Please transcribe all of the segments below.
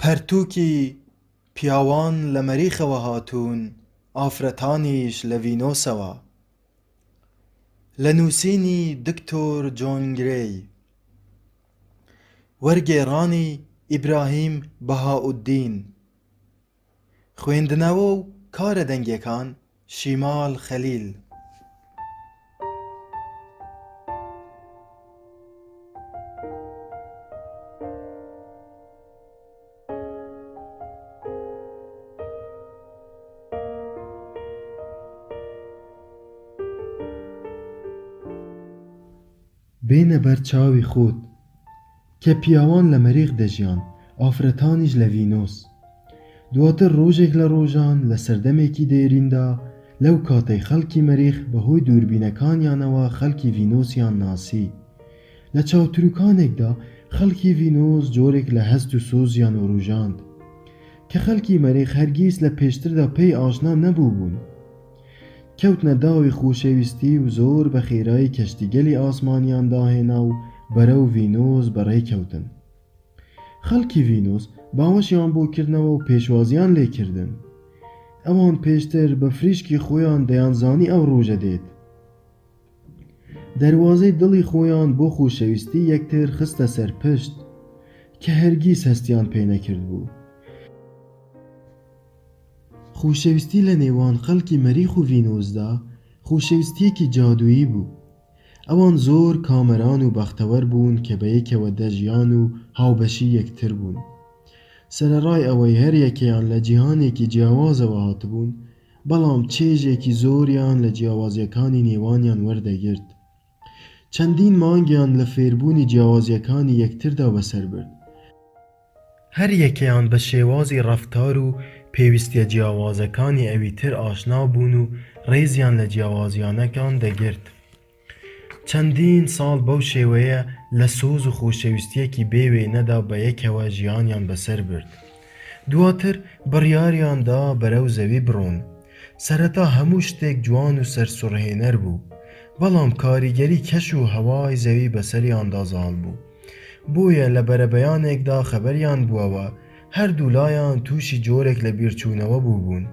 پەرتووکی پیاوان لە مەریخەوە هاتوون، ئافرەتانیش لە ڤینۆسەوە. لە نووسینی دکتۆر جۆن گرێی، وەرگێڕانی ئیبراهیم بەهاوالدین، خوێندنەوە و کارە دەنگیەکان شیمال خەلیل. بێنە بەر چاوی خۆت کە پیاوان لە مەریخ دەژیان، ئافرەتانیش لە ڤینۆس. دواتر ڕۆژێک لە ڕۆژان لە سەردەمێکی دێریندا، لەو کاتەی خەڵکی مەریخ بەهۆی دووربینەکانیانەوە خەڵکی ڤینۆسیان ناسی. لە چاوتروکانێکدا خەڵکی ڤینۆس جۆرێک لە هەست و سۆزیان وروژاند کە خەڵکی مەریخ هەرگیز لە پێشتردا پێی ئاشنا نەبوو بوون. کەوتنە داوی خۆشەویستی و زۆر بە خێرایی کەشتیگەلی ئاسمانیان داهێنا و بەرەو ڤینۆس بەڕێکەوتن. خەڵکی ڤینۆس باوەشیان بۆ کردنەوە و پێشوازیان لێکردن. ئەوان پێشتر بە فریشکی خۆیان دەیانزانی ئەو ڕۆژە دێت. دەواازەی دڵی خۆیان بۆ خۆشەویستی یەکتر خستە سەر پشت کە هەرگیز هەستیان پێ نەکرد بوو. خۆشەویستی لە نێوان خەڵکی مەریخ و ڤینۆسدا خۆشەویستیەکی جادویی بوو. ئەوان زۆر کامەران و بەختەوەر بوون کە بە یەکەوە دەژیان و هاوبەشی یەکتر بوون. سەرەڕای ئەوەی هەر یەکەیان لە جیهانێکی جیاوازەوە هاتبوون، بەڵام چێژێکی زۆریان لە جیاوازیەکانی نێوانیان وەردەگرت. چەندین مانگیان لە فێربوونی جیاوازیەکانی یەکتردا بەسەر برد. هەر یەکەیان بە شێوازی ڕەفتار و پێویستیە جیاوازەکانی ئەویتر ئاشنا بوون و ڕێزیان لە جیاوازیانەکان دەگرت. چەندین ساڵ بەو شێوەیە لە سۆز و خۆشەویستیەکی بێوێنەدا بە یەکەوە ژیانیان بەسەر برد. دواتر بڕیاریاندا بەرەو زەوی بڕۆن. سەرەتا هەموو شتێک جوان و سەرسوڕهێنەر بوو، بەڵام کاریگەری کەش و هەوای زەوی بەسەریاندا زاڵ بوو. بۆیە لە بەرەبەیانێکدا خەبەریان بووەوە هەردوو لایان تووشی جۆرێک لە بیرچوونەوە بوون.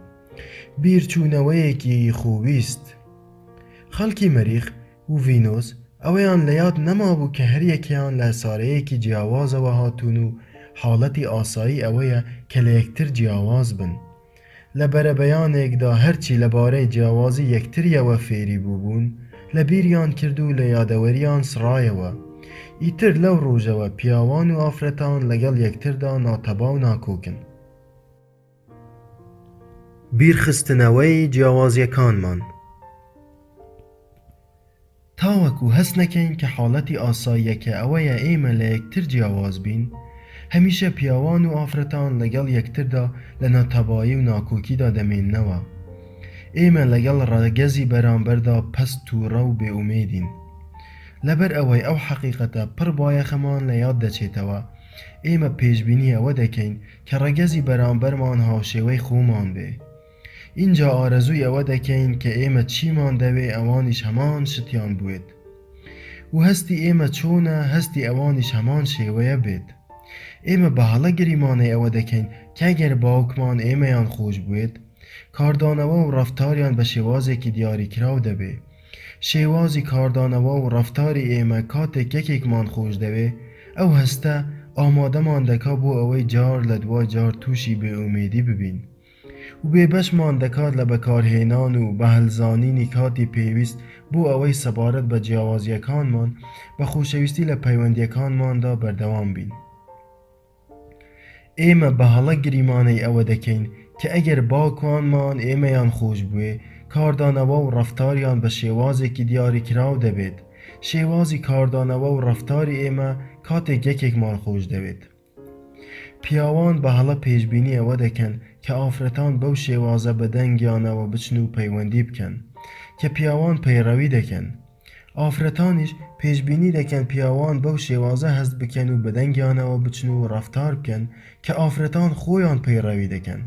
بیرچوونەوەیەکی خۆویست. خەڵکی مەریخ و ڤینۆس ئەوەیان لە یاد نەمابوو کە هەر یەکیان لە سارەیەکی جیاوازەوە هاتوون و حاڵەتی ئاسایی ئەوەیە کە لە یەکتر جیاواز بن. لە بەرەبەیانێکدا هەرچی لەبارەی جیاوازی یەکتریەوە فێری بووبوون لە بیریان کرد و لە یادەوەریان سڕایەوە. ئیتر لەو ڕۆژەوە پیاوان و ئافرەتان لەگەڵ یەکتردا ناتەبا و ناکۆکن. بیرخستنەوەی جیاوازیەکانمان. تاوەکو هەست نەکەین کە حاڵەتی ئاساییەکە ئەوەیە ئێمە لە یەکتر جیاواز بین، هەمیشە پیاوان و ئافرەتان لەگەڵ یەکتردا لە ناتەبایی و ناکۆکیدا دەمێننەوە. ئێمە لەگەڵ ڕەگەزی بەرامبەردا پەست و ڕە و بێئومێدین. لەبەر ئەوەی ئەو حەقیقەتە پڕ بایەخەمان لە یاد دەچێتەوە، ئێمە پێشبینی ئەوە دەکەین کە ڕەگەزی بەرامبەرمان هاوشێوەی خۆمان بێ. اینجا ئارەزووی ئەوە دەکەین کە ئێمە چیمان دەوێ ئەوانیش هەمان شتیان بوێت، و هەستی ئێمە چۆنە هەستی ئەوانیش هەمان شێوەیە بێت. ئێمە بە هەڵە گریمانەی ئەوە دەکەین کە ئەگەر باوکمان ئێمەیان خۆش بوێت، کاردانەوە و ڕەفتاریان بە شێوازێکی دیاریکراو دەبێ. شێوازی کاردانەوە و ڕەفتاری ئێمە کاتێک یەکێکمان خۆش دەوێ، ئەو هەستە ئامادەمان دەکا بۆ ئەوەی جار لە دوای جار تووشی بێئومێدی ببین، و بێبەشمان دەکات لە بەکارهێنان و بە هەلزانینی کاتی پێویست بۆ ئەوەی سەبارەت بە جیاوازیەکانمان بە خۆشەویستی لە پەیوەندیەکانماندا بەردەوام بین. ئێمە بە هەڵە گریمانەی ئەوە دەکەین کە ئەگەر باوکانمان ئێمەیان خۆش بوێ، کاردانەوە و ڕەفتاریان بە شێوازێکی دیاریکراو دەبێت. شێوازی کاردانەوە و ڕەفتاری ئێمە کاتێک یەکێکمان خۆش دەوێت. پیاوان بە هەڵە پێشبینی ئەوە دەکەن کە ئافرەتان بەو شێوازە بە دەنگیانەوە بچن و پەیوەندی بکەن کە پیاوان پەیڕەوی دەکەن. ئافرەتانیش پێشبینی دەکەن پیاوان بەو شێوازە هەست بکەن و بە دەنگیانەوە بچن و ڕەفتار بکەن کە ئافرەتان خۆیان پەیڕەوی دەکەن.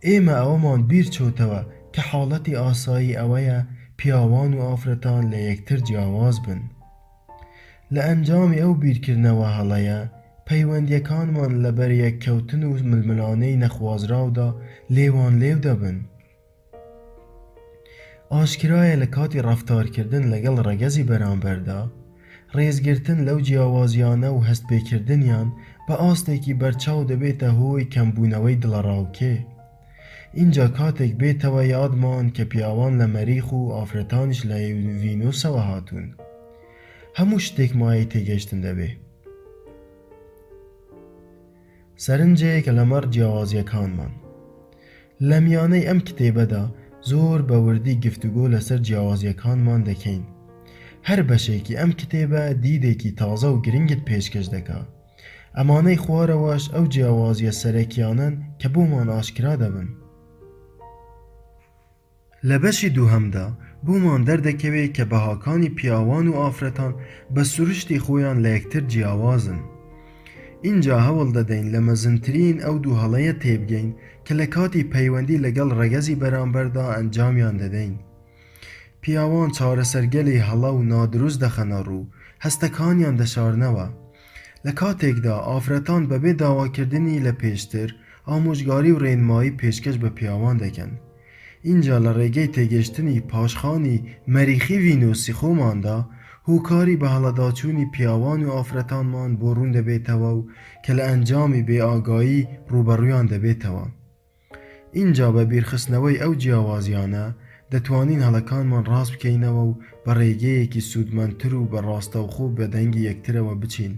ئێمە ئەوەمان بیر چۆتەوە کە حاڵەتی ئاسایی ئەوەیە پیاوان و ئافرەتان لە یەکتر جیاواز بن. لە ئەنجامی ئەو بیرکردنەوە هەڵەیە پەیوەندیەکانمان لەبەر یەککەوتن و ململانەی نەخوازراودا لێوان لێو دەبن. ئاشکرایە لە کاتی ڕەفتارکردن لەگەڵ ڕەگەزی بەرامبەردا ڕێزگرتن لەو جیاوازیانە و هەستپێکردنیان بە ئاستێکی بەرچاو دەبێتە هۆی کەمبوونەوەی دڵەڕاوکێ. اینجا کاتێک بێتەوە یادمان کە پیاوان لە مەریخ و ئافرەتانیش لە ڤینوسەوە هاتوون. هەموو شتێک مایەی تێگەشتن دەبێ. سەرنجێک لەمەڕ جیاوازیەکانمان. لە میانەی ئەم کتێبەدا زۆر بە وردی گفتوگۆ لەسەر جیاوازیەکانمان دەکەین. هەر بەشێکی ئەم کتێبە دیدێکی تازە و گرنگت پێشکەش دەکا. ئەمانەی خوارەوەش ئەو جیاوازیە سەرەکیانن کە بۆمان ئاشکرا دەبن. لە بەشی دووهەمدا بۆمان دەردەکەوێت کە بەهاکانی پیاوان و ئافرەتان بە سروشتی خۆیان لە یەکتر جیاوازن. اینجا هەوڵ دەدەین لە مەزنترین ئەو دوو هەڵەیە تێبگەین کە لە کاتی پەیوەندی لەگەڵ ڕەگەزی بەرامبەردا ئەنجامیان دەدەین. پیاوان چارەسەرگەلی هەڵە و نادروست دەخەنە ڕوو، هەستەکانیان دەشارنەوە. لە کاتێکدا ئافرەتان بەبێ داواکردنی لە پێشتر ئامۆژگاری و ڕێنمایی پێشکەش بە پیاوان دەکەن. اینجا لە ڕێگەی تێگەشتنی پاشخانی مەریخی ڤینوسی خۆماندا هۆکاری بە هەڵەداچوونی پیاوان و ئافرەتانمان بۆ ڕوون دەبێتەوە و کە لە ئەنجامی بێئاگایی ڕوبەڕوویان دەبێتەوە. اینجا بە بیرخستنەوەی ئەو جیاوازیانە دەتوانین هەڵەکانمان ڕاست بکەینەوە و بە ڕێگەیەکی سوودمەندتر و بە ڕاستەوخۆ بە دەنگی یەکترەوە بچین.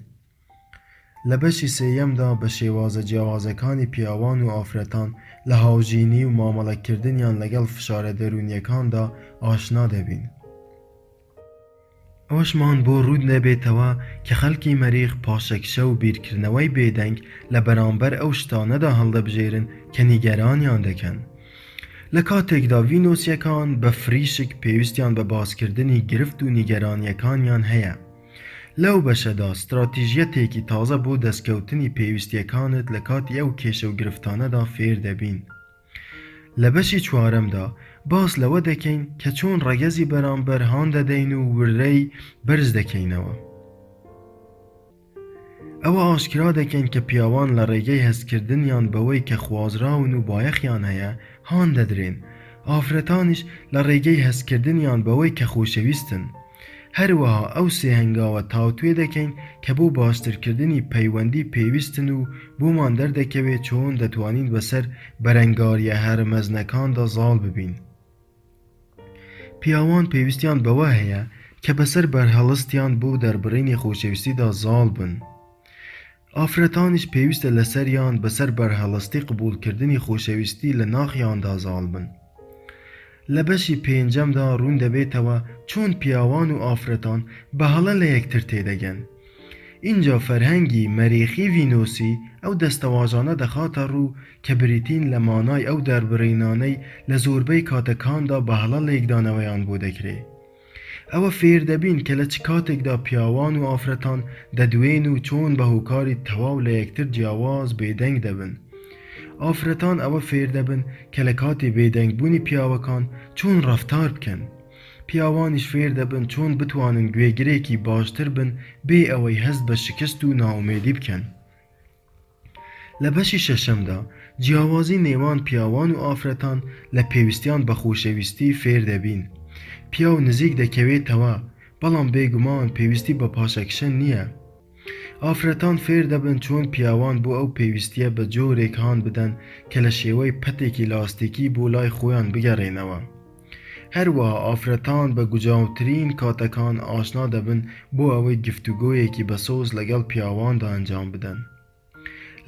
لە بەشی سێیەمدا بە شێوازە جیاوازەکانی پیاوان و ئافرەتان لە هاوژینی و مامەڵەکردنیان لەگەڵ فشارە دەرونیەکاندا ئاشنا دەبین. ئەوەشمان بۆ ڕوود نەبێتەوە کە خەڵکی مەریخ پاشەکشە و بیرکردنەوەی بێدەنگ لە بەرامبەر ئەو شتانەدا هەڵدەبژێرن کە نیگەرانیان دەکەن. لە کاتێکدا ڤینۆسیەکان بە فریشک پێویستیان بە باسکردنی گرفت و نیگەرانیەکانیان هەیە. لەو بەشەدا ستراتیژیەتێکی تازە بۆ دەستکەوتنی پێویستیەکانت لە کاتی ئەو کێشە و گرفتانەدا فێر دەبین. لە بەشی چوارەمدا باس لەوە دەکەین کە چۆن ڕەگەزی بەرامبەر هان دەدەین و وردەی بەرز دەکەینەوە. ئەوە ئاشکرا دەکەین کە پیاوان لە ڕێگەی هەستکردنیان بەوەی کە خوازراون و بایەخیان هەیە هان دەدرێن، ئافرەتانیش لە ڕێگەی هەستکردنیان بەوەی کە خۆشەویستن. هەروەها ئەو سێ هەنگاوە تاوتوێ دەکەین کە بۆ باشترکردنی پەیوەندی پێویستن و بۆمان دەردەکەوێت چۆن دەتوانین بەسەر بەرەنگاریە هەرمەزنەکاندا زاڵ ببین. پیاوان پێویستیان بەوە هەیە کە بەسەر بەرهەڵستیان بۆ دەربڕینی خۆشەویستیدا زاڵ بن. ئافرەتانیش پێویستە لەسەریان بەسەر بەرهەڵستی قبولکردنی خۆشەویستی لە ناخیاندا زاڵ بن. لە بەشی پێنجەمدا ڕوون دەبێتەوە چۆن پیاوان و ئافرەتان بە هەڵە لە یەکتر تێدەگەن. اینجا فەرهەنگی مەریخی ڤینۆسی ئەو دەستەواژانە دەخاتە ڕوو کە بریتین لە مانای ئەو دەربڕینانەی لە زۆربەی کاتەکاندا بە هەڵە لێکدانەوەیان بۆ دەکرێت. ئەوە فێر دەبین کە لە چ کاتێکدا پیاوان و ئافرەتان دەدوێن و چۆن بە هۆکاری تەواو لە یەکتر جیاواز بێدەنگ دەبن. ئافرەتان ئەوە فێر دەبن کە لە کاتی بێدەنگبوونی پیاوەکان چۆن ڕەفتار بکەن. پیاوانیش فێر دەبن چۆن بتوانن گوێگرێکی باشتر بن بێ ئەوەی هەست بە شکست و ناومێدی بکەن. لە بەشی شەشەمدا جیاوازی نێوان پیاوان و ئافرەتان لە پێویستیان بە خۆشەویستی فێر دەبین. پیا و نزیک دەکەوێتەوە، بەڵام بێگومان پێویستی بە پاشەکشە نییە. ئافرەتان فێر دەبن چۆن پیاوان بۆ ئەو پێویستیە بە جۆرێک هان بدەن کە لە شێوەی پەتێکی لاستیکی بۆ لای خۆیان بگەڕێنەوە. هەروەها ئافرەتان بە گوجاوترین کاتەکان ئاشنا دەبن بۆ ئەوەی گفتوگۆیەکی بەسۆز لەگەڵ پیاواندا ئەنجام بدەن.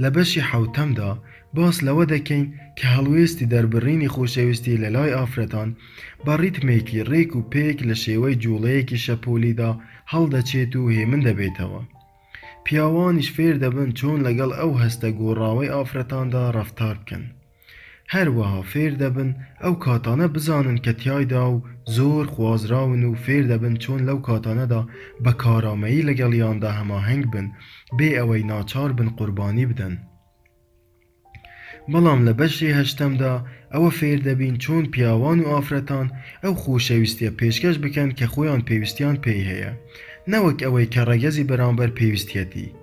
لە بەشی حەوتەمدا باس لەوە دەکەین کە هەڵوێستی دەربڕینی خۆشەویستی لە لای ئافرەتان بە ڕیتمێکی ڕێک و پێک لە شێوەی جوڵەیەکی شەپۆلیدا هەڵدەچێت و هێمن دەبێتەوە. پیاوانیش فێر دەبن چۆن لەگەڵ ئەو هەستە گۆڕاوەی ئافرەتاندا ڕەفتار بکەن. هەروەها فێر دەبن ئەو کاتانە بزانن کە تیایدا و زۆر خوازراون و فێر دەبن چۆن لەو کاتانەدا بە کارامەیی لەگەڵیاندا هەماهەنگ بن بێ ئەوەی ناچار بن قوربانی بدەن. بەڵام لە بەشی هەشتەمدا ئەوە فێر دەبین چۆن پیاوان و ئافرەتان ئەو خۆشەویستیە پێشکەش بکەن کە خۆیان پێویستیان پێی هەیە، نەوەک ئەوەی کە ڕەگەزی بەرامبەر پێویستیەتی.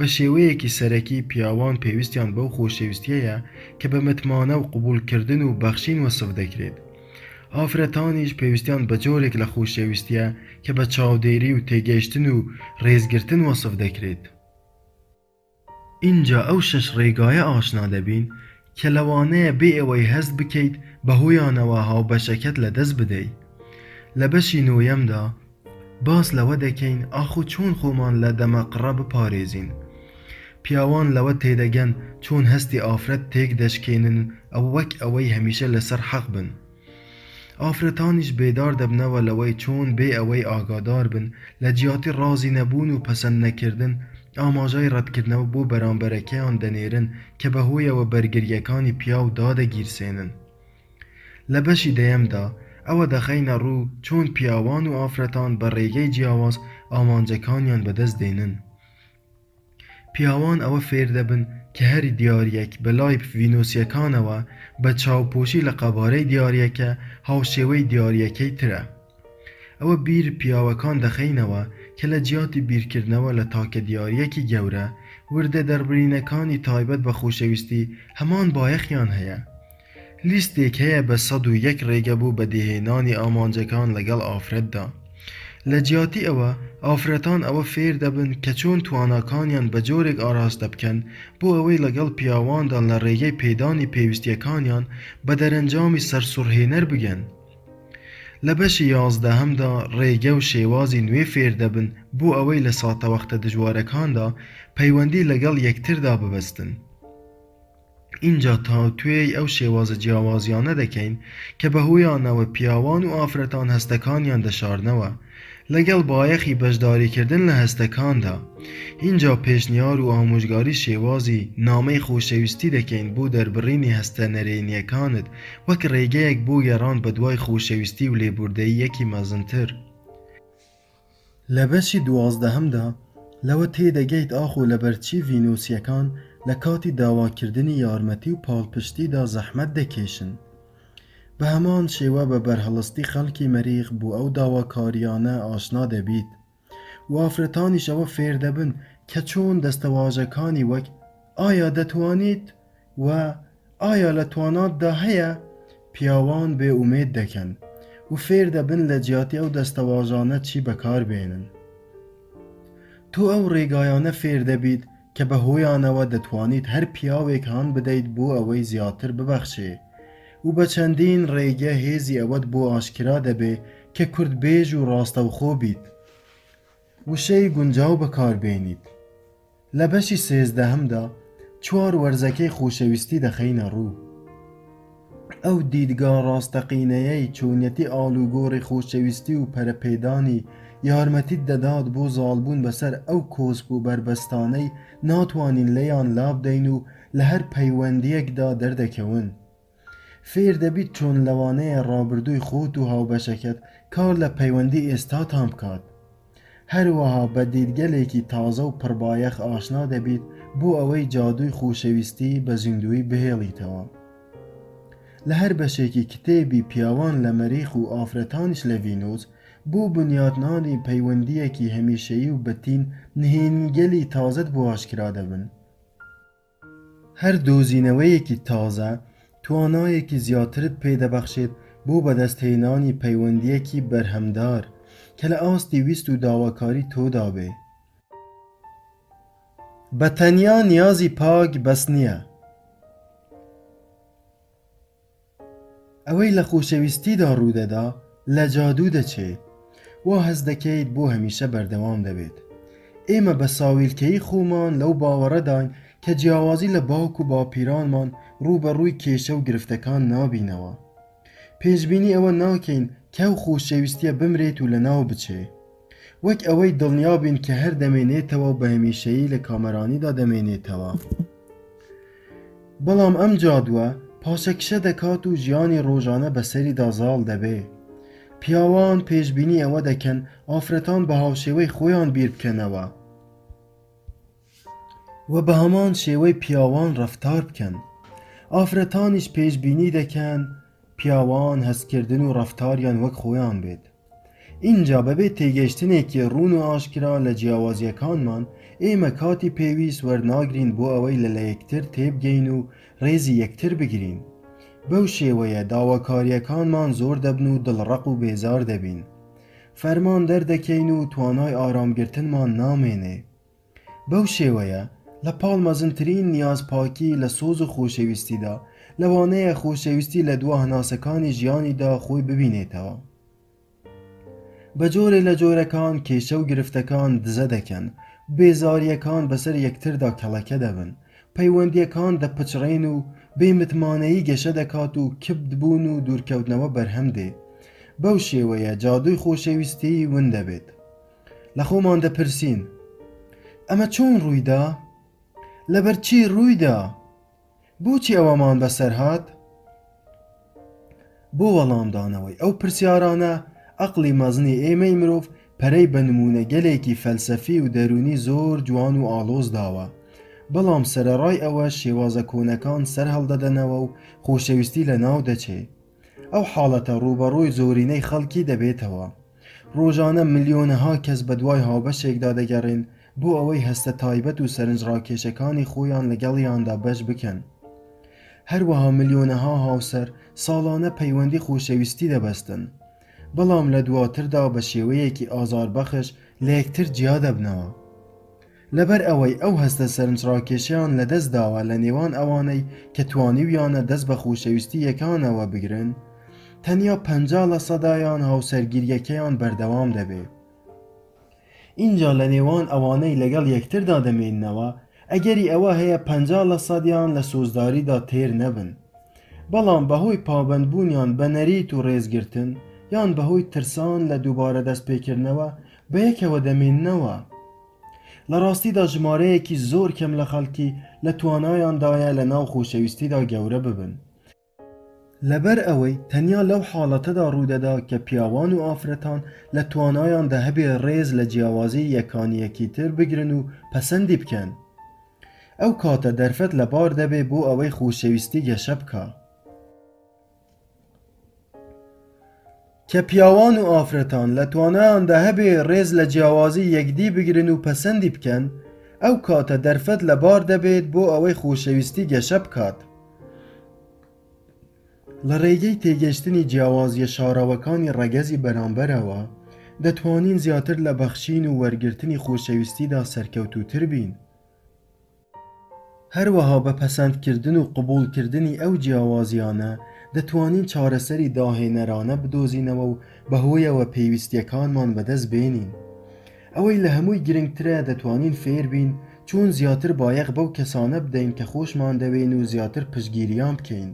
بە شێوەیەکی سەرەکی پیاوان پێویستیان بەو خۆشەویستیەیە کە بە متمانە و قبولکردن و بەخشین وەسف دەکرێت. ئافرەتانیش پێویستیان بە جۆرێک لە خۆشەویستیە کە بە چاودێری و تێگەیشتن و ڕێزگرتن وەسف دەکرێت. اینجا ئەو شەش ڕێگایە ئاشنا دەبین کە لەوانەیە بێ ئەوەی هەست بکەیت بەهۆیانەوە هاوبەشەکەت لەدەست بدەیت. لە بەشی نۆیەمدا باس لەوە دەکەین ئاخۆ چۆن خۆمان لە دەمەقڕە بپارێزین. پیاوان لەوە تێدەگەن چۆن هەستی ئافرەت تێک دەشکێنن ئەو وەک ئەوەی هەمیشە لەسەر حەق بن. ئافرەتانیش بێدار دەبنەوە لەوەی چۆن بێ ئەوەی ئاگادار بن لە جیاتی ڕازی نەبوون و پەسەند نەکردن ئاماژەی ڕەتکردنەوە بۆ بەرامبەرەکەیان دەنێرن کە بەهۆیەوە بەرگریەکانی پیاو دادەگیرسێنن. لە بەشی دەیەمدا ئەوە دەخەینە ڕوو چۆن پیاوان و ئافرەتان بە ڕێگەی جیاواز ئامانجەکانیان بەدەست دێنن. پیاوان ئەوە فێر دەبن کە هەری دیاریەک بەلای ڤینۆسیەکانەوە بە چاوپۆشی لە قەبارەی دیاریەکە هاوشێوەی دیاریەکەی ترە. ئەوە بیر پیاوەکان دەخەینەوە کە لە جیاتی بیرکردنەوە لە تاکە دیاریەکی گەورە وردە دەربڕینەکانی تایبەت بە خۆشەویستی هەمان بایەخیان هەیە. لیستێک هەیە بە 101 ڕێگە بوو بەدیهێنانی ئامانجەکان لەگەڵ ئافرەتدا. لە جیاتی ئەوە ئافرەتان ئەوە فێر دەبن کە چۆن تواناکانیان بە جۆرێک ئاراستە بکەن بۆ ئەوەی لەگەڵ پیاواندا لە ڕێگەی پێدانی پێویستیەکانیان بە دەرەنجامی سەرسوڕهێنەر بگەن. لە بەشی 11هەمدا ڕێگە و شێوازی نوێ فێر دەبن بۆ ئەوەی لە ساتەوەختە دژوارەکاندا پەیوەندی لەگەڵ یەکتردا ببەستن. اینجا تاوتوێی ئەو شێوازە جیاوازیانە دەکەین کە بەهۆیانەوە پیاوان و ئافرەتان هەستەکانیان دەشارنەوە لەگەڵ بایەخی بەشداریکردن لە هەستەکاندا. اینجا پێشنیار و ئامۆژگاری شێوازی نامەی خۆشەویستی دەکەین بۆ دەربڕینی هەستە نەرێنیەکانت وەک ڕێگەیەک بۆ گەڕان بە دوای خۆشەویستی و لێبوردەییەکی مەزنتر. لە بەشی 12هەمدا لەوە تێدەگەیت ئاخۆ لەبەرچی ڤینۆسیەکان لە کاتی داواکردنی یارمەتی و پاڵپشتیدا زەحمەت دەکێشن. بە هەمان شێوە بە بەرهەڵستی خەڵکی مەریخ بۆ ئەو داواکاریانە ئاشنا دەبیت و ئافرەتانیش ئەوە فێر دەبن کە چۆن دەستەواژەکانی وەک ئایا دەتوانیت و ئایا لە تواناتدا هەیە پیاوان بێ ئومێد دەکەن و فێر دەبن لە جیاتی ئەو دەستەواژانە چی بەکاربێنن. تۆ ئەو ڕێگایانە فێر دەبیت کە بەهۆیانەوە دەتوانیت هەر پیاوێک هان بدەیت بۆ ئەوەی زیاتر ببەخشێ و بە چەندین ڕێگە هێزی ئەوەت بۆ ئاشکرا دەبێ کە کوردبێژ و ڕاستەوخۆ بیت وشەی گونجاو بەکاربێنیت. لە بەشی 13هەمدا 4 وەرزەکەی خۆشەویستی دەخەینە ڕوو. ئەو دیدگا ڕاستەقینەیەی چۆنیەتی ئالوگۆڕی خۆشەویستی و پەرەپێدانی یارمەتیت دەدات بۆ زاڵبوون بەسەر ئەو کۆسپ و بربەستانەی ناتوانین لەیان لابدەین و لە هەر پەیوەندیەکدا دەردەکەون. فێر دەبیت چۆن لەوانەیە ڕابردووی خۆت و هاوبەشەکەت کار لە پەیوەندی ئێستاتان بکات. هەروەها بە دیدگەلێکی تازە و پڕبایەخ ئاشنا دەبیت بۆ ئەوەی جادووی خۆشەویستی بە زیندوی بهێڵیتەوە. لە هەر بەشێکی کتێبی پیاوان لە مەریخ و ئافرەتانیش لە ڤینۆس بۆ بنیادنانی پەیوەندیەکی هەمیشەیی و بەتین نهێنیگەلی تازەت بۆ ئاشکرا دەبن. هەر دۆزینەوەیەکی تازە توانایەکی زیاترت پێدەبەخشێت بۆ بەدەستهێنانی پەیوەندیەکی بەرهەمدار کە لە ئاستی ویست و داواکاری تۆدا بێ. بە تەنیا نیازی پاک بەس نییە. ئەوەی لە خۆشەویستیدا ڕوودەدا لە جادوو دەچێت وا هەست دەکەیت بۆ هەمیشە بەردەوام دەبێت. ئێمە بە ساویلکەی خۆمان لەو باوەڕەداین کە جیاوازی لە باوک و باپیرانمان ڕوبەڕووی کێشە و گرفتەکان نابینەوە. پێشبینی ئەوە ناکەین کە ئەو خۆشەویستیە بمرێت و لە ناو بچێ وەک ئەوەی دڵنیابین کە هەر دەمێنێتەوە و بە هەمیشەیی لە کامەرانیدا دەمێنێتەوە. بەڵام ئەم جادووە پاشەکشە دەکات و ژیانی ڕۆژانە بەسەریدا زاڵ دەبێ. پیاوان پێشبینی ئەوە دەکەن ئافرەتان بە هاوشێوەی خۆیان بیر بکەنەوە و بە هەمان شێوەی پیاوان ڕەفتار بکەن. ئافرەتانیش پێشبینی دەکەن پیاوان هەستکردن و ڕەفتاریان وەک خۆیان بێت. اینجا بەبێ تێگەیشتنێکی ڕوون و ئاشکرا لە جیاوازیەکانمان ئێمە کاتی پێویست وەرناگرین بۆ ئەوەی لە یەکتر تێبگەین و ڕێزی یەکتر بگرین. بەو شێوەیە داواکاریەکانمان زۆر دەبن و دڵڕەق و بێزار دەبین. فەرمان دەردەکەین و توانای ئارامگرتنمان نامێنێ. بەو شێوەیە لە پاڵ مەزنترین نیاز پاکی لە سۆز و خۆشەویستیدا لەوانەیە خۆشەویستی لە دوا هەناسەکانی ژیانیدا خۆی ببینێتەوە. بە جۆرێ لە جۆرەکان کێشە و گرفتەکان دزە دەکەن، بێزاریەکان بەسەر یەکتردا کەڵەکە دەبن، پەیوەندیەکان دەپچڕێن و بێمتمانەیی گەشە دەکات و کبدبوون و دوورکەوتنەوە بەرهەم دێ. بەو شێوەیە جادووی خۆشەویستی ون دەبێت. لە خۆمان دەپرسین: ئەمە چۆن ڕوویدا؟ لەبەر چی ڕوویدا؟ بۆچی ئەوەمان بەسەر هات؟ بۆ وەڵامدانەوەی ئەو پرسیارانە عەقڵی مەزنی ئێمەی مرۆڤ پەرەی بە نمونە گەلێکی فەلسەفی و دەرونی زۆر جوان و ئاڵۆز داوە، بەڵام سەرەڕای ئەوە شێوازە کۆنەکان سەر هەڵدەدەنەوە و خۆشەویستی لە ناو دەچێ. ئەو حاڵەتە ڕوبەڕووی زۆرینەی خەڵکی دەبێتەوە. ڕۆژانە ملیۆنەها کەس بە دوای هاوبەشێکدا دەگەڕێن بۆ ئەوەی هەستە تایبەت و سەرنجڕاکێشەکانی خۆیان لەگەڵیاندا بەش بکەن. هەروەها ملیۆنەها هاوسەر ساڵانە پەیوەندی خۆشەویستی دەبەستن، بەڵام لە دواتردا بە شێوەیەکی ئازاربەخش لە یەکتر جیا دەبنەوە. لەبەر ئەوەی ئەو هەستە سەرنجڕاکێشیان لەدەست داوە لە نێوان ئەوانەی کە توانیویانە دەست بە خۆشەویستی یەکانەوە بگرن، تەنیا 50% هاوسەرگیریەکەیان بەردەوام دەبێ. اینجا لە نێوان ئەوانەی لەگەڵ یەکتردا دەمێننەوە ئەگەری ئەوە هەیە 50% لە سۆزداریدا تێر نەبن، بەڵام بەهۆی پابەندبوونیان بە نەریت و ڕێزگرتن یان بەهۆی ترسان لە دووبارە دەستپێکردنەوە بە یەکەوە دەمێننەوە. لە ڕاستیدا ژمارەیەکی زۆر کەم لە خەڵکی لە توانایاندایە لە ناو خۆشەویستیدا گەورە ببن. لەبەر ئەوەی تەنیا لەو حاڵەتەدا ڕوودەدا کە پیاوان و ئافرەتان لە توانایاندا هەبێ ڕێز لە جیاوازی یەکانیەکی تر بگرن و پەسەندی بکەن. ئەو کاتە دەرفەت لەبار دەبێ بۆ ئەوەی خۆشەویستی گەشە بکە. کە پیاوان و ئافرەتان لە توانایاندا هەبێ ڕێز لە جیاوازی یەکدی بگرن و پەسەندی بکەن، ئەو کاتە دەرفەت لەبار دەبێت بۆ ئەوەی خۆشەویستی گەشە بکات. لە ڕێگەی تێگەشتنی جیاوازیە شاراوەکانی ڕەگەزی بەرامبەرەوە دەتوانین زیاتر لە بەخشین و وەرگرتنی خۆشەویستیدا سەرکەوتووتر بین. هەروەها بە پەسەندکردن و قبوڵکردنی ئەو جیاوازیانە دەتوانین چارەسەری داهێنەرانە بدۆزینەوە و بەهۆیەوە پێویستیەکانمان بەدەست بێنین. ئەوەی لە هەمووی گرنگترە دەتوانین فێر بین چۆن زیاتر بایەخ بەو کەسانە بدەین کە خۆشمان دەوێن و زیاتر پشتگیریان بکەین.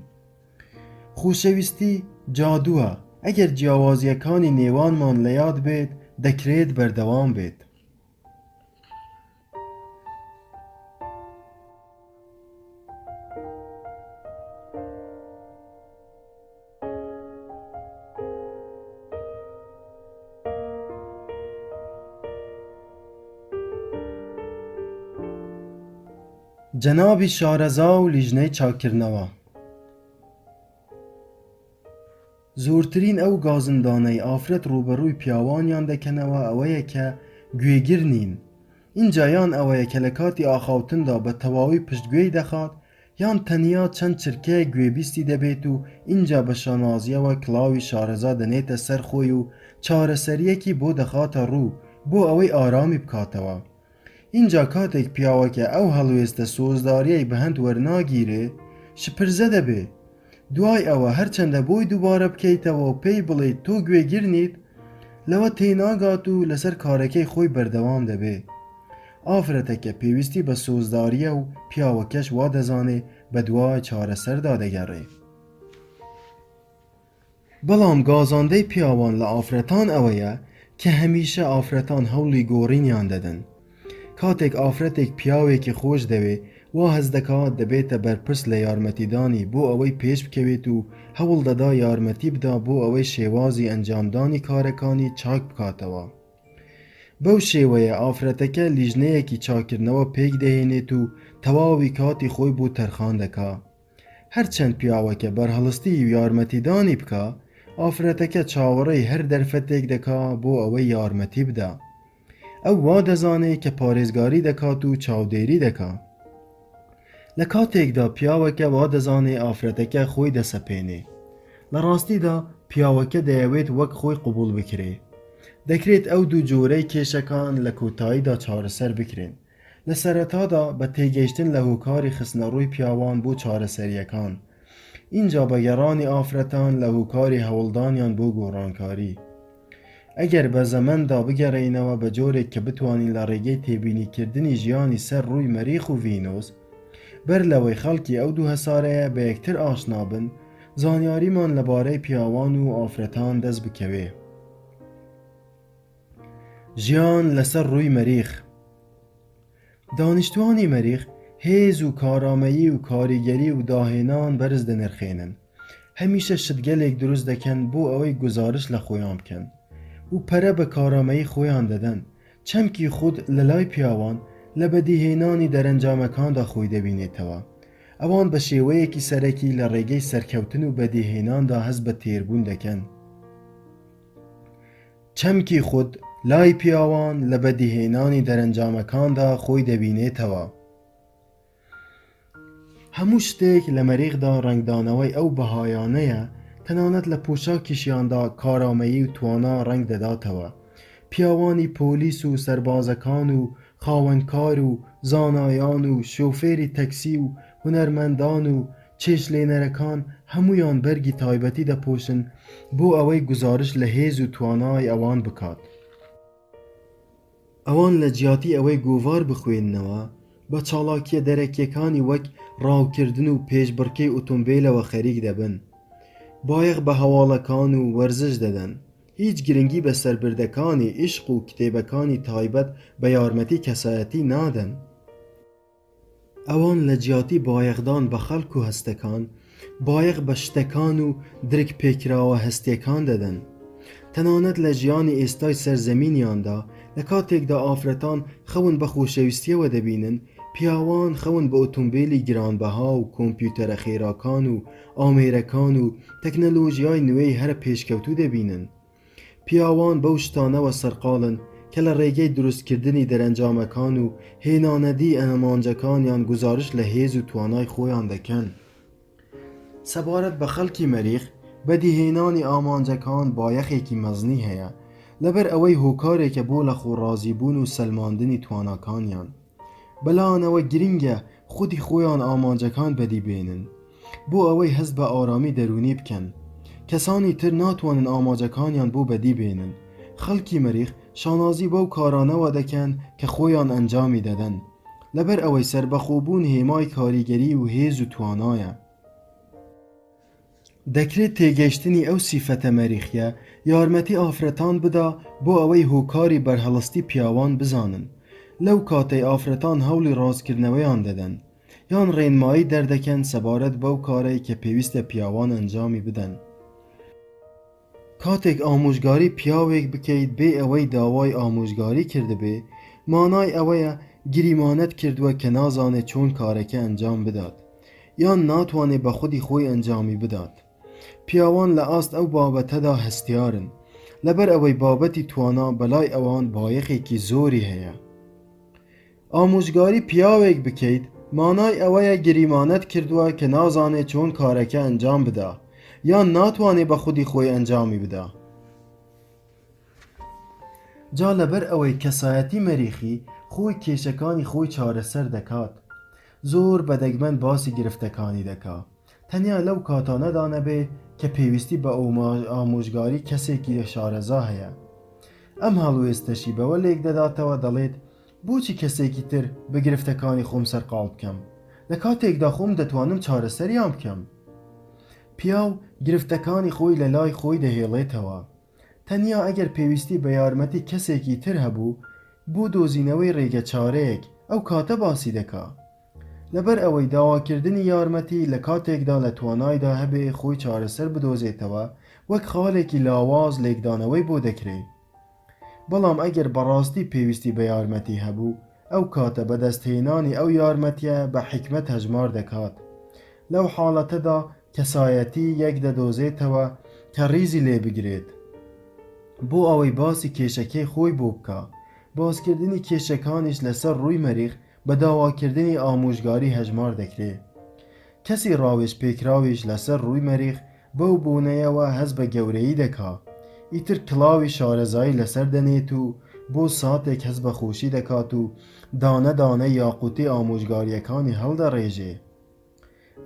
خۆشەویستی جادووە، ئەگەر جیاوازیەکانی نێوانمان لە یاد بێت دەکرێت بەردەوام بێت. جەنابی شارەزا و لیژنەی چاکردنەوە. زۆرترین ئەو گازندانەی ئافرەت ڕوبەڕووی پیاوانیان دەکەنەوە ئەوەیە کە گوێگر نین. اینجا یان ئەوەیە کە لە کاتی ئاخاوتندا بە تەواوی پشتگوێی دەخات، یان تەنیا چەند چرکەیە گوێبیستی دەبێت و اینجا بە شانازیەوە کڵاوی شارەزا دەنێتە سەر خۆی و چارەسەریەکی بۆ دەخاتە ڕوو بۆ ئەوەی ئارامی بکاتەوە. اینجا کاتێک پیاوەکە ئەو هەڵوێستە سۆزداریەی بە هەند وەرناگیرێ شپرزە دەبێ. دوای ئەوە هەرچەندە بۆی دووبارە بکەیتەوە و پێی بڵێیت تۆ گوێگرنیت، لەوە تێناگات و لەسەر کارەکەی خۆی بەردەوام دەبێ. ئافرەتەکە پێویستی بە سۆزداریە و پیاوەکەش وا دەزانێ بە دوای چارەسەردا دەگەڕێ. بەڵام گازاندەی پیاوان لە ئافرەتان ئەوەیە کە هەمیشە ئافرەتان هەوڵی گۆڕینیان دەدەن. کاتێک ئافرەتێک پیاوێکی خۆش دەوێ وا هەز دەکات دەبێتە بەرپرس لە یارمەتیدانی بۆ ئەوەی پێش بکەوێت و هەوڵ دەدا یارمەتی بدا بۆ ئەوەی شێوازی ئەنجامدانی کارەکانی چاک بکاتەوە. بەو شێوەیە ئافرەتەکە لیژنەیەکی چاکردنەوە پێک دەهێنێت و تەواوی کاتی خۆی بۆ تەرخان دەکا. هەرچەند پیاوەکە بەرهەڵستی و یارمەتیدانی بکە، ئافرەتەکە چاوەڕێی هەر دەرفەتێک دەکا بۆ ئەوەی یارمەتی بدا. ئەو وا دەزانێت کە پارێزگاری دەکات و چاودێری دەکا. لە کاتێکدا پیاوەکە وا دەزانێت ئافرەتەکە خۆی دەسەپێنێ. لە ڕاستیدا پیاوەکە دەیەوێت وەک خۆی قبول بکرێ. دەکرێت ئەو دوو جۆرەی کێشەکان لە کۆتاییدا چارەسەر بکرێن. لە سەرەتادا بە تێگەیشتن لە هۆکاری خستنەڕووی پیاوان بۆ چارەسەریەکان. اینجا بە گەڕانی ئافرەتان لە هۆکاری هەوڵدانیان بۆ گۆڕانکاری. ئەگەر بە زەمەندا بگەڕێینەوە بە جۆرێک کە بتوانین لە ڕێگەی تێبینیکردنی ژیانی سەر ڕووی مەریخ و ڤینۆس بەر لەوەی خەڵکی ئەو دوو هەسارەیە بە یەکتر ئاشنا بن، زانیاریمان لەبارەی پیاوان و ئافرەتان دەست بکەوێ. ژیان لەسەر ڕووی مەریخ. دانیشتوانی مەریخ هێز و کارامەیی و کاریگەری و داهێنان بەرز دەنرخێنن. هەمیشە شتگەلێک دروست دەکەن بۆ ئەوەی گزارش لە خۆیان بکەن و پەرە بە کارامەیی خۆیان دەدەن. چەمکی خود لە لای پیاوان لە بەدیهێنانی دەرەنجامەکاندا خۆی دەبینێتەوە. ئەوان بە شێوەیەکی سەرەکی لە ڕێگەی سەرکەوتن و بەدیهێناندا هەست بە تێربوون دەکەن. چەمکی خود لای پیاوان لە بەدیهێنانی دەرەنجامەکاندا خۆی دەبینێتەوە. هەموو شتێک لە مەریخدا ڕنگدانەوەی ئەو بەهایانەیە، تەنانەت لە پۆشاکیشیاندا کارامەیی و توانا ڕنگ دەداتەوە. پیاوانی پۆلیس و سەربازەکان و خاوەنکار و زانایان و شۆفێری تەکسی و هونەرمەندان و چێشلێنەرەکان هەمویان بەرگی تایبەتی دەپۆشن بۆ ئەوەی گزارش لە هێز و توانای ئەوان بکات. ئەوان لە جیاتی ئەوەی گۆڤار بخوێننەوە بە چاڵاکیە دەرەکیەکانی وەک ڕاوکردن و پێشبڕکێی ئۆتۆمبیلەوە خەریک دەبن. بایەخ بە هەواڵەکان و وەرزش دەدەن. هیچ گرنگی بە سەربردەکانی عیشق و کتێبەکانی تایبەت بە یارمەتی کەسایەتی نادەن. ئەوان لە جیاتی بایەخدان بە خەڵک و هەستەکان، بایەخ بە شتەکان و درک پێکراوە هەستیەکان دەدەن. تەنانەت لە ژیانی ئێستای سەرزەمینیاندا لە کاتێکدا ئافرەتان خەون بە خۆشەویستیەوە دەبینن، پیاوان خەون بە ئۆتۆمبیلی گرانبەها و کۆمپیوتەرە خێراکان و ئامێرەکان و تەکنەلۆژیای نوێی هەرە پێشکەوتوو دەبینن. پیاوان بەو شتانەوە سەرقاڵن کە لە ڕێگەی دروستکردنی دەرەنجامەکان و هێنانەدی ئەنەمانجەکانیان گزارش لە هێز و توانای خۆیان دەکەن. سەبارەت بە خەڵکی مەریخ، بەدیهێنانی ئامانجەکان بایەخێکی مەزنی هەیە لەبەر ئەوەی هۆکارێکە بۆ لە خۆڕازیبوون و سەلماندنی تواناکانیان. بەلایەنەوە گرنگە خودی خۆیان ئامانجەکان بەدی بێنن بۆ ئەوەی هەست بە ئارامی دەرونی بکەن. کەسانی تر ناتوانن ئامانجەکانیان بۆ بەدی بێنن. خەڵکی مەریخ شانازی بەو کارانەوە دەکەن کە خۆیان ئەنجامی دەدەن لەبەر ئەوەی سەربەخۆبوون هێمای کاریگەری و هێز و توانایە. دەکرێت تێگەیشتنی ئەو سیفەتە مەریخیە یارمەتی ئافرەتان بدا بۆ ئەوەی هۆکاری بەرهەڵستی پیاوان بزانن. لەو کاتەی ئافرەتان هەوڵی ڕازکردنەوەیان دەدەن یان ڕێنمایی دەردەکەن سەبارەت بەو کارەی کە پێویستە پیاوان ئەنجامی بدەن. کاتێک ئامۆژگاری پیاوێک بکەیت بێ ئەوەی داوای ئامۆژگاری کردبێ، مانای ئەوەیە گریمانەت کردووە کە نازانێت چۆن کارەکە ئەنجام بدات یان ناتوانێت بە خودی خۆی ئەنجامی بدات. پیاوان لە ئاست ئەو بابەتەدا هەستیارن لەبەر ئەوەی بابەتی توانا بەلای ئەوان بایەخێکی زۆری هەیە. ئامۆژگاری پیاوێک بکەیت مانای ئەوەیە گریمانەت کردووە کە نازانێت چۆن کارەکە ئەنجام بدا یان ناتوانێت بە خودی خۆی ئەنجامی بدا. جا لەبەر ئەوەی کەسایەتی مەریخی خۆی کێشەکانی خۆی چارەسەر دەکات، زۆر بەدەگمەن باسی گرفتەکانی دەکات. تەنیا لەو کاتانەدا نەبێ کە پێویستی بە ئامۆژگاری کەسێکی شارەزا هەیە. ئەم هەڵوێستەشی بەوە لێک دەداتەوە دەڵێت بۆچی کەسێکی تر بە گرفتەکانی خۆم سەرقاڵ بکەم لە کاتێکدا خۆم دەتوانم چارەسەریان بکەم. پیاو گرفتەکانی خۆی لە لای خۆی دەهێڵێتەوە. تەنیا ئەگەر پێویستی بە یارمەتی کەسێکی تر هەبوو بۆ دۆزینەوەی ڕێگە چارەیەک ئەو کاتە باسی دەکا. لەبەر ئەوەی داواکردنی یارمەتی لە کاتێکدا لە توانایدا هەبێ خۆی چارەسەر بدۆزێتەوە وەک خاڵێکی لاواز لێکدانەوەی بۆ دەکرێت. بەڵام ئەگەر بەڕاستی پێویستی بە یارمەتی هەبوو ئەو کاتە بەدەستهێنانی ئەو یارمەتیە بە حکمت هەژمار دەکات. لەو حاڵەتەدا کەسایەتی یەک دەدۆزێتەوە کە ڕیزی لێ بگرێت بۆ ئەوەی باسی کێشەکەی خۆی بۆ بکە. باسکردنی کێشەکانیش لەسەر ڕووی مەریخ بە داواکردنی ئامۆژگاری هەژمار دەکرێت. کەسی ڕاوێژ پێکراویش لەسەر ڕووی مەریخ بەو بوونەیەوە هەست بە گەورەیی دەکا. ئیتر کڵاوی شارەزایی لەسەر دەنێت و بۆ ساتێک هەست بە خۆشی دەکات و دانە دانە یاقوتی ئامۆژگاریەکانی هەڵدەڕێژێ.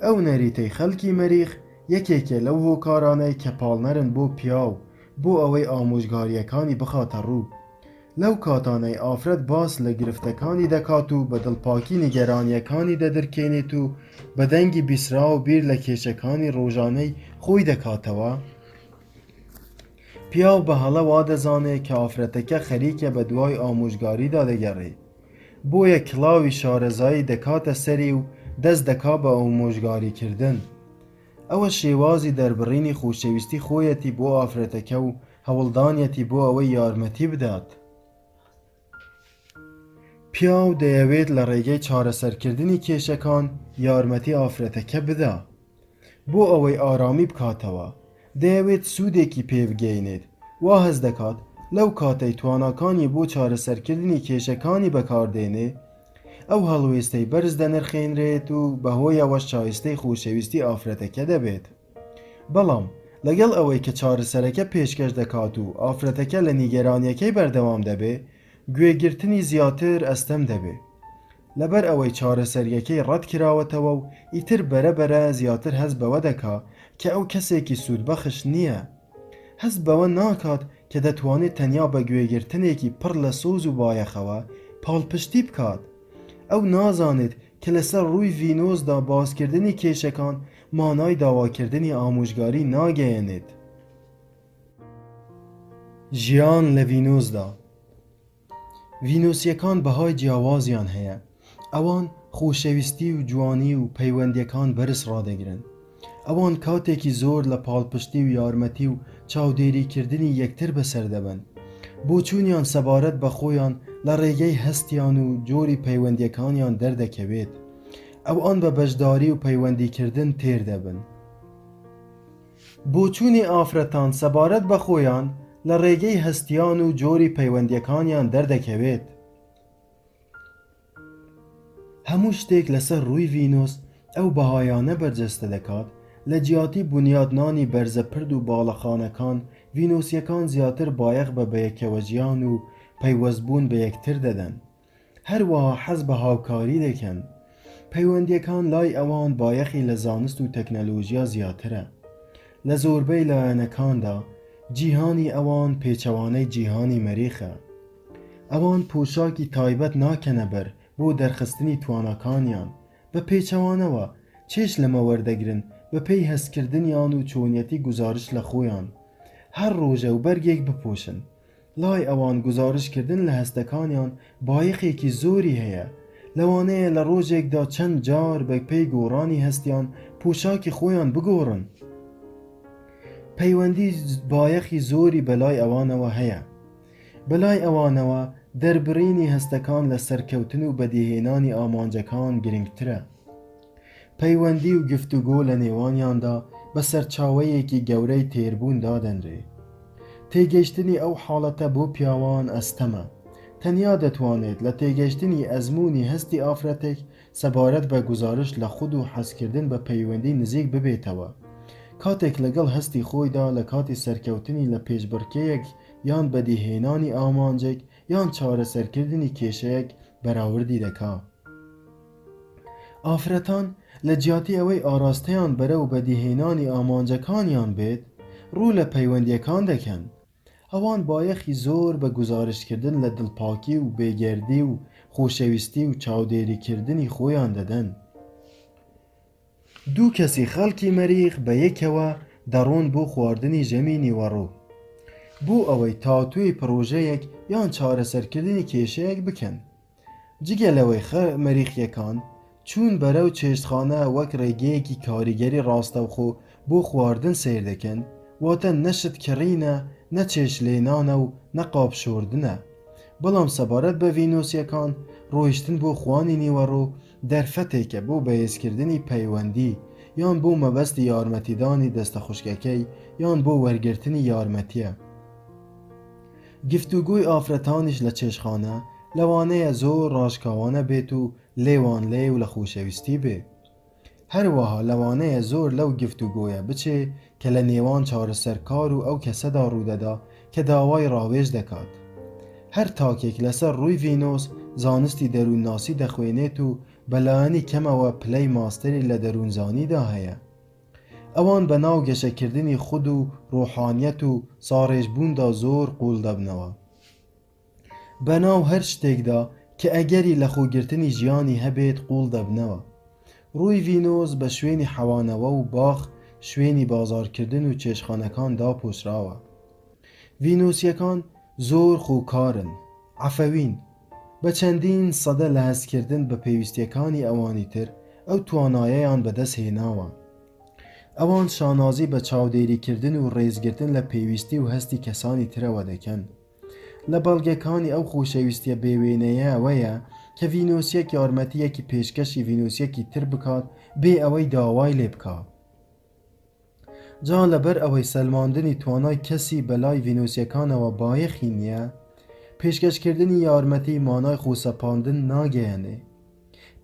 ئەو نەریتەی خەڵکی مەریخ یەکێکە لەو هۆکارانەی کە پاڵنەرن بۆ پیاو بۆ ئەوەی ئامۆژگاریەکانی بخاتە ڕوو. لەو کاتانەی ئافرەت باس لە گرفتەکانی دەکات و بە دڵپاکی نیگەرانیەکانی دەدرکێنێت و بە دەنگی بیسرا و بیر لە کێشەکانی ڕۆژانەی خۆی دەکاتەوە، پیاو بە هەڵە وا دەزانێت کە ئافرەتەکە خەریکە بە دوای ئامۆژگاریدا دەگەڕێ. بۆیە کڵاوی شارەزایی دەکاتە سەری و دەست دەکا بە ئامۆژگاریکردن. ئەوە شێوازی دەربڕینی خۆشەویستی خۆیەتی بۆ ئافرەتەکە و هەوڵدانیەتی بۆ ئەوەی یارمەتی بدات. پیاو دەیەوێت لە ڕێگەی چارەسەرکردنی کێشەکان یارمەتی ئافرەتەکە بدا. بۆ ئەوەی ئارامی بکاتەوە دەیەوێت سوودێکی پێبگەینێت. وا هەز دەکات لەو کاتەی تواناکانی بۆ چارەسەرکردنی کێشەکانی بەکاردێنێ ئەو هەڵوێستەی بەرز دەنرخێنرێت و بەهۆیەوەش شایستەی خۆشەویستی ئافرەتەکە دەبێت. بەڵام لەگەڵ ئەوەی کە چارەسەرەکە پێشکەش دەکات و ئافرەتەکە لە نیگەرانیەکەی بەردەوام دەبێ، گوێگرتنی زیاتر ئەستەم دەبێ. لەبەر ئەوەی چارەسەریەکەی ڕەت کراوەتەوە و ئیتر بەرەبەرە زیاتر هەست بەوە دەکا کە ئەو کەسێکی سوودبەخش نییە. هەست بەوە ناکات کە دەتوانێت تەنیا بە گوێگرتنێکی پڕ لە سۆز و بایەخەوە پاڵپشتی بکات. ئەو نازانێت کە لەسەر ڕووی ڤینۆسدا باسکردنی کێشەکان مانای داواکردنی ئامۆژگاری ناگەیەنێت. ژیان لە ڤینۆسدا. ڤینۆسیەکان بەهای جیاوازیان هەیە. ئەوان خۆشەویستی و جوانی و پەیوەندیەکان بەرز ڕادەگرن. ئەوان کاتێکی زۆر لە پاڵپشتی و یارمەتی و چاودێریکردنی یەکتر بەسەر دەبن. بۆچوونیان سەبارەت بە خۆیان لە ڕێگەی هەستیان و جۆری پەیوەندیەکانیان دەردەکەوێت. ئەوان بە بەشداری و پەیوەندیکردن تێر دەبن. بۆچوونی ئافرەتان سەبارەت بە خۆیان لە ڕێگەی هەستیان و جۆری پەیوەندیەکانیان دەردەکەوێت. هەموو شتێک لەسەر ڕووی ڤینۆس ئەو بەهایانە بەرجەستە دەکات. لە جیاتی بنیادنانی بەرزەپرد و باڵەخانەکان ڤینۆسیەکان زیاتر بایەخ بە بەیەکەوە ژیان و پەیوەستبوون بە یەکتر دەدەن. هەروەها حەز بە هاوکاری دەکەن. پەیوەندیەکان لای ئەوان بایەخی لە زانست و تەکنەلۆژیا زیاترە. لە زۆربەی لایەنەکاندا جیهانی ئەوان پێچەوانەی جیهانی مەریخە. ئەوان پۆشاکی تایبەت ناکەنە بەر بۆ دەرخستنی تواناکانیان. بە پێچەوانەوە چێش لەمە وەردەگرن بە پێی هەستکردنیان و چۆنیەتی گزارش لە خۆیان. هەر ڕۆژە و بەرگێک بپۆشن. لای ئەوان گزارشکردن لە هەستەکانیان بایەخێکی زۆری هەیە. لەوانەیە لە ڕۆژێکدا چەند جار بە پێی گۆڕانی هەستیان پۆشاکی خۆیان بگۆڕن. پەیوەندی بایەخی زۆری بەلای ئەوانەوە هەیە. بەلای ئەوانەوە دەربڕینی هەستەکان لە سەرکەوتن و بەدیهێنانی ئامانجەکان گرنگترە. پەیوەندی و گفتوگۆ لە نێوانیاندا بە سەرچاوەیەکی گەورەی تێربوون دادەنرێ. تێگەیشتنی ئەو حاڵەتە بۆ پیاوان ئەستەمە. تەنیا دەتوانێت لە تێگەیشتنی ئەزموونی هەستی ئافرەتێک سەبارەت بە گزارش لە خود و حەزکردن بە پەیوەندی نزیک ببێتەوە. کاتێک لەگەڵ هەستی خۆیدا لە کاتی سەرکەوتنی لە پێشبڕکەیەک یان بەدیهێنانی ئامانجێک یان چارەسەرکردنی کێشەیەک بەراوردی دەکا. ئافرەتان لە جیاتی ئەوەی ئاراستەیان بەرەو بەدیهێنانی ئامانجەکانیان بێت ڕوو لە پەیوەندیەکان دەکەن. ئەوان بایەخی زۆر بە گزارشکردن لە دڵپاکی و بێگەردی و خۆشەویستی و چاودێریکردنی خۆیان دەدەن. دوو کەسی خەڵکی مەریخ بە یەکەوە دەڕۆن بۆ خواردنی ژەمی نیوەڕۆ بۆ ئەوەی تاتوی پرۆژەیەک یان چارەسەرکردنی کێشەیەک بکەن. جگە لەوەی مەریخیەکان چوون بەرەو چێشتخانە وەک ڕێگەیەکی کاریگەری ڕاستەوخۆ بۆ خواردن سیر دەکەن، واتە نەشت کڕینە، نە چێشلێنانە و نە قاپشۆردنە. بەڵام سەبارەت بە ڤینۆسیەکان ڕۆیشتن بۆ خوانی نیوەڕۆ دەرفەتێکە بۆ بەهێزکردنی پەیوەندی یان بۆ مەبەستی یارمەتیدانی دەستە خوشکەکەی یان بۆ وەرگرتنی یارمەتیە. گفتوگۆی ئافرەتانیش لە چێشخانە لەوانەیە زۆر ڕاشکاوانە بێت و لێوان لێ و لە خۆشەویستی بێ. هەروەها لەوانەیە زۆر لەو گفتوگۆیە بچێ کە لە نێوان چارەسەرکار و ئەو کەسەدا ڕوودەدا کە داوای ڕاوێژ دەکات. هەر تاکێک لەسەر ڕووی ڤینۆس زانستی دەروونناسی دەخوێنێت و بەلایەنی کەمەوە پلەی ماستەری لە دەروونزانیدا هەیە. ئەوان بە ناو گەشەکردنی خود و ڕۆحانیەت و ساڕێژبووندا زۆر قوڵ دەبنەوە. بە ناو هەر شتێکدا کە ئەگەری لە خۆگرتنی ژیانی هەبێت قوڵ دەبنەوە. ڕووی ڤینۆس بە شوێنی حەوانەوە و باخ شوێنی بازارکردن و چێشخانەکان داپۆشراوە. ڤینۆسیەکان زۆر خۆکارن، عەفەوین، بە چەندین سەدە لە هەستکردن بە پێویستیەکانی ئەوانی تر ئەو توانایەیان بەدەست هێناوە. ئەوان شانازی بە چاودێریکردن و ڕێزگرتن لە پێویستی و هەستی کەسانی ترەوە دەکەن. لە بەڵگەکانی ئەو خۆشەویستیە بێوێنەیە ئەوەیە کە ڤینۆسیەک یارمەتیەکی پێشکەشی ڤینۆسیەکی تر بکات بێ ئەوەی داوای لێ بکات. جا لەبەر ئەوەی سەلماندنی توانای کەسی بەلای ڤینۆسیەکانەوە بایەخی نییە، پێشکەشکردنی یارمەتی مانای خۆسەپاندن ناگەیەنێ.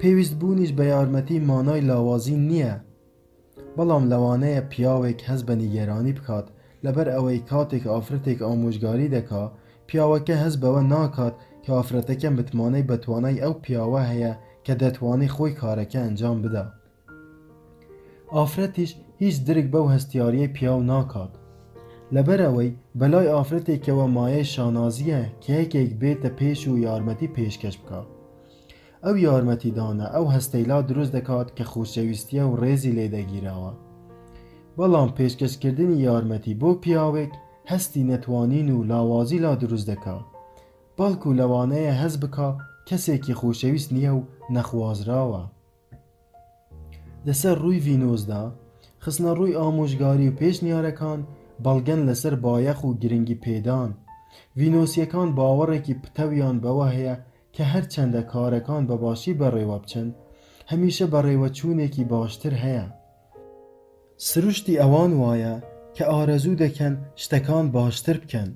پێویستبوونیش بە یارمەتی مانای لاوازی نییە. بەڵام لەوانەیە پیاوێک هەست بە نیگەرانی بکات لەبەر ئەوەی کاتێک ئافرەتێک ئامۆژگاری دەکا پیاوەکە هەست بەوە ناکات کە ئافرەتەکە متمانەی بە توانای ئەو پیاوە هەیە کە دەتوانێت خۆی کارەکە ئەنجام بدە. ئافرەتیش هیچ درک بەو هەستیاریەی پیاو ناکات. لەبەر ئەوەی بەلای ئافرەتێکەوە مایەی شانازیە کە یەکێک بێتە پێش و یارمەتی پێشکەش بکات. ئەو یارمەتیدانە ئەو هەستەیلا دروست دەکات کە خۆشەویستیە و ڕێزی لێدەگیرەوە. بەڵام پێشکەشکردنی یارمەتی بۆ پیاوێک هەستی نەتوانین و لاوازی لا دروست دەکات. بەڵکو لەوانەیە هەست بکە کەسێکی خۆشەویست نییە و نەخوازراوە. لەسەر ڕووی ڤینۆسدا خستنە ڕووی ئامۆژگاری و پێشنیارەکان بەڵگەن لەسەر بایەخ و گرنگی پێدان. ڤینۆسیەکان باوەڕێکی پتەویان بەوە هەیە کە هەرچەندە کارەکان بەباشی بەڕێوە بچن، هەمیشە بەڕێوەچوونێکی باشتر هەیە. سروشتی ئەوان وایە کە ئارەزوو دەکەن شتەکان باشتر بکەن.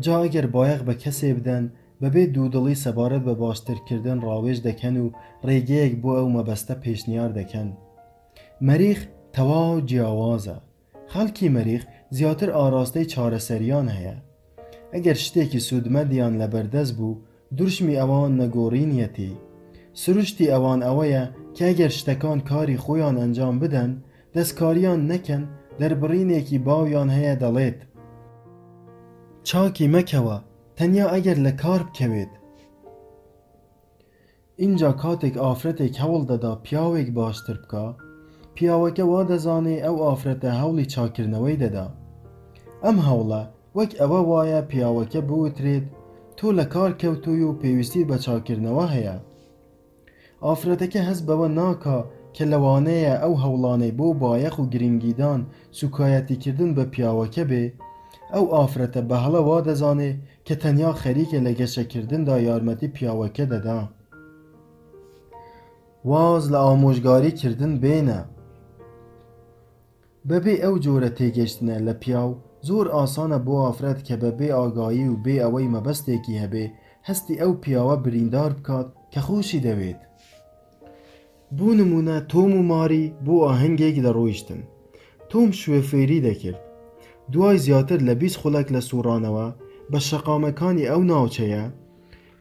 جا ئەگەر بایەخ بە کەسێ بدەن بەبێ دوودڵی سەبارەت بە باشترکردن ڕاوێژ دەکەن و ڕێگەیەک بۆ ئەو مەبەستە پێشنیار دەکەن. مەریخ تەواو جیاوازە. خەڵکی مەریخ زیاتر ئاراستەی چارەسەریان هەیە. ئەگەر شتێکی سوودمەندیان لەبەردەست بوو دوورشمی ئەوان نەگۆڕینیەتی. سروشتی ئەوان ئەوەیە کە ئەگەر شتەکان کاری خۆیان ئەنجام بدەن دەستکاریان نەکەن دەربڕینێکی باویان هەیە دەڵێت چاکی مەکەوە تەنیا ئەگەر لە کار بکەوێت. اینجا کاتێک ئافرەتێک هەوڵ دەدا پیاوێک باشتر بکە، پیاوەکە وا دەزانێ ئەو ئافرەتە هەوڵی چاکردنەوەی دەدا. ئەم هەوڵە وەک ئەوە وایە پیاوەکە بوترێت تۆ لە کار کەوتووی و پێویستی بە چاکردنەوە هەیە. ئافرەتەکە هەست بەوە ناکا کە لەوانەیە ئەو هەوڵانەی بۆ بایەخ و گرنگیدان سوکایەتیکردن بە پیاوەکە بێ، ئەو ئافرەتە بە هەڵە وا دەزانێ کە تەنیا خەریکە لە گەشەکردندا یارمەتی پیاوەکە دەدا. واز لە ئامۆژگاریکردن بێنە. بەبێ ئەو جۆرە تێگەشتنە لە پیاو زۆر ئاسانە بۆ ئافرەت کە بەبێ ئاگایی و بێ ئەوەی مەبەستێکی هەبێ هەستی ئەو پیاوە بریندار بکات کە خۆشی دەوێت. بۆ نمونە تۆم و ماری بۆ ئاهەنگێک دەڕۆیشتن. تۆم شوێفێری دەکرد. دوای زیاتر لە 20 خولەک لە سوڕانەوە بە شەقامەکانی ئەو ناوچەیە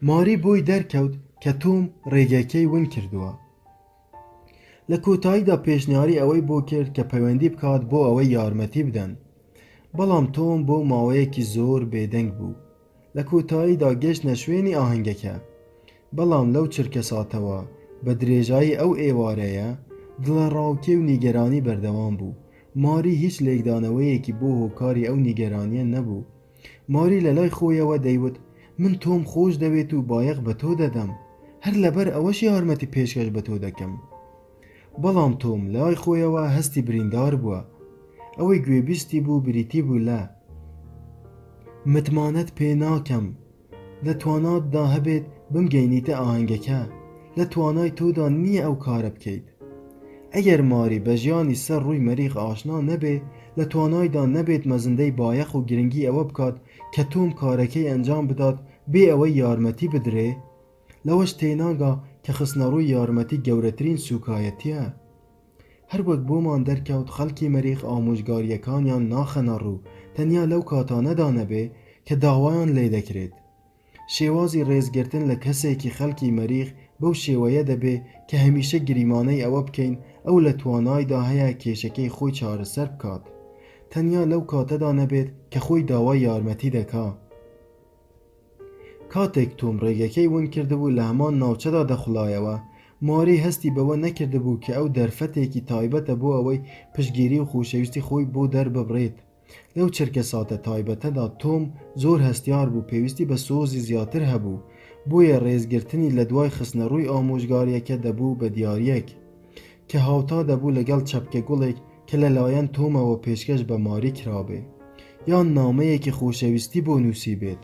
ماری بۆی دەرکەوت کە تۆم ڕێگەکەی ون کردووە. لە کۆتاییدا پێشنیاری ئەوەی بۆ کرد کە پەیوەندی بکات بۆ ئەوەی یارمەتی بدەن. بەڵام تۆم بۆ ماوەیەکی زۆر بێدەنگ بوو. لە کۆتاییدا گەشتنە شوێنی ئاهەنگەکە. بەڵام لەو چرکە ساتەوە بە درێژایی ئەو ئێوارەیە دڵەڕاوکێ و نیگەرانی بەردەوام بوو. ماری هیچ لێکدانەوەیەکی بۆ هۆکاری ئەو نیگەرانیە نەبوو. ماری لە لای خۆیەوە دەیوت من تۆم خۆش دەوێت و بایەخ بە تۆ دەدەم، هەر لەبەر ئەوەش یارمەتی پێشکەش بە تۆ دەکەم. بەڵام تۆم لای خۆیەوە هەستی بریندار بووە. ئەوەی گوێبیستی بوو بریتی بوو لە متمانەت پێ ناکەم، لە تواناتدا هەبێت بمگەینیتە ئاهەنگەکە، لە توانای تۆدا نییە ئەو کارە بکەیت. ئەگەر ماری بە ژیانی سەر ڕووی مەریخ ئاشنا نەبێ لە توانایدا نەبێت مەزندەی بایەخ و گرنگی ئەوە بکات کە تۆم کارەکەی ئەنجام بدات بێ ئەوەی یارمەتی بدرێ لەوەش تێناگا کە خستنەڕووی یارمەتی گەورەترین سوکایەتیە. هەروەک بۆمان دەرکەوت خەڵکی مەریخ ئامۆژگاریەکانیان ناخەنە ڕوو تەنیا لەو کاتانەدا نەبێ کە داوایان لێ دەکرێت. شێوازی ڕێزگرتن لە کەسێکی خەڵکی مەریخ بەو شێوەیە دەبێ کە هەمیشە گریمانەی ئەوە بکەین ئەو لە توانایدا هەیە کێشەکەی خۆی چارەسەر بکات. تەنیا لەو کاتەدا نەبێت کە خۆی داوای یارمەتی دەکا. کاتێک تۆم ڕێگەکەی ون کردبوو لە هەمان ناوچەدا دەخڵایەوە، ماری هەستی بەوە نەکردبوو کە ئەو دەرفەتێکی تایبەتە بۆ ئەوەی پشتگیری و خۆشەویستی خۆی بۆ دەرببڕێت. لەو چرکە ساتە تایبەتەدا تۆم زۆر هەستیار بوو پێویستی بە سۆزی زیاتر هەبوو، بۆیە ڕێزگرتنی لە دوای خستنەڕووی ئامۆژگاریەکە دەبوو بە دیاریەک کە هاوتا دەبوو لەگەڵ چەپکە گوڵێک کە لەلایەن تۆمەوە پێشکەش بە ماری کرابێ یان نامەیەکی خۆشەویستی بۆ نووسی بێت.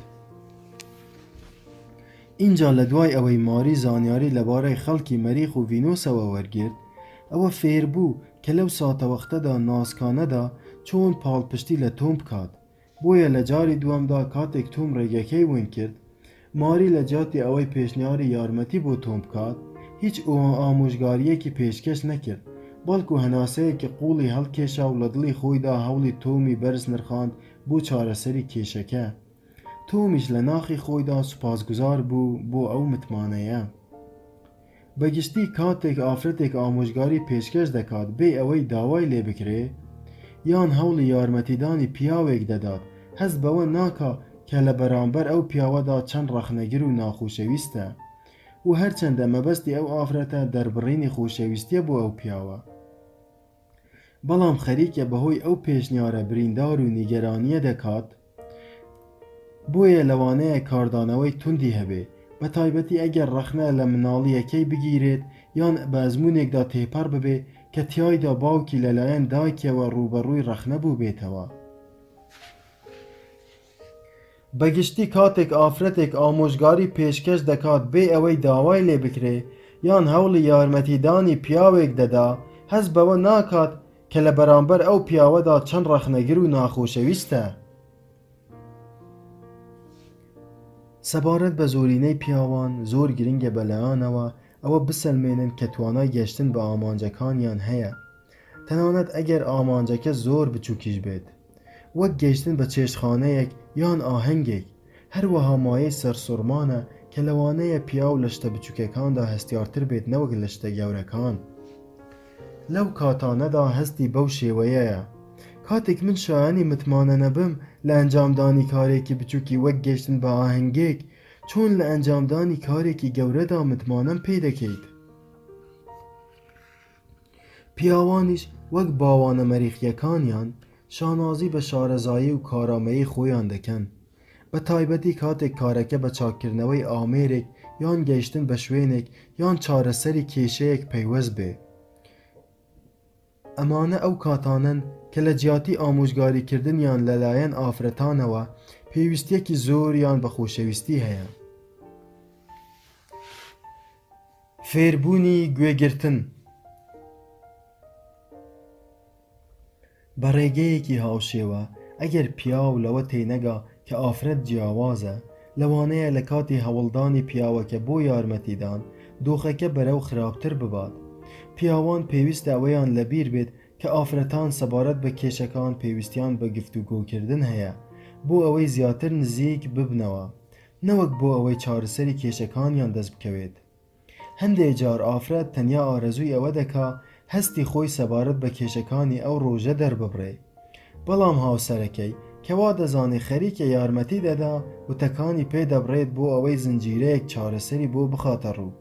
اینجا لە دوای ئەوەی ماری زانیاری لەبارەی خەڵکی مەریخ و ڤینۆسەوە وەرگرت، ئەوە فێر بوو کە لەو ساتەوەختەدا ناسکانەدا چۆن پاڵپشتی لە تۆم بکات. بۆیە لە جاری دووەمدا کاتێک تۆم ڕێگەکەی ون کرد، ماری لە جاتی ئەوەی پێشنیاری یارمەتی بۆ تۆم بکات هیچ ئامۆژگاریەکی پێشکەش نەکرد، بەڵکو هەناسەیەکی قوڵی هەڵکێشا و لە دڵی خۆیدا هەوڵی تۆمی بەرز نرخاند بۆ چارەسەری کێشەکە. تۆمیش لە ناخی خۆیدا سوپاسگوزار بوو بۆ ئەو متمانەیە. بەگشتی کاتێک ئافرەتێک ئامۆژگاری پێشکەش دەکات بێ ئەوەی داوای لێ بکرێ یان هەوڵی یارمەتیدانی پیاوێک دەدات، هەست بەوە ناکا کە لە بەرامبەر ئەو پیاوەدا چەند ڕەخنەگر و ناخۆشەویستە و هەرچەندە مەبەستی ئەو ئافرەتە دەربڕینی خۆشەویستیە بۆ ئەو پیاوە، بەڵام خەریکە بەهۆی ئەو پێشنیارە بریندار و نیگەرانیە دەکات. بۆیە لەوانەیە کاردانەوەی توندی هەبێ، بە تایبەتی ئەگەر ڕەخنە لە مناڵیەکەی بگیرێت یان بە ئەزمونێکدا تێپەڕ ببێ کە تیایدا باوکی لەلایەن دایکەوە ڕوبەڕووی ڕەخنە بوو بێتەوە. بەگشتی کاتێک ئافرەتێک ئامۆژگاری پێشکەش دەکات بێ ئەوەی داوای لێ بکرێ یان هەوڵی یارمەتیدانی پیاوێک دەدا، هەست بەوە ناکات کە لە بەرامبەر ئەو پیاوەدا چەند ڕەخنەگر و ناخۆشەویستە. سەبارەت بە زۆرینەی پیاوان زۆر گرنگە بەلایانەوە ئەوە بسەلمێنن کە توانای گەشتن بە ئامانجەکانیان هەیە، تەنانەت ئەگەر ئامانجەکە زۆر بچووکیش بێت، وەک گەشتن بە چێشتخانەیەک یان ئاهەنگێک. هەروەها مایەی سەرسوڕمانە کە لەوانەیە پیاو لە شتە بچووکەکاندا هەستیارتر بێت نەوەک لە شتە گەورەکان. لەو کاتانەدا هەستی بەو شێوەیەیە. کاتێک من شایانی متمانە نەبم لە ئەنجامدانی کارێکی بچووکی وەک گەشتن بە ئاهەنگێک، چۆن لە ئەنجامدانی کارێکی گەورەدا متمانەم پێ دەکەیت. پیاوانیش وەک باوانە مەریخیەکانیان شانازی بە شارەزایی و کارامەیی خۆیان دەکەن، بە تایبەتی کاتێک کارەکە بە چاکردنەوەی ئامێرێک یان گەیشتن بە شوێنێک یان چارەسەری کێشەیەک پەیوەست بێ. ئەمانە ئەو کاتانن کە لە جیاتی ئامۆژگاریکردنیان لەلایەن ئافرەتانەوە پێویستیەکی زۆریان بە خۆشەویستی هەیە. فێربوونی گوێگرتن بە ڕێگەیەکی هاوشێوە. ئەگەر پیاو لەوە تێنەگا کە ئافرەت جیاوازە، لەوانەیە لە کاتی هەوڵدانی پیاوەکە بۆ یارمەتیدان دۆخەکە بەرەو خراپتر ببات. پیاوان پێویستە ئەوەیان لەبیر بێت کە ئافرەتان سەبارەت بە کێشەکان پێویستیان بە گفتوگۆکردن هەیە بۆ ئەوەی زیاتر نزیک ببنەوە، نەوەک بۆ ئەوەی چارەسەری کێشەکانیان دەست بکەوێت. هەندێک جار ئافرەت تەنیا ئارەزووی ئەوە دەکا هەستی خۆی سەبارەت بە کێشەکانی ئەو ڕۆژە دەرببڕێ، بەڵام هاوسەرەکەی کەوا دەزانێ خەریکە یارمەتی دەدا وتەکانی پێ دەبڕێت بۆ ئەوەی زنجیرەیەک چارەسەری بۆ بخاتە ڕوو،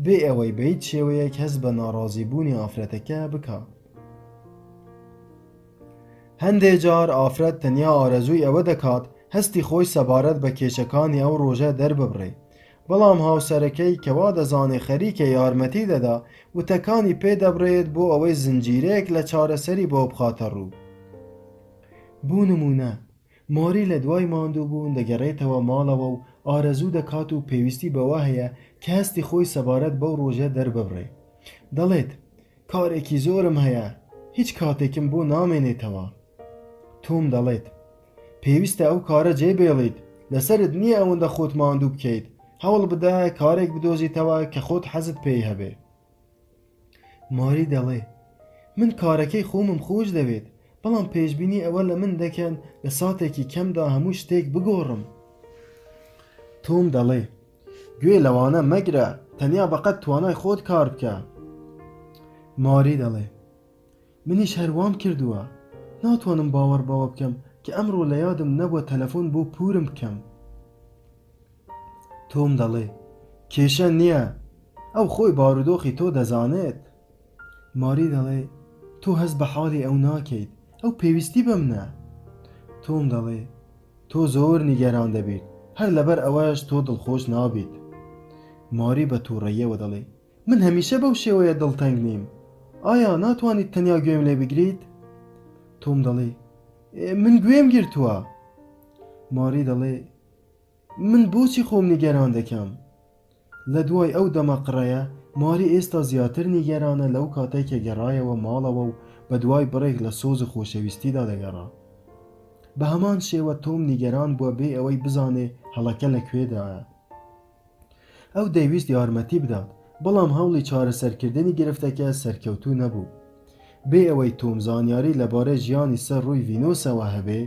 بێ ئەوەی بە هیچ شێوەیەک هەست بە ناڕازیبوونی ئافرەتەکە بکا. هەندێک جار ئافرەت تەنیا ئارەزووی ئەوە دەکات هەستی خۆی سەبارەت بە کێشەکانی ئەو ڕۆژە دەرببڕێ، بەڵام هاوسەرەکەی کەوا دەزانێ خەریکە یارمەتی دەدا وتەکانی پێ دەبڕێت بۆ ئەوەی زنجیرەیەک لە چارەسەری بۆ بخاتە ڕوو. بۆ نمونە، ماری لە دوای ماندووبوون دەگەڕێتەوە ماڵەوە و ئارەزوو دەکات و پێویستی بەوە هەیە کە هەستی خۆی سەبارەت بەو ڕۆژە دەرببڕێ. دەڵێت کارێکی زۆرم هەیە هیچ کاتێکم بۆ نامێنێتەوە. تۆم دەڵێت پێویستە ئەو کارە جێبێڵیت، لەسرت نییە ئەوەندە خۆت ماندوو بکەیت، هەوڵ بدە کارێک بدۆزیتەوە کە خۆت حەزت پێی هەبێ. ماری دەڵێ من کارەکەی خۆمم خۆش دەوێت، بەڵام پێشبینی ئەوە لە من دەکەن لە ساتێکی کەمدا هەموو شتێک بگۆڕم. تۆم دەڵێ گوێ لەوانە مەگرە، تەنیا بەقەت توانای خۆت کار بکە. ماری دەڵێ منیش هەروام کردووە، ناتوانم باوەڕ بەوە بکەم کە ئەمڕۆ لە یادم نەبووە تەلەفۆن بۆ پورم بکەم. تۆم دەڵێ کێشە نییە، ئەو خۆی بارودۆخی تۆ دەزانێت. ماری دەڵێ تۆ هەست بە حاڵی ئەو ناکەیت، ئەو پێویستی بە منە. تۆم دەڵێ تۆ زۆر نیگەران دەبیت، هەر لەبەر ئەوەش تۆ دڵخۆش نابیت. ماری بە تووڕەییەوە دەڵێ من هەمیشە بەو شێوەیە دڵتەنگ نیم، ئایا ناتوانیت تەنیا گوێم لێ بگریت؟ تۆم دەڵێ من گوێم گرتووە. ماری دەڵێ من بۆچی خۆم نیگەران دەکەم؟ لە دوای ئەو دەمەقڕەیە ماری ئێستا زیاتر نیگەرانە لەو کاتێک کە گەڕایەوە ماڵەوە و بە دوای بڕێک لە سۆز و خۆشەویستیدا دەگەڕا. بە هەمان شێوە تۆم نیگەران بووە بێ ئەوەی بزانێ هەڵەکە لەکوێدایە. ئەو دەیویست یارمەتی بدات، بەڵام هەوڵی چارەسەرکردنی گرفتەکە سەرکەوتوو نەبوو. بێ ئەوەی تۆم زانیاری لەبارەی ژیانی سەر ڕووی ڤینۆسەوە هەبێ،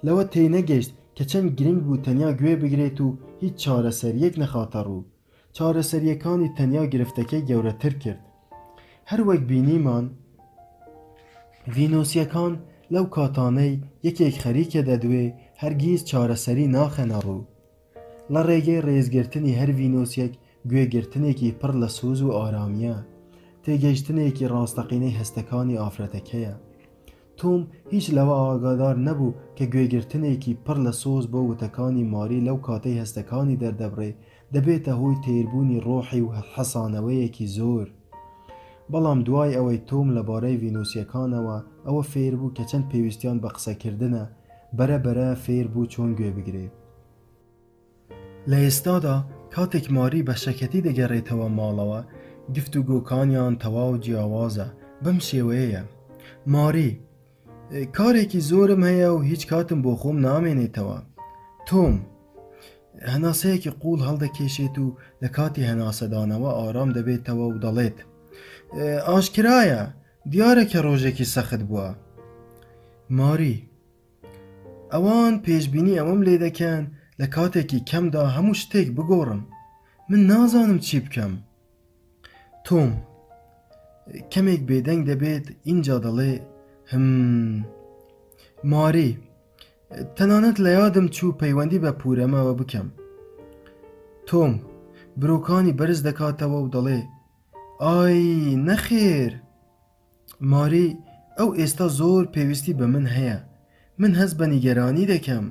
لەوە تێنەگەیشت کە چەند گرنگ بوو تەنیا گوێ بگرێت و هیچ چارەسەریەک نەخاتە ڕوو. چارەسەریەکانی تەنیا گرفتەکەی گەورەتر کرد. هەروەک بینیمان ڤینۆسیەکان لەو کاتانەی یەکێک خەریکە دەدوێ هەرگیز چارەسەری ناخەنە ڕوو. لە ڕێگەی ڕێزگرتنی هەر ڤینۆسیەک گوێگرتنێکی پڕ لە سوز و ئارامیە، تێگەیشتنێکی ڕاستەقینەی هەستەکانی ئافرەتەکەیە. تۆم هیچ لەوە ئاگادار نەبوو کە گوێگرتنێکی پڕ لە سۆز بۆ وتەکانی ماری لەو کاتەی هەستەکانی دەردەبڕێ دەبێتە هۆی تێربوونی ڕۆحی و حەسانەوەیەکی زۆر. بەڵام دوای ئەوەی تۆم لەبارەی ڤینۆسیەکانەوە ئەوە فێر بوو کە چەند پێویستیان بە قسەکردنە، بەرەبەرە فێر بوو چۆن گوێ بگرێ. لە ئێستادا کاتێک ماری بە شەکەتی دەگەڕێتەوە ماڵەوە، گفتوگۆکانیان تەواو جیاوازە بەم شێوەیە: ماری کارێکی زۆرم هەیە و هیچ کاتم بۆ خۆم نامێنێتەوە. تۆم هەناسەیەکی قوڵ هەڵدەکێشێت و لە کاتی هەناسەدانەوە ئارام دەبێتەوە و دەڵێت ئاشکرایە دیارە کە ڕۆژێکی سەخت بووە. ماری ئەوان پێشبینی ئەوەم لێ دەکەن لە کاتێکی کەمدا هەموو شتێک بگۆڕم، من نازانم چی بکەم. تۆم کەمێک بێدەنگ دەبێت اینجا دەڵێ ماری تەنانەت لە یادم چوو پەیوەندی بە پورەمەوە بکەم. تۆم برۆکانی بەرز دەکاتەوە و دەڵێ ئای نەخێر. ماری ئەو ئێستا زۆر پێویستی بە من هەیە، من هەست بە نیگەرانی دەکەم.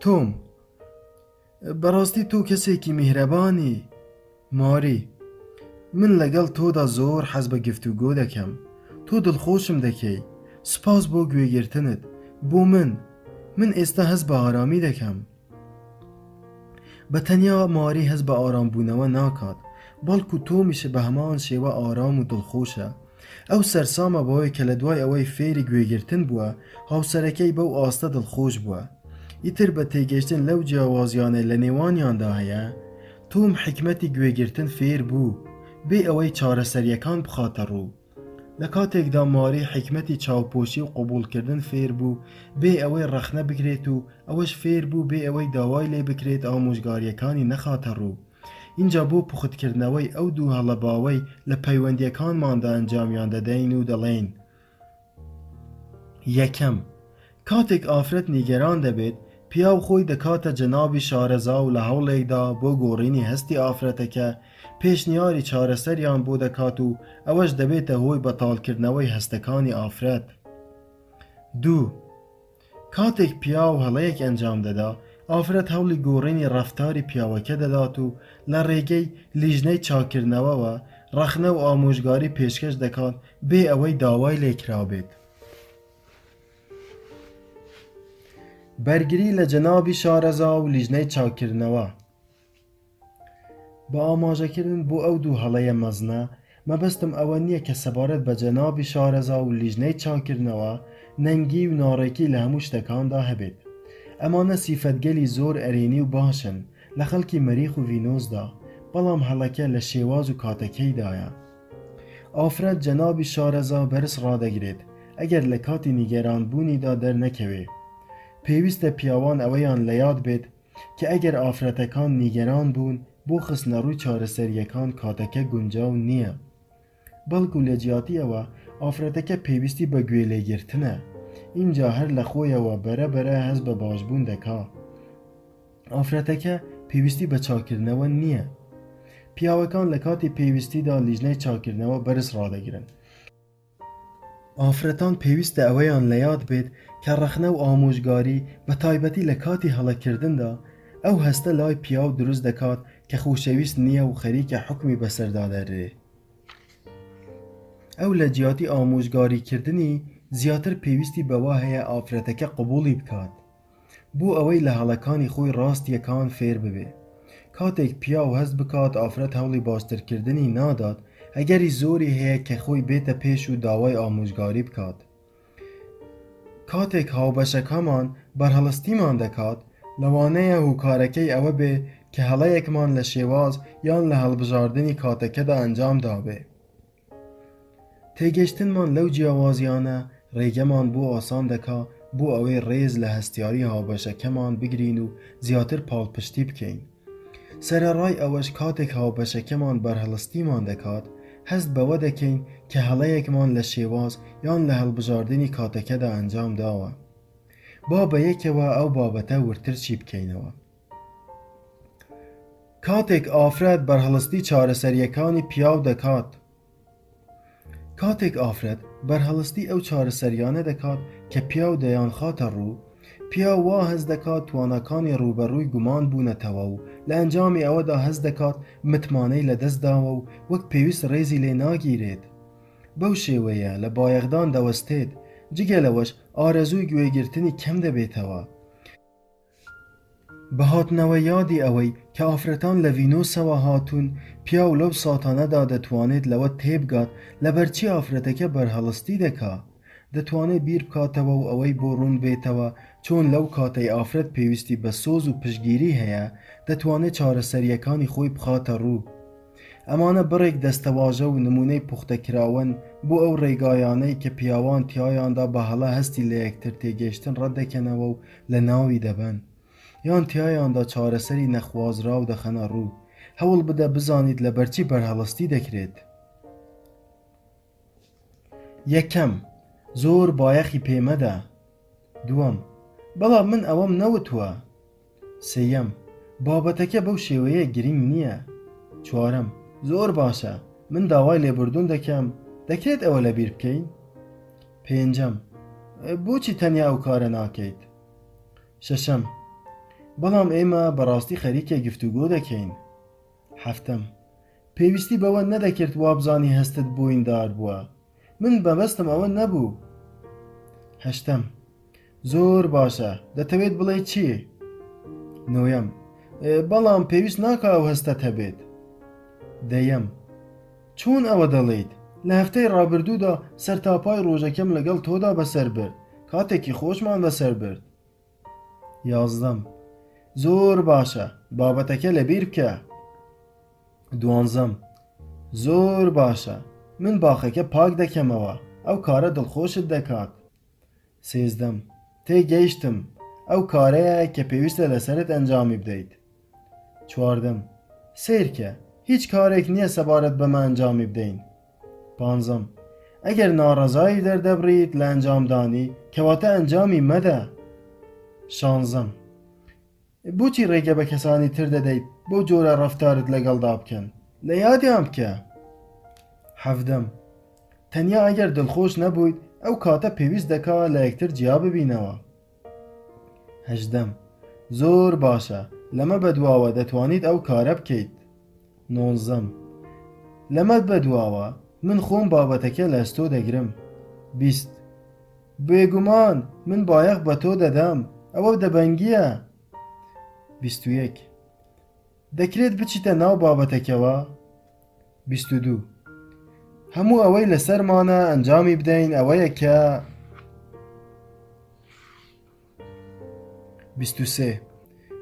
تۆم بەڕاستی تۆ کەسێکی میهرەبانی. ماری من لەگەڵ تۆدا زۆر حەز بە گفتوگۆ دەکەم، تۆ دڵخۆشم دەکەی، سپاس بۆ گوێگرتنت. بۆ من ئێستا هەست بە ئارامی دەکەم. بە تەنیا ماری هەست بە ئارامبوونەوە ناکات، بەڵکو تۆمیش بە هەمان شێوە ئارام و دڵخۆشە. ئەو سەرسامە بەوەی کە لە دوای ئەوەی فێری گوێگرتن بووە، هاوسەرەکەی بەو ئاستە دڵخۆش بووە. ئیتر بە تێگەشتن لەو جیاوازیانە لە نێوانیاندا هەیە، تۆم حکمەتی گوێگرتن فێر بوو بێ ئەوەی چارەسەریەکان بخاتە ڕوو. لە کاتێکدا ماری حکمەتی چاوپۆشی و قبولکردن فێر بوو بێ ئەوەی ڕەخنە بکرێت و ئەوەش فێر بوو بێ ئەوەی داوای لێ بکرێت ئامۆژگاریەکانی نەخاتە ڕوو. اینجا بۆ پوختکردنەوەی ئەو دوو هەڵەباوەی لە پەیوەندیەکانماندا ئەنجامیان دەدەین و دەڵێن: یەکەم، کاتێک ئافرەت نیگەران دەبێت، پیاو خۆی دەکاتە جەنابی شارەزا و لە هەوڵێکدا بۆ گۆڕینی هەستی ئافرەتەکە پێشنیاری چارەسەریان بۆ دەکات و ئەوەش دەبێتە هۆی بەتاڵکردنەوەی هەستەکانی ئافرەت. دوو، کاتێک پیاو هەڵەیەک ئەنجام دەدا، ئافرەت هەوڵی گۆڕینی ڕەفتاری پیاوەکە دەدات و لە ڕێگەی لیژنەی چاکردنەوەوە ڕەخنە و ئامۆژگاری پێشکەش دەکات بێ ئەوەی داوای لێکرابێت. بەرگری لە جەنابی شارەزا و لیژنەی چاکردنەوە. بە ئاماژەکردن بۆ ئەو دوو هەڵەیە مەزنە، مەبەستم ئەوە نییە کە سەبارەت بە جەنابی شارەزا و لیژنەی چاکردنەوە نەنگی و ناڕێکی لە هەموو شتەکاندا هەبێت. ئەمانە سیفەتگەلی زۆر ئەرێنی و باشن لە خەڵکی مەریخ و ڤینۆسدا، بەڵام هەڵەکە لە شێواز و کاتەکەیدایە. ئافرەت جەنابی شارەزا بەرز ڕادەگرێت ئەگەر لە کاتی نیگەرانبوونیدا دەرنەکەوێ. پێویستە پیاوان ئەوەیان لە یاد بێت کە ئەگەر ئافرەتەکان نیگەران بوون بۆ خستنە ڕووی چارەسەریەکان کاتەکە گونجاو نییە. بەڵکو لە جیاتیەوە ئافرەتەکە پێویستی بە گوێ لێگرتنە، اینجا هەر لە خۆیەوە بەرەبەرە هەست بە باشبوون دەکا. ئافرەتەکە پێویستی بە چاکردنەوە نییە. پیاوەکان لە کاتی پێویستیدا لیژنەی چاکردنەوە بەرز ڕادەگرن. ئافرەتان پێویستە ئەوەیان لە یاد بێت کە ڕەخنە و ئامۆژگاری بە تایبەتی لە کاتی هەڵەکردندا ئەو هەستە لای پیاو دروست دەکات کە خۆشەویست نییە و خەریکە حکمی بەسەردا دەرێ. ئەو لە جیاتی ئامۆژگاریکردنی زیاتر پێویستی بەوا هەیە ئافرەتەکە قبوڵی بکات بۆ ئەوەی لە هەڵەکانی خۆی ڕاستیەکان فێر ببێ. کاتێک پیاو هەست بکات ئافرەت هەوڵی باشترکردنی نادات ئەگەری زۆری هەیە کە خۆی بێتە پێش و داوای ئامۆژگاری بکات. کاتێک هاوبەشەکەمان بەرهەڵستیمان دەکات لەوانەیە هوکارەکەی ئەوە بێ کە هەڵەیەکمان لە شێواز یان لە هەڵبژاردننی کاتەکەدا ئەنجام دابێ. تێگەشتنمان لەو جیاوازیانە ڕێگەمان بۆ ئاسان دەکا بۆ ئەوەی ڕێز لە هەستیاری هاوبەشەکەمان بگرین و زیاتر پاڵپشتی بکەین. سەرەڕای ئەوەش کاتێک هاوبەشەکەمان بەرهەڵستیمان دەکات هەست بەوە دەکەین کە هەڵەیەکمان لە شێواز یان لە هەڵبژاردننی کاتەکەدا ئەنجام داوە. با بە یەکەوە ئەو بابەتە ورتر چی بکەینەوە. کاتێک ئافرەت بەرهەڵستی چارەسەریەکانی پیاو دەکات. کاتێک ئافرەت بەرهەڵستی ئەو چارەسەریانە دەکات کە پیاو دەیان خاتە ڕوو، پیاو وا هەست دەکات توانەکانی ڕوبەڕووی گومان بوونەتەوە و لە ئەنجامی ئەوەدا هەست دەکات متمانەی لەدەستداوە و وەک پێویست ڕێزی لێ ناگیرێت. بەو شێوەیە لە بایەخدان دەوەستێت، جگە لەوەش ئارەزووی گوێگرتنی کەم دەبێتەوە. بە هاتنەوە یادی ئەوەی کە ئافرەتان لە ڤینۆسەوە هاتوون، پیاو لەو ساتانەدا دەتوانێت لەوە تێبگات لەبەرچی ئافرەتەکە بەرهەڵستی دەکا. دەتوانێت بیر بکاتەوە و ئەوەی بۆ ڕوون بێتەوە چۆن لەو کاتەی ئافرەت پێویستی بە سۆز و پشگیری هەیە دەتوانێت چارەسەریەکانی خۆی بخاتە ڕوو. ئەمانە بڕێک دەستەواژە و نمونەی پوختەکراون بۆ ئەو ڕێگایانەی کە پیاوان تیایاندا بە هەڵە هەستی لە یەکتر تێگەیشتن ڕەتدەکەنەوە و لە ناوی دەبن، یان تیایاندا چارەسەری نەخوازراو دەخەنە ڕوو. هەوڵ بدە بزانیت لە بەرچی بەرهەڵستی دەکرێت. یەکەم، زۆر بایەخی پێمەدە. دووەم، بەڵام من ئەوەم نەوتووە. سێیەم، بابەتەکە بەو شێوەیە گرنگ نییە. چوارەم، زۆر باشە، من داوای لێبوردون دەکەم، دەکرێت ئەوە لە بیر بکەین. پێنجەم، بۆچی تەنیا ئەو کارە ناکەیت؟ شەشەم، بەڵام ئێمە بەڕاستی خەریکە گفتوگۆ دەکەین. هەفتەم، پێویستی بەوە نەدەکرد وابزانی هەستت بۆیندار بووە، من بەبەستم ئەوە نەبوو. هەشتەم، زۆر باشە، دەتەوێت بڵێ چی؟ نۆیەم، بەڵام پێویست ناکە ئەو هەستەت هەبێت. دەیەم، چۆن ئەوە دەڵێیت؟ لە هەفتەی ڕابردوودا سەرتاپای ڕۆژەکەم لەگەڵ تۆدا بەسەر برد، کاتێکی خۆشمان بەسەر برد. یازدەم، زۆر باشە، بابەتەکە لەبیر بکە. دوانزەم، زۆر باشە، من باخەکە پاک دەکەمەوە، ئەو کارە دڵخۆشت دەکات. سێزدەم، تێگەیشتم، ئەو کارەیە کە پێویستە لەسەرت ئەنجامی بدەیت. چواردەم، سیرکە، هیچ کارێک نییە سەبارەت بەمە ئەنجامی بدەین. پانزەم، ئەگەر ناڕەزایی دەردەبڕیت لە ئەنجامدانی کەواتە ئەنجامی مەدە. شانزەم، بۆچی ڕێگە بە کەسانی تر دەدەیت بۆ جۆرە ڕەفتارت لەگەڵدا بکەن؟ لە یادیان بکە. هەڤدەم، تەنیا ئەگەر دڵخۆش نەبوویت ئەو کاتە پێویست دەکا لە یەکتر جیا ببینەوە. هەژدەم، زۆر باشە، لەمە بەدواوە دەتوانیت ئەو کارە بکەیت. نۆزدەم، لەمە بەدواوە من خۆم بابەتەکە لە ئەستۆ دەگرم. 20، بێگومان من بایەخ بە تۆ دەدەم، ئەوە دەبەنگیە. 21، دەکرێت بچیتە ناو بابەتەکەوە. 22، هەموو ئەوەی لەسەرمانە ئەنجامی بدەین ئەوەیە کە 23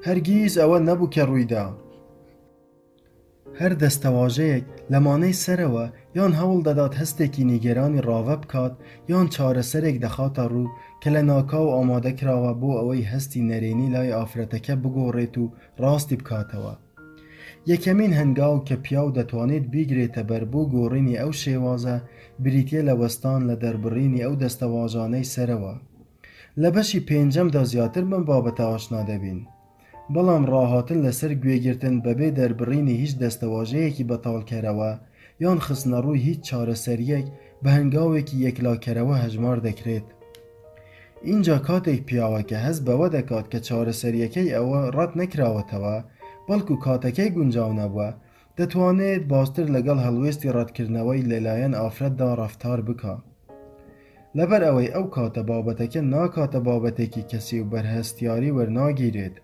هەرگیز ئەوە نەبوو کە ڕوویدا. هەر دەستەواژەیەک لەمانەی سەرەوە یان هەوڵ دەدات هەستێکی نیگەرانی ڕاوە بکات یان چارەسەرێک دەخاتە ڕوو کە لە ناکاو ئامادەکراوە بۆ ئەوەی هەستی نەرێنی لای ئافرەتەکە بگۆڕێت و ڕاستی بکاتەوە. یەکەمین هەنگاو کە پیاو دەتوانێت بیگرێتە بەر بۆ گۆڕینی ئەو شێوازە بریتیە لە وەستان لە دەربڕینی ئەو دەستەواژانەی سەرەوە. لە بەشی پێنجەمدا زیاتر بەم بابەتە ئاشنا دەبین. بەڵام ڕاهاتن لەسەر گوێگرتن بەبێ دەربڕینی هیچ دەستەواژەیەکی بەتاڵکەرەوە یان خستنە ڕووی هیچ چارەسەریەک بە هەنگاوێکی یەکلاکەرەوە هەژمار دەکرێت. اینجا کاتێک پیاوەکە هەست بەوە دەکات کە چارەسەریەکەی ئەوە ڕەت نەکراوەتەوە بەڵکو کاتەکەی گونجاو نەبووە دەتوانێت باشتر لەگەڵ هەڵوێستی ڕەتکردنەوەی لەلایەن ئافرەتدا ڕەفتار بکە. لەبەر ئەوەی ئەو کاتە بابەتەکە ناکاتە بابەتێکی کەسی و بەرهەستیاری وەرناگیرێت.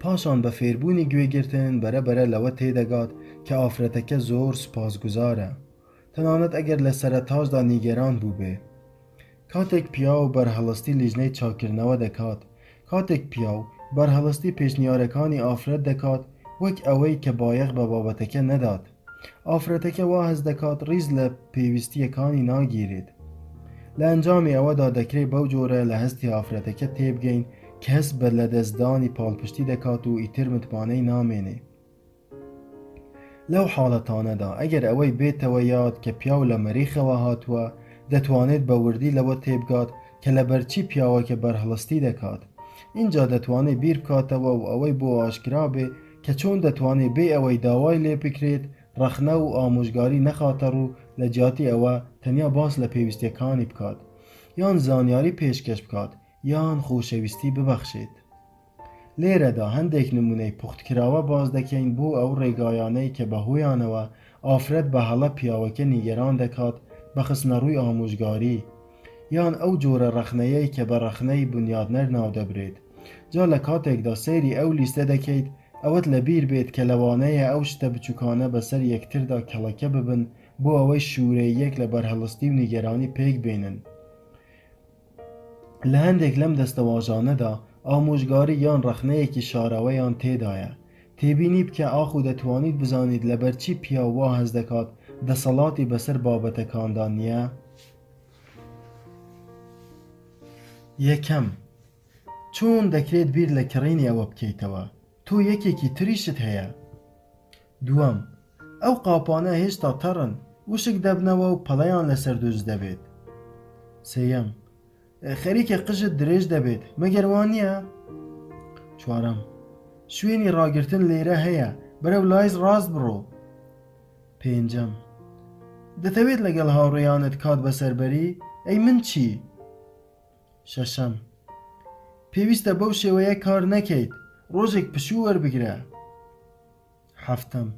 پاشان بە فێربوونی گوێگرتن بەرەبەرە لەوە تێدەگات کە ئافرەتەکە زۆر سوپاسگوزارە، تەنانەت ئەگەر لە سەرەتاشدا نیگەران بوو بێ. کاتێک پیاو بەرهەڵستی لیژنەی چاکردنەوە دەکات، کاتێک پیاو بەرهەڵستی پێشنیارەکانی ئافرەت دەکات وەک ئەوەی کە بایەخ بە بابەتەکە نەدات، ئافرەتەکە وا هەست دەکات ڕیز لە پێویستیەکانی ناگیرێت. لە ئەنجامی ئەوەدا دەکرێت بەو جۆرە لە هەستی ئافرەتەکە تێبگەین کە هەست بە لە دەستدانی پاڵپشتی دەکات و ئیتر متمانەی نامێنێ. لەو حاڵەتانەدا ئەگەر ئەوەی بێتەوە یاد کە پیاو لە مەریخەوە هاتووە دەتوانێت بە وردی لەوە تێبگات کە لە بەرچی پیاوەکە بەرهەڵستی دەکات. اینجا دەتوانێت بیر بکاتەوە و ئەوەی بۆ ئاشکرا بێ کە چۆن دەتوانێت بێ ئەوەی داوای لێ بکرێت ڕەخنە و ئامۆژگاری نەخاتە ڕوو لە جیاتی ئەوە تەنیا باس لە پێویستیەکانی بکات یان زانیاری پێشکەش بکات یان خۆشەویستی ببەخشێت. لێرەدا هەندێک نمونەی پوختکراوە باز دەکەین بۆ ئەو ڕێگایانەی کە بەهۆیانەوە ئافرەت بە هەڵە پیاوەکە نیگەران دەکات بە خستنە ڕووی ئامۆژگاری یان ئەو جۆرە ڕەخنەیەی کە بە ڕەخنەی بنیادنەر ناو دەبرێت. جا لە کاتێکدا سەیری ئەو لیستە دەکەیت ئەوەت لەبیر بێت کە لەوانەیە ئەو شتە بچووکانە بەسەر یەکتردا کەڵەکە ببن بۆ ئەوەی شوورەیەک لە بەرهەڵستی و نیگەرانی پێک بێنن. لە هەندێک لەم دەستەواژانەدا ئامۆژگاری یان ڕەخنەیەکی شاراوەیان تێدایە. تێبینی بکە ئاخو دەتوانیت بزانیت لەبەرچی پیاوە هەز دەکات دەسەڵاتی بەسەر بابەتەکاندا نییە. یەکەم، چۆن دەکرێت بیر لە کڕینی ئەوە بکەیتەوە؟ تۆ یەکێکی تریشت هەیە. دووەم، ئەو قاپانە هێشتا تەڕن، وشک دەبنەوە و پەڵەیان لەسەر دووز دەبێت. سێیەم، خەریکە قژت درێژ دەبێت، مەگەر وان نییە؟ چوارەم، شوێنی ڕاگرتن لێرە هەیە، بەرەو لایز ڕاست بڕۆ. پێنجەم، دەتەوێت لەگەڵ هاوڕێیانت کات بەسەربەری؟ ئەی من چی؟ شەشەم، پێویستە بەو شێوەیە کار نەکەیت، ڕۆژێک پشوو وەربگرە. هەفتەم،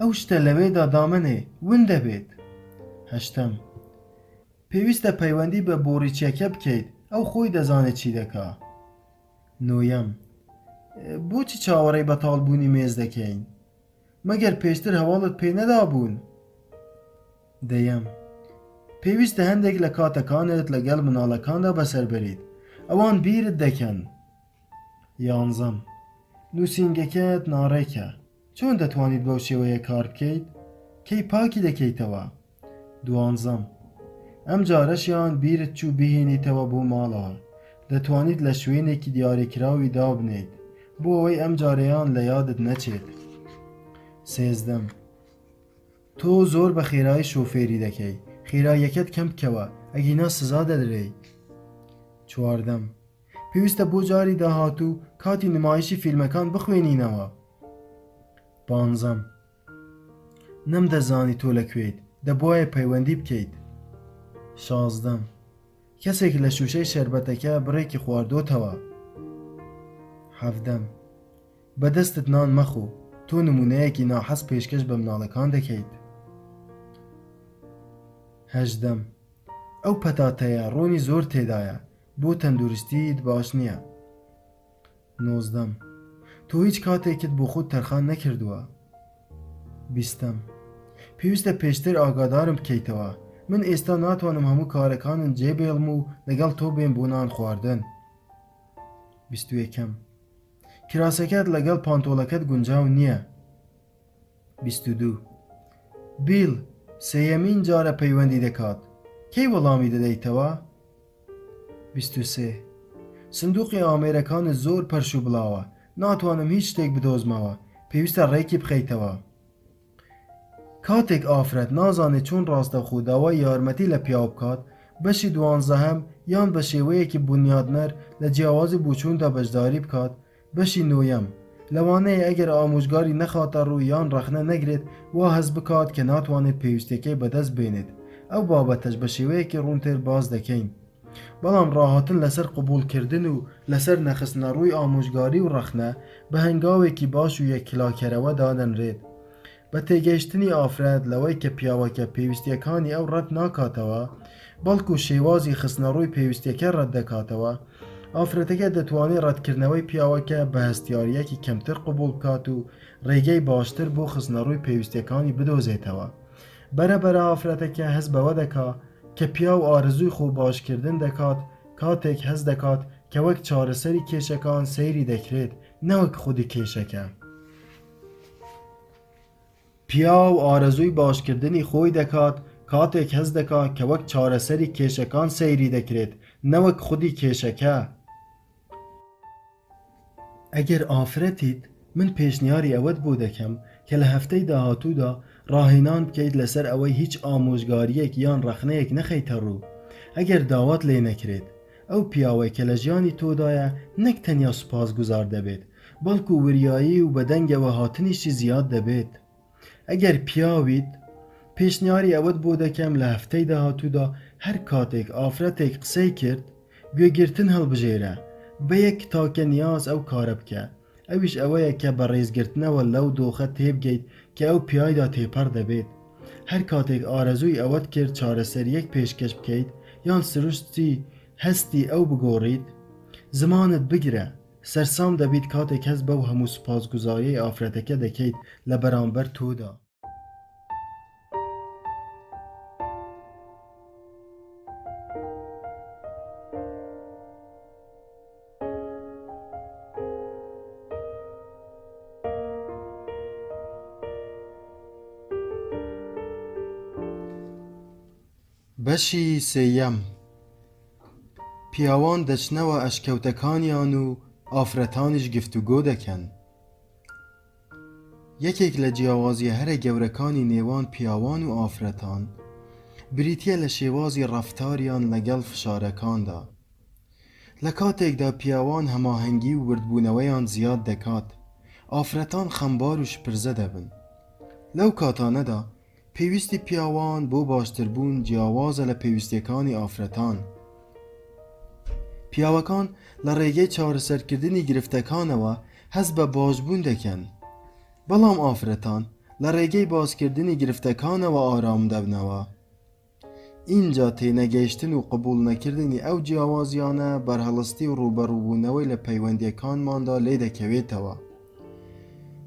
ئەو شتە لەوێدا دامنێ ون دەبێت. هەشتەم، پێویستە پەیوەندی بە بۆڕیچیەکە بکەیت، ئەو خۆی دەزانێت چی دەکا. نۆیەم، بۆچی چاوەڕێی بەتاڵبوونی مێز دەکەین؟ مەگەر پێشتر هەواڵت پێ نەدابوون. دەیەم، پێویستە هەندێک لە کاتەکانت لەگەڵ مناڵەکاندا بەسەربەریت، ئەوان بیرت دەکەن. یانزەم، نووسینگەکەت ناڕێکە، چۆن دەتوانیت بەو شێوەیە کار بکەیت؟ کەی پاکی دەکەیتەوە. دوانزەم، ئەم جارەشیان بیرت چوو بهێنیتەوە بۆ ماڵەوە، دەتوانیت لە شوێنێکی دیاریکراوی دابنێیت بۆ ئەوەی ئەم جارەیان لە یادت نەچێت. سێزدەم، تۆ زۆر بە خێرایی شۆفێری دەکەی، خێراییەکەت کەم بکەوە ئەگینا سزا دەدرێی. چواردەم، پێویستە بۆ جاری داهاتوو کاتی نمایشی فیلمەکان بخوێنینەوە. پانزەم، نەمدەزانی تۆ لەکوێیت، دەبوایە پەیوەندی بکەیت. شازدەم، کەسێک لە شوشەی شەربەتەکە بڕێکی خواردۆتەوە. هەفدەم، بەدەستت نان مەخۆ، تۆ نمونەیەکی ناحەز پێشکەش بە مناڵەکان دەکەیت. هەژدەم، ئەو پەتاتەیە ڕۆنی زۆر تێدایە، بۆ تەندروستیت باش نییە. نۆزدەم، تۆ هیچ کاتێکت بۆ خۆت تەرخان نەکردووە. بیستەم، پێویستە پێشتر ئاگادارم بکەیتەوە من ئێستا ناتوانم هەموو کارەکانم جێبێڵم و لەگەڵ تۆ بێن بۆ نان خواردن. 21. کراسەکەت لەگەڵ پانتۆڵەکەت گونجاو نییە. 22. بیل سێیەمین جارە پەیوەندی دەکات کەی وەڵامی دەدەیتەوە؟ 23. سندوقی ئامێرەکانت زۆر پەرش و بڵاوە ناتوانم هیچ شتێک بدۆزمەوە پێویستە ڕێکی بخەیتەوە. کاتێک ئافرەت نازانێت چۆن ڕاستەوخۆ داوای یارمەتی لە پیاو بکات بەشی 12 یان بە شێوەیەکی بنیادنەر لە جیاوازی بوچووندا بەشداری بکات. بەشی 9 لەوانەیە ئەگەر ئامۆژگاری نەخاتە ڕوو یان ڕەخنە نەگرێت وا هەز بکات کە ناتوانێت پێویستەکەی بەدەست بێنێت ئەو بابەتەش بە شێوەیەکی ڕوونتر باز دەکەین. بەڵام ڕاهاتن لەسەر قبولکردن و لەسەر نەخستنە ڕووی ئامۆژگاری و ڕەخنە بە هەنگاوێکی باش و یەکلاکەرەوە دادەنرێت. بە تێگەیشتنی ئافرەت لەوەی کە پیاوەکە پێویستیەکانی ئەو ڕەت ناکاتەوە بەڵکو شێوازی خستنە ڕووی پێویستیەکە ڕەت دەکاتەوە ئافرەتەکە دەتوانێت ڕەتکردنەوەی پیاوەکە بە هەستیاریەکی کەمتر قبول بکات و ڕێگەی باشتر بۆ خستنە ڕووی پێویستیەکانی بدۆزێتەوە. بەرەبەرە ئافرەتەکە هەست بەوە دەکات کە پیاو ئارزووی خۆ باشکردن دەکات کاتێک هەست دەکات کە وەک چارەسەری کێشەکان سەیری دەکرێت نەوەک خودی کێشەکە. پیاو ئارەزووی باشکردنی خۆی دەکات کاتێک هەست دەکات کە وەک چارەسەری کێشەکان سەیری دەکرێت نەوەک خودی کێشەکە. ئەگەر ئافرەتیت من پێشنیاری ئەوەت بۆ دەکەم کە لە هەفتەی داهاتوودا ڕاهێنان بکەیت لەسەر ئەوەی هیچ ئامۆژگاریەک یان ڕەخنەیەک نەخەیتە ڕوو. ئەگەر داوات لێ نەکرێت ئەو پیاوەی کە لە ژیانی تۆدایە نەک تەنیا سوپاسگوزار دەبێت بەڵکو وریایی و بەدەنگەوە هاتنیشی زیاد دەبێت. ئەگەر پیاویت پێشنیاری ئەوەت بۆ دەکەم لە هەفتەی داهاتوودا هەر کاتێک ئافرەتێک قسەی کرد گوێگرتن هەڵبژێرە بە یەک تاکە نیاز ئەو کارە بکە ئەویش ئەوەیە کە بە ڕێزگرتنەوە لەو دۆخە تێبگەیت کە ئەو پیایدا تێپەر دەبێت. هەر کاتێک ئارەزووی ئەوەت کرد چارەسەریەک پێشکەش بکەیت یان سروشتی هەستی ئەو بگۆڕیت زمانت بگرە سەرسام دەبیت کاتێک هەست بەو هەموو سوپاسگوزاریی ئافرەتەکە دەکەیت لە بەرامبەر تۆدا. بەشی سێیەم پیاوان دەچنەوە ئەشکەوتەکانیان و ئافرەتانیش گفتوگۆ دەکەن. یەکێک لە جیاوازیە هەرە گەورەکانی نێوان پیاوان و ئافرەتان بریتیە لە شێوازی ڕەفتاریان لەگەڵ فشارەکاندا. لە کاتێکدا پیاوان هەماهەنگی و وردبوونەوەیان زیاد دەکات ئافرەتان خەمبار و شپرزە دەبن. لەو کاتانەدا پێویستی پیاوان بۆ باشتربوون جیاوازە لە پێویستیەکانی ئافرەتان. پیاوەکان لە ڕێگەی چارەسەرکردنی گرفتەکانەوە هەست بە باشبوون دەکەن بەڵام ئافرەتان لە ڕێگەی بازکردنی گرفتەکانەوە ئارام دەبنەوە. اینجا تێنەگەیشتن و قبول نەکردنی ئەو جیاوازیانە بەرهەڵستی و ڕوبەڕووبوونەوەی لە پەیوەندیەکانماندا لێ دەکەوێتەوە.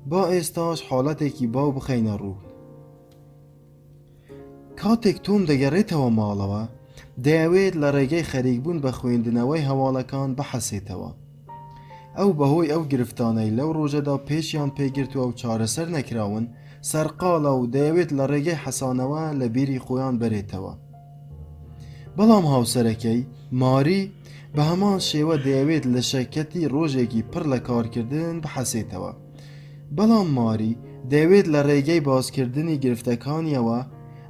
با ئێستاش حاڵەتێکی باو بخەینە ڕوو. کاتێک تۆم دەگەڕێتەوە ماڵەوە دەیەوێت لە ڕێگەی خەریکبوون بە خوێندنەوەی هەواڵەکان بەحەسێتەوە. ئەو بەهۆی ئەو گرفتانەی لەو ڕۆژەدا پێشیان پێگرتووە و چارەسەر نەکراون سەرقاڵە و دەیەوێت لە ڕێگەی حەسانەوە لە بیری خۆیان بەرێتەوە. بەڵام هاوسەرەکەی ماری بە هەمان شێوە دەیەوێت لە شەکەتی ڕۆژێکی پڕ لە کارکردن بحەسێتەوە. بەڵام ماری دەیەوێت لە ڕێگەی بازکردنی گرفتەکانیەوە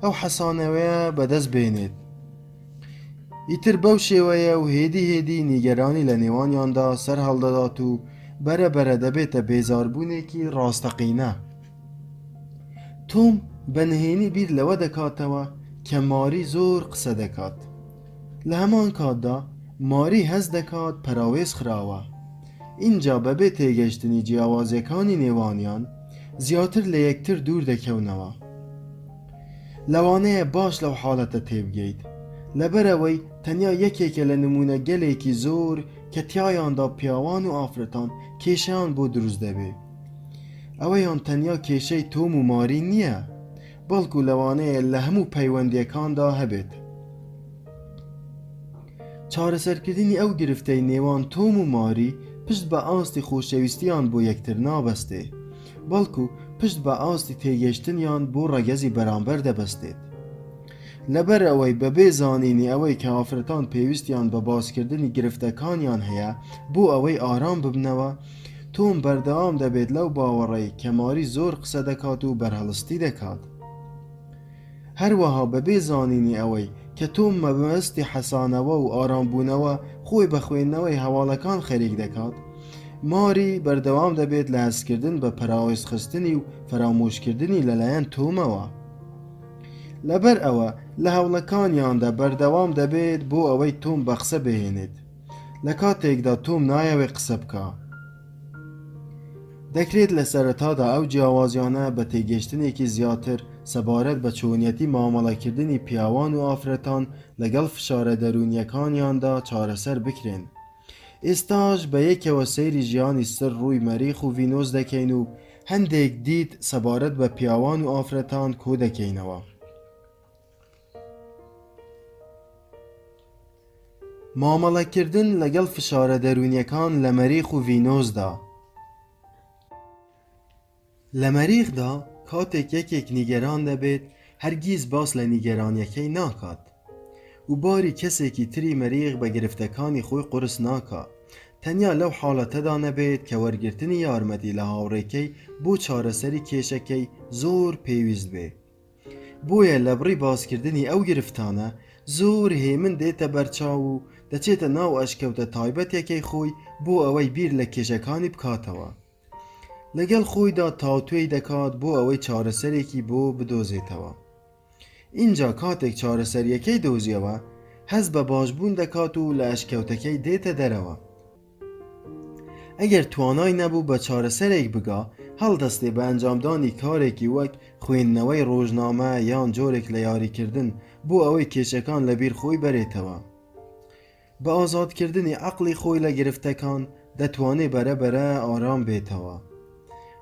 ئەو حەسانەوەیە بەدەست بێنێت. ئیتر بەو شێوەیە و هێدی نیگەرانی لە نێوانیاندا سەر هەڵدەدات و بەرەبەرە دەبێتە بێزاربوونێکی ڕاستەقینە. تۆم بە نهێنی بیر لەوە دەکاتەوە کە ماری زۆر قسە دەکات. لە هەمان کاتدا ماری هەست دەکات پەراوێز خراوە. اینجا بەبێ تێگەشتنی جیاوازیەکانی نێوانیان زیاتر لە یەکتر دوور دەکەونەوە. لەوانەیە باش لەو حاڵەتە تێبگەیت لەبەرەوەی تەنیا یەکێکە لە نمونە گەلێکی زۆر کە تیایاندا پیاوان و ئافرەتان کێشەیان بۆ دروست دەبێت. ئەوەیان تەنیا کێشەی تۆم و ماری نییە بەڵکو لەوانەیە لە هەموو پەیوەندیەکاندا هەبێت. چارەسەرکردنی ئەو گرفتەی نێوان تۆم و ماری پشت بە ئاستی خۆشەویستیان بۆ یەکتر نابەستێ، بەڵکو پشت بە ئاستی تێگەشتنیان بۆ ڕەگەزی بەرامبەر دەبەستێت. لەبەر ئەوەی بەبێ زانینی ئەوەی کە ئافرەتان پێویستیان بە باسکردنی گرفتەکانیان هەیە بۆ ئەوەی ئارام ببنەوە، تۆم بەردەوام دەبێت لەو باوەڕەی کە ماری زۆر قسە دەکات و بەرهەڵستی دەکات. هەروەها بەبێ زانینی ئەوەی کە تۆم مەبەستی حەسانەوە و ئارامبوونەوە خۆی بە خوێندنەوەی هەواڵەکان خەریک دەکات، ماری بەردەوام دەبێت لە هەستکردن بە پەراوێزخستنی و فەرامۆشکردنی لەلایەن تۆمەوە. لەبەر ئەوە لە هەوڵەکانیاندا بەردەوام دەبێت بۆ ئەوەی تۆم بە قسە بهێنێت لە کاتێکدا تۆم نایەوێت قسە بکە. دەکرێت لە سەرەتادا ئەو جیاوازیانە بە تێگەشتنێکی زیاتر سەبارەت بە چۆنیەتی مامەڵەکردنی پیاوان و ئافرەتان لەگەڵ فشارە دەرونیەکانیاندا چارەسەر بکرێن. ئێستاش بە یەکەوە سەیری ژیانی سر ڕووی مەریخ و ڤینۆس دەکەین و هەندێک دیت سەبارەت بە پیاوان و ئافرەتان کۆ دەکەینەوە. مامەڵەکردن لەگەڵ فشارە دەرونیەکان لە مەریخ و ڤینۆسدا. لە مەریخدا کاتێک یەکێک نیگەران دەبێت هەرگیز باس لە نیگەرانیەکەی ناکات و باری کەسێکی تری مەریخ بە گرفتەکانی خۆی قورس ناکات، تەنیا لەو حاڵەتەدا نەبێت کە وەرگرتنی یارمەتی لە هاوڕێکەی بۆ چارەسەری کێشەکەی زۆر پێویست بێ. بۆیە لە بڕی باسکردنی ئەو گرفتانە زۆر هێمن دێتە بەرچاو و دەچێتە ناو ئەشکەوتە تایبەتێکی خۆی بۆ ئەوەی بیر لە کێشەکانی بکاتەوە. لەگەڵ خۆیدا تاوتوێی دەکات بۆ ئەوەی چارەسەرێکی بۆ بدۆزێتەوە. اینجا کاتێک چارەسەریەکەی دۆزیەوە هەز بە باشبوون دەکات و لە ئەشکەوتەکەی دێتە دەرەوە. ئەگەر توانای نەبوو بە چارەسەرێک بگا، هەڵدەستێ بە ئەنجامدانی کارێکی وەک خوێندنەوەی ڕۆژنامە یان جۆرێک لە یاریکردن بۆ ئەوەی کێشەکان لەبیر خۆی بەرێتەوە. بە ئازادکردنی عەقڵی خۆی لە گرفتەکان دەتوانێ بەرەبەرە ئارام بێتەوە.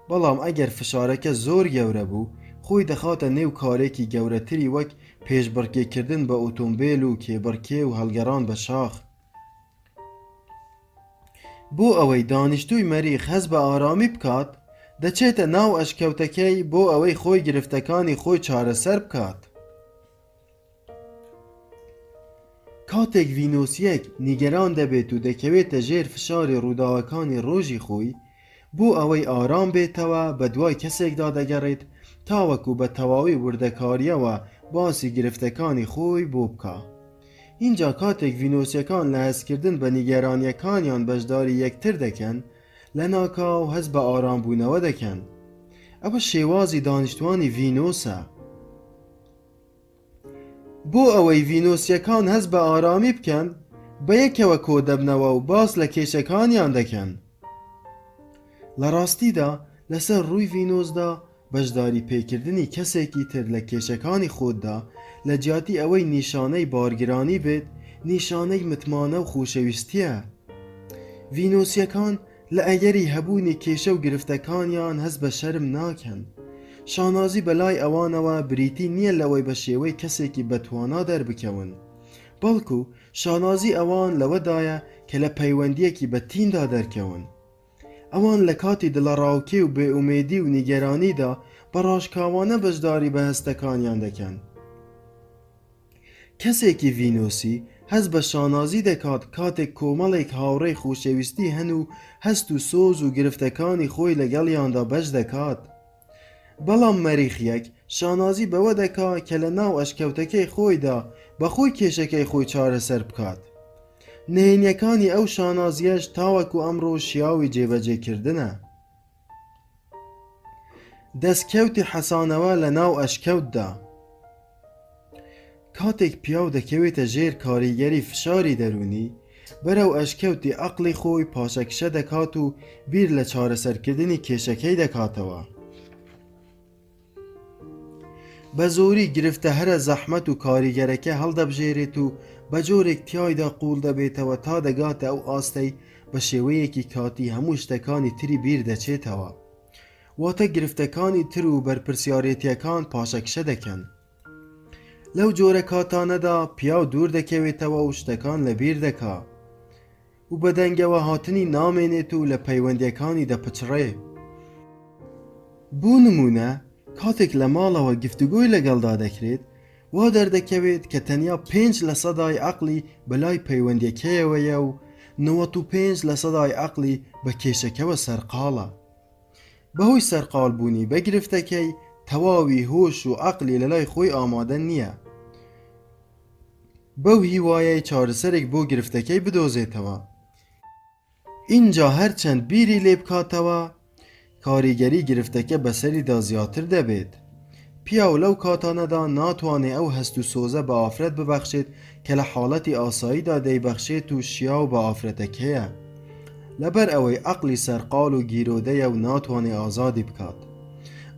بەڵام ئەگەر فشارەکە زۆر گەورە بوو، خۆی دەخاتە نێو کارێکی گەورەتری وەک پێشبڕکێکردن بە ئۆتۆمبیل و کێبڕکێ و هەڵگەڕان بە شاخ. بۆ ئەوەی دانیشتووی مەریخ هەز بە ئارامی بکات، دەچێتە ناو ئەشکەوتەکەی بۆ ئەوەی خۆی گرفتەکانی خۆی چارەسەر بکات. کاتێک ڤینۆسیەک نیگەران دەبێت و دەکەوێتە ژێر فشاری ڕووداوەکانی ڕۆژی خۆی، بۆ ئەوەی ئارام بێتەوە بە دوای کەسێکدا دەگەڕێت تاوەکو بە تەواوی وردەکاریەوە باسی گرفتەکانی خۆی بۆ بکە. اینجا کاتێک ڤینۆسیەکان لە هەستکردن بە نیگەرانیەکانیان بەشداری یەکتر دەکەن، لە ناکاو هەست بە ئارامبوونەوە دەکەن. ئەوە شێوازی دانیشتوانی ڤینۆسە. بۆ ئەوەی ڤینۆسیەکان هەست بە ئارامی بکەن، بە یەکەوە کۆ دەبنەوە و باس لە کێشەکانیان دەکەن. لە ڕاستیدا لەسەر ڕووی ڤینۆسدا بەشداری پێکردنی کەسێکی تر لە کێشەکانی خۆتدا لە جیاتی ئەوەی نیشانەی بارگرانی بێت، نیشانەی متمانە و خۆشەویستیە. ڤینۆسیەکان لە ئەگەری هەبوونی کێشە و گرفتەکانیان هەست بە شەرم ناکەن. شانازی بەلای ئەوانەوە بریتی نییە لەوەی بە شێوەی کەسێکی بەتوانا دەربکەون، بەڵکو شانازی ئەوان لەوەدایە کە لە پەیوەندیەکی بەتیندا دەرکەون. ئەوان لە کاتی دڵەڕاوکێ و بێئومێدی و نیگەرانیدا بەڕاشکاوانە بەشداری بە هەستەکانیان دەکەن. کەسێکی ڤینۆسی هەست بە شانازی دەکات کاتێک کۆمەڵێک هاوڕێی خۆشەویستی هەن و هەست و سۆز و گرفتەکانی خۆی لەگەڵیاندا بەش دەکات. بەڵام مەریخیەک شانازی بەوە دەکات کە لە ناو ئەشکەوتەکەی خۆیدا بەخۆی کێشەکەی خۆی چارەسەر بکات. نهێنیەکانی ئەو شانازیەش تاوەکو ئەمڕۆ شیاوی جێبەجێکردنە. دەستکەوتی حەسانەوە لە ناو ئەشکەوتدا. کاتێک پیاو دەکەوێتە ژێر کاریگەری فشاری دەرونی، بەرەو ئەشکەوتی عەقڵی خۆی پاشەکشە دەکات و بیر لە چارەسەرکردنی کێشەکەی دەکاتەوە. بە زۆری گرفتە هەرە زەحمەت و کاریگەرەکە هەڵدەبژێرێت و بە جۆرێک تیایدا قوڵ دەبێتەوە تا دەگاتە ئەو ئاستەی بە شێوەیەکی کاتی هەموو شتەکانی تری بیر دەچێتەوە واتە گرفتەکانی تر و بەرپرسیارەتیەکان پاشەکشە دەکەن. لەو جۆرە کاتانەدا پیا دوور دەکەوێتەوە و شتەکان لەبیر دەکا و بەدەنگەوە هاتنی نامێنێت و لە پەیوەندیەکانی دەپچڕێ. بۆ نمونە کاتێک لە ماڵەوە گفتوگۆی لەگەڵدا دەکرێت وا دەردەکەوێت کە تەنیا 5% عەقلی بەلای پەیوەندیەکەیەوەیە و 95% عەقلی بە کێشەکەوە سەرقاڵە. بەهۆی سەرقاڵبوونی بە گرفتەکەی تەواوی هۆش و عەقلی لەلای خۆی ئامادە نییە بەو هیوایەی چارەسەرێک بۆ گرفتەکەی بدۆزێتەوە. اینجا هەرچەند بیری لێ بکاتەوە کاریگەری گرفتەکە بەسەریدا زیاتر دەبێت. پیاو لەو کاتانەدا ناتوانێت ئەو هەست و سۆزە بە ئافرەت ببەخشێت کە لە حاڵەتی ئاساییدا دەیبەخشێت و شیاو بە ئافرەتەکەیە، لەبەر ئەوەی عەقلی سەرقاڵ و گیرۆدەیە و ناتوانێت ئازادی بکات.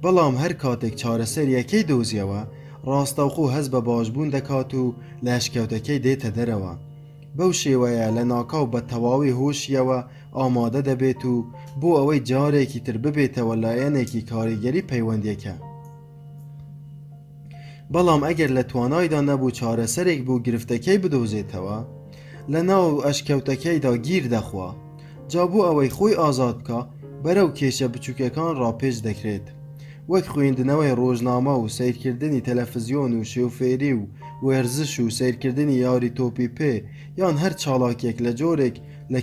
بەڵام هەر کاتێک چارەسەریەکەی دۆزیەوە ڕاستەوخۆ هەست بە باشبوون دەکات و لە هەشکەوتەکەی دێتە دەرەوە. بەو شێوەیە لە ناکاو بە تەواوی هۆشیەوە ئامادە دەبێت و بۆ ئەوەی جارێکی تر ببێتەوە لایەنێکی کاریگەری پەیوەندیەکە. بەڵام ئەگەر لە توانایدا نەبوو چارەسەرێک بۆ گرفتەکەی بدۆزێتەوە لە ناو ئەشکەوتەکەیدا گیر دەخوا، جا بۆ ئەوەی خۆی ئازاد بکە بەرەو کێشە بچووکەکان ڕاپێش دەکرێت، وەک خوێندنەوەی ڕۆژنامە و سیرکردنی تەلەڤیزیۆن و شێوفێری و وەرزش و سیرکردنی یاری تۆپی پێ یان هەر چاڵاکێک لە جۆرێک لە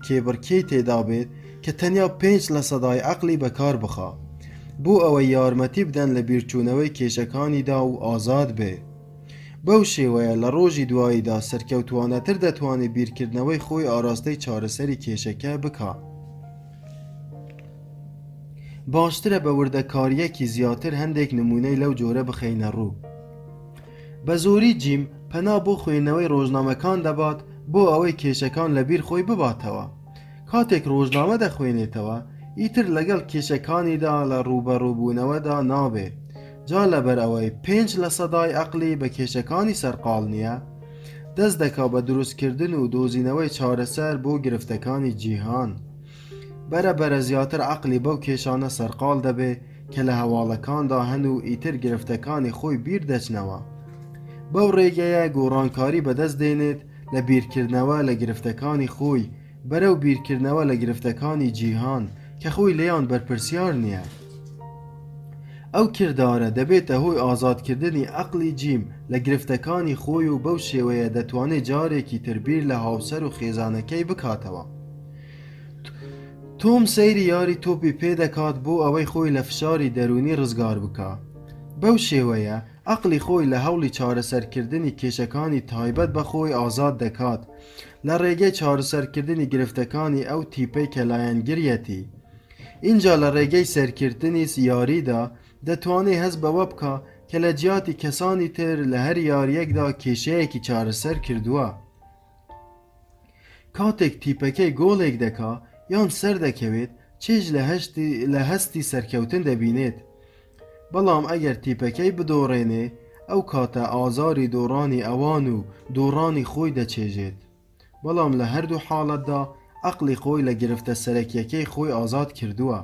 کێبڕکەی تێدا بێت کە تەنیا 5% عەقلی بەکار بخا بۆ ئەوەی یارمەتی بدەن لە بیرچوونەوەی کێشەکانیدا و ئازاد بێ. بەو شێوەیە لە ڕۆژی دواییدا سەرکەوتوانەتر دەتوانێت بیرکردنەوەی خۆی ئاراستەی چارەسەری کێشەکە بکا. باشترە بە وردەکاریەکی زیاتر هەندێک نمونەی لەو جۆرە بخەینە ڕوو. بە زۆری جیم پەنا بۆ خوێندنەوەی ڕۆژنامەکان دەبات بۆ ئەوەی کێشەکان لەبیر خۆی بباتەوە. کاتێک ڕۆژنامە دەخوێنێتەوە ئیتر لەگەڵ کێشەکانیدا لە ڕوبەڕووبوونەوەدا نابێ، جا لەبەر ئەوەی 5% عەقلی بە کێشەکانی سەرقاڵ نییە دەست دەکا بە دروستکردن و دۆزینەوەی چارەسەر بۆ گرفتەکانی جیهان. بەرەبەرە زیاتر عەقلی بەو کێشانە سەرقاڵ دەبێ کە لە هەواڵەکاندا هەن و ئیتر گرفتەکانی خۆی بیر دەچنەوە. بەو ڕێگەیە گۆڕانکاری بەدەست دێنێت لە بیرکردنەوە لە گرفتەکانی خۆی بەرەو بیرکردنەوە لە گرفتەکانی جیهان کە خۆی لێیان بەرپرسیار نییە. ئەو کردارە دەبێتە هۆی ئازادکردنی عەقلی جیم لە گرفتەکانی خۆی و بەو شێوەیە دەتوانێت جارێکی تر بیر لە هاوسەر و خێزانەکەی بکاتەوە. تۆم سەیری یاری تۆپی پێدەکات بۆ ئەوەی خۆی لە فشاری دەرونی ڕزگار بکە. بەو شێوەیە عەقلی خۆی لە هەوڵی چارەسەرکردنی کێشەکانی تایبەت بە خۆی ئازاد دەکات لە ڕێگەی چارەسەرکردنی گرفتەکانی ئەو تیپەی کە لایەنگریەتی. اینجا لە ڕێگەی سەرکردنی یاریدا دەتوانێت هەست بەوە بکە کە لە جیاتی کەسانی تر لە هەر یاریەکدا کێشەیەکی چارەسەر کردووە. کاتێک تیپەکەی گۆڵێک دەکا یان سەر دەکەوێت چێژ لە هەستی سەرکەوتن دەبینێت. بەڵام ئەگەر تیپەکەی بدۆڕێنێ ئەو کاتە ئازاری دۆڕانی ئەوان و دۆڕانی خۆی دەچێژێت. بەڵام لە هەردوو حاڵەتدا عەقلی خۆی لە گرفتە سەرەکیەکەی خۆی ئازاد کردووە.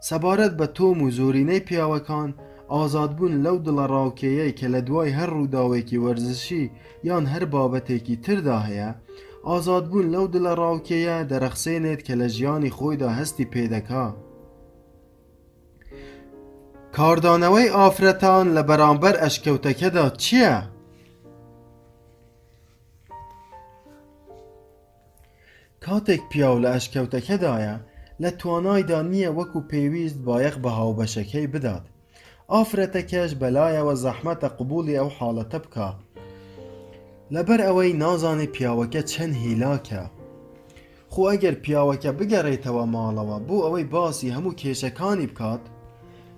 سەبارەت بە تۆم و زۆرینەی پیاوەکان ئازادبوون لەو دڵە ڕاوکێیەی کە لە دوای هەر ڕووداوێکی وەرزشی یان هەر بابەتێکی تردا هەیە، ئازادبوون لەو دڵە ڕاوکێیە دەرەخسێنێت کە لە ژیانی خۆیدا هەستی پێدەکا. کاردانەوەی ئافرەتان لە بەرامبەر ئەشکەوتەکەدا چییە؟ کاتێک پیاو لە ئەشکەوتەکەدایە لە توانایدا نییە وەکو پێویست بایەخ بە هاوبەشەکەی بدات. ئافرەتەکەش بەلایەوە زەحمەتە قبولی ئەو حاڵەتە بکە لەبەر ئەوەی نازانێت پیاوەکە چەند هیلاکە. خۆ ئەگەر پیاوەکە بگەڕێتەوە ماڵەوە بۆ ئەوەی باسی هەموو کێشەکانی بکات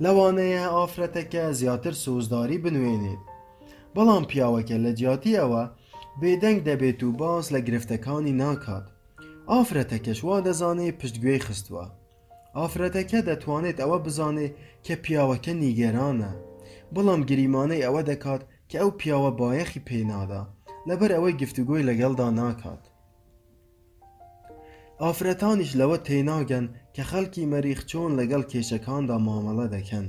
لەوانەیە ئافرەتەکە زیاتر سۆزداری بنوێنێت. بەڵام پیاوەکە لە جیاتی ئەوە بێدەنگ دەبێت و باس لە گرفتەکانی ناکات. ئافرەتەکەش وا دەزانێت پشتگوێی خستووە. ئافرەتەکە دەتوانێت ئەوە بزانێت کە پیاوەکە نیگەرانە، بەڵام گریمانەی ئەوە دەکات کە ئەو پیاوە بایەخی پێنادا لەبەر ئەوەی گفتوگۆی لەگەڵدا ناکات. ئافرەتانیش لەوە تێناگەن کە خەڵکی مەریخ چۆن لەگەڵ کێشەکاندا مامەڵە دەکەن.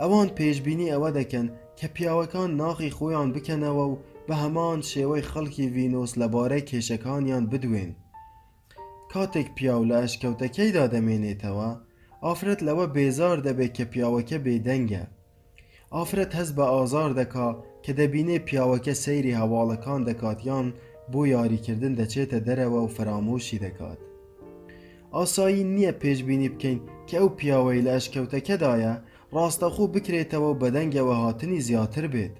ئەوان پێشبینی ئەوە دەکەن کە پیاوەکان ناخی خۆیان بکەنەوە و بە هەمان شێوەی خەڵکی ڤینۆس لەبارەی کێشەکانیان بدوێن. کاتێک پیاو لە ئەشکەوتەکەیدا دەمێنێتەوە، ئافرەت لەوە بێزار دەبێت کە پیاوەکە بێدەنگە. ئافرەت هەست بە ئازار دەکا کە دەبینێ پیاوەکە سەیری هەواڵەکان دەکات یان بۆ یاریکردن دەچێتە دەرەوە و فرامۆشی دەکات. ئاسایی نییە پێشبینی بکەین کە ئەو پیاوەی لە ئەشکەوتەکەدایە ڕاستەخۆ بکرێتەوە و بەدەنگەوە هاتنی زیاتر بێت.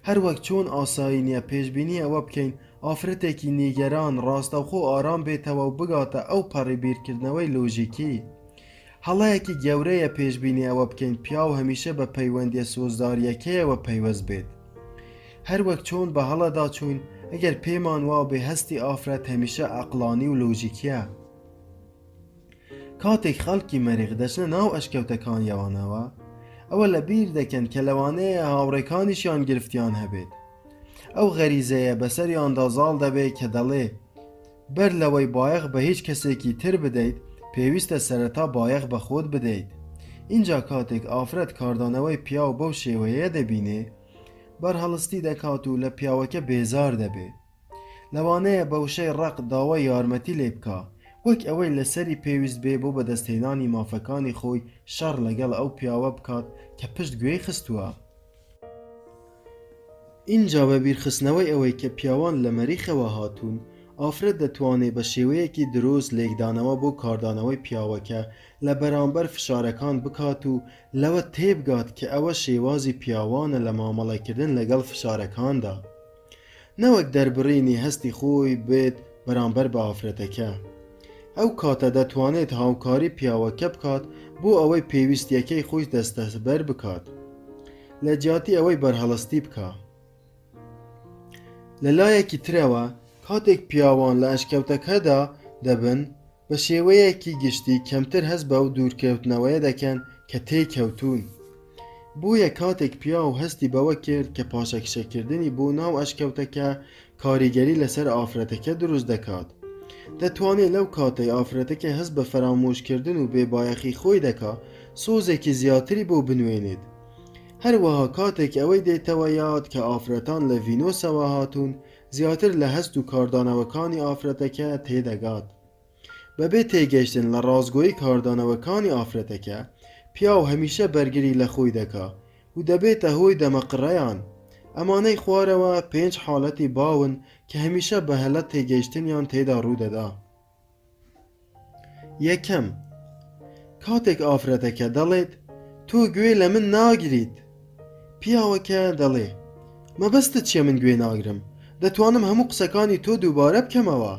هەروەک چۆن ئاسایی نییە پێشبینی ئەوە بکەین ئافرەتێکی نیگەران ڕاستەخۆ ئارام بێتەوە و بگاتە ئەو پەڕی بیرکردنەوەی لۆژیکی. هەڵەیەکی گەورەیە پێشبینی ئەوە بکەین پیاو هەمیشە بە پەیوەندیە سۆزداریەکەیەوە پەیوەست بێت. هەروەک چۆن بە هەڵەدا چوین ئەگەر پێمان وا بێ هەستی ئافرەت هەمیشە عەقلانی و لۆژیکیە. کاتێک خەڵکی مەریخ دەچنە ناو ئەشکەوتەکانیەوانەوە، ئەوە لە بیر دەکەن کە لەوانەیە هاوڕێکانیشیان گرفتیان هەبێت. ئەو غەریزەیە بەسەریاندا زاڵ دەبێت کە دەڵێ بەر لەوەی بایەخ بە هیچ کەسێکی تر بدەیت پێویستە سەرەتا بایەخ بە خۆت بدەیت. اینجا کاتێک ئافرەت کاردانەوەی پیاو بەو شێوەیە دەبینێ، بەرهەڵستی دەکات و لە پیاوەکە بێزار دەبێت. لەوانەیە بەوشەی ڕق داوای یارمەتی لێ بکە، وەک ئەوەی لەسەری پێویست بێ بۆ بەدەستهێنانی مافەکانی خۆی شەڕ لەگەڵ ئەو پیاوە بکات کە پشت گوێی خستووە. اینجا بە بیرخستنەوەی ئەوەی کە پیاوان لە مەریخەوە هاتوون، ئافرەت دەتوانێت بە شێوەیەکی دروست لێکدانەوە بۆ کاردانەوەی پیاوەکە لە بەرامبەر فشارەکان بکات و لەوە تێبگات کە ئەوە شێوازی پیاوانە لە مامەڵەکردن لەگەڵ فشارەکاندا، نەوەک دەربڕینی هەستی خۆی بێت بەرامبەر بە ئافرەتەکە. ئەو کاتە دەتوانێت هاوکاری پیاوەکە بکات بۆ ئەوەی پێویستیەکەی خۆی دەستەبەر بکات، لە جیاتی ئەوەی بەرهەڵستی بکە. لە لایەکی ترەوە کاتێک پیاوان لە ئەشکەوتەکەدا دەبن، بە شێوەیەکی گشتی کەمتر هەست بە ئەو دوورکەوتنەوەیە دەکەن کە تێکەوتون. بۆیە کاتێک پیاو هەستی بەوە کرد کە پاشەکشەکردنی بۆ ناو ئەشکەوتەکە کاریگەری لەسەر ئافرەتەکە دروست دەکات، دەتوانێت لەو کاتەی ئافرەتەکە هەست بە فەرامۆشکردن و بێبایەخی خۆی دەکا سۆزێکی زیاتری بۆ بنوێنێت. هەروەها کاتێک ئەوەی دێتەوە یاد کە ئافرەتان لە ڤینۆسەوە هاتوون، زیاتر لە هەست و کاردانەوەکانی ئافرەتەکە تێدەگات. بەبێ تێگەیشتن لە ڕازگۆیی کاردانەوەکانی ئافرەتەکە، پیاو هەمیشە بەرگری لە خۆی دەکا و دەبێتە هۆی دەمەقڕەیان. ئەمانەی خوارەوە 5 حاڵەتی باون کە هەمیشە بە هەلە تێگەیشتنیان تێدا ڕوودەدا. یەکەم، کاتێک ئافرەتەکە دەڵێت تۆ گوێ لە من ناگریت، پیاوەکە دەڵێ مەبەستت چیە من گوێ ناگرم، دەتوانم هەموو قسەکانی تۆ دووبارە بکەمەوە.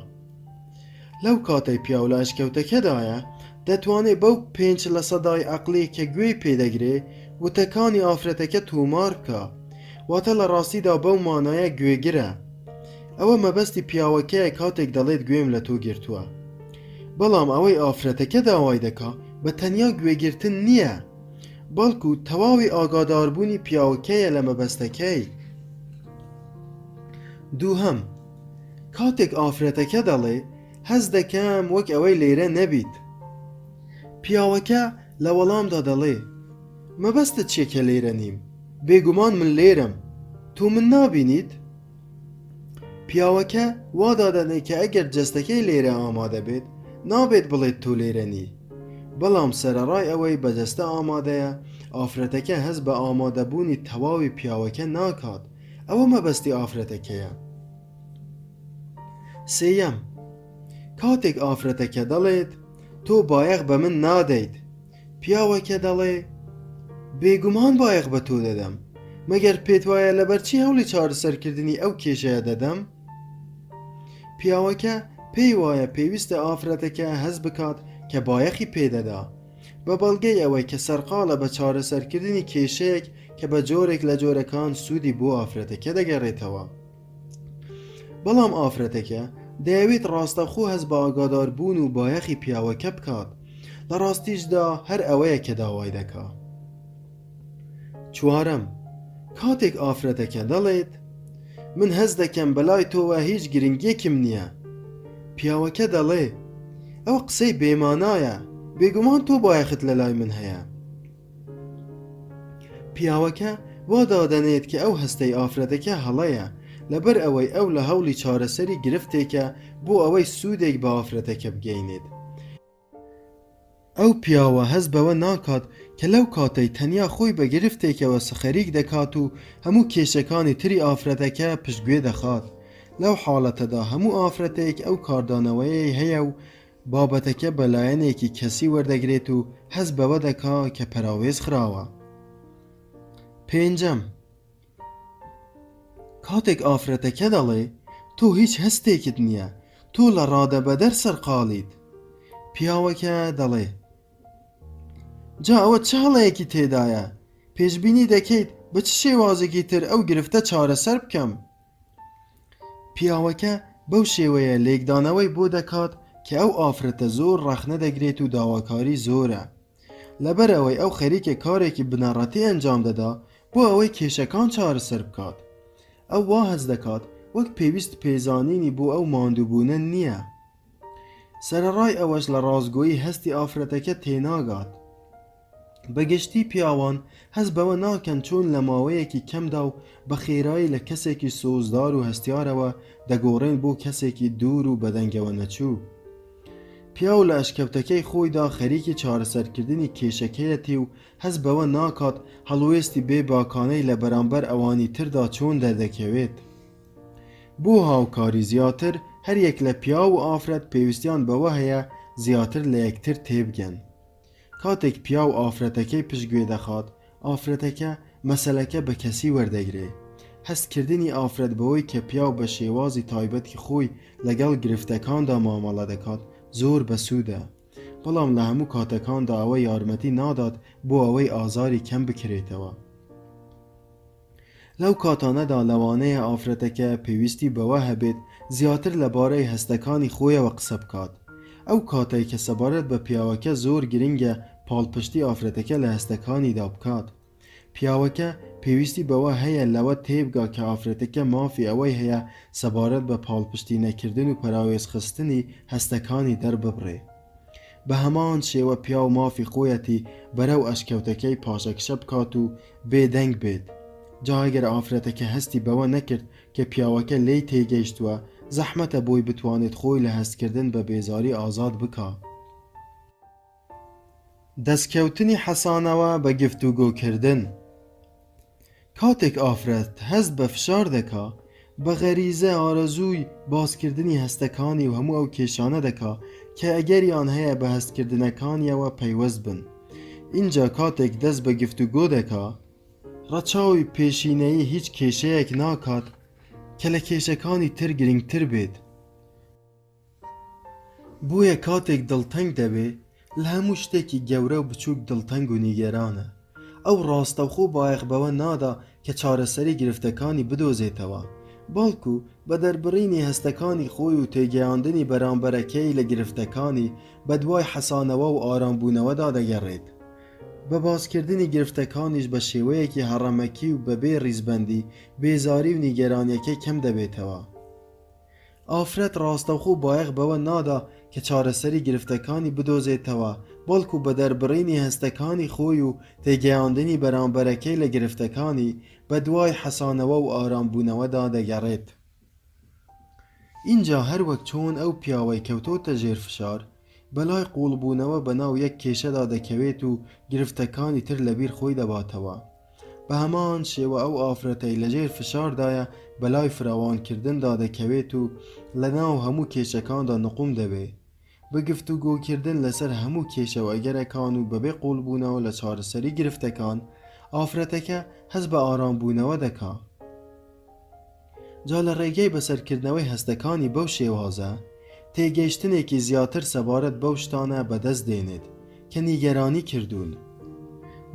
لەو کاتەی پیاو لە ئەشکەوتەکەدایە، دەتوانێت بەو 5% عەقلی کە گوێی پێدەگرێ وتەکانی ئافرەتەکە تۆمار بکە، واتە لە ڕاستیدا بەو مانایە گوێگرە. ئەوە مەبەستی پیاوەکەیە کاتێک دەڵێت گوێم لە تۆ گرتووە. بەڵام ئەوەی ئافرەتەکە داوای دەکا بە تەنیا گوێگرتن نییە، بەڵکو تەواوی ئاگاداربوونی پیاوەکەیە لە مەبەستەکەی. دووهەم، کاتێک ئافرەتەکە دەڵێ هەز دەکەم وەک ئەوەی لێرە نەبیت، پیاوەکە لە وەڵامدا دەڵێ مەبەستت چیە کە لێرە نیم، بێگومان من لێرم، تۆ من نابینیت؟ پیاوەکە وا دادەنێت کە ئەگەر جەستەکەی لێرە ئامادە بێت، نابێت بڵێت تۆ لێرە نی. بەڵام سەرەڕای ئەوەی بەجەستە ئامادەیە، ئافرەتەکە هەست بە ئامادەبوونی تەواوی پیاوەکە ناکات، ئەوە مەبەستی ئافرەتەکەیە. سێیەم، کاتێک ئافرەتەکە دەڵێت تۆ بایەخ بە من نادەیت، پیاوەکە دەڵێ بێگومان بایەخ بە تۆ دەدەم، مەگەر پێت وایە لەبەرچی هەوڵی چارەسەرکردنی ئەو کێشەیە دەدەم؟ پیاوەکە پێی وایە پێویستە ئافرەتەکە هەست بکات کە بایەخی پێدەدا، بە بەڵگەی ئەوەی کە سەرقالە بە چارەسەرکردنی کێشەیەک کە بە جۆرێک لە جۆرەکان سوودی بۆ ئافرەتەکە دەگەڕێتەوە. بەڵام ئافرەتەکە دەیەوێت ڕاستەخۆ هەست بە ئاگاداربوون و بایەخی پیاوەکە بکات، لە ڕاستیشدا هەر ئەوەیە کە داوای دەکا. چوارەم، کاتێک ئافرەتەکە دەڵێت من هەست دەکەم بەلای تۆوە هیچ گرنگیەکم نییە، پیاوەکە دەڵێ ئەو قسەی بێمانایە، بێگومان تۆ بایەخت لە لای من هەیە. پیاوەکە وا دادەنێت کە ئەو هەستەی ئافرەتەکە هەڵەیە لەبەر ئەوەی ئەو لە هەوڵی چارەسەری گرفتێکە بۆ ئەوەی سوودێک بە ئافرەتەکە بگەینێت. ئەو پیاوە هەست بەوە ناکات کە لەو کاتەی تەنیا خۆی بە گرفتێکەوە سخەریک دەکات و هەموو کێشەکانی تری ئافرەتەکە پشتگوێ دەخات. لەو حاڵەتەدا هەموو ئافرەتێک ئەو کاردانەوەی هەیە و بابەتەکە بەلایەنێکی کەسی وەردەگرێت و هەست بەوە دەکا کە پەراوێز خراوە. پێنجەم، کاتێک ئافرەتەکە دەڵێ تۆ هیچ هەستێکت نییە، تۆ لە ڕادەبەدەر سەرقاڵیت. پیاوەکە دەڵێ جا ئەوە چ هەڵەیەکی تێدایە؟ پێشبینی دەکەیت بە چ شێوازێکی تر ئەو گرفتە چارەسەر بکەم؟ پیاوەکە بەو شێوەیە لێکدانەوەی بۆ دەکات کە ئەو ئافرەتە زۆر ڕەخنە دەگرێت و داواکاری زۆرە. لەبەر ئەوەی ئەو خەریکە کارێکی بنەڕەتی ئەنجام دەدا بۆ ئەوەی کێشەکان چارەسەر بکات. ئەو وا هەست دەکات وەک پێویست پێزانینی بۆ ئەو ماندووبوونە نییە. سەرەڕای ئەوەش لە ڕازگۆیی هەستی ئافرەتەکە تێناگات. بەگشتی پیاوان هەست بەوە ناکەن چۆن لە ماوەیەکی کەمدا و بە خێرایی لە کەسێکی سۆزدار و هەستیارەوە دەگۆڕێن بۆ کەسێکی دوور و بەدەنگەوە نەچوو. پیاو لە ئەشکەوتەکەی خۆیدا خەریکی چارەسەرکردنی کێشەکەیەتی و هەست بەوە ناکات هەڵوێستی بێ باکانەی لە بەرامبەر ئەوانی تردا چۆن دەردەکەوێت. بۆ هاوکاری زیاتر هەر یەک لە پیا و ئافرەت پێویستیان بەوە هەیە زیاتر لە یەکتر تێبگەن. کاتێک پیا و ئافرەتەکەی پشتگوێ دەخات، ئافرەتەکە مەسەلەکە بە کەسی وەردەگرێ. هەستکردنی ئافرەت بەوەی کە پیاو بە شێوازی تایبەتی خۆی لەگەڵ گرفتەکاندا مامەڵە دەکات زۆر بەسوودە، بەڵام لە هەموو کاتەکاندا ئەوە یارمەتی نادات بۆ ئەوەی ئازاری کەم بکرێتەوە. لەو کاتانەدا لەوانەیە ئافرەتەکە پێویستی بەوە هەبێت زیاتر لەبارەی هەستەکانی خۆیەوە قسە بکات. ئەو کاتێک کە سەبارەت بە پیاوەکە زۆر گرنگە پاڵپشتی ئافرەتەکە لە هەستەکانیدا بکات. پیاوەکە پێویستی بەوە هەیە لەوە تێبگا کە ئافرەتەکە مافی ئەوەی هەیە سەبارەت بە پاڵپشتی نەکردن و پەراوێزخستنی هەستەکانی دەرببڕێ. بە هەمان شێوە پیا و مافی خۆیەتی بەرەو ئەشکەوتەکەی پاشەکشە بکات و بێدەنگ بێت. جا ئەگەر ئافرەتەکە هەستی بەوە نەکرد کە پیاوەکە لێی تێگەیشتووە، زەحمەتە بۆی بتوانێت خۆی لە هەستکردن بە بێزاری ئازاد بکا. دەستکەوتنی حەسانەوە بە گفتوگۆکردن. کاتێک ئافرەت هەست بە فشار دەکا، بە غەریزە ئارەزووی بازکردنی هەستەکانی و هەموو ئەو کێشانە دەکا کە ئەگەریان هەیە بە هەستکردنەکانیەوە پەیوەست بن. اینجا کاتێک دەست بە گفتوگۆ دەکا، ڕەچاوی پێشینەیی هیچ کێشەیەک ناکات کە لە کێشەکانی تر گرنگتر بێت. بۆیە کاتێک دڵتەنگ دەبێ لە هەموو شتێکی گەورە و بچووک دڵتەنگ و نیگەرانە. ئەو ڕاستەوخۆ بایەخ بەوە نادا کە چارەسەری گرفتەکانی بدۆزێتەوە، باڵکو بە دەربڕینی هەستەکانی خۆی و تێگەیاندنی بەرامبەرەکەی لە گرفتەکانی بە دوای حەسانەوە و ئارامبوونەوەدا دەگەڕێت. بە بازکردنی گرفتەکانیش بە شێوەیەکی هەڕەمەکی و بەبێ ڕیزبەندی بێزاری و نیگەرانیەکە کەم دەبێتەوە. ئافرەت ڕاستەوخۆ بایەخ بەوە نادا کە چارەسەری گرفتەکانی بدۆزێتەوە، بەڵکو بە دەربڕینی هەستەکانی خۆی و تێگەیاندنی بەرامبەرەکەی لە گرفتەکانی بە دوای حەسانەوە و ئارامبوونەوەدا دەگەڕێت. اینجا هەروەک چۆن ئەو پیاوەی کەوتۆتە ژێر فشار بەلای قوڵبوونەوە بەناو یەک کێشەدا دەکەوێت و گرفتەکانی تر لەبیر خۆی دەباتەوە، بە هەمان شێوە ئەو ئافرەتەی لەژێر فشاردایە بەلای فراوانکردندا دەکەوێت و لە ناو هەموو کێشەکاندا نقوم دەبێت. بە گفتوگۆکردن لەسەر هەموو کێشە و ئەگەرەکان و بەبێ قوڵبوونەوە لە چارەسەری گرفتەکان، ئافرەتەکە هەست بە ئارامبوونەوە دەکا. جا لە ڕێگەی بەسەرکردنەوەی هەستەکانی بەو شێوازە، تێگەیشتنێکی زیاتر سەبارەت بەو شتانە بەدەست دێنێت کە نیگەرانی کردوون.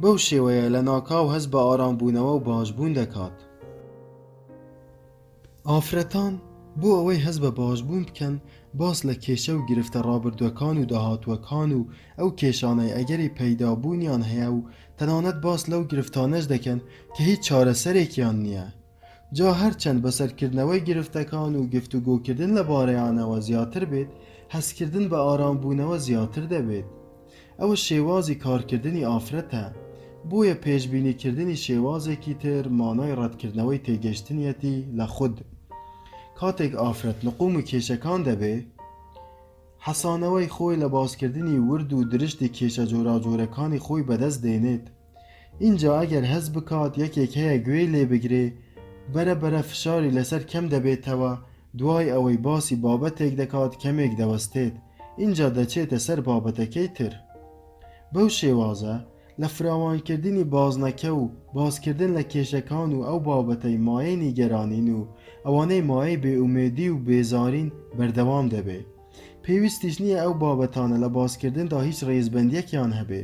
بەو شێوەیە لە ناکاو هەست بە ئارامبوونەوە و باشبوون دەکات. ئافرەتان بۆ ئەوەی هەست بە باشبوون بکەن، باس لە کێشە و گرفتە ڕابردووەکان و داهاتووەکان و ئەو کێشانەی ئەگەری پەیدابوونیان هەیە و تەنانەت باس لەو گرفتانەش دەکەن کە هیچ چارەسەرێکیان نییە. جا هەرچەند بەسەرکردنەوەی گرفتەکان و گفتوگۆکردن لە بارەیانەوە زیاتر بێت، هەستکردن بە ئارامبوونەوە زیاتر دەبێت. ئەوە شێوازی کارکردنی ئافرەتە، بۆیە پێشبینیکردنی شێوازێکی تر مانای ڕەتکردنەوەی تێگەشتنیەتی لە خود. کاتێک ئافرەت نقوم و کێشەکان دەبێ، حەسانەوەی خۆی لە بازکردنی ورد و درشتی کێشە جۆراجۆرەکانی خۆی بەدەست دێنێت. اینجا ئەگەر هەست بکات یەکێک هەیە گوێی لێ بگرێ، بەرەبەرە فشاری لەسەر کەم دەبێتەوە، دوای ئەوەی باسی بابەتێک دەکات کەمێک دەوەستێت، اینجا دەچێتە سەر بابەتەکەی تر. بەو شێوازە لە فراوانکردنی بازنەکە و بازکردن لە کێشەکان و ئەو بابەتەی مایەی نیگەرانین و ئەوانەی مایەی بێئومێدی و بێزارین بەردەوام دەبێ. پێویستیش نییە ئەو بابەتانە لە بازکردندا هیچ ڕێزبەندیەکیان هەبێ،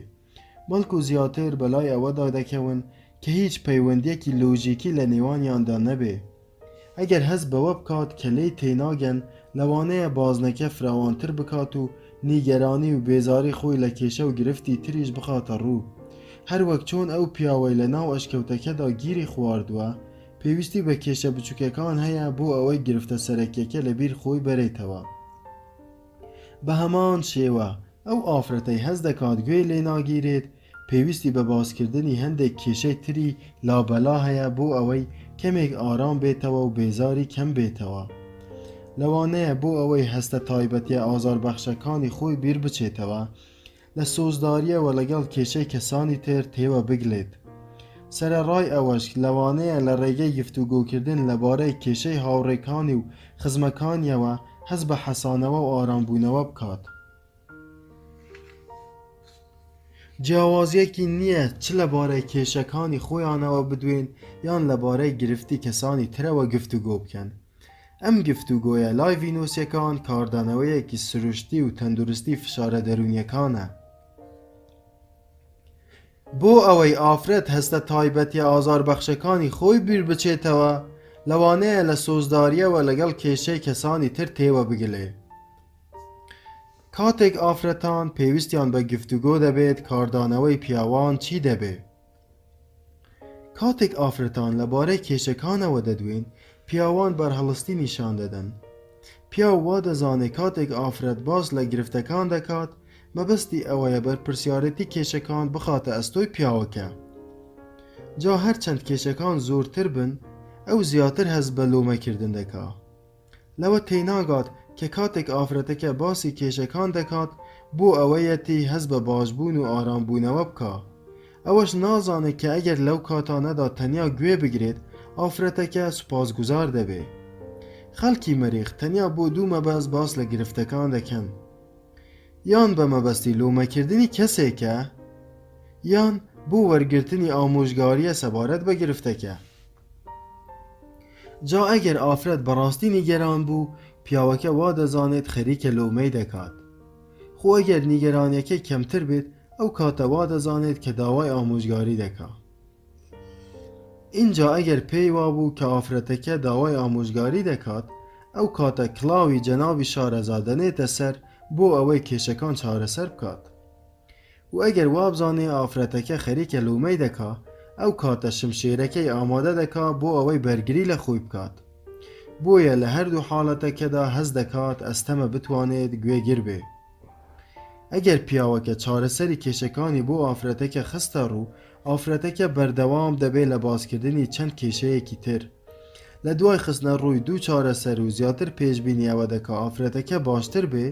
بەڵکو زیاتر بەلای ئەوەدا دەکەون کە هیچ پەیوەندیەکی لۆژیکی لە نێوانیاندا نەبێ. ئەگەر هەست بەوە بکات کە لێی تێناگەن، لەوانەیە بازنەکە فراوانتر بکات و نیگەرانی و بێزاری خۆی لە کێشە و گرفتی تریش بخاتە ڕوو. هەروەک چۆن ئەو پیاوەی لە ناو ئەشکەوتەکەدا گیری خواردووە، پێویستی بە کێشە بچووکەکان هەیە بۆ ئەوەی گرفتە سەرەکیەکە لەبیر خۆی بەرێتەوە. بە هەمان شێوە ئەو ئافرەتەی هەست دەکات گوێ لێ ناگیرێت، پێویستی بە باسکردنی هەندێک کێشەی تری لابەلا هەیە بۆ ئەوەی کەمێک ئارام بێتەوە و بێزاری کەم بێتەوە. لەوانەیە بۆ ئەوەی هەستە تایبەتیە ئازاربەخشەکانی خۆی بیر بچێتەوە، لە سۆزداریەوە لەگەڵ کێشەی کەسانی تر تێوە بگلێت. سەرەڕای ئەوەش لەوانەیە لە ڕێگەی گفتوگۆکردن لەبارەی کێشەی هاوڕێکانی و خزمەکانیەوە هەست بە حەسانەوە و ئارامبوونەوە بکات. جیاوازیەکی نییە چ لەبارەی کێشەکانی خۆیانەوە بدوێن یان لەبارەی گرفتی کەسانی ترەوە گفتوگۆ بکەن. ئەم گفتوگۆیە لای ڤینۆسیەکان کاردانەوەیەکی سروشتی و تەندروستی فشارە دەرونیەکانە. بۆ ئەوەی ئافرەت هەستە تایبەتیە ئازاربەخشەکانی خۆی بیر بچێتەوە، لەوانەیە لە سۆزداریەوە لەگەڵ کێشەی کەسانی تر تێوە بگلێ. کاتێک ئافرەتان پێویستیان بە گفتوگۆ دەبێت، کاردانەوەی پیاوان چی دەبێ؟ کاتێک ئافرەتان لەبارەی کێشەکانەوە دەدوێن، پیاوان بەرهەڵستی نیشان دەدەن. پیاو وا دەزانێت کاتێک ئافرەت باس لە گرفتەکان دەکات، مەبەستی ئەوەیە بەرپرسیارەتی کێشەکان بخاتە ئەستۆی پیاوەکە. جا هەرچەند کێشەکان زۆرتر بن، ئەو زیاتر هەست بە لۆمەکردن دەکا. لەوە تێناگات کە کاتێک ئافرەتەکە باسی کێشەکان دەکات، بۆ ئەوەیەتی هەست بە باشبوون و ئارامبوونەوە بکە. ئەوەش نازانێت کە ئەگەر لەو کاتانەدا تەنیا گوێ بگرێت، ئافرەتەکە سوپاسگوزار دەبێ. خەڵکی مەریخ تەنیا بۆ دوو مەبەست باس لە گرفتەکان دەکەن، یان بە مەبەستی لۆمەکردنی کەسێکە، یان بۆ وەرگرتنی ئامۆژگاریە سەبارەت بە گرفتەکە. جا ئەگەر ئافرەت بەڕاستی نیگەران بوو، پیاوەکە وا دەزانێت خەریکە لۆمەی دەکات. خۆ ئەگەر نیگەرانیەکەی کەمتر بێت، ئەو کاتە وا دەزانێت کە داوای ئامۆژگاری دەکات. اینجا ئەگەر پێی وابوو کە ئافرەتەکە داوای ئامۆژگاری دەکات، ئەو کاتە کڵاوی جەنابی شارەزا دەنێتە سەر بۆ ئەوەی کێشەکان چارەسەر بکات. و ئەگەر وابزانێ ئافرەتەکە خەریکە لۆمەی دەکات، ئەو کاتە شمشێرەکەی ئامادە دەکات بۆ ئەوەی بەرگری لە خۆی بکات. بۆیە لە هەردوو حاڵەتەکەدا هەست دەکات ئەستەمە بتوانێت گوێگیر بێ. ئەگەر پیاوەکە چارەسەری کێشەکانی بۆ ئافرەتەکە خستە ڕوو، ئافرەتەکە بەردەوام دەبێت لە باسکردنی چەند کێشەیەکی تر. لە دوای خستنە ڕووی دوو چارەسەر و زیاتر پێشبینیەوە دەکات ئافرەتەکە باشتر بێ.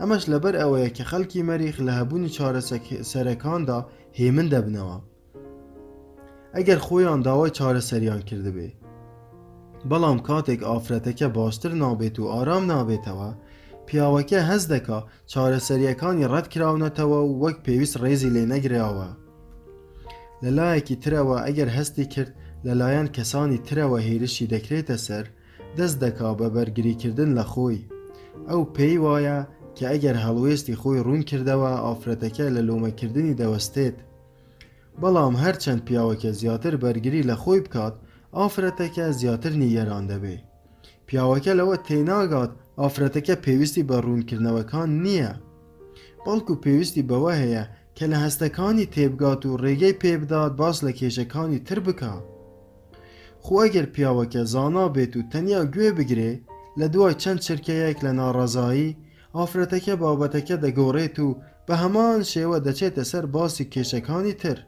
ئەمەش لەبەر ئەوەیە کە خەڵکی مەریخ لە هەبوونی چارەسەرەکاندا هێمن دەبنەوە، ئەگەر خۆیان داوای چارەسەریان کردبێ. بەڵام کاتێک ئافرەتەکە باشتر نابێت و ئارام نابێتەوە، پیاوەکە هەست دەکات چارەسەریەکانی ڕەت کراونەتەوە و وەک پێویست ڕێزی لێ نەگرێەوە. لەلایەکی ترەوە ئەگەر هەستی کرد لەلایەن کەسانی ترەوە هێرشی دەکرێتە سەر، دەست دەکات بە بەرگریکردن لە خۆی. ئەو پێی وایە کە ئەگەر هەڵوێستی خۆی ڕوون کردەوە، ئافرەتەکە لە لۆمەکردنی دەوەستێت. بەڵام هەرچەند پیاوەکە زیاتر بەرگری لە خۆی بکات، ئافرەتەکە زیاتر نیگەران دەبێ. پیاوەکە لەوە تێناگات ئافرەتەکە پێویستی بە ڕوونکردنەوەکان نییە، بەڵکو پێویستی بەوە هەیە کە لە هەستەکانی تێبگات و ڕێگەی پێبدات باس لە کێشەکانی تر بکات. خو اگر پیاوەکە زانا بێت و تەنیا گوێ بگرێ لە دوای چەند چرکەیەک لە ناڕەزایی ئافرەتەکە بابەتەکە دەگۆڕێت و بە هەمان شێوە دەچێتە سەر باسی کێشەکانی تر.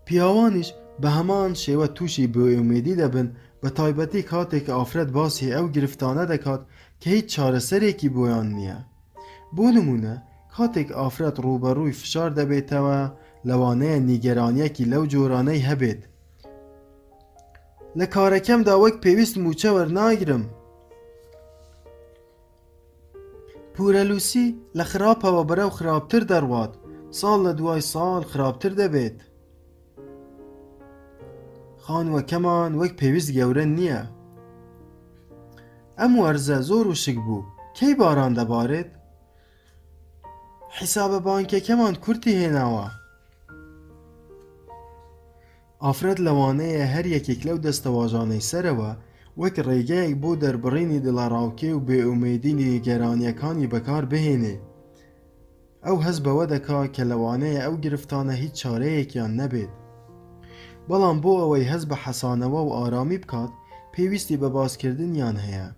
پیاوانیش بە هەمان شێوە تووشی بێئومێدی دەبن بە تایبەتی کاتێک ئافرەت باسی ئەو گرفتانە دەکات کە هیچ چارەسەرێکی بۆیان نییە. بۆ نمونە کاتێک ئافرەت ڕوبەڕووی فشار دەبێتەوە لەوانەیە نیگەرانیەکی لەو جۆرانەی هەبێت. لە کارەکەمدا وەک پێویست موچە وەرناگرم. پورەلووسی لە خراپەوە بەرەو خراپتر دەڕوات، ساڵ لە دوای ساڵ خراپتر دەبێت. خانووەکەمان وەک پێویست گەورە نییە. ئەم وەرزە زۆر وشک بوو، کەی باران دەبارێت؟ حیسابە بانکەکەمان کورتی هێناوە. ئافرەت لەوانەیە هەر یەکێک لەو دەستەواژانەی سەرەوە وەک ڕێگەیەک بۆ دەربڕینی دڵاڕاوکێ و بێئومێدی نیگەرانیەکانی بەکار بهێنێ. ئەو هەست بەوە دەکات کە لەوانەیە ئەو گرفتانە هیچ چارەیەکیان نەبێت. بەڵام بۆ ئەوەی هەست بە حەسانەوە و ئارامی بکات پێویستی بە باسکردنیان هەیە.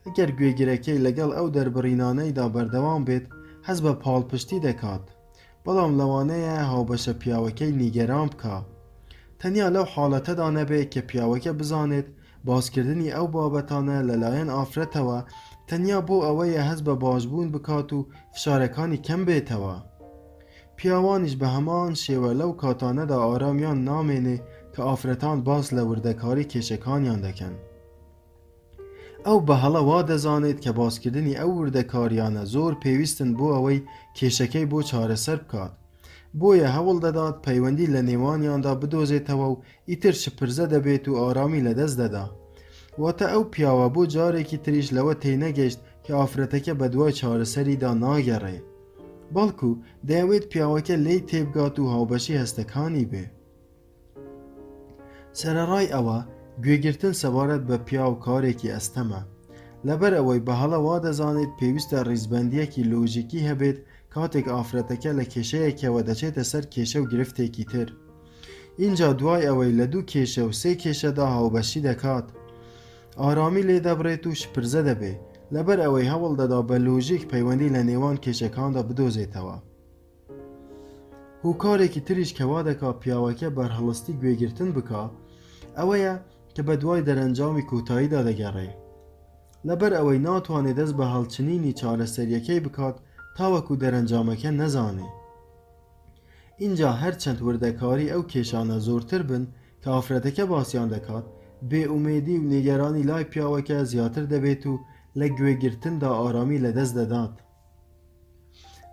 ئەگەر گوێگرەکەی لەگەڵ ئەو دەربڕینانەیدا بەردەوام بێت هەست بە پاڵپشتی دەکات، بەڵام لەوانەیە هاوبەشە پیاوەکەی نیگەران بکات. تەنیا لەو حاڵەتەدا نەبێت کە پیاوەکە بزانێت باسکردنی ئەو بابەتانە لەلایەن ئافرەتەوە تەنیا بۆ ئەوەیە هەست بە باشبوون بکات و فشارەکانی کەم بێتەوە. پیاوانیش بە هەمان شێوە لەو کاتانەدا ئارامیان نامێنێ کە ئافرەتان باس لە وردەکاری کێشەکانیان دەکەن. ئەو بە هەڵە وا دەزانێت کە باسکردنی ئەو وردەکاریانە زۆر پێویستن بۆ ئەوەی کێشەکەی بۆ چارەسەر بکات. بۆیە هەوڵ دەدات پەیوەندی لە نێوانیاندا بدۆزێتەوە و ئیتر شپرزە دەبێت و ئارامی لەدەست دەدا. واتە ئەو پیاوە بۆ جارێکی تریش لەوە تێنەگەیشت کە ئافرەتەکە بە دوای چارەسەریدا ناگەڕێ، بەڵکو دەیەوێت پیاوەکە لێی تێبگات و هاوبەشی هەستەکانی بێ. سەرەڕای ئەوە گوێگرتن سەبارەت بە پیاو کارێکی ئەستەمە، لەبەر ئەوەی بە هەڵە وا دەزانێت پێویستە ڕیزبەندیەکی لۆژیکی هەبێت کاتێک ئافرەتەکە لە کێشەیەکەوە دەچێتە سەر کێشە و گرفتێکی تر. اینجا دوای ئەوەی لە 2 کێشە و 3 کێشەدا هاوبەشی دەکات، ئارامی لێ دەبڕێت و شپرزە دەبێ، لەبەر ئەوەی هەوڵ دەدا بە لۆژیک پەیوەندی لە نێوان کێشەکاندا بدۆزێتەوە. هۆکارێکی تریش کەوا دەکات پیاوەکە بەرهەڵستی گوێگرتن بکا ئەوەیە کە بە دوای دەرەنجامی کۆتاییدا دەگەڕێ، لەبەر ئەوەی ناتوانێت دەست بە هەڵچنینی چارەسەریەکەی بکات تاوەکو دەرەنجامەکە نەزانێ. اینجا هەرچەند وردەکاری ئەو کێشانە زۆرتر بن کە ئافرەتەکە باسییان دەکات، بێئومێدی و نیگەرانی لای پیاوەکە زیاتر دەبێت و لە گوێگرتندا ئارامی لەدەست دەدات.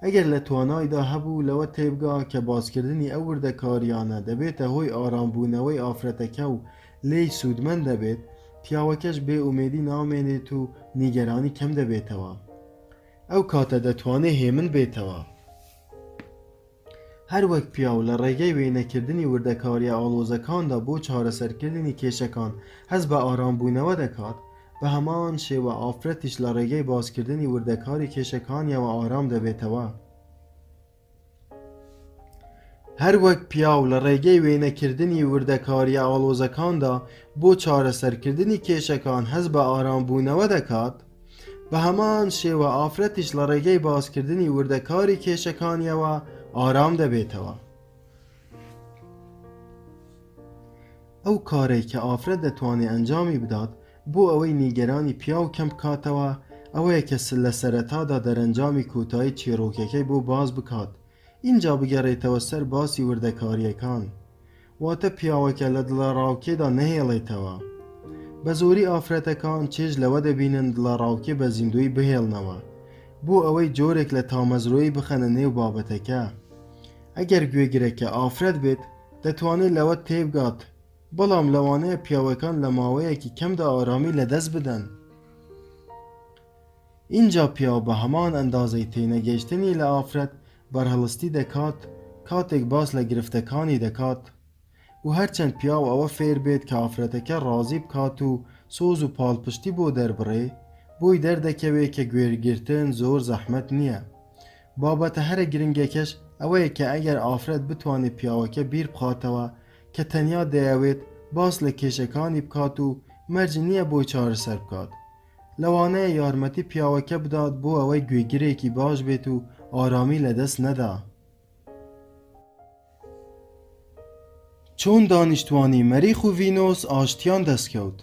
ئەگەر لە توانایدا هەبوو لەوە تێبگا کە باسکردنی ئەو وردەکاریانە دەبێتە هۆی ئارامبوونەوەی ئافرەتەکە و لێی سوودمەند دەبێت، پیاوەکەش بێئومێدی نامێنێت و نیگەرانی کەم دەبێتەوە. ئەو کاتە دەتوانێت هێمن بێتەوە. هەر وەک پیاو لە ڕێگەی وێنەکردنی وردەکاریە ئاڵۆزەکاندا بۆ چارەسەرکردنی کێشەکان هەست بە ئارامبوونەوە دەکات، بە هەمان شێوە ئافرەتیش لە ڕێگەی باسکردنی وردەکاری کێشەکانیەوە ئارام دەبێتەوە. هەر وەک پیاو لە ڕێگەی وێنەکردنی وردەکاریە ئاڵۆزەکاندا بۆ چارەسەرکردنی کێشەکان هەست بە ئارامبوونەوە دەکات، بە هەمان شێوە ئافرەتیش لە ڕێگەی باسکردنی وردەکاری کێشەکانیەوە ئارام دەبێتەوە. ئەو کارێک کە ئافرەت دەتوانێت ئەنجامی بدات بۆ ئەوەی نیگەرانی پیاو کەم بکاتەوە ئەوەیە کە لە سەرەتادا دەرەنجامی کۆتایی چیرۆکەکەی بۆ باز بکات. اینجا بگەڕێتەوە سەر باسی وردەکاریەکان، واتە پیاوەکە لە دڵەڕاوکێدا نەهێڵێتەوە. بە زۆری ئافرەتەکان چێژ لەوە دەبینن دڵەڕاوکێ بە زیندوی بهێڵنەوە بۆ ئەوەی جۆرێک لە تامەزرۆیی بخەنە نێو بابەتەکە. ئەگەر گوێگرەکە ئافرەت بێت دەتوانێت لەوە تێبگات، بەڵام لەوانەیە پیاوەکان لە ماوەیەکی کەمدا ئارامی لەدەست بدەن. اینجا پیاو بە هەمان ئەندازەی تێنەگەیشتنی لە ئافرەت بەرهەڵستی دەکات کاتێک باس لە گرفتەکانی دەکات، و هەرچەند پیاو ئەوە فێر بێت کە ئافرەتەکە ڕازی بکات و سۆز و پاڵپشتی بۆ دەربڕێ، بۆی دەردەکەوێت کە گوێرگرتن زۆر زەحمەت نییە. بابەتە هەرە گرنگەکەش ئەوەیە کە ئەگەر ئافرەت بتوانێت پیاوەکە بیر بخاتەوە کە تەنیا دەیەوێت باس لە کێشەکانی بکات و مەرج نییە بۆی چارەسەر بکات. لەوانەیە یارمەتی پیاوەکە بدات بۆ ئەوەی گوێگرێکی باش بێت و ئارامی لەدەست نەدا. چۆن دانیشتوانی مەریخ و ڤینۆس ئاشتیان دەستکەوت.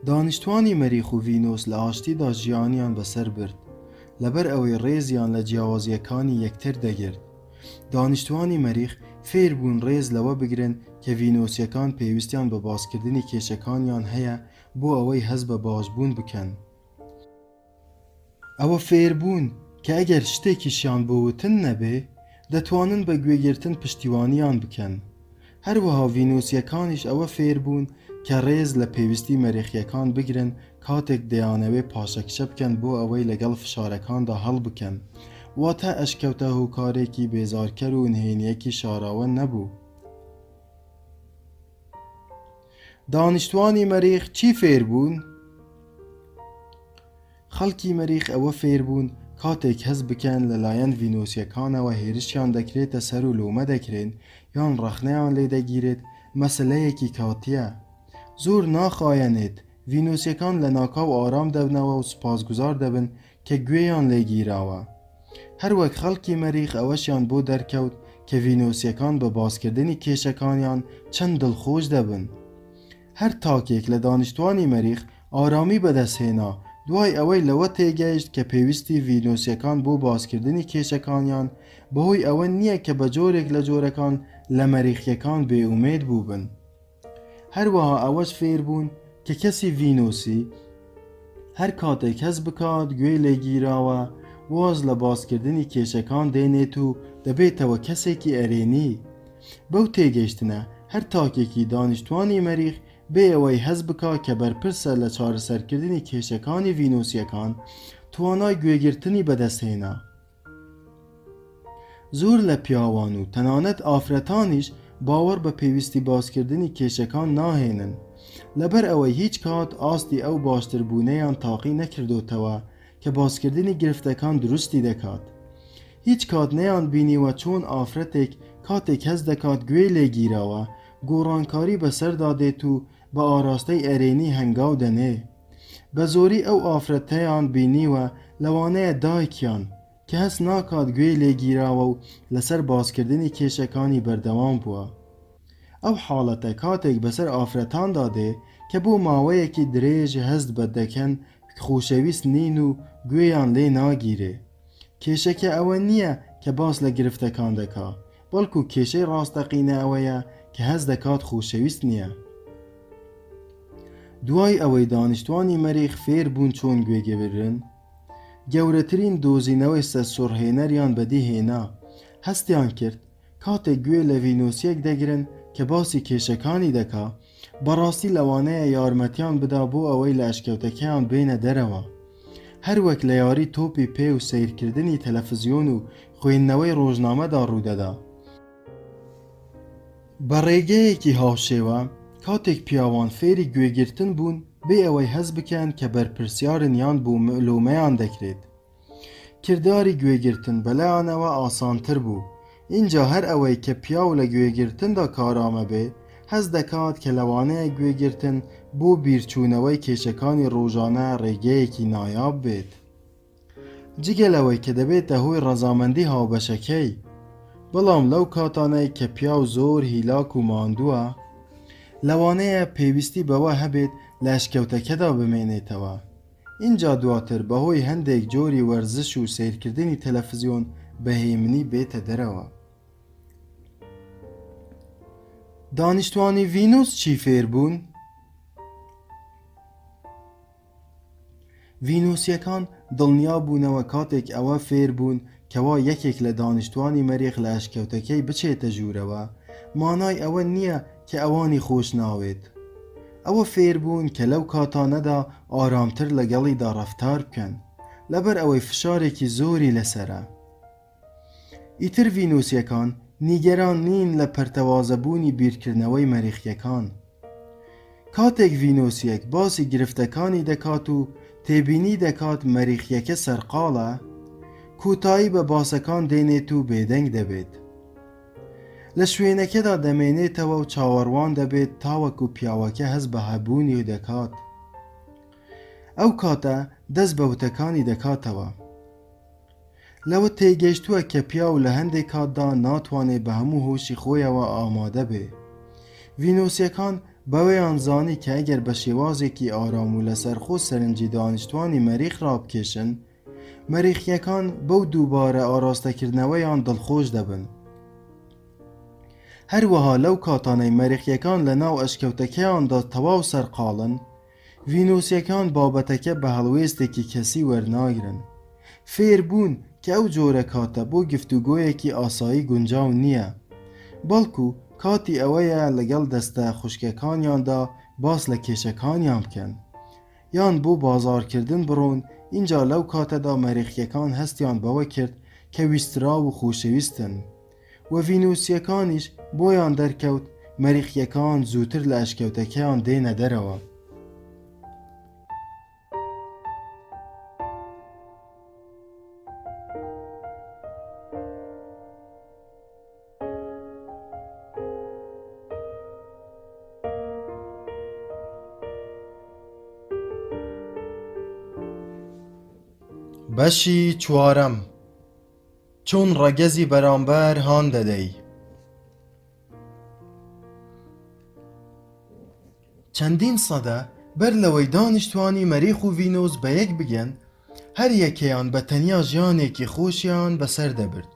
دانیشتوانی مەریخ و ڤینۆس لە ئاشتیدا ژیانیان بەسەر برد لەبەر ئەوەی ڕێزیان لە جیاوازیەکانی یەکتر دەگرت. دانیشتوانی مەریخ فێر بوون ڕێز لەوە بگرن کە ڤینۆسیەکان پێویستیان بە باسکردنی کێشەکانیان هەیە بۆ ئەوەی هەست بە باشبوون بکەن. ئەوە فێر بوون کە ئەگەر شتێکیشیان بۆ وتن نەبێ دەتوانن بە گوێگرتن پشتیوانیان بکەن. هەروەها ڤینۆسیەکانیش ئەوە فێر بوون کە ڕێز لە پێویستی مەریخیەکان بگرن کاتێک دەیانەوێ پاشەکشە بکەن بۆ ئەوەی لەگەڵ فشارەکاندا هەڵ بکەن، واتە ئەشکەوتە هۆکارێکی بێزارکەر و نهێنیەکی شاراوە نەبوو. دانیشتوانی مەریخ چی فێر بوون؟ خەڵکی مەریخ ئەوە فێر بوون کاتێک هەست بکەن لەلایەن ڤینۆسیەکانەوە هێرشیان دەکرێتە سەر و لۆمە دەکرێن یان ڕەخنەیان لێ دەگیرێت مەسەلەیەکی کاتیە. زۆر ناخایەنێت ڤینۆسیەکان لە ناکاو ئارام دەبنەوە و سوپاسگوزار دەبن کە گوێیان لێگیراوە. هەروەک خەڵکی مەریخ ئەوەشیان بۆ دەرکەوت کە ڤینۆسیەکان بە باسکردنی کێشەکانیان چەند دڵخۆش دەبن. هەر تاکێک لە دانیشتوانی مەریخ ئارامی بەدەستهێنا دوای ئەوەی لەوە تێگەیشت کە پێویستی ڤینۆسیەکان بۆ باسکردنی کێشەکانیان بەهۆی ئەوە نییە کە بە جۆرێک لە جۆرەکان لە مەریخیەکان بێئومێد بووبن. هەروەها ئەوەش فێر بوون کە کەسی ڤینۆسی هەر کاتێک هەست بکات گوێ لێگیراوە واز لە باسکردنی کێشەکان دێنێت و دەبێتەوە کەسێکی ئەرێنی. بەو تێگەیشتنە هەر تاکێکی دانیشتوانی مەریخ بێ ئەوەی هەست بکات کە بەرپرسە لە چارەسەرکردنی کێشەکانی ڤینۆسیەکان توانای گوێگرتنی بەدەستهێنا. زۆر لە پیاوان و تەنانەت ئافرەتانیش باوەڕ بە پێویستی باسکردنی کێشەکان ناهێنن لەبەر ئەوەی هیچ کات ئاستی ئەو باشتربوونەیان تاقی نەکردوتەوە کە باسکردنی گرفتەکان دروستی دەکات. هیچ کات نەیان بینیوە چۆن ئافرەتێک کاتێک هەست دەکات گوێ لێگیراوە گۆڕانکاری بەسەردا دێت و بە ئاراستەی ئەرێنی هەنگاو دەنێ. بە زۆری ئەو ئافرەتەیان بینیوە لەوانەیە دایکیان کە هەست ناکات گوێ لێگیراوە و لەسەر باسکردنی کێشەکانی بەردەوام بووە. ئەو حاڵەتە کاتێک بەسەر ئافرەتاندا دێ کە بۆ ماوەیەکی درێژ هەست بە دەکەن خۆشەویست نین و گوێیان لێ ناگیرێ. کێشەکە ئەوە نییە کە باس لە گرفتەکان دەکا، بەڵکو کێشەی ڕاستەقینە ئەوەیە کە هەست دەکات خۆشەویست نییە. دوای ئەوەی دانیشتوانی مەریخ فێر بوون چۆن گوێگەبرن، گەورەترین دۆزینەوەی سەرسوڕهێنەریان بەدیهێنا هەستیان کرد کاتێک گوێ لە ڤینۆسیەک دەگرن کە باسی کێشەکانی دەکا بەڕاستی لەوانەیە یارمەتیان بدا بۆ ئەوەی لە ئەشکەوتەکەیان بێنە دەرەوە. هەروەک لە یاری تۆپی پێ و سیرکردنی تەلەڤیزیۆن و خوێندنەوەی ڕۆژنامەدا ڕوودەدا. بە ڕێگەیەکی هاوشێوە کاتێک پیاوان فێری گوێگرتن بوون بێ ئەوەی هەست بکەن کە بەرپرسیارن یان بۆ لۆمەیان دەکرێت. کردداری گوێگرتن بەلایانەوە ئاسانتر بوو. اینجا هەر ئەوەی کە پیاو لە گوێگرتندا کارامە بێ هەست دەکات کە لەوانەیە گوێگرتن بۆ بیرچوونەوەی کێشەکانی ڕۆژانە ڕێگەیەکی نایاب بێت. جگەلەوەی کە دەبێتە هۆی ڕەزامەندی هاوبەشەکەی. بەڵام لەو کاتانەی کە پیاو زۆر هیلاک و ماندووە لەوانەیە پێویستی بەوە هەبێت لە ئەشکەوتەکەدا بمێنێتەوە. اینجا دواتر بەهۆی هەندێک جۆری وەرزش و سیرکردنی تەلەڤیزیۆن بەهێمنی بێتە دەرەوە. دانیشتوانی ڤینۆس چی فێر بوون؟ ڤینۆسیەکان دڵنیا بوونەوە کاتێک ئەوە فێر بوون کەوا یەکێک لە دانیشتوانی مەریخ لە ئەشکەوتەکەی بچێتە ژوورەوە مانای ئەوە نییە کە ئەوانی خۆش ناوێت. ئەوە فێر بوون کە لەو کاتانەدا ئارامتر لەگەڵیدا ڕەفتار بکەن لەبەر ئەوەی فشارێکی زۆری لەسرە. ئیتر ڤینۆسیەکان نیگەران نین لە پەرتەوازەبوونی بیرکردنەوەی مەریخیەکان. کاتێک ڤینۆسیەک باسی گرفتەکانی دەکات و تێبینی دەکات مەریخیەکە سەرقاڵە کۆتایی بە باسەکان دێنێت و بێدەنگ دەبێت. لە شوێنەکەدا دەمێنێتەوە و چاوەڕوان دەبێت تاوەکو پیاوەکە هەست بە هەبوونی دەکات. ئەو کاتە دەست بە وتەکانی دەکاتەوە. لەوە تێگەیشتووە کە پیاو لە هەندێک کاتدا ناتوانێت بە هەموو هۆشی خۆیەوە ئامادە بێ. ڤینۆسیەکان بەوەیان زانی کە ئەگەر بە شێوازێکی ئارام و لەسەرخۆ سەرنجی دانیشتوانی مەریخ ڕابکێشن، مەریخیەکان بەو دووبارە ئاراستەکردنەوەیان دڵخۆش دەبن. هەروەها لەو کاتانەی مەریخیەکان لە ناو ئەشکەوتەکەیاندا تەواو سەرقاڵن، ڤینۆسیەکان بابەتەکە بە هەڵوێستێکی کەسی وەرناگرن. فێربوون کە ئەو جۆرە کاتە بۆ گفتوگۆیەکی ئاسایی گونجاو نییە، بەڵکو کاتی ئەوەیە لەگەڵ دەستە خوشکەکانیاندا باس لە کێشەکانیان بکەن، یان بۆ بازارکردن بڕۆن. اینجا لەو کاتەدا مەریخیەکان هەستیان بەوە کرد کە ویسترا و خۆشەویستن، و ڤینۆسیەکانیش بۆیان دەرکەوت مەریخیەکان زووتر لە ئەشکەوتەکەیان دێنە دەرەوە. بەشی چوارەم، چۆن ڕەگەزی بەرامبەر هان دەدەی. چەندین سەدە بەر لەوەی دانیشتوانی مەریخ و ڤینۆس بە یەک بگەن، هەر یەکەیان بە تەنیا ژیانێکی خۆشیان بەسەر دەبرد.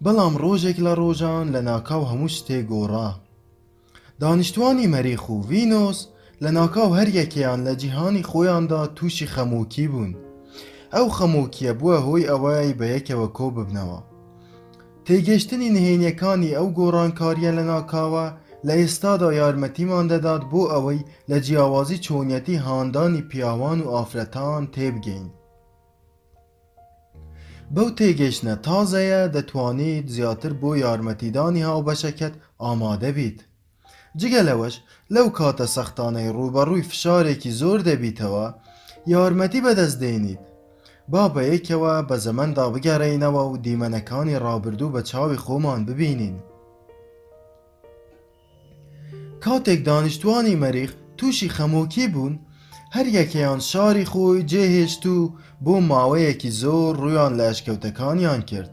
بەڵام ڕۆژێک لە ڕۆژان لە ناکاو هەموو شتێک گۆڕا. دانیشتوانی مەریخ و ڤینۆس لە ناکاو هەر یەکەیان لە جیهانی خۆیاندا تووشی خەمۆکی بوون. ئەو خەمۆکیە بووە هۆی ئەوەی بە یەکەوە کۆ ببنەوە. تێگەشتنی نهێنیەکانی ئەو گۆڕانکاریە لە ناکاوە لە ئێستادا یارمەتیمان دەدات بۆ ئەوەی لە جیاوازی چۆنیەتی هاندانی پیاوان و ئافرەتان تێبگەین. بەو تێگەشتنە تازەیە دەتوانیت زیاتر بۆ یارمەتیدانی هاوبەشەکەت ئامادە بیت. جگە لەوەش لەو کاتە سەختانەی ڕوبەڕووی فشارێکی زۆر دەبیتەوە، یارمەتی بەدەست دێنیت. با بە یەکەوە بە زەمەندا بگەڕێینەوە و دیمەنەکانی ڕابردوو بە چاوی خۆمان ببینین. کاتێک دانیشتوانی مەریخ تووشی خەمۆکی بوون، هەر یەکەیان شاری خۆی جێهێشت و بۆ ماوەیەکی زۆر ڕوویان لە ئەشکەوتەکانیان کرد.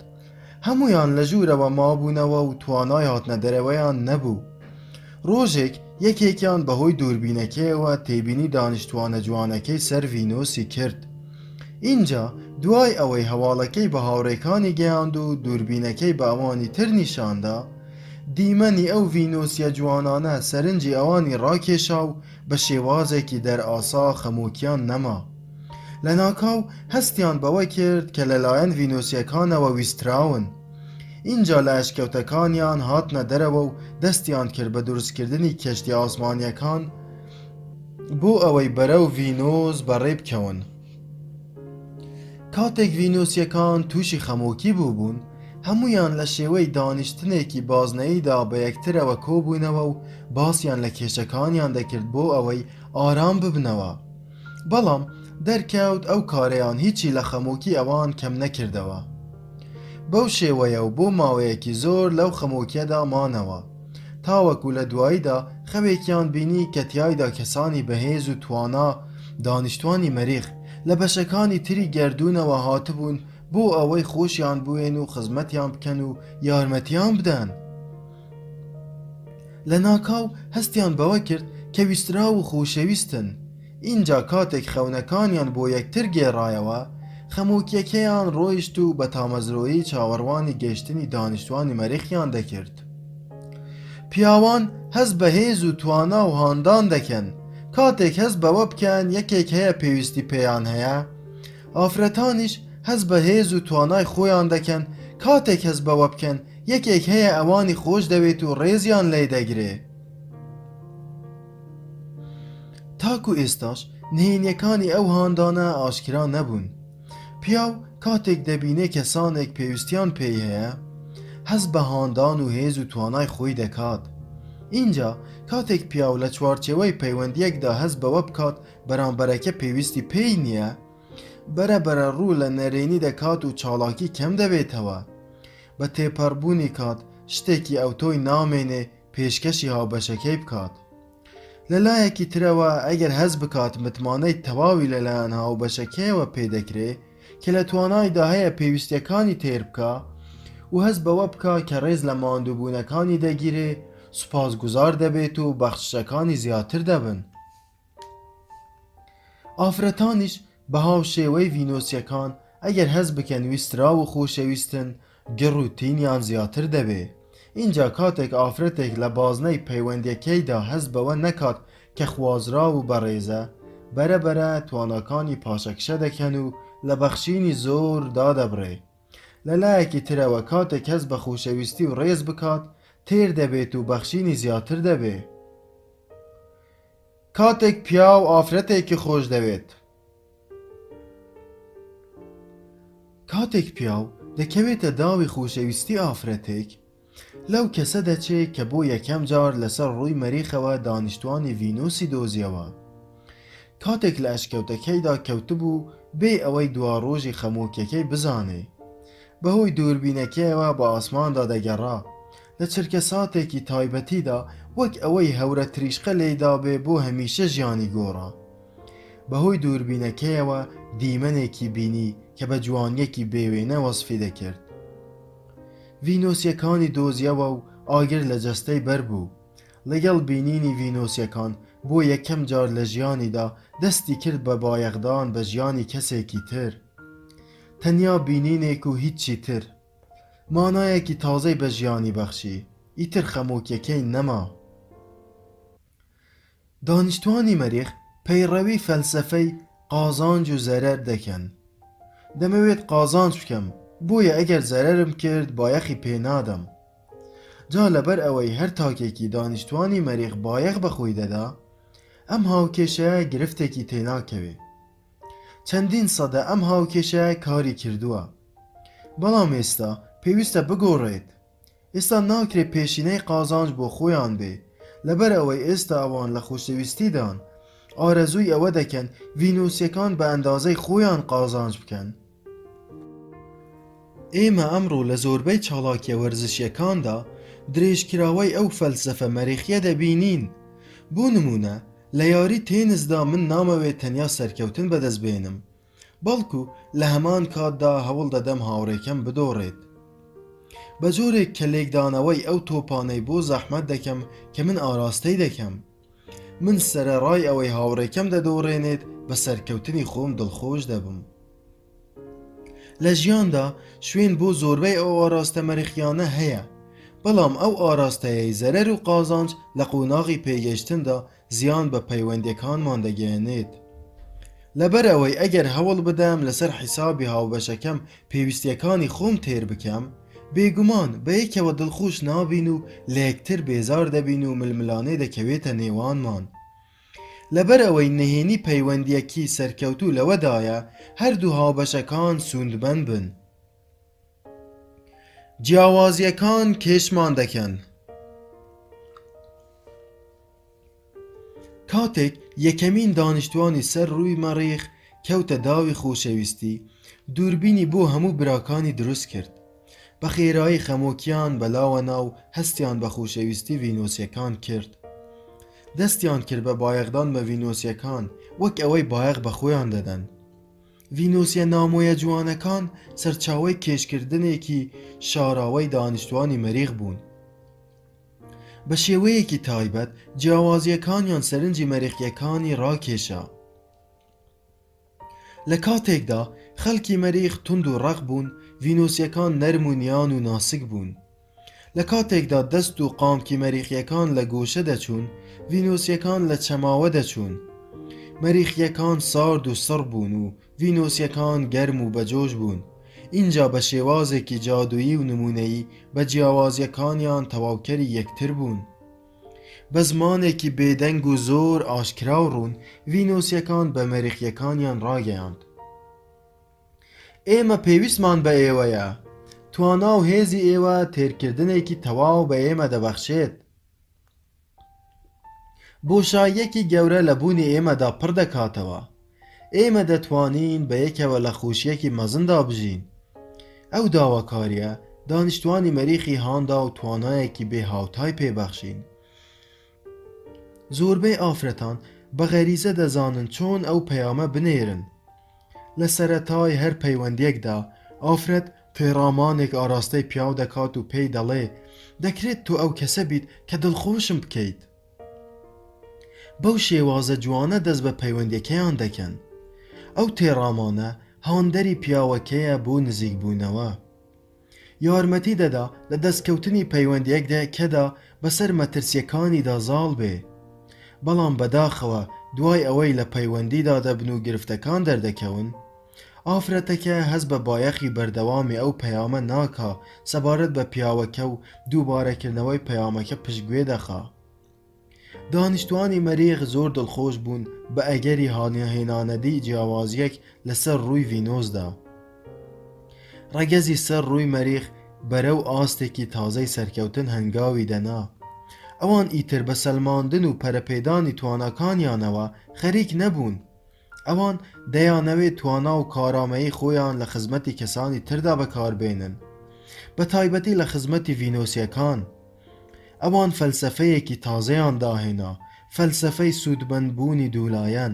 هەمویان لە ژوورەوە مابوونەوە و توانای هاتنە دەرەوەیان نەبوو. ڕۆژێک یەکێکیان بەهۆی دووربینەکەیەوە تێبینی دانیشتوانە جوانەکەی سەر ڤینۆسی کرد. اینجا دوای ئەوەی هەواڵەکەی بە هاوڕێکانی گەیاند و دووربینەکەی بە ئەوانی تر نیشاندا، دیمەنی ئەو ڤینۆسیە جوانانە سەرنجی ئەوانی ڕاکێشا و بە شێوازێکی دەرئاسا خەمۆکیان نەما. لە ناکاو هەستیان بەوە کرد کە لەلایەن ڤینۆسیەکانەوە ویستراون. اینجا لە ئەشکەوتەکانیان هاتنە دەرەوە و دەستیان کرد بە دروستکردنی کەشتی ئاسمانیەکان بۆ ئەوەی بەرەو ڤینۆس بەڕێ بکەون. کاتێک ڤینۆسیەکان تووشی خەمۆکی بوون، هەمویان لە شێوەی دانیشتنێکی بازنەییدا بە یەکترەوە کۆبوونەوە و باسییان لە کێشەکانیان دەکرد بۆ ئەوەی ئارام ببنەوە. بەڵام دەرکەوت ئەو کارەیان هیچی لە خەمۆکی ئەوان کەم نەکردەوە. بەو شێوەیە و بۆ ماوەیەکی زۆر لەو خەمۆکیەدا مانەوە، تاوەکو لە دواییدا خەوێکیان بینی کە تیایدا کەسانی بەهێز و توانا دانیشتوانی مەریخ لە بەشەکانی تری گەردوونەوە هاتبوون بۆ ئەوەی خۆشیان بوێن و خزمەتیان بکەن و یارمەتیان بدەن. لە ناکاو هەستیان بەوە کرد کە ویسترا و خۆشەویستن. اینجا کاتێک خەونەکانیان بۆ یەکتر گێڕایەوە، خەمۆکیەکەیان ڕۆیشت و بە تامەزرۆیی چاوەڕوانی گەیشتنی دانیشتوانی مەریخیان دەکرد. پیاوان هەست بە هێز و توانا و هاندان دەکەن. کاتێک هەست بەوە بکەن یەکێک هەیە پێویستی پێیان هەیە، ئافرەتانیش هەست بە هێز و توانای خۆیان دەکەن. کاتێک هەست بەوە بکەن یەکێک هەیە ئەوانی خۆش دەوێت و ڕێزیان لێ دەگرێ. تاکو ئێستاش نهێنیەکانی ئەو هاندانە ئاشکرا نەبوون. پیاو کاتێک دەبینێ کەسانێک پێویستیان پێی هەیە، هەست بە هاندان و هێز و توانای خۆی دەکات. اینجا کاتێک پیاو لە چوارچێوەی پەیوەندیەکدا هەست بەوە بکات بەرامبەرەکە پێویستی پێی نییە، بەرەبەرە ڕوو لە نەرێنی دەکات و چاڵاکی کەم دەبێتەوە. بە تێپەڕبوونی کات شتێکی ئەو تۆی نامێنێ پێشکەشی هاوبەشەکەی بکات. لەلایەکی ترەوە ئەگەر هەز بکات متمانەی تەواوی لەلایەن هاوبەشەکەیەوە پێدەکرێ کە لە توانایدا هەیە پێویستیەکانی تێر بکە و هەز بەوە بکە کە ڕێز لە ماندووبوونەکانی دەگیرێ، سوپاسگوزار دەبێت و بەخشەکانی زیاتر دەبن. ئافرەتانیش بە هاو شێوەی ڤینۆسیەکان ئەگەر هەز بکەن ویسترا و خۆشەویستن گڕ و تینیان زیاتر دەبێ. اینجا کاتێک ئافرەتێک لە بازنەی پەیوەندیەکەیدا هەز بەوە نەکات کە خوازرا و بەڕێزە، بەرەبەرە تواناکانی پاشەکشە دەکەن و لە بەخشینی زۆر دادەبڕێ. لەلایەکی ترەوە کاتێک هەز بە خۆشەویستی و ڕێز بکات تێر دەبێت و بەخشینی زیاتر دەبێ. کاتێک پیا و ئافرەتێکی خۆش دەوێت. کاتێک پیاو دەکەوێتە داوی خۆشەویستی ئافرەتێک، لەو کەسە دەچێت کە بۆ یەکەم جار لەسەر ڕووی مەریخەوە دانیشتوانی ڤینۆسی دۆزیەوە. کاتێک لە ئەشکەوتەکەیدا کەوتبوو بێ ئەوەی دوا ڕۆژی خەمۆکیەکەی بزانێ، بەهۆی دووربینەکەیەوە بە ئاسماندا دەگەڕا، لە چرکە ساتێکی تایبەتیدا وەک ئەوەی هەورە تریشقە لێدا بێ بۆ هەمیشە ژیانی گۆڕا. بەهۆی دووربینەکەیەوە دیمەنێکی بینی کە بە جوانیەکی بێوێنە وەسفی دەکرد. ڤینۆسیەکانی دۆزیەوە و ئاگر لە جەستەی بەربوو. لەگەڵ بینینی ڤینۆسیەکان بۆ یەکەم جار لە ژیانیدا دەستی کرد بە بایەخدان بە ژیانی کەسێکی تر. تەنیا بینینێک و هیچی تر. مانایەکی تازەی بە ژیانی بەخشی، ئیتر خەمۆکیەکەی نەما. دانیشتوانی مەریخ پەیڕەوی فەلسەفەی قازانج و زەرەر دەکەن. دەمەوێت قازانج بکەم، بۆیە ئەگەر زەرەرم کرد بایەخی پێنادەم. جا لەبەر ئەوەی هەر تاکێکی دانیشتوانی مەریخ بایەخ بەخۆی دەدا، ئەم هاوکێشەیە گرفتێکی تێناکەوێ. چەندین سەدە ئەم هاوکێشەیە کاری کردووە، بەڵام ئێستا پێویستە بگۆڕێت. ئێستا ناکرێت پێشینەی قازانج بۆ خۆیان بێ، لەبەر ئەوەی ئێستا ئەوان لە خۆشەویستیدان ئارەزووی ئەوە دەکەن ڤینۆسیەکان بە ئەندازەی خۆیان قازانج بکەن. ئێمە ئەمڕۆ لە زۆربەی چاڵاکیە وەرزشیەکاندا درێژکراوەی ئەو فەلسەفە مەریخیە دەبینین. بۆ نمونە لە یاری تێنسدا من نامەوێت تەنیا سەرکەوتن بەدەست بێنم، بەڵکو لە هەمان کاتدا هەوڵ دەدەم هاوڕێکەم بدۆڕێت. بە جۆرێک کە لێکدانەوەی ئەو تۆپانەی بۆ زەحمەت دەکەم کە من ئاراستەی دەکەم. من سەرەڕای ئەوەی هاوڕێکەم دەدۆڕێنێت بە سەرکەوتنی خۆم دڵخۆش دەبم. لە ژیاندا شوێن بۆ زۆربەی ئەو ئاراستە مەریخیانە هەیە، بەڵام ئەو ئاراستەیەی زەرەر و قازانج لە قۆناغی پێگەشتندا زیان بە پەیوەندیەکانمان دەگەێنێت. لەبەر ئەوەی ئەگەر هەوڵ بدەم لەسەر حیسابی هاوبەشەکەم پێویستیەکانی خۆم تێر بکەم، بێگومان بە یەکەوە دڵخۆش نابین و لە یەکتر بێزار دەبین و ململانێ دەکەوێتە نێوانمان. لەبەر ئەوەی نهێنی پەیوەندیەکی سەرکەوتوو لەوەدایە هەردوو هاوبەشەکان سوودمەند بن. جیاوازیەکان کێشمان دەکەن. کاتێک یەکەمین دانیشتوانی سەر ڕووی مەریخ کەوتە داوی خۆشەویستی، دووربینی بۆ هەموو براکانی دروست کرد. بە خێرایی خەمۆکیان بەلاوە ناو هەستیان بە خۆشەویستی ڤینۆسیەکان کرد. دەستیان کرد بە بایەخدان بە ڤینۆسیەکان وەک ئەوەی بایەخ بە خۆیان دەدەن. ڤینۆسیە نامۆیە جوانەکان سەرچاوەی کێشکردنێکی شاراوەی دانیشتوانی مەریخ بوون. بە شێوەیەکی تایبەت جیاوازیەکانیان سەرنجی مەریخیەکانی ڕاکێشا. لە کاتێکدا خەڵکی مەریخ تند و ڕەق بوون، ڤینۆسیەکان نەرم و نیان و ناسک بوون. لە کاتێکدا دەست و قامکی مەریخیەکان لە گۆشە دەچوون، ڤینۆسیەکان لە چەماوە دەچوون. مەریخیەکان سارد و سڕ بوون و ڤینۆسیەکان گەرم و بەجۆش بوون. اینجا بە شێوازێکی جادویی و نمونەیی بە جیاوازیەکانیان تەواوکەری یەکتر بوون. بە زمانێکی بێدەنگ و زۆر ئاشکرا و ڕوون ڤینۆسیەکان بە مەریخیەکانیان ڕاگەیاند. ئێمە پێویستمان بە ئێوەیە. توانا و هێزی ئێوە تێرکردنێکی تەواو بە ئێمە دەبەخشێت. بۆشاییەکی گەورە لە بوونی ئێمەدا پڕ دەکاتەوە. ئێمە دەتوانین بە یەکەوە لە خوشیەکی مەزندا بژین. ئەو داواکاریە دانیشتوانی مەریخی هاندا و توانایەکی بێ هاوتای پێبەخشین. زۆربەی ئافرەتان بە غەریزە دەزانن چۆن ئەو پەیامە بنێرن. لە سەرەتای هەر پەیوەندیەکدا ئافرەت پێڕامانێک ئاراستەی پیاو دەکات و پێی دەڵێ دەکرێت تۆ ئەو کەسە بیت کە دڵخۆشم بکەیت. بەو شێوازە جوانە دەست بە پەیوەندیەکەیان دەکەن. ئەو تێڕامانە هاندەری پیاوەکەیە بۆ نزیک بوونەوە. یارمەتی دەدا لە دەستکەوتنی پەیوەندیەکدا کەدا بەسەر مەترسیەکانیدا زاڵ بێ. بەڵام بەداخەوە دوای ئەوەی لە پەیوەندیدا دەبن و گرفتەکان دەردەکەون، ئافرەتەکە هەست بە بایەخی بەردەوامی ئەو پەیامە ناکا سەبارەت بە پیاوەکە و دووبارەکردنەوەی پەیامەکە پشتگوێ دەخا. دانیشتوانی مەریخ زۆر دڵخۆش بوون بە ئەگەری هێنانەدی جیاوازیەک لەسەر ڕووی ڤینۆسدا. ڕەگەزی سەر ڕووی مەریخ بەرەو ئاستێکی تازەی سەرکەوتن هەنگاوی دەنا. ئەوان ئیتر بە سەلماندن و پەرەپێدانی تواناکانیانەوە خەریک نەبوون. ئەوان دەیانەوێت توانا و کارامەیی خۆیان لە خزمەتی کەسانی تردا بەکاربێنن، بە تایبەتی لە خزمەتی ڤینۆسیەکان. ئەوان فەلسەفەیەکی تازەیان داهێنا، فەلسەفەی سوودمەندبوونی دوولایەن.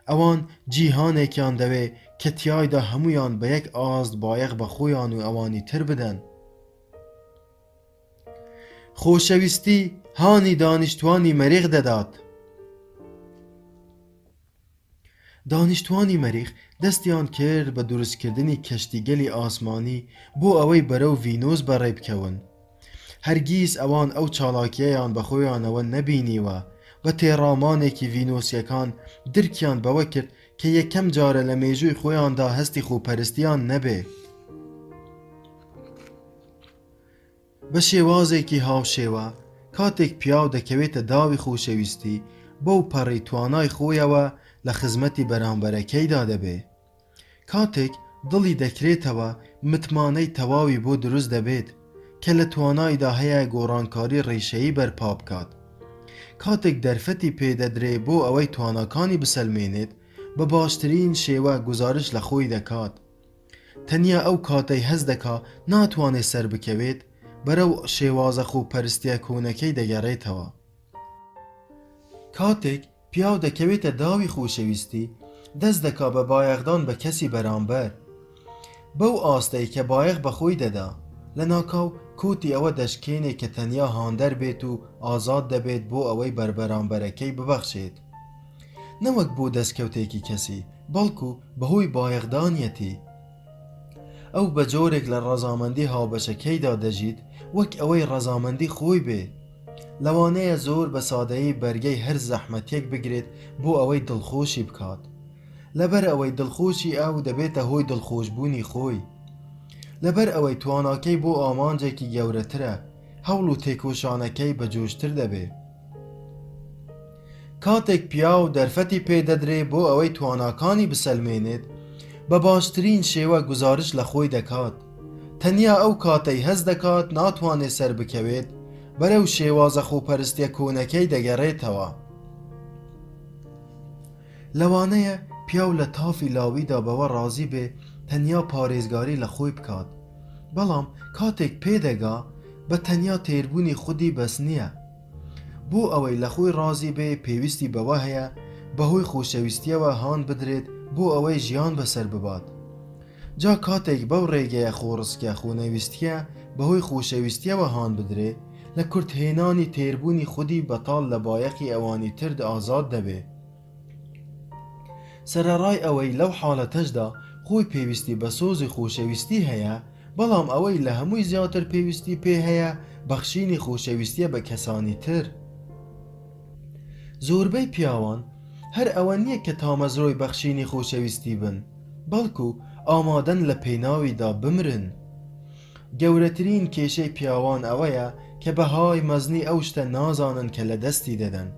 ئەوان جیهانێکیان دەوێ کە تیایدا هەمویان بە یەک ئاست بایەخ بە خۆیان و ئەوانی تر بدەن. خۆشەویستی هانی دانیشتوانی مەریخ دەدات. دانیشتوانی مەریخ دەستیان کرد بە دروستکردنی کەشتیگەلی ئاسمانی بۆ ئەوەی بەرەو ڤینۆس بەڕێ بکەون. هەرگیز ئەوان ئەو چالاکیەیان بە خۆیانەوە نەبینیوە بە تێڕامانێکی ڤینۆسیەکان درکیان بەوە کرد کە یەکەم جارە لە مێژووی خۆیاندا هەستی خۆپەرستیان نەبێ. بە شێوازێکی هاوشێوە کاتێک پیاو دەکەوێتە داوی خۆشەویستی بەو پەڕی توانای خۆیەوە لە خزمەتی بەرامبەرەکەیدا دەبێ. کاتێک دڵی دەکرێتەوە متمانەی تەواوی بۆ دروست دەبێت کە لە توانایدا هەیە گۆڕانکاری ڕێشەیی بەرپا بکات. کاتێک دەرفەتی پێدەدرێ بۆ ئەوەی تواناکانی بسەلمێنێت بە باشترین شێوە گزارش لە خۆی دەکات. تەنیا ئەو کاتەی هەست دەکا ناتوانێت سەر بکەوێت بەرەو شێوازە خۆپەرستیە کۆنەکەی دەگەڕێتەوە. کاتێک پیاو دەکەوێتە داوی خۆشەویستی دەست دەکا بە بایەخدان بە کەسی بەرامبەر. بەو ئاستەی کە بایەخ بەخۆی دەدا لە ناکاو کۆتی ئەوە دەشکێنێک کە تەنیا هاندەر بێت و ئازاد دەبێت بۆ ئەوەی بەربەرامبەرەکەی ببەخشێت، نەوەک بۆ دەستکەوتێکی کەسی، بەڵکو بەهۆی بایەخدانیەتی. ئەو بە جۆرێک لە ڕەزامەندی هاوبەشەکەیدا دەژیت وەک ئەوەی ڕەزامەندی خۆی بێ. لەوانەیە زۆر بە سادەیی بەرگەی هەر زەحمەتێک بگرێت بۆ ئەوەی دڵخۆشی بکات. لەبەر ئەوەی دڵخۆشی ئەو دەبێتە هۆی دڵخۆشبوونی خۆی. لەبەر ئەوەی تواناکەی بۆ ئامانجێکی گەورەترە، هەوڵ و تێکۆشانەکەی بەجۆشتر دەبێ. کاتێک پیاو دەرفەتی پێدەدرێ بۆ ئەوەی تواناکانی بسەلمێنێت بە باشترین شێوە گزارش لە خۆی دەکات. تەنیا ئەو کاتەی هەست دەکات ناتوانێت سەر بکەوێت بەرەو شێوازە خۆپەرستیە کۆنەکەی دەگەڕێتەوە. لەوانەیە پیاو لە تافی لاویدا بەوە ڕازی بێ تەنیا پارێزگاری لە خۆی بکات، بەڵام کاتێک پێدەگا بە تەنیا تێربوونی خودی بەس نییە. بۆ ئەوەی لە خۆی ڕازی بێ پێویستی بەوە هەیە بەهۆی خۆشەویستیەوە هان بدرێت بۆ ئەوەی ژیان بەسەر ببات. جا کاتێک بەو ڕێگەیە خۆڕسکە خۆنەویستیە بەهۆی خۆشەویستیەوە هان بدرێ لە کورتهێنانی تێربوونی خودی بەتاڵ لە بایەخی ئەوانی ترد ئازاد دەبێ. سەرەڕای ئەوەی لەو حاڵەتەشدا خۆی پێویستی بە سۆزی خۆشەویستی هەیە، بەڵام ئەوەی لە هەمووی زیاتر پێویستی پێ هەیە بەخشینی خۆشەویستیە بە کەسانی تر. زۆربەی پیاوان هەر ئەوە نییە کە تامەزرۆی بەخشینی خۆشەویستی بن، بەڵکو ئامادەن لە پێناویدا بمرن. گەورەترین کێشەی پیاوان ئەوەیە کە بەهای مەزنی ئەو شتە نازانن کە لە دەستی دەدەن.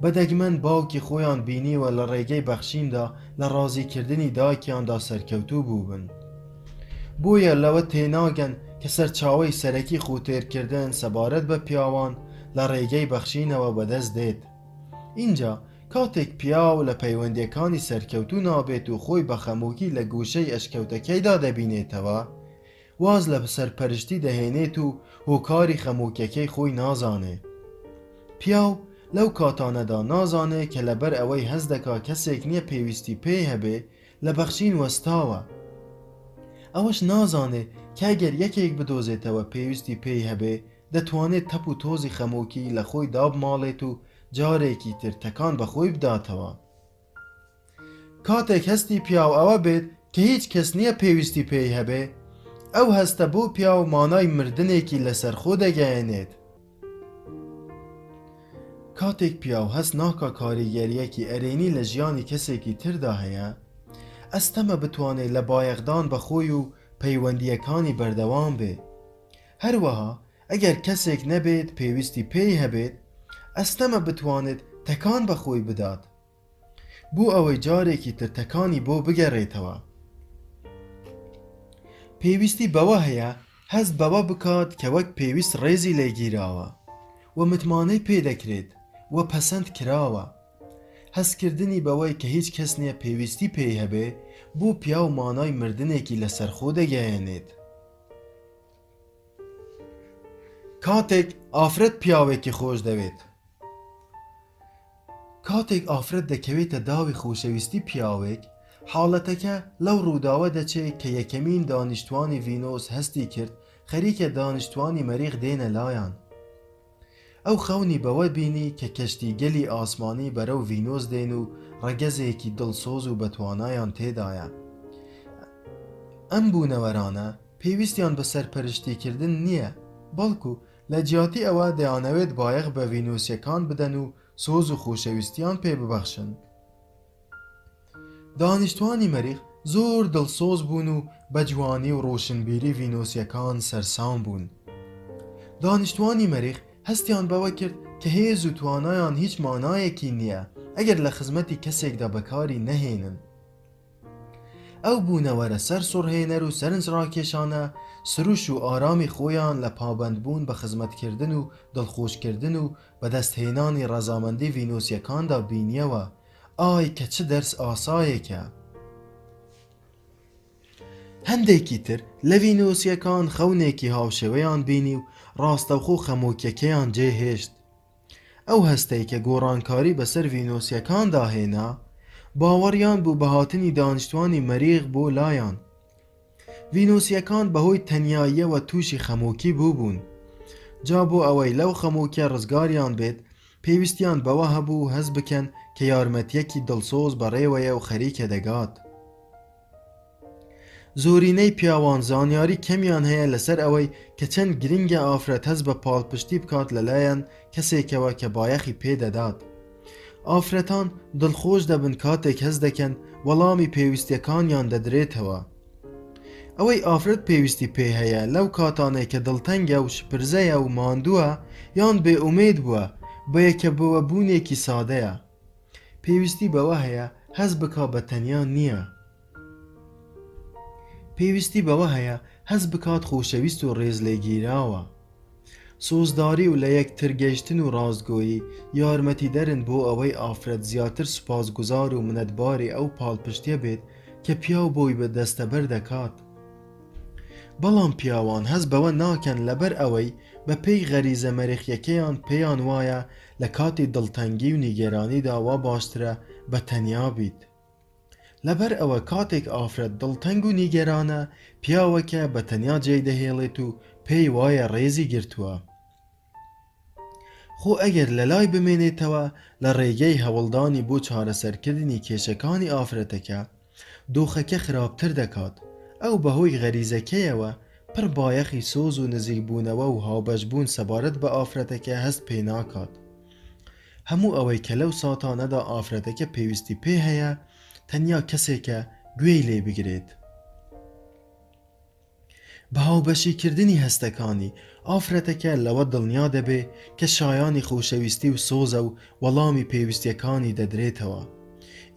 بەدەگمەن باوکی خۆیان بینیوە لە ڕێگەی بەخشیندا لە ڕازیکردنی دایکیاندا سەرکەوتوو بووبن. بۆیە لەوە تێناگەن کە سەرچاوەی سەرەکی خۆتێرکردن سەبارەت بە پیاوان لە ڕێگەی بەخشینەوە بەدەست دێت. اینجا کاتێک پیاو لە پەیوەندیەکانی سەرکەوتوو نابێت و خۆی بە خەمۆکی لە گوشەی ئەشکەوتەکەیدا دەبینێتەوە، واز لە سەرپەرشتی دەهێنێت و هۆکاری خەمۆکیەکەی خۆی نازانێ. پیاو لەو کاتانەدا نازانێ کە لەبەر ئەوەی هەست دەکا کەسێک نییە پێویستی پێی هەبێ لە بەخشین وەستاوە. ئەوەش نازانێ کە ئەگەر یەکێک بدۆزێتەوە پێویستی پێی هەبێ دەتوانێت تەپ و تۆزی خەمۆکی لە خۆی دابماڵێت و جارێکی تر تەکان بە خۆی بداتەوە. کاتێک هەستی پیاو ئەوە بێت کە هیچ کەس نییە پێویستی پێی هەبێ، ئەو هەستە بۆ پیاو مانای مردنێکی لەسەر خۆ دەگەیەنێت. کاتێک پیاو هەست ناکە کاریگەریەکی ئەرێنی لە ژیانی کەسێکی تردا هەیە، ئەستەمە بتوانێت لە بایەخدان بە خۆی و پەیوەندیەکانی بەردەوام بێ. هەروەها ئەگەر کەسێک نەبێت پێویستی پێی هەبێت، ئەستەمە بتوانێت تەکان بە خۆی بدات بۆ ئەوەی جارێکی تر تەکانی بۆ بگەڕێتەوە. پێویستی بەوە هەیە هەست بەوە بکات کە وەک پێویست ڕێزی لێگیراوە و متمانەی پێدەکرێت و پەسەند کراوە. هەستکردنی بەوەی کە هیچ کەس نییە پێویستی پێی هەبێ بۆ پیاو مانای مردنێکی لەسەر خۆ دەگەیەنێت. کاتێک ئافرەت پیاوێکی خۆش دەوێت. کاتێک ئافرەت دەکەوێتە داوی خۆشەویستی پیاوێک، حاڵەتەکە لەو ڕووداوە دەچێت کە یەکەمین دانیشتوانی ڤینۆس هەستی کرد خەریکە دانیشتوانی مەریخ دێنە لایەن. ئەو خەونی بەوە بینی کە کەشتی گەلی ئاسمانی بەرەو ڤینۆس دێن و ڕەگەزێکی دڵسۆز و بەتوانایان تێدایە. ئەم بوونەوەرانە پێویستیان بە سەرپەرشتیکردن نییە، بەڵکو لە جیاتی ئەوە دەیانەوێت بایەخ بە ڤینۆسیەکان بدەن و سۆز و خۆشەویستیان پێ ببەخشن. دانیشتوانی مەریخ زۆر دڵسۆز بوون و بە جوانی و ڕۆشنبیری ڤینۆسیەکان سەرسام بوون. دانیشتوانی مەریخ هەستیان بەوە کرد کە هێز و توانایان هیچ مانایەکی نییە ئەگەر لە خزمەتی کەسێکدا بەکاری نەهێنن. ئەو بوونەوەرە سەر سڕهێنەر و سەرنج ڕاکێشانە سروش و ئارامی خۆیان لە پابەندبوون بە خزمەتکردن و دڵخۆشکردن و بەدەستهێنانی ڕەزامەندی ڤینۆسیەکاندا بینیەوە. ئای کە چ دەرس ئاسایێکە! هەندێکی تر لە ڤینۆسیەکان خەونێکی هاوشێوەیان بینی و ڕاستەوخۆ خەمۆکیەکەیان جێهێشت. ئەو هەستەی کە گۆڕانکاری بەسەر ڤینۆسیەکاندا هێنا، باوەڕیان بوو بە هاتنی دانیشتوانی مەریخ بۆ لایەن. ڤینۆسیەکان بەهۆی تەنیاییەوە تووشی خەمۆکی بووبوون. جا بۆ ئەوەی لەو خەمۆکیە ڕزگاریان بێت، پێویستیان بەوە هەبوو هەست بکەن کە یارمەتیەکی دڵسۆز بەڕێوەیە و خەریکە دەگات. زۆرینەی پیاوان زانیاری کەمیان هەیە لەسەر ئەوەی کە چەند گرنگە ئافرەت هەست بە پاڵپشتی بکات لەلایەن کەسێکەوە کە بایەخی پێدەدات. ئافرەتان دڵخۆش دەبن کاتێک هەست دەکەن وەڵامی پێویستیەکانیان دەدرێتەوە. ئەوەی ئافرەت پێویستی پێ هەیە لەو کاتانەی کە دڵتەنگە و شپرزەیە و ماندووە یان بێئومێد بووە بە یەکەبووە بوونێکی سادەیە. پێویستی بەوە هەیە هەست بکا بە تەنیا نییە. پێویستی بەوە هەیە هەست بکات خۆشەویست و ڕێز لێگیراوە. سۆزداری و لە یەکتر گەیشتن و ڕاستگۆیی یارمەتی دەرن بۆ ئەوەی ئافرەت زیاتر سوپاسگوزار و منەتباری ئەو پاڵپشتیە بێت کە پیاو بۆی بە دەستەبەر دەکات. بەڵام پیاوان هەست بەوە ناکەن لەبەر ئەوەی بە پێی غەریزە مەریخیەکەیان پێیان وایە لە کاتی دڵتەنگی و نیگەرانیدا وا باشترە بە تەنیا بیت. لەبەر ئەوە کاتێک ئافرەت دڵتەنگ و نیگەرانە، پیاوەکە بە تەنیا جێی دەهێڵێت و پێی وایە ڕێزی گرتووە. خۆ ئەگەر لە لای بمێنێتەوە لە ڕێگەی هەوڵدانی بۆ چارەسەرکردنی کێشەکانی ئافرەتەکە، دۆخەکە خراپتر دەکات. ئەو بەهۆی غەریزەکەیەوە پڕ بایەخی سۆز و نزیکبوونەوە و هاوبەشبوون سەبارەت بە ئافرەتەکە هەست پێ ناکات. هەموو ئەوەی کە لەو ساتانەدا ئافرەتەکە پێویستی پێ هەیە تەنیا کەسێکە گوێی لێ بگرێت. بە هاوبەشیکردنی هەستەکانی ئافرەتەکە لەوە دڵنیا دەبێ کە شایانی خۆشەویستی و سۆزە و وەڵامی پێویستیەکانی دەدرێتەوە.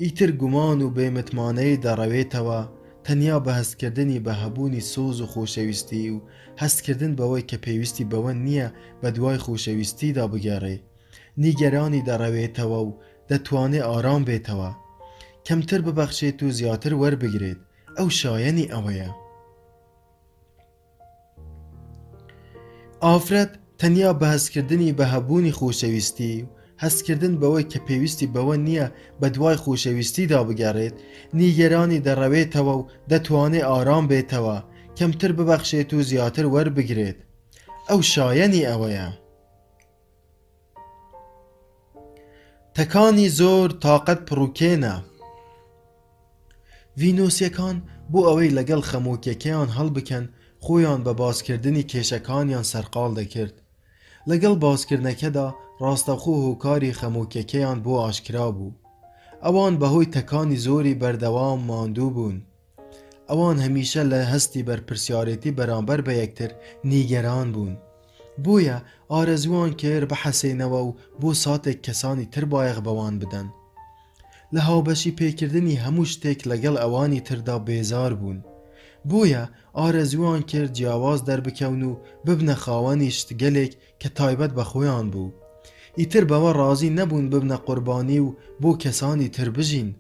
ئیتر گومان و بێمتمانەی دەڕەوێتەوە، تەنیا بە هەستکردنی بە هەبوونی سۆز و خۆشەویستی و هەستکردن بەوەی کە پێویستی بەوە نییە بە دوای خۆشەویستیدا بگەڕێ، نیگەرانی دەڕەوێتەوە و دەتوانێت ئارام بێتەوە، کەمتر ببەخشێت و زیاتر وەربگرێت. ئەو شایەنی ئەوەیە. ئافرەت تەنیا بە هەستکردنی بەهەبوونی خۆشەویستی و هەستکردن بەوەی کە پێویستی بەوە نییە بە دوای خۆشەویستیدا بگەڕێت نیگەرانی دەڕەوێتەوە و دەتوانێت ئارام بێتەوە کەمتر ببەخشێت و زیاتر وەربگرێت. ئەو شایەنی ئەوەیە. تەکانی زۆر تاقەت پڕووکێنە. ڤینۆسیەکان بۆ ئەوەی لەگەڵ خەمۆکیەکەیان هەڵبکەن خۆیان بە باسکردنی کێشەکانیان سەرقاڵ دەکرد. لەگەڵ باسکردنەکەدا ڕاستەوخۆ هۆکاری خەمۆکیەکەیان بۆ ئاشکرا بوو. ئەوان بەهۆی تەکانی زۆری بەردەوام ماندوو بوون. ئەوان هەمیشە لە هەستی بەرپرسیارەتی بەرامبەر بە یەکتر نیگەران بوون. بۆیە ئارەزوان کرد بەحەسێنەوە و بۆ ساتێک کەسانی تر بایەغ بەوان بدەن. لە هاوبەشی پێکردنی هەموو شتێک لەگەڵ ئەوانی تردا بێزار بوون. بۆیە ئارەزوان کرد جیاواز دەربکەون و ببنە خاوەنی شتگەلێک کە تایبەت بە خۆیان بوو. ئیتر بەوە ڕازی نەبوون ببنە قوربانی و بۆ کەسانی تر بژین.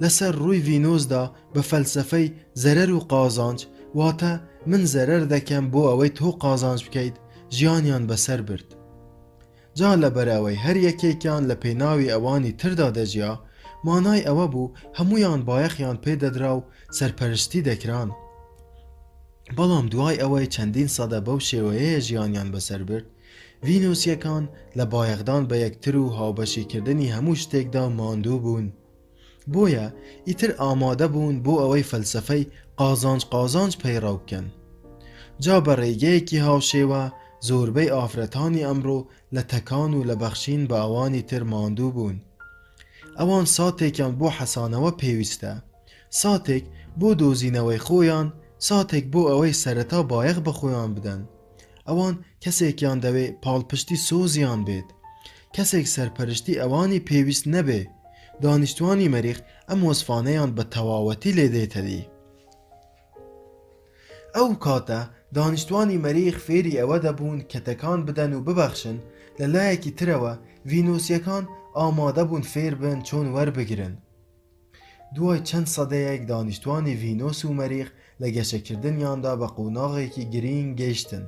لەسەر ڕووی ڤینۆسدا بە فەلسەفەی زەرەر و قازانج واتە من زەرەر دەکەم بۆ ئەوەی تۆ قازانج بکەیت ژیانیان بەسەر برد. جا لەبەرەوەی هەر یەکێکیان لە پێناوی ئەوانی تردا دەژیا مانای ئەوە بوو هەمویان بایەخیان پێدەدرا و سەرپەرشتی دەکران. بەڵام دوای ئەوەی چەندین سەدە بەو شێوەیە ژیانیان بەسەر برد ڤینۆسیەکان لە بایەخدان بە یەکتر و هاوبەشیکردنی هەموو شتێکدا ماندوو بوون. بۆیە ئیتر ئامادە بوون بۆ ئەوەی فەلسەفەی قازانج پەیڕەو بکەن. جا بە ڕێگەیەکی هاوشێوە زۆربەی ئافرەتانی ئەمڕۆ لە تەکان و لە بەخشین بە ئەوانی تر ماندوو بوون. ئەوان ساتێکیان بۆ حەسانەوە پێویستە، ساتێک بۆ دۆزینەوەی خۆیان، ساتێک بۆ ئەوەی سەرەتا بایەخ بە خۆیان بدەن. ئەوان کەسێکیان دەوێ پاڵپشتی سۆزیان بێت، کەسێک سەرپەرشتی ئەوانی پێویست نەبێ. دانیشتوانی مەریخ ئەم وەسفانەیان بە تەواوەتی لێدێتە دی. ئەو کاتە دانیشتوانی مەریخ فێری ئەوە دەبوون کە تەکان بدەن و ببەخشن. لە لایەکی ترەوە ڤینۆسیەکان ئامادە بوون فێر بن چۆن وەربگرن. دوای چەند سەدەیەک دانیشتوانی ڤینۆس و مەریخ لە گەشەکردنیاندا بە قۆناغێکی گرنگ گەیشتن.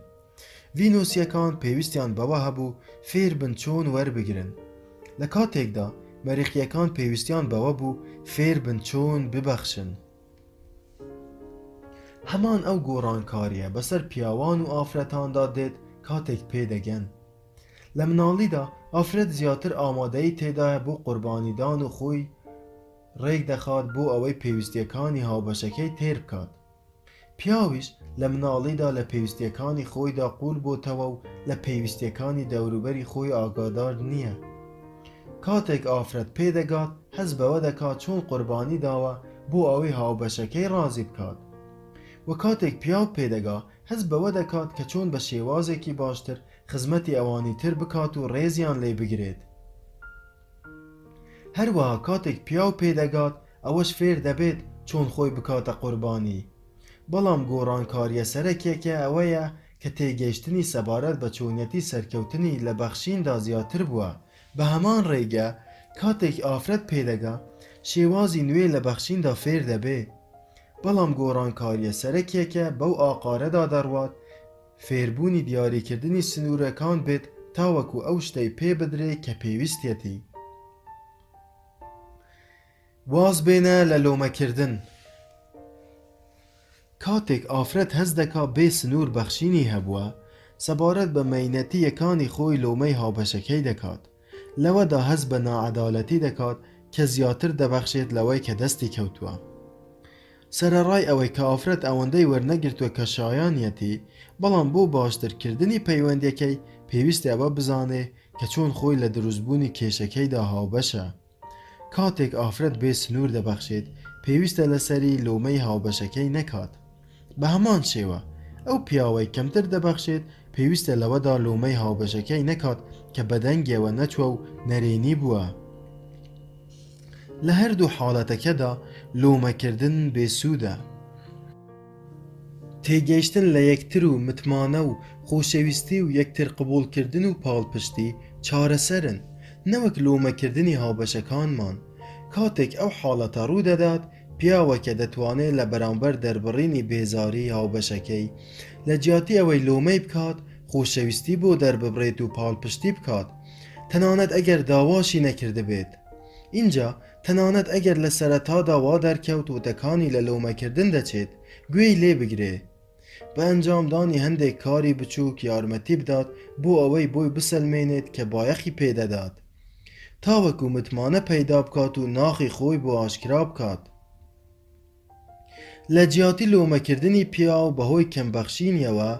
ڤینۆسیەکان پێویستیان بەوە هەبوو فێر بن چۆن وەربگرن. لە کاتێکدا مەریخیەکان پێویستیان بەوە بوو فێر بن چۆن ببەخشن. هەمان ئەو گۆڕانکاریە بەسەر پیاوان و ئافرەتاندا دێت کاتێک پێدەگەن. لە مناڵیدا ئافرەت زیاتر ئامادەی تێدایە بۆ قوربانیدان و خۆی ڕێک دەخات بۆ ئەوەی پێویستیەکانی هاوبەشەکەی تێر بکات. پیاویش لە مناڵیدا لە پێویستیەکانی خۆیدا قوول بۆتەوە و لە پێویستیەکانی دەوروبەری خۆی ئاگادار نییە. کاتێک ئافرەت پێدەگات هەز بەوە دەکات چۆن قوربانی داوە بۆ ئەوەی هاوبەشەکەی ڕازی بکات. و کاتێک پیاو پێدەگا هەز بەوە دەکات کە چۆن بە شێوازێکی باشتر خزمەتی ئەوانی تر بکات و ڕێزیان لێ بگرێت. هەروەها کاتێک پیاو پێدەگات ئەوەش فێر دەبێت چۆن خۆی بکاتە قوربانی. بەڵام گۆڕانکاریە سەرەکیەکە ئەوەیە کە تێگەیشتنی سەبارەت بە چۆنیەتی سەرکەوتنی لە بەخشیندا زیاتر بووە. بە هەمان ڕێگە کاتێک ئافرەت پێدەگا شێوازی نوێ لە بەخشیندا فێر دەبێت. بەڵام گۆڕانکاریە سەرەکیەکە بەو ئاقارەدا دەڕوات فێربوونی دیاریکردنی سنوورەکان بێت تاوەکو ئەو شتەی پێ بدرێت کە پێویستێتی. واز بێنە لە لۆمەکردن. کاتێک ئافرەت هەز دەکا بێ سنوور بەخشینی هەبووە سەبارەت بە مەینەتیەکانی خۆی لۆمەی هاوبەشەکەی دەکات. لەوەدا هەز بە نائەدالەتی دەکات کە زیاتر دەبەخشێت لەوەی کە دەستی کەوتووە. سەرەڕای ئەوەی کە ئافرەت ئەوەندەی وەرنەگرتووە کە شایانیەتی، بەڵام بۆ باشترکردنی پەیوەندیەکەی پێویستە ئەوە بزانێ کە چۆن خۆی لە دروستبوونی کێشەکەیدا هاوبەشە. کاتێک ئافرەت بێ سنوور دەبەخشێت پێویستە لەسەری لۆمەی هاوبەشەکەی نەکات. بە هەمان شێوە ئەو پیاوەی کەمتر دەبەخشێت پێویستە لەوەدا لۆمەی هاوبەشەکەی نەکات کە بەدەنگێوە نەچوە و نەرێنی بووە. لە هەردوو حاڵەتەکەدا لۆمەکردن بێسوودە. تێگەیشتن لە یەکتر و متمانە و خۆشەویستی و یەکتر قبولکردن و پاڵپشتی چارەسەرن، نەوەک لۆمەکردنی هاوبەشەکانمان. کاتێک ئەو حاڵەتە ڕوو دەدات پیاوە کە دەتوانێت لە بەرامبەر دەربڕینی بێزاری هاوبەشەکەی لە جیاتی ئەوەی لۆمەی بکات خۆشەویستی بۆ دەرببڕێت و پاڵپشتی بکات تەنانەت ئەگەر داواشی نەکرده بێت اینجا تەنانەت ئەگەر لە سەرەتادا وا دەرکەوت وتەکانی لە لۆمەکردن دەچێت گوێی لێ بگرێ بە ئەنجامدانی هەندێک کاری بچووک یارمەتی بدات بۆ ئەوەی بۆی بسەلمێنێت کە بایەخی پێدەدات تاوەکو متمانە پەیدا بکات و ناخی خۆی بۆ ئاشکرا بکات لە جیاتی لۆمەکردنی پیا و بەهۆی کەمبەخشینیەوە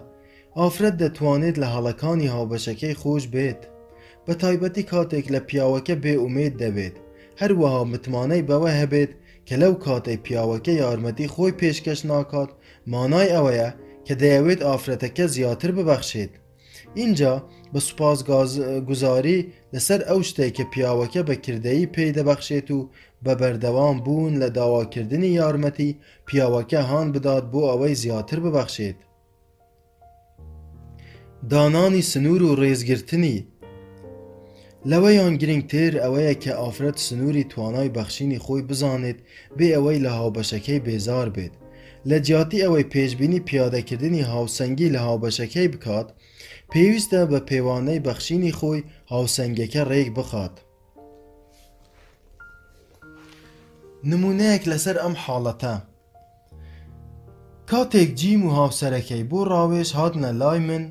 ئافرەت دەتوانێت لە هەڵەکانی هاوبەشەکەی خۆش بێت بە تایبەتی کاتێک لە پیاوەکە بێئومێد دەبێت هەروەها متمانەی بەوە هەبێت کە لەو کاتەی پیاوەکە یارمەتی خۆی پێشکەش ناکات مانای ئەوەیە کە دەیەوێت ئافرەتەکە زیاتر ببەخشێت اینجا بە سوپاسگوزاری لەسەر ئەو شتێک کە پیاوەکە بە کردەیی پێی دەبەخشێت و بە بەردەوام بوون لە داواکردنی یارمەتی پیاوەکە هان بدات بۆ ئەوەی زیاتر ببەخشێت دانانی سنوور و ڕێزگرتنی لەوەیان گرنگتر ئەوەیە کە ئافرەت سنووری توانای بەخشینی خۆی بزانێت بێ ئەوەی لە هاوبەشەکەی بێزار بێت لە جیاتی ئەوەی پێشبینی پیادەکردنی هاوسەنگی لە هاوبەشەکەی بکات پێویستە بە پەیوانەی بەخشینی خۆی هاوسەنگەکە ڕێک بخات نمونەیەک لەسەر ئەم حاڵەتە کاتێک جیم و هاوسەرەکەی بۆ ڕاوێژ هاتنە لای من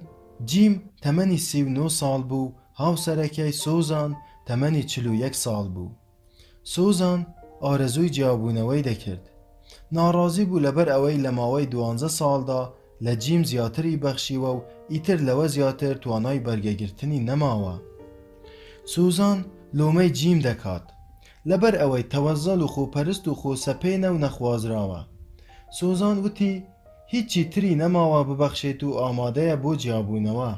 جیم تەمەنی 39 ساڵ بوو هاوسەرەکەی سۆزان تەمەنی 41 ساڵ بوو سۆزان ئارەزووی جیابوونەوەی دەکرد ناڕازی بوو لەبەر ئەوەی لە ماوەی 12 ساڵدا لە جیم زیاتری بەخشیوە و ئیتر لەوە زیاتر توانای بەرگەگرتنی نەماوە سۆزان لۆمەی جیم دەکات لەبەر ئەوەی تەوەزەل و خۆپەرست و خۆسەپێنە و نەخوازراوە سۆزان وتی هیچی تری نەماوە ببەخشێت و ئامادەیە بۆ جیابوونەوە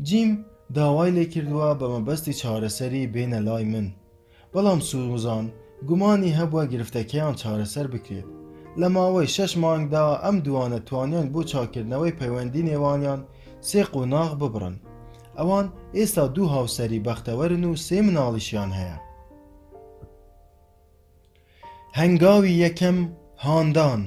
جیم داوای لێ کردووە بە مەبەستی چارەسەری بێنە لای من بەڵام سۆزان گومانی هەبووە گرفتەکەیان چارەسەر بکرێت لە ماوەی 6 مانگدا ئەم دوانە توانیان بۆ چاکردنەوەی پەیوەندی نێوانیان 3 قۆناغ ببڕن ئەوان ئێستا 2 هاوسەری بەختەوەرن و 3 مناڵیشیان هەیە هەنگاوی یەکەم هاندان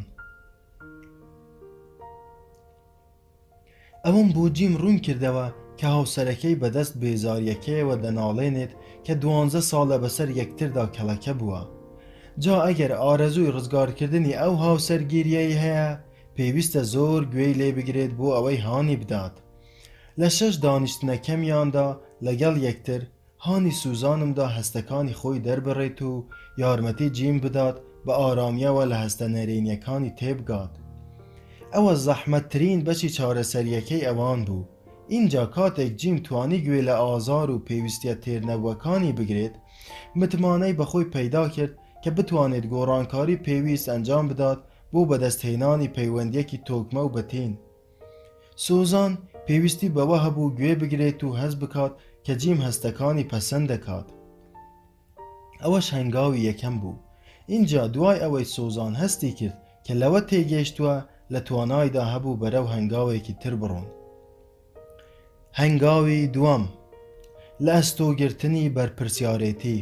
ئەوم بۆ جیم ڕوون کردەوە کە هاوسەرەکەی بەدەست بێزاریەکەیەوە دەناڵێنێت کە 12 ساڵە بەسەر یەکتردا کەڵەکە بووە جا ئەگەر ئارەزووی ڕزگارکردنی ئەو هاوسەرگیریەی هەیە پێویستە زۆر گوێی لێ بگرێت بۆ ئەوەی هانی بدات لە 6 دانیشتنەکەمیاندا لەگەڵ یەکتر هانی سوزانمدا هەستەکانی خۆی دەربڕێت و یارمەتی جیم بدات بە ئارامیەوە لە هەستە نەرێنیەکانی تێبگات ئەوە زەحمەتترین بەشی چارەسەریەکەی ئەوان بوو اینجا کاتێک جیم توانی گوێ لە ئازار و پێویستیە تێرنەبووەکانی بگرێت متمانەی بەخۆی پەیدا کرد کە بتوانێت گۆڕانکاری پێویست ئەنجام بدات بۆ بەدەستهێنانی پەیوەندیەکی تۆکمە و بەتین سۆزان پێویستی بەوە هەبوو گوێ بگرێت و هەست بکات کە جیم هەستەکانی پەسەند دەکات ئەوەش هەنگاوی یەکەم بوو اینجا دوای ئەوەی سۆزان هەستی کرد کە لەوە تێگەیشتووە لە توانایدا هەبوو بەرەو هەنگاوێکی تر بڕۆن هەنگاوی دووەم لە ئەستۆگرتنی بەرپرسیارەتی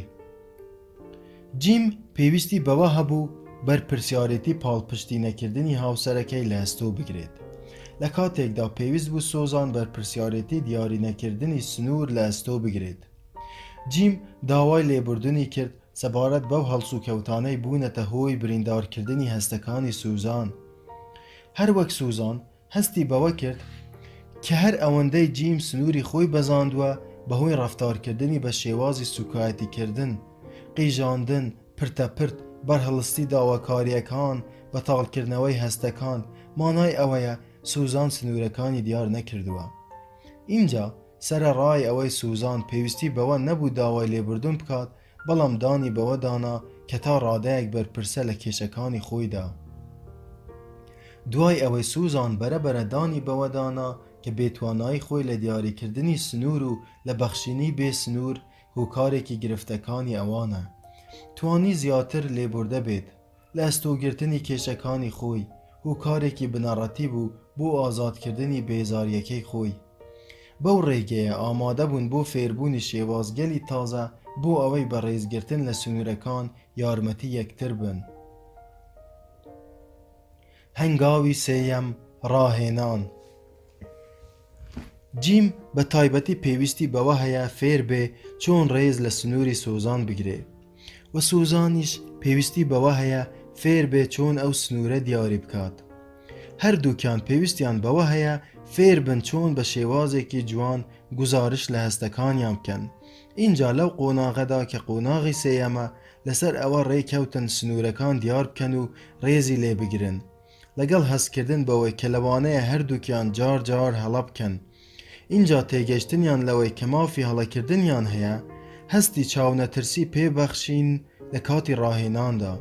جیم پێویستی بەوە هەبوو بەرپرسیارەتی پاڵپشتی نەکردنی هاوسەرەکەی لە ئەستۆ بگرێت لە کاتێکدا پێویست بوو سۆزان بەرپرسیارەتی دیاری نەکردنی سنوور لە ئەستۆ بگرێت جیم داوای لێبوردنی کرد سەبارەت بەو هەڵسوکەوتانەی بوونەتە هۆی بریندارکردنی هەستەکانی سوزان هەروەک سوزان هەستی بەوە کرد کە هەر ئەوەندەی جیم سنووری خۆی بەزاندووە بەهۆی ڕەفتارکردنی بە شێوازی سوکایەتیکردن قیژاندن پرتەپرت بەرهەڵستی داواکاریەکان بەتاڵکردنەوەی هەستەکان مانای ئەوەیە سوزان سنوورەکانی دیار نەکردووە اینجا سەرەڕای ئەوەی سوزان پێویستی بەوە نەبوو داوای لێبوردن بکات بەڵام دانی بەوە دانا کە تا ڕادەیەک بەرپرسە لە کێشەکانی خۆیدا دوای ئەوەی سوزان بەرەبەرە دانی بەوە دانا کە بێتوانایی خۆی لە دیاریکردنی سنوور و لە بەخشینی بێ سنوور هۆکارێکی گرفتەکانی ئەوانە توانی زیاتر لێبوردە بێت لە ئەستۆگرتنی کێشەکانی خۆی هۆکارێکی بنەڕەتی بوو بۆ ئازادکردنی بێزاریەکەی خۆی بەو ڕێگەیە ئامادە بوون بۆ فێربوونی شێوازگەلی تازە بۆ ئەوەی بە ڕێزگرتن لە سنوورەکان یارمەتی یەکتر بن هەنگاوی سێیەم ڕاهێنان جیم بە تایبەتی پێویستی بەوە هەیە فێر بێ چۆن ڕێز لە سنووری سوزان بگرێ و سوزانیش پێویستی بەوە هەیە فێر بێ چۆن ئەو سنوورە دیاری بکات. هەردووکیان پێویستیان بەوە هەیە فێر بن چۆن بە شێوازێکی جوان گزارش لە هەستەکانیان بکەن. اینجا لەو قۆناغەدا کە قۆناغی سێیەمە لەسەر ئەوە ڕێکەوتن سنوورەکان دیار بکەن و ڕێزی لێ بگرن لەگەڵ هەستکردن بەوەی کە لەوانەیە هەردووکیان جار جار هەڵە بکەن. اینجا تێگەشتنیان لەوەی کە مافی هەڵەکردنیان هەیە هەستی چاونەترسی پێبەخشین لە کاتی ڕاهێناندا.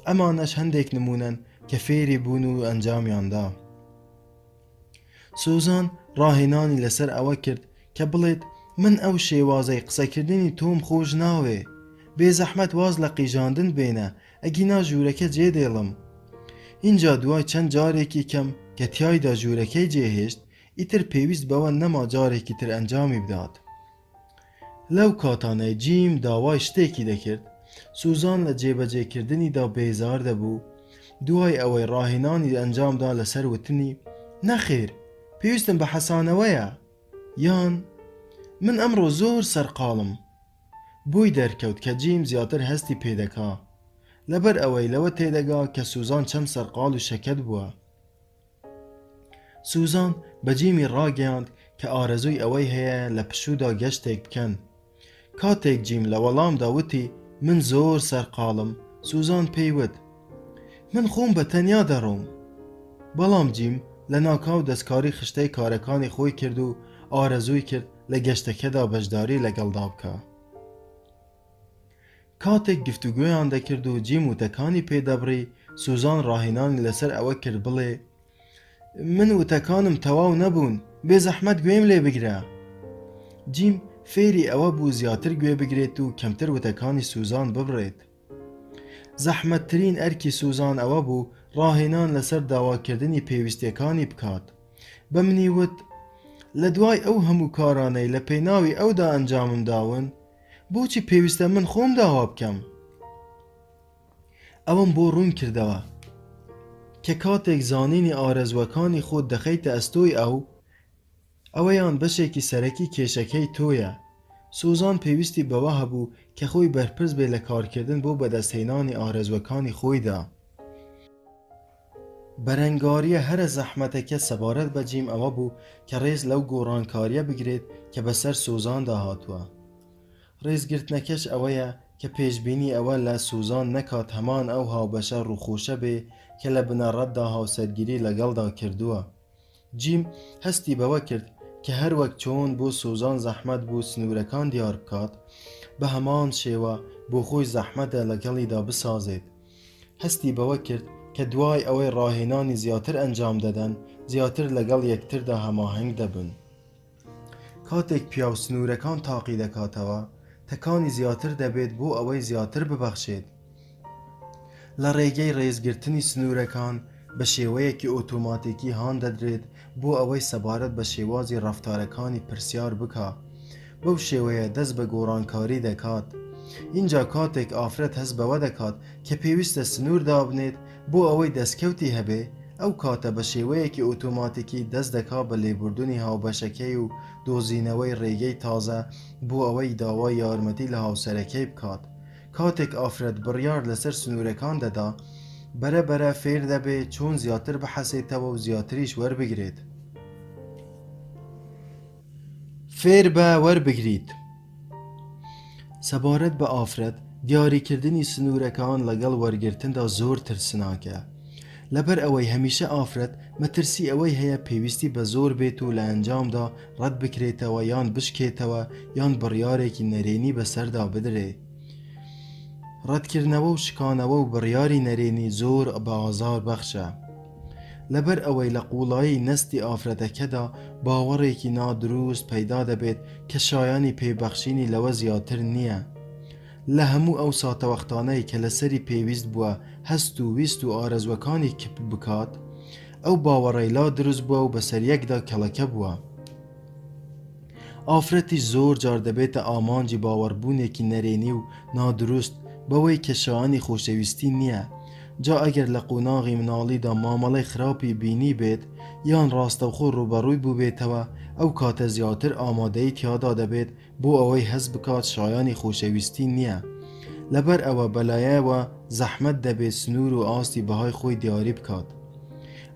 ئەمانەش هەندێک نمونەن کە فێری بوون و ئەنجامیاندا. سوزان ڕاهێنانی لەسەر ئەوە کرد کە بڵێت من ئەو شێوازەی قسەکردنی تۆم خۆش ناوێ، بێ زەحمەت واز لە قیژاندن بێنە ئەگینا ژوورەکە جێدێڵم. اینجا دوای چەند جارێکی کەم کە تیایدا ژوورەکەی جێهێشت ئیتر پێویست بەوە نەما جارێکی تر ئەنجامی بدات. لەو کاتانەی جیم داوای شتێکی دەکرد سوزان لە جێبەجێکردنیدا بێزار دەبوو. دوای ئەوەی ڕاهێنانی ئەنجامدا لەسەر وتنی نەخێر پێویستم بە حەسانەوەیە یان من ئەمڕۆ زۆر سەرقاڵم. بووی دەرکەوت کە جیم زیاتر هەستی پێدەکا لەبەر ئەوەی لەوە تێدەگا کە سوزان چەند سەرقاڵ و شەکەت بووە. سوزان بە جیمی ڕاگەیاند کە ئارەزووی ئەوەی هەیە لە پشوودا گەشتێک بکەن. کاتێک جیم لە وەڵامدا وتی من زۆر سەرقاڵم سوزان پێیوت من خۆم بە تەنیا دەڕۆم. بەڵام جیم لە ناکاو دەستکاری خشتەی کارەکانی خۆی کرد و ئارەزووی کرد لە گەشتەکەدا بەشداری لەگەڵدا بکە. کاتێک گفتوگویان دەکرد و جیم وتەکانی پێدەبڕی سوزان ڕاهێنانی لەسەر ئەوە کرد بڵێ من وتەکانم تەواو نەبوون بێ زەحمەت گوێم لێ بگرە. جیم فێری ئەوە بوو زیاتر گوێ بگرێت و کەمتر وتەکانی سوزان ببڕێت. زەحمەتترین ئەرکی سوزان ئەوە بوو ڕاهێنان لەسەر داواکردنی پێویستیەکانی بکات. بە منی وت لە دوای ئەو هەموو کارانەی لە پێناوی ئەودا ئەنجامم داون بۆچی پێویستە من خۆم داوا بکەم؟ ئەوم بۆ ڕوون کردەوە کە کاتێک زانینی ئارەزوەکانی خۆت دەخەیتە ئەستۆی ئەوەیان بەشێکی سەرەکی کێشەکەی تۆیە. سوزان پێویستی بەوە هەبوو کە خۆی بەرپرس بێ لە کارکردن بۆ بەدەستهێنانی ئارەزوەکانی خۆیدا. بەرەنگاریە هەرە زەحمەتەکە سەبارەت بە جیم ئەوە بوو کە ڕێز لەو گۆڕانکاریە بگرێت کە بەسەر سوزاندا هاتووە. ڕێزگرتنەکەش ئەوەیە کە پێشبینی ئەوە لە سوزان نەکات هەمان ئەو هاوبەشە ڕووخۆشە بێ کە لە بنەڕەتدا هاوسەرگیری لەگەڵدا کردووە. جیم هەستی بەوە کرد کە هەر وەک چۆن بۆ سوزان زەحمەت بوو سنوورەکان دیار بکات بە هەمان شێوە بۆ خۆی زەحمەتە لەگەڵیدا بسازێت. هەستی بەوە کرد کە دوای ئەوەی ڕاهێنانی زیاتر ئەنجام دەدەن زیاتر لەگەڵ یەکتردا هەماهەنگ دەبن. کاتێک پیاو سنوورەکان تاقی دەکاتەوە تەکانی زیاتر دەبێت بۆ ئەوەی زیاتر ببەخشێت. لە ڕێگەی ڕێزگرتنی سنوورەکان بە شێوەیەکی ئۆتۆماتیکی هان دەدرێت بۆ ئەوەی سەبارەت بە شێوازی ڕەفتارەکانی پرسیار بکە. بەو شێوەیە دەست بە گۆڕانکاری دەکات. اینجا کاتێک ئافرەت هەست بەوە دەکات کە پێویستە سنوور دابنێت بۆ ئەوەی دەستکەوتی هەبێ ئەو کاتە بە شێوەیەکی ئۆتۆماتیکی دەست دەکا بە لێبوردنی هاوبەشەکەی و دۆزینەوەی ڕێگەی تازە بۆ ئەوەی داوای یارمەتی لە هاوسەرەکەی بکات. کاتێک ئافرەت بڕیار لەسەر سنوورەکان دەدا بەرەبەرە فێر دەبێت چۆن زیاتر بەحەسێتەوە و زیاتریش وەربگرێت. فێر بە وەربگریت. سەبارەت بە ئافرەت دیاریکردنی سنوورەکان لەگەڵ وەرگرتندا زۆر ترسناکە. لەبەر ئەوەی هەمیشە ئافرەت مەترسی ئەوەی هەیە پێویستی بە زۆر بێت و لە ئەنجامدا ڕەت بکرێتەوە یان بشکێتەوە یان بڕیارێکی نەرێنی بەسەردا بدرێ. ڕەتکردنەوە و شکانەوە و بڕیاری نەرێنی زۆر بە ئازار بەخشە. لەبەر ئەوەی لە قوڵایی نەستی ئافرەتەکەدا باوەڕێکی نادروست پەیدا دەبێت کە شایانی پێبەخشینی لەوە زیاتر نییە. لە هەموو ئەو ساتەوەختانەی کە لەسەری پێویست بووە هەست و ویست و ئارەزوەکانی کپ بکات ئەو باوەڕەی لا دروست بووە و بەسەریەکدا کەڵەکە بووە. ئافرەتی زۆر جار دەبێتە ئامانجی باوەڕبوونێکی نەرێنی و نادروست بەوەی کە شایانی خۆشەویستی نییە. جا ئەگەر لە قۆناغی مناڵیدا مامەڵەی خراپی بینی بێت یان ڕاستەوخۆ ڕوبەڕووی بوو بێتەوە ئەو کاتە زیاتر ئامادەی تیادا دەبێت بۆ ئەوەی هەست بکات شایانی خۆشەویستی نییە. لەبەر ئەوە بەلایەوە زەحمەت دەبێت سنوور و ئاستی بەهای خۆی دیاری بکات.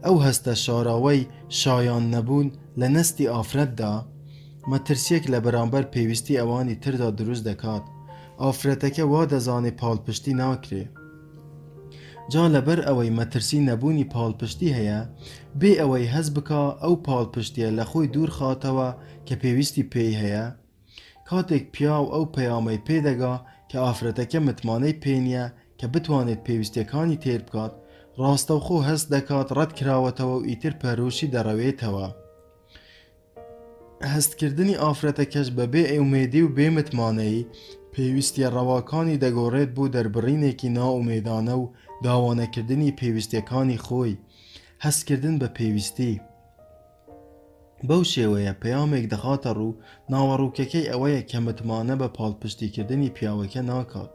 ئەو هەستە شاراوەی شایان نەبوون لە نەستی ئافرەتدا مەترسیەک لە بەرامبەر پێویستی ئەوانی تردا دروست دەکات. ئافرەتەکە وا دەزانێت پاڵپشتی ناکرێ. جا لەبەر ئەوەی مەترسی نەبوونی پاڵپشتی هەیە، بێ ئەوەی هەست بکا ئەو پاڵپشتیە لە خۆی دوور خاتەوە کە پێویستی پێی هەیە، کاتێک پیاو ئەو پەیامەی پێدەگا کە ئافرەتەکە متمانەی پێ نییە کە بتوانێت پێویستیەکانی تێر بکات، ڕاستەوخۆ هەست دەکات ڕەت کراوەتەوە و ئیتر پەرۆشی دەڕەوێتەوە. هەستکردنی ئافرەتەکەش بەبێ ئومێدی و بێمتمانەیی پێویستیە ڕەواکانی دەگۆڕێت بۆ دەربڕینێکی ناومێدانە و داوانەکردنی پێویستیەکانی خۆی. هەستکردن بە پێویستی بەو شێوەیە پەیامێک دەخاتە ڕوو، ناوەڕووکەکەی ئەوەیە کە متمانە بە پاڵپشتیکردنی پیاوەکە ناکات.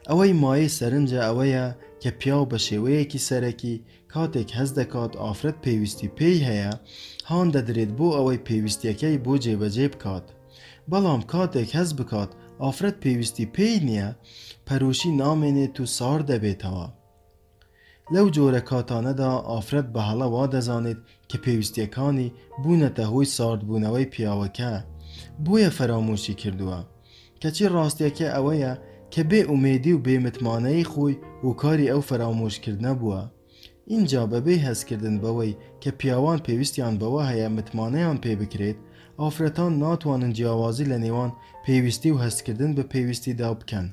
ئەوەی مایەی سەرنجە ئەوەیە کە پیاو بە شێوەیەکی سەرەکی کاتێک هەست دەکات ئافرەت پێویستی پێی هەیە، هان دەدرێت بۆ ئەوەی پێویستیەکەی بۆ جێبەجێ بکات. بەڵام کاتێک هەست بکات ئافرەت پێویستی پێی نییە، پەرۆشی نامێنێت و سار دەبێتەوە. لەو جۆرە کاتانەدا ئافرەت بە هەڵە وا دەزانێت کە پێویستیەکانی بوونەتە هۆی ساردبوونەوەی پیاوەکە، بۆیە فەرامۆشی کردووە. کەچی ڕاستیەکە ئەوەیە کە بێ ئومێدی و بێمتمانەی خۆی و کاری ئەو فەرامۆشکردنە بووە. اینجا بەبێ هەستکردن بەوەی کە پیاوان پێویستیان بەوە هەیە متمانەیان پێ بکرێت، ئافرەتان ناتوانن جیاوازی لە نێوان پێویستی و هەستکردن بە پێویستیدا بکەن.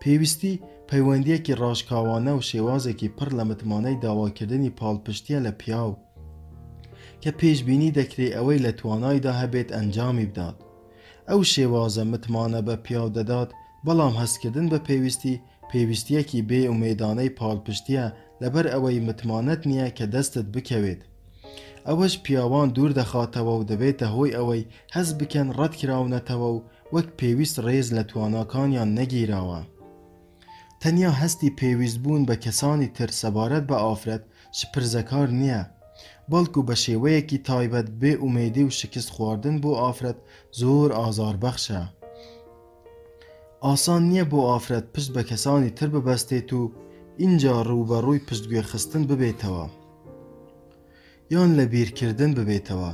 پێویستی پەیوەندیەکی ڕاشکاوانە و شێوازێکی پڕ لە متمانەی داواکردنی پاڵپشتیە لە پیاو کە پێشبینی دەکرێت ئەوەی لە توانایدا هەبێت ئەنجامی بدات. ئەو شێوازە متمانە بە پیاو دەدات، بەڵام هەستکردن بە پێویستیەکی بێ ئومێدانەی پاڵپشتیە لەبەر ئەوەی متمانەت نییە کە دەستت بکەوێت. ئەوەش پیاوان دوور دەخاتەوە و دەبێتە هۆی ئەوەی هەست بکەن ڕەت کراونەتەوە و وەک پێویست ڕێز لە تواناکانیان نەگیراوە. تەنیا هەستی پێویست بوون بە کەسانی تر سەبارەت بە ئافرەت شپرزەکار نییە، بەڵکو بە شێوەیەکی تایبەت بێ ئومێدی و شکست خواردن بۆ ئافرەت زۆر ئازاربەخشە. ئاسان نییە بۆ ئافرەت پشت بە کەسانی تر ببەستێت و اینجا ڕووبەڕووی پشتگوێ خستن ببێتەوە یان لە بیرکردن ببێتەوە.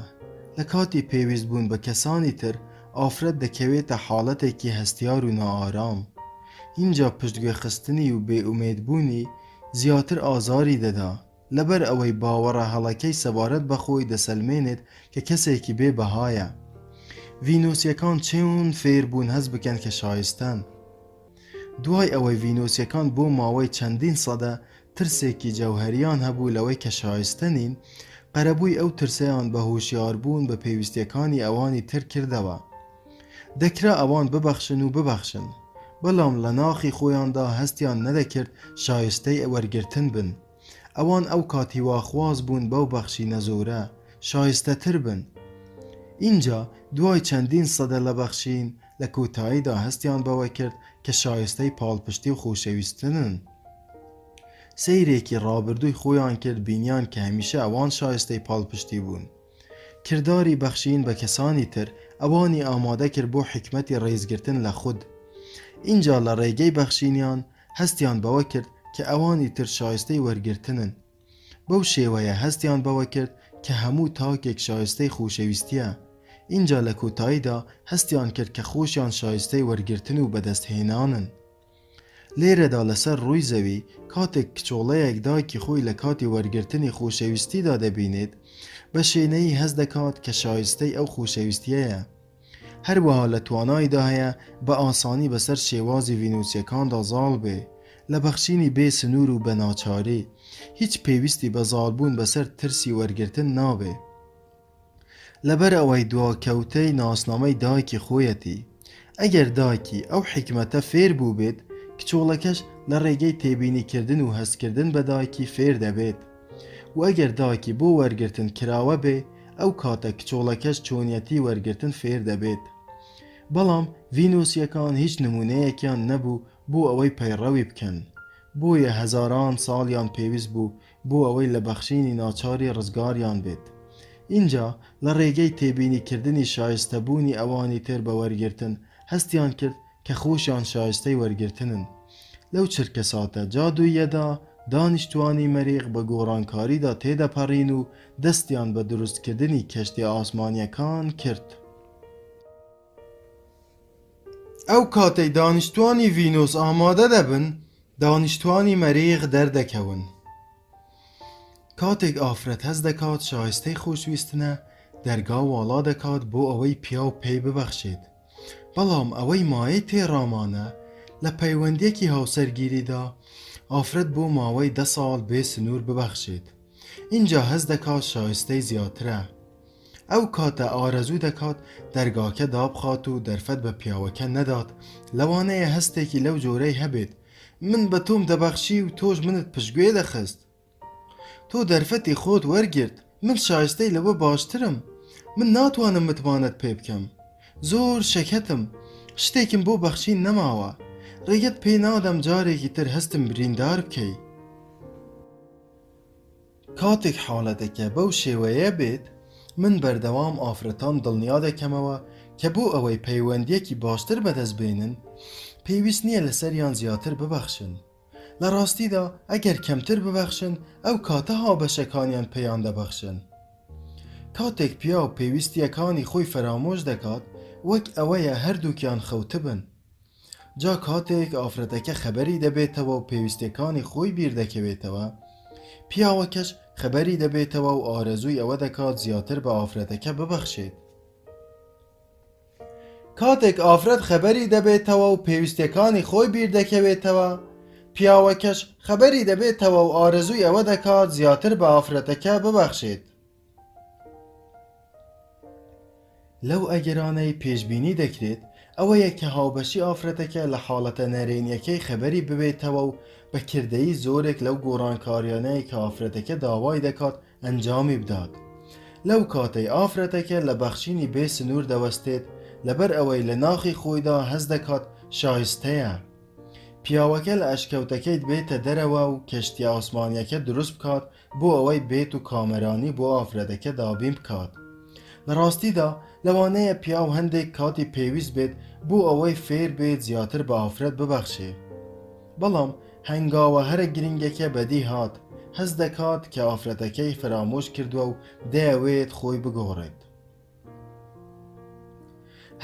لە کاتی پێویست بوون بە کەسانی تر ئافرەت دەکەوێتە حاڵەتێکی هەستیار و نائارام. اینجا پشتگوێ خستنی و بێئومێدبوونی زیاتر ئازاری دەدا، لەبەر ئەوەی باوەڕە هەڵەکەی سەبارەت بەخۆی دەسەلمێنێت کە کەسێکی بێ بەهایە. ڤینۆسیەکان چۆن فێر بوون هەست بکەن کە شایستەن. دوای ئەوەی ڤینۆسیەکان بۆ ماوەی چەندین سەدە ترسێکی جەوهەریان هەبوو لەوەی کە شایستەنین، قەرەبووی ئەو ترسیان بە هۆشیاربوون بە پێویستیەکانی ئەوانی تر کردەوە. دەکرا ئەوان ببەخشن و ببەخشن، بەڵام لە ناخی خۆیاندا هەستیان نەدەکرد شایستەی وەرگرتن بن. ئەوان ئەو کاتی واخواز بوون بەو بەخشینە زۆرە شایستەتر بن. اینجا دوای چەندین سەدە لە بەخشین لە کۆتاییدا هەستیان بەوە کرد کە شایستەی پاڵپشتی و خۆشەویستنن. سەیرێکی ڕابردووی خۆیان کرد، بینیان کە هەمیشە ئەوان شایستەی پاڵپشتی بوون. کرداری بەخشین بە کەسانی تر ئەوانی ئامادە کرد بۆ حکمەتی ڕێزگرتن لە خود. اینجا لە ڕێگەی بەخشینیان هەستیان بەوە کرد کە ئەوانی تر شایستەی وەرگرتنن. بەو شێوەیە هەستیان بەوە کرد کە هەموو تاکێک شایستەی خۆشەویستیە. اینجا لە کۆتاییدا هەستیان کرد کە خۆشیان شایستەی وەرگرتن و بەدەستهێنانن. لێرەدا لەسەر ڕووی زەوی کاتێک کچۆڵەیەک دایکی خۆی لە کاتی وەرگرتنی خۆشەویستیدا دەبینێت، بە شوێنەیی هەست دەکات کە شایستەی ئەو خۆشەویستیەیە. هەروەها لە تواناییدا هەیە بە ئاسانی بەسەر شێوازی ڤینۆسیەکاندا زاڵ بێ، لە بەخشینی بێ سنوور و بە ناچاری. هیچ پێویستی بە زاڵبوون بەسەر ترسی وەرگرتن نابێ، لەبەر ئەوەی دواکەوتەی ناسنامەی دایکی خۆیەتی. ئەگەر دایکی ئەو حکمەتە فێر بوو بێت، کچۆڵەکەش لە ڕێگەی تێبینیکردن و هەستکردن بە دایکی فێر دەبێت. و ئەگەر دایکی بۆ وەرگرتن کراوە بێ، ئەو کاتە کچۆڵەکەش چۆنیەتی وەرگرتن فێر دەبێت. بەڵام ڤینۆسیەکان هیچ نمونەیەکیان نەبوو بۆ ئەوەی پەیڕەوی بکەن، بۆیە هەزاران ساڵیان پێویست بوو بۆ ئەوەی لە بەخشینی ناچاری ڕزگاریان بێت. اینجا لە ڕێگەی تێبینیکردنی شایستەبوونی ئەوانی تر بە وەرگرتن هەستیان کرد کە خۆشیان شایستەی وەرگرتنن. لەو چرکە ساتە جادوویەدا دانیشتوانی مەریخ بە گۆڕانکاریدا تێدەپەڕین و دەستیان بە دروستکردنی کەشتی ئاسمانیەکان کرد. ئەو کاتەی دانیشتوانی ڤینۆس ئامادە دەبن، دانیشتوانی مەریخ دەردەکەون. کاتێک ئافرەت هەست دەکات شایستەی خۆشویستنە، دەرگا واڵا دەکات بۆ ئەوەی پیا و پێی ببەخشێت. بەڵام ئەوەی مایەی تێڕامانە لە پەیوەندیەکی هاوسەرگیریدا ئافرەت بۆ ماوەی 10 ساڵ بێ سنوور ببەخشێت. اینجا هەست دەکات شایستەی زیاترە. ئەو کاتە ئارەزوو دەکات دەرگاکە دابخات و دەرفەت بە پیاوەکە نەدات، لەوانەیە هەستێکی لەو جۆرەی هەبێت: من بە تۆم دەبەخشی و تۆش منت پشتگوێ دەخست. تۆ دەرفەتی خۆت وەرگرت، من شایستەی لەوە باشترم، من ناتوانم متمانەت پێ بکەم، زۆر شەکەتم، شتێکم بۆ بەخشین نەماوە، ڕێگەت پێ نادەم جارێکی تر هەستم بریندار بکەی. کاتێک حاڵەتەکە بەو شێوەیە بێت، من بەردەوام ئافرەتان دڵنیا دەکەمەوە کە بۆ ئەوەی پەیوەندیەکی باشتر بەدەست بێنن پێویست نییە لەسەریان زیاتر ببەخشن. لە ڕاستیدا ئەگەر کەمتر ببەخشن ئەو کاتە هاوبەشەکانیان پێیان دەبەخشن. کاتێک پیا و پێویستیەکانی خۆی فرامۆش دەکات وەک ئەوەیە هەردووکیان خەوتە بن. جا کاتێک ئافرەتەکە خەبەری دەبێتەوە و پێویستیەکانی خۆی بیر دەکەوێتەوە، پیاوەکەش خەبەری دەبێتەوە و ئارەزووی ئەوە دەکات زیاتر بە ئافرەتەکە ببەخشێت. کاتێک ئافرەت خەبەری دەبێتەوە و پێویستیەکانی خۆی بیر دەکەوێتەوە، پیاوەکەش خەبەری دەبێتەوە و ئارەزووی ئەوە دەکات زیاتر بە ئافرەتەکە ببەخشێت. لەو ئەگەرانەی پێشبینی دەکرێت ئەوەیە کە هاوبەشی ئافرەتەکە لە حاڵەتە نەرێنیەکەی خەبەری ببێتەوە و بە کردەیی زۆرێک لەو گۆڕانکاریانەی کە ئافرەتەکە داوای دەکات ئەنجامی بدات. لەو کاتەی ئافرەتەکە لە بەخشینی بێ سنوور دەوەستێت لەبەر ئەوەی لە ناخی خۆیدا هەست دەکات شایستەیە. پیاوەکە لە ئەشکەوتەکەی بێتە دەرەوە و کەشتی ئاسمانیەکە دروست بکات بۆ ئەوەی بێت و کامەرانی بۆ ئافرەتەکە دابین بکات. لە ڕاستیدا لەوانەیە پیاو هەندێک کاتی پێویست بێت بۆ ئەوەی فێر بێت زیاتر بە ئافرەت ببەخشێ. بەڵام هەنگاوە هەرە گرنگەکە بەدی هات، هەست دەکات کە ئافرەتەکەی فرامۆش کردووە و دەیەوێت خۆی بگۆڕێت.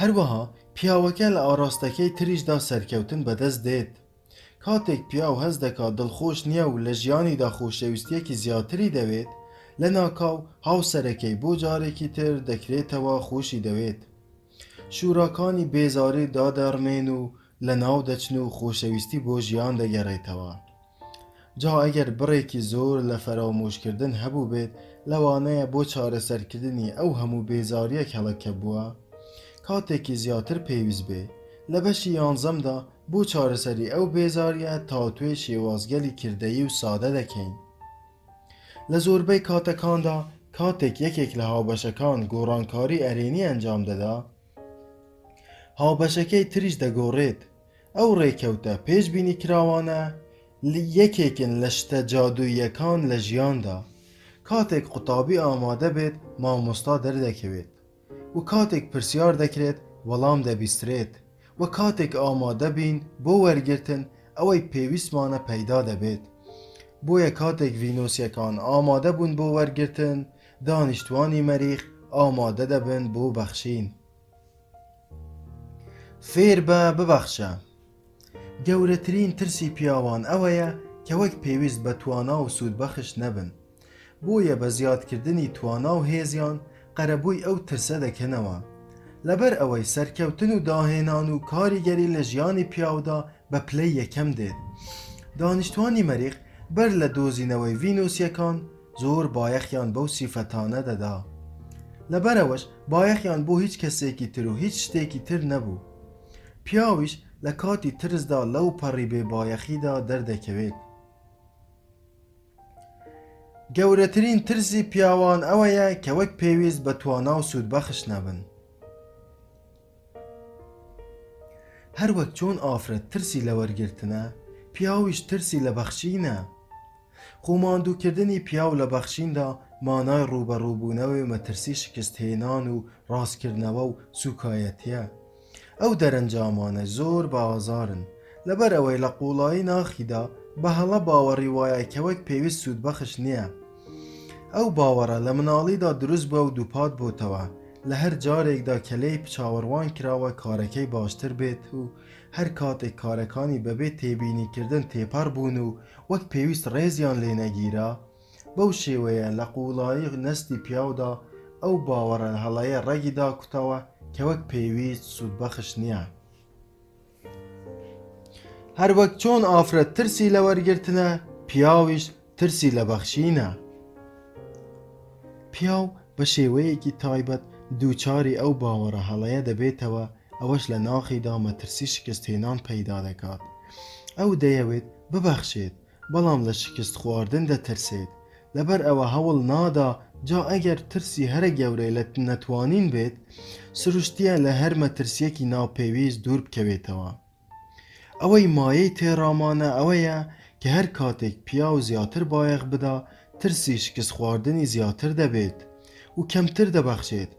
هەروەها پیاوەکە لە ئاراستەکەی تریشدا سەرکەوتن بەدەست دێت. کاتێک پیاو هەست دەکات دڵخۆش نییە و لە ژیانیدا خۆشەویستیەکی زیاتری دەوێت، لە ناکاو هاوسەرەکەی بۆ جارێکی تر دەکرێتەوە خۆشی دەوێت. شوراکانی بێزاری دادەڕمێن و لە ناو دەچن و خۆشەویستی بۆ ژیان دەگەڕێتەوە. جا ئەگەر بڕێکی زۆر لە فەرامۆشکردن هەبوو بێت، لەوانەیە بۆ چارەسەرکردنی ئەو هەموو بێزاریە کەڵەکە بووە، کاتێکی زیاتر پێویست بێ لە بەشی 11دا بۆ چارەسەری ئەو بێزاریە تاتوێ شێوازگەلی کردەیی و سادە دەکەین. لە زۆربەی کاتەکاندا کاتێک یەکێک لە هاوبەشەکان گۆڕانکاری ئەرێنی ئەنجام دەدا، هاوبەشەکەی تریش دەگۆڕێت. ئەو ڕێکەوتە پێشبینی کراوانە یەکێکن لە شتە جادوویەکان لە ژیاندا. کاتێک قوتابی ئامادە بێت مامۆستا دەردەکەوێت و کاتێک پرسیار دەکرێت وەڵام دەبیسترێت و کاتێک ئامادە بین بۆ وەرگرتن ئەوەی پێویستمانە پەیدا دەبێت. بۆیە کاتێک ڤینۆسیەکان ئامادە بوون بۆ وەرگرتن، دانیشتوانی مەریخ ئامادە دەبن بۆ بەخشین. فێر بە ببەخشە. گەورەترین ترسی پیاوان ئەوەیە کە وەک پێویست بە توانا و سوودبەخش نەبن. بۆیە بە زیادکردنی توانا و هێزیان قەرەبووی ئەو ترسە دەکەنەوە. لەبەر ئەوەی سەرکەوتن و داهێنان و کاریگەری لە ژیانی پیاودا بە پلەی یەکەم دێت. دانیشتوانی مەریخ بەر لە دۆزینەوەی ڤینۆسیەکان زۆر بایەخیان بەو سیفەتانە دەدا. لەبەرەوەش بایەخیان بۆ هیچ کەسێکی تر و هیچ شتێکی تر نەبوو. پیاویش لە کاتی ترسدا لەو پەڕی بێ بایەخیدا دەردەکەوێت. گەورەترین ترسی پیاوان ئەوەیە کە وەک پێویست بە توانا و سوودبەخش نەبن. هەر وەک چۆن ئافرەت ترسی لە وەرگرتنە، پیاویش ترسی لە بەخشینە. خۆماندووکردنی پیاو لە بەخشیندا مانای ڕوبەڕووبوونەوەی و مەترسی شکستهێنان و ڕاستکردنەوە و سوکایەتیە. ئەو دەرەنجامانە زۆر بەئازارن لەبەر ئەوەی لە قوڵایی ناخیدا بە هەڵە باوەڕی وایە کە وەک پێویست سوودبەخش نییە. ئەو باوەڕە لە مناڵیدا دروست بووە و دووپات بووتەوە، لە هەر جارێکدا کە لێی چاوەڕوان کراوە کارەکەی باشتر بێت و هەر کاتێک کارەکانی بەبێ تێبینیکردن تێپەڕ بوون و وەک پێویست ڕێزیان لێ نەگیرا، بەو شێوەیە لە قوڵایی نەستی پیاودا ئەو باوەڕە هەڵەیە ڕەگیدا کوتەوە کە وەک پێویست سوودبەخش نییە. هەر وەک چۆن ئافرەت ترسی لە وەرگرتنە، پیاویش ترسی لە بەخشینە. پیاو بە شێوەیەکی تایبەت دووچاری ئەو باوەڕە هەڵەیە دەبێتەوە، ئەوەش لە ناخیدا مەترسی شکستهێنان پەیدا دەکات. ئەو دەیەوێت ببەخشێت، بەڵام لە شکست خواردن دەترسێت، لەبەر ئەوە هەوڵ نادا جا ئەگەر ترسی هەرە گەورەی لە نەتوانین بێت، سروشتیە لە هەر مەترسیەکی ناپێویست دوور بکەوێتەوە. ئەوەی مایەی تێڕامانە ئەوەیە کە هەر کاتێک پیاو زیاتر بایەخ بدا، ترسی شکست خواردنی زیاتر دەبێت و کەمتر دەبەخشێت.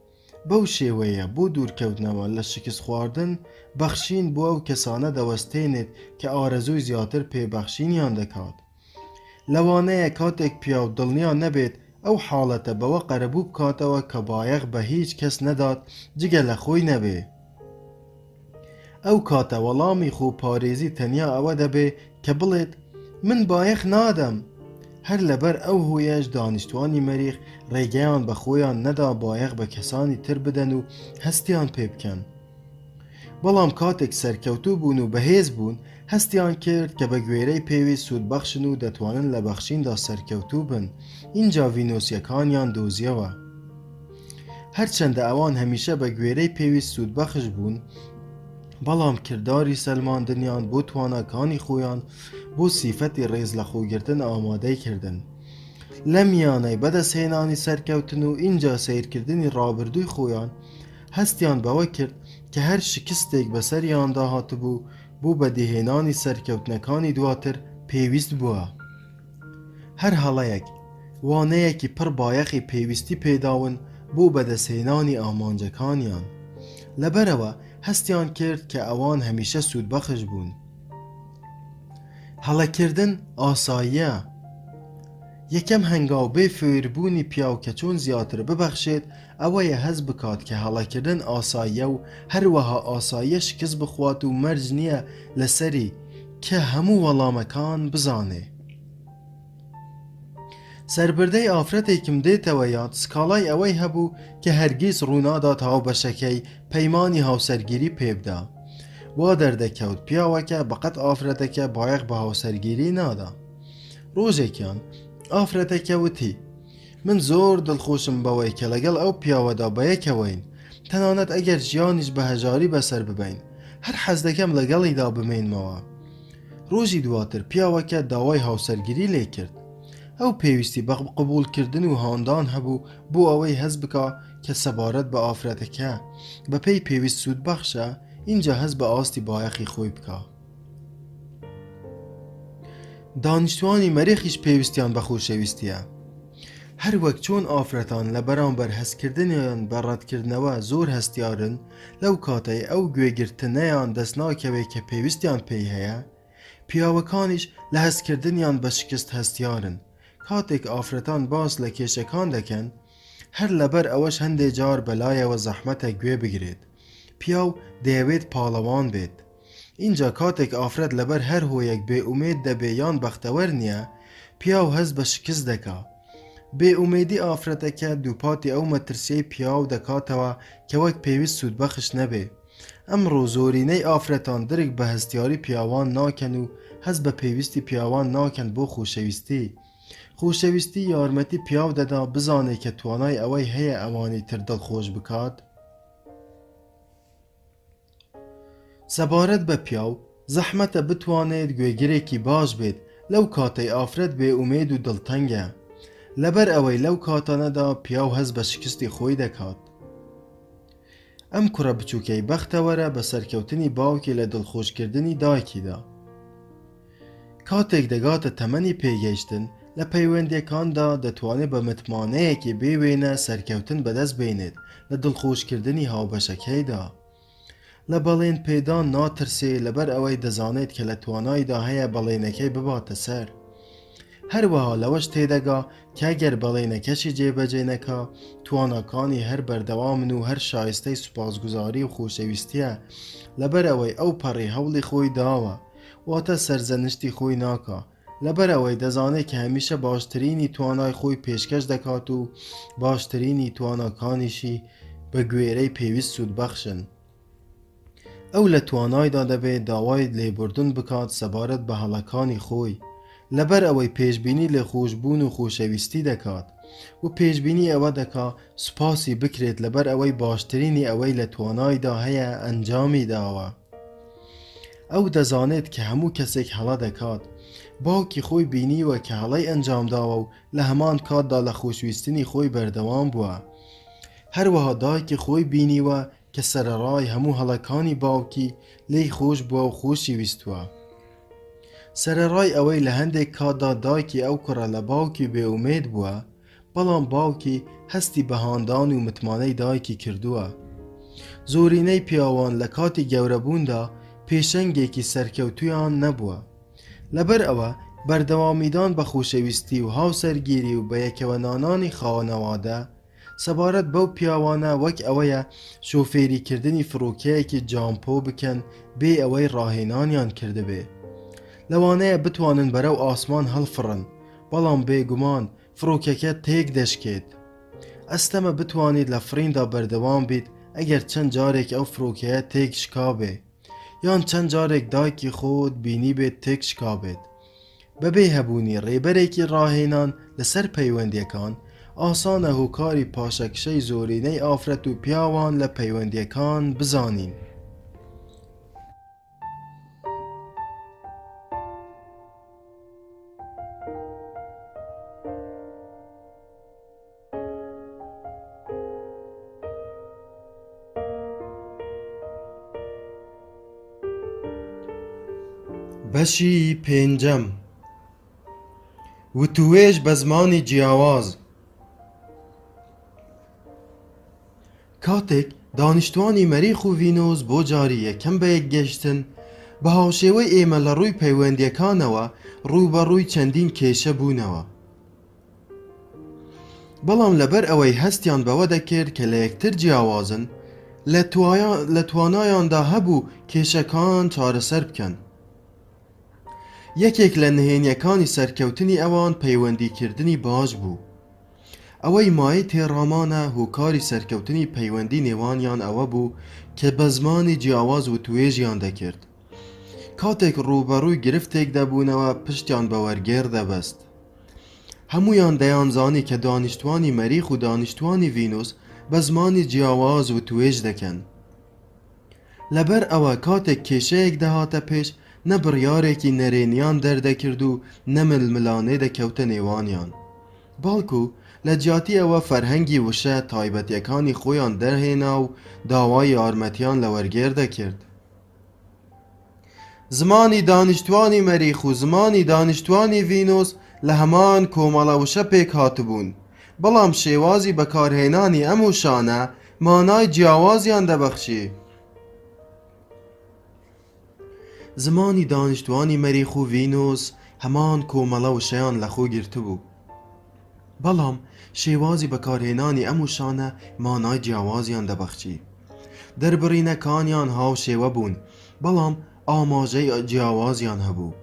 بەو شێوەیە بۆ دوورکەوتنەوە لە شکست خواردن، بەخشین بۆ ئەو کەسانە دەوەستێنێت کە ئارەزووی زیاتر پێبەخشینیان دەکات. لەوانەیە کاتێک پیاو دڵنیا نەبێت ئەو حاڵەتە بەوە قەرەبوو بکاتەوە کە بایەخ بە هیچ کەس نەدات جگە لە خۆی نەبێ. ئەو کاتە وەڵامی خۆپارێزی تەنیا ئەوە دەبێ کە بڵێت من بایەخ نادەم. هەر لەبەر ئەو هۆیەش دانیشتوانی مەریخ ڕێگەیان بە خۆیان نەدا بایەخ بە کەسانی تر بدەن و هەستیان پێ بکەن. بەڵام کاتێک سەرکەوتوو بوون و بەهێز بوون، هەستیان کرد کە بە گوێرەی پێویست سوودبەخشن و دەتوانن لە بەخشیندا سەرکەوتوو بن. اینجا ڤینۆسیەکانیان دۆزیەوە. هەرچەندە ئەوان هەمیشە بە گوێرەی پێویست سوودبەخش بوون، بەڵام کردداری سەلماندنیان بۆ توانەکانی خۆیان بۆ سیفەتی ڕێز لە خۆگرتن ئامادەی کردن. لە میانەی بەدەستهێنانی سەرکەوتن و اینجا سیرکردنی ڕابردووی خۆیان، هەستیان بەوە کرد کە هەر شکستێک بەسەریاندا هاتبوو بۆ بەدیهێنانی سەرکەوتنەکانی دواتر پێویست بووە. هەر هەڵەیەک وانەیەکی پڕ بایەخی پێویستی پێداون بۆ بەدەستهێنانی ئامانجەکانیان. لەبەرەوە هەستیان کرد کە ئەوان هەمیشە سوودبەخش بوون. هەڵەکردن ئاساییە. یەکەم هەنگاو بێ فێربوونی پیاو کە چۆن زیاتر ببەخشێت ئەوەیە هەز بکات کە هەڵەکردن ئاساییە و هەروەها ئاساییە شکست بخوات و مەرج نییە لەسەری کە هەموو وەڵامەکان بزانێ. سەربردەی ئافرەتێکم دێتەوە یاد سکاڵای ئەوەی هەبوو کە هەرگیز ڕوونادات هاوبەشەکەی پەیمانی هاوسەرگیری پێبدا. وا دەردەکەوت پیاوەکە بەقەت ئافرەتەکە بایەخ بە هاوسەرگیری نادا. ڕۆژێکیان ئافرەتەکە وتی من زۆر دڵخۆشم بەوەی کە لەگەڵ ئەو پیاوەدا بەیەکەوەین، تەنانەت ئەگەر ژیانیش بە هەژاری بەسەر ببین، هەر حەز دەکەم لەگەڵیدا بمێنمەوە. ڕۆژی دواتر پیاوەکە داوای هاوسەرگیری لێ کرد. ئەو پێویستی بە قبولکردن و هاندان هەبوو بۆ ئەوەی هەز بکا کە سەبارەت بە ئافرەتەکە بە پێی پێویست سوودبەخشە، اینجا هەز بە ئاستی بایەخی خۆی بکە. دانیشتوانی مەریخیش پێویستیان بە خۆشەویستیە. هەر وەک چۆن ئافرەتان لە بەرامبەر هەستکردنیان بە ڕەتکردنەوە زۆر هەستیارن، لەو کاتەی ئەو گوێگرتنەیان دەست ناکەوێت کە پێویستیان پێی هەیە، پیاوەکانیش لە هەستکردنیان بە شکست هەستیارن. کاتێک ئافرەتان باس لە کێشەکان دەکەن، هەر لەبەر ئەوەش هەندێک جار بەلایەوە زەحمەتە گوێ بگرێت. پیاو دەیەوێت پاڵەوان بێت. اینجا کاتێک ئافرەت لەبەر هەر هۆیەک بێئومێد دەبێ یان بەختەوەر نییە، پیاو هەست بە شکست دەکا. بێئومێدی ئافرەتەکە دووپاتی ئەو مەترسیەی پیاو دەکاتەوە کە وەک پێویست سوودبەخش نەبێ. ئەمڕۆ زۆرینەی ئافرەتان درک بە هەستیاری پیاوان ناکەن و هەست بە پێویستی پیاوان ناکەن بۆ خۆشەویستی. خۆشەویستی یارمەتی پیاو دەدا بزانێت کە توانای ئەوەی هەیە ئەوانی تر دڵخۆش بکات. سەبارەت بە پیاو زەحمەتە بتوانێت گوێگرێکی باش بێت لەو کاتەی ئافرەت بێئومێد و دڵتەنگە. لەبەر ئەوەی لەو کاتانەدا پیاو هەست بە شکستی خۆی دەکات. ئەم کوڕە بچووکەی بەختەوەرە بە سەرکەوتنی باوکی لە دڵخۆشکردنی دایکیدا. کاتێک دەگاتە تەمەنی پێگەیشتن، لە پەیوەندیەکاندا دەتوانێت بە متمانەیەکی بێوێنە سەرکەوتن بەدەست بێنێت لە دڵخۆشکردنی هاوبەشەکەیدا. لە بەڵێن پێدان ناترسێ لەبەر ئەوەی دەزانێت کە لە توانایدا هەیە بەڵێنەکەی بباتە سەر. هەروەها لەوەش تێدەگا کە ئەگەر بەڵێنەکەشی جێبەجێ نەکا، تواناکانی هەر بەردەوامن و هەر شایستەی سوپاسگوزاری و خۆشەویستیە لەبەر ئەوەی ئەو پەڕی هەوڵی خۆی داوە، واتە سەرزەنشتی خۆی ناکا، لەبەر ئەوەی دەزانێت کە هەمیشە باشترینی توانای خۆی پێشکەش دەکات و باشترینی تواناکانیشی بە گوێرەی پێویست سوودبەخشن. ئەو لە توانایدا دەبێت داوای لێبوردن بکات سەبارەت بە هەڵەکانی خۆی، لەبەر ئەوەی پێشبینی لە خۆشبوون و خۆشەویستی دەکات و پێشبینی ئەوە دەکا سوپاسی بکرێت لەبەر ئەوەی باشترینی ئەوەی لە توانایدا هەیە ئەنجامی داوە. ئەو دەزانێت کە هەموو کەسێک هەڵە دەکات. باوکی خۆی بینیوە کە هەڵەی ئەنجام داوە و لە هەمان کاتدا لە خۆشویستنی خۆی بەردەوام بووە. هەروەها دایکی خۆی بینیوە کە سەرەڕای هەموو هەڵەکانی باوکی لێی خۆش بووە و خۆشی ویستووە. سەرەڕای ئەوەی لە هەندێک کاتدا دایکی ئەو کوڕە لە باوکی بێئومێد بووە، بەڵام باوکی هەستی بەهاندان و متمانەی دایکی کردووە. زۆرینەی پیاوان لە کاتی گەورەبووندا پێشەنگێکی سەرکەوتویان نەبووە. لەبەر ئەوە بەردەوامیدان بە خۆشەویستی و هاوسەرگیری و بە یەکەوەنانانی خاوەنەوادە سەبارەت بەو پیاوانە وەک ئەوەیە شۆفێریکردنی فڕۆکەیەکی جامپۆ بکەن بێ ئەوەی ڕاهێنانیان کردبێ. لەوانەیە بتوانن بەرەو ئاسمان هەڵفڕن، بەڵام بێگومان فڕۆکەکە تێک دەشکێت. ئەستەمە بتوانیت لە فڕیندا بەردەوام بیت ئەگەر چەند جارێک ئەو فڕۆکەیە تێک شکابێ، یان چەند جارێک دایکی خۆت بینی بێت تێک شکابێت. بەبێ هەبوونی ڕێبەرێکی ڕاهێنان لەسەر پەیوەندیەکان، ئاسانە هۆکاری پاشەکشەی زۆرینەی ئافرەت و پیاوان لە پەیوەندیەکان بزانین. بەشی پێنجەم، وتوێژ بە زمانی جیاواز. کاتێک دانیشتوانی مەریخ و ڤینۆس بۆ جاری یەکەم بە یەکگەشتن، بە هاوشێوەی ئێمە لە ڕووی پەیوەندیەکانەوە ڕووبەڕووی چەندین کێشە بوونەوە. بەڵام لەبەر ئەوەی هەستیان بەوە دەکرد کە لە یەکتر جیاوازن، لە توانایاندا هەبوو کێشەکان چارەسەر بکەن. یەکێک لە نهێنیەکانی سەرکەوتنی ئەوان پەیوەندیکردنی باش بوو. ئەوەی مایەی تێڕامانە هۆکاری سەرکەوتنی پەیوەندی نێوانیان ئەوە بوو کە بە زمانی جیاواز وتوێژیان دەکرد. کاتێک ڕووبەڕووی گرفتێک دەبوونەوە پشتیان بە وەرگێڕ دەبەست. هەمویان دەیانزانی کە دانیشتوانی مەریخ و دانیشتوانی ڤینۆس بە زمانی جیاواز وتوێژ دەکەن. لەبەر ئەوە کاتێک کێشەیەک دەهاتە پێش، نە بڕیارێکی نەرێنیان دەردەکرد و نەململانێ دەکەوتە نێوانیان، باڵکو لە جیاتی ئەوە فەرهەنگی وشە تایبەتیەکانی خۆیان دەرهێنا و داوای یارمەتیان لە وەرگێڕ دەکرد. زمانی دانیشتوانی مەریخ و زمانی دانیشتوانی ڤینۆس لە هەمان کۆمەڵە وشە پێک هاتبوون، بەڵام شێوازی بەکارهێنانی ئەم وشانە مانای جیاوازیان دەبەخشی. زمانی دانیشتوانی مەریخ و ڤینۆس هەمان کۆمەڵە وشەیان لەخۆ گرتبوو، بەڵام شێوازی بەکارهێنانی ئەم وشانە مانای جیاوازیان دەبەخشی. دەربڕینەکانیان هاوشێوە بوون، بەڵام ئاماژەی جیاوازیان هەبوو.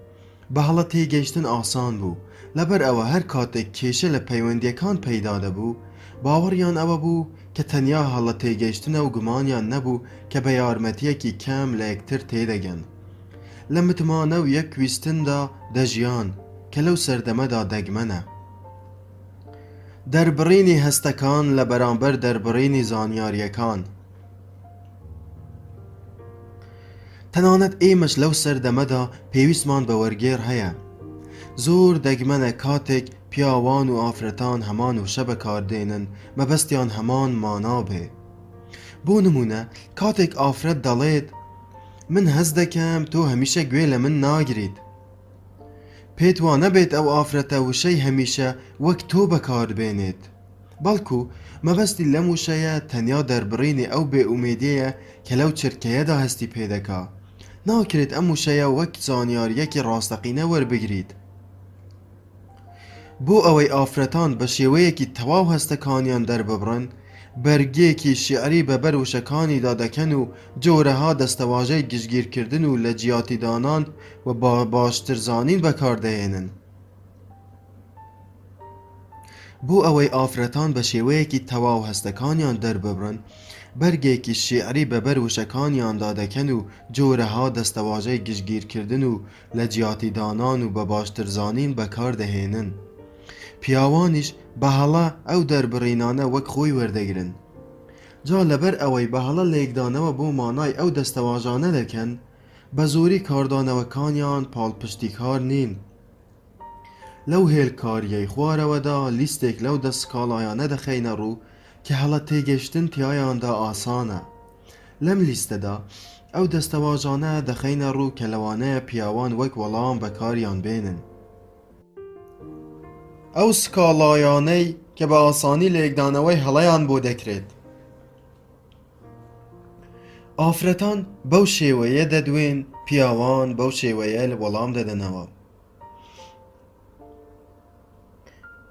بە هەڵە تێگەیشتن ئاسان بوو، لەبەر ئەوە هەر کاتێک کێشە لە پەیوەندیەکان پەیدا دەبوو، باوەڕیان ئەوە بوو کە تەنیا هەڵە تێگەیشتنە و گومانیان نەبوو کە بە یارمەتیەکی کەم لە یەکتر تێدەگەن. لە متمانە و یەکویستندا دەژیان کە لەو سەردەمەدا دەگمەنە. دەربڕینی هەستەکان لە بەرامبەر دەربڕینی زانیاریەکان. تەنانەت ئێمەش لەو سەردەمەدا پێویستمان بە وەرگێڕ هەیە. زۆر دەگمەنە کاتێک پیاوان و ئافرەتان هەمان وشە بەکاردێنن مەبەستیان هەمان مانا بێ. بۆ نمونە کاتێک ئافرەت دەڵێت من هەست دەکەم تۆ هەمیشە گوێ لە من ناگریت، پێت وا نەبێت ئەو ئافرەتە وشەی هەمیشە وەک تۆ بەکار بێنێت بەڵکو مەبەستی لەم وشەیە تەنیا دەربڕینی ئەو بێئومێدیەیە کە لەو چرکەیەدا هەستی پێدەکا ناکرێت ئەم وشەیە وەک زانیاریەکی ڕاستەقینە وەربگریت بۆ ئەوەی ئافرەتان بە شێوەیەکی تەواو هەستەکانیان دەرببڕن بەرگێکی شیعری بەبەر وشەکانیدا دەکەن و جۆرەها دەستەواژەی گشتگیرکردن و لە جیاتی دانان و باشتر زانین بەکاردەهێنن بۆ ئەوەی ئافرەتان بە شێوەیەکی تەواو هەستەکانیان دەرببڕن بەرگێکی شیعری بەبەر وشەکانیاندا دەکەن و جۆرەها دەستەواژەی گشتگیرکردن و لە جیاتی دانان و بە باشتر زانین بەکاردەهێنن پیاوانیش بەهەڵە ئەو دەربڕینانە وەک خۆی وەردەگرن جا لەبەر ئەوەی بەهەڵە لێکدانەوە بۆ مانای ئەو دەستەواژانە دەکەن بە زۆری کاردانەوەکانیان پاڵپشتیکار نین لەو هێلکاریەی خوارەوەدا لیستێک لەو دەستکاڵایانە دەخەینە ڕوو کە هەڵە تێگەشتن تیایاندا ئاسانە لەم لیستەدا ئەو دەستەواژانە دەخەینە ڕوو کە لەوانەیە پیاوان وەک وەڵام بەکاریان بێنن ئەو سکاڵایانەی کە بە ئاسانی لێکدانەوەی هەڵەیان بۆ دەکرێت ئافرەتان بەو شێوەیە دەدوێن پیاوان بەو شێوەیە وەڵام دەدەنەوە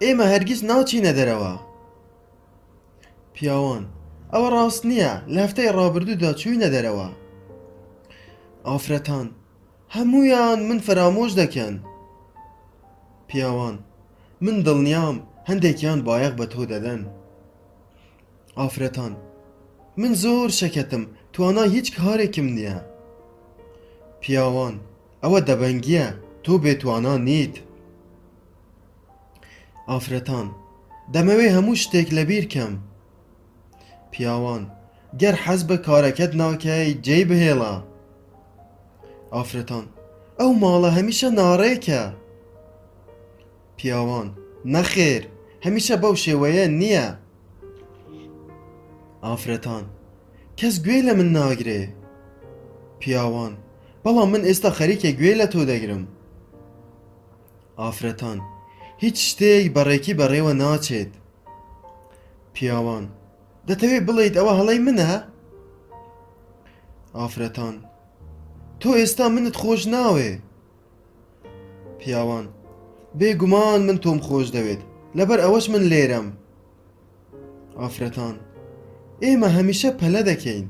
ئێمە هەرگیز ناچینە دەرەوە پیاوان ئەوە ڕاست نییە لە هەفتەی ڕابردوودا چووینە دەرەوە ئافرەتان هەموویان من فرامۆش دەکەن پیاوان من دڵنیام هەندێکیان بایەق بە تۆ دەدەن ئافرەتان من زۆر شەکەتم توانای هیچ کارێکم نییە پیاوان ئەوە دەبەنگیە تۆ بێتوانە نیت ئافرەتان دەمەوێ هەموو شتێک لەبیر کەم پیاوان گەر حەز بە کارەکەت ناکەی جێی بهێڵە ئافرەتان ئەو ماڵە هەمیشە ناڕێکە پیاوان نەخێر هەمیشە بەو شێوەیە نییە ئافرەتان کەس گوێ لە من ناگرێ پیاوان بەڵام من ئێستا خەریکە گوێ لە تۆ دەگرم ئافرەتان هیچ شتێک بەڕێکی بەڕێوە ناچێت پیاوان دەتەوێت بڵێیت ئەوە هەڵەی منە ئافرەتان تۆ ئێستا منت خۆش ناوێ پیاوان بێگومان من تۆم خۆش دەوێت لەبەر ئەوەش من لێرەم ئافرەتان ئێمە هەمیشە پەلە دەکەین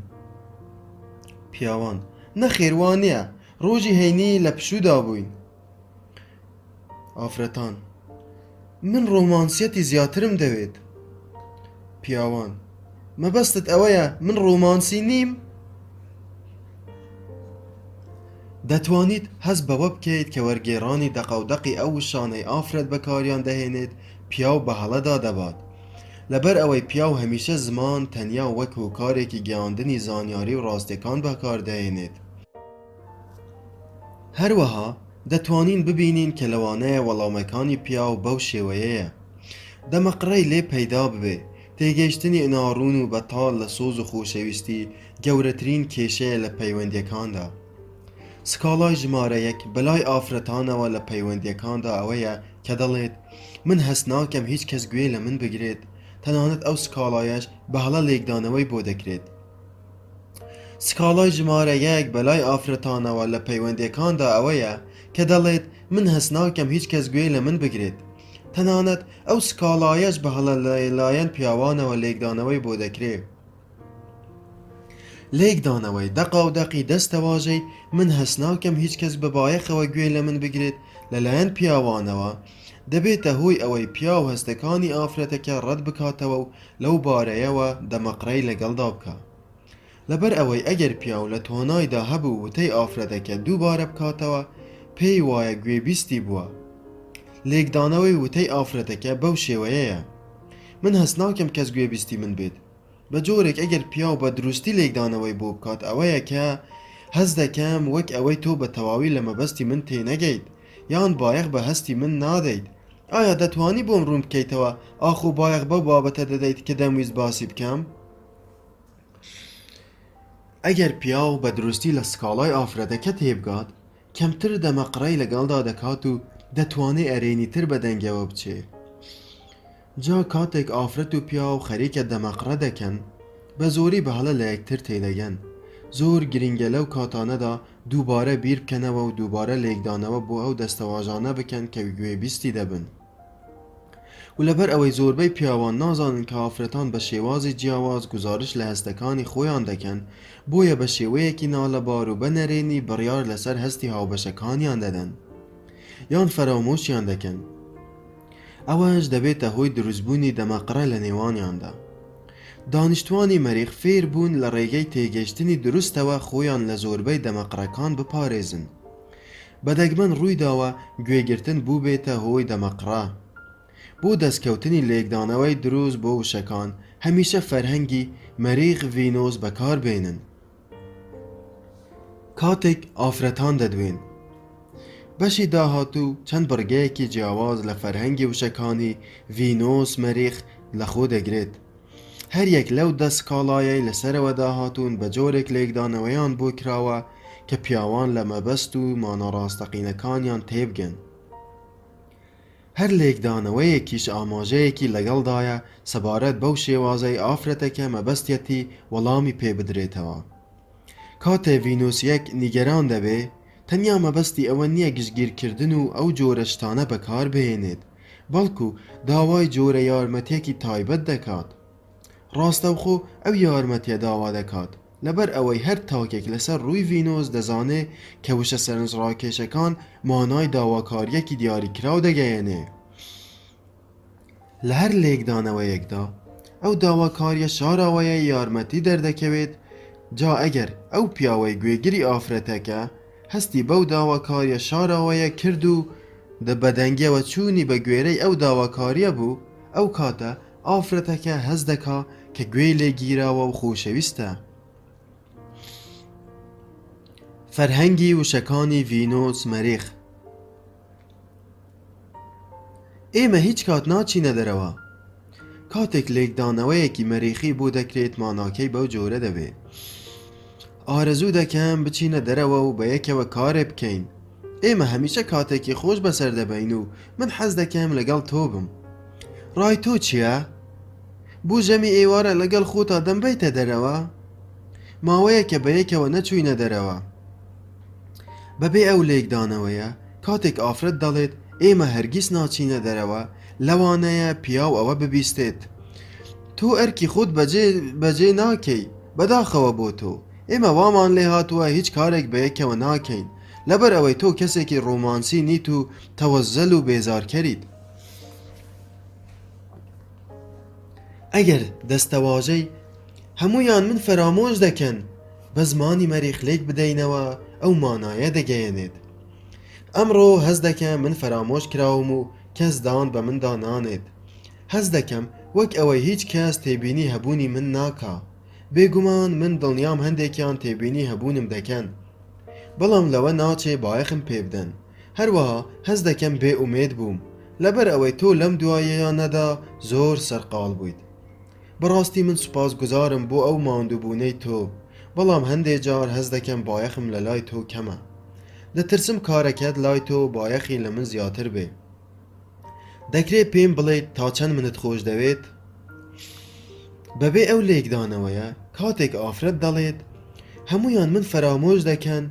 پیاوان نەخێوانە ڕۆژی هەینی لە پشوودا بووین ئافرەتان من ڕۆمانسیەتی زیاترم دەوێت پیاوان مەبەستت ئەوەیە من ڕۆمانسی نیم دەتوانیت هەز بەوە بکەیت کە وەرگێڕانی دەقەودەقی ئەو وشانەی ئافرەت بەکاریان دەهێنێت پیاو بە هەڵەدا دەبات لەبەر ئەوەی پیاو هەمیشە زمان تەنیا وەک هۆکارێکی گەیاندنی زانیاری و ڕاستیەکان بەکاردەهێنێت هەروەها دەتوانین ببینین کە لەوانەیە وەڵامەکانی پیاو بەو شێوەیەیە دەمەقڕەی لێ پەیدا ببێ تێگەیشتنی ئەناڕون و بەتاڵ لە سۆز و خۆشەویستی گەورەترین کێشەیە لە پەیوەندیەکاندا سکاڵای ژمارە یەک بەلای ئافرەتانەوە لە پەیوەندیەکاندا ئەوەیە کە دەڵێت من هەست ناکەم هیچ کەس گوێ لە من بگرێت تەنانەت ئەو سکاڵایەش بەهەڵە لێکدانەوەی بۆ دەکرێت سکاڵای ژمارە یەک بەلای ئافرەتانەوە لە پەیوەندیەکاندا ئەوەیە کە دەڵێت من هەست ناکەم هیچ کەس گوێ لە من بگرێت تەنانەت ئەو سکاڵایەش بەهەڵە لایەن پیاوانەوە لێکدانەوەی بۆ دەکرێت لێکدانەوەی دەقاودەقی دەستەواژەی من هەست ناکەم هیچ کەس بەبایەخەوە گوێ لە من بگرێت لەلایەن پیاوانەوە دەبێتە هۆی ئەوەی پیاو هەستەکانی ئافرەتەکە ڕەت بکاتەوە و لەو بارەیەوە دەمەقڕەی لەگەڵدا بکە لەبەر ئەوەی ئەگەر پیاو لە تۆنایدا هەبوو وتەی ئافرەتەکە دووبارە بکاتەوە پێی وایە گوێبیستی بووە لێکدانەوەی وتەی ئافرەتەکە بەو شێوەیەیە من هەست ناکەم کەس گوێبیستی من بێت بە جۆرێک ئەگەر پیاو بە دروستی لێکدانەوەی بۆ بکات ئەوەیە کە هەز دەکەم وەک ئەوەی تۆ بە تەواوی لە مەبەستی من تێنەگەیت یان بایەخ بە هەستی من نادەیت ئایا دەتوانی بۆم ڕوون بکەیتەوە ئاخ و بایەخ بەو بابەتە دەدەیت کە دەمویست باسی بکەم ئەگەر پیاو بە دروستی لە سکاڵای ئافرەتەکە تێبگات کەمتر دەمەقڕەی لەگەڵدا دەکات و دەتوانێ ئەرێنیتر بە دەنگەوە بچێ. جا کاتێک ئافرەت و پیا و خەریکە دەمەقڕە دەکەن بە زۆری بە هەڵە لە یەکتر تێدەگەن. زۆر گرنگە لەو کاتانەدا دووبارە بیر بکەنەوە و دووبارە لێکدانەوە بۆ ئەو دەستەواژانە بکەن کە گوێبیستی دەبن. و لەبەر ئەوەی زۆربەی پیاوان نازانن کە ئافرەتان بە شێوازی جیاواز گزارش لە هەستەکانی خۆیان دەکەن، بۆیە بە شێوەیەکی نالەبار و بەنەرێنی بڕیار لەسەر هەستی هاوبەشەکانیان دەدەن یان فەرامۆشیان دەکەن. ئەوەش دەبێتە هۆی دروستبوونی دەمەقڕە لە نێوانیاندا. دانیشتوانی مەریخ فێر بوون لە ڕێگەی تێگەشتنی دروستەوە خۆیان لە زۆربەی دەمەقڕەکان بپارێزن. بەدەگمەن ڕوویداوە گوێگرتن بوو بێتە هۆی دەمەقڕە. بۆ دەستکەوتنی لێکدانەوەی دروست بۆ وشەکان هەمیشە فەرهەنگی مەریخ ڤینۆس بەکاربێنن. کاتێک ئافرەتان دەدوێن بەشی داهاتوو چەند بڕگەیەکی جیاواز لە فەرهەنگی وشەکانی ڤینۆس مەریخ لەخۆ دەگرێت. هەر یەک لەو دەست کاڵایەی لەسەرەوە داهاتوون بە جۆرێک لێکدانەوەیان بۆ کراوە کە پیاوان لە مەبەست و مانەڕاستەقینەکانیان تێبگەن. هەر لێکدانەوەیەکیش ئاماژەیەکی لەگەڵدایە سەبارەت بەو شێوازەی ئافرەتەکە مەبەستیەتی وەڵامی پێ بدرێتەوە. کاتێ ڤینۆسیەک نیگەران دەبێ تەنیا مەبەستی ئەوە نییە گشتگیرکردن و ئەو جۆرە شتانە بەکار بهێنێت، بەڵکو داوای جۆرە یارمەتێکی تایبەت دەکات. ڕاستەوخۆ ئەو یارمەتیە داوا دەکات لەبەر ئەوەی هەر تاکێک لەسەر ڕووی ڤینۆس دەزانێ کە وشە سەرنجڕاکێشەکان مانای داواکاریەکی دیاریکراو دەگەیەنێ. لە هەر لێکدانەوەیەکدا ئەو داواکاریە شاراوەیە یارمەتی دەردەکەوێت. جا ئەگەر ئەو پیاوەی گوێگری ئافرەتەکە هەستی بەو داواکاریە شاراوەیە کرد و بەدەنگەوە چوونی بە گوێرەی ئەو داواکاریە بوو، ئەو کاتە ئافرەتەکە هەست دەکا کە گوێی لێگیراوە و خۆشەویستە. فەرهەنگی وشەکانی ڤینۆس مەریخ. ئێمە هیچ کات ناچینە دەرەوە. کاتێک لێکدانەوەیەکی مەریخی بۆ دەکرێت ماناکەی بەو جۆرە دەبێت. ئارەزوو دەکەم بچینە دەرەوە و بە یەکەوە کارێ بکەین. ئێمە هەمیشە کاتێکی خۆش بەسەر دەبین و من حەز دەکەم لەگەڵ تۆ بم. ڕای تۆ چییە؟ بۆ ژەمی ئێوارە لەگەڵ خۆتا دەمبەیتە دەرەوە؟ ماوەیە کە بە یەکەوە نەچووینە دەرەوە. بەبێ ئەو لێکدانەوەیە کاتێک ئافرەت دەڵێت ئێمە هەرگیز ناچینە دەرەوە، لەوانەیە پیاو ئەوە ببیستێت. تۆ ئەرکی خۆت بەجێ ناکەی، بەداخەوە بۆ تۆ ئێمە وامان لێ هاتووە هیچ کارێک بە یەکەوە ناکەین لەبەر ئەوەی تۆ کەسێکی ڕۆمانسی نیت و تەوەزەل و بێزارکەریت. ئەگەر دەستەواژەی هەمویان من فەرامۆش دەکەن بە زمانی مەریخ لێک بدەینەوە ئەو مانایە دەگەیەنێت. ئەمڕۆ هەز دەکەم من فەرامۆش کراوم و کەس دان بە مندا نانێت. هەز دەکەم وەک ئەوەی هیچ کەس تێبینی هەبوونی من ناکا. بێگومان من دڵنیام هەندێکیان تێبینی هەبوونم دەکەن، بەڵام لەوە ناچێ بایەخم پێ بدەن. هەروەها هەز دەکەم بێ ئومێد بووم لەبەر ئەوەی تۆ لەم دوایەیانەدا زۆر سەرقاڵ بوویت. بەڕاستی من سوپاسگوزارم بۆ ئەو ماندووبوونەی تۆ، بەڵام هەندێک جار هەز دەکەم بایەخم لە لای تۆ کەمە. دەترسم کارەکەت لای تۆ بایەخی لە من زیاتر بێ. دەکرێت پێم بڵێیت تا چەند منت خۆش دەوێت؟ بەبێ ئەو لێکدانەوەیە کاتێک ئافرەت دەڵێت هەمویان من فەرامۆش دەکەن،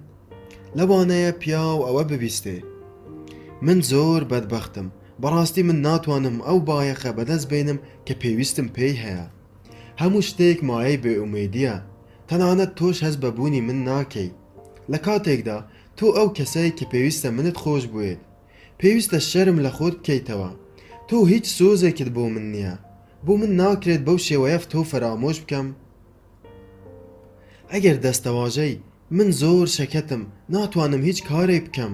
لەوانەیە پیاو ئەوە ببیستێ. من زۆر بەدبەختم، بەڕاستی من ناتوانم ئەو بایەخە بەدەست بێنم کە پێویستم پێی هەیە. هەموو شتێک مایەی بێئومێدیە، تەنانەت تۆش هەست بەبوونی من ناکەی. لە کاتێکدا تۆ ئەو کەسەی کە پێویستە منت خۆش بوێت، پێویستە شەرم لە خۆت بکەیتەوە. تۆ هیچ سۆزێکت بۆ من نییە، بۆ من ناکرێت بەو شێوەیە تۆ فەرامۆش بکەم. ئەگەر دەستەواژەی من زۆر شەکەتم، ناتوانم هیچ کارێ بکەم.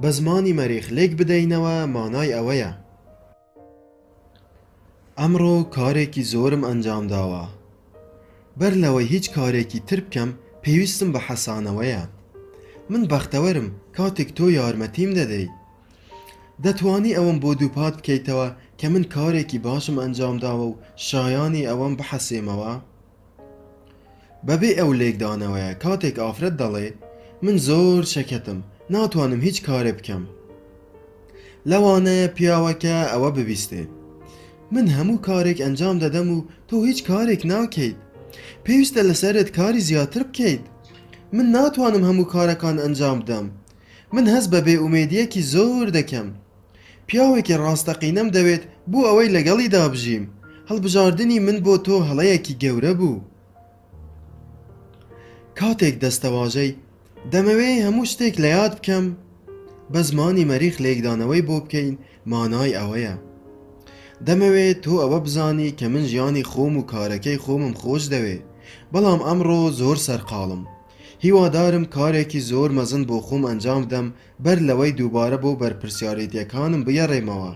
بە زمانی مەریخ لێک بدەینەوە مانای ئەوەیە. ئەمڕۆ کارێکی زۆرم ئەنجام داوە. بەر لەوەی هیچ کارێکی تر بکەم پێویستم بە حەسانەوەیە. من بەختەوەرم کاتێک تۆ یارمەتیم دەدەی. دەتوانی ئەوم بۆ دووپات بکەیتەوە کە من کارێکی باشم ئەنجام داوە و شایانی ئەوەم بحەسێمەوە. بەبێ ئەو لێکدانەوەیە کاتێک ئافرەت دەڵێ من زۆر شەکەتم، ناتوانم هیچ کارێ بکەم. لەوانەیە پیاوەکە ئەوە ببیستێ. من هەموو کارێک ئەنجام دەدەم و تۆ هیچ کارێک ناکەیت. پێویستە لەسەرت کاری زیاتر بکەیت. من ناتوانم هەموو کارەکان ئەنجام بدەم. من هەست بە بێئومێدیەکی زۆر دەکەم. پیاوێکی ڕاستەقینەم دەوێت بۆ ئەوەی لەگەڵی دابژیم. هەڵبژاردننی من بۆ تۆ هەڵەیەکی گەورە بوو. کاتێک دەستەواژەی دەمەوێت هەموو شتێک لە یاد بکەم، بە زمانی مەریخ لێکدانەوەی بۆ بکەین مانای ئەوەیە. دەمەوێت تۆ ئەوە بزانی کە من ژیانی خۆم و کارەکەی خۆمم خۆش دەوێ، بەڵام ئەمڕۆ زۆر سەرقاڵم. هیوادارم کارێکی زۆر مەزن بۆ خۆم ئەنجام بدەم بەر لەوەی دووبارە بۆ بەرپرسیارەتیەکانم بگەڕێمەوە.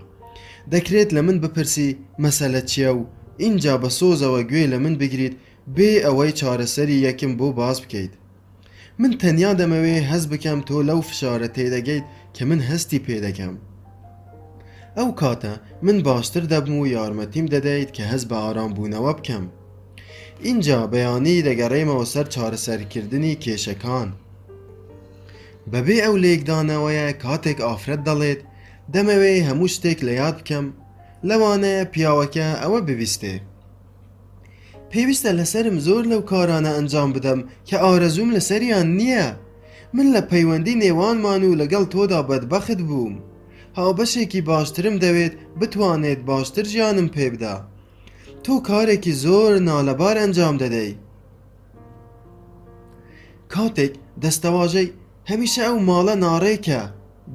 دەکرێت لە من بپرسی مەسەلە چییە و ئینجا بە سۆزەوە گوێ لە من بگریت بێ ئەوەی چارەسەری یەکم بۆ باز بکەیت. من تەنیا دەمەوێ هەست بکەم تۆ لەو فشارە تێدەگەیت کە من هەستی پێدەکەم. ئەو کاتە من باشتر دەبم و یارمەتیم دەدەیت کە هەست بە ئارامبوونەوە بکەم. اینجا بەیانی دەگەڕێمەوە سەر چارەسەرکردنی کێشەکان. بەبێ ئەو لێکدانەوەیە کاتێک ئافرەت دەڵێت دەمەوێ هەموو شتێک لە یاد بکەم، لەوانەیە پیاوەکە ئەوە ببیستێ. پێویستە لەسرم زۆر لەو کارانە ئەنجام بدەم کە ئارەزوم لەسەریان نییە. من لە پەیوەندی نێوانمان و لەگەڵ تۆدا بەدبەخت بووم. هاوبەشێکی باشترم دەوێت بتوانێت باشتر ژیانم پێ بدا. تۆ کارێکی زۆر نالەبار ئەنجام دەدەی. کاتێک دەستەواژەی هەمیشە ئەو ماڵە ناڕێکە،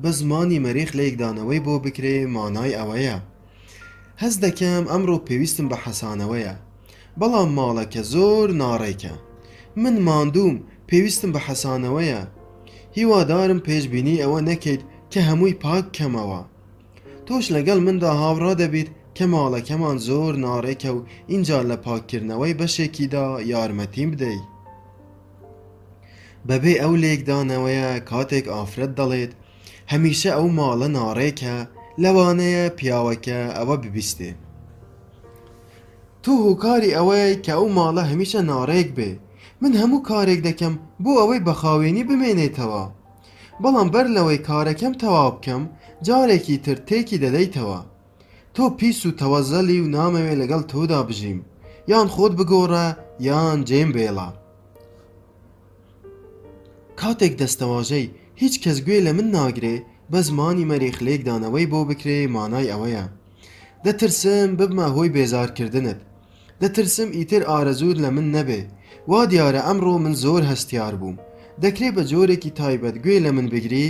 بە زمانی مەریخ لێکدانەوەی بۆ بکرێ مانای ئەوەیە. هەست دەکەم ئەمڕۆ پێویستم بە حەسانەوەیە، بەڵام ماڵەکە زۆر ناڕێکە. من ماندووم، پێویستم بە حەسانەوەیە. هیوادارم پێشبینی ئەوە نەکەیت کە هەمووی پاک کەمەوە. تۆش لەگەڵ مندا هاوڕا دەبیت کە ماڵەکەمان زۆر ناڕێکە و ئینجا لە پاککردنەوەی بەشێکیدا یارمەتیم بدەی. بەبێ ئەو لێکدانەوەیە کاتێک ئافرەت دەڵێت هەمیشە ئەو ماڵە ناڕێکە، لەوانەیە پیاوەکە ئەوە ببیستێ. تۆ هۆکاری ئەوەیە کە ئەو ماڵە هەمیشە ناڕێک بێ. من هەموو کارێک دەکەم بۆ ئەوەی بەخاوێنی بمێنێتەوە، بەڵام بەر لەوەی کارەکەم تەواو بکەم جارێکی تر تێکی دەدەیتەوە. تۆ پیس و تەوەزەلی و نامەوێ لەگەڵ تۆدا بژیم، یان خۆت بگۆڕە یان جێم بێڵە. کاتێک دەستەواژەی هیچ کەس گوێ لە من ناگرێ، بە زمانی مەریخ لێکدانەوەی بۆ بکرێ مانای ئەوەیە. دەترسم ببمە هۆی بێزارکردنت. دەترسم ئیتر ئارەزوود لە من نەبێ. وا دیارە ئەمڕۆ من زۆر هەستیار بووم. دەکرێت بە جۆرێکی تایبەت گوێ لە من بگری؟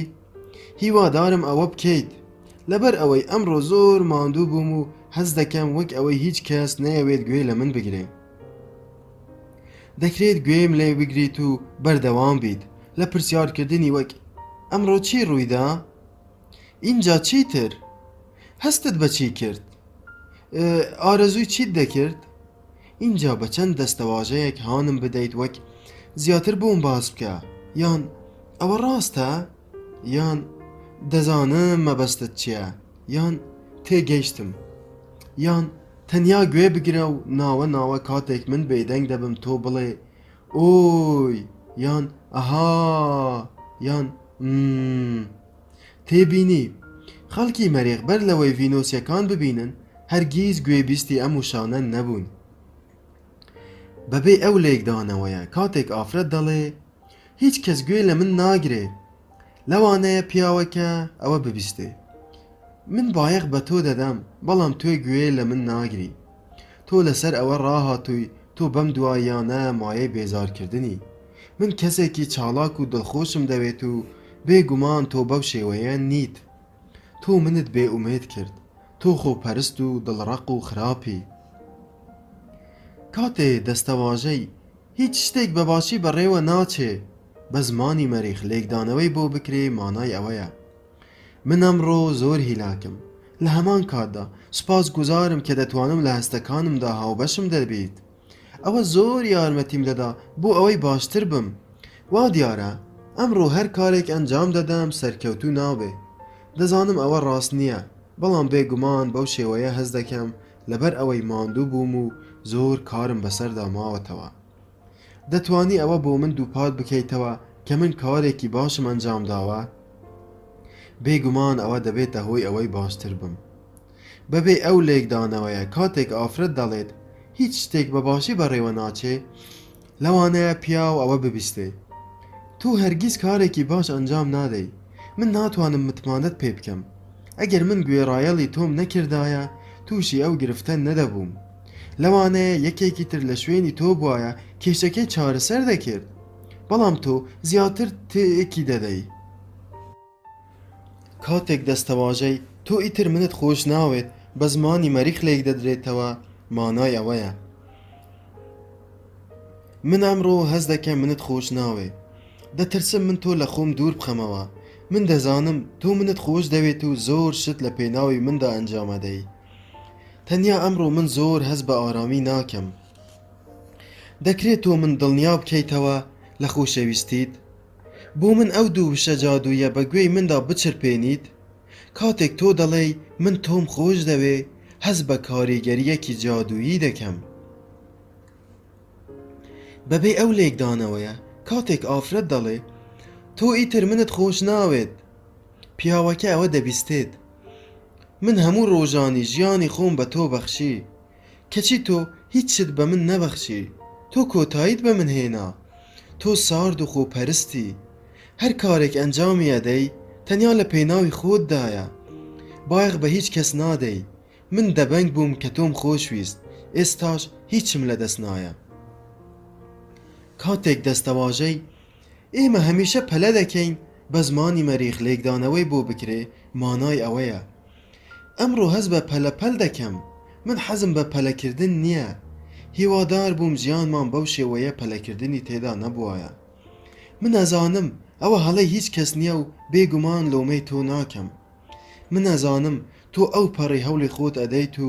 هیوادارم ئەوە بکەیت، لەبەر ئەوەی ئەمڕۆ زۆر ماندوو بووم و هەست دەکەم وەک ئەوەی هیچ کەس نەیەوێت گوێ لە من بگرێ. دەکرێت گوێم لێ بگریت و بەردەوام بیت لە پرسیارکردنی وەک ئەمڕۆ چی ڕوویدا؟ ئینجا چیتر؟ هەستت بە چی کرد؟ ئارەزووی چیت دەکرد؟ اینجا بە چەند دەستەواژەیەک هانم بدەیت وەک زیاتر بۆم باس بکە، یان ئەوە ڕاستە؟ یان دەزانم مەبەستت چییە؟ یان تێگەیشتم؟ یان تەنیا گوێ بگرە و ناوە ناوە کاتێک من بێدەنگ دەبم تۆ بڵێ ئۆی، یان ئەها، یان تێبینی خەڵکی مەریخ بەر لەوەی ڤینۆسیەکان ببینن هەرگیز گوێبیستی ئەم وشانە نەبوون. بەبێ ئەو لێکدانەوەیە کاتێک ئافرەت دەڵێ هیچ کەس گوێ لە من ناگرێ، لەوانەیە پیاوەکە ئەوە ببیستێ. من بایەق بە تۆ دەدەم، بەڵام تۆی گوێ لە من ناگری. تۆ لەسەر ئەوە ڕاهاتووی تۆ بەم دواییانە مایەی بێزارکردنی. من کەسێکی چالاک و دڵخۆشم دەوێت و بێگومان تۆ بەو شێوەیە نیت. تۆ منت بێ ئومێد کرد. تۆ خۆپەرست و دڵڕەق و خراپی. کاتێ دەستەواژەی هیچ شتێک بەباشی بەڕێوە ناچێ، بە زمانی مەریخ لێکدانەوەی بۆ بکرێ مانای ئەوەیە. من ئەمڕۆ زۆر هیلاکم. لە هەمان کاتدا سوپاس گوزارم کە دەتوانم لە هەستەکانمدا هاوبەشم دەبیت. ئەوە زۆر یارمەتیم دەدا بۆ ئەوەی باشتر بم. وا دیارە ئەمڕۆ هەر کارێک ئەنجام دەدەم سەرکەوتوو نابێ. دەزانم ئەوە ڕاست نییە، بەڵام بێگومان بەو شێوەیە هەست دەکەم لەبەر ئەوەی ماندوو بووم و زۆر کارم بەسەردا ماوەتەوە. دەتوانی ئەوە بۆ من دووپات بکەیتەوە کە من کارێکی باشم ئەنجام داوە؟ بێگومان ئەوە دەبێتە هۆی ئەوەی باشتر بم. بەبێ ئەو لێکدانەوەیە کاتێک ئافرەت دەڵێت هیچ شتێک بە باشی بەڕێوە ناچێ، لەوانەیە پیاو ئەوە ببیستێ. تۆ هەرگیز کارێکی باش ئەنجام نادەی. من ناتوانم متمانەت پێ بکەم. ئەگەر من گوێڕایەڵی تۆم نەکردایە تووشی ئەو گرفتە نەدەبووم. لەوانەیە یەکێکی تر لە شوێنی تۆ بووایە کێشەکەی چارەسەر دەکرد، بەڵام تۆ زیاتر تێکی دەدەی. کاتێک دەستەواژەی تۆ ئیتر منت خۆش ناوێت بە زمانی مەریخ لێک دەدرێتەوە، مانای ئەوەیە. من ئەمڕۆ هەز دەکەم منت خۆش ناوێ. دەترسم من تۆ لە خۆم دوور بخەمەوە. من دەزانم تۆ منت خۆش دەوێت و زۆر شت لە پێناوی مندا ئەنجامەدەی. تەنیا ئەمڕۆ من زۆر هەز بە ئارامی ناکەم. دەکرێت تۆ من دڵنیا بکەیتەوە لە خۆشەویستیت؟ بۆ من ئەو دوو وشە جادوویە بە گوێی مندا بچرپێنیت؟ کاتێک تۆ دەڵێی من تۆم خۆش دەوێ، هەز بە کاریگەریەکی جادوویی دەکەم. بەبێ ئەو لێکدانەوەیە کاتێک ئافرەت دەڵێ تۆ ئیتر منت خۆش ناوێت، پیاوەکە ئەوە دەبیستێت. من هەموو ڕۆژانی ژیانی خۆم بە تۆ بەخشی، کەچی تۆ هیچ شت بە من نەبەخشی. تۆ کۆتاییت بە من هێنا. تۆ سارد و خۆپەرستی. هەر کارێک ئەنجامی ئەدەی تەنیا لە پێناوی خۆتدایە. بایەخ بە هیچ کەس نادەی. من دەبەنگ بووم کە تۆم خۆشویست، ئێستاش هیچم لە دەست نایە. کاتێک دەستەواژەی ئێمە هەمیشە پەلە دەکەین بە زمانی مەریخ لێکدانەوەی بۆ بکرێ، مانای ئەوەیە. ئەمڕۆ هەز بە پەلەپەل دەکەم. من حەزم بە پەلەکردن نییە. هیوادار بووم ژیانمان بەو شێوەیە پەلەکردنی تێدا نەبووایە. من ئەزانم ئەوە هەڵەی هیچ کەس نییە و بێگومان لۆمەی تۆ ناکەم. من ئەزانم تۆ ئەو پەڕی هەوڵی خۆت ئەدەیت و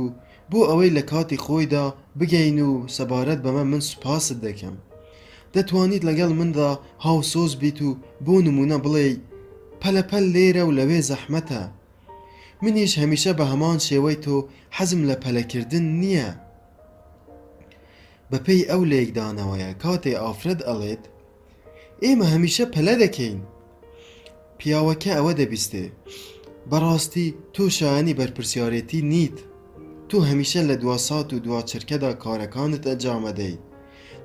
بۆ ئەوەی لە کاتی خۆیدا بگەین و سەبارەت بەمە من سوپاست دەکەم. دەتوانیت لەگەڵ مندا هاوسۆز بیت و بۆ نمونە بڵێ پەلەپەل لێرە و لەوێ زەحمەتە. منیش هەمیشە بە هەمان شێوەی تۆ حەزم لە پەلەکردن نییە. بەپێی ئەو لێکدانەوەیە کاتێ ئافرەت ئەڵێت ئێمە هەمیشە پەلە دەکەین، پیاوەکە ئەوە دەبیستێ. بەڕاستی تۆ شایەنی بەرپرسیارەتی نیت. تۆ هەمیشە لە دوا سات و دوا چرکەدا کارەکانت ئەنجامەدەی.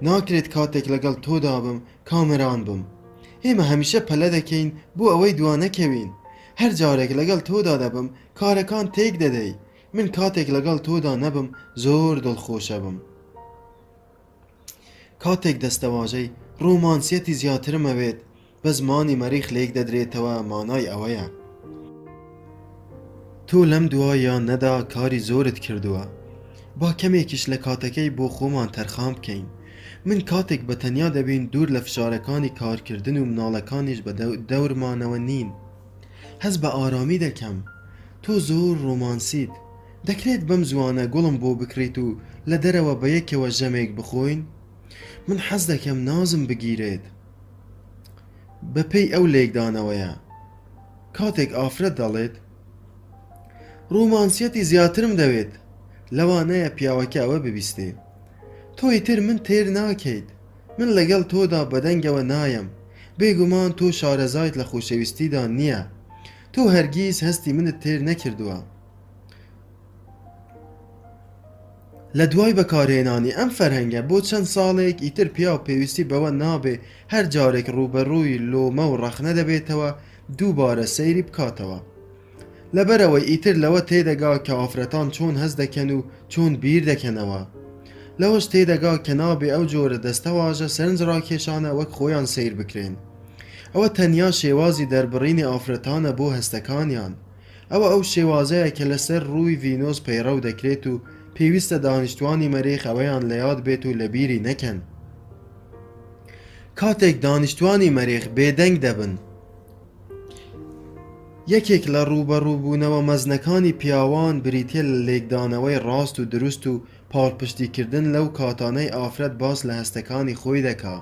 ناکرێت کاتێک لەگەڵ تۆدا بم کامەران بم. ئێمە هەمیشە پەلە دەکەین بۆ ئەوەی دوا نەکەوین. هەر جارێک لەگەڵ تۆدا دەبم کارەکان تێک دەدەی. من کاتێک لەگەڵ تۆدا نەبم زۆر دڵخۆشە بم. کاتێک دەستەواژەی ڕۆمانسیەتی زیاترم ئەوێت بە زمانی مەریخ لێک دەدرێتەوە، مانای ئەوەیە. تۆ لەم دوایە نەدا کاری زۆرت کردووە. با کەمێکیش لە کاتەکەی بۆ خۆمان تەرخان بکەین. من کاتێک بە تەنیا دەبین دوور لە فشارەکانی کارکردن و مناڵەکانیش بە دەورمانەوە نین. هەز بە ئارامی دەکەم. تۆ زۆر ڕۆمانسیت. دەکرێت بەم زوانە گوڵم بۆ بکڕیت و لە دەرەوە بە یەکەوە ژەمێک بخۆین؟ من حەز دەکەم نازم بگیرێت. بەپێی ئەو لێکدانەوەیە کاتێک ئافرەت دەڵێت ڕۆمانسیەتی زیاترم دەوێت، لەوانەیە پیاوەکە ئەوە ببیستێ. تۆ ئیتر من تێر ناکەیت. من لەگەڵ تۆدا بەدەنگەوە نایم. بێگومان تۆ شارەزایت لە خۆشەویستیدا نییە. تۆ هەرگیز هەستی منت تێر نەکردووە. لە دوای بەکارهێنانی ئەم فەرهەنگە بۆ چەند ساڵێک ئیتر پیا و پێویستی بەوە نابێ هەر جارێک ڕوبەڕووی لۆمە و ڕەخنە دەبێتەوە دووبارە سەیری بکاتەوە. لەبەرەوەی ئیتر لەوە تێدەگا کە ئافرەتان چۆن هەست دەکەن و چۆن بیر دەکەنەوە. لەوەش تێدەگا کە نابێ ئەو جۆرە دەستەواژە سەرنج ڕاکێشانە وەک خۆیان سیر بکرێن. ئەوە تەنیا شێوازی دەربڕینی ئافرەتانە بۆ هەستەکانیان. ئەوە ئەو شێوازەیە کە لەسەر ڕووی ڤینۆس پەیڕەو دەکرێت و پێویستە دانیشتوانی مەریخ ئەوەیان لە یاد بێت و لە بیری نەکەن. کاتێک دانیشتوانی مەریخ بێدەنگ دەبن، یەکێک لە ڕوبەڕووبوونەوە مەزنەکانی پیاوان بریتیە لە لێکدانەوەی ڕاست و دروست و پاڵپشتیکردن لەو کاتانەی ئافرەت باس لە هەستەکانی خۆی دەکا.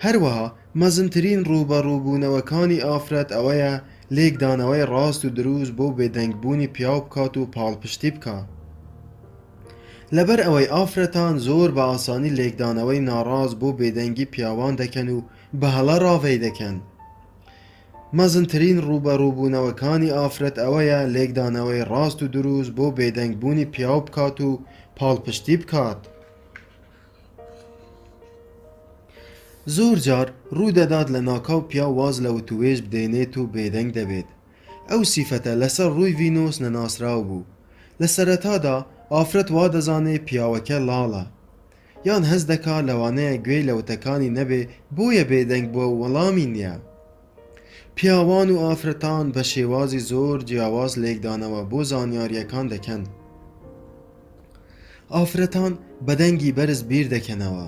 هەروەها مەزنترین ڕوبەڕووبوونەوەکانی ئافرەت ئەوەیە لێکدانەوەی ڕاست و دروست بۆ بێدەنگبوونی پیاو بکات و پاڵپشتی بکە. لەبەر ئەوەی ئافرەتان زۆر بە ئاسانی لێکدانەوەی ناڕاست بۆ بێدەنگی پیاوان دەکەن و بە هەڵە ڕاوێ دەکەن. مەزنترین ڕوبەڕووبوونەوەکانی ئافرەت ئەوەیە لێکدانەوەی ڕاست و دروست بۆ بێدەنگبوونی پیاو بکات و پاڵپشتی بکات. زۆر جار ڕوودەدات لە ناکاو پیا واز لە وتوێژ بدێنێت و بێدەنگ دەبێت. ئەو سیفەتە لەسەر ڕووی ڤینۆس نەناسراو بوو. لە سەرەتادا ئافرەت وا دەزانێت پیاوەکە لاڵە یان هەز دەکا لەوانەیە گوێی لە وتەکانی نەبێ بۆیە بێدەنگ بووە و وەڵامی نییە. پیاوان و ئافرەتان بە شێوازی زۆر جیاواز لێکدانەوە بۆ زانیاریەکان دەکەن. ئافرەتان بەدەنگی بەرز بیر دەکەنەوە.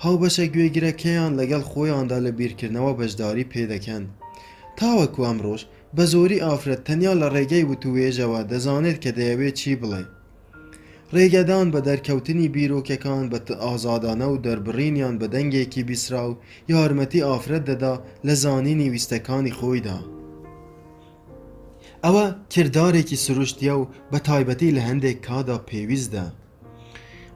هاوبەشە گوێگرەکەیان لەگەڵ خۆیاندا لە بیرکردنەوە بەشداری پێدەکەن. تاوەکو ئەمڕۆژ بە زۆری ئافرەت تەنیا لە ڕێگەی وتوێژەوە دەزانێت کە دەیەوێت چی بڵێ. ڕێگەدان بە دەرکەوتنی بیرۆکەکان بە ئازادانە و دەربڕینیان بە دەنگێکی بیسرا و یارمەتی ئافرەت دەدا لە زانینی ویستەکانی خۆیدا. ئەوە کردارێکی سروشتیە و بە تایبەتی لە هەندێک کادا پێویستە.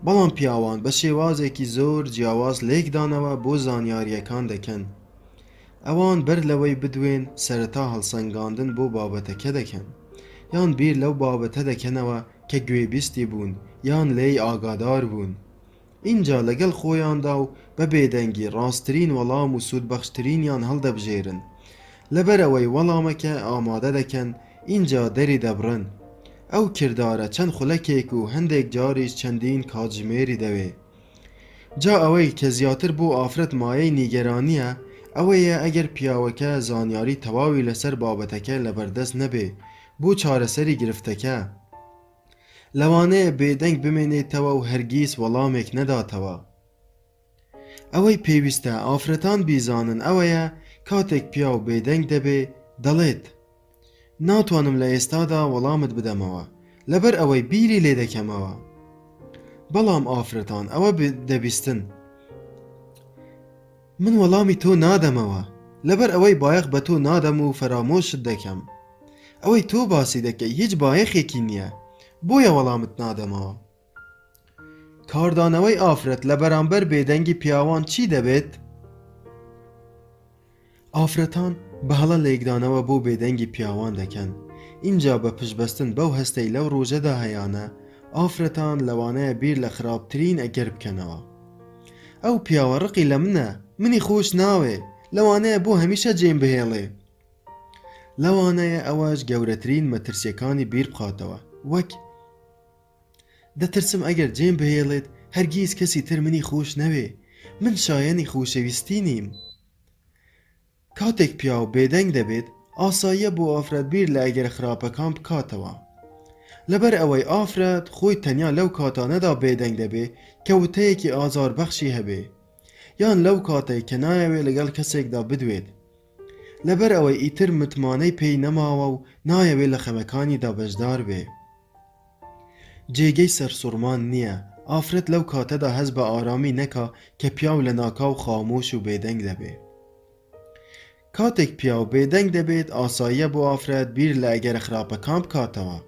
بەڵام پیاوان بە شێوازێکی زۆر جیاواز لێکدانەوە بۆ زانیاریەکان دەکەن. ئەوان بەر لەوەی بدوێن سەرەتا هەڵسەنگاندن بۆ بابەتەکە دەکەن یان بیر لەو بابەتە دەکەنەوە کە گوێبیستی بوون یان لێی ئاگادار بوون. اینجا لەگەڵ خۆیاندا و بە بێدەنگی ڕاستترین وەڵام و سوودبەخشترینیان هەڵدەبژێرن. لەبەرەوەی وەڵامەکە ئامادە دەکەن اینجا دەری دەبڕن. ئەو کردارە چەند خولەکێک و هەندێک جاریش چەندین کاتژمێری دەوێ. جا ئەوەی کە زیاتر بۆ ئافرەت مایەی نیگەرانیە ئەوەیە ئەگەر پیاوەکە زانیاری تەواوی لەسەر بابەتەکە لەبەردەست نەبێ بۆ چارەسەری گرفتەکە. لەوانەیە بێدەنگ بمێنێتەوە و هەرگیز وەڵامێک نەداتەوە. ئەوەی پێویستە ئافرەتان بیزانن ئەوەیە کاتێک پیاو بێدەنگ دەبێ دەڵێت ناتوانم لە ئێستادا وەڵامت بدەمەوە لەبەر ئەوەی بیری لێ دەکەمەوە. بەڵام ئافرەتان ئەوە دەبیستن من وەڵامی تۆ نادەمەوە لەبەر ئەوەی بایەخ بە تۆ نادەم و فەرامۆشت دەکەم. ئەوەی تۆ باسی دەکەی هیچ بایەخێکی نییە بۆیە وەڵامت نادەمەوە. کاردانەوەی ئافرەت لە بەرامبەر بێدەنگی پیاوان چی دەبێت؟ ئافرەتان بە هەڵە لێکدانەوە بۆ بێدەنگی پیاوان دەکەن. اینجا بە پشبەستن بەو هەستەی لەو ڕۆژەدا هەیانە ئافرەتان لەوانەیە بیر لە خراپترین ئەگەر بکەنەوە. ئەو پیاوە ڕقی لە منە منی خۆش ناوێ لەوانەیە بۆ هەمیشە جێم بهێڵێ. لەوانەیە ئەوەش گەورەترین مەترسیەکانی بیر بخاتەوە وەک دەترسم ئەگەر جێم بهێڵێت هەرگیز کەسی تر منی خۆش نەوێ من شایەنی خۆشەویستی نیم. کاتێک پیاو بێدەنگ دەبێت ئاساییە بۆ ئافرەت بیر لە ئەگەر خراپەکان بکاتەوە. لەبەر ئەوەی ئافرەت خۆی تەنیا لەو کاتانەدا بێدەنگ دەبێ کە وتەیەکی ئازاربەخشی هەبێ یان لەو کاتێک کە نایەوێت لەگەڵ کەسێکدا بدوێت. لەبەر ئەوەی ئیتر متمانەی پێی نەماوە و نایەوێت لە خەمەکانیدا بەشدار بێ. جێگەی سەرسوڕمان نییە ئافرەت لەو کاتەدا هەز بە ئارامی نەکا کە پیاو لە ناکاو خامۆش و بێدەنگ دەبێ. کاتێک پیاو بێدەنگ دەبێت ئاساییە بۆ ئافرەت بیر لە ئەگەرە خراپەکان بکاتەوە.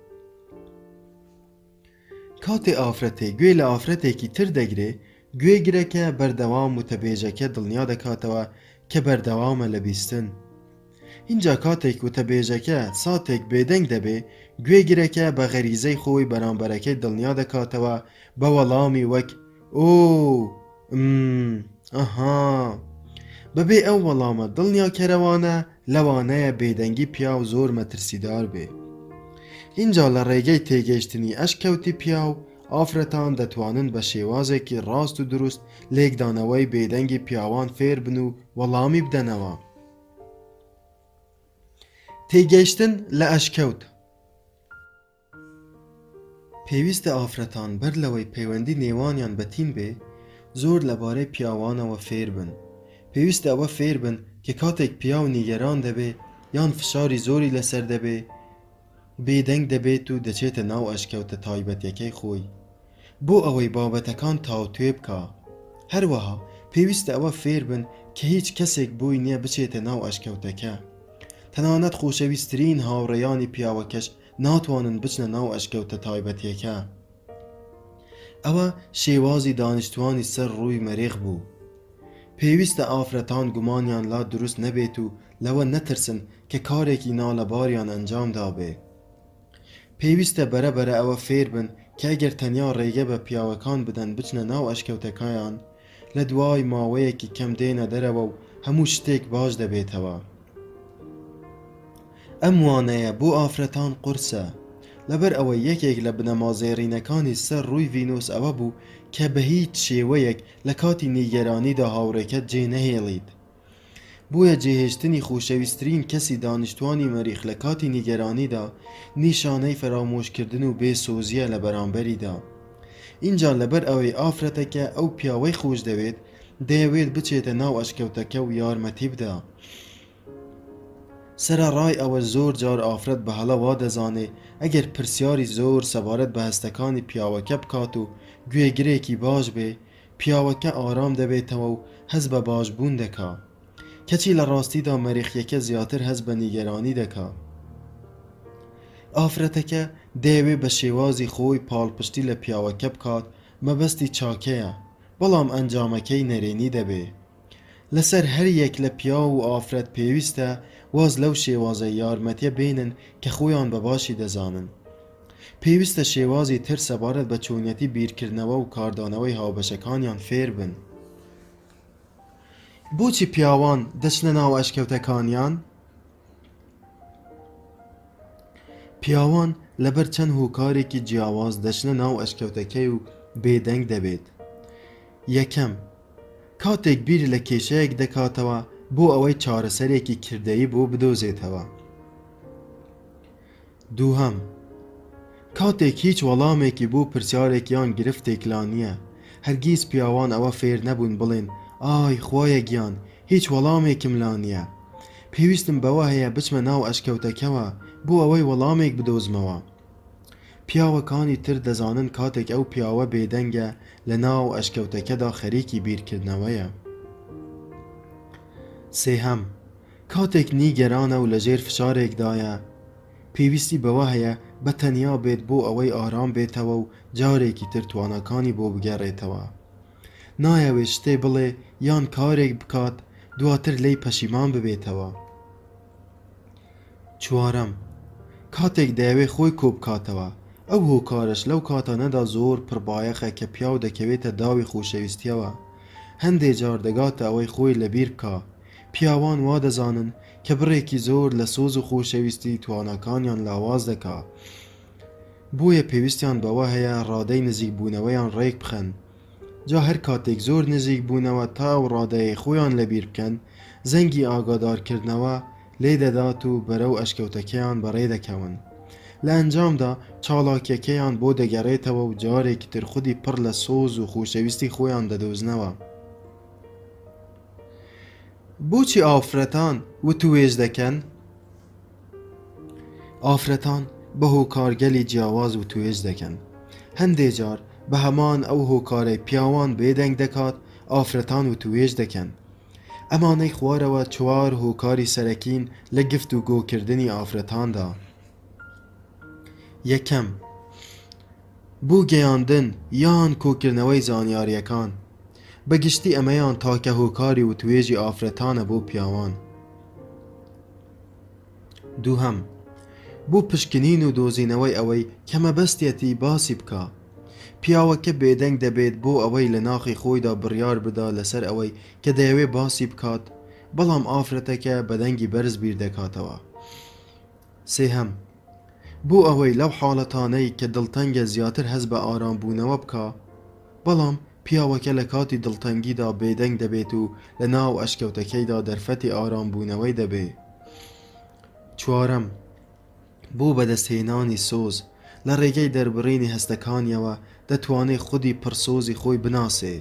کاتێ ئافرەتێ گوێ لە ئافرەتێکی تر دەگرێ گوێگرەکە بەردەوام و تەبێژەکە دڵنیا دەکاتەوە کە بەردەوامە لە بیستن. اینجا کاتێک وتەبێژەکە ساتێک بێدەنگ دەبێ گوێگرەکە بە غەریزەی خۆی بەرامبەرەکەی دڵنیا دەکاتەوە بە وەڵامی وەک ئۆ ئەها. بەبێ ئەو وەڵامە دڵنیا کەرەوانە لەوانەیە بێدەنگی پیاو زۆر مەترسیدار بێ. اینجا لە ڕێگەی تێگەیشتنی ئەشکەوتی پیاو ئافرەتان دەتوانن بە شێوازێکی ڕاست و دروست لێکدانەوەی بێدەنگی پیاوان فێر بن و وەڵامی بدەنەوە. تێگەیشتن لە ئەشکەوت پێویستە ئافرەتان بەر لەوەی پەیوەندی نێوانیان بەتین بێ زۆر لەبارەی پیاوانەوە فێر بن. پێویستە ئەوە فێر بن کە کاتێک پیاو نیگەران دەبێ یان فشاری زۆری لەسەر دەبێ بێدەنگ دەبێت و دەچێتە ناو ئەشکەوتە تایبەتیەکەی خۆی بۆ ئەوەی بابەتەکان تاوتوێ بکە. هەروەها پێویستە ئەوە فێر بن کە هیچ کەسێک بووی نییە بچێتە ناو ئەشکەوتەکە. تەنانەت خۆشەویستترین هاوڕێیانی پیاوەکەش ناتوانن بچنە ناو ئەشکەوتە تایبەتیەکە. ئەوە شێوازی دانیشتوانی سەر ڕووی مەریخ بوو. پێویستە ئافرەتان گومانیان لا دروست نەبێت و لەوە نەترسن کە کارێکی ناڵەباریان ئەنجام دابێ. پێویستە بەرەبەرە ئەوە فێر بن کە ئەگەر تەنیا ڕێگە بە پیاوەکان بدەن بچنە ناو ئەشکەوتەکەیان، لە دوای ماوەیەکی کەم دێنە دەرەوە و هەموو شتێک باش دەبێتەوە. ئەم وانەیە بۆ ئافرەتان قورسە، لەبەر ئەوە یەکێک لە بنەمازێڕینەکانی سەر ڕووی ڤینۆس ئەوە بوو کە بە هیچ شێوەیەک لە کاتی نیگەرانیدا هاوڕێکەت جێ نەهێڵیت. بۆیە جێهێشتنی خۆشەویستترین کەسی دانیشتوانی مەریخ لە کاتی نیگەرانیدا نیشانەی فرامۆشکردن و بێسۆزیە لە بەرامبەریدا. اینجا لەبەر ئەوەی ئافرەتەکە ئەو پیاوەی خۆش دەوێت، دەیەوێت بچێتە ناو ئەشکەوتەکە و یارمەتی بدا. سەرەڕای ئەوە زۆر جار ئافرەت بە هەڵە وا دەزانێ ئەگەر پرسیاری زۆر سەبارەت بە هەستەکانی پیاوەکە بکات و گوێگرێکی باش بێ، پیاوەکە ئارام دەبێتەوە و هەز بە باشبوون دەکا. کەچی لە ڕاستیدا مەریخیەکە زیاتر هەز بە نیگەرانی دەکا. ئافرەتەکە دەیەوێ بە شێوازی خۆی پاڵپشتی لە پیاوەکە بکات، مەبەستی چاکەیە، بەڵام ئەنجامەکەی نەرێنی دەبێ. لەسەر هەر یەک لە پیا و ئافرەت پێویستە واز لەو شێوازە یارمەتیە بێنن کە خۆیان بە باشی دەزانن. پێویستە شێوازی تر سەبارەت بە چۆنیەتی بیرکردنەوە و کاردانەوەی هاوبەشەکانیان فێر بن. بۆچی پیاوان دەچنە ناو ئەشکەوتەکانیان؟ پیاوان لەبەر چەند هۆکارێکی جیاواز دەچنە ناو ئەشکەوتەکەی و بێدەنگ دەبێت. یەکەم، کاتێک بیر لە کێشەیەک دەکاتەوە بۆ ئەوەی چارەسەرێکی کردەیی بۆ بدۆزێتەوە. دووهەم، کاتێک هیچ وەڵامێکی بۆ پرسیارێکیان گرفتێکلا نییە. هەرگیز پیاوان ئەوە فێر نەبوون بڵێن ئای خوایە گیان هیچ وەڵامێکم لا نییە، پێویستم بەوە هەیە بچمە ناو ئەشکەوتەکەوە بۆ ئەوەی وەڵامێک بدۆزمەوە. پیاوەکانی تر دەزانن کاتێک ئەو پیاوە بێدەنگە لە ناو ئەشکەوتەکەدا خەریکی بیرکردنەوەیە. سێهەم، کاتێک نیگەرانە و لەژێر فشارێکدایە، پێویستی بەوە هەیە بە تەنیا بێت بۆ ئەوەی ئارام بێتەوە و جارێکی تر توانەکانی بۆ بگەڕێتەوە. نایەوێت شتێ بڵێ یان کارێک بکات دواتر لی پەشیمان ببێتەوە. چوارەم، کاتێک دەیەوێ خۆی کۆبکاتەوە، ئەو هۆکارش لەو کاتانەدا زۆر پڕبایەخە کە پیاو دەکەوێتە داوی خۆشەویستیەوە. هەندێک جار دەگاتە ئەوەی خۆی لەبیر بکا. پیاوان وا دەزانن کە بڕێکی زۆر لە سۆز و خۆشەویستی توانەکانیان لاواز دەکا. بۆیە پێویستیان بەوە هەیە ڕادەی نزیک بوونەوەیان ڕێک بخەن. جا هەر کاتێک زۆر نزیک بوونەوە تا ئەو ڕادەیە خۆیان لەبیر بکەن، زەنگی ئاگادارکردنەوە لێ دەدات و بەرەو ئەشکەوتەکەیان بەڕێ دەکەون. لە ئەنجامدا چاڵاکیەکەیان بۆ دەگەڕێتەوە و جارێکی تر خودی پڕ لە سۆز و خۆشەویستی خۆیان دەدۆزنەوە. بۆچی ئافرەتان وتوێژ دەکەن؟ ئافرەتان بە هۆکارگەلی جیاواز وتوێژ دەکەن. هەندێک جار بە هەمان ئەو هۆکارەی پیاوان بێدەنگ دەکات، ئافرەتان وتوێژ دەکەن. ئەمانەی خوارەوە چوار هۆکاری سەرەکین لە گفت و گۆکردنی ئافرەتاندا. یەکەم، بۆ گەیاندن یان کۆکردنەوەی زانیاریەکان. بەگشتی ئەمەیان تاکە هۆکاری وتوێژی ئافرەتانە بۆ پیاوان. دووهەم، بۆ پشکنین و دۆزینەوەی ئەوەی کە مەبەستیەتی باسی بکە. پیاوەکە بێدەنگ دەبێت بۆ ئەوەی لە ناخی خۆیدا بڕیار بدا لەسەر ئەوەی کە دەیەوێ باسی بکات، بەڵام ئافرەتەکە بەدەنگی بەرز بیر دەکاتەوە. سێهەم، بۆ ئەوەی لەو حاڵەتانەی کە دڵتەنگە زیاتر هەز بە ئارام بوونەوە بکە، بەڵام پیاوەکە لە کاتی دڵتەنگیدا بێدەنگ دەبێت و لە ناو ئەشکەوتەکەیدا دەرفەتی ئارام بوونەوەی دەبێ. چوارەم، بۆ بەدەستهێنانی سۆز لە ڕێگەی دەربڕینی هەستەکانیەوە دەتوانێت خودی پڕسۆزی خۆی بناسێ.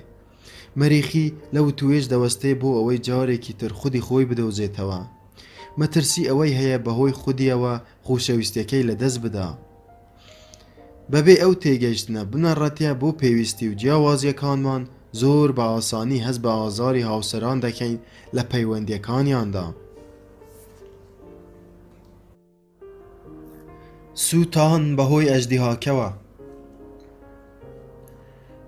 مەریخی لە وتوێژ دەوەستێ بۆ ئەوەی جارێکی تر خودی خۆی بدۆزێتەوە. مەترسی ئەوەی هەیە بەهۆی خودیەوە خۆشەویستیەکەی لەدەست بدا. بەبێ ئەو تێگەیشتنە بنەڕەتیە بۆ پێویستی و جیاوازیەکانمان زۆر بە ئاسانی هەست بە ئازاری هاوسەران دەکەین لە پەیوەندیەکانیاندا. سووتان بەهۆی ئەژدیهاکەوە.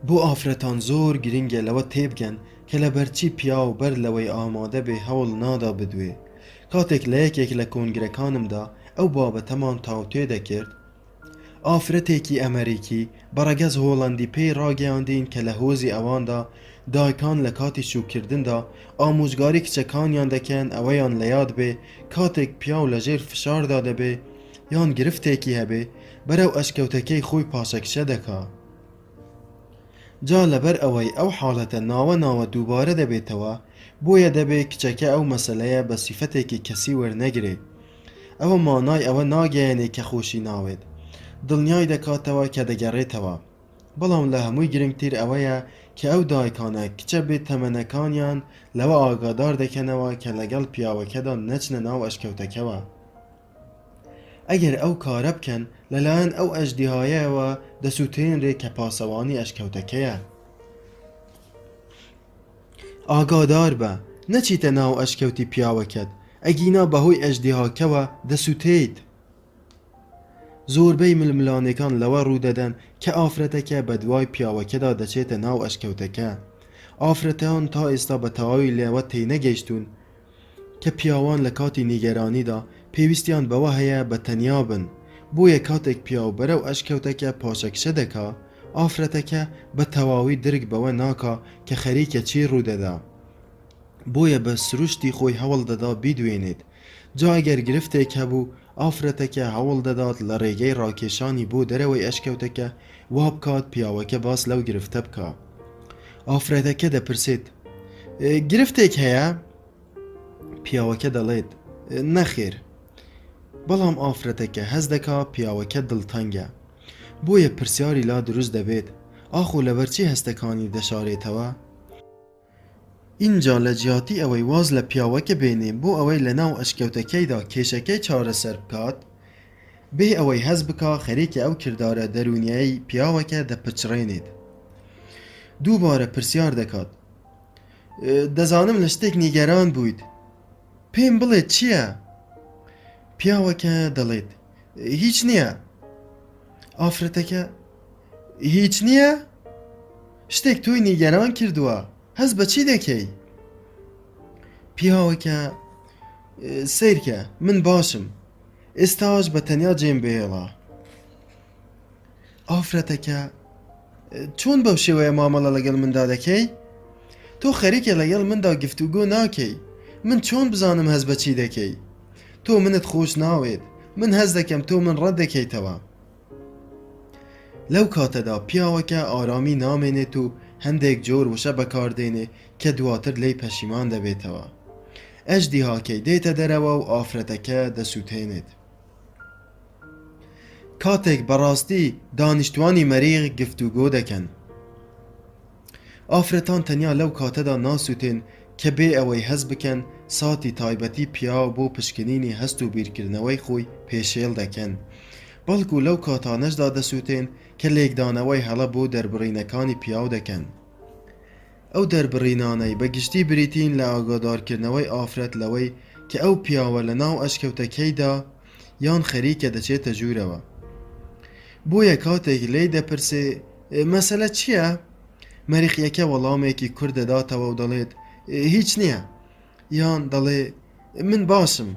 بۆ ئافرەتان زۆر گرنگە لەوە تێبگەن کە لە بەرچی پیا و بەر لەوەی ئامادە بێ هەوڵ نادا بدوێ. کاتێک لە یەکێک لە کۆنگرەکانمدا ئەو بابەتەمان تاوتێ دەکرد، ئافرەتێکی ئەمریکی بەڕەگەز هۆڵەندی پێی ڕاگەیاندین کە لە هۆزی ئەواندا دایکان لە کاتی شوکردندا ئامۆژگاری کچەکانیان دەکەن ئەوەیان لە یاد بێ کاتێک پیاو لە ژێر فشاردا دەبێ یان گرفتێکی هەبێ بەرەو ئەشکەوتەکەی خۆی پاشەکشە دەکا. جا لەبەر ئەوەی ئەو حاڵەتە ناوە دووبارە دەبێتەوە، بۆیە دەبێ کچەکە ئەو مەسەلەیە بە سیفەتێکی کەسی وەرنەگرێ. ئەوە مانای ئەوە ناگەیەنێ کە خۆشی ناوێت، دڵنیای دەکاتەوە کە دەگەڕێتەوە. بەڵام لە هەمووی گرنگتر ئەوەیە کە ئەو دایکانە کچە بێت تەمەنەکانیان لەوە ئاگادار دەکەنەوە کە لەگەڵ پیاوەکەدا نەچنە ناو ئەشکەوتەکەوە. ئەگەر ئەو کارە بکەن لەلایەن ئەو ئەژدیهایەوە دەسووتێنرێ کە پاسەوانی ئەشکەوتەکەیە. ئاگادار بە نەچیتە ناو ئەشکەوتی پیاوەکەت، ئەگینا بەهۆی ئەژدیهاکەوە دەسووتێت. زۆربەی ململانەکان لەوە ڕوودەدەن کە ئافرەتەکە بە دوای پیاوەکەدا دەچێتە ناو ئەشکەوتەکە. ئافرەتەکان تا ئێستا بە تەواوی لێوە تێنەگەیشتون کە پیاوان لە کاتی نیگەرانیدا پێویستیان بەوە هەیە بە تەنیا بن، بۆیە کاتێک پیاو بەرەو ئەشکەوتەکە پاشەکشە دەکا، ئافرەتەکە بە تەواوی درک بەوە ناکا کە خەریکە چی ڕوودەدا، بۆیە بە سروشتی خۆی هەوڵ دەدا بیدوێنێت. جا ئەگەر گرفتێک هەبوو ئافرەتەکە هەوڵ دەدات لە ڕێگەی ڕاکێشانی بۆ دەرەوەی ئەشکەوتەکە وا بکات پیاوەکە باس لەو گرفتە بکە. ئافرەتەکە دەپرسێت گرفتێک هەیە؟ پیاوەکە دەڵێت نەخێر. بەڵام ئافرەتەکە هەز دەکا پیاوەکە دڵتەنگە، بۆیە پرسیاری لا دروست دەبێت ئاخۆ لەبەرچی هەستەکانی دەشارێتەوە؟ اینجا لە جیاتی ئەوەی واز لە پیاوەکە بێنێ بۆ ئەوەی لە ناو ئەشکەوتەکەیدا کێشەکەی چارەسەر بکات، بێ ئەوەی هەز بکا خەریکە ئەو کردارە دەرونیایی پیاوەکە دەپچڕێنێت. دووبارە پرسیار دەکات دەزانم لە شتێک نیگەران بوویت، پێم بڵێت چییە؟ پیاوەکە دەڵێت هیچ نییە. ئافرەتەکە هیچ نییە؟ شتێک تۆی نیگەران کردووە، هەز بە چی دەکەی؟ پیاوەکە سیرکە من باشم، ئێستاش بە تەنیا جێم بێڵە. ئافرەتەکە چۆن بەو شێوەیە مامەڵە لەگەڵ مندا دەکەی؟ تۆ خەریکە لەگەڵ مندا گفتوگۆ ناکەی، من چۆن بزانم هەز بە چی دەکەی؟ تۆ منت خۆش ناوێت، من هەز دەکەم تۆ من ڕەت دەکەیتەوە. لەو کاتەدا پیاوەکە ئارامی نامێنێت و هەندێک جۆر وشە بەکاردێنێ کە دواتر لی پەشیمان دەبێتەوە. ئەژدیهاکەی دێتە دەرەوە و ئافرەتەکە دەسووتێنێت. کاتێک بەڕاستی دانیشتوانی مەریغ گفتوگۆ دەکەن. ئافرەتان تەنیا لەو کاتەدا ناسووتێن کە بێ ئەوەی هەز بکەن ساتی تایبەتی پیاو بۆ پشکنینی هەست و بیرکردنەوەی خۆی پێشێل دەکەن، بەڵکو لەو کاتانەشدا دەسووتێن کە لێکدانەوەی هەڵە بۆ دەربڕینەکانی پیاو دەکەن. ئەو دەربڕینانەی بەگشتی بریتین لە ئاگادارکردنەوەی ئافرەت لەوەی کە ئەو پیاوە لە ناو ئەشکەوتەکەیدا یان خەریکە دەچێتە ژوورەوە. بۆیە کاتێک لێی دەپرسێ مەسەلە چییە؟ مەریخیەکە وەڵامێکی کورد دەداتەوە و دەڵێت هیچ نییە، یان دەڵێ من باشم.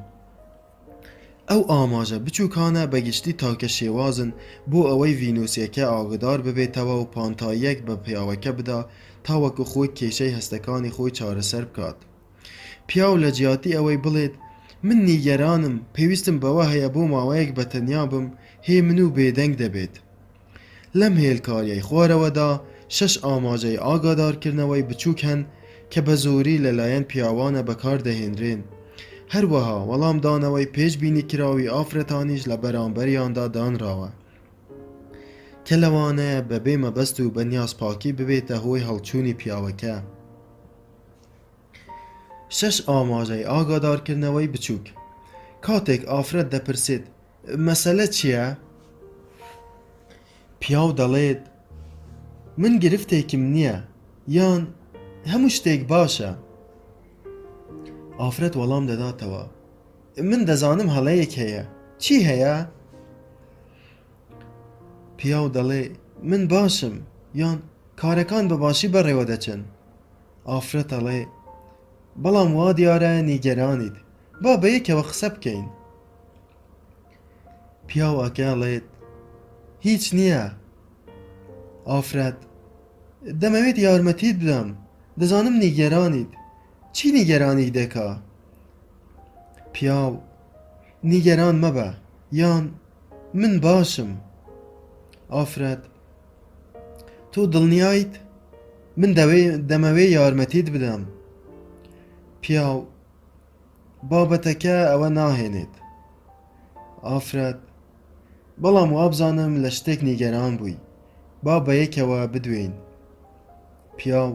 ئەو ئاماژە بچووکانە بەگشتی تاکە شێوازن بۆ ئەوەی ڤینوسیەکە ئاگدار ببێتەوە و پانتاییەک بە پیاوەکە بدا تا وەکو خۆی کێشەی هەستەکانی خۆی چارەسەر بکات. پیاو لە جیاتی ئەوەی بڵێت من نیگەرانم، پێویستم بەوە هەیە بۆ ماوەیەک بە تەنیا بم، هێ من و بێدەنگ دەبێت. لەم هێلکاریەی خوارەوەدا 6 ئاماژەی ئاگادارکردنەوەی بچووک هەن کە بە زۆری لەلایەن پیاوانە بەکار دەهێنرێن. هەروەها وەڵامدانەوەی پێشبینی کراوی ئافرەتانیش لە بەرامبەریاندا دانراوە کە لەوانەیە بەبێ مەبەست و بەنیازپاکی ببێتە هۆی هەڵچوونی پیاوەکە. 6 ئاماژەی ئاگادارکردنەوەی بچووک. کاتێک ئافرەت دەپرسێت مەسەلە چییە؟ پیاو دەڵێت من گرفتێکم نییە، یان هەموو شتێک باشە. ئافرەت وەڵام دەداتەوە من دەزانم هەڵەیەک هەیە، چی هەیە؟ پیاو دەڵێ من باشم، یان کارەکان بە باشی بەڕێوە دەچن. ئافرەت دەڵێ بەڵام وا دیارە نیگەرانیت، با بەیەکەوە قسە بکەین. پیاوەکە ئەڵێت هیچ نییە. ئافرەت دەمەوێت یارمەتیت بدەم، دەزانم نیگەرانیت. چی نیگەرانی دەکا؟ پیاو نیگەران مەبە، یان من باشم. ئافرەت تۆ دڵنیایت؟ من دەمەوێ یارمەتیت بدەم. پیاو بابەتەکە ئەوە ناهێنێت. ئافرەت بەڵام وابزانم لە شتێک نیگەران بووی، با بەیەکەوە بدوێین. پیاو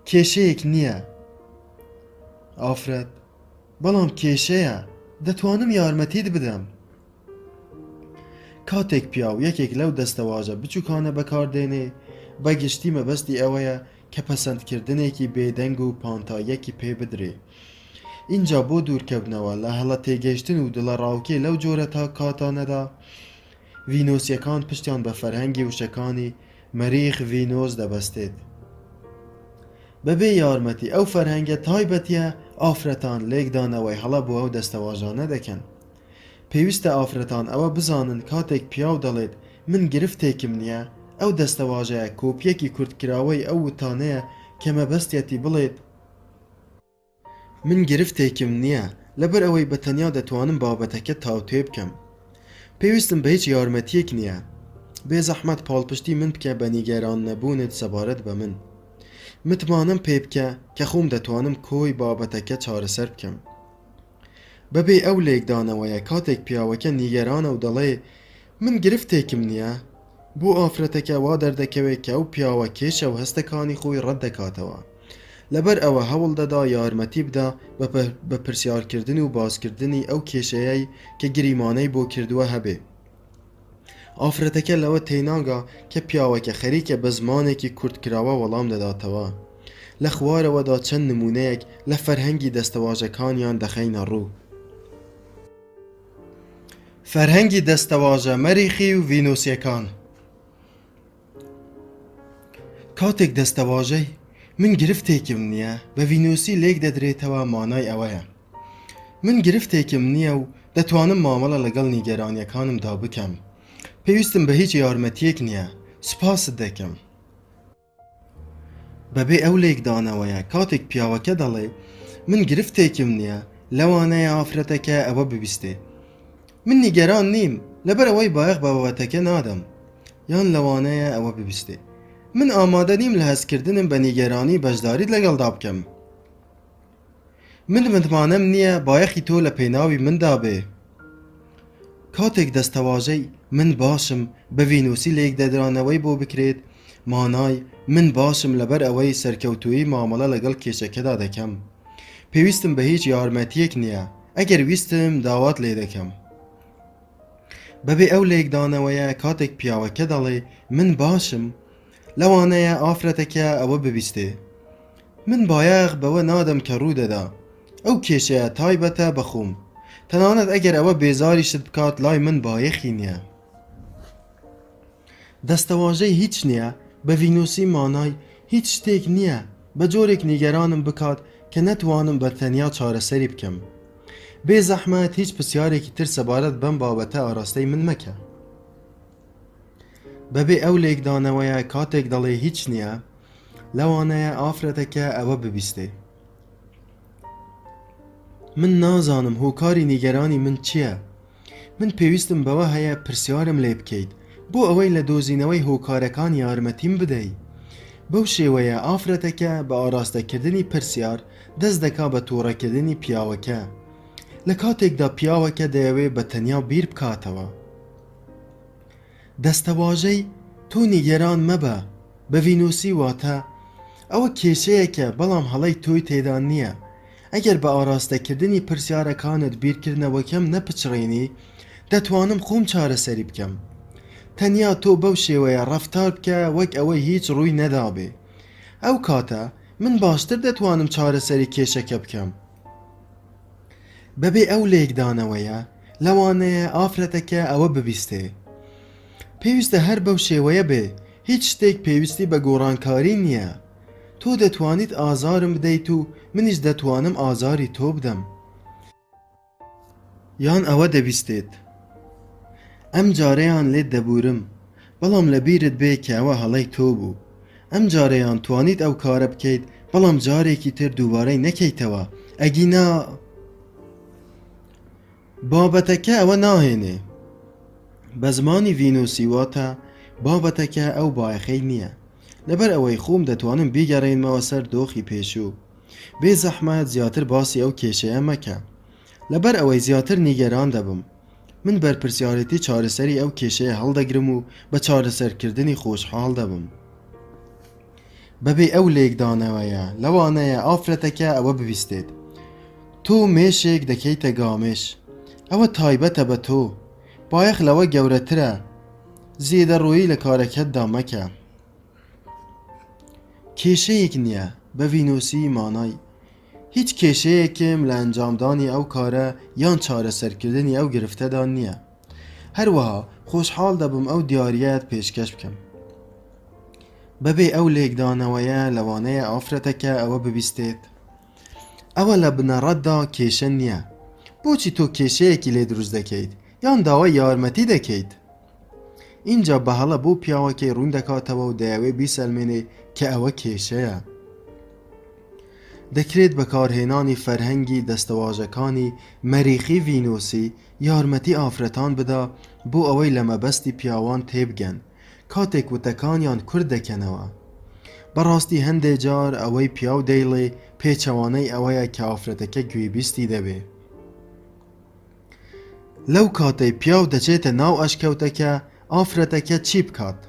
کێشەیەک نییە. ئافرەت بەڵام کێشەیە، دەتوانم یارمەتیت بدەم. کاتێک پیاو یەکێک لەو دەستەواژە بچووکانە بەکاردێنێ، بەگشتی مەبەستی ئەوەیە کە پەسەندکردنێکی بێدەنگ و پانتاییەکی پێ بدرێ. اینجا بۆ دوورکەبنەوە لە هەڵە تێگەیشتن و دڵە ڕاوکێ لەو جۆرە تا کاتانەدا، ڤینۆسیەکان پشتیان بە فەرهەنگی وشەکانی مەریخ ڤینۆس دەبەستێت. بەبێ یارمەتی ئەو فەرهەنگە تایبەتیە ئافرەتان لێکدانەوەی هەڵە بۆ ئەو دەستەواژانە دەکەن. پێویستە ئافرەتان ئەوە بزانن کاتێک پیاو دەڵێت من گرفتێکم نییە، ئەو دەستەواژەیە کۆپیەکی کورتکراوەی ئەو وتانەیە کە مەبەستێتی بڵێت من گرفتێکم نییە، لەبەر ئەوەی بەتەنیا دەتوانم بابەتەکە تاوتێ بکەم. پێویستم بە هیچ یارمەتیەک نییە. بێزەحمەت پاڵپشتی من بکە بە نیگەران نەبوونت سەبارەت بە من. متمانم پێ بکە کە خۆم دەتوانم کۆی بابەتەکە چارەسەر بکەم. بەبێ ئەو لێکدانەوەیە کاتێک پیاوەکە نیگەرانە و دەڵێ من گرفتێکم نییە، بۆ ئافرەتەکە وا دەردەکەوێت کە ئەو پیاوە کێشە و هەستەکانی خۆی ڕەت دەکاتەوە. لەبەر ئەوە هەوڵ دەدا یارمەتی بدا بە پرسیارکردن و بازکردنی ئەو کێشەیەی کە گریمانەی بۆ کردووە هەبێ. ئافرەتەکە لەوە تێناگا کە پیاوەکە خەریکە بە زمانێکی کورتکراوە وەڵام دەداتەوە. لە خوارەوەدا چەند نمونەیەک لە فەرهەنگی دەستەواژەکانیان دەخەینە ڕوو. فەرهەنگی دەستەواژە مەریخی و ڤینۆسیەکان. کاتێک دەستەواژەی من گرفتێکم نییە بە ڤینۆسی لێک دەدرێتەوە، مانای ئەوەیە من گرفتێکم نییە و دەتوانم مامەڵە لەگەڵ نیگەرانیەکانمدا بکەم. پێویستم بە هیچ یارمەتیەک نییە، سوپاست دەکەم. بەبێ ئەو لێکدانەوەیە کاتێک پیاوەکە دەڵێ من گرفتێکم نییە، لەوانەیە ئافرەتەکە ئەوە ببیستێ من نیگەران نیم، لەبەر ئەوەی بایەخ بابەتەکە نادەم، یان لەوانەیە ئەوە ببیستێ من ئامادە نیم لە هەستکردنم بە نیگەرانی بەشداریت لەگەڵدا بکەم. من متمانەم نییە بایەخی تۆ لە پێناوی مندا بێ. کاتێک دەستەواژەی من باشم بە ڤینۆسی لێکدەدرانەوەی بۆ بکرێت، مانای من باشم لەبەر ئەوەی سەرکەوتووی مامەڵە لەگەڵ کێشەکەدا دەکەم. پێویستم بە هیچ یارمەتیەک نییە، ئەگەر ویستم داوات لێ دەکەم. بەبێ ئەو لێکدانەوەیە کاتێک پیاوەکە دەڵێ من باشم، لەوانەیە ئافرەتەکە ئەوە ببیستێ من بایەخ بەوە نادەم کە ڕوو دەدا، ئەو کێشەیە تایبەتە بەخۆم، تەنانەت ئەگەر ئەوە بێزاریشت بکات لای من بایەخی نییە. دەستەواژەی هیچ نییە بە ڤینۆسی مانای هیچ شتێک نییە بە جۆرێک نیگەرانم بکات کە نەتوانم بەتەنیا چارەسەری بکەم. بێزەحمەت هیچ پرسیارێکی تر سەبارەت بەم بابەتە ئاراستەی من مەکە. بەبێ ئەو لێکدانەوەیە کاتێک دەڵێ هیچ نییە، لەوانەیە ئافرەتەکە ئەوە ببیستێ من نازانم هۆکاری نیگەرانی من چییە. من پێویستم بەوە هەیە پرسیارم لێ بکەیت بۆ ئەوەی لە دۆزینەوەی هۆکارەکان یارمەتیم بدەیت. بەو شێوەیە ئافرەتەکە بە ئاراستەکردنی پرسیار دەست دەکا بە تۆڕەکردنی پیاوەکە لە کاتێکدا پیاوەکە دەیەوێت بە تەنیا بیر بکاتەوە. دەستەواژەی تۆ نیگەران مەبە بە ڤینۆسی واتە ئەوە کێشەیەکە، بەڵام هەڵەی تۆی تێدا نییە. ئەگەر بە ئاراستەکردنی پرسیارەکانت بیرکردنەوەکەم نەپچڕێنی، دەتوانم خۆم چارەسەری بکەم. تەنیا تۆ بەو شێوەیە ڕەفتار بکە وەک ئەوەی هیچ ڕووی نەدابێ. ئەو کاتە من باشتر دەتوانم چارەسەری کێشەکە بکەم. بەبێ ئەو لێکدانەوەیە لەوانەیە ئافرەتەکە ئەوە ببیستێ. پێویستە هەر بەو شێوەیە بێ، هیچ شتێک پێویستی بە گۆڕانکاری نییە. تۆ دەتوانیت ئازارم بدەیت و منیش دەتوانم ئازاری تۆ بدەم. یان ئەوە دەبیستێت ئەم جارەیان لێت دەبورم بەڵام لەبیرت بێ کە ئەوە هەڵەی تۆ بوو ئەم جارەیان توانیت ئەو کارە بکەیت بەڵام جارێکی تر دووبارەی نەکەیتەوە ئەگینا بابەتەکە ئەوە ناهێنێ بە زمانی ڤینۆسی واتە بابەتەکە ئەو بایەخەی نییە لەبەر ئەوەی خۆم دەتوانم بیگەڕێنمەوە سەر دۆخی پێشوو بێ زەحمەت زیاتر باسی ئەو کێشەیە مەکە لەبەر ئەوەی زیاتر نیگەران دەبم من بەرپرسیارەتی چارەسەری ئەو کێشەیە هەڵدەگرم و بە چارەسەرکردنی خۆشحاڵ دەبم بەبێ ئەو لێکدانەوەیە لەوانەیە ئافرەتەکە ئەوە بویستێت تۆ مێشێک دەکەیتە گامێش ئەوە تایبەتە بە تۆ بایەخ لەوە گەورەترە زێدەڕۆیی لە کارەکەتدا مەکە کێشەیەک نییە بە ڤینۆسی مانای هیچ کێشەیەکم لە ئەنجامدانی ئەو کارە یان چارەسەرکردنی ئەو گرفتەدا نییە هەروەها خۆشحاڵ دەبم ئەو دیاریەت پێشکەش بکەم بەبێ ئەو لێکدانەوەیە لەوانەیە ئافرەتەکە ئەوە ببیستێت ئەوە لە بنەڕەتدا کێشە نییە بۆچی تۆ کێشەیەکی لێ دروست دەکەیت یان داوای یارمەتی دەکەیت اینجا بەهەڵە بۆ پیاوەکەی ڕوون دەکاتەوە و دەیەوێ بیسەلمێنێ کە ئەوە کێشەیە دەکرێت بەکارهێنانی فەرهەنگی دەستەواژەکانی مەریخی ڤینۆسی یارمەتی ئافرەتان بدا بۆ ئەوەی لە مەبەستی پیاوان تێبگەن کاتێک وتەکانیان کورد دەکەنەوە بەڕاستی هەندێک جار ئەوەی پیاو دەیڵێ پێچەوانەی ئەوەیە کە ئافرەتەکە گوێبیستی دەبێ لەو کاتەی پیاو دەچێتە ناو ئەشکەوتەکە ئافرەتەکە چی بکات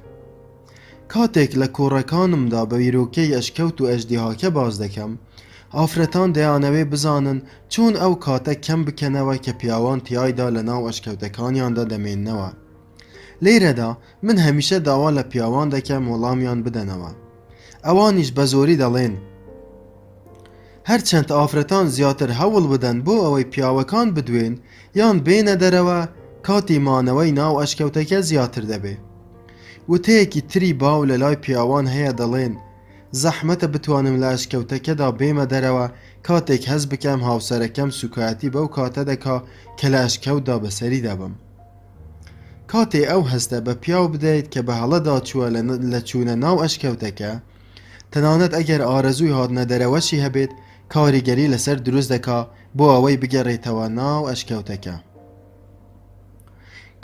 کاتێک لە کۆڕەکانمدا بە ویرۆکەی ئەشکەوت و ئەژدیهاکە باز دەکەم ئافرەتان دەیانەوێ بزانن چۆن ئەو کاتە کەم بکەنەوە کە پیاوان تیایدا لە ناو ئەشکەوتەکانیاندا دەمێننەوە لێرەدا من هەمیشە داوا لە پیاوان دەکەم وەڵامیان بدەنەوە ئەوانیش بە زۆری دەڵێن هەرچەند ئافرەتان زیاتر هەوڵ بدەن بۆ ئەوەی پیاوەکان بدوێن یان بێنە دەرەوە کاتی مانەوەی ناو ئەشکەوتەکە زیاتر دەبێ وتەیەکی تری باو لە لای پیاوان هەیە دەڵێن زەحمەتە بتوانم لە ئەشکەوتەکەدا بێمە دەرەوە کاتێک هەز بکەم هاوسەرەکەم سوکایەتی بەو کاتە دەکا کە لە ئەشکەوتدا بەسەری دەبم کاتێ ئەو هەستە بە پیاو بدەیت کە بە هەڵەدا چووە لە چوونە ناو ئەشکەوتەکە تەنانەت ئەگەر ئارەزووی هاتنە دەرەوەشی هەبێت کاریگەری لەسەر دروست دەکا بۆ ئەوەی بگەڕێتەوە ناو ئەشکەوتەکە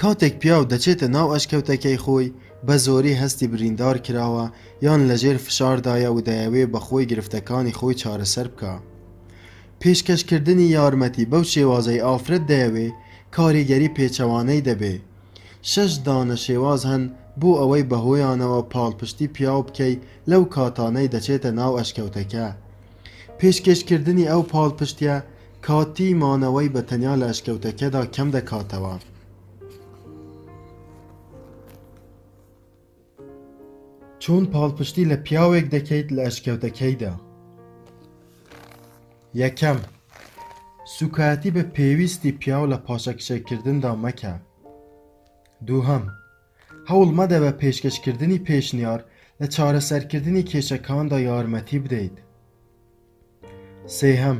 کاتێک پیاو دەچێتە ناو ئەشکەوتەکەی خۆی بە زۆری هەستی بریندار کراوە یان لەژێر فشاردایە و دەیەوێ بە خۆی گرفتەکانی خۆی چارەسەر بکە پێشکەشکردنی یارمەتی بەو شێوازەی ئافرەت دەیەوێ کاریگەری پێچەوانەی دەبێ 6 دانە شێواز هەن بۆ ئەوەی بەهۆیانەوە پاڵپشتی پیاو بکەی لەو کاتانەی دەچێتە ناو ئەشکەوتەکە پێشکەشکردنی ئەو پاڵپشتیە کاتی مانەوەی بە تەنیا لە ئەشکەوتەکەدا کەم دەکاتەوە چۆن پاڵپشتی لە پیاوێک دەکەیت لە ئەشکەوتەکەیدا یەکەم سوکایەتی بە پێویستی پیاو لە پاشەکشەکردندا مەکە دووهەم هەوڵ مەدە بە پێشکەشکردنی پێشنیار لە چارەسەرکردنی کێشەکاندا یارمەتی بدەیت سێهەم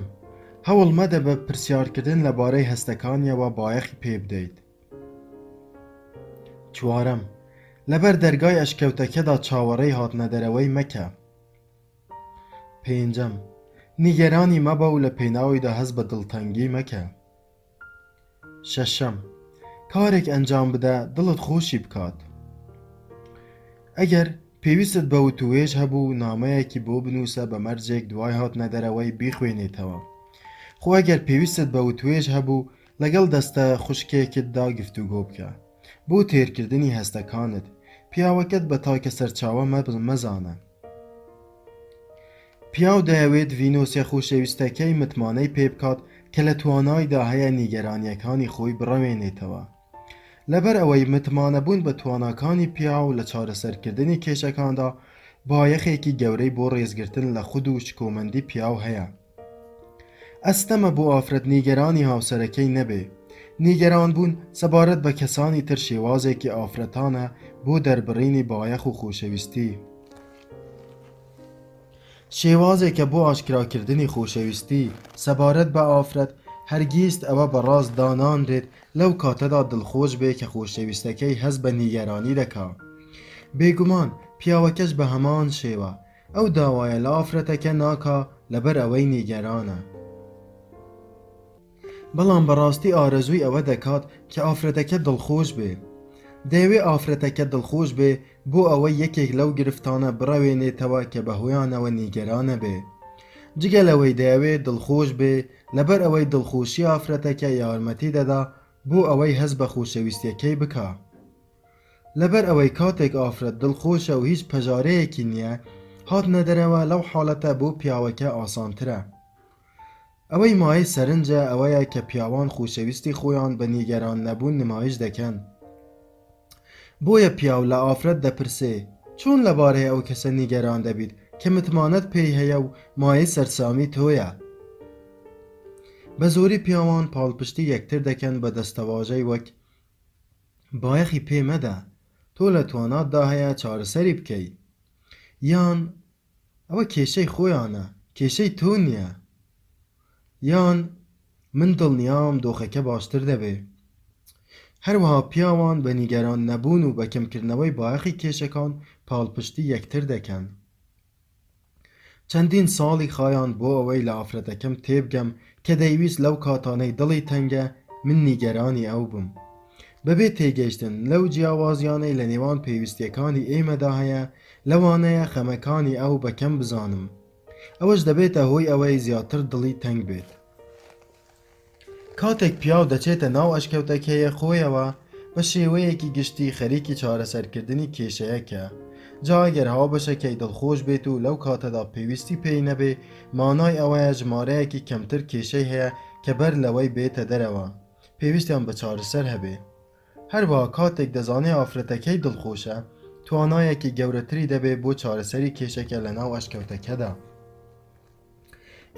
هەوڵ مەدە بە پرسیارکردن لەبارەی هەستەکانیەوە بایەخی پێ بدەیت چوارەم لەبەر دەرگای ئەشکەوتەکەدا چاوەڕێی هاتنە دەرەوەی مەکە پێنجەم نیگەرانی مەبە و لە پێناویدا هەست بە دڵتەنگی مەکە شەشەم کارێک ئەنجام بدە دڵت خۆشی بکات ئەگەر پێویستت بە وتوێژ هەبوو نامەیەکی بۆ بنووسە بە مەرجێک دوای هاتنە دەرەوەی بیخوێنێتەوە خۆ ئەگەر پێویستت بە وتوێژ هەبوو لەگەڵ دەستە خوشکێکتدا گفتوگۆ بکە بۆ تێرکردنی هەستەکانت پیاوەکەت بە تاکە سەرچاوە مەزانە پیاو دەیەوێت ڤینۆسیە خۆشەویستەکەی متمانەی پێ بکات کە لە توانایدا هەیە نیگەرانیەکانی خۆی بڕەوێنێتەوە لەبەر ئەوەی متمانەبوون بە تواناکانی پیاو لە چارەسەرکردنی کێشەکاندا بایەخێکی گەورەی بۆ ڕێزگرتن لە خود و شکۆمەندی پیاو هەیە ئەستەمە بۆ ئافرەت نیگەرانی هاوسەرەکەی نەبێ نیگەران بوون سەبارەت بە کەسانی تر شێوازێکی ئافرەتانە بۆ دەربڕینی بایەخ و خۆشەویستی شێوازێکە بۆ ئاشکراکردنی خۆشەویستی سەبارەت بە ئافرەت هەرگیست ئەوە بەڕاست دانانرێت لەو کاتەدا دڵخۆش بێ کە خۆشەویستەکەی هەست بە نیگەرانی دەکا. بێگومان پیاوەکەش بە هەمان شێوە ئەو داوایە لە ئافرەتەکە ناکا لەبەر ئەوەی نیگەرانە. بەڵام بەڕاستی ئارەزووی ئەوە دەکات کە ئافرەتەکە دڵخۆش بێ. دەیەوێ ئافرەتەکە دڵخۆش بێ بۆ ئەوەی یەکێک لەو گرفتانە بڕەوێنێتەوە کە بەهۆیانەوە نیگەرانە بێ. جگەلەوەی دەیەوێت دڵخۆش بێ لەبەر ئەوەی دڵخۆشی ئافرەتەکە یارمەتی دەدا بۆ ئەوەی هەست بە خۆشەویستیەکەی بکا. لەبەر ئەوەی کاتێک ئافرەت دڵخۆشە و هیچ پەژارەیەکی نییە هاتنە دەرەوە لەو حاڵەتە بۆ پیاوەکە ئاسانترە. ئەوەی مایە سەرنجە ئەوەیە کە پیاوان خۆشەویستی خۆیان بە نیگەران نەبوون نمایش دەکەن. بۆیە پیاو لە ئافرەت دەپرسێ چۆن لەبارەی ئەو کەسە نیگەران دەبیت کە متمانەت پێی هەیە و مایە سەرسامی تۆیە. بە زۆری پیاوان پاڵپشتی یەکتر دەکەن بە دەستەواژەی وەک بایەخی پێ مەدە تۆ لە تواناتدا هەیە چارەسەری بکەی، یان ئەوە کێشەی خۆیانە کێشەی تۆ نییە، یان من دڵنیام دۆخەکە باشتر دەبێ. هەروەها پیاوان بە نیگەران نەبوون و بە کەمکردنەوەی بایەخی کێشەکان پاڵپشتی یەکتر دەکەن. چەندین ساڵی خایان بۆ ئەوەی لە ئافرەتەکەم تێبگەم کە دەیویست لەو کاتانەی دڵی تەنگە من نیگەرانی ئەو بم. بەبێ تێگەیشتن لەو جیاوازیانەی لە نێوان پێویستیەکانی ئێمەدا هەیە لەوانەیە خەمەکانی ئەو بەکەم بزانم. ئەوەش دەبێتە هۆی ئەوەی زیاتر دڵی تەنگ بێت. کاتێک پیاو دەچێتە ناو ئەشکەوتەکەیە خۆیەوە بە شێوەیەکی گشتی خەریکی چارەسەرکردنی کێشەیەکە. جا ئەگەر هاو بەشەکەی دڵخۆش بێت و لەو کاتەدا پێویستی پێی نەبێ مانای ئەوەیە ژمارەیەکی کەمتر کێشەی هەیە کە بەر لەوەی بێتە دەرەوە پێویستیان بە چارەسەر هەبێ. هەروەها کاتێک دەزانێ ئافرەتەکەی دڵخۆشە توانایەکی گەورەتری دەبێ بۆ چارەسەری کێشەکە لە ناو ئەشکەوتەکەدا.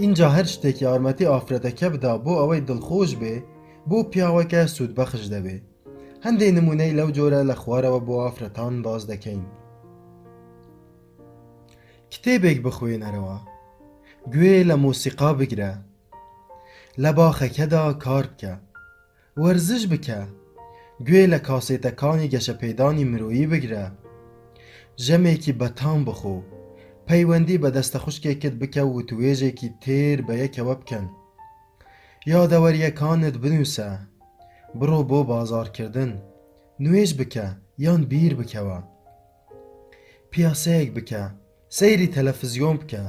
اینجا هەر شتێک یارمەتی ئافرەتەکە بدا بۆ ئەوەی دڵخۆش بێ بۆ پیاوەکە سوودبەخش دەبێ. هەندێک نمونەی لەو جۆرە لە خوارەوە بۆ ئافرەتان باز دەکەین. کتێبێک بخوێنەرەوە، گوێ لە مۆسیقا بگرە، لە باخەکەدا کار بکە، وەرزش بکە، گوێ لە کاسێتەکانی گەشەپێدانی مرۆیی بگرە، ژەمێکی بەتام بخۆ، پەیوەندی بە دەستە خوشکێکت بکە و توێژێکی تێر بە یەکەوە بکەن، یادەوەریەکانت بنووسە، بڕۆ بۆ بازارکردن، نوێژ بکە یان بیر بکەوە، پیاسەیەک بکە، سەیری تەلەڤیزیۆن بکە.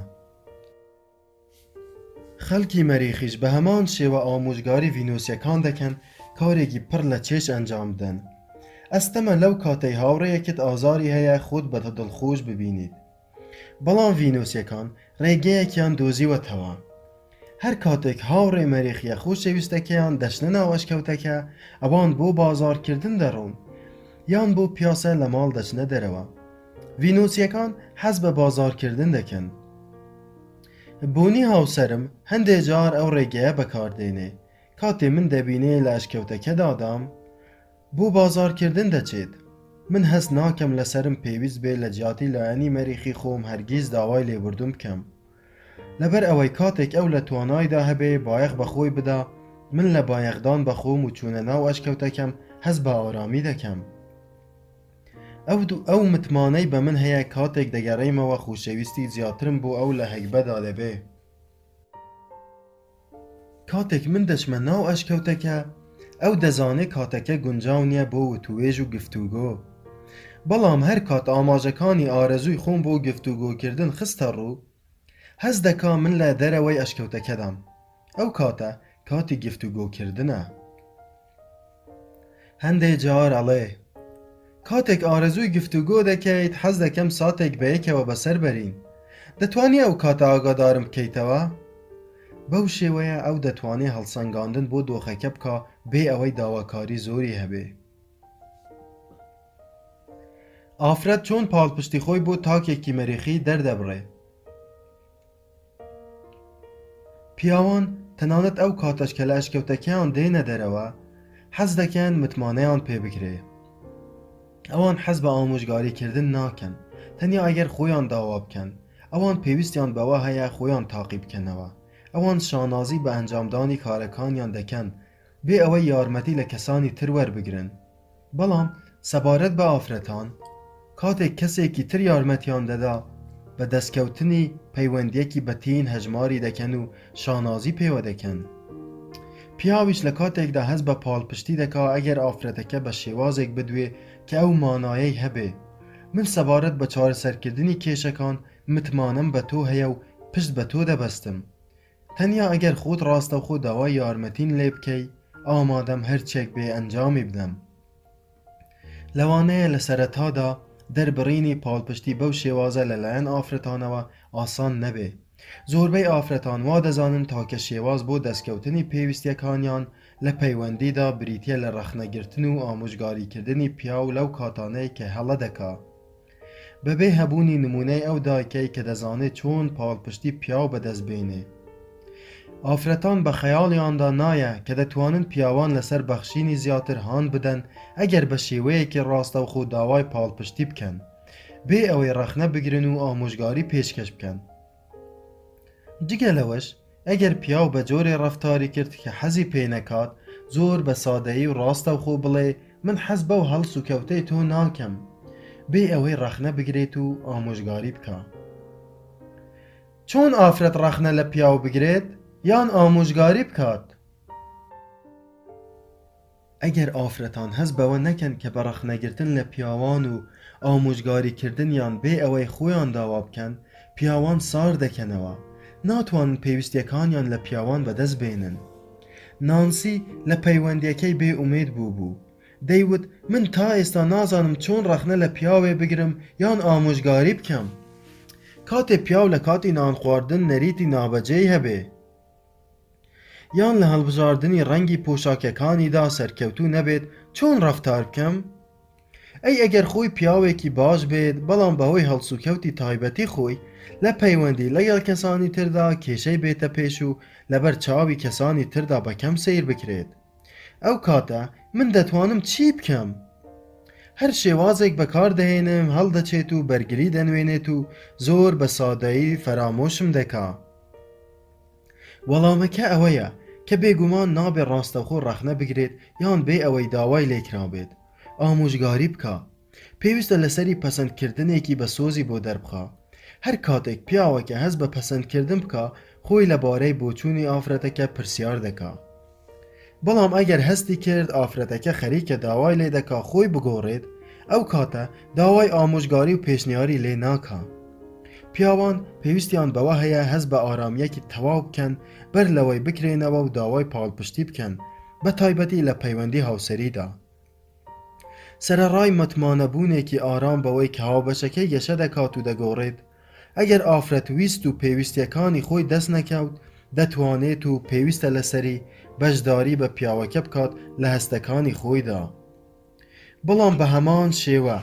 خەڵکی مەریخیش بە هەمان شێوە ئامۆژگاری ڤینۆسیەکان دەکەن کارێکی پڕ لە چێش ئەنجام بدەن. ئەستەمە لەو کاتەی هاوڕێیەکت ئازاری هەیە خۆت بە دڵخۆش ببینیت. بەڵام ڤینۆسیەکان ڕێگەیەکیان دۆزیوەتەوە. هەر کاتێک هاوڕێ مەریخیە خۆشەویستەکەیان دەچنە ناو ئەشکەوتەکە ئەوان بۆ بازارکردن دەڕۆن یان بۆ پیاسە لە ماڵ دەچنە دەرەوە. ڤینۆسیەکان حەز بە بازارکردن دەکەن. بۆنی هاوسەرم هەندێک جار ئەو ڕێگەیە بەکاردێنێ. کاتێ من دەبینێ لە ئەشکەوتەکەدا دام بۆ بازارکردن دەچێت. من هەست ناکەم لەسرم پێویست بێ لە جیاتی لایەنی مەریخی خۆم هەرگیز داوای لێبوردن بکەم. لەبەر ئەوەی کاتێک ئەو لە توانایدا هەبێ بایەخ بەخۆی بدا من لە بایەخدان بەخۆم و چوونە ناو ئەشکەوتەکەم هەست بە ئارامی دەکەم. ئەو متمانەی بە من هەیە کاتێک دەگەڕێمەوە خۆشەویستی زیاترم بۆ ئەو لە هەیبەدا دەبێ. کاتێک من دەچمە ناو ئەشکەوتەکە ئەو دەزانێ کاتەکە گونجاو نییە بۆ وتوێژ و گفتوگۆ. بەڵام هەر کات ئاماژەکانی ئارەزووی خۆم بۆ گفتوگۆکردن خستە ڕوو هەست دەکا من لە دەرەوەی ئەشکەوتەکەدام. ئەو کاتە کاتی گفتوگۆکردنە. هەندێک جار ئەڵێ کاتێک ئارەزووی گفتوگۆ دەکەیت حەز دەکەم ساتێک بەیەکەوە بەسەر بەرین. دەتوانی ئەو کاتە ئاگادارم بکەیتەوە؟ بەو شێوەیە ئەو دەتوانێت هەڵسەنگاندن بۆ دۆخەکە بکە بێ ئەوەی داواکاری زۆری هەبێ. ئافرەت چۆن پاڵپشتی خۆی بۆ تاکێکی مەریخی دەردەبڕێ؟ پیاوان تەنانەت ئەو کاتەش کە لە ئەشکەوتەکەیان دێنە دەرەوە حەز دەکەن متمانەیان پێ بکرێ. ئەوان حەز بە ئامۆژگاریکردن ناکەن تەنیا ئەگەر خۆیان داوا بکەن. ئەوان پێویستیان بەوە هەیە خۆیان تاقی بکەنەوە. ئەوان شانازی بە ئەنجامدانی کارەکانیان دەکەن بێ ئەوەی یارمەتی لە کەسانی تر وەربگرن. بەڵام سەبارەت بە ئافرەتان کاتێک کەسێکی تر یارمەتیان دەدا بە دەستکەوتنی پەیوەندیەکی بەتین هەژماری دەکەن و شانازی پێوە دەکەن. پیاویش لە کاتێکدا هەست بە پاڵپشتی دەکا ئەگەر ئافرەتەکە بە شێوازێک بدوێ کە ئەو مانایەی هەبێ. من سەبارەت بە چارەسەرکردنی کێشەکان متمانم بە تۆ هەیە و پشت بە تۆ دەبەستم. تەنیا ئەگەر خۆت ڕاستەوخۆ داوای یارمەتین لێ بکەی ئامادەم هەرچێک بێ ئەنجامی بدەم. لەوانەیە لە سەرەتادا دەربڕینی پاڵپشتی بەو شێوازە لەلایەن ئافرەتانەوە ئاسان نەبێ. زۆربەی ئافرەتان وا دەزانن تاکە شێواز بۆ دەستکەوتنی پێویستیەکانیان لە پەیوەندیدا بریتیە لە ڕەخنەگرتن و ئامۆژگاریکردنی پیاو لەو کاتانەی کە هەڵە دەکا. بەبێ هەبوونی نمونەی ئەو دایکەی کە دەزانێت چۆن پاڵپشتی پیاو بەدەست بێنێ. ئافرەتان بە خەیاڵیاندا نایە کە دەتوانن پیاوان لەسەر بەخشینی زیاتر هان بدەن ئەگەر بە شێوەیەکی ڕاستەوخۆ داوای پاڵپشتی بکەن بێ ئەوەی ڕەخنە بگرن و ئامۆژگاری پێشکەش بکەن. جگە لەوەش ئەگەر پیاو بە جۆرێ ڕەفتاری کرد کە حەزی پێ نەکات زۆر بە سادەیی و ڕاستەوخۆ بڵێ من حەز بەو هەڵس و کەوتەی تۆ ناکەم بێ ئەوەی ڕەخنە بگرێت و ئامۆژگاری بکە. چۆن ئافرەت ڕەخنە لە پیاو بگرێت یان ئامۆژگاری بکات؟ ئەگەر ئافرەتان هەست بەوە نەکەن کە بە ڕەخنەگرتن لە پیاوان و ئامۆژگاریکردنیان بێ ئەوەی خۆیان داوا بکەن پیاوان سار دەکەنەوە، ناتوانن پێویستیەکانیان لە پیاوان بەدەست بێنن. نانسی لە پەیوەندیەکەی بێ ئومێد بوو. دەیوت من تا ئێستا نازانم چۆن ڕەخنە لە پیاوێ بگرم یان ئامۆژگاری بکەم. کاتێ پیاو لە کاتی نان خواردن نەریتی نابەجێی هەبێ یان لە هەڵبژاردننی ڕەنگی پۆشاکەکانیدا سەرکەوتوو نەبێت چۆن ڕەفتار بکەم؟ ئەی ئەگەر خۆی پیاوێکی باش بێت بەڵام بەهۆی هەڵسوکەوتی تایبەتی خۆی لە پەیوەندی لەگەڵ کەسانی تردا کێشەی بێتە پێش و لەبەر چاوی کەسانی تردا بەکەم سیر بکرێت، ئەو کاتە من دەتوانم چی بکەم؟ هەر شێوازێک بەکاردەهێنم هەڵدەچێت و بەرگری دەنوێنێت و زۆر بە سادەیی فەرامۆشم دەکا. وەڵامەکە ئەوەیە کە بێگومان نابێت ڕاستەوخۆ ڕەخنە بگرێت یان بێ ئەوەی داوای لێکرابێت. ئامۆژگاری بکە. پێویستە لەسەری پەسەندکردنێکی بە سۆزی بۆ دەربخە. هەر کاتێک پیاوەکە هەست بە پەسەندکردن بکە خۆی لەبارەی بۆچوونی ئافرەتەکە پرسیار دەکا. بەڵام ئەگەر هەستی کرد ئافرەتەکە خەریکە داوای لێ دەکا خۆی بگۆڕێت ئەو کاتە داوای ئامۆژگاری و پێشنیاری لێ ناکا. پیاوان پێویستیان بەوە هەیە هەست بە ئارامیەکی تەواو بکەن بەر لەوەی بکرێنەوە و داوای پاڵپشتی بکەن بە تایبەتی لە پەیوەندی هاوسەریدا. سەرەڕای متمانەبوونێکی ئارام بەوەی کە هاوبەشەکەی گەشە دەکات و دەگۆڕێت. ئەگەر ئافرەت ویست و پێویستیەکانی خۆی دەست نەکەوت دەتوانێت و پێویستە لەسەری بەشداری بە پیاوەکە بکات لە هەستەکانی خۆیدا. بەڵام بە هەمان شێوە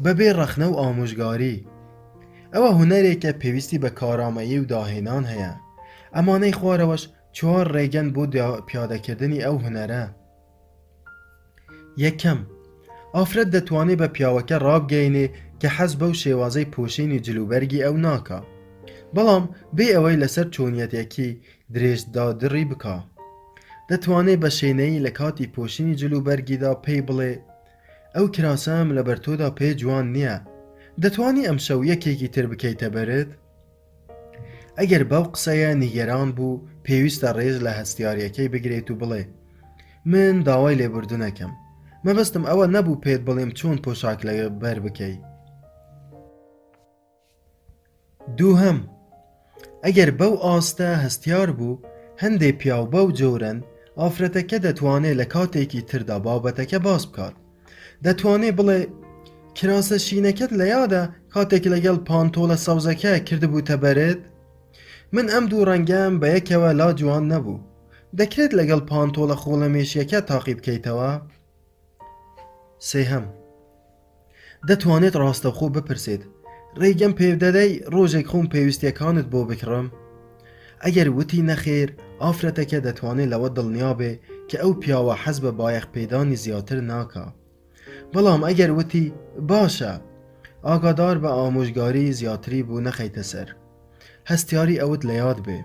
بەبێ ڕەخنە و ئامۆژگاری. ئەوە هونەرێکە پێویستی بە کارامەیی و داهێنان هەیە. ئەمانەی خوارەوەش 4 ڕێگەن بۆ پیادەکردنی ئەو هونەرە. یەکەم، ئافرەت دەتوانێت بە پیاوەکە ڕابگەینێ کە حەز بەو شێوازەی پۆشینی جلوبەرگی ئەو ناکە، بەڵام بێ ئەوەی لەسەر چۆنیەتێکی درێژدادڕی بکە. دەتوانێت بە شوێنەیی لە کاتی پۆشینی جلوبەرگیدا پێی بڵێ ئەو کراسەم لە بەرتۆدا پێ جوان نییە، دەتوانی ئەم شەو یەکێکی تر بکەیتە بەرت؟ ئەگەر بەو قسەیە نیگەران بوو پێویستە ڕێژ لە هەستیاریەکەی بگرێت و بڵێ من داوای لێبوردنەکەم، مەبەستم ئەوە نەبوو پێت بڵێم چۆن پۆشاک لە بەر بکەی. دووهەم، ئەگەر بەو ئاستە هەستیار بوو هەندێ پیاو بەو جۆرەن ئافرەتەکە دەتوانێت لە کاتێکی تردا بابەتەکە باس بکات. دەتوانێت بڵێ کراسە شینەکەت لە یادە کاتێک لەگەڵ پانتۆلە سەوزەکە کردبووتە بەرت؟ من ئەم دوو ڕەنگەم بە یەکەوە لا جوان نەبوو، دەکرێت لەگەڵ پانتۆلە خۆڵەمێشیەکە تاقی بکەیتەوە؟ سێهەم، دەتوانێت ڕاستەوخۆ بپرسێت ڕێگەم پێدەدەی ڕۆژێک خۆم پێویستیەکانت بۆ بکڕم؟ ئەگەر وتی نەخێر ئافرەتەکە دەتوانێت لەوە دڵنیابێ کە ئەو پیاوە حەز بە بایەخ پێدانی زیاتر ناکا. بەڵام ئەگەر وتی باشە ئاگادار بە ئامۆژگاری زیاتری بوو نەخەیتە سەر. هەستیاری ئەوت لە یاد بێ.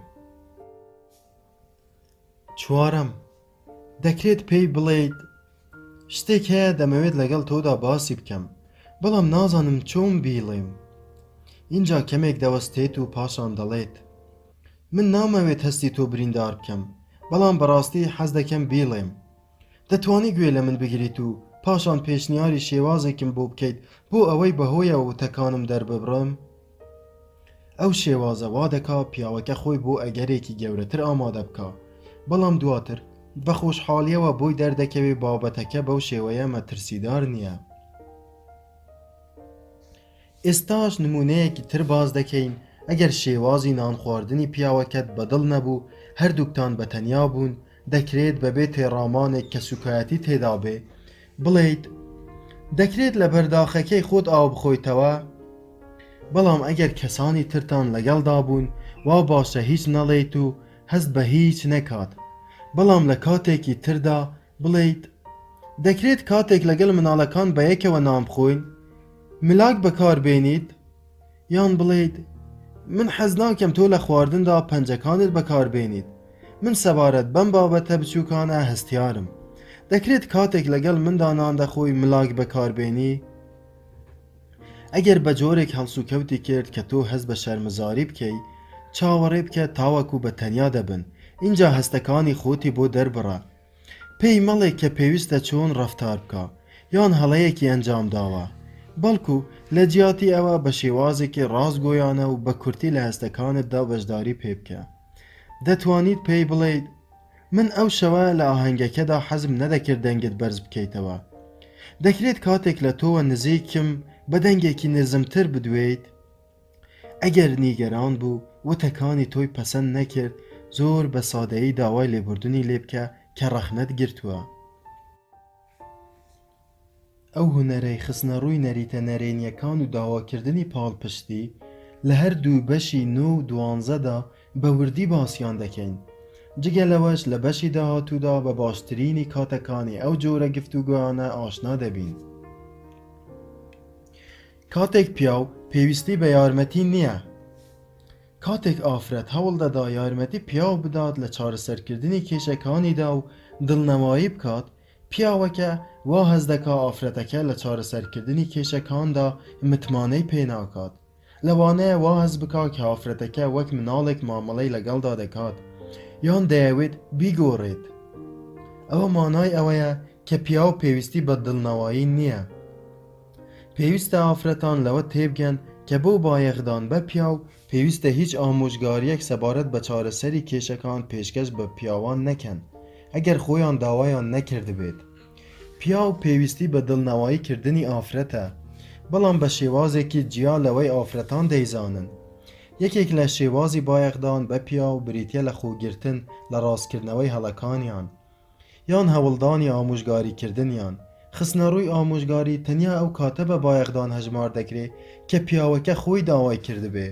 چوارم دەکرێت پێی بڵێیت شتێک هەیە دەمەوێت لەگەڵ تۆدا باسی بکەم بەڵام نازانم چۆن بیڵێم. اینجا کەمێک دەوەستێت و پاشان دەڵێت من نامەوێت هەستی تۆ بریندار بکەم بەڵام بەڕاستی حەز دەکەم بیڵێم. دەتوانی گوێ لە من بگریت و پاشان پێشنیاری شێوازێکم بۆ بکەیت بۆ ئەوەی بەهۆیە وتەکانم دەرببڕم. ئەو شێوازە وا دەکا پیاوەکە خۆی بۆ ئەگەرێکی گەورەتر ئامادە بکە بەڵام دواتر بە خۆشحاڵیەوە بۆی دەردەکەوێ بابەتەکە بەو شێوەیە مەترسیدار نییە. ئێستاش نمونەیەکی تر باز دەکەین. ئەگەر شێوازی نان خواردنی پیاوەکەت بەدڵ نەبوو هەردووکتان بەتەنیا بوون دەکرێت بەبێ تێڕامانێک کە سوکایەتی تێدا بێ بڵێیت دەکرێت لە بەرداخەکەی خۆت ئاو بخۆیتەوە. بەڵام ئەگەر کەسانی ترتان لەگەڵدا بوون وا باشە هیچ نەڵێیت و هەست بە هیچ نەکات بەڵام لە کاتێکی تردا بڵێیت دەکرێت کاتێک لەگەڵ مناڵەکان بە یەکەوە نان بخۆین ملاک بەکاربێنیت یان بڵێیت من حەز ناکەم تۆ لە خواردندا پەنجەکانت بەکاربێنیت من سەبارەت بەم بابەتە بچووکانە هەستیارم دەکرێت کاتێک لەگەڵ مندا نان دەخۆی ملاک بەکاربێنی. ئەگەر بە جۆرێک هەڵسوکەوتی کرد کە تۆ هەست بە شەرمزاری بکەی چاوەڕێ بکە تاوەکو بە تەنیا دەبن اینجا هەستەکانی خۆتی بۆ دەربڕە پێی مەڵێک کە پێویستە چۆن ڕەفتار بکە یان هەڵەیەکی ئەنجام داوە بەڵکو لە جیاتی ئەوە بە شێوازێکی ڕاستگۆیانە و بە کورتی لە هەستەکانتدا بەشداری پێ بکە. دەتوانیت پێی بڵێیت من ئەو شەوە لە ئاهەنگەکەدا حەزم نەدەکرد دەنگت بەرز بکەیتەوە دەکرێت کاتێک لە تۆوە نزیکم بە دەنگێکی نزمتر بدوێیت. ئەگەر نیگەران بوو وتەکانی تۆی پەسەند نەکرد زۆر بە سادەیی داوای لێبوردنی لێ بکە کە ڕەخنەت گرتووە. ئەو هونەرەی خستنە ڕووی نەریتە نەرێنیەکان و داواکردنی پاڵپشتی لە هەردوو بەشی 9 و 12دا بە وردی باسییان دەکەین. جگەلەوەش لە بەشی داهاتوودا بە باشترینی کاتەکانی ئەو جۆرە گفتوگویانە ئاشنا دەبین. کاتێک پیاو پێویستی بە یارمەتی نییە. کاتێک ئافرەت هەوڵ دەدا یارمەتی پیاو بدات لە چارەسەرکردنی کێشەکانیدا و دڵنەمایی بکات پیاوەکە وا هەز دەکا ئافرەتەکە لە چارەسەرکردنی کێشەکاندا متمانەی پێناکات لەوانەیە وا هەز بکا کە ئافرەتەکە وەک مناڵێک مامەڵەی لەگەڵدا دەکات یان دەیەوێت بیگۆڕێت. ئەوە مانای ئەوەیە کە پیاو پێویستی بە دڵنەوایی نییە. پێویستە ئافرەتان لەوە تێبگەن کە بۆ بایەخدان بە پیاو پێویستە هیچ ئامۆژگاریەک سەبارەت بە چارەسەری کێشەکان پێشکەش بە پیاوان نەکەن ئەگەر خۆیان داوایان نەکردبێت. پیاو پێویستی بە دڵنەوایی کردنی ئافرەتە بەڵام بە شێوازێکی جیا لەوەی ئافرەتان دەیزانن. یەکێک لە شێوازی بایەخدان بە پیاو بریتە لە خۆگرتن لە ڕاستکردنەوەی هەڵەکانیان یان هەوڵدانی ئامۆژگاریکردنیان. خستنەڕووی ئامۆژگاری تەنیا ئەو کاتە بە بایەخدان هەژمار دەکرێت کە پیاوەکە خۆی داوای کردبێ.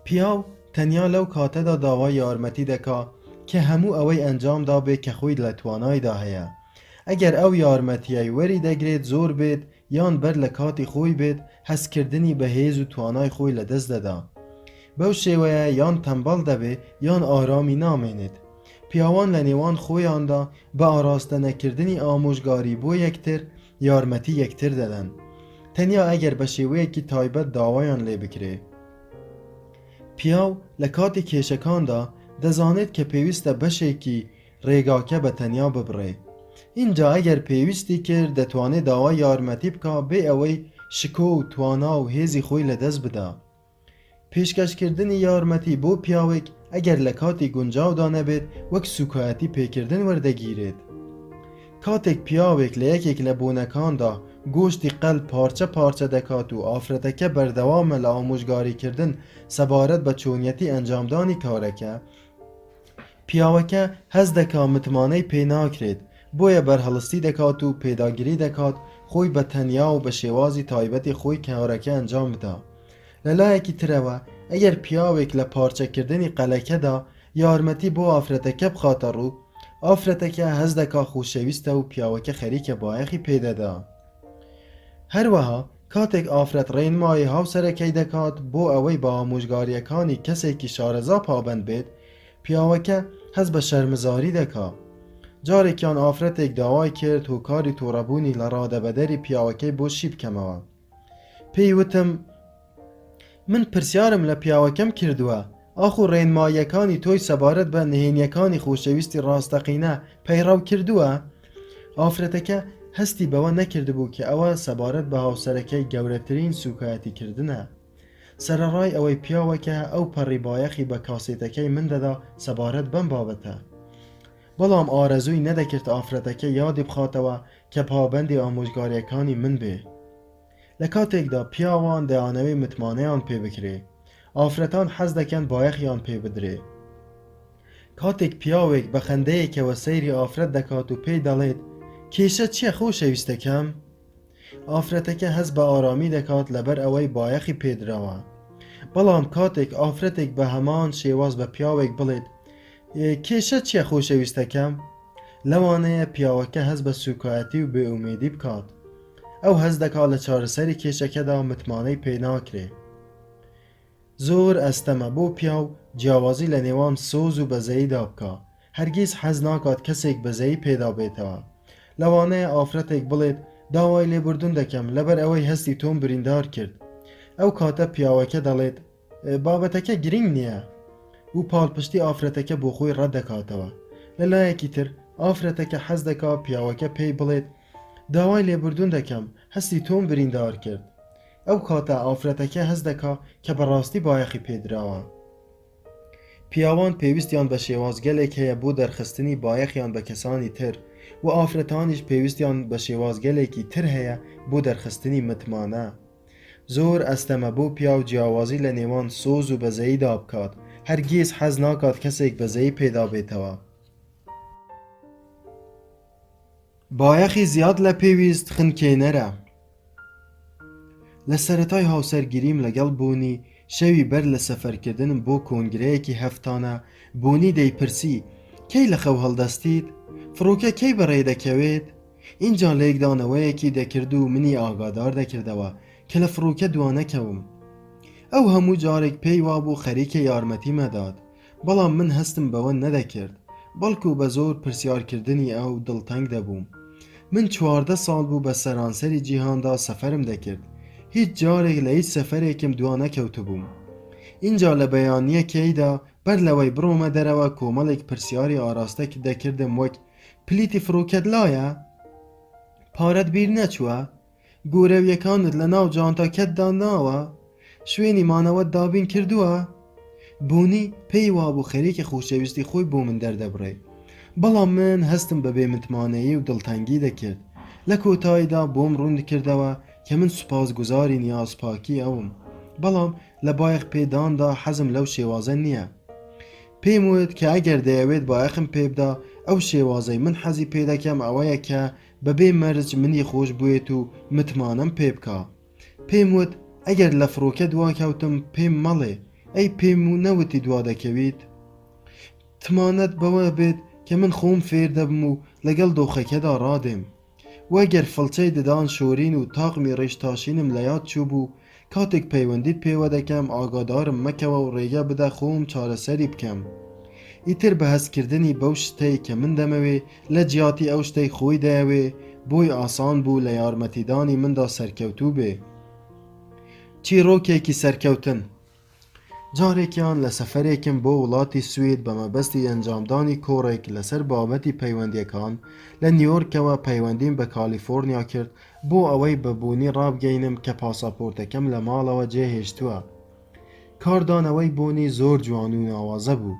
پیاو تەنیا لەو کاتەدا داوای یارمەتی دەکا کە هەموو ئەوەی ئەنجام دابێت کە خۆی لە توانایدا هەیە. ئەگەر ئەو یارمەتیەی وەری دەگرێت زۆر بێت یان بەر لە کاتی خۆی بێت هەستکردنی بەهێز و توانای خۆی لە دەست دەدا. بەو شێوەیە یان تەمبەڵ دەبێت یان ئارامی نامێنێت. پیاوان لە نێوان خۆیاندا بە ئاراستە نەکردنی ئامۆژگاری بۆ یەکتر یارمەتی یەکتر دەدەن تەنیا ئەگەر بە شێوەیەکی تایبەت داوایان لێ بکرێ. پیاو لە کاتی کێشەکاندا دەزانێت کە پێویستە بەشێکی ڕێگاکە بە تەنیا ببڕێ. اینجا ئەگەر پێویستی کرد دەتوانێت داوای یارمەتی بکە بێ ئەوەی شکۆ و توانا و هێزی خۆی لەدەست بدا. پێشکەشکردنی یارمەتی بۆ پیاوێک ئەگەر لە کاتی گونجاودا نەبێت وەک سوکایەتی پێکردن وەردەگیرێت. کاتێک پیاوێک لە یەکێک لە بۆنەکاندا گۆشتی قەلب پارچە پارچە دەکات و ئافرەتەکە بەردەوامە لە ئامۆژگاریکردن سەبارەت بە چۆنیەتی ئەنجامدانی کارەکە پیاوەکە هەز دەکا متمانەی پێ ناکرێت بۆیە بەرهەڵستی دەکات و پێداگیری دەکات خۆی بە تەنیا و بە شێوازی تایبەتی خۆی کارەکە ئەنجام بدا. لەلایەکی ترەوە ئەگەر پیاوێک لە پارچەکردنی قەلەکەدا یارمەتی بۆ ئافرەتەکە بخاتە ڕوو ئافرەتەکە هەز دەکا خۆشەویستە و پیاوەکە خەریکە بایەخی پێدەدا. هەروەها کاتێک ئافرەت ڕێنمایی هاوسەرەکەی دەکات بۆ ئەوەی بە ئامۆژگاریەکانی کەسێکی شارەزا پابەند بێت پیاوەکە hez be şermizarî deka. Carekyan afretek daway kird hûkarî torabûnî li radebederî piyawekê bo şî bikemewa. Pêy witim, min pirsyarım li piyawekem kirduwe, axo rênmayekanî toy sebaret be nihêniyekanî xoşewîstî rasteqîne peyrav kirduwe? Afreteke hestî bewe nekirdibû ki ew sebaret bi hawserekey gewretirîn sûkayetîkirdin e. Sereray ew piyaweke ew perîbayexî bi kasêtekey min de da sebaret bem babet e. Belam arezûyî nedekird afreteke yadî bixatewe ke pabendê amojgarekanî min bê. Li katêk da piyawan deyanewê mitmaneyan pê bikirê, afretan hez dikin bayexiyan pê bidirê. Katêk piyawek bi xendeyeke we seyrî afret dikat û pê delêt, kêşe çi ye xoşewîstekem? Afreteke hez bi aramî dikat leber ew bayexî pê dirawa. Belam katêk afretek bi heman şêwaz bi piyawek bilêt, kêşe çi ye xoşewîstekem? Lewanê piyaweke hez bi sûkayetî û bêumêdî bikat. Ew hez dika li çareserî kêşeke da mitmaneyî pê nakirê. Zor esteme bo piyaw ciyawazî li nêwan soz û bezeyî da bika. Hergîz hez nakat kesek bezeyî pêda bêtewa. Lewanê afretek bilêt daway lêbirdûn dikim leber ew hestî tom birîndar kird. Ew kate piyaweke delêt, babeteke girîng niye? û palpiştî afreteke bo xwe red dikatewe. Li layekî tir afreteke hez dika piyaweke pê bilêt, daway lêbirdûn dikim hestî tom birîndar kird. Ew kate afreteke hez dika ke bi rastî bayexî pê dirawa. Piyawan pêwîstiyan bi şêwazgelek heye bo derxistinî bayexiyan bi kesanî tir û afretanî jî pêwîstiyan bi şêwazgelekî tir heye bo derxistinî mitmane. Zor esteme bo piyaw ciyawazî li nêwan soz û bezeyî da bikat. Hergîz hez nakat kesek bezeyî pêda bêtewa. Bayexî ziyad li pêwîst xinkênere. Li seretay hawsergirîm legel Bonî, şewî ber li seferkirdinim bo kongreyekî heftane, Bonî dey pirsî, key li xew heldestît? Firoke key bi rê dekevêt? Înca lêkdaneweyekî dekird û minî agadar dekirdewe ke li firoke dua nekewim. Ew hemû carek pêy wabû xerîkê yarmetî me dad, belam min hestim bi we nedekird, belkû bi zor pirsyarkirdinî ew dilteng debûm. Min 14 sal bû bi seranserî cîhan da seferim dekird. Hiç carek li hiç seferekim dua nekewtibûm. Înca li beyaniyekê da ber li wey birome derewe komelek pirsyarî arastek dekirdim wek pilîtî firoket laye? Paret bîr neçûye? Gorevyekanit li nav cantaket da nawe? Şwênî manewet dabîn kirduwe? Bonî pêy wabû xerîkê xoşewîstî xwe bo min derdebirê. Belam min hestim bi bêmitmaneyî û diltengî dekird. Li kotayî da bom rûn dikirdewe ke min spasguzarî niyazpakî ewim. Belam li bayex pêdan da hezim lew şêwaze niye. Pêm wit ke eger deyewêt bayexim pê bida, ew şêwazeyê min hezî pê dikim ew ye ke bi bê merc minî xweş bûyêt û mitmanem pê bika. Pêm wit eger li firoke dua kewtim pêm melê, ey pêm û newitî dua dekevît? Timanet bi we bêt ke min xom fêr debim û legel doxeke da radêm. Weger filçeyê didan şorîn û taqmî rêştaşînim li yad çûbû, katêk peywendî pê we dikim agadarim mekeve û rêge bide xom çareserî bikim. Îtir bi hezkirdinî bew şiteyê ke min demewê, li ciyatî ew şitê xwe deyewê, boy asan bû li yarmetîdanî min da serkewtû bê. Çîrokekî serkewtin. Carekyan li seferekim bo welatî Swêd bi mebestî encamdanî korek li ser babetî peywendiyekan li New Yorkê peywendîm bi Kaliforniya kird bo ew bi Bonî rabigeynim ke pasaportekem li mala we cêhêştûye. Kardan ew Bonî zor ciwan û nawaze bû.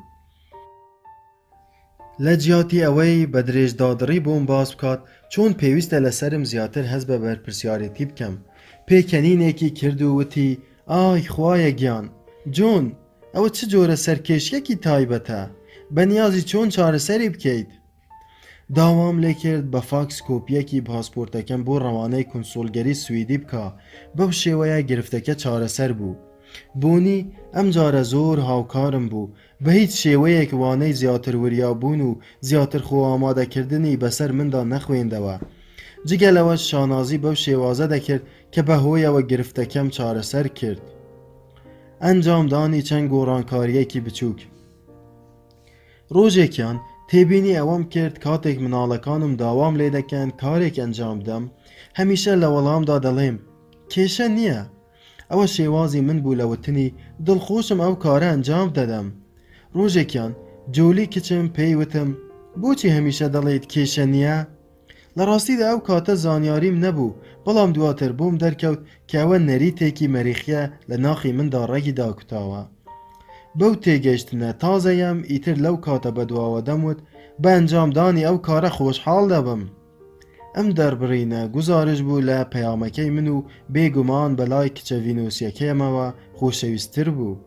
Li ciyatî ew bi dirêjdadirî bom bas bikat, çon pêwîst e li serim ziyatr hez bi berpirsyarêtî bikim. Pêkenînekî kird û witî, ay xwaye giyan, John, ew çicore serkêşiyekî taybet e? Beniyazî çon çareserî bikeyt? Dawam lê kird bi faks kopyekî pasportekem bo rewaneyê konsolgerî Swêdî bika, bew şêweya girifteke çareser bû. Bonî em care zor hawkarim bû, bi hiç şêweyek waneyê ziyatırwiriyabûn û ziyatır xwe amadekirdinî beser min da nexwêndewe. Cigel ew şanazî bew şêwaze dekird ke bi hoya we giriftekem çareser kird. Encamdanî çend gorankariyekî biçûk. ڕۆژێکیان تێبینی ئەوەم کرد کاتێک مناڵەکانم داوام لێ دەکەن کارێک ئەنجام بدەم هەمیشە لە وەڵامدا دەڵێم کێشە نییە ئەوە شێوازی من بوو لە وتنی دڵخۆشم ئەو کارە ئەنجام دەدەم ڕۆژێکیان جۆلی کچم پێی وتم بۆچی هەمیشە دەڵێیت کێشە نییە؟ لە ڕاستیدا ئەو کاتە زانیاریم نەبوو بەڵام دواتر بۆم دەرکەوت کە ئەوە نەریتێکی مەریخیە لە ناخی مندا ڕێگی داکوتاوە بەو تێگەشتنە تازەیەم ئیتر لەو کاتە بەدواوە دەموت بە ئەنجامدانی ئەو کارە خۆشحاڵ دەبم ئەم دەربڕینە گوزارش بوو لە پەیامەکەی من و بێگومان بەلای کچە ڤینۆسیەکەیەمەوە خۆشەویستتر بوو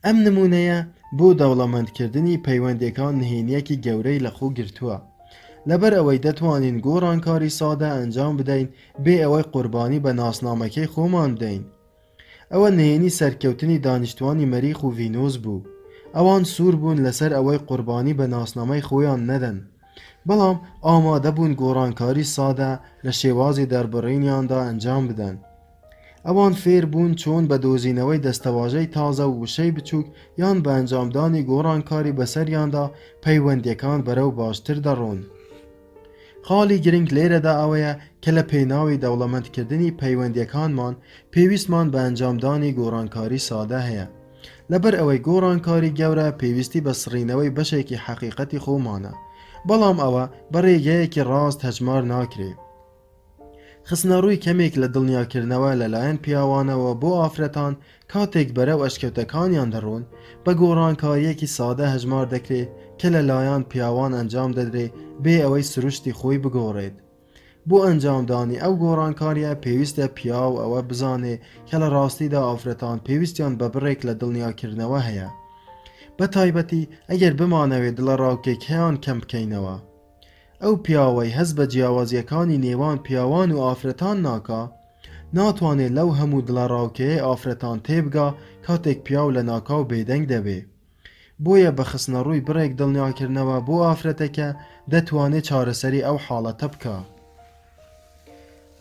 ئەم نمونەیە بۆ دەوڵەمەندکردنی پەیوەندیەکان نهێنیەکی گەورەی لە خۆ گرتووە لەبەر ئەوەی دەتوانین گۆڕانکاری سادە ئەنجام بدەین بێ ئەوەی قوربانی بە ناسنامەکەی خۆمان بدەین ئەوە نهێنی سەرکەوتنی دانیشتوانی مەریخ و ڤینۆس بوو ئەوان سوور بوون لەسەر ئەوەی قوربانی بە ناسنامەی خۆیان نەدەن بەڵام ئامادە بوون گۆڕانکاری سادە لە شێوازی دەربڕینیاندا ئەنجام بدەن ئەوان فێر بوون چۆن بە دۆزینەوەی دەستەواژەی تازە و وشەی بچووک یان بە ئەنجامدانی گۆڕانکاری بەسەریاندا پەیوەندیەکان بەرەو باشتر دەڕۆن خاڵی گرنگ لێرەدا ئەوەیە کە لە پێناوی دەوڵەمەندکردنی پەیوەندیەکانمان پێویستمان بە ئەنجامدانی گۆڕانکاری سادە هەیە لەبەر ئەوەی گۆڕانکاری گەورە پێویستی بە سڕینەوەی بەشێکی حەقیقەتی خۆمانە بەڵام ئەوە بە ڕێگەیەکی ڕاست هەژمار ناکرێت خستنە ڕووی کەمێک لە دڵنیاکردنەوە لەلایەن پیاوانەوە بۆ ئافرەتان کاتێک بەرەو ئەشکەوتەکانیان دەڕۆن بە گۆڕانکاریەکی سادە هەژمار دەکرێت کە لەلایەن پیاوان ئەنجام دەدرێت بێ ئەوەی سروشتی خۆی بگۆڕێت بۆ ئەنجامدانی ئەو گۆڕانکاریە پێویستە پیاو ئەوە بزانێ کە لە ڕاستیدا ئافرەتان پێویستیان بە بڕێک لە دڵنیاکردنەوە هەیە بە تایبەتی ئەگەر بمانەوێت دڵە ڕاوکێک هەیان کەم بکەینەوە ئەو پیاوەی هەست بە جیاوازیەکانی نێوان پیاوان و ئافرەتان ناکا ناتوانێت لەو هەموو دڵە ڕاوکەیە ئافرەتان تێبگا کاتێک پیاو لە ناکاو بێدەنگ دەبێ بۆیە بە خستنە ڕووی بڕێک دڵنیاکردنەوە بۆ ئافرەتەکە دەتوانێت چارەسەری ئەو حاڵەتە بکە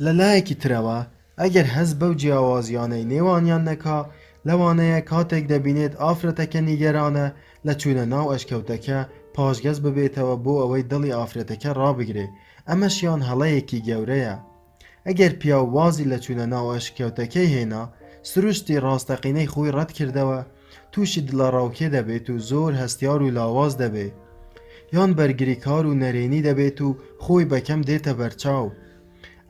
لە لایەکی ترەوە ئەگەر هەست بەو جیاوازیانەی نێوانیان نەکا لەوانەیە کاتێک دەبینێت ئافرەتەکە نیگەرانە لە چوونە ناو ئەشکەوتەکە پاشگەز ببێتەوە بۆ ئەوەی دڵی ئافرەتەکە ڕابگرێ ئەمەشیان هەڵەیەکی گەورەیە ئەگەر پیاو وازی لە چوونە ناو ئەشکەوتەکەی هێنا سروشتی ڕاستەقینەی خۆی ڕەت کردەوە تووشی دڵە ڕاوکێ دەبێت و زۆر هەستیار و لاواز دەبێت یان بەرگری کار و نەرێنی دەبێت و خۆی بەکەم دێتە بەرچاو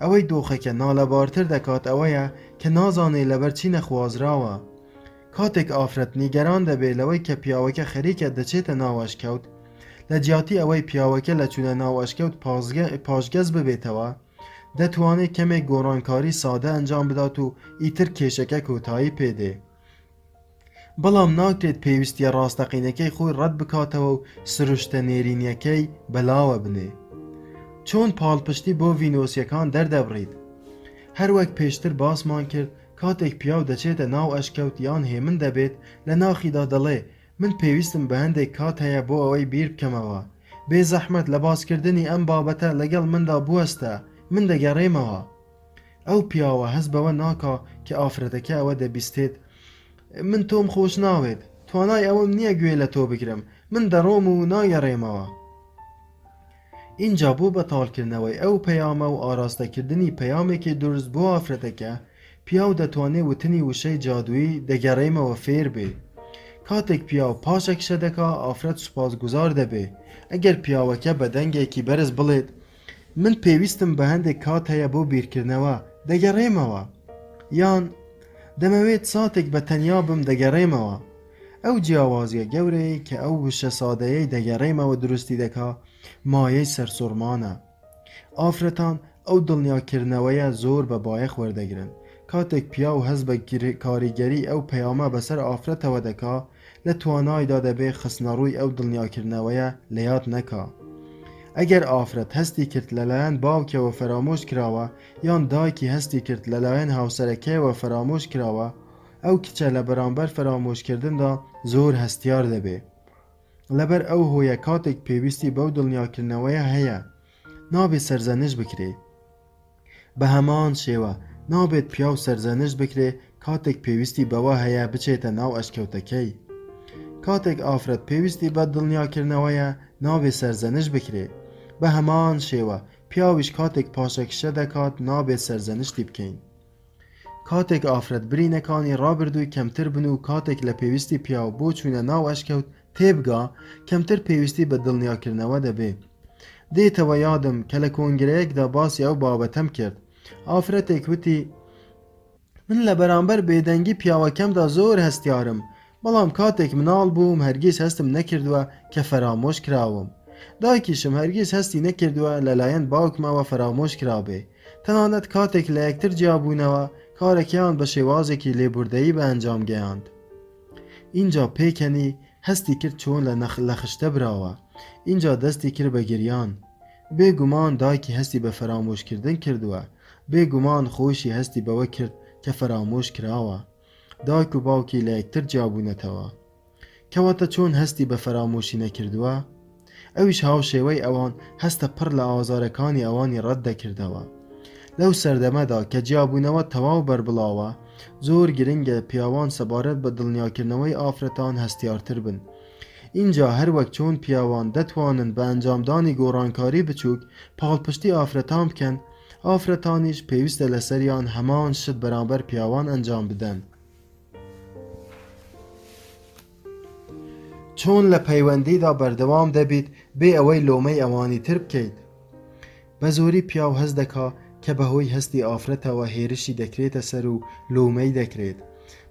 ئەوەی دۆخەکە نالەبارتر دەکات ئەوەیە کە نازانێت لەبەر چی نەخوازراوە کاتێک ئافرەت نیگەران دەبێت لەوەی کە پیاوەکە خەریکە دەچێتە ناو ئەشکەوت لە جیاتی ئەوەی پیاوەکە لە چوونە ناو ئەشکەوت پاشگەز ببێتەوە دەتوانێت کەمێک گۆڕانکاری سادە ئەنجام بدات و ئیتر کێشەکە کۆتایی پێدێ بەڵام ناکرێت پێویستیە ڕاستەقینەکەی خۆی ڕەت بکاتەوە و سروشتە نێرینیەکەی بەلاوە بنێ چۆن پاڵپشتی بۆ ڤینۆسیەکان دەردەبڕیت هەروەک پێشتر باسمان کرد کاتێک پیاو دەچێتە ناو ئەشکەوت یان هێمن دەبێت لە ناخیدا دەڵێ من پێویستم بە هەندێک کات هەیە بۆ ئەوەی بیر بکەمەوە بێ زەحمەت لە باسکردنی ئەم بابەتە لەگەڵ مندا بوەستە من دەگەڕێمەوە ئەو پیاوە هەست بەوە ناکا کە ئافرەتەکە ئەوە دەبیستێت من تۆم خۆش ناوێت توانای ئەوەم نییە گوێ لە تۆ بگرم من دەڕۆم و ناگەڕێمەوە اینجا بۆ بەتاڵکردنەوەی ئەو پەیامە و ئاراستەکردنی پەیامێکی دروست بۆ ئافرەتەکە پیاو دەتوانێت وتنی وشەی جادووی دەگەڕێمەوە فێر بێ کاتێک پیاو پاشەکشە دەکا ئافرەت سوپاسگوزار دەبێ ئەگەر پیاوەکە بە دەنگێکی بەرز بڵێت من پێویستم بە هەندێک کات هەیە بۆ بیرکردنەوە دەگەڕێمەوە یان دەمەوێت ساتێک بە تەنیا بم دەگەڕێمەوە ئەو جیاوازیە گەورەی کە ئەو وشە سادەیەی دەگەڕێمەوە دروستی دەکا مایەی سەرسوڕمانە ئافرەتان ئەو دڵنیاکردنەوەیە زۆر بە بایەخ وەردەگرن کاتێک پیاو هەست بە کاریگەری ئەو پەیامە بەسەر ئافرەتەوە دەکا لە توانایدا دەبێ خستنە ڕووی ئەو دڵنیاکردنەوەیە لە یاد نەکا ئەگەر ئافرەت هەستی کرد لەلایەن باوکەوە فرامۆش کراوە یان دایکی هەستی کرد لەلایەن هاوسەرەکەیەوە فرامۆش کراوە ئەو کچە لە بەرامبەر فرامۆشکردندا زۆر هەستیار دەبێ لەبەر ئەو هۆیە کاتێک پێویستی بەو دڵنیاکردنەوەیە هەیە نابێت سەرزەنش بکرێ بە هەمان شێوە نابێت پیاو سەرزەنش بکرێ کاتێک پێویستی بەوە هەیە بچێتە ناو ئەشکەوتەکەی کاتێک ئافرەت پێویستی بە دڵنیاکردنەوەیە نابێ سەرزەنش بکرێ بە هەمان شێوە پیاویش کاتێک پاشەکشە دەکات نابێت سەرزەنشتی بکەین کاتێک ئافرەت برینەکانی ڕابردووی کەمتر بن و کاتێک لە پێویستی پیاو بۆ چوونە ناو ئەشکەوت تێبگا کەمتر پێویستی بە دڵنیاکردنەوە دەبێ دێتەوە یادم کە لە کۆنگرەیەکدا باسی ئەو بابەتەم کرد ئافرەتێک وتی من لە بەرامبەر بێدەنگی پیاوەکەمدا زۆر هەستیارم بەڵام کاتێک مناڵ بووم هەرگیز هەستم نەکردووە کە فەرامۆش کراوم دایکیشم هەرگیز هەستی نەکردووە لەلایەن باوکمەوە فەرامۆش کرابێ تەنانەت کاتێک لە یەکتر جیابوونەوە کارێکیان بە شێوازێکی لێبوردەیی بە ئەنجام گەیاند اینجا پێکەنی هەستی کرد چۆن لە خشتە براوە اینجا دەستی کرد بە گریان بێگومان دایکی هەستی بە فەرامۆشکردن کردووە بێگومان خۆشی هەستی بەوە کرد کە فەرامۆش کراوە دایک و باوکی لە یەکتر جیابوونەتەوە کەواتە چۆن هەستی بە فەرامۆشی نەکردووە ئەویش هاوشێوەی ئەوان هەستە پڕ لە ئازارەکانی ئەوانی ڕەت دەکردەوە لەو سەردەمەدا کە جیابوونەوە تەواو بەربڵاوە زۆر گرنگە پیاوان سەبارەت بە دڵنیاکردنەوەی ئافرەتان هەستیارتر بن اینجا هەروەک چۆن پیاوان دەتوانن بە ئەنجامدانی گۆڕانکاری بچووک پاڵپشتی ئافرەتان بکەن ئافرەتانیش پێویستە لەسەریان هەمان شت بەرامبەر پیاوان ئەنجام بدەن چۆن لە پەیوەندیدا بەردەوام دەبیت بێ ئەوەی لۆمەی ئەوانی تر بکەیت بە زۆری پیاو هەست دەکا کە بەهۆی هەستی ئافرەتەوە هێرشی دەکرێتە سەر و لۆمەی دەکرێت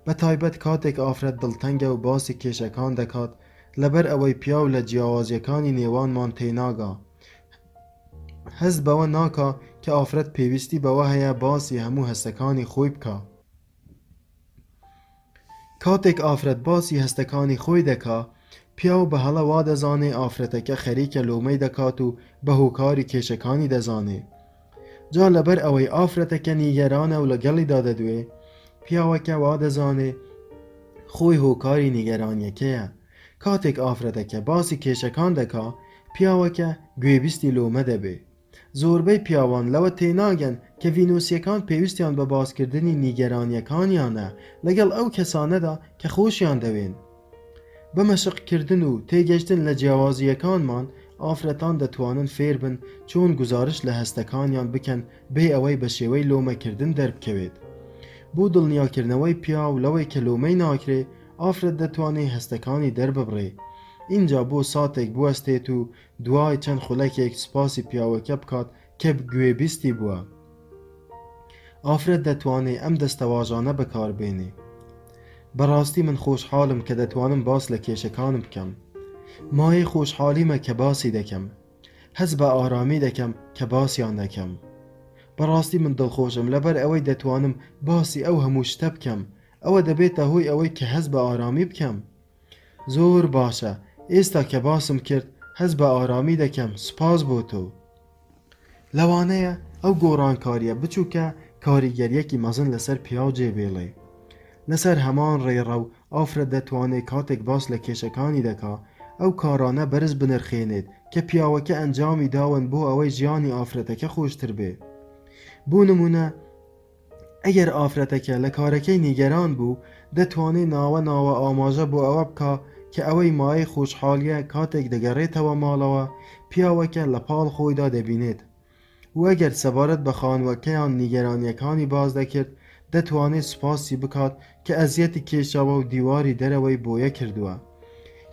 بە تایبەت کاتێک ئافرەت دڵتەنگە و باسی کێشەکان دەکات لەبەر ئەوەی پیاو لە جیاوازیەکانی نێوانمان تێناگا هەست بەوە ناکا کە ئافرەت پێویستی بەوە هەیە باسی هەموو هەستەکانی خۆی بکە کاتێک ئافرەت باسی هەستەکانی خۆی دەکا پیاو بە هەڵە وا دەزانێ ئافرەتەکە خەریکە لۆمەی دەکات و بە هۆکاری کێشەکانی دەزانێ جا لەبەر ئەوەی ئافرەتەکە نیگەرانە و لەگەڵیدا دەدوێ پیاوەکە وا دەزانێ خۆی هۆکاری نیگەرانیەکەیە کاتێک ئافرەتەکە باسی کێشەکان دەکا پیاوەکە گوێبیستی لۆمە دەبێ زۆربەی پیاوان لەوە تێناگەن کە ڤینۆسیەکان پێویستیان بە باسکردنی نیگەرانیەکانیانە لەگەڵ ئەو کەسانەدا کە خۆشیان دەوێن بە مەشقکردن و تێگەشتن لە جیاوازیەکانمان ئافرەتان دەتوانن فێر بن چۆن گزارش لە هەستەکانیان بکەن بێ ئەوەی بە شێوەی لۆمەکردن دەربکەوێت بۆ دڵنیاکردنەوەی پیاو لەوەی کە لۆمەی ناکرێ ئافرەت دەتوانێت هەستەکانی دەرببڕێ اینجا بۆ ساتێک بوەستێت و دوای چەند خولەکێک سپاسی پیاوەکە بکات کە گوێبیستی بووە ئافرەت دەتوانێت ئەم دەستەواژانە بەکاربێنێ بەڕاستی من خۆشحاڵم کە دەتوانم باس لە کێشەکانم بکەم مایە خۆشحالیمە کە باسی دەکەم هەست بە ئارامی دەکەم کە باسییان دەکەم بەڕاستی من دڵخۆشم لەبەر ئەوەی دەتوانم باسی ئەو هەموو شتە بکەم ئەوە دەبێتە هۆی ئەوەی کە هەست بە ئارامی بکەم زۆر باشە ئێستا کە باسم کرد هەست بە ئارامی دەکەم سوپاس بۆ تۆ لەوانەیە ئەو گۆڕانکاریە بچووکە کاریگەریەکی مەزن لەسەر پیاو جێبێڵێ لەسەر هەمان ڕێڕە و ئافرەت دەتوانێت کاتێک باس لە کێشەکانی دەکا ئەو کارانە بەرز بنرخێنێت کە پیاوەکە ئەنجامی داون بۆ ئەوەی ژیانی ئافرەتەکە خۆشتر بێ بۆ نمونە ئەگەر ئافرەتەکە لە کارەکەی نیگەران بوو دەتوانێت ناوە ئاماژە بۆ ئەوە بکە کە ئەوەی مایەی خۆشحالیە کاتێک دەگەڕێتەوە ماڵەوە پیاوەکە لە پاڵ خۆیدا دەبینێت و ئەگەر سەبارەت بە خانووەکەیان نیگەرانیەکانی باز دەکرد دەتوانێت سوپاسی بکات کە ئەزیەتی کێشەوە و دیواری دەرەوەی بۆیە کردووە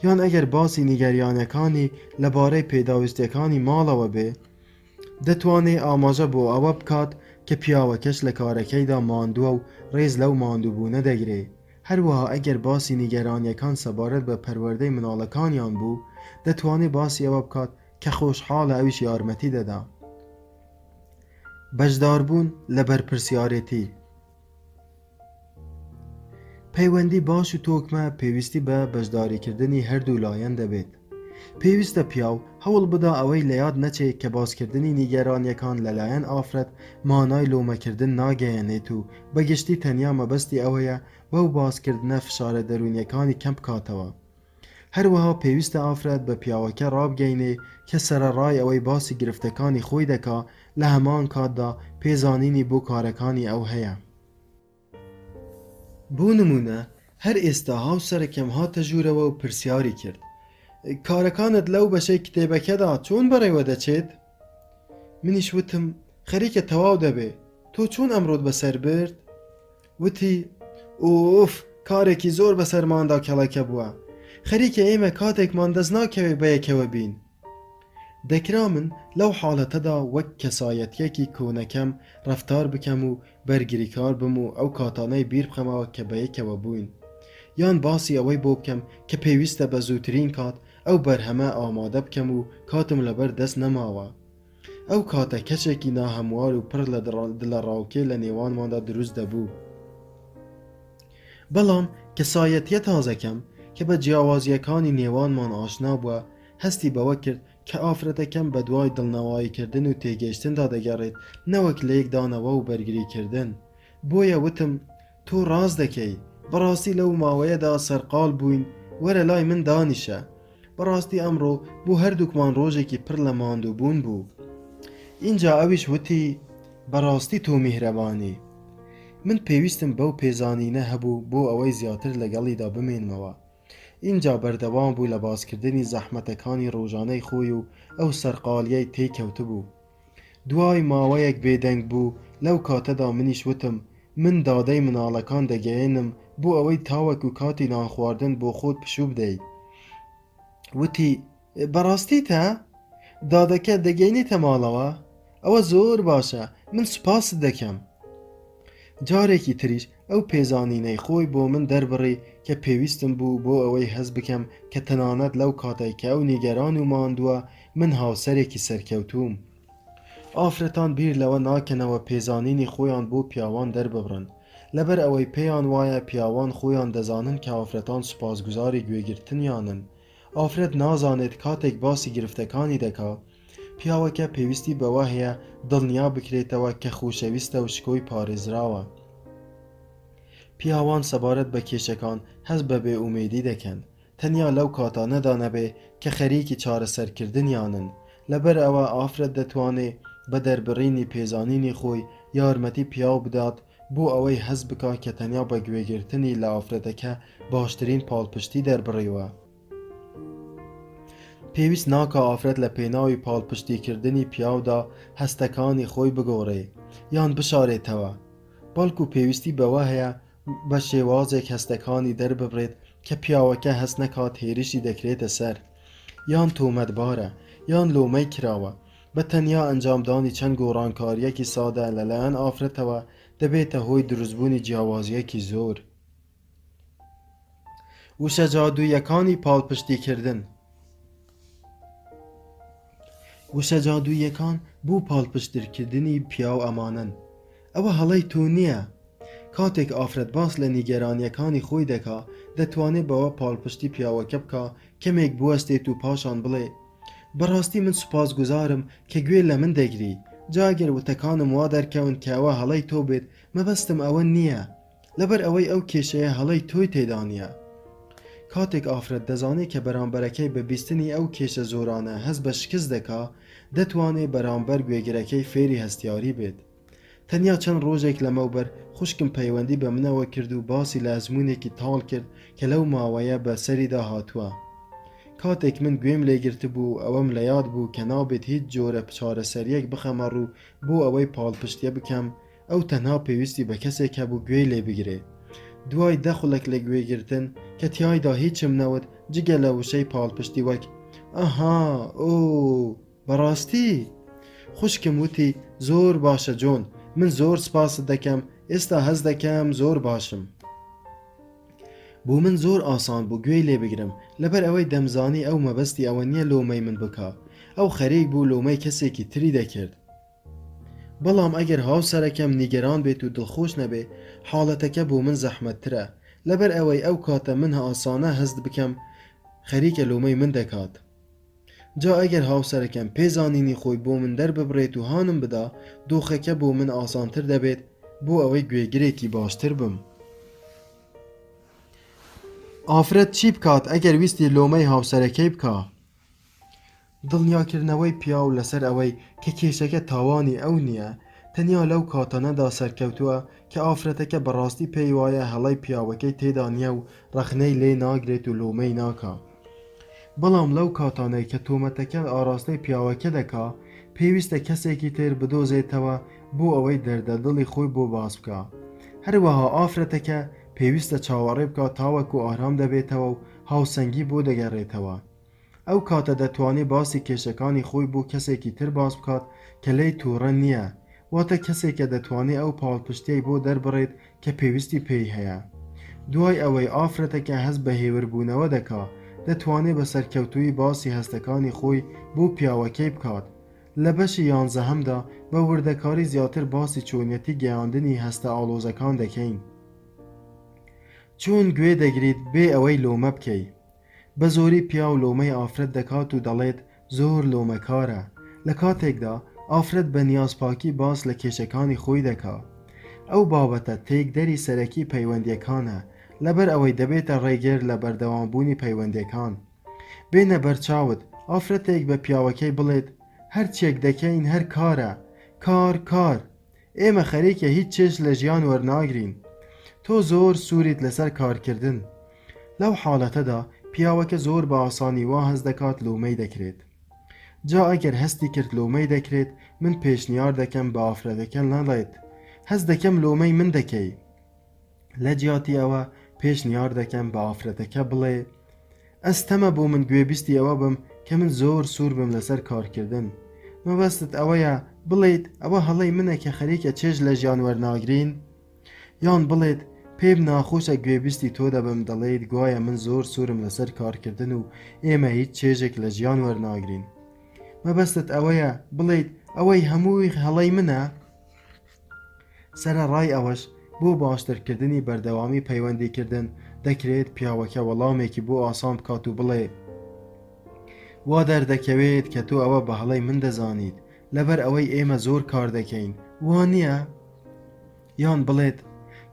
یان ئەگەر باسی نیگەریانەکانی لەبارەی پێداویستیەکانی ماڵەوە بێ دەتوانێت ئاماژە بۆ ئەوە بکات کە پیاوەکەش لە کارەکەیدا ماندووە و ڕێز لەو ماندووبوونە دەگرێ هەروەها ئەگەر باسی نیگەرانیەکان سەبارەت بە پەروەردەی مناڵەکانیان بوو دەتوانێت باسی ئەوە بکات کە خۆشحاڵە ئەویش یارمەتی دەدا بەشداربوون لە بەرپرسیارەتی پەیوەندی باش و تۆکمە پێویستی بە بەشداریکردنی هەردوو لایەن دەبێت پێویستە پیاو هەوڵ بدا ئەوەی لە یاد نەچێت کە باسکردنی نیگەرانیەکان لەلایەن ئافرەت مانای لۆمەکردن ناگەیەنێت و بەگشتی تەنیا مەبەستی ئەوەیە بەو باسکردنە فشارە دەرونیەکانی کەم بکاتەوە هەروەها پێویستە ئافرەت بە پیاوەکە ڕابگەینێ کە سەرەڕای ئەوەی باسی گرفتەکانی خۆی دەکا لە هەمان کاتدا پێزانینی بۆ کارەکانی ئەو هەیە بۆ نمونە هەر ئێستا هاوسەرێکم هاتە ژوورەوە و پرسیاری کرد کارەکانت لەو بەشەی کتێبەکەدا چۆن بەڕێوە دەچێت؟ منیش وتم خەریکە تەواو دەبێ تۆ چۆن ئەمڕۆت بەسەر برد؟ وتی ئۆف کارێکی زۆر بەسەرماندا کەڵەکە بووە خەریکە ئێمە کاتێکمان دەست ناکەوێ بەیەکەوە بین دەکرا من لەو حاڵەتەدا وەک کەسایەتیەکی کۆنەکەم ڕەفتار بکەم و بەرگریکار بم و ئەو کاتانەی بیر بخەمەوە کە بەیەکەوە بووین یان باسی ئەوەی بۆ بکەم کە پێویستە بە زووترین کات ئەو بەرهەمە ئامادە بکەم و کاتم لەبەر دەست نەماوە ئەو کاتە کەچێکی ناهەموار و پڕ لە دلە ڕاوکێ لە نێوانماندا دروست دەبوو بەڵام کەسایەتیە تازەکەم کە بە جیاوازیەکانی نێوانمان ئاشنا بووە هەستی بەوە کرد کە ئافرەتەکەم بە دوای دڵنەواییکردن و تێگەیشتندا دەگەڕێت نەوەک لە یەکدانەوە و بەرگریکردن بۆیە وتم تۆ ڕاز دەکەی بەڕاستی لەو ماوەیەدا سەرقاڵ بووین وەرە لای من دانیشە بەڕاستی ئەمڕۆ بۆ هەردووکمان ڕۆژێکی پڕ لە ماندووبوون بوو اینجا ئەویش وتی بەڕاستی تۆ میهرەبانی من پێویستم بەو پێزانینە هەبوو بۆ ئەوەی زیاتر لەگەڵیدا بمێنمەوە اینجا بەردەوام بوو لە باسکردنی زەحمەتەکانی ڕۆژانەی خۆی و ئەو سەرقاڵیەی تێکەوت بوو دوای ماوەیەک بێدەنگ بوو لەو کاتەدا منیش وتم من دادەی مناڵەکان دەگەێنم بۆ ئەوەی تاوەک و کاتی نان خواردن بۆ خۆت پشوو بدەیت وتی بەڕاستیتە دادەکە دەگەینێتە ماڵەوە ئەوە زۆر باشە من سوپاست دەکەم جارێکی تریش ئەو پێزانینەی خۆی بۆ من دەربڕی کە پێویستم بوو بۆ ئەوەی هەز بکەم کە تەنانەت لەو کاتێککە ئەو نیگەران و ماندووە من هاوسەرێکی سەرکەوتوم ئافرەتان بیر لەوە ناکەنەوە پێزانینی خۆیان بۆ پیاوان دەرببڕن لەبەر ئەوەی پێیان وایە پیاوان خۆیان دەزانن کە ئافرەتان سوپاسگوزاری گوێگرتنیانن ئافرەت نازانێت کاتێک باسی گرفتەکانی دەکا پیاوەکە پێویستی بەوە هەیە دڵنیا بکرێتەوە کە خۆشەویستە و شکۆی پارێزراوە پیاوان سەبارەت بە کێشەکان هەز بە بێئومێدی دەکەن تەنیا لەو کاتانەدا نەبێ کە خەریکی چارەسەرکردنیانن لەبەر ئەوە ئافرەت دەتوانێت بە دەربڕینی پێزانینی خۆی یارمەتی پیاو بدات بۆ ئەوەی هەز بکا کە تەنیا بە گوێگرتنی لە ئافرەتەکە باشترین پاڵپشتی دەربڕیوە پێویست ناکە ئافرەت لە پێناوی پاڵپشتیکردنی پیاودا هەستەکانی خۆی بگۆڕێ یان بشارێتەوە بەڵکو پێویستی بەوە هەیە بە شێوازێک هەستەکانی دەرببڕێت کە پیاوەکە هەست نەکات هێرشی دەکرێتە سەر یان تۆمەتبارە یان لۆمەی کراوە بە تەنیا ئەنجامدانی چەند گۆڕانکاریەکی سادە لەلایەن ئافرەتەوە دەبێتە هۆی دروستبوونی جیاوازیەکی زۆر وشە جادوویەکانی پاڵپشتیکردن وشە جادوویەکان بۆ پاڵپشتکردنی پیاو ئەمانن ئەوە هەڵەی تۆ نییە کاتێک ئافرەت باس لە نیگەرانیەکانی خۆی دەکا دەتوانێت بەوە پاڵپشتی پیاوەکە بکە کەمێک بوەستێت و پاشان بڵێ بەڕاستی من سوپاسگوزارم کە گوێ لە من دەگری جاگەر وتەکانم وا دەرکەون کە ئەوە هەڵەی تۆ بێت مەبەستم ئەوە نییە لەبەر ئەوەی ئەو کێشەیە هەڵەی تۆی تێدا نییە کاتێک ئافرەت دەزانێت کە بەرامبەرەکەی بە بیستنی ئەو کێشە زۆرانە هەست بە شکست دەکا دەتوانێت بەرامبەر گوێگرەکەی فێری هەستیاری بێت تەنیا چەند ڕۆژێک لەمەوبەر خوشکم پەیوەندی بە منەوە کرد و باسی لە ئەزموونێکی تاڵ کرد کە لەو ماوەیە بە سەریدا هاتووە کاتێک من گوێم لێگرت بوو ئەوەم لە یاد بوو کە نابێت هیچ جۆرە چارەسەریەک بخەمە ڕوو بۆ ئەوەی پاڵپشتیە بکەم ئەو تەنها پێویستی بە کەسێک هەبوو گوێی لێ بگرێ دوای دەخولێک لە گوێگرتن کە تیایدا هیچم نەوت جگە لە وشەی پاڵپشتی وەک ئەها ئۆ بەڕاستی خوشکم وتی زۆر باشە جۆن من زۆر سپاست دەکەم ئێستا هەز دەکەم زۆر باشم بۆ من زۆر ئاسان بوو گوێی لێ بگرم لەبەر ئەوەی دەمزانی ئەو مەبەستی ئەوە نییە لۆمەی من بکە ئەو خەریک بوو لۆمەی کەسێکی تری دەکرد بەڵام ئەگەر هاوسەرەکەم نیگەران بێت و دڵخۆش نەبێ حاڵەتەکە بۆ من زەحمەتترە لەبەر ئەوەی ئەو کاتە من ئاسانە هەست بکەم خەریکە لۆمەی من دەکات جا ئەگەر هاوسەرەکەم پێزانینی خۆی بۆ من دەرببڕێت و هانم بدا دۆخەکە بۆ من ئاسانتر دەبێت بۆ ئەوەی گوێگرێکی باشتر بم ئافرەت چی بکات ئەگەر ویستی لۆمەی هاوسەرەکەی بکە دڵنیاکردنەوەی پیاو لەسەر ئەوەی کە کێشەکە تاوانی ئەو نییە تەنیا لەو کاتانەدا سەرکەوتووە کە ئافرەتەکە بەڕاستی پێی وایە هەڵەی پیاوەکەی تێدا نییە و ڕەخنەی لێ ناگرێت و لۆمەی ناکا. بەڵام لەو کاتانەی کە تۆمەتەکە ئاراستەی پیاوەکە دەکا، پێویستە کەسێکی تر بدۆزێتەوە بۆ ئەوەی دەردەدڵی خۆی بۆ باس بکە. هەروەها ئافرەتەکە پێویستە چاوەڕێ بکات تاوەکو ئارام دەبێتەوە و هاوسەنگی بۆ دەگەڕێتەوە. ئەو کاتە دەتوانێت باسی کێشەکانی خۆی بۆ کەسێکی تر باس بکات کە لێی تووڕە نییە، واتە کەسێکە دەتوانێت ئەو پاڵپشتیای بۆ دەربڕێت کە پێویستی پێی هەیە. دوای ئەوەی ئافرەتەکە هەست بە هێوربوونەوە دەکا، دەتوانێت بە سەرکەوتووی باسی هەستەکانی خۆی بۆ پیاوەکەی بکات. لە بەشی 11هەمدا بە وردەکاری زیاتر باسی چۆنیەتی گەیاندنی هەستە ئاڵۆزەکان دەکەین. چۆن گوێ دەگریت بێ ئەوەی لۆمە بکەی. بە زۆری پیا و لۆمەی ئافرەت دەکات و دەڵێت زۆر لۆمەکارە. لە کاتێکدا ئافرەت بە نیازپاکی باس لە کێشەکانی خۆی دەکا. ئەو بابەتە تێکدەری سەرەکی پەیوەندیەکانە، لەبەر ئەوەی دەبێتە ڕێگەر لە بەردەوامبوونی پەیوەندیەکان. بێنە بەرچاوت ئافرەتێک بە پیاوەکەی بڵێت هەرچێک دەکەین هەر کارە، کار، ئێمە خەریکە هیچ چێش لە ژیان وەرناگرین، تۆ زۆر سووریت لەسەر کارکردن. لەو حاڵەتەدا پیاوەکە زۆر بە ئاسانی وا هەست دەکات لۆمەی دەکرێت. جا ئەگەر هەستی کرد لۆمەی دەکرێت، من پێشنیار دەکەم بە ئافرەتەکە نەڵێت هەست دەکەم لۆمەی من دەکەی. لە جیاتی ئەوە پێشنیار دەکەم بە ئافرەتەکە بڵێ ئەستەمە بۆ من گوێبیستی ئەوە بم کە من زۆر سوور بم لەسەر کارکردن. مەبەستت ئەوەیە بڵێیت ئەوە هەڵەی منە کە خەریکە چێژ لە ژیان وەرناگرین، یان بڵێت پێم ناخۆشە گوێبیستی تۆ دەبم دەڵێیت گوایە من زۆر سوورم لەسەر کارکردن و ئێمە هیچ چێژێک لە ژیان وەرناگرین. مەبەستت ئەوەیە بڵێیت ئەوەی هەمووی هەڵەی منە. سەرە ڕای ئەوەش بۆ باشترکردنی بەردەوامی پەیوەندیکردن دەکرێت پیاوەکە وەڵامێکی بۆ ئاسان بکات و بڵێ وا دەردەکەوێت کە تۆ ئەوە بە هەڵەی من دەزانیت لەبەر ئەوەی ئێمە زۆر کار دەکەین، وانە؟ یان بڵێت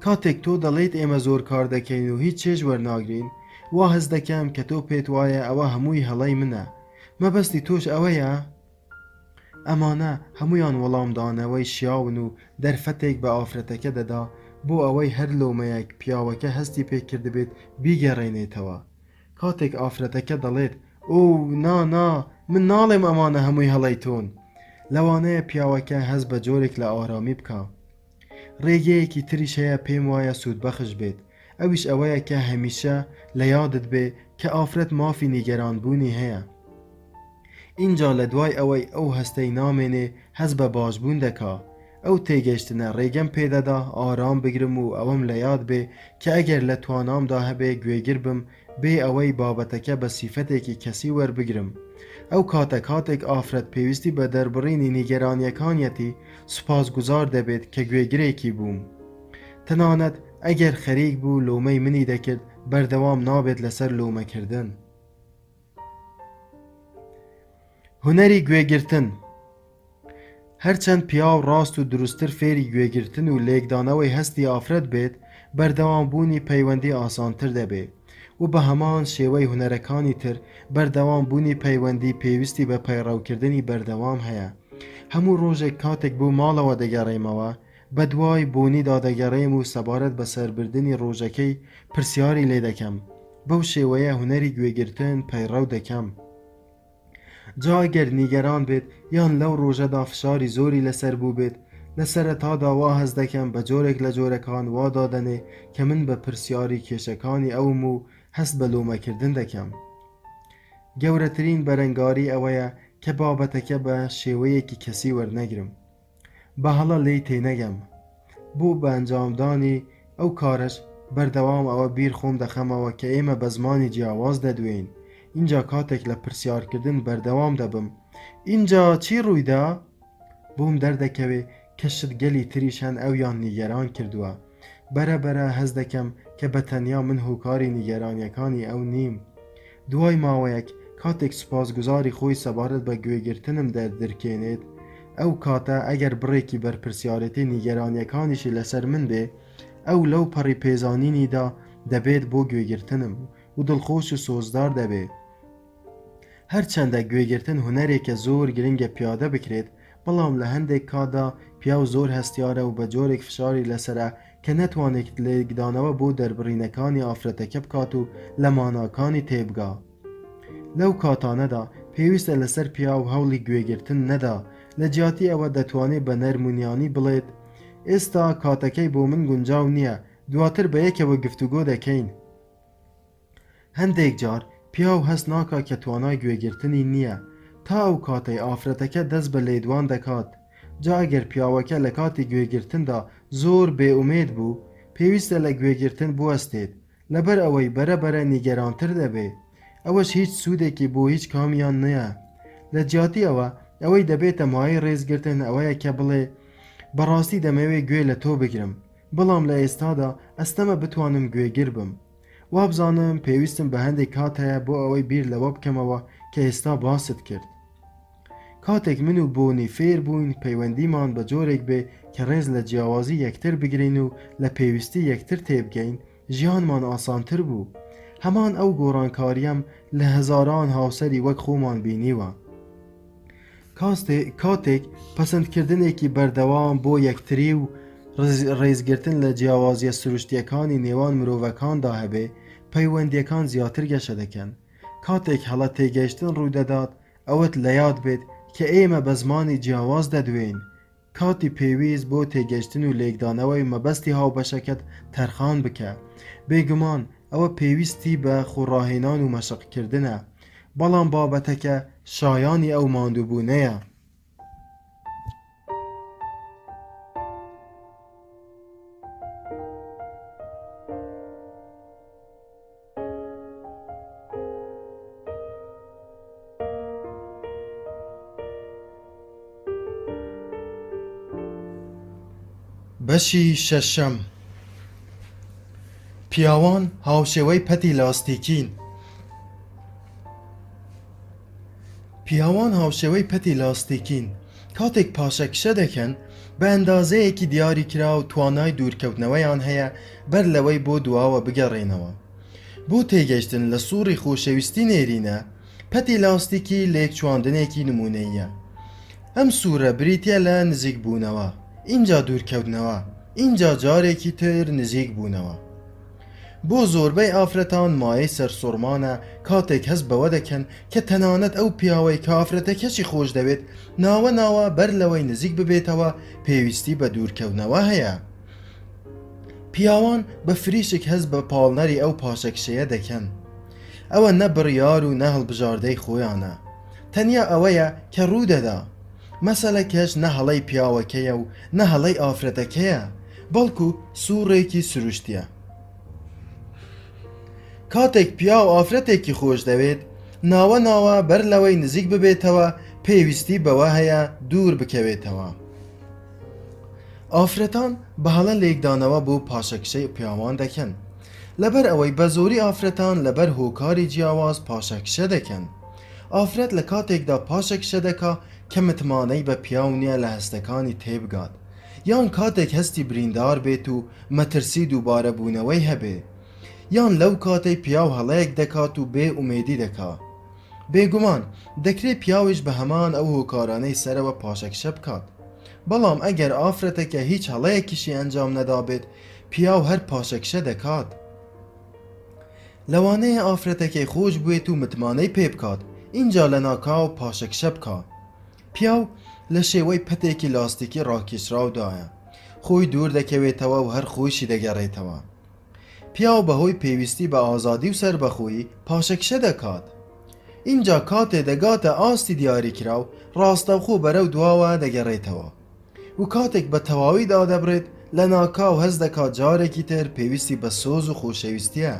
کاتێک تۆ دەڵێیت ئێمە زۆر کار دەکەین و هیچ چێژ وەرناگرین، وا هەست دەکەم کە تۆ پێت وایە ئەوە هەمووی هەڵەی منە، مەبەستی تۆش ئەوەیە؟ ئەمانە هەمویان وەڵامدانەوەی شیاون و دەرفەتێک بە ئافرەتەکە دەدا بۆ ئەوەی هەر لۆمەیەک پیاوەکە هەستی پێکردبێت بیگەڕێنێتەوە. کاتێک ئافرەتەکە دەڵێت نا من ناڵێم ئەمانە هەمووی هەڵەی تۆن، لەوانەیە پیاوەکە هەست بە جۆرێک لە ئارامی بکە. ڕێگەیەکی تریش هەیە پێم وایە سوودبەخش بێت، ئەویش ئەوەیە کە هەمیشە لە یادت بێ کە ئافرەت مافی نیگەرانبوونی هەیە. اینجا لە دوای ئەوەی ئەو هەستەی نامێنێ هەست بە باشبوون دەکا. ئەو تێگەشتنە ڕێگەم پێدەدا ئارام بگرم و ئەوەم لە یاد بێ کە ئەگەر لە توانامدا هەبێ گوێگر بم بێ ئەوەی بابەتەکە بە سیفەتێکی کەسی وەربگرم. ئەو کاتێک ئافرەت پێویستی بە دەربڕینی نیگەرانیەکانیەتی سوپاسگوزار دەبێت کە گوێگرێکی بووم. تەنانەت ئەگەر خەریک بوو لۆمەی منی دەکرد بەردەوام نابێت لەسەر لۆمەکردن. هونەری گوێگرتن. هەرچەند پیاو ڕاست و دروستتر فێری گوێگرتن و لێکدانەوەی هەستی ئافرەت بێت، بەردەوامبوونی پەیوەندی ئاسانتر دەبێت و بە هەمان شێوەی هونەرەکانی تر بەردەوامبوونی پەیوەندی پێویستی بە پەیڕەوکردنی بەردەوام هەیە. هەموو ڕۆژێک کاتێک بۆ ماڵەوە دەگەڕێمەوە، بە دوای بۆنیدا دەگەڕێم و سەبارەت بە سەربردنی ڕۆژەکەی پرسیاری لێ دەکەم. بەو شێوەیە هونەری گوێگرتن پەیڕەو دەکەم. جا ئەگەر نیگەران بێت یان لەو ڕۆژەدا فشاری زۆری لەسەر بوو بێت، لە سەرەتادا وا هەست دەکەم بە جۆرێک لە جۆرەکان وا دادەنێ کە من بە پرسیاری کێشەکانی ئەوم و هەست بە لۆمەکردن دەکەم. گەورەترین بەرەنگاری ئەوەیە کە بابەتەکە بە شێوەیەکی کەسی وەرنەگرم، بە هەڵە لێی تێنەگەم. بۆ بە ئەنجامدانی ئەو کارش بەردەوام ئەوە بیر خۆم دەخەمەوە کە ئێمە بە زمانی جیاواز دەدوێین. اینجا کاتێک لە پرسیارکردن بەردەوام دەبم اینجا چی ڕوویدا؟ بۆم دەردەکەوێ کە شتگەلی تریش هەن ئەویان نیگەران کردووە. بەرەبەرە هەست دەکەم کە بە تەنیا من هۆکاری نیگەرانیەکانی ئەو نیم. دوای ماوەیەک کاتێک سوپاسگوزاری خۆی سەبارەت بە گوێگرتنم دەردرکێنێت، ئەو کاتە ئەگەر بڕێکی بەرپرسیارەتی نیگەرانیەکانیشی لەسەر من بێ، ئەو لەو پەڕی پێزانینیدا دەبێت بۆ گوێگرتنم و دڵخۆش و سۆزدار دەبێت. هەرچەندە گوێگرتن هونەرێکە زۆر گرنگە پیادە بکرێت، بەڵام لە هەندێک کادا پیاو زۆر هەستیارە و بە جۆرێک فشاری لەسرە کە نەتوانێت لێکدانەوە بۆ دەربڕینەکانی ئافرەتەکە بکات و لە ماناکانی تێبگا. لەو کاتانەدا پێویستە لەسەر پیاو هەوڵی گوێگرتن نەدا، لە جیاتی ئەوە دەتوانێت بە نەرمونیانی بڵێت ئێستا کاتەکەی بۆ من گونجاو نییە، دواتر بە یەکەوە گفتوگۆ دەکەین. هەندێک جار پیاو هەست ناکا کە توانای گوێگرتنی نییە، تا ئەو کاتەی ئافرەتەکە دەست بە لێدوان دەکات. جا ئەگەر پیاوەکە لە کاتی گوێگرتندا زۆر بێئومێد بوو، پێویستە لە گوێگرتن بوەستێت، لەبەر ئەوەی بەرەبەرە نیگەرانتر دەبێت. ئەوەش هیچ سوودێکی بۆ هیچ کامیان نییە. لە جیاتی ئەوەی دەبێتە مای ڕێزگرتن ئەوەیە کە بڵێ بەڕاستی دەمەوێت گوێ لە تۆ بگرم، بەڵام لە ئێستادا ئەستەمە بتوانم گوێگر بم. وابزانم پێویستم بە هەندێک کات هەیە بۆ ئەوەی بیر لەوە بکەمەوە کە ئێستا باست کرد. کاتێک من و بۆنی فێر بووین پەیوەندیمان بە جۆرێک بێ کە ڕێز لە جیاوازی یەکتر بگرین و لە پێویستی یەکتر تێبگەین، ژیانمان ئاسانتر بوو. هەمان ئەو گۆڕانکاریەم لە هەزاران هاوسەری وەک خۆمان بینیوە. کاتێک پەسەندکردنێکی بەردەوام بۆ یەکتری و ڕێزگرتن لە جیاوازیە سروشتیەکانی نێوان مرۆڤەکاندا هەبێ، پەیوەندیەکان زیاتر گەشە دەکەن. کاتێک هەڵە تێگەیشتن ڕوودەدات، ئەوەت لە یاد بێت کە ئێمە بە زمانی جیاواز دەدوێن. کاتی پێویست بۆ تێگەشتن و لێکدانەوەی مەبەستی هاوبەشەکەت تەرخان بکە. بێگومان ئەوە پێویستی بە خوڕاهێنان و مەشقکردنە، بەڵام بابەتەکە شایانی ئەو ماندووبوونەیە. بەشی شەشەم. پیاوان هاوشێوەی پەتی لاستیکین. پیاوان هاوشێوەی پەتی لاستیکین. کاتێک پاشەکشە دەکەن، بە ئەندازەیەکی دیاری کرا و توانای دوورکەوتنەوەیان هەیە بەر لەوەی بۆ دواوە بگەڕێنەوە. بۆ تێگەشتن لە سووڕی خۆشەویستی نێرینە، پەتی لاستیکی لێکچواندنێکی نمونەیە. ئەم سوورە بریتە لە نزیک بوونەوە، اینجا دوورکەوتنەوە، اینجا جارێکی تر نزیک بوونەوە. بۆ زۆربەی ئافرەتان مایەی سەرسوڕمانە کاتێک هەست بەوە دەکەن کە تەنانەت ئەو پیاوەی کە ئافرەتەکەشی خۆش دەوێت ناوە بەر لەوەی نزیک ببێتەوە پێویستی بە دوورکەوتنەوە هەیە. پیاوان بە فریشک هەست بە پاڵنەری ئەو پاشەکشەیە دەکەن. ئەوە نە بڕیار و نە هەڵبژاردەی خۆیانە، تەنیا ئەوەیە کە ڕوودەدا. مەسەلەکەش نە هەڵەی پیاوەکەیە و نە هەڵەی ئافرەتەکەیە، بەڵکو سوورێکی سروشتیە. کاتێک پیاو ئافرەتێکی خۆش دەوێت ناوە بەر لەوەی نزیک ببێتەوە پێویستی بەوە هەیە دوور بکەوێتەوە. ئافرەتان بە هەڵە لێکدانەوە بۆ پاشەکشەی پیاوان دەکەن، لەبەر ئەوەی بە زۆری ئافرەتان لەبەر هۆکاری جیاواز پاشەکشە دەکەن. ئافرەت لە کاتێکدا پاشەکشە دەکا کە متمانەی بە پیاو نییە لە هەستەکانی تێبگات، یان کاتێک هەستی بریندار بێت و مەترسی دووبارە بوونەوەی هەبێ، یان لەو کاتەی پیاو هەڵەیەک دەکات و بێ ئومێدی دەکا. بێگومان دەکرێت پیاویش بە هەمان ئەو هۆکارانەی سەرەوە پاشەکشە بکات، بەڵام ئەگەر ئافرەتەکە هیچ هەڵەیەکیشی ئەنجام نەدابێت پیاو هەر پاشەکشە دەکات. لەوانەیە ئافرەتەکەی خۆش بێت و متمانەی پێ بکات، اینجا لە ناکاو پاشەکشە بکە. پیاو لە شێوەی پەتێکی لاستیکی ڕاکێشراودایە، خۆی دوور دەکەوێتەوە و هەر خۆشی دەگەڕێتەوە. پیاو بەهۆی پێویستی بە ئازادی و سەربەخۆیی پاشەکشە دەکات. اینجا کاتێ دەگاتە ئاستی دیاریکراو ڕاستەوخۆ بەرەو دواوە دەگەڕێتەوە و کاتێک بە تەواوی دادەبرێت لە ناکاو هەست دەکات جارێکی تر پێویستی بە سۆز و خۆشەویستیە،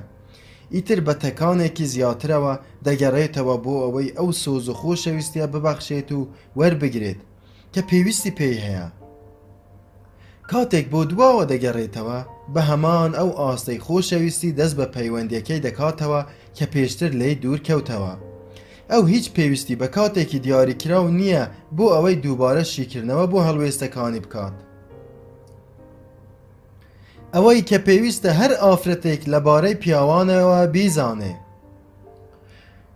ئیتر بە تەکانێکی زیاترەوە دەگەڕێتەوە بۆ ئەوەی ئەو سۆز و خۆشەویستیە ببەخشێت و وەربگرێت کە پێویستی پێی هەیە. کاتێک بۆ دواوە دەگەڕێتەوە بە هەمان ئەو ئاستەی خۆشەویستی دەست بە پەیوەندیەکەی دەکاتەوە کە پێشتر لێی دوور کەوتەوە. ئەو هیچ پێویستی بە کاتێکی دیاریکراو نییە بۆ ئەوەی دووبارە شیکردنەوە بۆ هەڵوێستەکانی بکات. ئەوەی کە پێویستە هەر ئافرەتێک لەبارەی پیاوانەوە بیزانێ.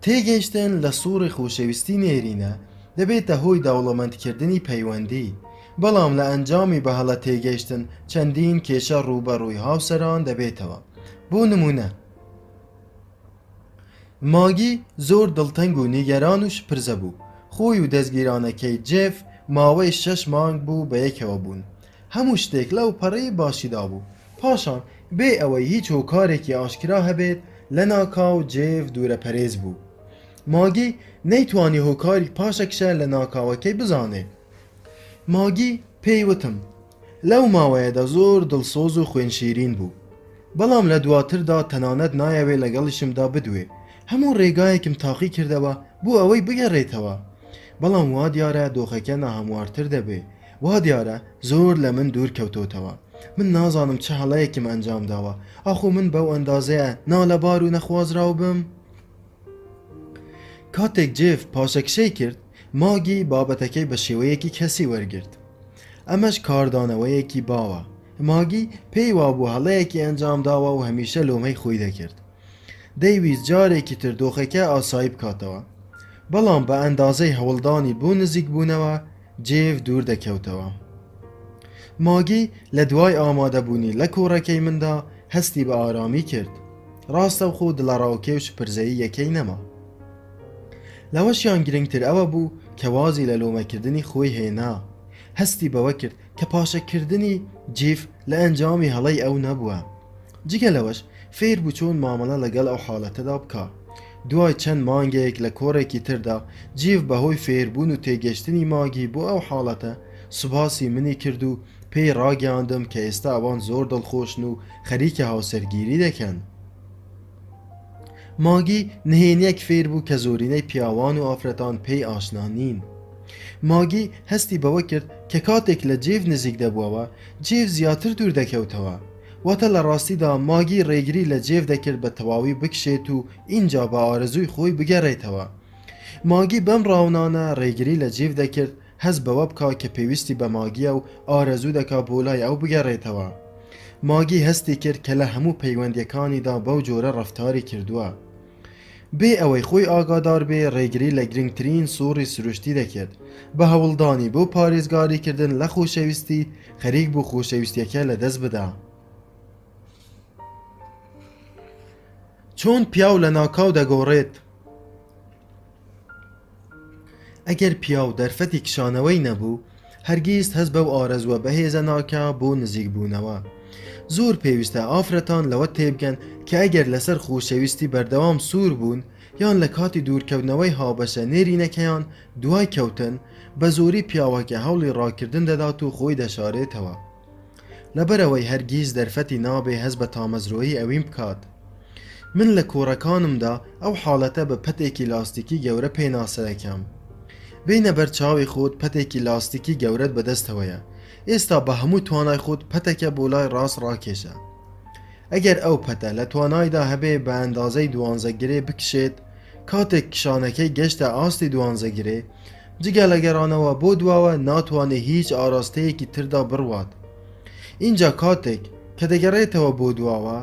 تێگەیشتن لە سووڕی خۆشەویستی نێرینە دەبێتە هۆی دەوڵەمەندکردنی پەیوەندی بەڵام لە ئەنجامی بەهەڵە تێگەیشتن چەندین کێشە ڕوبەڕووی هاوسەران دەبێتەوە. بۆ نمونە ماگی زۆر دڵتەنگ و نیگەران و شپرزە بوو. خۆی و دەستگیرانەکەی جێف ماوەی 6 مانگ بوو بە یەکەوە بوون. هەموو شتێک لەو پەڕەی باشیدا بوو. پاشان بێ ئەوەی هیچ هۆکارێکی ئاشکرا هەبێت لە ناکاو جێف دوورە پەرێز بوو. ماگی نەیتوانی هۆکاری پاشەکشە لە ناکاوەکەی بزانێ. ماگی پێی وتم لەو ماوەیەدا زۆر دڵسۆز و خوێنشیرین بوو. بەڵام لە دواتردا تەنانەت نایەوێت لەگەڵیشمدا بدوێ. هەموو ڕێگایەکم تاقی کردەوە بۆ ئەوەی بگەڕێتەوە. بەڵام وا دیارە دۆخەکە ناهەموارتر دەبێ. وا دیارە زۆر لە من دوور کەوتۆتەوە. من نازانم چه هەڵەیەکم ئەنجام داوە. ئاخۆ من بەو ئەندازەیە نالەبار و نەخوازراو بم. کاتێک جێف پاشەکشەی کرد ماگی بابەتەکەی بە شێوەیەکی کەسی وەرگرت. ئەمەش کاردانەوەیەکی باوە. ماگی پێی وابوو هەڵەیەکی ئەنجام داوە و هەمیشە لۆمەی خۆی دەکرد. دەیویست جارێکی تر دۆخەکە ئاسایی بکاتەوە. بەڵام بە ئەندازەی هەوڵدانی بۆ نزیک بوونەوە جێف دوور دەکەوتەوە. ماگی لە دوای ئامادەبوونی لە کۆڕەکەی مندا هەستی بە ئارامی کرد. ڕاستەوخۆ دڵەڕاوکێ و شپرزەیی یەکەی نەما. لەوەشیان گرنگتر ئەوە بوو کە وازی لە لۆمەکردنی خۆی هێنا. هەستی بەوە کرد کە پاشەکردنی جیف لە ئەنجامی هەڵەی ئەو نەبووە. جگە لەوەش فێر بوو چۆن مامەڵە لەگەڵ ئەو حاڵەتەدا بکە. دوای چەند مانگێک لە کۆڕێکی تردا جیف بەهۆی فێربوون و تێگەشتنی ماگی بۆ ئەو حاڵەتە سوپاسی منی کرد و پێی ڕاگەیاندم کە ئێستا ئەوان زۆر دڵخۆشن و خەریکە هاوسەرگیری دەکەن. ماگی نهێنیەک فێر بوو کە زۆرینەی پیاوان و ئافرەتان پێی ئاشنا نین. ماگی هەستی بەوە کرد کە کاتێک لە جێف نزیک دەبووەوە جێف زیاتر دوور دەکەوتەوە. واتە لە ڕاستیدا ماگی ڕێگری لە جێف دەکرد بە تەواوی بکشێت و اینجا بە ئارەزووی خۆی بگەڕێتەوە. ماگی بەم ڕاونانە ڕێگری لە جێف دەکرد هەست بەوە بکا کە پێویستی بە ماگیە و ئارەزوو دەکا بۆ لای ئەو بگەڕێتەوە. ماگی هەستی کرد کە لە هەموو پەیوەندیەکانیدا بەو جۆرە ڕەفتاری کردووە. بێ ئەوەی خۆی ئاگادار بێ ڕێگری لە گرنگترین سوڕی سروشتی دەکرد. بە هەوڵدانی بۆ پارێزگاریکردن لە خۆشەویستی خەریک بوو خۆشەویستیەکە لە دەست بدا. چۆن پیاو لە ناکاو دەگۆڕێت؟ ئەگەر پیاو دەرفەتی کشانەوەی نەبوو هەرگیز هەست بەو ئارەزووە بەهێزە ناکە بۆ نزیک بوونەوە. زۆر پێویستە ئافرەتان لەوە تێبگەن کە ئەگەر لەسەر خۆشەویستی بەردەوام سوور بوون یان لە کاتی دوورکەوتنەوەی هاوبەشە نێرینەکەیان دوای کەوتن بە زۆری پیاوەکە هەوڵی ڕاکردن دەدات و خۆی دەشارێتەوە. لەبەرەوەی هەرگیز دەرفەتی نابێ هەست بە تامەزرۆیی ئەویم بکات. من لە کۆڕەکانمدا ئەو حاڵەتە بە پەتێکی لاستیکی گەورە پێناسە دەکەم. بینە بەر چاوی خۆت پەتێکی لاستیکی گەورەت بەدەستەوەیە. ئێستا بە هەموو توانای خۆت پەتەکە بۆ لای ڕاست ڕاکێشە. ئەگەر ئەو پەتە لە توانایدا هەبێ بە ئەندازەی دوانزەگرێ بکشێت کاتێک کشانەکەی گەشتە ئاستی دوانزەگرێ جگە لە گەڕانەوە بۆ دواوە ناتوانێت هیچ ئاراستەیەکی تردا بڕوات. اینجا کاتێک کە دەگەڕێتەوە بۆ دواوە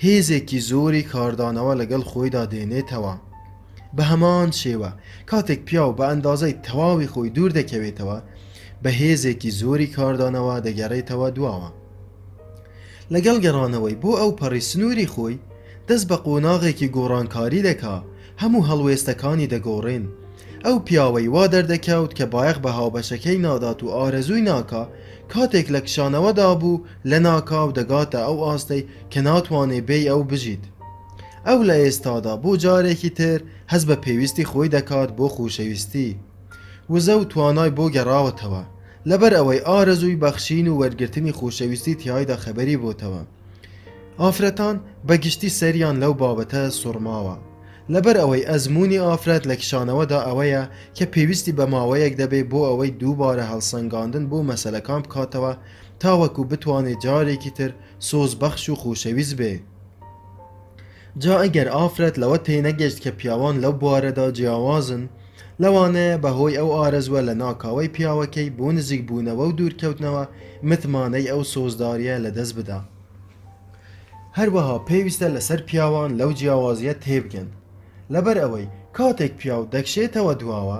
هێزێکی زۆری کاردانەوە لەگەڵ خۆیدا دێنێتەوە. بە هەمان شێوە کاتێک پیاو بە ئەندازەی تەواوی خۆی دوور دەکەوێتەوە بە هێزێکی زۆری کاردانەوە دەگەڕێتەوە دواوە. لەگەڵ گەڕانەوەی بۆ ئەو پەڕی سنووری خۆی دەست بە قۆناغێکی گۆڕانکاری دەکا هەموو هەڵوێستەکانی دەگۆڕێن. ئەو پیاوەی وا دەردەکەوت کە بایەخ بە هاوبەشەکەی نادات و ئارەزووی ناکا کاتێک لە کشانەوەدا بوو لە ناکاو دەگاتە ئەو ئاستەی کە ناتوانێ بێی ئەو بژیت. ئەو لە ئێستادا بۆ جارێکی تر هەست بە پێویستی خۆی دەکات بۆ خۆشەویستی. وزە و توانای بۆ گەڕاوەتەوە لەبەر ئەوەی ئارەزووی بەخشین و وەرگرتنی خۆشەویستی تیایدا خەبەری بۆتەوە. ئافرەتان بەگشتی سەریان لەو بابەتە سوڕماوە. لەبەر ئەوەی ئەزمموی ئافرەت لە کشانەوەدا ئەوەیە کە پێویستی بە ماوەیەک دەبێت بۆ ئەوەی دووبارە هەڵسەنگاندن بۆ مەسەلەکان بکاتەوە تاوەکو بتوانێت جارێکی تر سۆزبەخش و خۆشەویست بێ. جا ئەگەر ئافرەت لەوە تێنەگەشت کە پیاوان لەو بوارەدا جیاوازن لەوانەیە بەهۆی ئەو ئارەزوە لە ناکاوەی پیاوەکەی بۆ نزیک بوونەوە و دوورکەوتنەوە متمانەی ئەو سۆزداریە لەدەست بدا. هەروەها پێویستە لەسەر پیاوان لەو جیاوازیە تێبگەن. لەبەر ئەوەی کاتێک پیاو دەکشێتەوە دواوە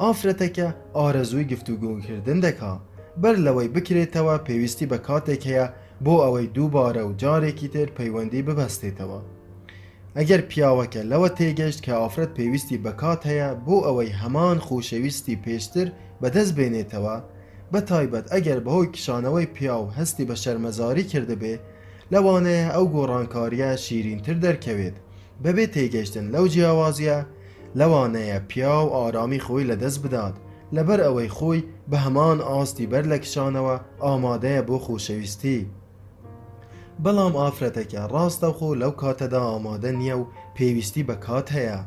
ئافرەتەکە ئارەزووی گفتوگۆکردن دەکا بەر لەوەی بکرێتەوە پێویستی بە کاتێک هەیە بۆ ئەوەی دووبارە و جارێکی تر پەیوەندی ببەستێتەوە. ئەگەر پیاوەکە لەوە تێگەشت کە ئافرەت پێویستی بە کات هەیە بۆ ئەوەی هەمان خۆشەویستی پێشتر بەدەست بێنێتەوە، بە تایبەت ئەگەر بەهۆی کشانەوەی پیاو هەستی بە شەرمەزاری کردبێ، لەوانەیە ئەو گۆڕانکاریە شیرینتر دەرکەوێت. بەبێ تێگەشتن لەو جیاوازیە لەوانەیە پیاو ئارامی خۆی لەدەست بدات لەبەر ئەوەی خۆی بە هەمان ئاستی بەر لە کشانەوە ئامادەیە بۆ خۆشەویستی. بەڵام ئافرەتەکە ڕاستەوخۆ لەو کاتەدا ئامادە نییە و پێویستی بە کات هەیە.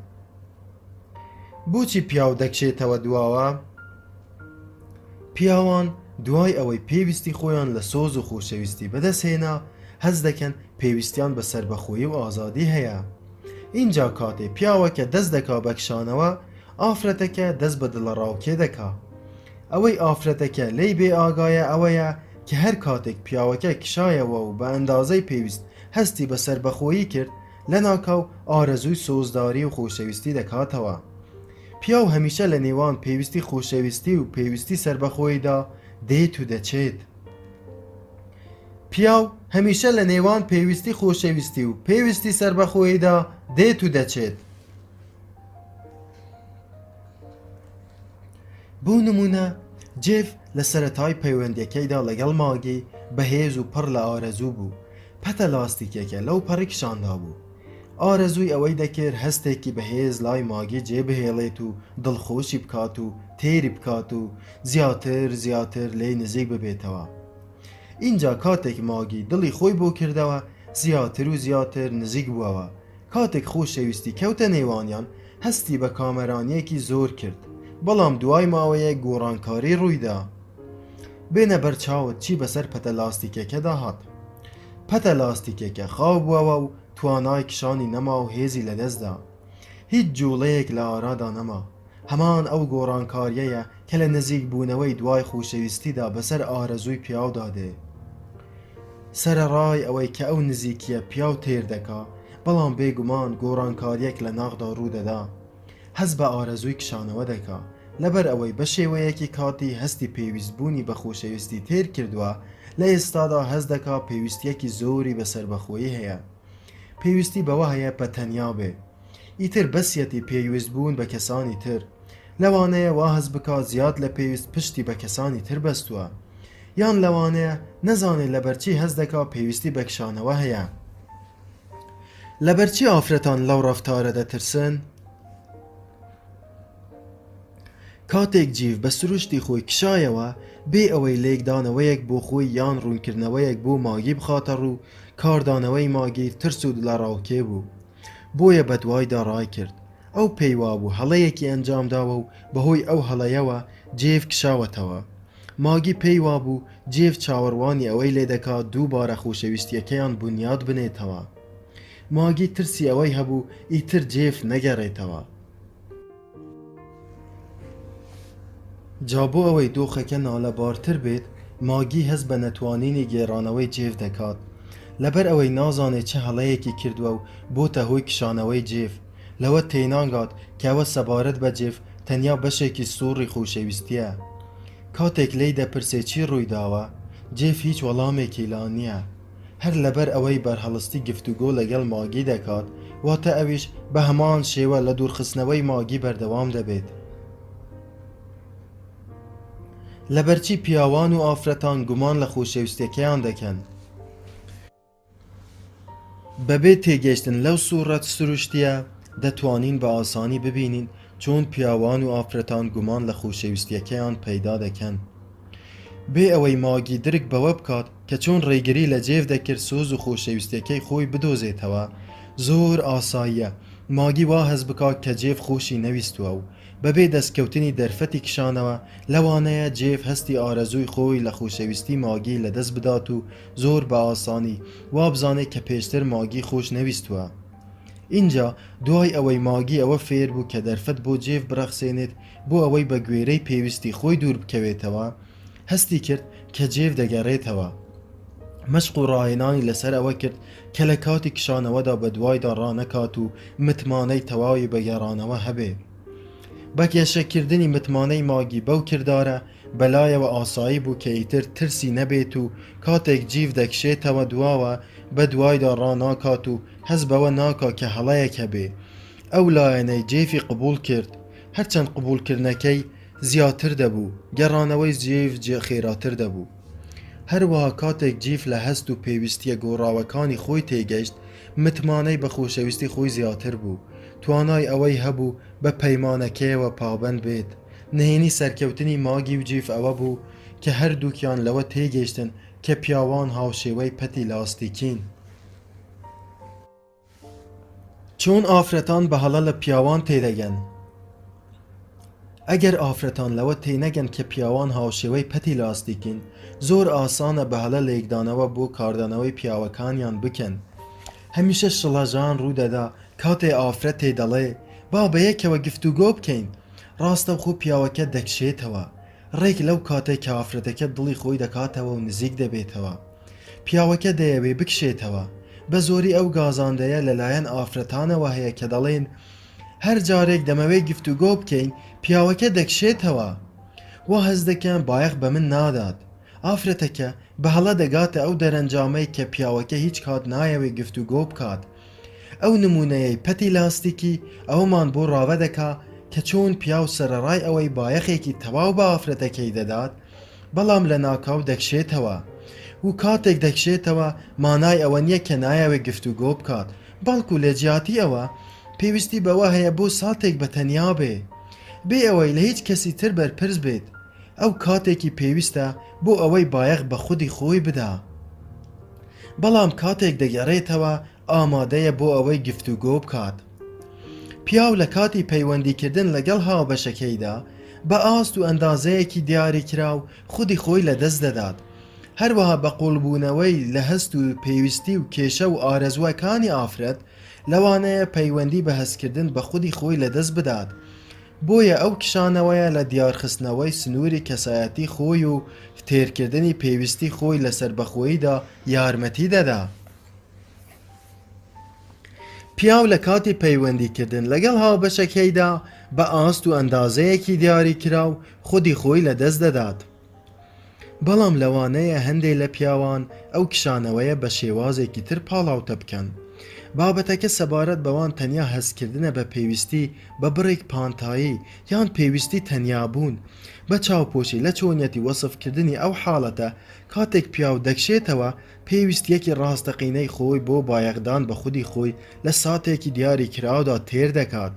بۆچی پیاو دەکشێتەوە دواوە؟ پیاوان دوای ئەوەی پێویستی خۆیان لە سۆز و خۆشەویستی بەدەستهێنا هەز دەکەن پێویستیان بە سربەخۆیی و ئازادی هەیە. اینجا کاتێ پیاوەکە دەست دەکا بە کشانەوە، ئافرەتەکە دەست بە دڵەڕاوکێ دەکا. ئەوەی ئافرەتەکە لی بێ ئاگایە ئەوەیە کە هەر کاتێک پیاوەکە کشایەوە و بە ئەندازەی پێویست هەستی بە سربەخۆیی کرد، لە ناکاو ئارەزووی سۆزداری و خۆشەویستی دەکاتەوە. پیاو هەمیشە لە نێوان پێویستی خۆشەویستی و پێویستی سربەخۆییدا دێت و دەچێت. پیاو هەمیشە لە نێوان پێویستی خۆشەویستی و پێویستی سربەخۆییدا دێت و دەچێت. بۆ نمونە جێف لە سەرەتای پەیوەندیەکەیدا لەگەڵ ماگی بەهێز و پڕ لە ئارەزوو بوو. پەتە لاستیکێکە لەو پەڕی کشاندا بوو. ئارەزووی ئەوەی دەکرد هەستێکی بەهێز لای ماگی جێبهێڵێت و دڵخۆشی بکات و تێری بکات و زیاتر لێی نزیک ببێتەوە. اینجا کاتێک ماگی دڵی خۆی بۆ کردەوە، زیاتر نزیک بووەوە. کاتێک خۆشەویستی کەوتە نێوانیان، هەستی بە کامەرانیەکی زۆر کرد. بەڵام دوای ماوەیە گۆڕانکاری ڕوویدا. بێنە بەرچاوت چی بەسەر پەتە لاستیکەکەدا هات. پەتە لاستیکێکە خاو بووەوە و توانای کشانی نەما و هێزی لەدەستدا. هیچ جوڵەیەک لە ئارادا نەما. هەمان ئەو گۆڕانکاریەیە کە لە نزیک بوونەوەی دوای خۆشەویستیدا بەسەر ئارەزووی پیاو دادێ. سەرەڕای ئەوەی کە ئەو نزیکیە پیاو تێر دەکا، بەڵام بێگومان گۆڕانکاریەک لە ناغدا ڕوودەدا. هەز بە ئارەزووی کشانەوە دەکا لەبەر ئەوەی بە شێوەیەکی کاتی هەستی پێویستبوونی بە خۆشەویستی تێر کردووە، لە ئێستادا هەز دەکا پێویستیەکی زۆری بە سربەخۆیی هەیە. پێویستی بەوە هەیە بە تەنیا بێ. ئیتر بەسیەتی پێویست بوون بە کەسانی تر. لەوانەیە وا هەز بکات زیاد لە پێویست پشتی بە کەسانی تر بەستووە. یان لەوانەیە نەزانێت لەبەرچی هەز دەکا پێویستی بە کشانەوە هەیە. لەبەرچی ئافرەتان لەو ڕەفتارە دەترسن؟ کاتێک جیف بە سروشتی خۆی کشایەوە، بێ ئەوەی لێکدانەوەیەک بۆ خۆی یان ڕوونکردنەوەیەک بۆ ماگی بخاتە ڕوو، کاردانەوەی ماگی ترس و دڵەڕاوکێ بوو. بۆیە بەدوایدا ڕای کرد. ئەو پێیوا بوو هەڵەیەکی ئەنجامداوە و بەهۆی ئەو هەڵەیەوە جێف کشاوەتەوە. ماگی پێیوا بوو جێف چاوەڕوانی ئەوەی لێ دەکات دووبارە خۆشەویستیەکەیان بنیاد بنێتەوە. ماگی ترسی ئەوەی هەبوو ئیتر جێف نەگەڕێتەوە. جا بۆ ئەوەی دۆخەکە نالەبارتر بێت، ماگی هەست بە نەتوانینی گێڕانەوەی جێف دەکات. لەبەر ئەوەی نازانێت چه هەڵەیەکی کردووە و بۆتە هۆی کشانەوەی جێف. لەوە تێناگات کە ئەوە سەبارەت بە جێف تەنیا بەشێکی سووڕی خۆشەویستیە. کاتێک لی دەپرسێ چی ڕوویداوە، جێف هیچ وەڵامێکی لا نییە. هەر لەبەر ئەوەی بەرهەڵستی گفتوگۆ لەگەڵ ماگی دەکات، واتە ئەویش بە هەمان شێوە لە دوورخستنەوەی ماگی بەردەوام دەبێت. لەبەرچی پیاوان و ئافرەتان گومان لە خۆشەویستیەکەیان دەکەن. بەبێ تێگەشتن لەو سوورەت سروشتیە، دەتوانین بە ئاسانی ببینین چۆن پیاوان و ئافرەتان گومان لە خۆشەویستیەکەیان پەیدا دەکەن. بێ ئەوەی ماگی درک بەوە بکات کە چۆن ڕێگری لە جێف دەکرد سۆز و خۆشەویستیەکەی خۆی بدۆزێتەوە، زۆر ئاساییە ماگی وا هەز بکات کە جێف خۆشی نەویستووە و بەبێ دەستکەوتنی دەرفەتی کشانەوە، لەوانەیە جێف هەستی ئارەزووی خۆی لە خۆشەویستی ماگی لەدەست بدات و زۆر بە ئاسانی وا بزانێت کە پێشتر ماگی خۆش نەویستووە. اینجا دوای ئەوەی ماگی ئەوە فێر بوو کە دەرفەت بۆ جێف بڕەخسێنێت بۆ ئەوەی بە گوێرەی پێویستی خۆی دوور بکەوێتەوە، هەستی کرد کە جێف دەگەڕێتەوە. مەشق و ڕاهێنانی لەسەر ئەوە کرد کە لە کاتی کشانەوەدا بە دوایدا ڕانەکات و متمانەی تەواوی بە گەڕانەوە هەبێ. بە کێشەکردنی متمانەی ماگی بەو کردارە بەلایەوە ئاسایی بوو کە ئیتر ترسی نەبێت و کاتێک جیف دەکشێتەوە دواوە بە دوایدا ڕاناکات و هەز بەوە ناکا کە هەڵەیەک هەبێ. ئەو لایەنەی جێفی قبول کرد، هەرچەند قبولکردنەکەی زیاتر دەبوو، گەڕانەوەی جێف خێراتر دەبوو. هەروەها کاتێک جیف لە هەست و پێویستیە گۆڕاوەکانی خۆی تێگەشت، متمانەی بە خۆشەویستی خۆی زیاتر بوو، توانای ئەوەی هەبوو بە پەیمانەکەیەوە پابەند بێت. نهێنی سەرکەوتنی ماگی و جیف ئەوە بوو کە هەردووکیان لەوە تێگەشتن کە پیاوان هاوشێوەی پەتی لاستیکین. چۆن ئافرەتان بەهەڵە لە پیاوان تێدەگەن؟ ئەگەر ئافرەتان لەوە تێنەگەن کە پیاوان هاوشێوەی پەتی لاستیکین، زۆر ئاسانە بەهەڵە لێکدانەوە بۆ کاردانەوەی پیاوەکانیان بکەن. هەمیشە شڵەژان ڕوودەدا کاتێ ئافرەت تێدەڵێ با بەیەکەوە گفتوگۆ بکەین، ڕاستەوخۆ پیاوەکە دەکشێتەوە، ڕێک لەو کاتێک کە ئافرەتەکە دڵی خۆی دەکاتەوە و نزیک دەبێتەوە. پیاوەکە دەیەوێ بکشێتەوە. بە زۆری ئەو گازاندەیە لەلایەن ئافرەتانەوە هەیە کە دەڵێن هەر جارێک دەمەوێ گفتوگۆ بکەین پیاوەکە دەکشێتەوە. وا هەز دەکەم بایەخ بە من نادات. ئافرەتەکە بەهەڵە دەگاتە ئەو دەرەنجامەی کە پیاوەکە هیچ کات نایەوێ گفتوگۆ بکات. ئەو نمونەیەی پەتی لاستیکی ئەومان بۆ ڕاوە دەکا کە چۆن پیاو سەرەڕای ئەوەی بایەخێکی تەواو بە ئافرەتەکەی دەدات، بەڵام لە ناکاو دەکشێتەوە. و کاتێک دەکشێتەوە مانای ئەوە نییە کە نایەوێ گفتوگۆ بکات، بەڵکو لە جیاتی ئەوە پێویستی بەوە هەیە بۆ ساتێک بەتەنیا بێ، بێ ئەوەی لە هیچ کەسی تر بەرپرس بێت. ئەو کاتێکی پێویستە بۆ ئەوەی بایەخ بە خودی خۆی بدا، بەڵام کاتێک دەگەڕێتەوە ئامادەیە بۆ ئەوەی گفتوگۆ بکات. پیاو لە کاتی پەیوەندیکردن لەگەڵ هاوبەشەکەیدا بە ئاست و ئەندازەیەکی دیاریکراو خودی خۆی لەدەست دەدات، هەروەها بە قوڵبوونەوەی لە هەست و پێویستی و کێشە و ئارەزوەکانی ئافرەت لەوانەیە پەیوەندی بە هەستکردن بە خودی خۆی لەدەست بدات. بۆیە ئەو کشانەوەیە لە دیارخستنەوەی سنووری کەسایەتی خۆی و تێرکردنی پێویستی خۆی لەسەر بەخۆییدا یارمەتی دەدا. پیاو لە کاتی پەیوەندیکردن لەگەڵ هاوبەشەکەیدا بە ئاست و ئەندازەیەکی دیاریکراو خودی خۆی لەدەست دەدات. بەڵام لەوانەیە هەندێک لە پیاوان ئەو کشانەوەیە بە شێوازێکی تر پاڵاوتە بکەن. بابەتەکە سەبارەت بەوان تەنیا هەستکردنە بە پێویستی بە بڕێک پانتایی یان پێویستی تەنیابوون، بە چاوپۆشی لە چۆنیەتی وەسفکردنی ئەو حاڵەتە کاتێک پیاو دەکشێتەوە پێویستیەکی ڕاستەقینەی خۆی بۆ بایەخدان بە خودی خۆی لە ساتێکی دیاری کراودا تێر دەکات.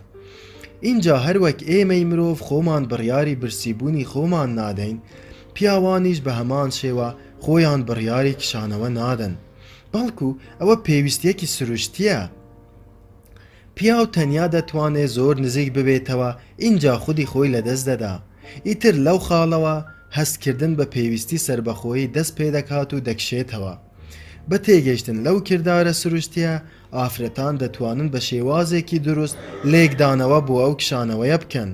اینجا هەروەک ئێمەی مرۆڤ خۆمان بڕیاری برسیبوونی خۆمان نادەین، پیاوانیش بە هەمان شێوە خۆیان بڕیاری کشانەوە نادەن، بەڵکو ئەوە پێویستیەکی سروشتیە. پیاو تەنیا دەتوانێت زۆر نزیک ببێتەوە، اینجا خودی خۆی لەدەست دەدا. ئیتر لەو خاڵەوە هەستکردن بە پێویستی سربەخۆیی دەست پێ دەکات و دەکشێتەوە. بە تێگەشتن لەو کردارە سروشتیە ئافرەتان دەتوانن بە شێوازێکی دروست لێکدانەوە بۆ ئەو کشانەوەیە بکەن.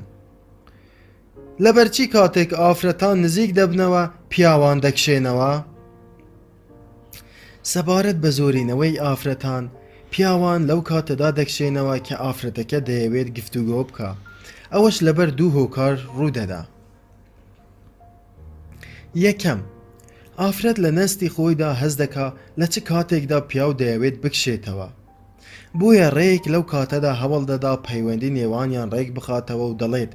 لەبەرچی کاتێک ئافرەتان نزیک دەبنەوە پیاوان دەکشێنەوە؟ سەبارەت بە زۆرینەوەی ئافرەتان پیاوان لەو کاتەدا دەکشێنەوە کە ئافرەتەکە دەیەوێت گفتوگۆ بکە، ئەوەش لەبەر دوو هۆکار ڕوودەدا. یەکەم، ئافرەت لە نەستی خۆیدا هەز دەکا لە چ کاتێکدا پیاو دەیەوێت بکشێتەوە، بۆیە ڕێک لەو کاتەدا هەوڵ دەدا پەیوەندی نێوانیان ڕێک بخاتەوە و دەڵێت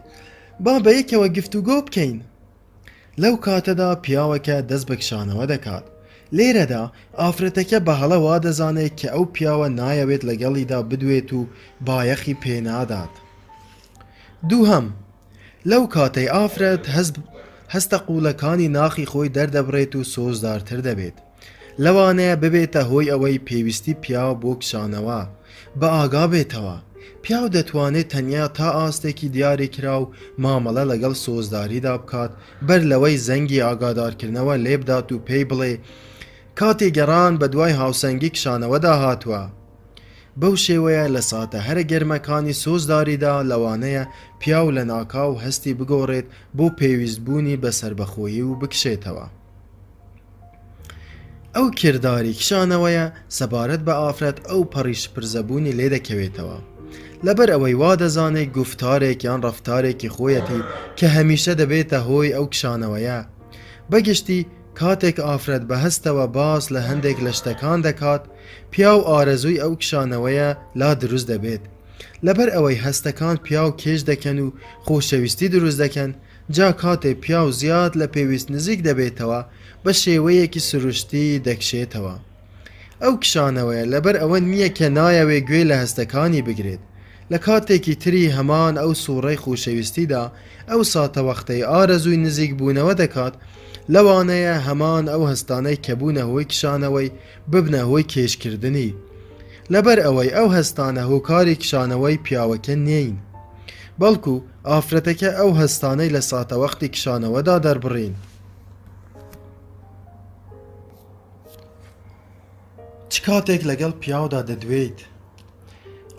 با بەیەکەوە گفتوگۆ بکەین. لەو کاتەدا پیاوەکە دەست بە کشانەوە دەکات. لێرەدا ئافرەتەکە بەهەڵە وا دەزانێت کە ئەو پیاوە نایەوێت لەگەڵیدا بدوێت و بایەخی پێنادات. دووهەم، لەو کاتەی ئافرەت هەستە قوڵەکانی ناخی خۆی دەردەبڕێت و سۆزدارتر دەبێت، لەوانەیە ببێتە هۆی ئەوەی پێویستی پیاو بۆ کشانەوە بە ئاگا بێتەوە. پیاو دەتوانێت تەنیا تا ئاستێکی دیاری کرا و مامەڵە لەگەڵ سۆزداریدا بکات، بەر لەوەی زەنگی ئاگادارکردنەوە لێبدات و پێی بڵێ کاتی گەڕان بە دوای هاوسەنگی کشانەوەدا هاتووە. بەو شێوەیە لە ساتە هەرە گەرمەکانی سۆزداریدا لەوانەیە پیاو لە ناکاو هەستی بگۆڕێت بۆ پێویستبوونی بە سربەخۆیی و بکشێتەوە. ئەو کردداری کشانەوەیە سەبارەت بە ئافرەت ئەو پەڕیش پرزەبوونی لێ دەکەوێتەوە. لەبەر ئەوەی وا دەزانێت گفتارێک یان ڕەفتارێکی خۆیەتی کە هەمیشە دەبێتە هۆی ئەو کشانەوەیە. بەگشتی کاتێک ئافرەت بە هەستەوە باس لە هەندێک لە شتەکان دەکات، پیا و ئارەزووی ئەو کشانەوەیە لا دروست دەبێت. لەبەر ئەوەی هەستەکان پیا و کێش دەکەن و خۆشەویستی دروست دەکەن، جا کاتێک پیا و زیاد لە پێویست نزیک دەبێتەوە بە شێوەیەکی سروشتی دەکشێتەوە. ئەو کشانەوەیە لەبەر ئەوە نییە کە نایەوێ گوێ لە هەستەکانی بگرێت. لە کاتێکی تری هەمان ئەو سوڕەی خۆشەویستیدا ئەو ساتەوەختەی ئارەزووی نزیک بوونەوە دەکات، لەوانەیە هەمان ئەو هەستانەی کە بوونە هۆی کشانەوەی ببنە هۆی کێشکردنی. لەبەر ئەوەی ئەو هەستانە هۆکاری کشانەوەی پیاوەکە نین، بەڵکو ئافرەتەکە ئەو هەستانەی لە ساتەوەختی کشانەوەدا دەربڕین. چ کاتێک لەگەڵ پیاودا دەدوێیت؟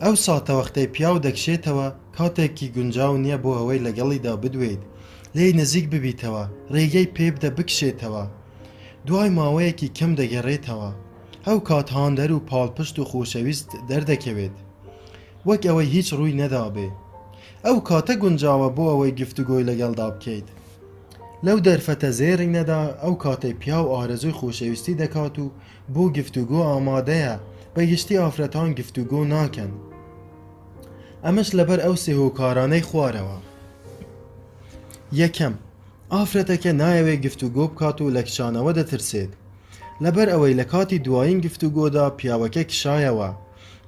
ئەو ساتەوەختەی پیاو دەکشێتەوە کاتێکی گونجاو نییە بۆ ئەوەی لەگەڵیدا بدوێیت، لێی نزیک ببیتەوە، ڕێگەی پێ بدە بکشێتەوە. دوای ماوەیەکی کەم دەگەڕێتەوە، ئەو کات هاندەر و پاڵپشت و خۆشەویست دەردەکەوێت، وەک ئەوەی هیچ ڕووی نەدابێ. ئەو کاتە گونجاوە بۆ ئەوەی گفتوگۆی لەگەڵدا بکەیت. لەو دەرفەتە زێڕینەدا ئەو کاتەی پیا و ئارەزوی خۆشەویستی دەکات و بۆ گفتوگۆ ئامادەیە، بەگشتی ئافرەتان گفتوگۆ ناکەن. ئەمەش لەبەر ئەو سێ هۆکارانەی خوارەوە. یەکەم، ئافرەتەکە نایەوێ گفتوگۆ بکات و لە کشانەوە دەترسێت، لەبەر ئەوەی لە کاتی دوایین گفتوگۆدا پیاوەکە کشایەوە،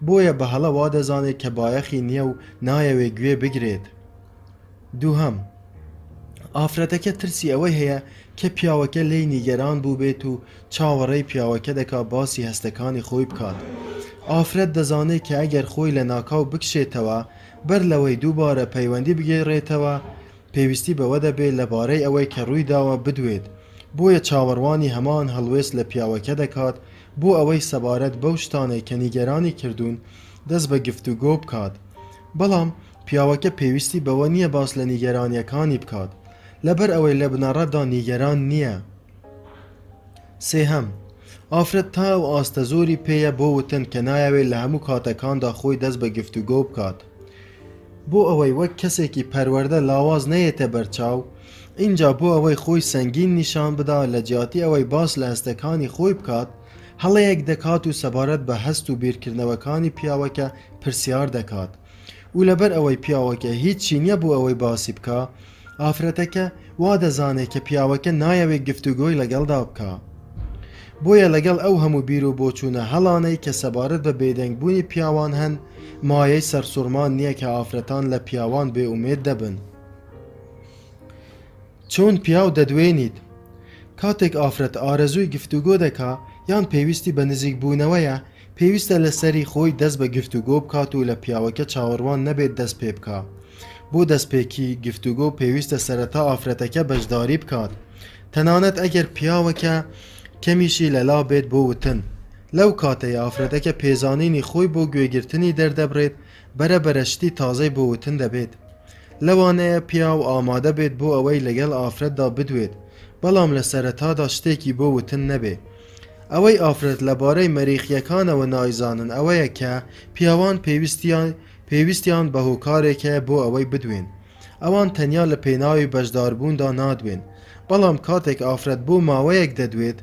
بۆیە بە هەڵە وا دەزانێت کە بایەخی نییە و نایەوێ گوێ بگرێت. دووهەم، ئافرەتەکە ترسی ئەوەی هەیە کە پیاوەکە لی نیگەران بوو بێت و چاوەڕێی پیاوەکە دەکات باسی هەستەکانی خۆی بکات. ئافرەت دەزانێت کە ئەگەر خۆی لە ناکاو بکشێتەوە، بەر لەوەی دووبارە پەیوەندی بگێڕێتەوە، پێویستی بەوە دەبێت لەبارەی ئەوەی کە ڕووی داوە بدوێت، بۆیە چاوەڕوانی هەمان هەڵوێست لە پیاوەکە دەکات بۆ ئەوەی سەبارەت بەو شتانەی کە نیگەرانی کردوون دەست بە گفتوگۆ بکات. بەڵام پیاوەکە پێویستی بەوە نییە باس لە نیگەرانیەکانی بکات، لەبەر ئەوەی لە بنەڕەتدا نیگەران نییە. سێهەم، ئافرەت تا و ئاستە زۆری پێیە بۆ وتن کە نایەوێت لە هەموو کاتەکاندا خۆی دەست بە گفتوگۆ بکات، بۆ ئەوەی وەک کەسێکی پەروەردە لاواز نەیەتە بەرچاو. اینجا بۆ ئەوەی خۆی سەنگین نیشان بدا لە جیاتی ئەوەی باس لە هەستەکانی خۆی بکات، هەڵەیەک دەکات و سەبارەت بە هەست و بیرکردنەوەکانی پیاوەکە پرسیار دەکات. و لەبەر ئەوەی پیاوەکە هیچی نییە بۆ ئەوەی باسی بکە، ئافرەتەکە وا دەزانێت کە پیاوەکە نایەوێت گفتوگۆی لەگەڵدا بکە. بۆیە لەگەڵ ئەو هەموو بیر و بۆچوونە هەڵانەی کە سەبارەت بە بێدەنگبوونی پیاوان هەن، مایەی سەرسوڕمان نییە کە ئافرەتان لە پیاوان بێئومێد دەبن. چۆن پیاو دەدوێنیت؟ کاتێک ئافرەت ئارەزووی گفتوگۆ دەکا یان پێویستی بە نزیک بوونەوەیە، پێویستە لەسەری خۆی دەست بە گفتوگۆ بکات و لە پیاوەکە چاوەڕوان نەبێت دەست پێ بکە. بۆ دەستپێکی گفتوگۆ پێویستە سەرەتا ئافرەتەکە بەشداری بکات، تەنانەت ئەگەر پیاوەکە کەمیشی لەلا بێت بۆ وتن. لەو کاتەی ئافرەتەکە پێزانینی خۆی بۆ گوێگرتنی دەردەبرێت، بەرەبەرەشتی تازەی بۆ وتن دەبێت. لەوانەیە پیاو ئامادە بێت بۆ ئەوەی لەگەڵ ئافرەتدا بدوێت، بەڵام لە سەرەتادا شتێکی بۆ وتن نەبێ. ئەوەی ئافرەت لەبارەی مەریخیەکانەوە نایزانن ئەوەیە کە پیاوان پێویستیان بە هۆکارێکە بۆ ئەوەی بدوێن. ئەوان تەنیا لە پێناوی بەشداربووندا نادوێن، بەڵام کاتێک ئافرەت بۆ ماوەیەک دەدوێت،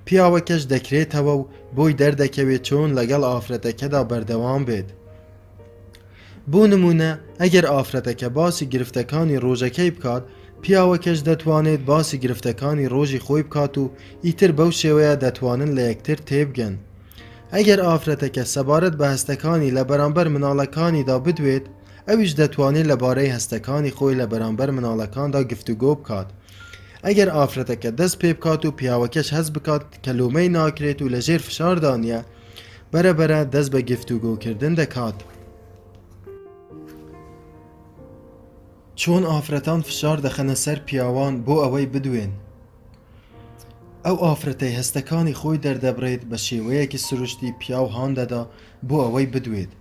پیاوەکەش دەکرێتەوە و بۆی دەردەکەوێت چۆن لەگەڵ ئافرەتەکەدا بەردەوام بێت. بۆ نمونە، ئەگەر ئافرەتەکە باسی گرفتەکانی ڕۆژەکەی بکات، پیاوەکەش دەتوانێت باسی گرفتەکانی ڕۆژی خۆی بکات و ئیتر بەو شێوەیە دەتوانن لە یەکتر تێبگەن. ئەگەر ئافرەتەکە سەبارەت بە هەستەکانی لە بەرامبەر مناڵەکانیدا بدوێت، ئەویش دەتوانێت لەبارەی هەستەکانی خۆی لە بەرامبەر مناڵەکاندا گفتوگۆ بکات. ئەگەر ئافرەتەکە دەست پێ بکات و پیاوەکەش هەست بکات کە لۆمەی ناکرێت و لەژێر فشاردا نیە، بەرەبەرە دەست بە گفتوگۆکردن دەکات. چۆن ئافرەتان فشار دەخەنە سەر پیاوان بۆ ئەوەی بدوێن؟ ئەو ئافرەتەی هەستەکانی خۆی دەردەبرێت بە شێوەیەکی سروشتی پیاو هاندەدا بۆ ئەوەی بدوێت،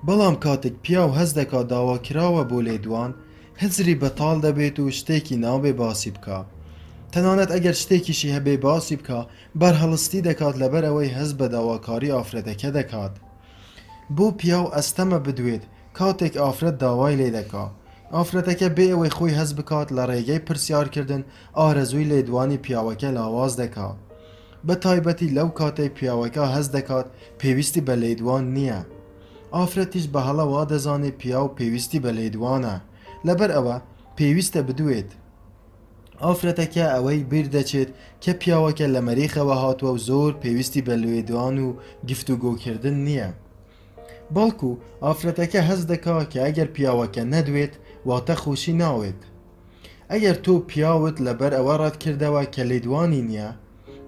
بەڵام کاتێک پیاو هەست دەکات داواکراوە بۆ لێدوان، هزری بەتاڵ دەبێت و شتێکی نابێ باسی بکە. تەنانەت ئەگەر شتێکیشی هەبێ باسی بکە، بەرهەڵستی دەکات لەبەر ئەوەی هەست بە داواکاری ئافرەتەکە دەکات. بۆ پیاو ئەستەمە بدوێت کاتێک ئافرەت داوای لێ دەکا ئافرەتەکە بێ ئەوەی خۆی هەز بکات لە ڕێگەی پرسیارکردن ئارەزووی لێدوانی پیاوەکە لاواز دەکا بە تایبەتی لەو کاتەی پیاوەکە هەز دەکات پێویستی بە لێدوان نییە ئافرەتیش بە هەڵە وا دەزانێت پیا و پێویستی بە لێدوانە لەبەر ئەوە پێویستە بدوێت ئافرەتەکە ئەوەی بیر دەچێت کە پیاوەکە لە مەریخەوە هاتووە و زۆر پێویستی بە لێدوان و گفتوگۆکردن نییە بەڵکو ئافرەتەکە هەز دەکا کە ئەگەر پیاوەکە نەدوێت واتە خۆشی ناوێت ئەگەر تۆ پیاوت لەبەر ئەوە ڕەتکردەوە کە لێدوانی نییە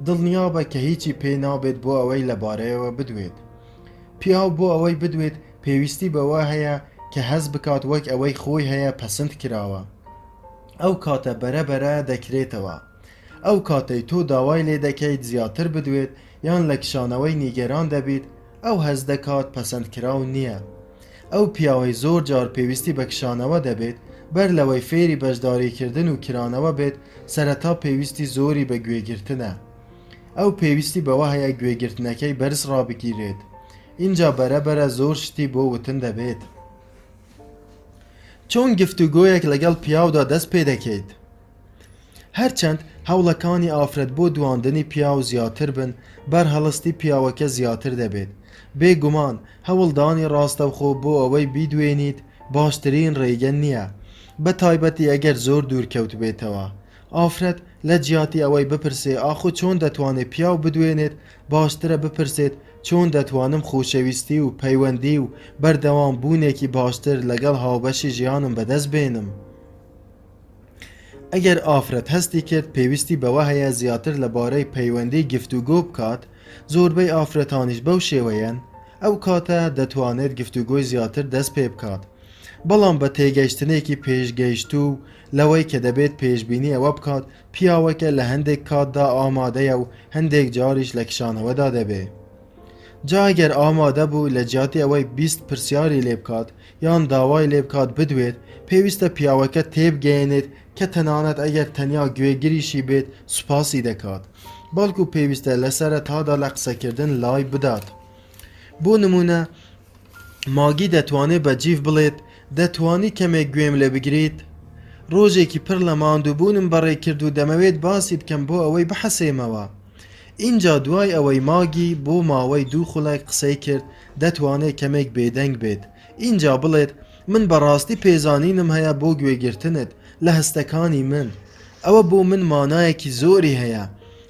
دڵنیابە کە هیچی پێ نابێت بۆ ئەوەی لەبارەیەوە بدوێت پیاو بۆ ئەوەی بدوێت پێویستی بەوە هەیە کە هەز بکات وەک ئەوەی خۆی هەیە پەسەند کراوە ئەو کاتە بەرەبەرە دەکرێتەوە ئەو کاتەی تۆ داوای لێ دەکەیت زیاتر بدوێت یان لە کشانەوەی نیگەران دەبیت ئەو هەز دەکات پەسەندکراو نییە ئەو پیاوەی زۆر جار پێویستی بە کشانەوە دەبێت بەر لەوەی فێری بەشداریکردن و کرانەوە بێت سەرەتا پێویستی زۆری بە گوێگرتنە ئەو پێویستی بەوە هەیە گوێگرتنەکەی بەرز ڕابگیرێت اینجا بەرەبەرە زۆر شتی بۆ وتن دەبێت چۆن گفتوگۆیەک لەگەڵ پیاودا دەست پێ دەکەیت هەرچەند هەوڵەکانی ئافرەت بۆ دواندنی پیاو زیاتر بن بەر هەڵستی پیاوەکە زیاتر دەبێت بێگومان هەوڵدانی ڕاستەوخۆ بۆ ئەوەی بیدوێنیت باشترین ڕێگە نییە بە تایبەتی ئەگەر زۆر دوورکەوت بێتەوە ئافرەت لە جیاتی ئەوەی بپرسێ ئاخۆ چۆن دەتوانێت پیاو بدوێنێت باشترە بپرسێت چۆن دەتوانم خۆشەویستی و پەیوەندی و بەردەوام بوونێکی باشتر لەگەڵ هاوبەشی ژیانم بەدەست بێنم ئەگەر ئافرەت هەستی کرد پێویستی بەوە هەیە زیاتر لەبارەی پەیوەندی گفتوگۆ بکات زۆربەی ئافرەتانیش بەو شێوەیەن ئەو کاتە دەتوانێت گفتوگۆی زیاتر دەست پێ بکات بەڵام بە تێگەیشتنێکی پێشگەیشت و لەوەی کە دەبێت پێشبینی ئەوە بکات پیاوەکە لە هەندێک کاتدا ئامادەیە و هەندێک جاریش لە کشانەوەدا دەبێت جاگەر ئامادە بوو لە جیاتی ئەوەی 20 پرسیاری لێ بکات یان داوای لێ بکات بدوێت پێویستە پیاوەکە تێبگەێنێت کە تەنانەت ئەگەر تەنیا گوێگریشی بێت سوپاسی دەکات بەڵکو پێویستە لەسرە تادا لە قسەکردن لای بدات بۆ نمونە ماگی دەتوانێت بە جیف بڵێت دەتوانی کەمێک گوێم لێ بگریت ڕۆژێکی پڕ لە ماندووبوونم بەڕێ کرد و دەمەوێت باسی بکەم بۆ ئەوەی بحەسێمەوە اینجا دوای ئەوەی ماگی بۆ ماوەی 2 خولەک قسەی کرد دەتوانێت کەمێک بێدەنگ بێت اینجا بڵێت من بەڕاستی پێزانینم هەیە بۆ گوێگرتنت لە هەستەکانی من ئەوە بۆ من مانایەکی زۆری هەیە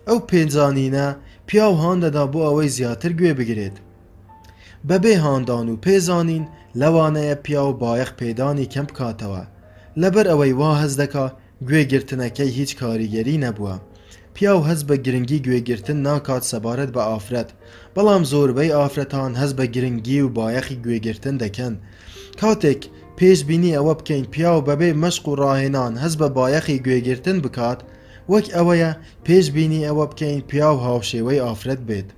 ئەو پێزانینە پیاو هاندەدا بۆ ئەوەی زیاتر گوێ بگرێت بەبێ هاندان و پێزانین لەوانەیە پیاو بایەخ پێدانی کەم بکاتەوە لەبەر ئەوەی وا هەز دەکا گوێگرتنەکەی هیچ کاریگەری نەبووە پیاو هەز بە گرنگی گوێگرتن ناکات سەبارەت بە ئافرەت بەڵام زۆربەی ئافرەتان هەز بە گرنگی و بایەخی گوێگرتن دەکەن کاتێک پێشبینی ئەوە بکەین پیاو بەبێ مەشق و ڕاهێنان هەز بە بایەخی گوێگرتن بکات وەک ئەوەیە پێشبینی ئەوە بکەین پیاو هاوشێوەی ئافرەت بێت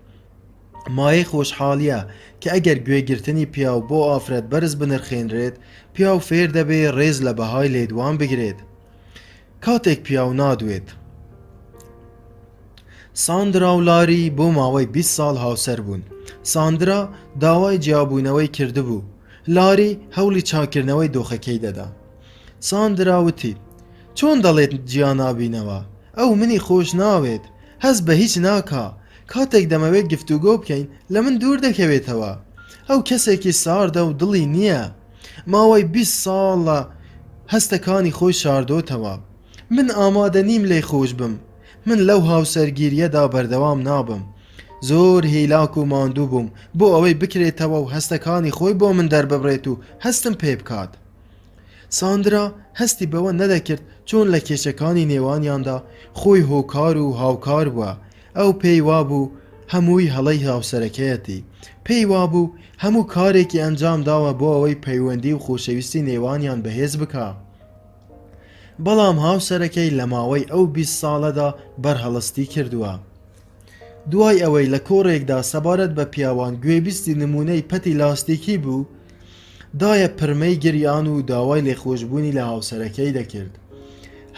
مایەی خۆشحالیە کە ئەگەر گوێگرتنی پیاو بۆ ئافرەت بەرز بنرخێنرێت پیاو فێر دەبێ ڕێز لە بەهای لێدوان بگرێت کاتێک پیاو نادوێت ساندرا و لاری بۆ ماوەی 20 ساڵ هاوسەر بوون ساندرا داوای جیابوونەوەی کردبوو لاری هەوڵی چاکردنەوەی دۆخەکەی دەدا ساندرا وتی چۆن دەڵێت جیا نابینەوە ئەو منی خۆش ناوێت هەز بە هیچ ناکا کاتێک دەمەوێت گفتوگۆ بکەین لە من دوور دەکەوێتەوە ئەو کەسێکی ساردە و دڵی نییە ماوەی 20 ساڵە هەستەکانی خۆی شاردۆتەوە من ئامادە نیم لێ خۆش بم من لەو هاوسەرگیریەدا بەردەوام نابم زۆر هیلاک و ماندوو بووم بۆ ئەوەی بکرێتەوە و هەستەکانی خۆی بۆ من دەرببڕێت و هەستم پێ بکات ساندرا هەستی بەوە نەدەکرد چۆن لە کێشەکانی نێوانیاندا خۆی هۆکار و هاوکار بووە ئەو پێی وابوو هەمووی هەڵەی هاوسەرەکەیەتی پێی وابوو هەموو کارێکی ئەنجام داوە بۆ ئەوەی پەیوەندی و خۆشەویستی نێوانیان بەهێز بکە بەڵام هاوسەرەکەی لە ماوەی ئەو 20 ساڵەدا بەرهەڵستی کردووە دوای ئەوەی لە کۆڕێکدا سەبارەت بە پیاوان گوێبیستی نمونەی پەتی لاستیکی بوو دایە پرمەی گریان و داوای لێخۆشبوونی لە هاوسەرەکەی دەکرد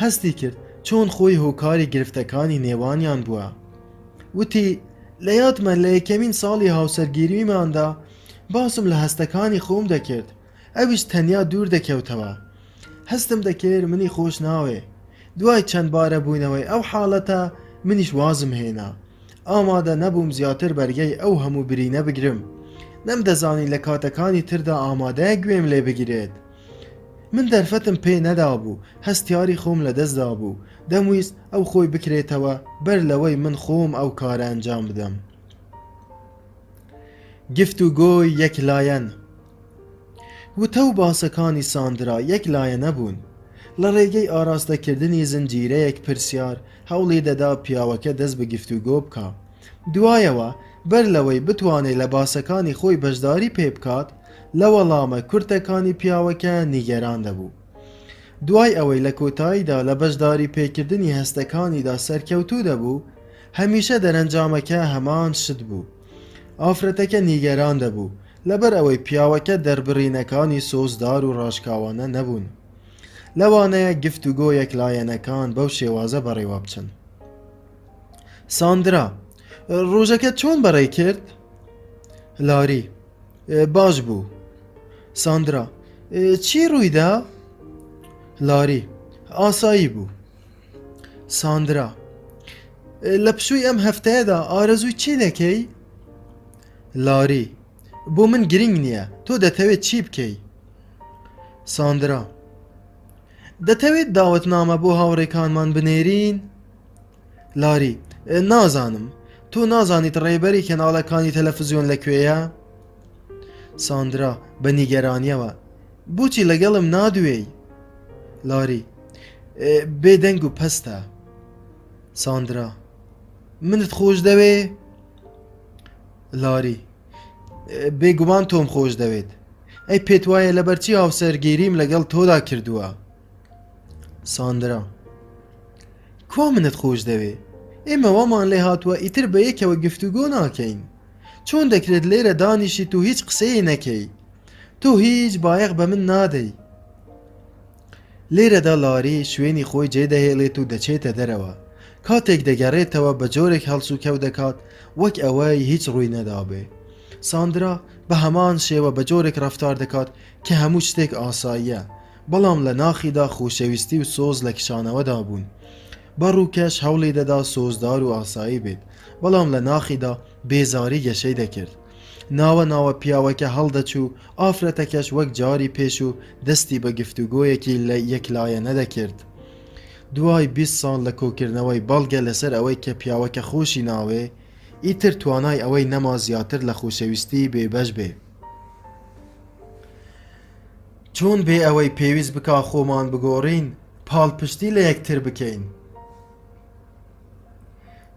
هەستی کرد چۆن خۆی هۆکاری گرفتەکانی نێوانیان بووە وتی لە یادمە لە یەکەمین ساڵی هاوسەرگیریماندا باسم لە هەستەکانی خۆم دەکرد ئەویش تەنیا دوور دەکەوتەوە. هەستم دەکرد منی خۆش ناوێ. دوای چەند بارە بوونەوەی ئەو حاڵەتە منیش وازم هێنا. ئامادە نەبووم زیاتر بەرگەی ئەو هەموو برینە بگرم. نەمدەزانی لە کاتەکانی تردا ئامادەیە گوێم لێ بگیرێت. من دەرفەتم پێ نەدابوو، هەستیاری خۆم لە دەستدا بوو. دەمویست ئەو خۆی بکرێتەوە بەر لەوەی من خۆم ئەو کارە ئەنجام بدەم. گفتوگۆی یەکلایەن. وتە و باسەکانی ساندرا یەکلایە نەبوون. لە ڕێگەی ئاراستەکردنی زنجیرەیەک پرسیار هەوڵی دەدا پیاوەکە دەست بە گفتوگۆ بکە. دوایەوە بەر لەوەی بتوانێت لە باسەکانی خۆی بەشداری پێ بکات، لە وەڵامە کورتەکانی پیاوەکە نیگەران دەبوو. دوای ئەوەی لە کۆتاییدا لە بەشداری پێکردنی هەستەکانیدا سەرکەوتوو دەبوو، هەمیشە دەرەنجامەکە هەمان شت بوو. ئافرەتەکە نیگەران دەبوو لەبەر ئەوەی پیاوەکە دەربڕینەکانی سۆزدار و ڕاشکاوانە نەبوون. لەوانەیە گفتوگۆ یەکلایەنەکان بەو شێوازە بەڕێوە بچن. ساندرا، ڕۆژەکە چۆن بەڕێ کرد؟ لاری: باش بوو. ساندرا: چی ڕوویدا؟ لاری: ئاسایی بوو. ساندرا: لە پشووی ئەم هەفتەیەدا ئارەزووی چی دەکەی؟ لاری: بۆ من گرنگ نییە، تۆ دەتەوێت چی بکەی؟ ساندرا: دەتەوێت داوەتنامە بۆ هاوڕێکانمان بنێرین؟ لاری: نازانم، تۆ نازانیت ڕێبەری کەناڵەکانی تەلەڤیزیۆن لەکوێیە؟ ساندرا بە نیگەرانیەوە: بۆچی لەگەڵم نادوێی؟ لاری: بێدەنگ و پەستە. ساندرا: منت خۆش دەوێ؟ لاری: بێگومان تۆم خۆش دەوێت. ئەی پێت وایە لەبەرچی هاوسەرگیریم لەگەڵ تۆدا کردووە؟ ساندرا: کوا منت خۆش دەوێ؟ ئێمە وامان لێ هاتووە ئیتر بە یەکەوە گفتوگۆ ناکەین. چۆن دەکرێت لێرە دانیشیت و هیچ قسەیە نەکەی؟ تۆ هیچ بایەق بە من نادەی. لێرەدا لاری شوێنی خۆی جێدەهێڵێت و دەچێتە دەرەوە. کاتێک دەگەڕێتەوە بە جۆرێک هەڵس و کەو دەکات وەک ئەوەی هیچ ڕووی نەدابێ. ساندرا بە هەمان شێوە بە جۆرێک ڕەفتار دەکات کە هەموو شتێک ئاساییە، بەڵام لە ناخیدا خۆشەویستی و سۆز لە کشانەوەدا بوون. بەڕووکەش هەوڵی دەدا سۆزدار و ئاسایی بێت، بەڵام لە ناخیدا بێزاری گەشەی دەکرد. ناوە ناوە پیاوەکە هەڵدەچوو، ئافرەتەکەش وەک جاری پێش و دەستی بە گفتوگۆیەکی لە یەکلایە نەدەکرد. دوای 20 ساڵ لە کۆکردنەوەی بەڵگە لەسەر ئەوەی کە پیاوەکە خۆشی ناوێ، ئیتر توانای ئەوەی نەما زیاتر لە خۆشەویستی بێبەش بێ. چۆن بێ ئەوەی پێویست بکا خۆمان بگۆڕین، پاڵپشتی لە یەکتر بکەین.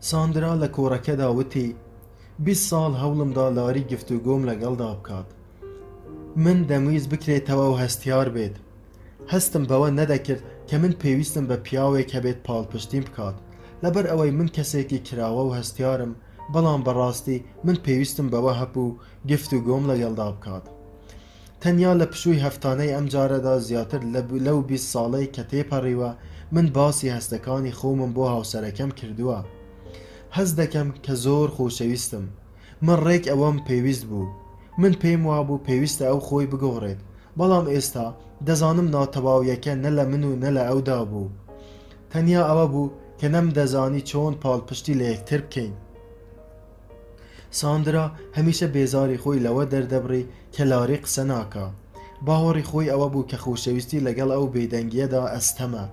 ساندرا لە کۆڕەکەدا وتی: 20 ساڵ هەوڵمدا لاری گفتوگۆم لەگەڵدا بکات. من دەمویست بکرێتەوە و هەستیار بێت. هەستم بەوە نەدەکرد کە من پێویستم بە پیاوێک هەبێت پاڵپشتیم بکات، لەبەر ئەوەی من کەسێکی کراوە و هەستیارم، بەڵام بەڕاستی من پێویستم بەوە هەبوو گفتوگۆم لەگەڵدا بکات. تەنیا لە پشووی هەفتانەی ئەم جارەدا زیاتر لەو 20 ساڵەی کە تێپەڕیوە من باسی هەستەکانی خۆمم بۆ هاوسەرەکەم کردووە. هەست دەکەم کە زۆر خۆشەویستم. من ڕێک ئەوەم پێویست بوو. من پێم وابوو پێویستە ئەو خۆی بگۆڕێت، بەڵام ئێستا دەزانم ناتەواویەکە نە لە من و نە لە ئەودا بوو. تەنیا ئەوە بوو کە نەمدەزانی چۆن پاڵپشتی لە یەکتر بکەین. ساندرا هەمیشە بێزاری خۆی لەوە دەردەبڕی کە لاری قسە ناکا. باوەڕی خۆی ئەوە بوو کە خۆشەویستی لەگەڵ ئەو بێدەنگیەدا ئەستەمە،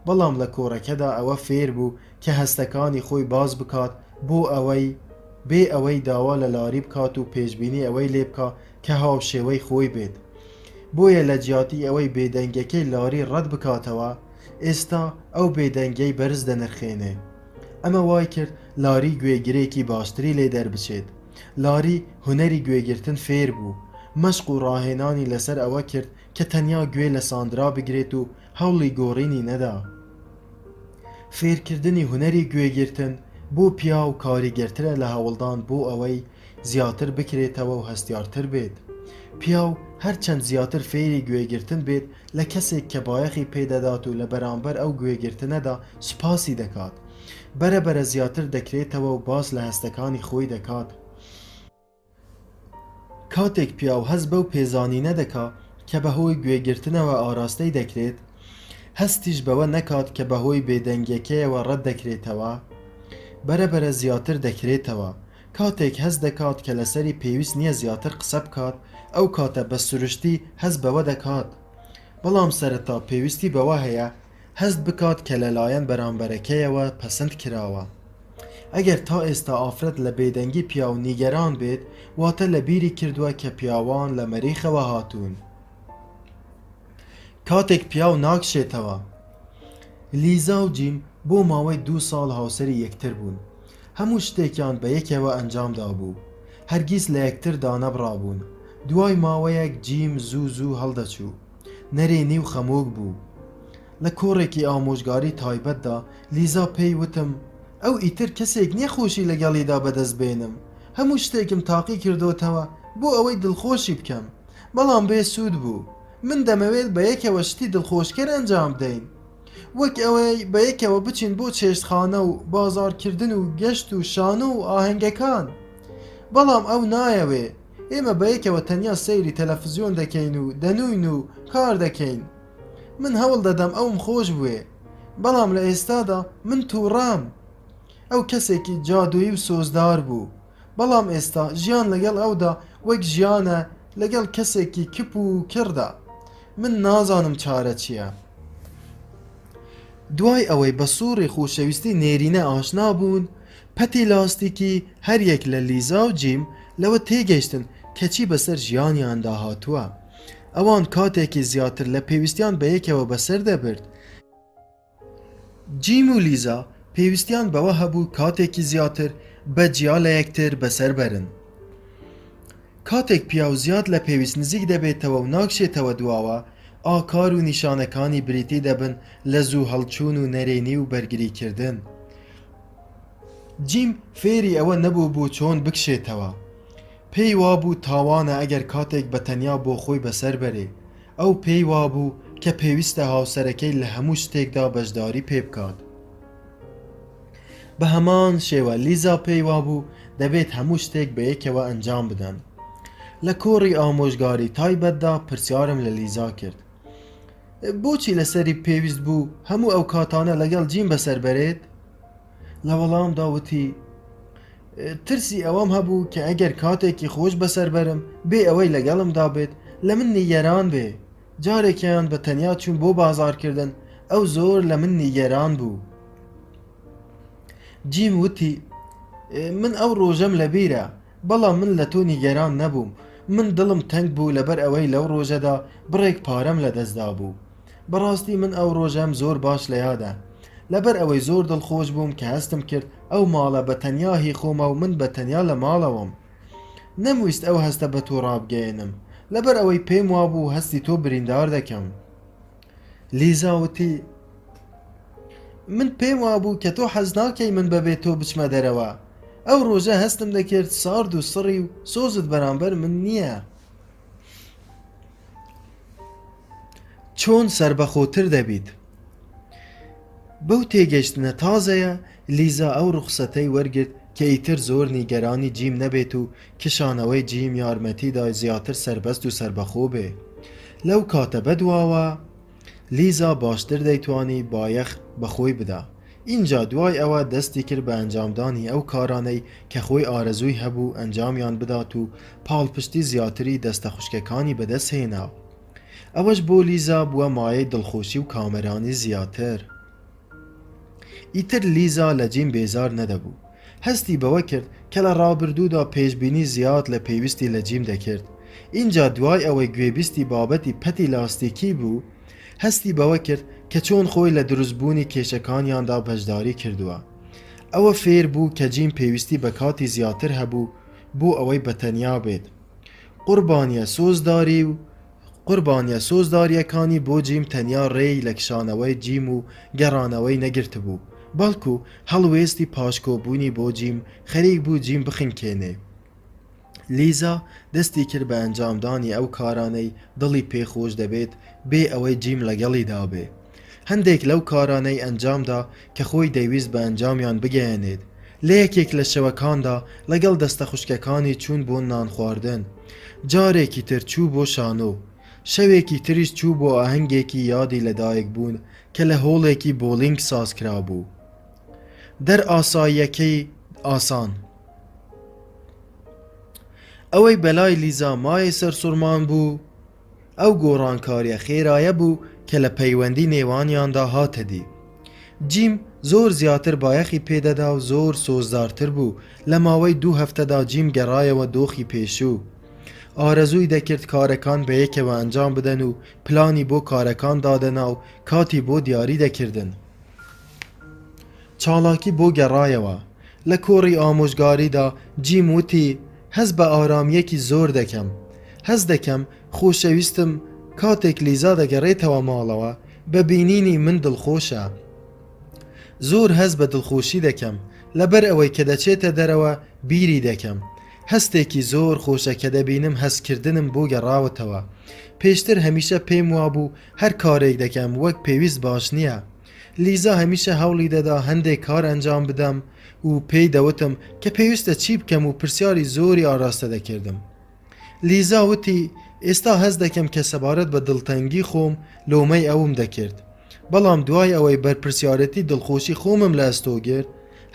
بەڵام لە کۆڕەکەدا ئەوە فێر بوو کە هەستەکانی خۆی باز بکات بۆ ئەوەی بێ ئەوەی داوا لە لاری بکات و پێشبینی ئەوەی لێ بکات کە هاوشێوەی خۆی بێت. بۆیە لە جیاتی ئەوەی بێدەنگەکەی لاری ڕەت بکاتەوە، ئێستا ئەو بێدەنگەی بەرز دەنرخێنێ. ئەمە وای کرد لاری گوێگرێکی باشتری لێ دەربچێت. لاری هونەری گوێگرتن فێر بوو. مەشق و ڕاهێنانی لەسەر ئەوە کرد کە تەنیا گوێ لە ساندرا بگرێت و هەوڵی گۆڕینی نەدا. فێرکردنی هونەری گوێگرتن بۆ پیا و کاریگەرترە لە هەوڵدان بۆ ئەوەی زیاتر بکرێتەوە و هەستیارتر بێت. پیاو هەرچەند زیاتر فێری گوێگرتن بێت لە کەسێک کە بایەخی پێدەدات و لە بەرامبەر ئەو گوێگرتنەدا سوپاسی دەکات، بەرەبەرە زیاتر دەکرێتەوە و باس لە هەستەکانی خۆی دەکات. کاتێک پیاو هەست بەو پێزانی نەدەکا کە بەهۆی گوێگرتنەوە ئاراستەی دەکرێت، هەستیش بەوە نەکات کە بەهۆی بێدەنگیەکەیەوە ڕەت دەکرێتەوە، بەرەبەرە زیاتر دەکرێتەوە. کاتێک هەست دەکات کە لەسەری پێویست نییە زیاتر قسە بکات، ئەو کاتە بە سروشتی هەست بەوە دەکات. بەڵام سەرەتا پێویستی بەوە هەیە هەست بکات کە لەلایەن بەرامبەرەکەیەوە پەسەند کراوە. ئەگەر تا ئێستا ئافرەت لە بێدەنگی پیا و نیگەران بێت، واتە لە بیری کردووە کە پیاوان لە مەریخەوە هاتوون. کاتێک پیاو ناکشێتەوە. لیزا و جیم بۆ ماوەی 2 ساڵ هاوسەری یەکتر بوون. هەموو شتێکیان بە یەکەوە ئەنجامدا بوو. هەرگیز لە یەکتردا نەبڕابوون. دوای ماوەیەک جیم زوو هەڵدەچوو. نەرێنی و خەمۆک بوو. لە کۆڕێکی ئامۆژگاری تایبەتدا لیزا پێی وتم ئەو ئیتر کەسێک نییە خۆشی لەگەڵیدا بەدەست بێنم. هەموو شتێکم تاقی کردوتەوە بۆ ئەوەی دڵخۆشی بکەم، بەڵام بێسوود بوو. من دەمەوێت بە یەکەوە شتی دڵخۆشکەر ئەنجام بدەین، وەک ئەوەی بە یەکەوە بچین بۆ چێشتخانە و بازارکردن و گەشت و شانۆ و ئاهەنگەکان. بەڵام ئەو نایەوێ. ئێمە بە یەکەوە تەنیا سەیری تەلەڤیزیۆن دەکەین و دەنوین و کار دەکەین. من هەوڵ دەدەم ئەوم خۆش بوێ، بەڵام لە ئێستادا من تووڕام. ئەو کەسێکی جادویی و سۆزدار بوو، بەڵام ئێستا ژیان لەگەڵ ئەودا وەک ژیانە لەگەڵ کەسێکی کپ و کردا. من نازانم چارە چییە. دوای ئەوەی بە سووڕی خۆشەویستی نێرینە ئاشنا بوون، پەتی لاستیکی هەر یەک لە لیزا و جیم لەوە تێگەیشتن کەچی بەسەر ژیانیاندا هاتووە. ئەوان کاتێکی زیاتر لە پێویستیان بە یەکەوە بەسەر دەبرد. جیم و لیزا پێویستیان بەوە هەبوو کاتێکی زیاتر بەجیا لە یەکتر بەسەر بەرن. کاتێک پیاو زیاد لە پێویست نزیک دەبێتەوە و ناکشێتەوە دواوە، ئاکار و نیشانەکانی بریتی دەبن لە زوو هەڵچوون و نەرێنی و بەرگریکردن. جیم فێری ئەوە نەبوو بوو چۆن بکشێتەوە. پێی وابوو تاوانە ئەگەر کاتێک بە تەنیا بۆ خۆی بەسەر بەرێ. ئەو پێی وابوو کە پێویستە هاوسەرەکەی لە هەموو شتێکدا بەشداری پێ بکات. بە هەمان شێوە لیزا پێی وابوو دەبێت هەموو شتێک بە یەکەوە ئەنجام بدەن. لە کۆڕی ئامۆژگاری تایبەتدا پرسیارم لە لیزا کرد بۆچی لەسەری پێویست بوو هەموو ئەو کاتانە لەگەڵ جیم بەسەر بەرێت؟ لە وەڵامدا وتی ترسی ئەوەم هەبوو کە ئەگەر کاتێکی خۆش بەسەر بەرم بێ ئەوەی لەگەڵمدا بێت لە من نیگەران بێ. جارێکیان بە تەنیا چوون بۆ بازارکردن، ئەو زۆر لە من نیگەران بوو. جیم وتی من ئەو ڕۆژەم لەبیرە، بەڵام من لە تۆ نیگەران نەبووم. من دڵم تەنگ بوو لەبەر ئەوەی لەو ڕۆژەدا بڕێک پارەم لە دەستدا بوو. بەڕاستی من ئەو ڕۆژەم زۆر باش لە یادە، لەبەر ئەوەی زۆر دڵخۆش بووم کە هەستم کرد ئەو ماڵە بە تەنیا هی خۆمە و من بە تەنیا لە ماڵەوەم. نەمویست ئەو هەستە بە تۆ ڕابگەێنم، لەبەر ئەوەی پێم وابوو هەستی تۆ بریندار دەکەم. لیزا وتی من پێم وابوو کە تۆ حەز ناکەی من بەبێت تۆ بچمە دەرەوە. ئەو ڕۆژە هەستم دەکرد سارد و سڕی و سۆزت بەرامبەر من نییە. چۆن سربەخۆتر دەبیت؟ بەو تێگەشتنە تازەیە لیزا ئەو ڕوخسەتەی وەرگرت کە ئیتر زۆر نیگەرانی جیم نەبێت و کشانەوەی جیم یارمەتیدا زیاتر سربەست و سربەخۆ بێ. لەو کاتە بەدواوە لیزا باشتر دەیتوانی بایەخ بەخۆی بدا. اینجا دوای ئەوە دەستی کرد بە ئەنجامدانی ئەو کارانەی کە خۆی ئارەزووی هەبوو ئەنجامیان بدات و پاڵپشتی زیاتری دەستە خوشکەکانی بەدەست هێنا. ئەوەش بۆ لیزا بووە مایەی دڵخۆشی و کامەرانی زیاتر. ئیتر لیزا لە جیم بێزار نەدەبوو. هەستی بەوە کرد کە لە ڕابردوودا پێشبینی زیاد لە پێویستی لە جیم دەکرد. اینجا دوای ئەوەی گوێبیستی بابەتی پەتی لاستیکی بوو، هەستی بەوە کرد کە چۆن خۆی لە دروستبوونی کێشەکانیاندا بەشداری کردووە. ئەوە فێر بوو کە جیم پێویستی بە کاتی زیاتر هەبوو بۆ ئەوەی بەتەنیا بێت. قوربانیە سۆزداریەکانی بۆ جیم تەنیا ڕێی لە کشانەوەی جیم و گەڕانەوەی نەگرت بوو، بەڵکو هەڵوێستی پاشکۆبوونی بۆ جیم خەریک بوو جیم بخنکێنێ. لیزا دەستی کرد بە ئەنجامدانی ئەو کارانەی دڵی پێخۆش دەبێت بێ ئەوەی جیم لەگەڵیدا بێ. هەندێک لەو کارانەی ئەنجامدا کە خۆی دەیویست بە ئەنجامیان بگەیەنێت. لە یەکێک لە شەوەکاندا لەگەڵ دەستە خوشکەکانی چوون بۆ نان خواردن. جارێکی تر چوو بۆ شانۆ. شەوێکی تریش چوو بۆ ئاهەنگێکی یادی لەدایک بوون کە لە هۆڵێکی بۆلینگ سازکرا بوو. دەر ئاساییەکەی ئاسان. ئەوەی بەلای لیزا مایە سەرسوڕمان بوو، ئەو گۆڕانکاریە خێرایە بوو کە لە پەیوەندی نێوانیاندا هاتە دی. جیم زۆر زیاتر بایەخی پێدەدا و زۆر سۆزدارتر بوو. لە ماوەی 2 هەفتەدا جیم گەڕایەوە دۆخی پێشوو. ئارەزووی دەکرد کارەکان بە یەکەوە ئەنجام بدەن و پلانی بۆ کارەکان دادەنا و کاتی بۆ دیاری دەکردن. چاڵاکی بۆ گەڕایەوە. لە کۆڕی ئامۆژگاریدا جیم وتی هەز بە ئارامیەکی زۆر دەکەم. هەز دەکەم خۆشەویستم کاتێک لیزا دەگەڕێتەوە ماڵەوە بە بینینی من دڵخۆشە. زۆر هەز بە دڵخۆشی دەکەم لەبەر ئەوەی کە دەچێتە دەرەوە بیری دەکەم. هەستێکی زۆر خۆشە کە دەبینم هەستکردنم بۆ گەڕاوەتەوە. پێشتر هەمیشە پێم وابوو هەر کارێک دەکەم وەک پێویست باش نییە. لیزا هەمیشە هەوڵی دەدا هەندێک کار ئەنجام بدەم و پێی دەوتم کە پێویستە چی بکەم و پرسیاری زۆری ئاراستە دەکردم. لیزا وتی ئێستا هەز دەکەم کە سەبارەت بە دڵتەنگی خۆم لۆمەی ئەوم دەکرد. بەڵام دوای ئەوەی بەرپرسیارەتی دڵخۆشی خۆمم لە ئەستۆ گرت،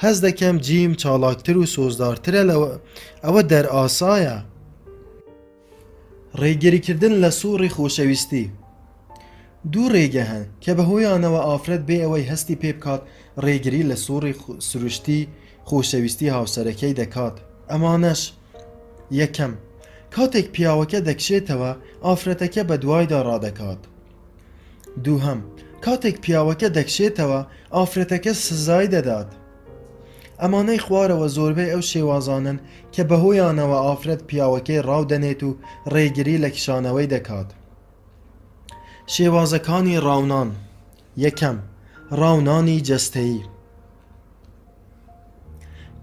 هەز دەکەم جیم چالاکتر و سۆزدارترە ئەوە دەرئاسایە. ڕێگریکردن لە سووڕی خۆشەویستی. دوو ڕێگە هەن کە بەهۆیانەوە ئافرەت بێ ئەوەی هەستی پێ بکات ڕێگری لە سووڕی سروشتی خۆشەویستی هاوسەرەکەی دەکات. ئەمانەش: یەکەم، کاتێک پیاوەکە دەکشێتەوە ئافرەتەکە بە دوایدا ڕادەکات. دووهەم، کاتێک پیاوەکە دەکشێتەوە ئافرەتەکە سزای دەدات. ئەمانەی خوارەوە زۆربەی ئەو شێوازانن کە بەهۆیانەوە ئافرەت پیاوەکەی ڕاودەنێت و ڕێگری لە کشانەوەی دەکات. شێوازەکانی ڕاونان. یەکەم، ڕاونانی جەستەیی.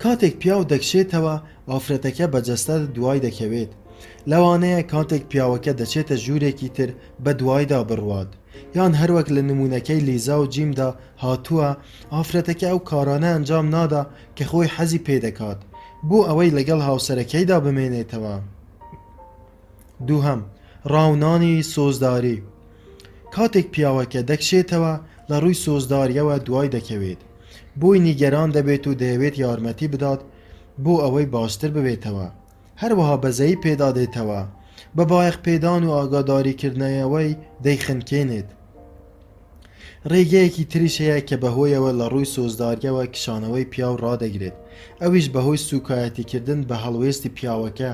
کاتێک پیاو دەکشێتەوە ئافرەتەکە بە جەستە دوای دەکەوێت. لەوانەیە کاتێک پیاوەکە دەچێتە ژوورێکی تر بە دوایدا بڕوات، یان هەروەک لە نمونەکەی لیزا و جیمدا هاتووە ئافرەتەکە ئەو کارانە ئەنجام نادا کە خۆی حەزی پێدەکات بۆ ئەوەی لەگەڵ هاوسەرەکەیدا بمێنێتەوە. دووهەم، ڕاونانی سۆزداری. کاتێک پیاوەکە دەکشێتەوە لە ڕووی سۆزداریەوە دوای دەکەوێت، بۆی نیگەران دەبێت و دەیەوێت یارمەتی بدات بۆ ئەوەی باشتر ببێتەوە. هەروەها بەزەیی پێدادێتەوە، بە بایەخ پێدان و ئاگاداریکردنەوەی دەیخنکێنێت. ڕێگەیەکی تریش هەیە کە بەهۆیەوە لە ڕووی سۆزداریەوە کشانەوەی پیاو ڕادەگرێت. ئەویش بەهۆی سوکایەتیکردن بە هەڵوێستی پیاوەکە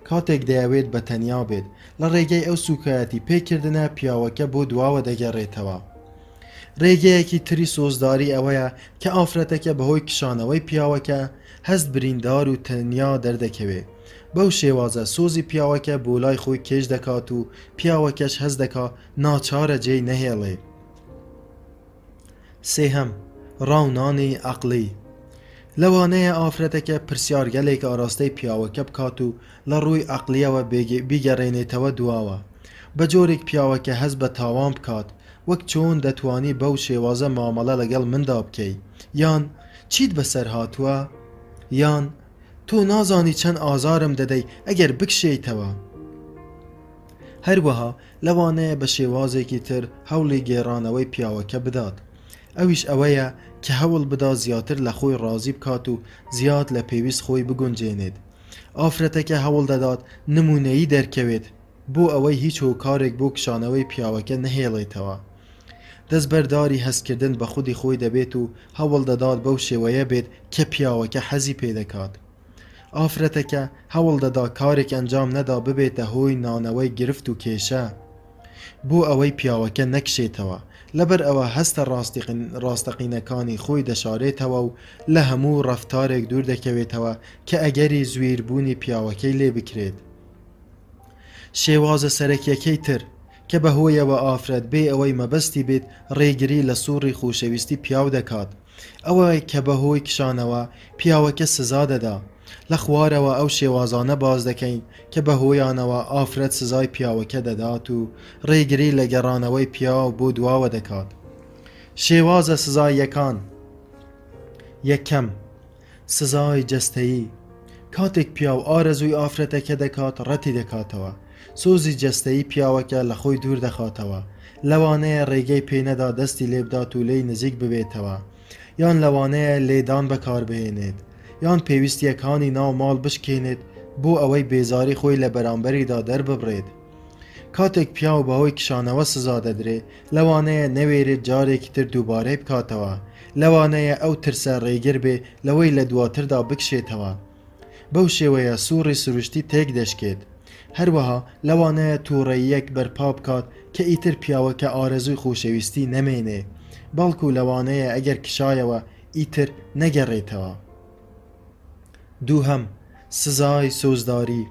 کاتێک دەیەوێت بە تەنیا بێت. لە ڕێگەی ئەو سوکایەتی پێکردنە پیاوەکە بۆ دواوە دەگەڕێتەوە. ڕێگەیەکی تری سۆزداری ئەوەیە کە ئافرەتەکە بەهۆی کشانەوەی پیاوەکە هەست بریندار و تەنیا دەردەکەوێت. بەو شێوازە سۆزی پیاوەکە بۆ لای خۆی کێش دەکات و پیاوەکەش هەست دەکات ناچارە جێی نەهێڵێ. سێهەم، ڕاونانی عەقڵی. لەوانەیە ئافرەتەکە پرسیارگەلێک ئاراستەی پیاوەکە بکات و لە ڕووی عەقلیەوە بیگەڕێنێتەوە دواوە. بە جۆرێک پیاوەکە هەست بە تاوان بکات، وەک چۆن دەتوانی بەو شێوازە مامەڵە لەگەڵ مندا بکەی، یان چیت بەسەر هاتووە، یان تۆ نازانی چەند ئازارم دەدەی ئەگەر بکشێیتەوە. هەروەها لەوانەیە بە شێوازێکی تر هەوڵی گێڕانەوەی پیاوەکە بدات. ئەویش ئەوەیە کە هەوڵ بدا زیاتر لە خۆی ڕازی بکات و زیاد لە پێویست خۆی بگونجێنێت. ئافرەتەکە هەوڵ دەدات نمونەیی دەرکەوێت بۆ ئەوەی هیچ هۆکارێک بۆ کشانەوەی پیاوەکە نەهێڵێتەوە. دەستبەرداری هەستکردن بە خودی خۆی دەبێت و هەوڵ دەدات بەو شێوەیە بێت کە پیاوەکە حەزی پێدەکات. ئافرەتەکە هەوڵ دەدا کارێک ئەنجام نەدا ببێتە هۆی نانەوەی گرفت و کێشە بۆ ئەوەی پیاوەکە نەکشێتەوە. لەبەر ئەوە هەستە ڕاستەقینەکانی خۆی دەشارێتەوە و لە هەموو ڕەفتارێک دوور دەکەوێتەوە کە ئەگەری زوێربوونی پیاوەکەی لێ بکرێت. شێوازە سەرەکیەکەی تر کە بەهۆیەوە ئافرەت بێ ئەوەی مەبەستی بێت ڕێگری لە سووڕی خۆشەویستی پیاو دەکات. ئەوەی کە بەهۆی کشانەوە پیاوەکە سزا دەدا. لە خوارەوە ئەو شێوازانە باز دەکەین کە بەهۆیانەوە ئافرەت سزای پیاوەکە دەدات و ڕێگری لە گەڕانەوەی پیاو بۆ دواوە دەکات. شێوازە سزاییەکان. یەکەم، سزای جەستەیی. کاتێک پیاو ئارەزووی ئافرەتەکە دەکات ڕەتی دەکاتەوە. سۆزی جەستەیی پیاوەکە لە خۆی دوور دەخاتەوە، لەوانەیە ڕێگەی پێنەدا دەستی لێبدات و لێی نزیک ببێتەوە، یان لەوانەیە لێدان بەکاربهێنێت، یان پێویستیەکانی ناو ماڵ بشکێنێت بۆ ئەوەی بێزاری خۆی لە بەرامبەریدا دەرببڕێت. کاتێک پیاو بەهۆی کشانەوە سزا دەدرێ، لەوانەیە نەوێرێت جارێکی تر دووبارەی بکاتەوە، لەوانەیە ئەو ترسە ڕێگر بێ لەوەی لە دواتردا بکشێتەوە. بەو شێوەیە سووڕی سروشتی تێک دەشکێت. هەروەها لەوانەیە تووڕەیەک بەرپا بکات کە ئیتر پیاوەکە ئارەزوی خۆشەویستی نەمێنێ، بەڵکو لەوانەیە ئەگەر کشایەوە ئیتر نەگەڕێتەوە. دووهەم، سزای سۆزداری.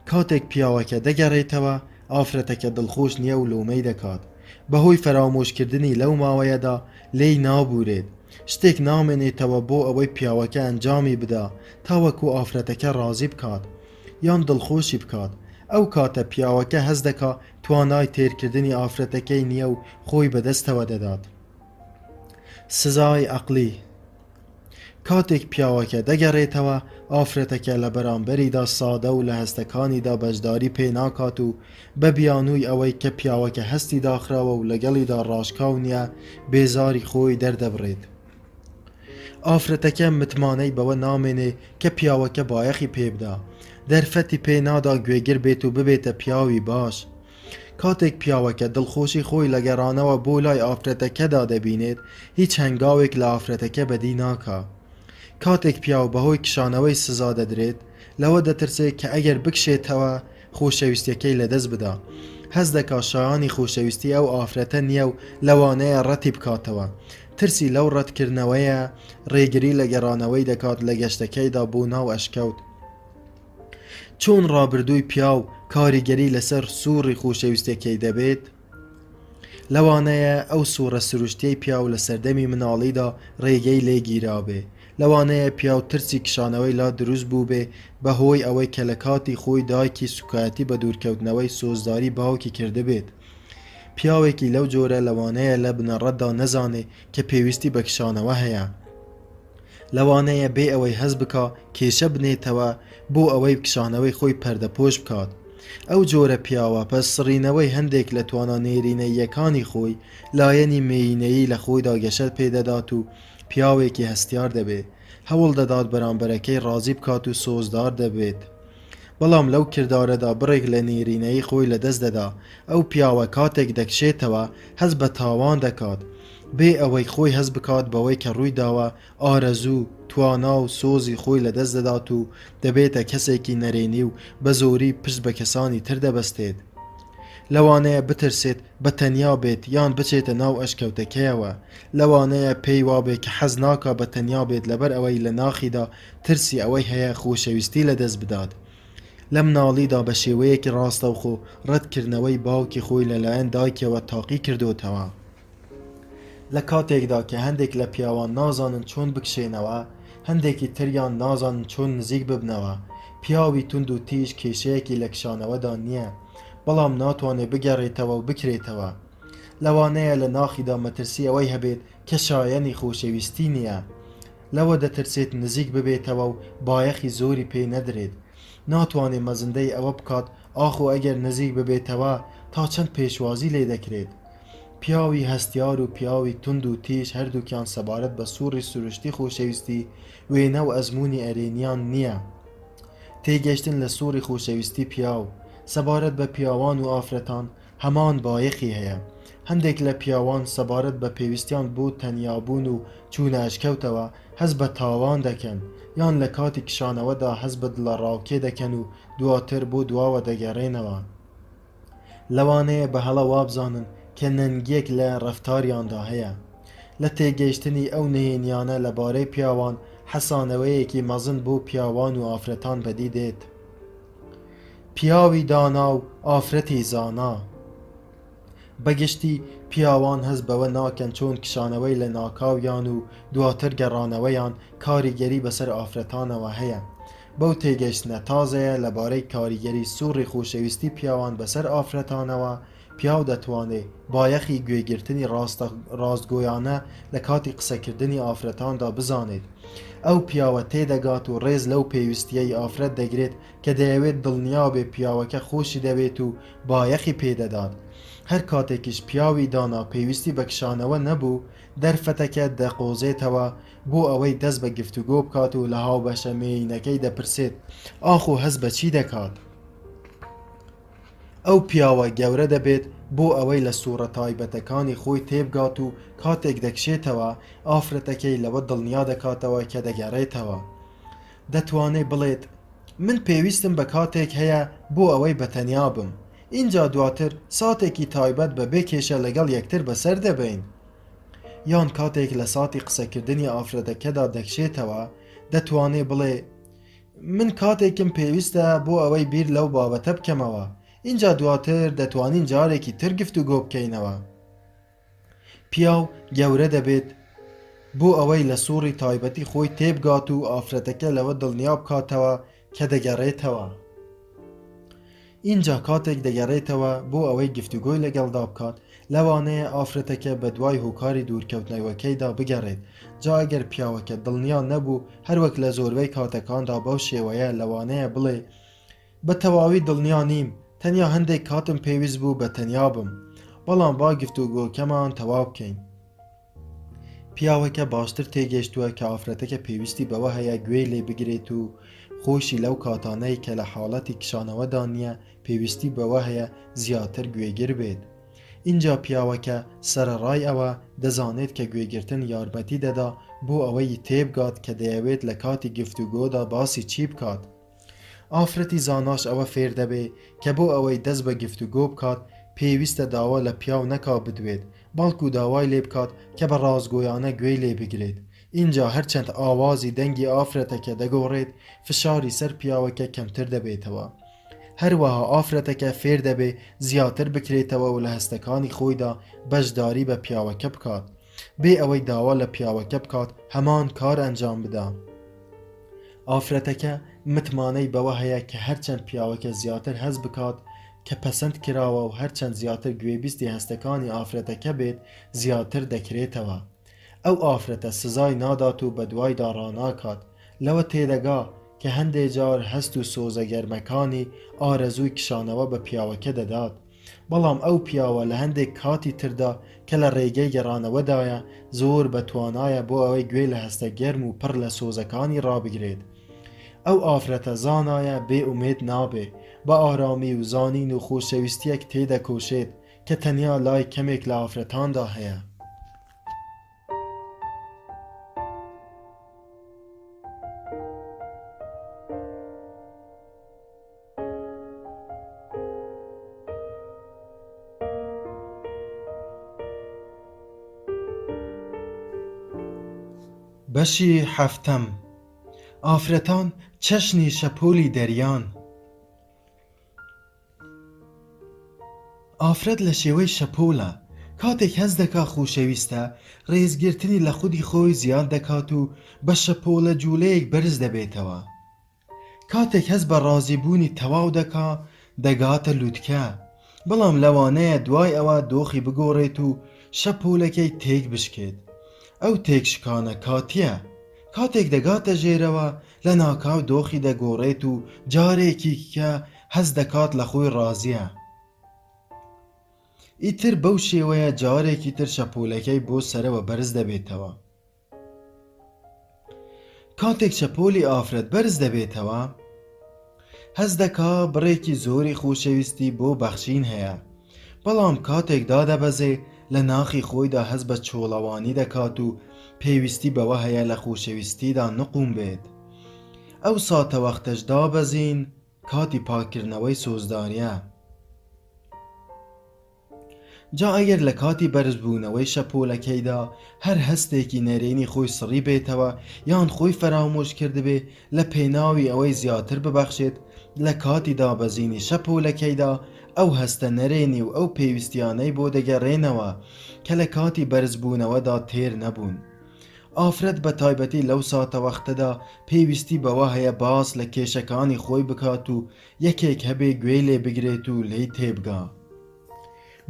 کاتێک پیاوەکە دەگەڕێتەوە، ئافرەتەکە دڵخۆش نییە و لۆمەی دەکات، بەهۆی فەرامۆشکردنی لەو ماوەیەدا لێی نابورێت، شتێک نامێنێتەوە بۆ ئەوەی پیاوەکە ئەنجامی بدا تاوەکو ئافرەتەکە ڕازی بکات یان دڵخۆشی بکات. ئەو کاتە پیاوەکە هەز دەکا توانای تێرکردنی ئافرەتەکەی نییە و خۆی بەدەستەوە دەدات. سزای عەقلی. کاتێک پیاوەکە دەگەڕێتەوە، ئافرەتەکە لە بەرامبەریدا سادە و لە هەستەکانیدا بەشداری پێ ناکات و بە بیانووی ئەوەی کە پیاوەکە هەستی داخراوە و لەگەڵیدا ڕاشکاو نییە بێزاری خۆی دەردەبڕێت. ئافرەتەکە متمانەی بەوە نامێنێ کە پیاوەکە بایەخی پێبدا، دەرفەتی پێ نادا گوێگر بێت و ببێتە پیاوی باش. کاتێک پیاوەکە دڵخۆشی خۆی لە گەڕانەوە بۆ لای ئافرەتەکەدا دەبینێت، هیچ هەنگاوێک لە ئافرەتەکە بەدی ناکا. کاتێک پیاو بەهۆی کشانەوەی سزا دەدرێت، لەوە دەترسێت کە ئەگەر بکشێتەوە خۆشەویستیەکەی لەدەست بدا. هەز دەکا شایانی خۆشەویستی ئەو ئافرەتە نییە و لەوانەیە ڕەتی بکاتەوە. ترسی لەو ڕەتکردنەوەیە ڕێگری لە گەڕانەوەی دەکات لە گەشتەکەیدا بۆ ناو ئەشکەوت. چۆن ڕابردووی پیاو کاریگەری لەسەر سووڕی خۆشەویستەکەی دەبێت؟ لەوانەیە ئەو سوورە سروشتیەی پیاو لە سەردەمی مناڵیدا ڕێگەی لێگیرابێ. لەوانەیە پیاو ترسی کشانەوەی لا دروست بوو بێ بەهۆی ئەوەی کە لە کاتی خۆی دایکی سوکایەتی بە دوورکەوتنەوەی سۆزداری باوکی کردبێت. پیاوێکی لەو جۆرە لەوانەیە لە بنەڕەتدا نەزانێ کە پێویستی بە کشانەوە هەیە. لەوانەیە بێ ئەوەی هەز بکا کێشە بنێتەوە بۆ ئەوەی کشانەوەی خۆی پەردەپۆش بکات. ئەو جۆرە پیاوە پس سڕینەوەی هەندێک لە توانانێرینەیەکانی خۆی لایەنی مێینەیی لە خۆیدا گەشت پێدەدات و پیاوێکی هەستیار دەبێت، هەوڵ دەدات بەرامبەرەکەی ڕازی بکات و سۆزدار دەبێت. بەڵام لەو کردارەدا بڕێک لە نێرینەی خۆی لەدەست دەدا. ئەو پیاوە کاتێک دەکشێتەوە هەز بە تاوان دەکات، بێ ئەوەی خۆی هەز بکات بەوەی کە ڕووی داوە ئارەزوو، توانا و سۆزی خۆی لەدەست دەدات و دەبێتە کەسێکی نەرێنی و بە زۆری پشت بە کەسانی تر دەبەستێت. لەوانەیە بترسێت بە تەنیا بێت یان بچێتە ناو ئەشکەوتەکەیەوە. لەوانەیە پێی وابێ کە حەز ناکا بە تەنیا بێت لەبەر ئەوەی لە ناخیدا ترسی ئەوەی هەیە خۆشەویستی لەدەست بدات. لە مناڵیدا بە شێوەیەکی ڕاستەوخۆ ڕەتکردنەوەی باوکی خۆی لەلایەن دایکەوە تاقی کردوتەوە. لە کاتێکدا کە هەندێک لە پیاوان نازانن چۆن بکشێنەوە، هەندێکی تریان نازانن چۆن نزیک ببنەوە. پیاوی تند و تیژ کێشەیەکی لە کشانەوەدا نییە، بەڵام ناتوانێت بگەڕێتەوە و بکرێتەوە. لەوانەیە لە ناخیدا مەترسی ئەوەی هەبێت کە شایەنی خۆشەویستی نییە. لەوە دەترسێت نزیک ببێتەوە و بایەخی زۆری پێ نەدرێت. ناتوانێت مەزندەی ئەوە بکات ئاخۆ ئەگەر نزیک ببێتەوە تا چەند پێشوازی لێ دەکرێت. پیاوی هەستیار و پیاوی تند و تیژ هەردووکیان سەبارەت بە سووڕی سروشتی خۆشەویستی وێنە و ئەزمموی ئەرێنیان نییە. تێگەشتن لە سووڕی خۆشەویستی پیاو سەبارەت بە پیاوان و ئافرەتان هەمان بایەخی هەیە. هەندێک لە پیاوان سەبارەت بە پێویستیان بۆ تەنیابوون و چوونە ئەشکەوتەوە هەز بە تاوان دەکەن، یان لە کاتی کشانەوەدا هەز بە دڵەڕاوکێ دەکەن و دواتر بۆ دواوە دەگەڕێنەوە. لەوانەیە بە هەڵە وابزانن کە نەنگێک لە ڕەفتاریاندا هەیە. لە تێگەیشتنی ئەو نهێنیانە لەبارەی پیاوان حەسانەوەیەکی مەزن بۆ پیاوان و ئافرەتان بەدی دێت. پیاوی دانا و ئافرەتی زانا. بەگشتی پیاوان هەز بەوە ناکەن چۆن کشانەوەی لە ناکاویان و دواتر گەڕانەوەیان کاریگەری بەسەر ئافرەتانەوە هەیە. بەو تێگەشتنە تازەیە لەبارەی کاریگەری سووڕی خۆشەویستی پیاوان بەسەر ئافرەتانەوە پیاو دەتوانێت بایەخی گوێگرتنی ڕاستگۆیانە لە کاتی قسەکردنی ئافرەتاندا بزانێت. ئەو پیاوە تێدەگات و ڕێز لەو پێویستیەی ئافرەت دەگرێت کە دەیەوێت دڵنیا بێ پیاوەکە خۆشی دەوێت و بایەخی پێدەدات. هەر کاتێکیش پیاوی دانا پێویستی بە کشانەوە نەبوو، دەرفەتەکە دەقۆزێتەوە بۆ ئەوەی دەست بە گفتوگۆ بکات و لە هاوبەشە مێینەکەی دەپرسێت ئاخۆ هەست بە چی دەکات. ئەو پیاوە گەورە دەبێت بۆ ئەوەی لە سوورە تایبەتەکانی خۆی تێبگات و کاتێک دەکشێتەوە ئافرەتەکەی لەوە دڵنیا دەکاتەوە کە دەگەڕێتەوە. دەتوانێت بڵێت من پێویستم بە کاتێک هەیە بۆ ئەوەی بەتەنیا بم. اینجا دواتر ساتێکی تایبەت بە بێ کێشە لەگەڵ یەکتر بەسەر دەبین. یان کاتێک لە ساتی قسەکردنی ئافرەتەکەدا دەکشێتەوە دەتوانێت بڵێ من کاتێکم پێویستە بۆ ئەوەی بیر لەو بابەتە بکەمەوە. اینجا دواتر دەتوانین جارێکی تر گفتوگۆ بکەینەوە. پیاو گەورە دەبێت بۆ ئەوەی لە سووری تایبەتی خۆی تێبگات و ئافرەتەکە لەوە دڵنیا بکاتەوە کە دەگەڕێتەوە. اینجا کاتێک دەگەڕێتەوە بۆ ئەوەی گفتوگۆی لەگەڵدا بکات، لەوانەیە ئافرەتەکە بە دوای هۆکاری دوورکەوتنەوەکەیدا بگەڕێت. جا ئەگەر پیاوەکە دڵنیا نەبوو هەروەک لە زۆربەی کاتەکاندا بەو شێوەیە لەوانەیە بڵێ بە تەواوی دڵنیا نیم، تەنیا هەندێک کاتم پێویست بوو بە تەنیا بم، بەڵام با گفتوگۆکەمان تەواو بکەین. پیاوەکە باشتر تێگەیشتووە کە ئافرەتەکە پێویستی بەوە هەیە گوێی لێ بگرێت و خۆشی لەو کاتانەی کە لە حاڵەتی کشانەوەدا نییە پێویستی بەوە هەیە زیاتر گوێگر بێت. اینجا پیاوەکە سەرەڕای ئەوە دەزانێت کە گوێگرتن یارمەتی دەدا بۆ ئەوەی تێبگات کە دەیەوێت لە کاتی گفتوگۆدا باسی چی بکات. ئافرەتی زاناش ئەوە فێر دەبێ کە بۆ ئەوەی دەست بە گفتوگۆ بکات پێویستە داوا لە پیاو نەکا بدوێت، بەڵکو داوای لێ بکات کە بە ڕازگۆیانە گوێی لێ بگرێت. اینجا هەرچەند ئاوازی دەنگی ئافرەتەکە دەگۆڕێت فشاری سەر پیاوەکە کەمتر دەبێتەوە. هەروەها ئافرەتەکە فێر دەبێ زیاتر بکرێتەوە و لە هەستەکانی خۆیدا بەشداری بە پیاوەکە بکات، بێ ئەوەی داوا لە پیاوەکە بکات هەمان کار ئەنجام بدە. ئافرەتەکە متمانەی بەوە هەیە کە هەرچەند پیاوەکە زیاتر هەز بکات کە پەسەند کراوە و هەرچەند زیاتر گوێبیستی هەستەکانی ئافرەتەکە بێت زیاتر دەکرێتەوە. ئەو ئافرەتە سزای نادات و بە دوایدا ڕاناکات. لەوە تێدەگا کە هەندێک جار هەست و سۆزە گەرمەکانی ئارەزووی کشانەوە بە پیاوەکە دەدات، بەڵام ئەو پیاوە لە هەندێک کاتی تردا کە لە ڕێگەی گەڕانەوەدایە زۆر بەتوانایە بۆ ئەوەی گوێ لە هەستە گەرم و پڕ لە سۆزەکانی ڕابگرێت. ئەو ئافرەتە زانایە بێ ئومێد نابێ، بە ئارامی و زانین و خۆشەویستیەک تێدەکۆشێت کە تەنیا لای کەمێک لە ئافرەتاندا هەیە. بەشی هەفتەم. ئافرەتان چەشنی شەپۆلی دەریان. ئافرەت لە شێوەی شەپۆلە، کاتێک هەز دەکا خۆشەویستە ڕێزگرتنی لە خودی خۆی زیاد دەکات و بە شەپۆلە جوولەیەک بەرز دەبێتەوە. کاتێک هەز بە ڕازیبوونی تەواو دەکا دەگاتە لووتکە، بەڵام لەوانەیە دوای ئەوە دۆخی بگۆڕێت و شەپۆلەکەی تێک بشکێت. ئەو تێکشکانە کاتیە، کاتێک دەگاتە ژێرەوە لە ناکاو دۆخی دەگۆڕێت و جارێکی کە هەز دەکات لە خۆی ڕازیە. ئیتر بەو شێوەیە جارێکی تر شەپۆلەکەی بۆ سەرەوە بەرز دەبێتەوە. کاتێک شەپۆلی ئافرەت بەرز دەبێتەوە هەز دەکا بڕێکی زۆری خۆشەویستی بۆ بەخشین هەیە، بەڵام کاتێک دادەبەزێ لە ناخی خۆیدا هەز بە چۆڵەوانی دەکات و پێویستی بەوە هەیە لە خۆشەویستیدا نقوم بێت. ئەو ساتە وەختەش دابەزین کاتی پاکردنەوەی سۆزداریە. جا ئەگەر لە کاتی بەرزبوونەوەی شەپۆلەکەیدا هەر هەستێکی نەرێنی خۆی سڕی بێتەوە یان خۆی فەرامۆش کردبێ لە پێناوی ئەوەی زیاتر ببەخشێت، لە کاتی دابەزینی شەپۆلەکەیدا ئەو هەستە نەرێنی و ئەو پێویستیانەی بۆ دەگەڕێنەوە کە لە کاتی بەرزبوونەوەدا تێر نەبوون. ئافرەت بە تایبەتی لەو ساتە وەختەدا پێویستی بەوە هەیە باس لە کێشەکانی خۆی بکات و یەکێک هەبێ گوێی لێ بگرێت و لێی تێبگا.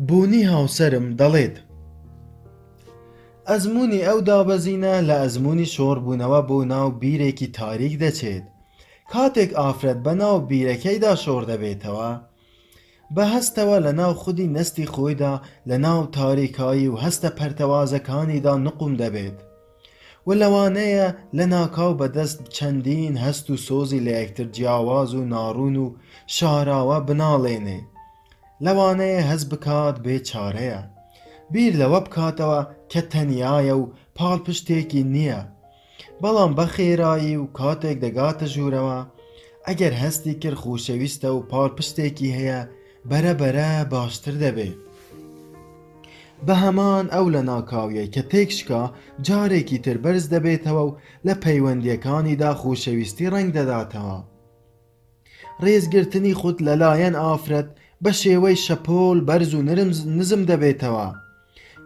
بۆنی هاوسەرم دەڵێت ئەزمموی ئەو دابەزینە لە ئەزمموی شۆڕبوونەوە بۆ ناو بیرێکی تاریک دەچێت. کاتێک ئافرەت بە ناو بیرەکەیدا شۆڕ دەبێتەوە، بە هەستەوە لە ناو خودی نستی خۆیدا لە ناو تاریکایی و هەستە پەرتەوازەکانیدا نقم دەبێت و لەوانەیە لە ناکاو بەدەست چەندین هەست و سۆزی لە یەکتر جیاواز و ناڕون و شاراوە بناڵێنێ. لەوانەیە هەست بکات بێ چارەیە، بیر لەوە بکاتەوە کە تەنیایە و پاڵپشتێکی نییە، بەڵام بە خێرایی و کاتێک دەگاتە ژوورەوە ئەگەر هەستی کرد خۆشەویستە و پاڵپشتێکی هەیە بەرەبەرە باشتر دەبێت. بە هەمان ئەو لە ناکاویە کە تێکشکا جارێکی تر بەرز دەبێتەوە و لە پەیوەندیەکانیدا خۆشەویستی ڕنگ دەداتەوە. ڕێزگرتنی خود لەلایەن ئافرەت بە شێوەی شەپۆل بەرز و نزم دەبێتەوە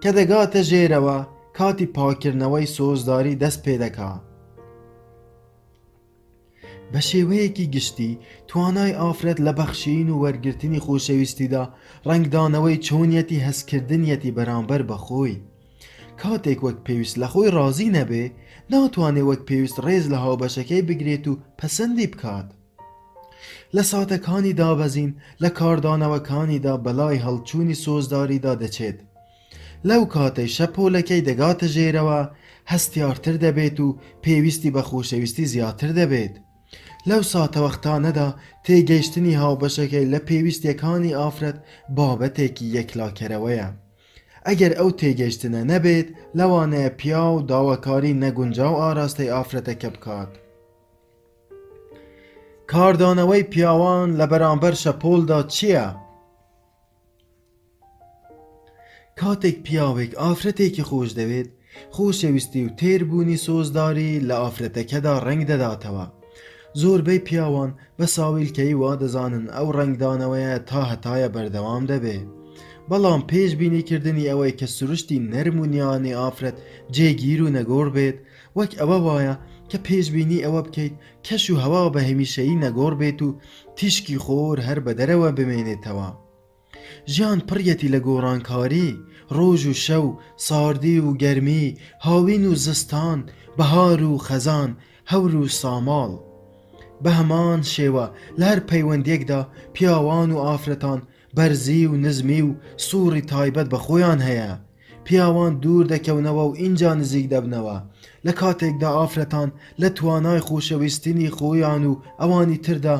کە دەگاتە ژێرەوە کاتی پاکردنەوەی سۆزداری دەست پێ دەکات. بە شێوەیەکی گشتی توانای ئافرەت لە بەخشین و وەرگرتنی خۆشەویستیدا ڕنگدانەوەی چۆنیەتی هەستکردنیەتی بەرامبەر بەخۆی. کاتێک وەک پێویست لە خۆی ڕازی نەبێ، ناتوانێت وەک پێویست ڕێز لە هاوبەشەکەی بگرێت و پەسەندی بکات. لە ساتەکانی دابەزین لە کاردانەوەکانیدا بەلای هەڵچوونی سۆزداریدا دەچێت. لەو کاتەی شەپۆلەکەی دەگاتە ژێرەوە هەستیارتر دەبێت و پێویستی بە خۆشەویستی زیاتر دەبێت. لەو ساتەوەختانەدا تێگەیشتنی هاوبەشەکەی لە پێویستیەکانی ئافرەت بابەتێکی یەکلاکەرەوەیە. ئەگەر ئەو تێگەیشتنە نەبێت، لەوانەیە پیا و داواکاری نەگونجاو ئاراستەی ئافرەتەکە بکات. کاردانەوەی پیاوان لە بەرامبەر شەپۆلدا چییە؟ کاتێک پیاوێک ئافرەتێکی خۆش دەوێت، خۆشەویستی و تێربوونی سۆزداری لە ئافرەتەکەدا ڕنگ دەداتەوە. زۆربەی پیاوان بە ساویلکەی وا دەزانن ئەو ڕنگدانەوەیە تا هەتایە بەردەوام دەبێت، بەڵام پێشبینیکردنی ئەوەی کە سروشتی نەرمونیانی ئافرەت جێگیر و نەگۆڕ بێت وەک ئەوە وایە کە پێشبینی ئەوە بکەیت کەش و هەوا بە هەمیشەیی نەگۆڕ بێت و تیشکی خۆر هەر بەدەرەوە بمێنێتەوە. ژیان پڕیەتی لە گۆڕانکاری، ڕۆژ و شەو، ساردی و گەرمی، هاوین و زستان، بەهار و خەزان، هەور و ساماڵ. بە هەمان شێوە لە هەر پەیوەندێکدا پیاوان و ئافرەتان بەرزی و نزمی و سووڕی تایبەت بە خۆیان هەیە. پیاوان دوور دەکەونەوە و ئینجا نزیک دەبنەوە، لە کاتێکدا ئافرەتان لە توانای خۆشەویستنی خۆیان و ئەوانی تردا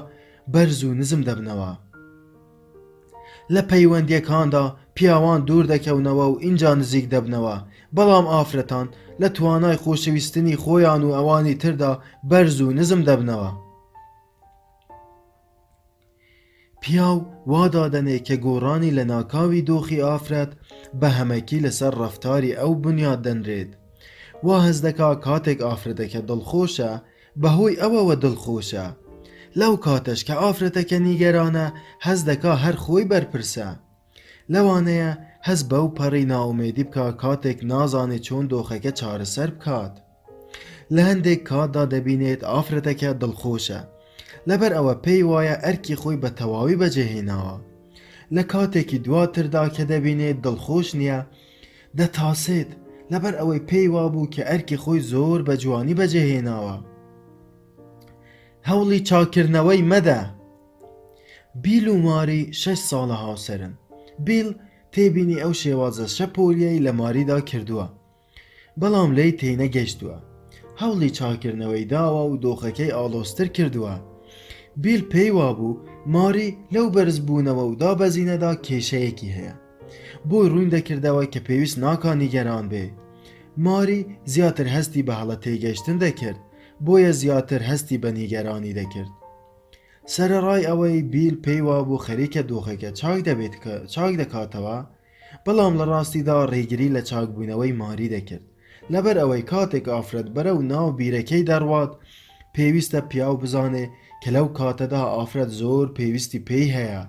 بەرز و نزم دەبنەوە. لە پەیوەندیەکاندا پیاوان دوور دەکەونەوە و ئینجا نزیک دەبنەوە، بەڵام ئافرەتان لە توانای خۆشەویستنی خۆیان و ئەوانی تردا بەرز و نزم دەبنەوە. پیاو وادادەنێ کە گۆڕانی لە ناکاوی دۆخی ئافرەت بە هەمەکی لەسەر ڕەفتاری ئەو بنیاد دەنرێت. وا هەز دەکا کاتێک ئافرەتەکە دڵخۆشە بەهۆی ئەوەوە دڵخۆشە. لەو کاتەش کە ئافرەتەکە نیگەرانە هەز دەکا هەر خۆی بەرپرسە. لەوانەیە هەز بەو پەڕی ناومێدی بکە کاتێک نازانێت چۆن دۆخەکە چارەسەر بکات. لە هەندێک کاتدا دەبینێت ئافرەتەکە دڵخۆشە، لەبەر ئەوە پێی وایە ئەرکی خۆی بە تەواوی بەجێهێناوە. لە کاتێکی دواتردا کە دەبینێت دڵخۆش نییە، دەتاسێت لەبەر ئەوەی پێی وابوو کە ئەرکی خۆی زۆر بە جوانی بەجێهێناوە. هەوڵی چاکردنەوەی مەدە. بیل و ماری 6 ساڵە هاوسەرن. بیل تێبینی ئەو شێوازە شەپۆلیەی لە ماریدا کردووە، بەڵام لی تێنەگەیشتووە. هەوڵی چاکردنەوەی داوە و دۆخەکەی ئاڵۆزتر کردووە. بیل پێی وابوو ماری لەو بەرزبوونەوە و دابەزینەدا کێشەیەکی هەیە، بۆی ڕوون دەکردەوە کە پێویست ناکا نیگەران بێ. ماری زیاتر هەستی بە هەڵە تێگەیشتن دەکرد، بۆیە زیاتر هەستی بە نیگەرانی دەکرد. سەرەڕای ئەوەی بیل پێی وابوو خەریکە دۆخەکە چاک دەکاتەوە، بەڵام لە ڕاستیدا ڕێگری لە چاکبوونەوەی ماری دەکرد. لەبەر ئەوەی کاتێک ئافرەت بەرەو ناو بیرەکەی دەڕوات، پێویستە پیاو بزانێ کە لەو کاتەدا ئافرەت زۆر پێویستی پێی هەیە.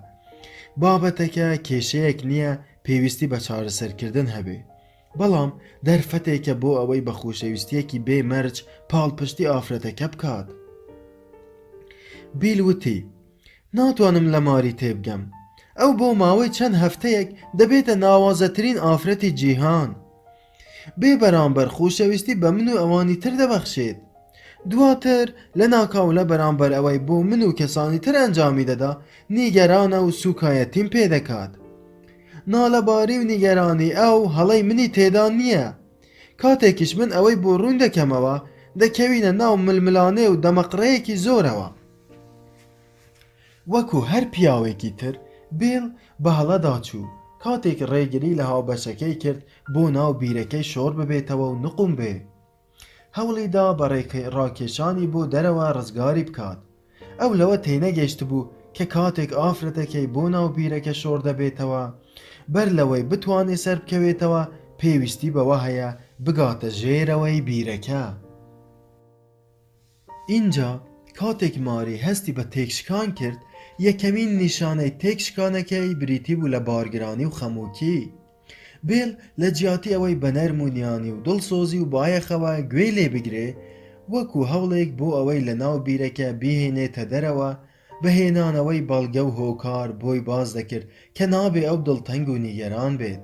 بابەتەکە کێشەیەک نییە پێویستی بە چارەسەرکردن هەبێ، بەڵام دەرفەتێکە بۆ ئەوەی بە خۆشەویستیەکی بێمەرج پاڵپشتی ئافرەتەکە بکات. بیل وتی: ناتوانم لە ماری تێبگەم، ئەو بۆ ماوەی چەند هەفتەیەک دەبێتە ناوازەترین ئافرەتی جیهان. بێ بەرامبەر خۆشەویستی بە من و ئەوانی تر دەبەخشێت. دواتر لە ناکاو لە بەرامبەر ئەوەی بۆ من و کەسانی تر ئەنجامی دەدا نیگەرانە و سوکایەتیم پێ دەکات. ناڵەباری و نیگەرانی ئەو هەڵەی منی تێدا نییە. کاتێکیش من ئەوەی بۆ ڕوون دەکەمەوە دەکەوینە ناو ململانێ و دەمەقڕەیەکی زۆرەوە. وەکو هەر پیاوێکی تر بێڵ بە هەڵەدا چوو کاتێک ڕێگری لە هاوبەشەکەی کرد بۆ ناو بیرەکەی شۆر ببێتەوە و نقم بێ. هەوڵیدا بە ڕاکێشانی بۆ دەرەوە ڕزگاری بکات. ئەو لەوە تێنەگەیشت بوو کە کاتێک ئافرەتەکەی بۆ ناو بیرەکە شۆر دەبێتەوە بەر لەوەی بتوانێت سەر بکەوێتەوە پێویستی بەوە هەیە بگاتە ژێرەوەی بیرەکە. اینجا کاتێک ماری هەستی بە تێکشکان کرد یەکەمین نیشانەی تێکشکانەکەی بریتی بوو لە بارگرانی و خەمووکی. بێل لە جیاتی ئەوەی بە نەرمونیانی و دڵسۆزی و بایەخەوە گوێی لێ بگرێ وەکو هەوڵێک بۆ ئەوەی لە ناو بیرەکە بیهێنێتە دەرەوە بەهێنانەوەی بەڵگە و هۆکار بۆی باز دەکرد کە نابێ ئەو دڵتەنگ و نیگەران بێت.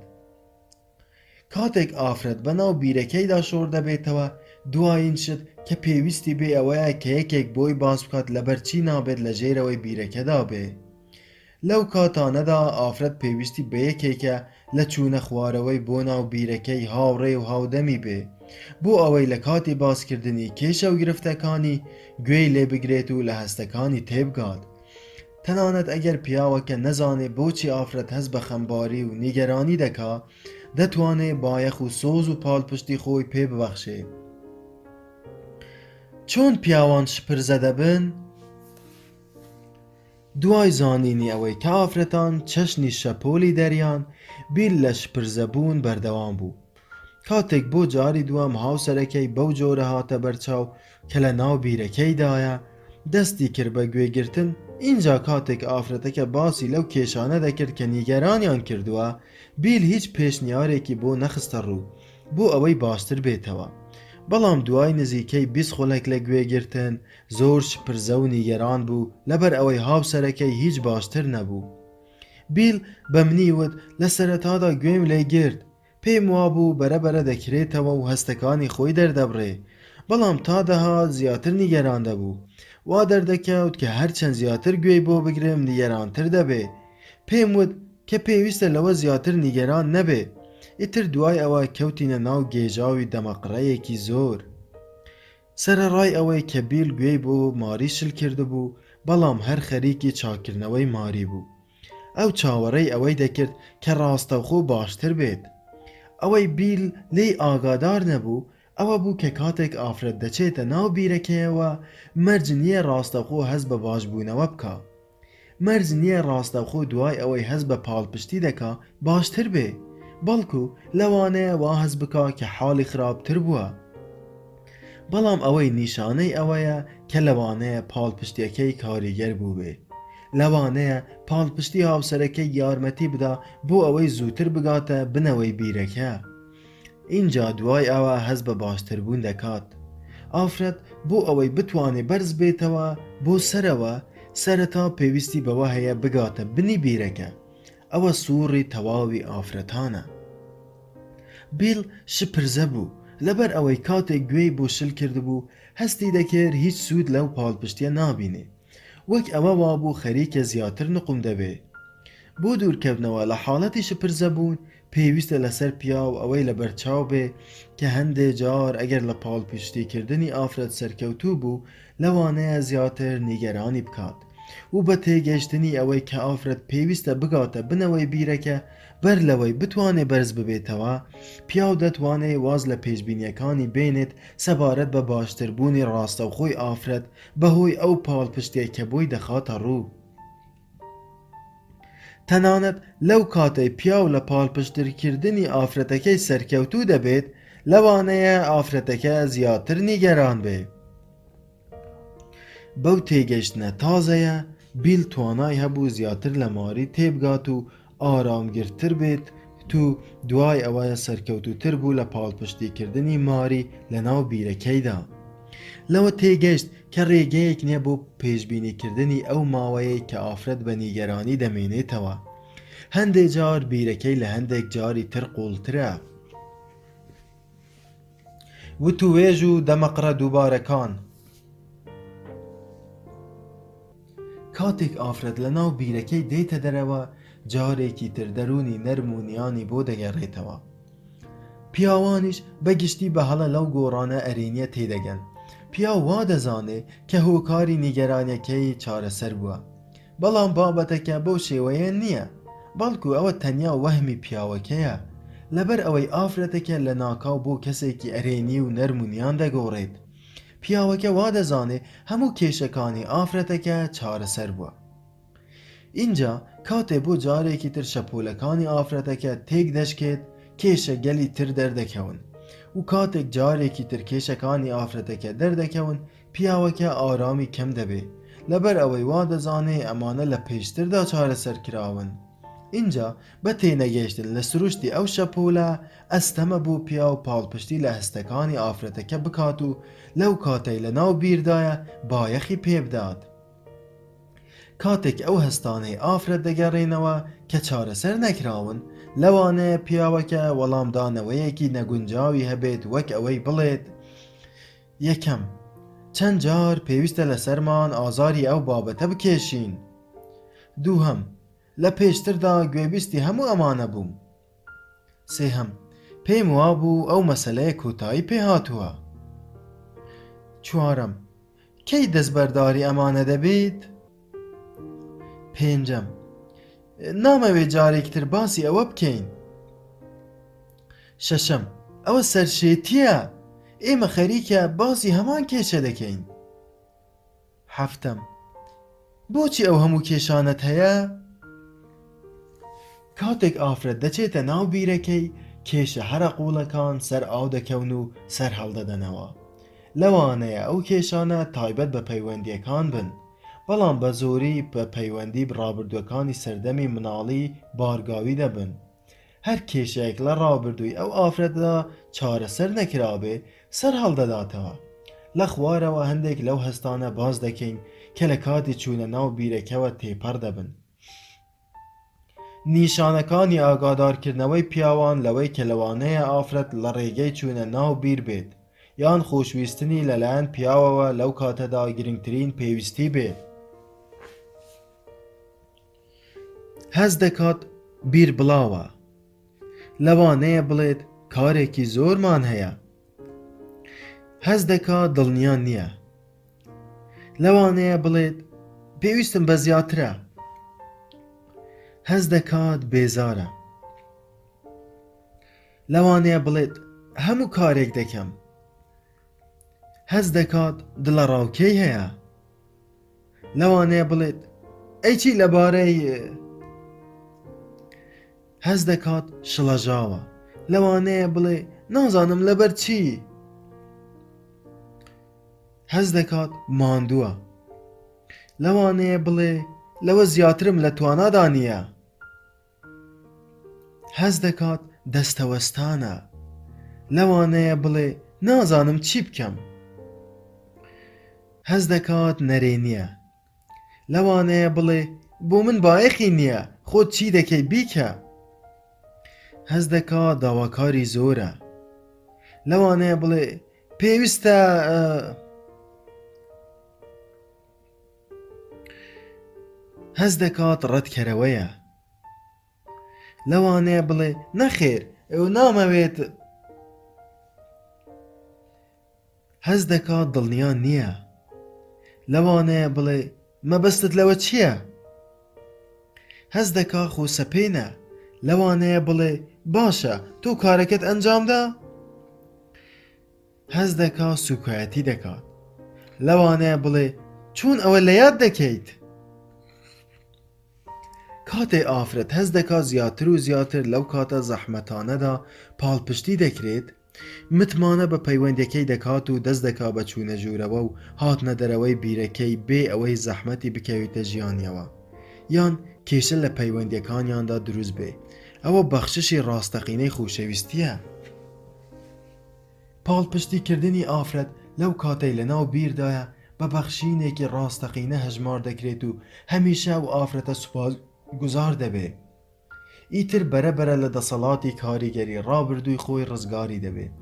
کاتێک ئافرەت بە ناو بیرەکەیدا شۆر دەبێتەوە دوایین شت کە پێویستی بێ ئەوەیە کە یەکێک بۆی باز بکات لەبەرچی نابێت لە ژێرەوەی بیرەکەدا بێ. لەو کاتانەدا ئافرەت پێویستی بە یەکێکە لە چوونە خوارەوەی بۆ ناو بیرەکەی هاوڕێ و هاودەمی بێ بۆ ئەوەی لە کاتی باسکردنی کێشە و گرفتەکانی گوێی لێ بگرێت و لە هەستەکانی تێبگات. تەنانەت ئەگەر پیاوەکە نەزانێ بۆچی ئافرەت هەست بە خەمباری و نیگەرانی دەکا دەتوانێت بایەخ و سۆز و پاڵپشتی خۆی پێ ببەخشێ. چۆن پیاوان شپرزە دەبن؟ دوای زانینی ئەوەی کە ئافرەتان چەشنی شەپۆلی دەریان بیر لە شپرزەبوون بەردەوام بوو. کاتێک بۆ جاری دووەم هاوسەرەکەی بەو جۆرە هاتە بەرچاو کە لە ناو بیرەکەیدایە دەستی کرد بە گوێگرتن. اینجا کاتێک ئافرەتەکە باسی لەو کێشانە دەکرد کە نیگەرانیان کردووە بیل هیچ پێشنیارێکی بۆ نەخستە ڕوو بۆ ئەوەی باشتر بێتەوە. بەڵام دوای نزیکەی 20 خولەک لە گوێگرتن زۆر شپرزە و نیگەران بوو لەبەر ئەوەی هاوسەرەکەی هیچ باشتر نەبوو. بیل بە منیوت لە سەرەتادا گوێم لێ گرت پێم وابوو بەرەبەرە دەکرێتەوە و هەستەکانی خۆی دەردەبڕێ بەڵام تا دەهات زیاتر نیگەران دەبوو. وا دەردەکەوت کە هەرچەند زیاتر گوێی بۆ بگرم نیگەرانتر دەبێ. پێم وت کە پێویستە لەوە زیاتر نیگەران نەبێ. ئیتر دوای ئەوە کەوتینە ناو گێژاوی دەمەقڕەیەکی زۆر. سەرەڕای ئەوەی کە بیل گوێی بۆ ماری شل کرده بوو بەڵام هەر خەریکی چاکردنەوەی ماری بوو. ئەو چاوەڕێی ئەوەی دەکرد کە ڕاستەوخۆ باشتر بێت. ئەوەی بیل لێی ئاگادار نەبوو ئەوە بوو کە کاتێک ئافرەت دەچێتە ناو بیرەکەیەوە مەرج نییە ڕاستەوخۆ هەست بە باشبوونەوە بکە. مەرج نییە ڕاستەوخۆ دوای ئەوەی هەست بە پاڵپشتی دەکا باشتر بێ بەڵکو لەوانەیە وا هەست بکا کە حاڵی خراپتر بووە. بەڵام ئەوەی نیشانەی ئەوەیە کە لەوانەیە پاڵپشتیەکەی کاریگەر بوو بێ. لەوانەیە پاڵپشتی هاوسەرەکەی یارمەتی بدا بۆ ئەوەی زووتر بگاتە بنەوەی بیرەکە. اینجا دوای ئەوە هەست بە باشتربوون دەکات. ئافرەت بۆ ئەوەی بتوانێ بەرز بێتەوە بۆ سەرەوە سەرەتا پێویستی بەوە هەیە بگاتە بنی بیرەکە. ئەوە سووڕی تەواوی ئافرەتانە. بیل شپرزە بوو لەبەر ئەوەی کاتێک گوێی بۆ شل کردبوو هەستی دەکرد هیچ سوود لەو پاڵپشتیە نابینێ. وەک ئەوە وابوو خەریکە زیاتر نقم دەبێ. بۆ دوورکەوتنەوە لە حاڵەتی شپرزە بوون پێویستە لەسەر پیاو ئەوەی لە بەرچاو بێ کە هەندێک جار ئەگەر لە پاڵپشتیکردنی ئافرەت سەرکەوتوو بوو لەوانەیە زیاتر نیگەرانی بکات و بە تێگەشتنی ئەوەی کە ئافرەت پێویستە بگاتە بنەوەی بیرەکە بەر لەوەی بتوانێ بەرز ببێتەوە پیاو دەتوانێ واز لە پێشبینیەکانی بێنێت سەبارەت بە باشتربوونی ڕاستەوخۆی ئافرەت بەهۆی ئەو پاڵپشتێک کە بۆی دەخاتە ڕوو. تەنانەت لەو کاتەی پیاو لە پاڵپشتکردنی ئافرەتەکەی سەرکەوتوو دەبێت لەوانەیە ئافرەتەکە زیاتر نیگەران بێ. بەو تێگەشتنە تازەیە بیل توانای هەبوو زیاتر لە ماری تێبگات و ئارامگرتر بێت تو دوای ئەوەیە سەرکەوتوتر بوو لە پاڵپشتیکردنی ماری لە ناو بیرەکەیدا. لەوە تێگەشت کە ڕێگەیەک نییە بۆ پێشبینیکردنی ئەو ماوەیە کە ئافرەت بە نیگەرانی دەمێنێتەوە. هەندێک جار بیرەکەی لە هەندێک جاری تر قوڵترە. وتوێژ و دەمەقرە دووبارەکان. کاتێک ئافرەت لە ناو بیرەکەی دێتە دەرەوە، جارێکی تر دەرونی نەرمونیانی بۆ دەگەڕێتەوە. پیاوانیش بەگشتی بە هەڵە لەو گۆڕانە ئەرێنیە تێدەگەن. پیا وا دەزانێ کە هۆکاری نیگەرانیەکەی چارەسەر بووە، بەڵام بابەتەکە بەو شێوەیە نییە، بەڵکو ئەوە تەنیا وەهمی پیاوەکەیە، لەبەر ئەوەی ئافرەتەکە لە ناکاو بۆ کەسێکی ئەرێنی و نەرمونیان دەگۆڕێت. پیاوەکە وا دەزانێ هەموو کێشەکانی ئافرەتەکە چارەسەر بووە. اینجا کاتێ بۆ جارێکی تر شەپۆلەکانی ئافرەتەکە تێک دەشکێت، کێشە گەلی تر دەردەکەون و کاتێک جارێکی تر کێشەکانی ئافرەتەکە دەردەکەون، پیاوەکە ئارامی کەم دەبێ، لەبەر ئەوەی وا دەزانێ ئەمانە لە پێشتردا چارەسەر کراون. اینجا بە تێنەگەیشتن لە سروشتی ئەو شەپۆلە ئەستەمە بۆ پیا و پاڵپشتی لە هەستەکانی ئافرەتەکە بکات و لەو کاتەی لە ناو بیردایە بایەخی پێبدات. کاتێک ئەو هەستانەی ئافرەت دەگەڕێنەوە کە چارەسەر نەکراون، لەوانەیە پیاوەکە وەڵامدانەوەیەکی نەگونجاوی هەبێت، وەک ئەوەی بڵێت: یەکەم، چەند جار پێویستە لەسەرمان ئازاری ئەو بابەتە بکێشین. دووهەم، لە پێشتردا گوێبیستی هەموو ئەمانە بووم. سێهەم، پێم وابوو ئەو مەسەلەیە کۆتایی پێهاتووە. چوارەم، کەی دەستبەرداری ئەمانە دەبێت؟ پێنجەم، نامەوێت جارێکتر باسی ئەوە بکەین. شەشەم، ئەوە سەرشێتیە، ئێمە خەریکە باسی هەمان کێشە دەکەین. هەفتەم، بۆچی ئەو هەموو کێشانت هەیە؟ کاتێک ئافرەت دەچێتە ناو بیرەکەی، کێشە هەرە قوڵەکان سەر ئاو دەکەون و سەر هەڵدەدەنەوە. لەوانەیە ئەو کێشانە تایبەت بە پەیوەندیەکان بن، بەڵام بە زۆری بە پەیوەندی ڕابردووەکانی سەردەمی مناڵی بارگاوی دەبن. هەر کێشەیەک لە ڕابردووی ئەو ئافرەتدا چارەسەر نەکرابێ، سەر هەڵدەداتەوە. لە خوارەوە هەندێک لەو هەستانە باز دەکەین کە لە کاتی چوونە ناو بیرەکەوە تێپەڕ دەبن. نیشانەکانی ئاگادارکردنەوەی پیاوان لەوەی کە لەوانەیە ئافرەت لە ڕێگەی چوونە ناو بیر بێت، یان خۆشویستنی لەلایەن پیاوەوە لەو کاتەدا گرنگترین پێویستی بێت. هەست دەکات بیر بڵاوە، لەوانەیە بڵێت کارێکی زۆرمان هەیە. هەست دەکات دڵنیا نییە، لەوانەیە بڵێت پێویستم بە زیاترە. هەست دەکات بێزارە، لەوانەیە بڵێت هەموو کارێک دەکەم. هەست دەکات دڵە ڕاوکەی هەیە، لەوانەیە بڵێت ئەی چی لەبارەی. هەست دەکات شڵەژاوە، لەوانەیە بڵێ نازانم لەبەر چی. هەست دەکات ماندووە، لەوانەیە بڵێ لەوە زیاترم لە توانادا نییە. هەست دەکات دەستەوەستانە، لەوانەیە بڵێ نازانم چی بکەم. هەست دەکات نەرێنیە، لەوانەیە بڵێ بۆ من بایەخی نییە، خۆت چی دەکەی بیکە. هەست دەکات داواکاری زۆرە، لەوانەیە بڵێ پێویستە. هەست دەکات ڕەتکەرەوەیە، لەوانەیە بڵێ نەخێر ئەو نامەوێت. هەست دەکات دڵنیا نییە، لەوانەیە بڵێ مەبەستت لەوە چییە؟ هەست دەکات خۆسەپێنە، لەوانەیە بڵێ باشە تۆ کارەکەت ئەنجامدا. هەست دەکات سوکایەتی دەکات، لەوانەیە بڵێ چۆن ئەوە لە یاد دەکەیت. کاتێ ئافرەت هەست دەکات زیاتر و زیاتر لەو کاتە زەحمەتانەدا پاڵپشتی دەکرێت، متمانە بە پەیوەندەکەی دەکات و دەست دەکات بە چوونە ژوورەوە و هاتنە دەرەوەی بیرەکەی بێ ئەوەی زەحمەتی بکەوێتە ژیانیەوە، یان کێشە لە پەیوەندیەکانیاندا دروست بێ. ئەوە بەخششی ڕاستەقینەی خۆشەویستیە. پاڵپشتیکردنی ئافرەت لەو کاتەی لە ناو بیردایە بە بەخشینێکی ڕاستەقینە هەژمار دەکرێت و هەمیشە و ئافرەتە سوپاس گوزار دەبێ. ئیتر بەرەبەرە لە دەسەڵاتی کاریگەری ڕابردووی خۆی ڕزگاری دەبێت.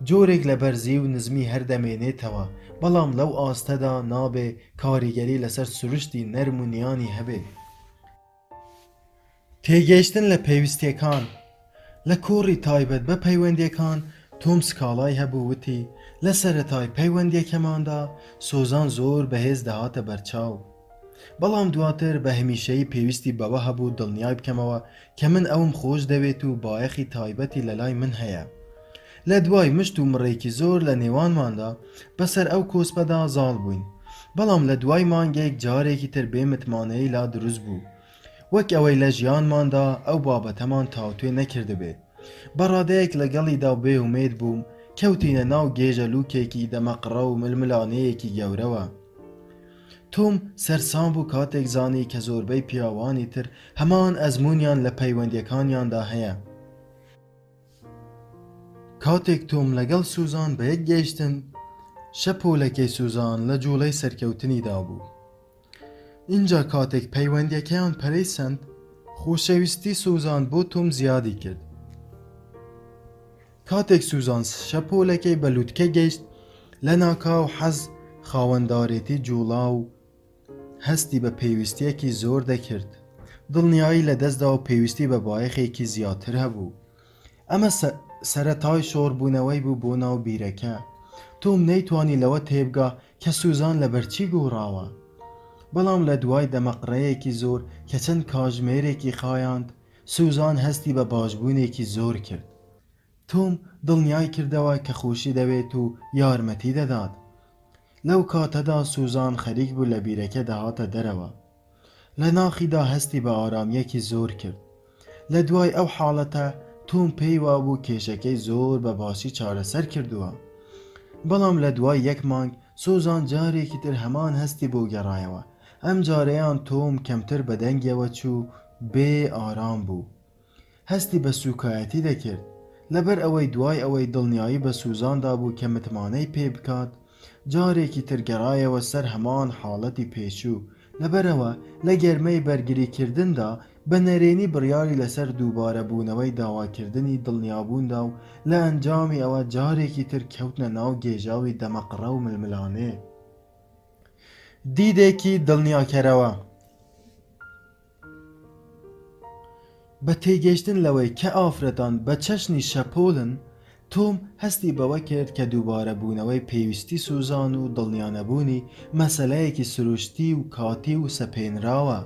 جۆرێک لە بەرزی و نزمی هەردەمێنێتەوە بەڵام لەو ئاستەدا نابێ کاریگەری لەسەر سروشتی نەرم و نیانی هەبێ. تێگەیشتن لە پێویستیەکان لە کۆڕی تایبەت بە پەیوەندیەکان تۆم سکاڵای هەبوو وتی لە سەرەتای پەیوەندیەکەماندا سۆزان زۆر بەهێز دەهاتە بەرچاو بەڵام دواتر بە هەمیشەیی پێویستی بەوە هەبوو دڵنیای بکەمەوە کە من ئەوم خۆش دەوێت و بایەخی تایبەتی لە لای من هەیە. لە دوای مشت و مڕێکی زۆر لە نێوانماندا بەسەر ئەو کۆسپەدا زاڵ بووین بەڵام لە دوای مانگێک جارێکی تر بێ متمانەی لا دروست بوو وەک ئەوەی لە ژیانماندا ئەو بابەتەمان تاوتوێ نەکردبێ. بەڕادەیەک لەگەڵیدا بێ ومێد بووم کەوتینە ناو گێژە لووکێکی دەمەقڕە و ململانەیەکی گەورەوە. تۆم سەرسام بوو کاتێک زانی کە زۆربەی پیاوانی تر هەمان ئەزمونیان لە پەیوەندیەکانیاندا هەیە. کاتێک تۆم لەگەڵ سوزان بە یەک گەیشتن شەپۆلەکەی سوزان لە جوڵەی سەرکەوتنیدا بوو. اینجا کاتێک پەیوەندیەکەیان پەرەیسەند خۆشەویستی سوزان بۆ تۆم زیادی کرد. کاتێک سوزان شەپۆلەکەی بە لووتکە گەیشت لە ناکاو حەز خاوەندارێتی جوڵا و هەستی بە پێویستیەکی زۆر دەکرد. دڵنیایی لە دەستدا و پێویستی بە بایەخێکی زیاتر هەبوو. ئەمە سەرەتای شۆڕبوونەوەی بوو بۆ ناو بیرەکە. تۆم نەیتوانی لەوە تێبگا کە سوزان لەبەرچی گۆڕاوە. بەڵام لە دوای دەمەقڕەیەکی زۆر کە چەند کاژمێرێکی خایاند سوزان هەستی بە باشبوونێکی زۆر کرد. تۆم دڵنیای کردەوە کە خۆشی دەوێت و یارمەتی دەدات. لەو کاتەدا سوزان خەریک بوو لە بیرەکە دەهاتە دەرەوە. لە ناخیدا هەستی بە ئارامیەکی زۆر کرد. لە دوای ئەو حاڵەتە تۆم پێی وابوو کێشەکەی زۆر بە باشی چارەسەر کردووە. بەڵام لە دوای یەک مانگ سوزان جارێکی تر هەمان هەستی بۆ گەڕایەوە. ئەم جارەیان تۆم کەمتر بە دەنگەوە چوو بێ ئارام بوو. هەستی بە سوکایەتی دەکرد. لەبەر ئەوەی دوای ئەوەی دڵنیایی بە سوزاندا بوو کە متمانەی پێ بکات جارێکی تر گەڕایەوە سەر هەمان حاڵەتی پێچوو. لەبەرەوە لە گەرمەی بەرگریکردندا بە نەرێنی بڕیاری لەسەر دووبارە بوونەوەی داواکردنی دڵنیابووندا و لە ئەنجامی ئەوە جارێکی تر کەوتنە ناو گێژاوی دەمەقڕە و ململانێ. دیدێکی دڵنیاکەرەوە بە تێگەیشتن لەوەی کە ئافرەتان بە چەشنی شەپۆلن تۆم هەستی بەوە کرد کە دووبارە بوونەوەی پێویستی سوزان و دڵنیانەبوونی مەسەلەیەکی سروشتی و کاتی و سەپێنراوە.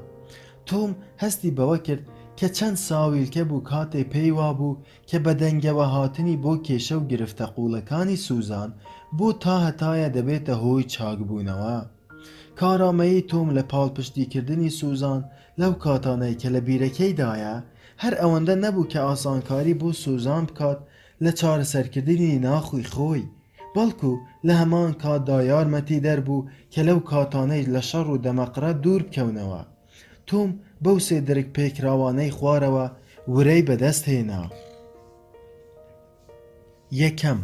تۆم هەستی بەوە کرد کە چەند ساویلکە بوو کاتێ پێی وابوو کە بە دەنگەوە هاتنی بۆ کێشە و گرفتە قوڵەکانی سوزان بۆ تا هەتایە دەبێتە هۆی چاکبوونەوە. کارامەیی تۆم لە پاڵپشتیکردنی سوزان لەو کاتانەی کە لە بیرەکەیدایە هەر ئەوەندە نەبوو کە ئاسانکاری بۆ سوزان بکات لە چارەسەرکردنی ناخوی خۆی بەڵکو لە هەمان کاتدا یارمەتی دەربوو کە لەو کاتانەی لە شەڕ و دەمەقڕە دوور بکەونەوە. تۆم بەو سێ درک پێکراوانەی خوارەوە ورەی بەدەست هێنا. یەکەم،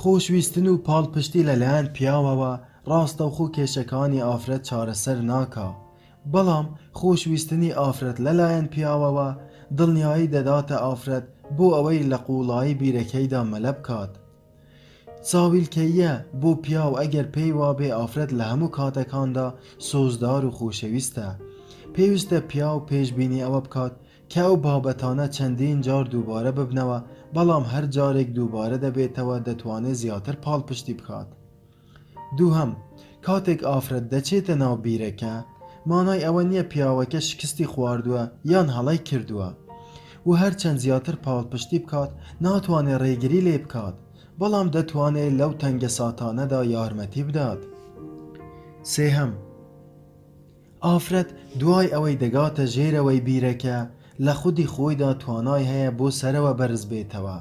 خۆشویستن و پاڵپشتی لەلایەن پیاوەوە ڕاستەوخۆ کێشەکانی ئافرەت چارەسەر ناکا، بەڵام خۆشویستنی ئافرەت لەلایەن پیاوەوە دڵنیایی دەداتە ئافرەت بۆ ئەوەی لە قوڵایی بیرەکەیدا مەلە بکات. چاویلکەیە بۆ پیاو ئەگەر پێی وابێ ئافرەت لە هەموو کاتەکاندا سۆزدار و خۆشەویستە. پێویستە پیاو پێشبینی ئەوە بکات کە ئەو بابەتانە چەندین جار دووبارە ببنەوە، بەڵام هەر جارێک دووبارە دەبێتەوە دەتوانێت زیاتر پاڵپشتی بکات. دووهەم، کاتێک ئافرەت دەچێتە ناو بیرەکە مانای ئەوە نییە پیاوەکە شکستی خواردووە یان هەڵەی کردووە و هەرچەند زیاتر پاڵپشتی بکات ناتوانێت ڕێگری لێ بکات، بەڵام دەتوانێت لەو تەنگە ساتانەدا یارمەتی بدات. سێهەم، ئافرەت دوای ئەوەی دەگاتە ژێرەوەی بیرەکە لە خودی خۆیدا توانای هەیە بۆ سەرەوە بەرز بێتەوە.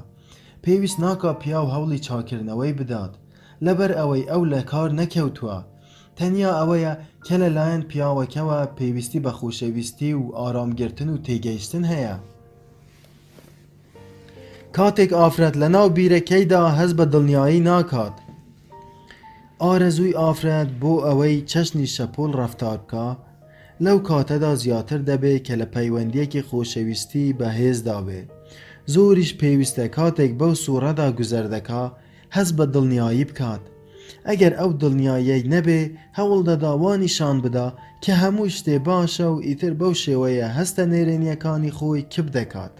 پێویست ناکا پیاو هەوڵی چاکردنەوەی بدات لەبەر ئەوەی ئەو لە کار نەکەوتووە، تەنیا ئەوەیە کە لەلایەن پیاوەکەوە پێویستی بە خۆشەویستی و ئارامگرتن و تێگەیشتن هەیە. کاتێک ئافرەت لە ناو بیرەکەیدا هەز بە دڵنیایی ناکات، ئارەزووی ئافرەت بۆ ئەوەی چەشنی شەپۆل ڕەفتار بکە لەو کاتەدا زیاتر دەبێت کە لە پەیوەندیەکی خۆشەویستی بەهێزدا بێت. زۆریش پێویستە کاتێک بەو سوورەدا گوزەر دەکا هەست بە دڵنیایی بکات. ئەگەر ئەو دڵنیایەی نەبێ هەوڵ دەدا وانیشان بدا کە هەموو شتێ باشە و ئیتر بەو شێوەیە هەستە نێرێنیەکانی خۆی کپ دەکات.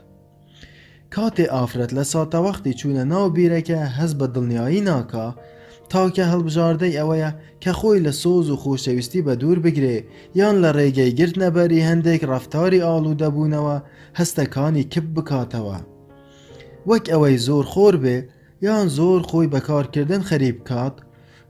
کاتێ ئافرەت لە ساتەوەختی چوونە ناو بیرەکە هەست بە دڵنیایی ناکا تاکە هەڵبژاردەی ئەوەیە کە خۆی لە سۆز و خۆشەویستی بە دوور بگرێ یان لە ڕێگەی گرتنەبەری هەندێک ڕەفتاری ئاڵوودەبوونەوە هەستەکانی کپ بکاتەوە. وەک ئەوەی زۆر خۆر بێ یان زۆر خۆی بەکارکردن خەریب بکات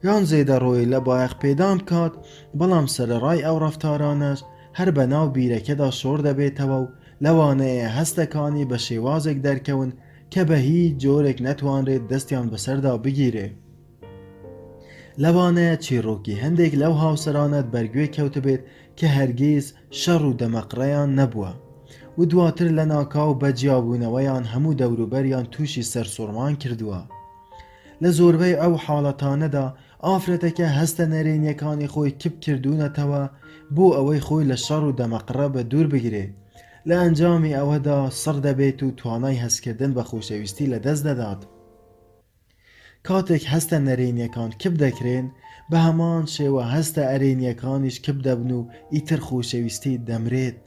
یان زێدەڕۆی لە بایەخ پێدام بکات، بەڵام سەرەڕای ئەو ڕەفتارانەش هەر بە ناو بیرەکەدا شۆڕ دەبێتەوە و لەوانەیە هەستەکانی بە شێوازێک دەرکەون کە بە هیچ جۆرێک نەتوانرێت دەستیان بەسەردا بگیرێ. لەوانەیە چیرۆکی هەندێک لەو هاوسەرانت بەرگوێ کەوتبێت کە هەرگیز شەڕ و دەمەقڕەیان نەبووە و دواتر لە ناکاو بەجیابوونەوەیان هەموو دەوروبەریان تووشی سەرسوڕمان کردووە. لە زۆربەی ئەو حاڵەتانەدا ئافرەتەکە هەستە نەرێنیەکانی خۆی کپ کردوونەتەوە بۆ ئەوەی خۆی لە شەڕ و دەمەقڕە بە دوور بگرێ. لە ئەنجامی ئەوەدا سڕ دەبێت و توانای هەستکردن بە خۆشەویستی لە دەست دەدات. کاتێک هەستە نەرێنیەکان کپ دەکرێن بە هەمان شێوە هەستە ئەرێنیەکانیش کپ دەبن و ئیتر خۆشەویستی دەمرێت.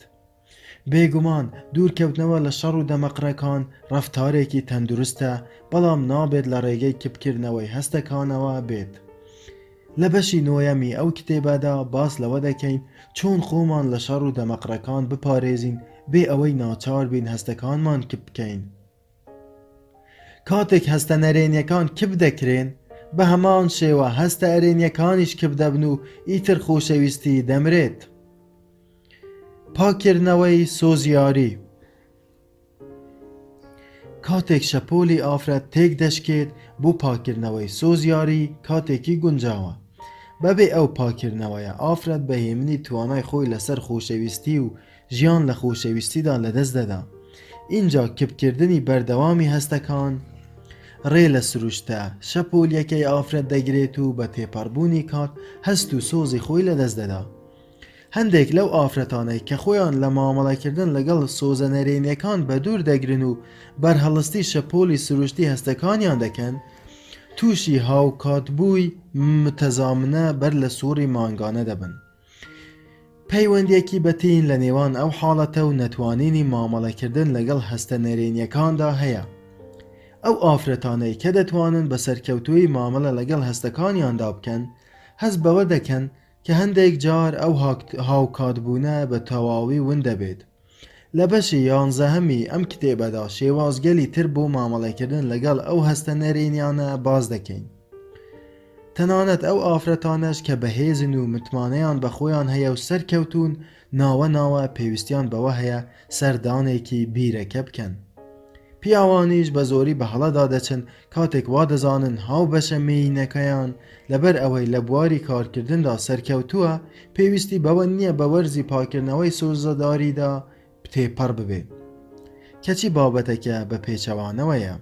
بێگومان دوورکەوتنەوە لە شەڕ و دەمەقڕەکان ڕەفتارێکی تەندروستە، بەڵام نابێت لە ڕێگەی کپکردنەوەی هەستەکانەوە بێت. لە بەشی نۆیەمی ئەو کتێبەدا باس لەوە دەکەین چۆن خۆمان لە شەڕ و دەمەقڕەکان بپارێزین بێ ئەوەی ناچار بین هەستەکانمان کپ بکەین. کاتێک هەستە نەرێنیەکان کپ دەکرێن بە هەمان شێوە هەستە ئەرێنیەکانیش کپ دەبن و ئیتر خۆشەویستی دەمرێت. پاکردنەوەی سۆزیاری. کاتێک شەپۆلی ئافرەت تێک دەشکێت بۆ پاکردنەوەی سۆزیاری کاتێکی گونجاوە. بەبێ ئەو پاکردنەوەیە ئافرەت بە هێمنی توانای خۆی لەسەر خۆشەویستی و ژیان لە خۆشەویستیدا لەدەست دەدا. اینجا کپکردنی بەردەوامی هەستەکان ڕێ لە سروشتە شەپۆلیەکەی ئافرەت دەگرێت و بە تێپەڕبوونی کات هەست و سۆزی خۆی لەدەست دەدا. هەندێک لەو ئافرەتانەی کە خۆیان لە مامەڵەکردن لەگەڵ سۆزە نەرێنیەکان بە دوور دەگرن و بەرهەڵستی شەپۆلی سروشتی هەستەکانیان دەکەن، تووشی هاوکاتبووی متەزامنە بەر لە سووری مانگانە دەبن. پەیوەندیەکی بەتین لە نێوان ئەو حاڵەتە و نەتوانینی مامەڵەکردن لەگەڵ هەستە نەرێنیەکاندا هەیە. ئەو ئافرەتانەی کە دەتوانن بە سەرکەوتووی مامەڵە لەگەڵ هەستەکانیاندا بکەن، هەست بەوە دەکەن کە هەندێک جار ئەو هاوکاتبوونە بە تەواوی ون دەبێت. لە بەشی 11هەمی ئەم کتێبەدا شێوازگەلی تر بۆ مامەڵەکردن لەگەڵ ئەو هەستە نەرێنیانە باز دەکەین. تەنانەت ئەو ئافرەتانەش کە بەهێزن و متمانەیان بە خۆیان هەیە و سەرکەوتون ناوە ناوە پێویستیان بەوە هەیە سەردانێکی بیرەکە بکەن. پیاوانیش بە زۆری بە هەڵەدا دەچن کاتێک وا دەزانن هاو بەشە مینەکەیان لەبەر ئەوەی لە بواری کارکردندا سەرکەوتووە پێویستی بەوە نییە بە وەرزی پاکردنەوەی سۆزەداریدا تێپەڕ ببێ، کەچی بابەتێکە بە پێچەوانەوەیە.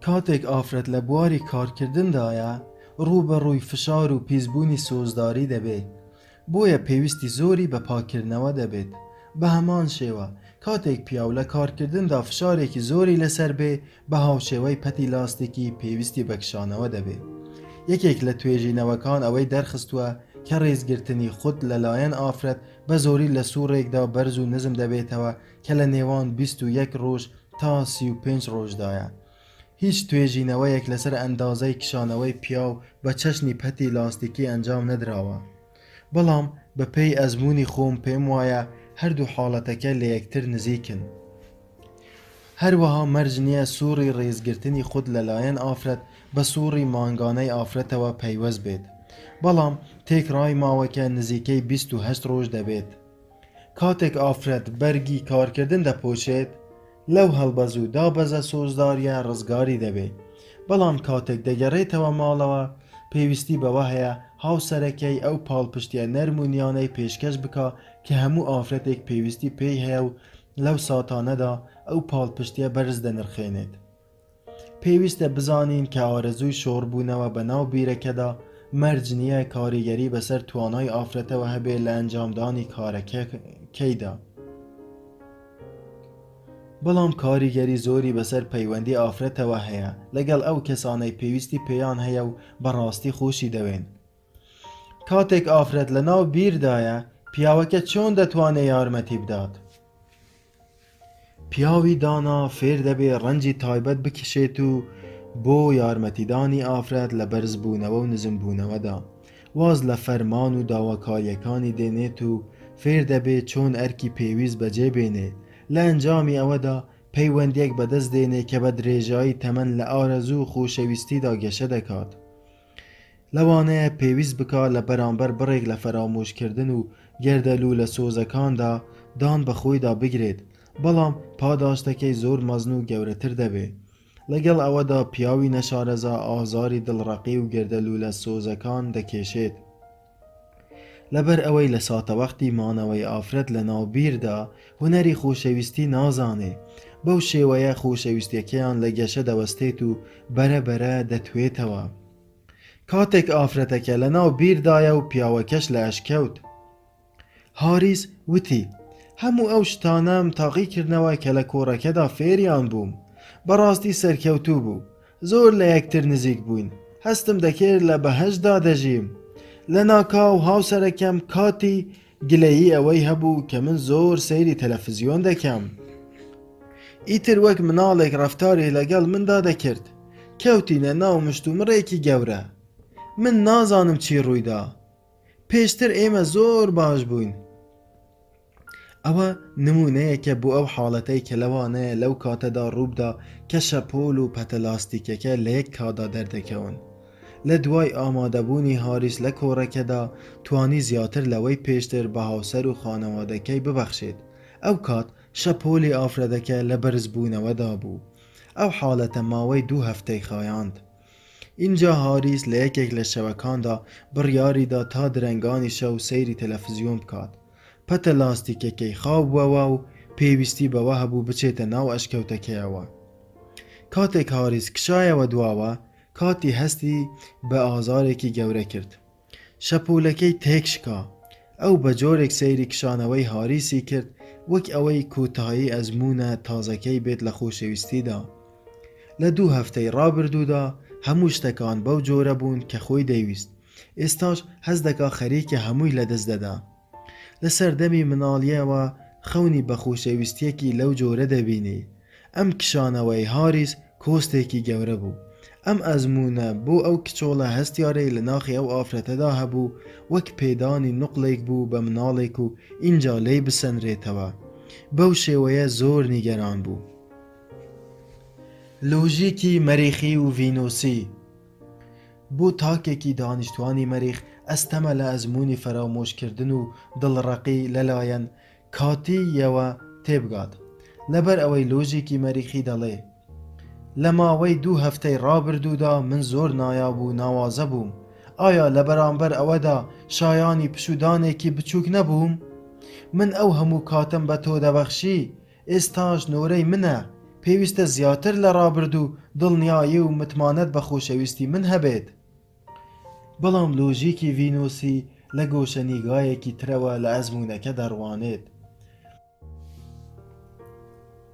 کاتێک ئافرەت لە بواری کارکردندایە ڕوو بە ڕووی فشار و پیسبوونی سۆزداری دەبێت، بۆیە پێویستی زۆری بە پاکردنەوە دەبێت. بە هەمان شێوە کاتێک پیاو لە کارکردندا فشارێکی زۆری لەسەر بێ بە هاوشێوەی پەتی لاستێکی پێویستی بەکشانەوە دەبێت. یەکێک لە توێژینەوەکان ئەوەی دەرخستووە کە ڕێزگرتنی خود لەلایەن ئافرەت بە زۆری لە سوورێکدا بەرز و نزم دەبێتەوە کە لە نێوان 21 ڕۆژ تا 35 ڕۆژدایە. هیچ توێژینەوەیەک لەسەر ئەندازەی کشانەوەی پیاو بە چەشنی پەتی لاستیکی ئەنجام نەدراوە، بەڵام بە پێی ئەزمموی خۆم پێم وایە هەردوو حاڵەتەکە لە یەکتر نزیکن. هەروەها مەرج نییە سووری ڕێزگرتنی خود لەلایەن ئافرەت بە سووری مانگانەی ئافرەتەوە پەیوەست بێت، بەڵام تێکڕای ماوەکە نزیکەی 28 ڕۆژ دەبێت. کاتێک ئافرەت بەرگی کارکردن دەپۆشێت لەو هەڵبەز و دابەزە سۆزداریە ڕزگاری دەبێت، بەڵام کاتێک دەگەڕێتەوە ماڵەوە پێویستی بەوە هەیە هاوسەرەکەی ئەو پاڵپشتیە نەرمونیانەی پێشکەش بکە کە هەموو ئافرەتێک پێویستی پێی هەیە و لەو ساتانەدا ئەو پاڵپشتیە بەرز دەنرخێنێت. پێویستە بزانین کە ئارەزووی شۆڕبوونەوە بە ناو بیرەکەدا مەرج نییە کاریگەری بەسەر توانای ئافرەتەوە هەبێت لە ئەنجامدانی کارەکەیدا. بەڵام کاریگەری زۆری بەسەر پەیوەندی ئافرەتەوە هەیە لەگەڵ ئەو کەسانەی پێویستی پێیان هەیە و بەڕاستی خۆشی دەوێن. کاتێک ئافرەت لە ناو بیردایە، پیاوەکە چۆن دەتوانێت یارمەتی بدات؟ پیاوی دانا فێر دەبێ ڕەنجی تایبەت بکشێت و بۆ یارمەتیدانی ئافرەت لە بەرزبوونەوە و نزمبوونەوەدا واز لە فەرمان و داواکاریەکانی دێنێت و فێر دەبێت چۆن ئەرکی پێویست بەجێبێنێت لە ئەنجامی ئەوەدا پەیوەندیەک بەدەست دێنێ کە بە درێژایی تەمەن لە ئارەزوو و خۆشەویستیدا گەشە دەکات. لەوانەیە پێویست بکات لە بەرامبەر بڕێک لە فەرامۆشکردن و گەردەلوو لە سۆزەکاندا دان بە خۆیدا بگرێت، بەڵام پاداشتەکەی زۆر مەزن و گەورەتر دەبێت. لەگەڵ ئەوەدا پیاوی نەشارەزا ئازاری دڵڕەقی و گەردەلوو لە سۆزەکان دەکێشێت. لەبەر ئەوەی لە ساتەوەختی مانەوەی ئافرەت لە ناوبیردا هونەری خۆشەویستی نازانێ، بەو شێوەیە خۆشەویستیەکەیان لە گەشە دەوەستێت و بەرەبەرە دەتوێتەوە. کاتێک ئافرەتەکە لە ناو بیردایە و پیاوەکەش لە ئەشکەوت. هاریس وتی: هەموو ئەو شتانەم تاقیکردنەوە کە لە کۆڕەکەدا فێریان بووم. بەڕاستی سەرکەوتوو بوو. زۆر لە یەکتر نزیک بووین. هەستم دەکرد لە بەهەشدا دەژیم. لە ناکاو هاوسەرەکەم کاتی گلەیی ئەوەی هەبوو کە من زۆر سەیری تەلەڤیزیۆن دەکەم. ئیتر وەک مناڵێک ڕەفتاری لەگەڵ مندا دەکرد. کەوتینە ناو مشتومڕێکی گەورە. من نازانم چی ڕوویدا. پێشتر ئێمە زۆر باش بووین. ئەوە نمونەیەکە بۆ ئەو حاڵەتەی کە لەوانەیە لەو کاتەدا ڕووبدا کە شەپۆل و پەتە لاستیکەکە لە یەک کادا دەردەکەون. لە دوای ئامادەبوونی هاریس لە کۆڕەکەدا توانی زیاتر لەوەی پێشتر بە هاوسەر و خانەوادەکەی ببەخشێت. ئەو کات شەپۆلی ئافرەتەکە لە بەرزبوونەوەدا بوو. ئەو حاڵەتە ماوەی 2 هەفتەی خایاند. اینجا هاریس لە یەکێک لە شەوەکاندا بڕیاریدا تا درەنگانی شەو سەیری تەلەڤیزیۆن بکات. پەتە لاستیکەکەی خاوبووەوە و پێویستی بەوە هەبوو بچێتە ناو ئەشکەوتەکەیەوە. کاتێک هاریس کشایەوە دواوە، کاتی هەستی بە ئازارێکی گەورە کرد. شەپۆلەکەی تێکشکا. ئەو بە جۆرێک سەیری کشانەوەی هاریسی کرد وەک ئەوەی کۆتایی ئەزمونە تازەکەی بێت لە خۆشەویستیدا. لە 2 هەفتەی ڕابردوودا هەموو شتەکان بەو جۆرە بوون کە خۆی دەیویست. ئێستاش هەز دەکا خەریکە هەمووی لەدەست دەدا. لە سەردەمی مناڵیەوە خەونی بە خۆشەویستیەکی لەو جۆرە دەبینی. ئەم کشانەوەی هاریس کۆستێکی گەورە بوو. ئەم ئەزمونە بۆ ئەو کچۆڵە هەستیارەی لە ناخی ئەو ئافرەتەدا هەبوو وەک پێدانی نوقلێک بوو بە مناڵێک و ئینجا لێی بسەنرێتەوە. بەو شێوەیە زۆر نیگەران بوو. لۆژیکی مەریخی و ڤینۆسی. بۆ تاکێکی دانیشتوانی مەریخ ئەستەمە لە ئەزمونی فەرامۆشکردن و دڵڕەقی لەلایەن کاتیەوە تێبگات. لەبەر ئەوەی لۆژیکی مەریخی دەڵێ: لە ماوەی 2 هەفتەی ڕابردوودا من زۆر نایاب و ناوازە بووم. ئایا لە بەرامبەر ئەوەدا شایانی پشودانێکی بچووک نەبووم؟ من ئەو هەموو کاتم بە تۆ دەبەخشی. ئێستاش نۆرەی منە. پێویستە زیاتر لە ڕابردوو دڵنیایی و متمانەت بە خۆشەویستی من هەبێت. بەڵام لۆژیکی ڤینۆسی لە گۆشەنیگایەکی ترەوە لە ئەزمونەکە دەڕوانێت.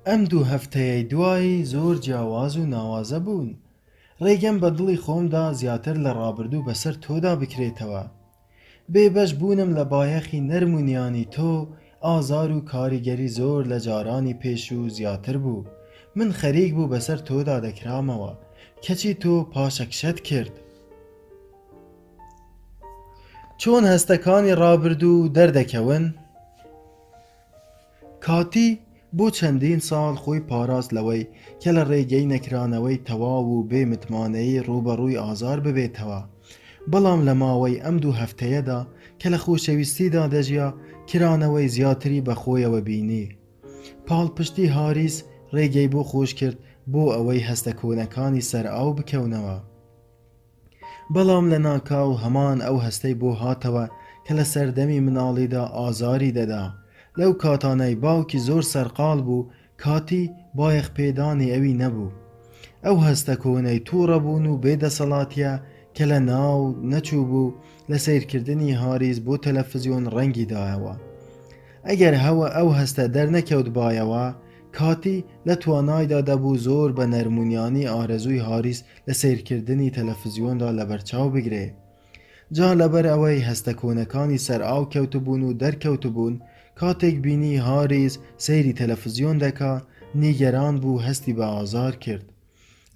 ئەم 2 هەفتەیەی دوایی زۆر جیاواز و ناوازە بوون. ڕێگەم بە دڵی خۆمدا زیاتر لە ڕابردوو بەسەر تۆدا بکرێتەوە. بێبەش بوونم لە بایەخی نەرمونیانی تۆ ئازار و کاریگەری زۆر لە جارانی پێش و زیاتر بوو. من خەریک بوو بەسەر تۆدا دەکرامەوە. کەچی تۆ پاشەکشەت کرد. چۆن هەستەکانی ڕابردوو دەردەکەون؟ کاتی بۆ چەندین ساڵ خۆی پاراست لەوەی کە لە ڕێگەی نەکرانەوەی تەواو و بێ متمانەیی ڕوبەڕووی ئازار ببێتەوە. بەڵام لە ماوەی ئەم 2 هەفتەیەدا کە لە خۆشەویستیدا دەژیا کرانەوەی زیاتری بە خۆیەوە بینی. پاڵپشتی هاریس ڕێگەی بۆ خۆش کرد بۆ ئەوەی هەستە کۆنەکانی سەرئاو بکەونەوە. بەڵام لە ناکاو هەمان ئەو هەستەی بۆ هاتەوە کە لە سەردەمی مناڵیدا ئازاری دەدا. لەو کاتانەی باوکی زۆر سەرقاڵ بوو، کاتی بایەخ پێدانی ئەوی نەبوو. ئەو هەستە کۆنەی تووڕە بوون و بێدەسەڵاتیە کە لە ناو نەچوو بوو لە سیرکردنی هاریس بۆ تەلەڤیزیۆن ڕەنگی دایەوە. ئەگەر هەوە ئەو هەستە دەرنەکەوت بایەوە، کاتی لە توانایدا دەبوو زۆر بە نەرمونیانی ئارەزووی هاریس لە سیرکردنی تەلەڤیزیۆندا لەبەرچاو بگرێ. جا لەبەر ئەوەی هەستە کۆنەکانی سەر ئاو کەوتبوون و دەرکەوتبوون، کاتێک بینی هاریس سەیری تەلەڤیزیۆن دەکا، نیگەران بوو، هەستی بە ئازار کرد.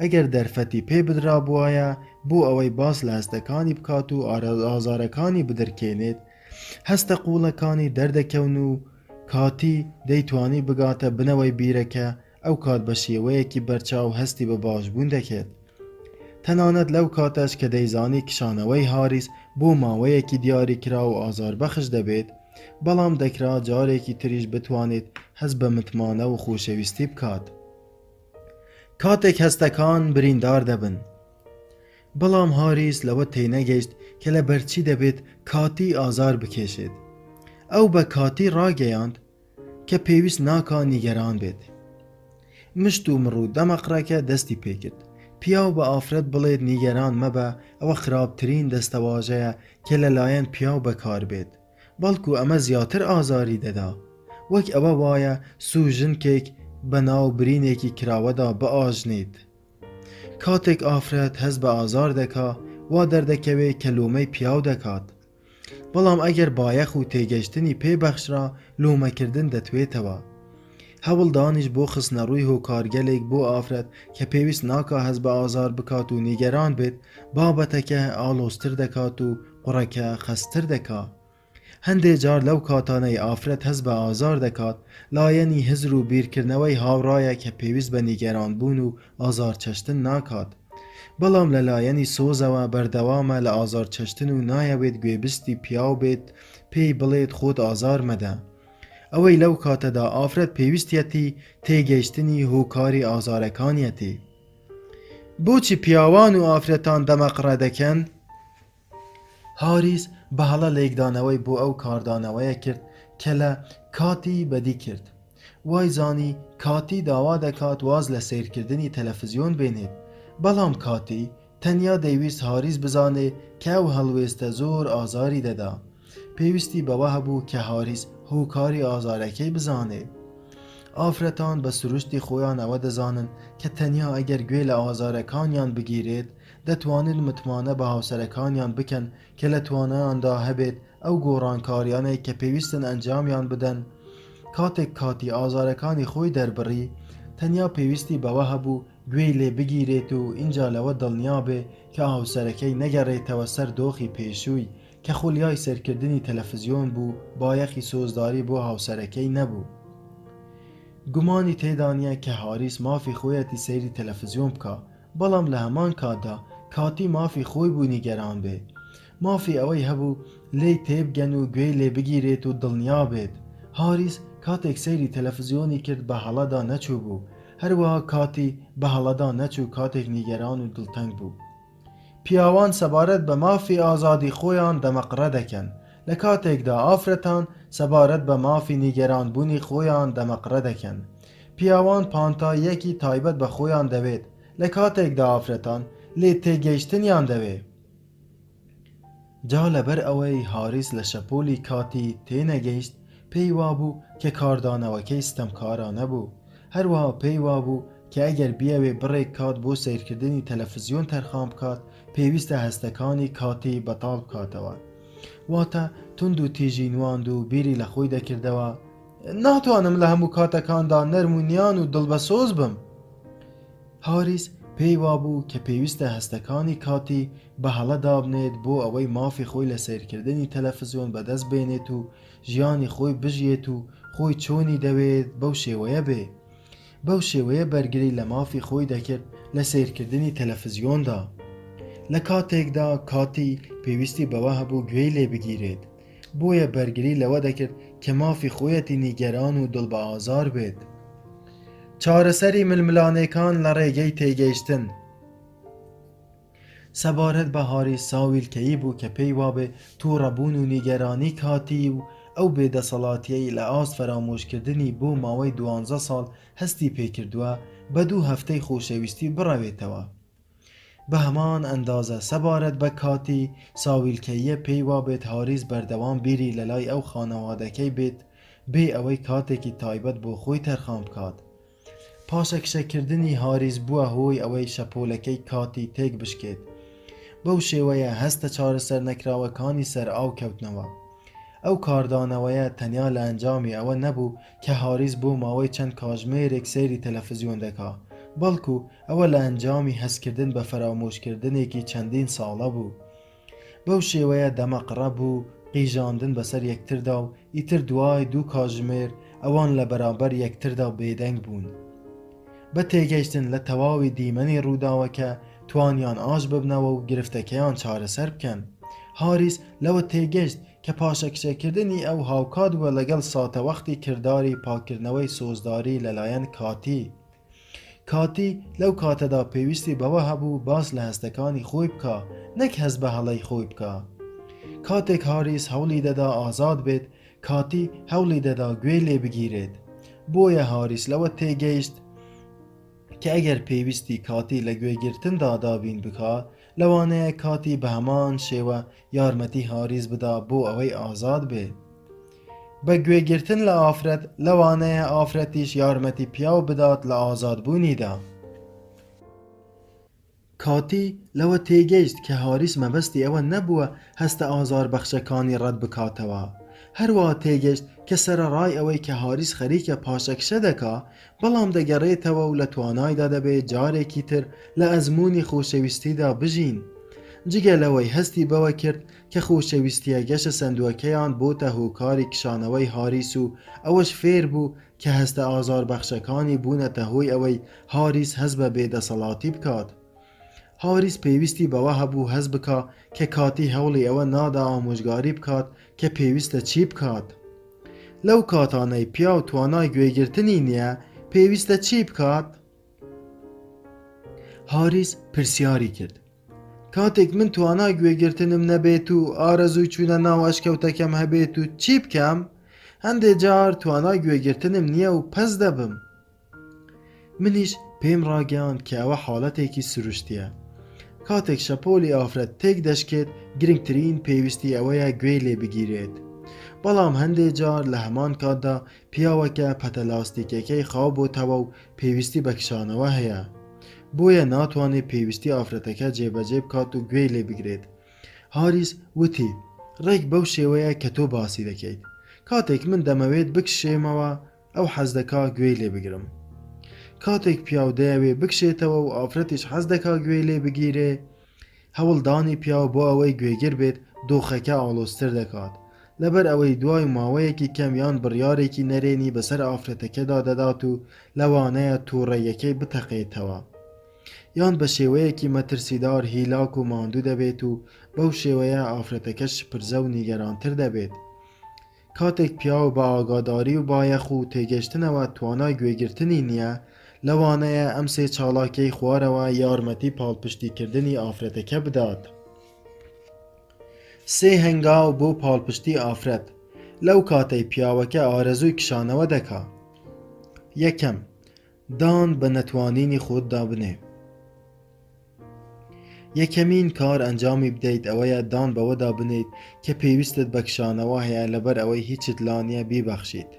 ئەگەر دەرفەتی پێ بدرا بووایە بۆ ئەوەی باس لە هەستەکانی بکات و ئازارەکانی بدرکێنێت، هەستە قوڵەکانی دەردەکەون و کاتی دەیتوانی بگاتە بنەوەی بیرەکە، ئەو کات بە شێوەیەکی بەرچاو هەستی بە باشبوون دەکێت. تەنانەت لەو کاتەش کە دەیزانی کشانەوەی هاریس بۆ ماوەیەکی دیاری کرا و ئازاربەخش دەبێت، بەڵام دەکرا جارێکی تریش بتوانێت هەست بە متمانە و خۆشەویستی بکات. کاتێک هەستەکان بریندار دەبن. بەڵام هاریس لەوە تێنەگەیشت کە لە بەرچی دەبێت کاتی ئازار بکێشێت. ئەو بە کاتی ڕاگەیاند کە پێویست ناکا نیگەران بێت. مشت و مڕوو دەمەقڕەکە دەستی پێکرد. پیاو بە ئافرەت بڵێت نیگەران مەبە، ئەوە خراپترین دەستەواژەیە کە لەلایەن پیاو بەکار بێت، بەڵکو ئەمە زیاتر ئازاری دەدا. وەک ئەوە وایە سوژنکێک بە ناو برینێکی کراوەدا بئاژنێت. کاتێک ئافرەت هەست بە ئازار دەکا، وا دەردەکەوێت کە لۆمەی پیاو دەکات. بەڵام ئەگەر بایەخ و تێگەشتنی پێبەخشرا، لۆمەکردن دەتوێتەوە. هەوڵدانیش بۆ خستنە ڕووی هۆکارگەلێک بۆ ئافرەت کە پێویست ناکا هەست بە ئازار بکات و نیگەران بێت، بابەتەکە ئالۆزتر دەکات و قوڕەکە خەستر دەکات. هەندێک جار لەو کاتانەی ئافرەت هەست بە ئازار دەکات، لایەنی هزر و بیرکردنەوەی هاوڕایە کە پێویست بە نیگەران بوون و ئازار چەشتن ناکات. بەڵام لەلایەنی سۆزەوە بەردەوامە لە ئازار چەشتن و نایەوێت گوێبستی پیاو بێت، پێی بڵێت خۆت ئازار مەدە. ئەوەی لەو کاتەدا ئافرەت پێویستیەتی تێگەیشتنی هۆکاری ئازارەکانیەتی. بۆچی پیاوان و ئافرەتان دەمەقڕە دەکەن؟ هاریس بە هەڵە لێکدانەوەی بۆ ئەو کاردانەوەیە کرد کە لە کاتی بەدی کرد. وای زانی کاتی داوا دەکات واز لە سیرکردنی تەلەڤیزیۆن بێنێت، بەڵام کاتی تەنیا دەیویست هاریس بزانێ کە ئەو هەڵوێستە زۆر ئازاری دەدا. پێویستی بەوە هەبوو کە هاریس هۆکاری ئازارەکەی بزانێ. ئافرەتان بە سروشتی خۆیان ئەوە دەزانن کە تەنیا ئەگەر گوێ لە ئازارەکانیان بگیرێت، دەتوانن متمانە بە هاوسەرەکانیان بکەن کە لە توانایاندا هەبێت ئەو گۆڕانکاریانەی کە پێویستن ئەنجامیان بدەن. کاتێک کاتی ئازارەکانی خۆی دەربڕی، تەنیا پێویستی بەوە هەبوو گوێی لێ بگیرێت و اینجا لەوە دڵنیا بێ کە هاوسەرەکەی نەگەڕێتەوە سەر دۆخی پێشووی کە خولیای سەرکردنی تەلەڤیزیۆن بوو، بایەخی سۆزداری بۆ هاوسەرەکەی نەبوو. گومانی تێدا نییە کە هاریس مافی خۆیەتی سەیری تەلەڤیزیۆن بکە، بەڵام لە هەمان کاتدا کاتی مافی خۆی بوو نیگەران بێ. مافی ئەوەی هەبوو لێی تێبگەن و گوێی لێ بگیرێت و دڵنیا بێت. هاریس کاتێک سەیری تەلەڤیزیۆنی کرد بە هەڵەدا نەچوو بوو، هەروەها کاتی بە هەڵەدا نەچوو کاتێک نیگەران و دڵتەنگ بوو. پیاوان سەبارەت بە مافی ئازادی خۆیان دەمەقڕە دەکەن، لە کاتێکدا ئافرەتان سەبارەت بە مافی نیگەرانبوونی خۆیان دەمەقڕە دەکەن. پیاوان پانتاییەکی تایبەت بە خۆیان دەوێت، لە کاتێکدا ئافرەتان لێ تێگەیشتنیان دەوێت. جا لەبەر ئەوەی هاریس لە شەپۆلی کاتی تێنەگەیشت، پێی وابوو کە کاردانەوەکەی ستەمکارانە بوو. هەروەها پێی وابوو کە ئەگەر بیاوێ بڕێک کات بۆ سیرکردنی تەلەڤیزیۆن تەرخان بکات، پێویستە هەستەکانی کاتی بەتاڵ بکاتەوە. واتە تند و تیژی نواند و بیری لە خۆی دەکردەوە، ناتوانم لە هەموو کاتەکاندا نەرمونیان و دڵبەسۆز بم. هاریس پێی وابوو کە پێویستە هەستەکانی کاتی بە هەڵەدا بنێت بۆ ئەوەی مافی خۆی لە سیرکردنی تەلەڤیزیۆن بەدەست بێنێت و ژیانی خۆی بژیێت و خۆی چۆنی دەوێت بەو شێوەیە بێ. بەو شێوەیە بەرگری لە مافی خۆی دەکرد لە سیرکردنی تەلەڤیزیۆندا. لە کاتێکدا کاتی پێویستی بەوە هەبوو گوێی لێ بگیرێت، بۆیە بەرگری لەوە دەکرد کە مافی خۆیەتی نیگەران و دڵ بە ئازار بێت. چارەسەری ململانەکان لە ڕێگەی تێگەیشتن. سەبارەت بە هاریس ساویلکەیی بوو کە پێی وابێ تووڕەبوون و نیگەرانی کاتی و ئەو بێدەسەڵاتیەی لە ئاست فەرامۆشکردنی بۆ ماوەی 12 ساڵ هەستی پێکردووە بە 2 هەفتەی خۆشەویستی بڕەوێتەوە. بە هەمان ئەندازە سەبارەت بە کاتی ساویلکەیە پێی وابێت هاریس بەردەوام بیری لە لای ئەو خانەوادەکەی بێت، بێ ئەوەی کاتێکی تایبەت بۆ خۆی تەرخان بکات. پاشەکشەکردنی هاریس بووە هۆی ئەوەی شەپۆلەکەی کاتی تێک بشکێت. بەو شێوەیە هەستە چارەسەر نەکراوەکانی سەر ئاو کەوتنەوە. ئەو کاردانەوەیە تەنیا لە ئەنجامی ئەوە نەبوو کە هاریس بۆ ماوەی چەند کاژمێرێک سەیری تەلەڤیزیۆن دەکا، بەڵکو ئەوە لە ئەنجامی هەستکردن بە فەرامۆشکردنێکی چەندین ساڵە بوو. بەو شێوەیە دەمەقڕە بوو قیژاندن بەسەر یەکتردا و ئیتر دوای دوو کاژمێر ئەوان لە بەرامبەر یەکتردا بێدەنگ بوون. بە تێگەیشتن لە تەواوی دیمەنی ڕووداوەکە توانیان ئاش ببنەوە و گرفتەکەیان چارەسەر بکەن. هاریس لەوە تێگەشت کە پاشەکشەکردنی ئەو هاوکات بووە لەگەڵ ساتەوەختی کردداری پاکردنەوەی سۆزداری لەلایەن کاتی. کاتی لەو کاتەدا پێویستی بەوە هەبوو باس لە هەستەکانی خۆی بکە، نەک هەست بە هەڵەی خۆی بکە. کاتێک هاریس هەوڵی دەدا ئازاد بێت، کاتی هەوڵی دەدا گوێ لێ بگیرێت. بۆیە هاریس لەوە تێگەیشت کە ئەگەر پێویستی کاتی لە گوێگرتندا دابین بکە، لەوانەیە کاتی بە هەمان شێوە یارمەتی هاریس بدا بۆ ئەوەی ئازاد بێ. بە گوێگرتن لە ئافرەت لەوانەیە ئافرەتیش یارمەتی پیاو بدات لە ئازادبوونیدا. کاتی لەوە تێگەیشت کە هاریس مەبەستی ئەوە نەبووە هەستە ئازاربەخشەکانی ڕەت بکاتەوە. هەروەها تێگەشت کە سەرەڕای ئەوەی کە هاریس خەریکە پاشەکشە دەکا، بەڵام دەگەڕێتەوە و لە توانایدا دەبێت جارێکی تر لە ئەزموونی خۆشەویستیدا بژین. جگە لەوەی هەستی بەوە کرد کە خۆشەویستیە گەشە سندووەکەیان بۆتە هۆکاری کشانەوەی هاریس و ئەوەش فێر بوو کە هەستە ئازاربەخشەکانی بوونەتە هۆی ئەوەی هاریس هەست بە بێدەسەڵاتی بکات. هاریس پێویستی بەوە هەبوو هەست بکە کە کاتی هەوڵی ئەوە نادا ئامۆژگاری بکات کە پێویستە چی بکات. لەو کاتانەی پیا و توانای گوێگرتنی نییە، پێویستە چی بکات؟ هاریس پرسیاری کرد. کاتێک من توانای گوێگرتنم نەبێت و ئارەزووی چوونە ناو ئەشکەوتەکەم هەبێت و چی بکەم؟ هەندێک جار توانای گوێگرتنم نییە و پەس دەبم. منیش پێم ڕاگەیاند کە ئەوە حاڵەتێکی سروشتیە. کاتێک شەپۆلی ئافرەت تێک دەشکێت، گرنگترین پێویستی ئەوەیە گوێ لێ بگیرێت. بەڵام هەندێک جار لە هەمان کاتدا پیاوەکە پەتە لاستیکەکەی خاو بۆتەوە و پێویستی بە کشانەوە هەیە. بۆیە ناتوانێت پێویستی ئافرەتەکە جێبەجێ بکات و گوێ لێ بگرێت. هاریس وتی ڕێک بەو شێوەیە کە تۆ باسی دەکەیت. کاتێک من دەمەوێت بکشێمەوە، ئەو حەز دەکا گوێ لێ بگرم. کاتێک پیاو دەیەوێ بکشێتەوە و ئافرەتیش حەز دەکا گوێ لێ بگیرێ، هەوڵدانی پیاو بۆ ئەوەی گوێگر بێت دۆخەکە ئاڵۆزتر دەکات. لەبەر ئەوەی دوای ماوەیەکی کەمیان بڕیارێکی نەرێنی بەسەر ئافرەتەکەدا دەدات و لەوانەیە تووڕەیەکەی بتەقێتەوە. یان بە شێوەیەکی مەترسیدار هیلاک و ماندوو دەبێت و بەو شێوەیە ئافرەتەکەش پرزە و نیگەرانتر دەبێت. کاتێک پیاو بە ئاگاداری و بایەخ و تێگەشتنەوە توانای گوێگرتنی نییە، لەوانەیە ئەم سێ چاڵاکەی خوارەوە یارمەتی پاڵپشتیکردنی ئافرەتەکە بدات. سێ هەنگاو بۆ پاڵپشتی ئافرەت. لەو کاتەی پیاوەکە ئارەزووی کشانەوە دەکا. یەکەم، دان بە نەتوانینی خۆتدا بنێ. یەکەمین کار ئەنجامی بدەیت ئەوەیە دان بەوەدا بنیت کە پێویستت بە کشانەوە هەیە، لەبەر ئەوەی هیچت لانیە بیبەخشیت.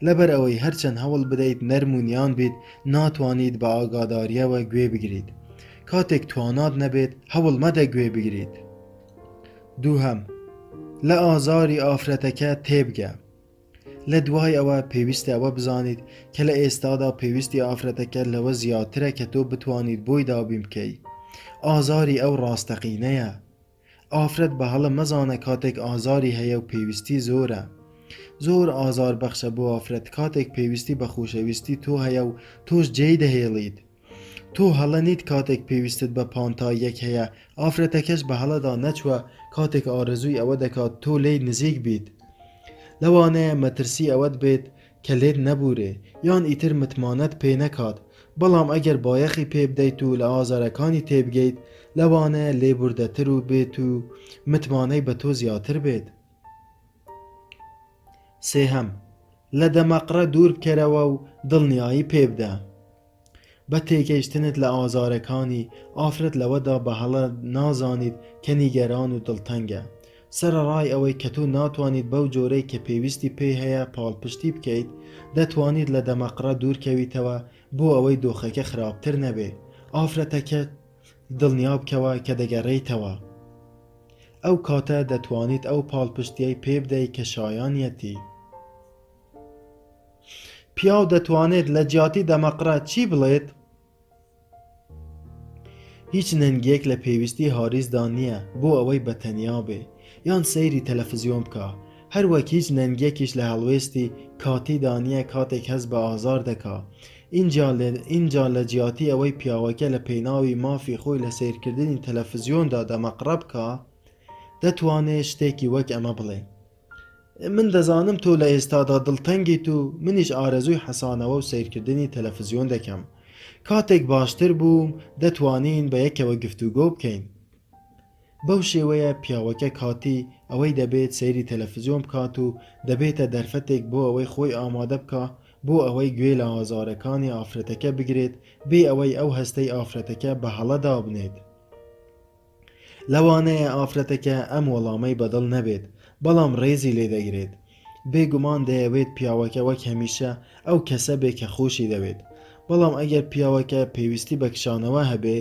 لەبەر ئەوەی هەرچەند هەوڵ بدەیت نەرمونیان بیت، ناتوانیت بە ئاگاداریەوە گوێ بگریت. کاتێک توانات نەبێت، هەوڵ مەدە گوێ بگریت. دووهەم، لە ئازاری ئافرەتەکە تێبگە. لە دوای ئەوە پێویستە ئەوە بزانیت کە لە ئێستادا پێویستی ئافرەتەکە لەوە زیاترە کە تۆ بتوانیت بۆی دابین بکەی. ئازاری ئەو ڕاستەقینەیە. ئافرەت بە هەڵە مەزانە کاتێک ئازاری هەیە و پێویستی زۆرە. زۆر ئازار بەخشە بۆ ئافرەت کاتێک پێویستی بە خۆشەویستی تۆ هەیە و تۆش جێی دەهێڵیت. تۆ هەڵە نیت کاتێک پێویستت بە پانتاییەک هەیە، ئافرەتەکەش بە هەڵەدا نەچوە کاتێک ئارەزووی ئەوە دەکات تۆ لێی نزیک بیت. لەوانەیە مەترسی ئەوەت بێت کە لێت نەبورێ یان ئیتر متمانەت پێ نەکات، بەڵام ئەگەر بایەخی پێ بدەیت و لە ئازارەکانی تێبگەیت، لەوانەیە لێبوردەتر و بێت و متمانەی بە تۆ زیاتر بێت. سێهەم، لە دەمەقڕە دوور بکەرەوە و دڵنیایی پێ بدە. بە تێگەیشتنت لە ئازارەکانی ئافرەت لەوەدا بە هەڵە نازانیت کە نیگەران و دڵتەنگە. سەرەڕای ئەوەی کە تۆ ناتوانیت بەو جۆرەی کە پێویستی پێی هەیە پاڵپشتی بکەیت دەتوانیت لە دەمەقڕە دوورکەویتەوە بۆ ئەوەی دۆخەکە خراپتر نەبێ ئافرەتەکە دڵنیا بکەوە کە دەگەڕێیتەوە ئەو کاتە دەتوانیت ئەو پاڵپشتیەی پێ بدەیت کە شایانیەتی پیاو دەتوانێت لە جیاتی دەمەقڕە چی بڵێت؟ هیچ نەنگێک لە پێویستی هاریزدا نییە بۆ ئەوەی بەتەنیا بێ یان سەیری تەلەڤیزیۆن بکە هەروەک هیچ نەنگێکیش لە هەڵوێستی کاتیدا نییە کاتێک هەست بە ئازار دەکا ئینجا لە جیاتی ئەوەی پیاوەکە لە پێناوی مافی خۆی لە سیرکردنی تەلەڤیزیۆندا دەمەقڕە بکە دەتوانێت شتێکی وەک ئەمە بڵێ من دەزانم تۆ لە ئێستادا دڵتەنگیت و منیش ئارەزووی حەسانەوە و سیرکردنی تەلەڤیزیۆن دەکەم کاتێک باشتر بووم دەتوانین بە یەکەوە گفتوگۆ بکەین بەو شێوەیە پیاوەکە کاتی ئەوەی دەبێت سەیری تەلەڤیزیۆن بکات و دەبێتە دەرفەتێک بۆ ئەوەی خۆی ئامادە بکە بۆ ئەوەی گوێ لە ئازارەکانی ئافرەتەکە بگرێت بێ ئەوەی ئەو هەستەی ئافرەتەکە بە هەڵەدا بنێت لەوانەیە ئافرەتەکە ئەم وەڵامەی بەدڵ نەبێت بەڵام ڕێزی لێدەگرێت بێگومان دەیەوێت پیاوەکە وەک هەمیشە ئەو کەسە بێ کە خۆشی دەوێت بەڵام ئەگەر پیاوەکە پێویستی بە کشانەوە هەبێ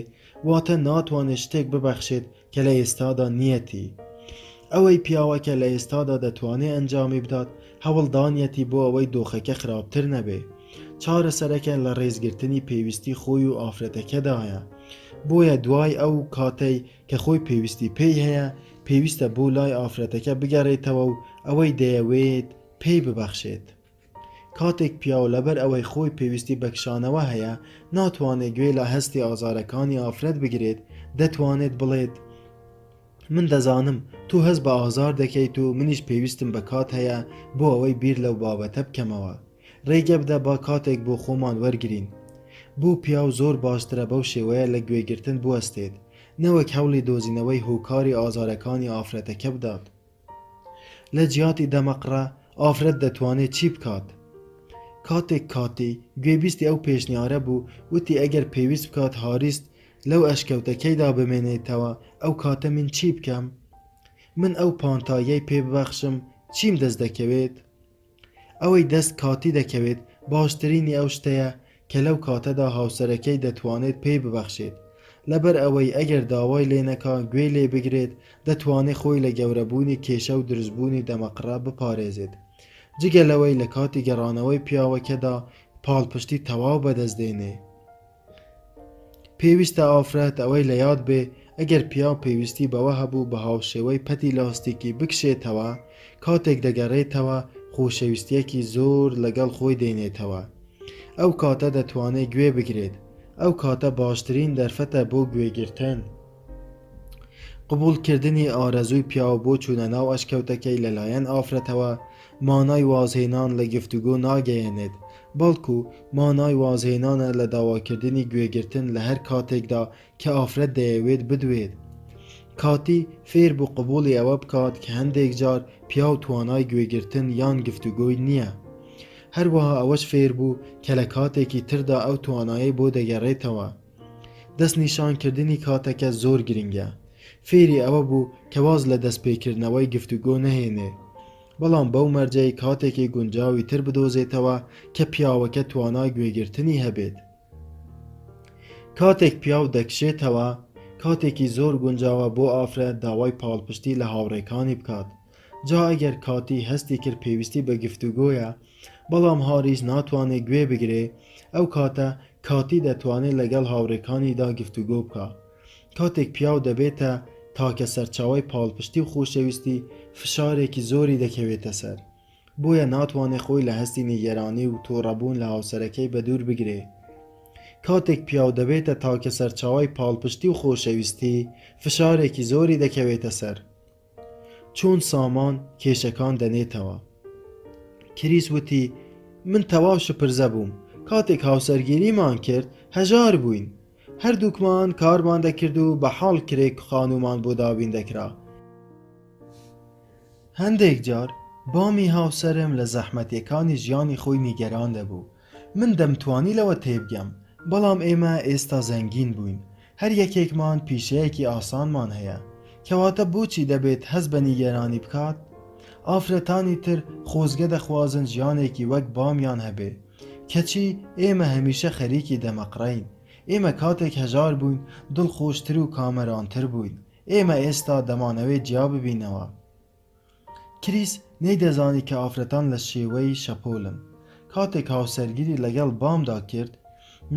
واتە ناتوانێت شتێک ببەخشێت کە لە ئێستادا نیەتی ئەوەی پیاوەکە لە ئێستادا دەتوانێت ئەنجامی بدات هەوڵدانیەتی بۆ ئەوەی دۆخەکە خراپتر نەبێ چارەسەرەکە لە ڕێزگرتنی پێویستی خۆی و ئافرەتەکەدایە بۆیە دوای ئەو کاتەی کە خۆی پێویستی پێی هەیە پێویستە بۆ لای ئافرەتەکە بگەڕێتەوە و ئەوەی دەیەوێت پێی ببەخشێت کاتێک پیاو لەبەر ئەوەی خۆی پێویستی بەکشانەوە هەیە ناتوانێت گوێ لە هەستی ئازارەکانی ئافرەت بگرێت دەتوانێت بڵێت من دەزانم تو هەست بە ئازار دەکەیت و منیش پێویستم بە کات هەیە بۆ ئەوەی بیر لەو بابەتە بکەمەوە ڕێگە بدە با کاتێک بۆ خۆمان وەرگرین بۆ پیاو زۆر باشترە بەو شێوەیە لە گوێگرتن بوەستێت نەوەک هەوڵی دۆزینەوەی هۆکاری ئازارەکانی ئافرەتەکە بدات لە جیاتی دەمەقڕە ئافرەت دەتوانێت چی بکات کاتێک کاتی گوێبیستی ئەو پێشنیارە بوو وتی ئەگەر پێویست بکات هاریست لەو ئەشکەوتەکەیدا بمێنێتەوە ئەو کاتە من چی بکەم من ئەو پانتاییەی پێ ببەخشم چیم دەست دەکەوێت ئەوەی دەست کاتی دەکەوێت باشترینی ئەو شتەیە کە لەو کاتەدا هاوسەرەکەی دەتوانێت پێی ببەخشێت لەبەر ئەوەی ئەگەر داوای لێنەکە گوێ لێ بگرێت دەتوانێت خۆی لە گەورەبوونی کێشە و دروستبوونی دەمەقڕە بپارێزێت جگە لەوەی لە کاتی گەڕانەوەی پیاوەکەدا پاڵپشتی تەواو بەدەستدێنێ پێویستە ئافرەت ئەوەی لە یاد بێ ئەگەر پیاو پێویستی بەوە هەبوو بە هاوشێوەی پەتی لاستیکی بکشێتەوە کاتێک دەگەڕێتەوە خۆشەویستیەکی زۆر لەگەڵ خۆی دێنێتەوە ئەو کاتە دەتوانێت گوێ بگرێت ئەو کاتە باشترین دەرفەتە بۆ گوێگرتن قبولکردنی ئارەزووی پیاو بۆ چوونە ناو ئەشکەوتەکەی لەلایەن ئافرەتەوە مانای وازهێنان لە گفتوگۆ ناگەیەنێت بەڵکو مانای وازهێنانە لە داواکردنی گوێگرتن لە هەر کاتێکدا کە ئافرەت دەیەوێت بدوێت کاتی فێر بوو قبولی ئەوە بکات کە هەندێک جار پیاو توانای گوێگرتن یان گفتوگۆی نییە هەروەها ئەوەش فێر بوو کە لە کاتێکی تردا ئەو توانایی بۆ دەگەڕێتەوە دەست نیشانکردنی کاتەکە زۆر گرنگە فێری ئەوە بوو کە واز لە دەستپێکردنەوەی گفتوگۆ نەهێنێ بەڵام بەو مەرجەی کاتێکی گونجاوی تر بدۆزێتەوە کە پیاوەکە توانای گوێگرتنی هەبێت کاتێک پیاو دەکشێتەوە کاتێکی زۆر گونجاوە بۆ ئافرەت داوای پاڵپشتی لە هاوڕێکانی بکات جا ئەگەر کاتی هەستی کرد پێویستی بە گفتوگۆیە بەڵام هاریز ناتوانێت گوێ بگرێ ئەو کاتە کاتی دەتوانێت لەگەڵ هاوڕێکانیدا گفتوگۆ بکە کاتێک پیاو دەبێتە تاکە سەرچاوی پاڵپشتی و خۆشەویستی فشارێکی زۆری دەکەوێتە سەر بۆیە ناتوانێت خۆی لە هەستی نیگەرانی و تۆڕەبوون لە هاوسەرەکەی بەدوور بگرێ کاتێک پیاو دەبێتە تاکە سەرچاوی پاڵپشتی و خۆشەویستی فشارێکی زۆری دەکەوێتە سەر چۆن سامان کێشەکان دەنێتەوە کریس وتی من تەواو شپرزە بووم کاتێک هاوسەرگیریمان کرد هەژار بووین هەردووکمان کارمان دەکرد و بە حاڵ کرێک خانومان بۆ دابین دەکرا هەندێک جار بامی هاوسەرم لە زەحمەتیەکانی ژیانی خۆی نیگەران دەبوو من دەمتوانی لەوە تێبگەم بەڵام ئێمە ئێستا زەنگین بووین هەر یەکێکمان پیشەیەکی ئاسانمان هەیە کەواتە بۆچی دەبێت هەست بە نیگەرانی بکات؟ ئافرەتانی تر خۆزگە دەخوازن ژیانێکی وەک بامیان هەبێ، کەچی ئێمە هەمیشە خەریکی دەمەقڕین. ئێمە کاتێک هەژار بووین دڵخۆشتر و کامەرانتر بووین. ئێمە ئێستا دەمانەوێت جیا ببینەوە. کریس نەیدەزانی کە ئافرەتان لە شێوەی شەپۆلن. کاتێک هاوسەرگیری لەگەڵ بامدا کرد،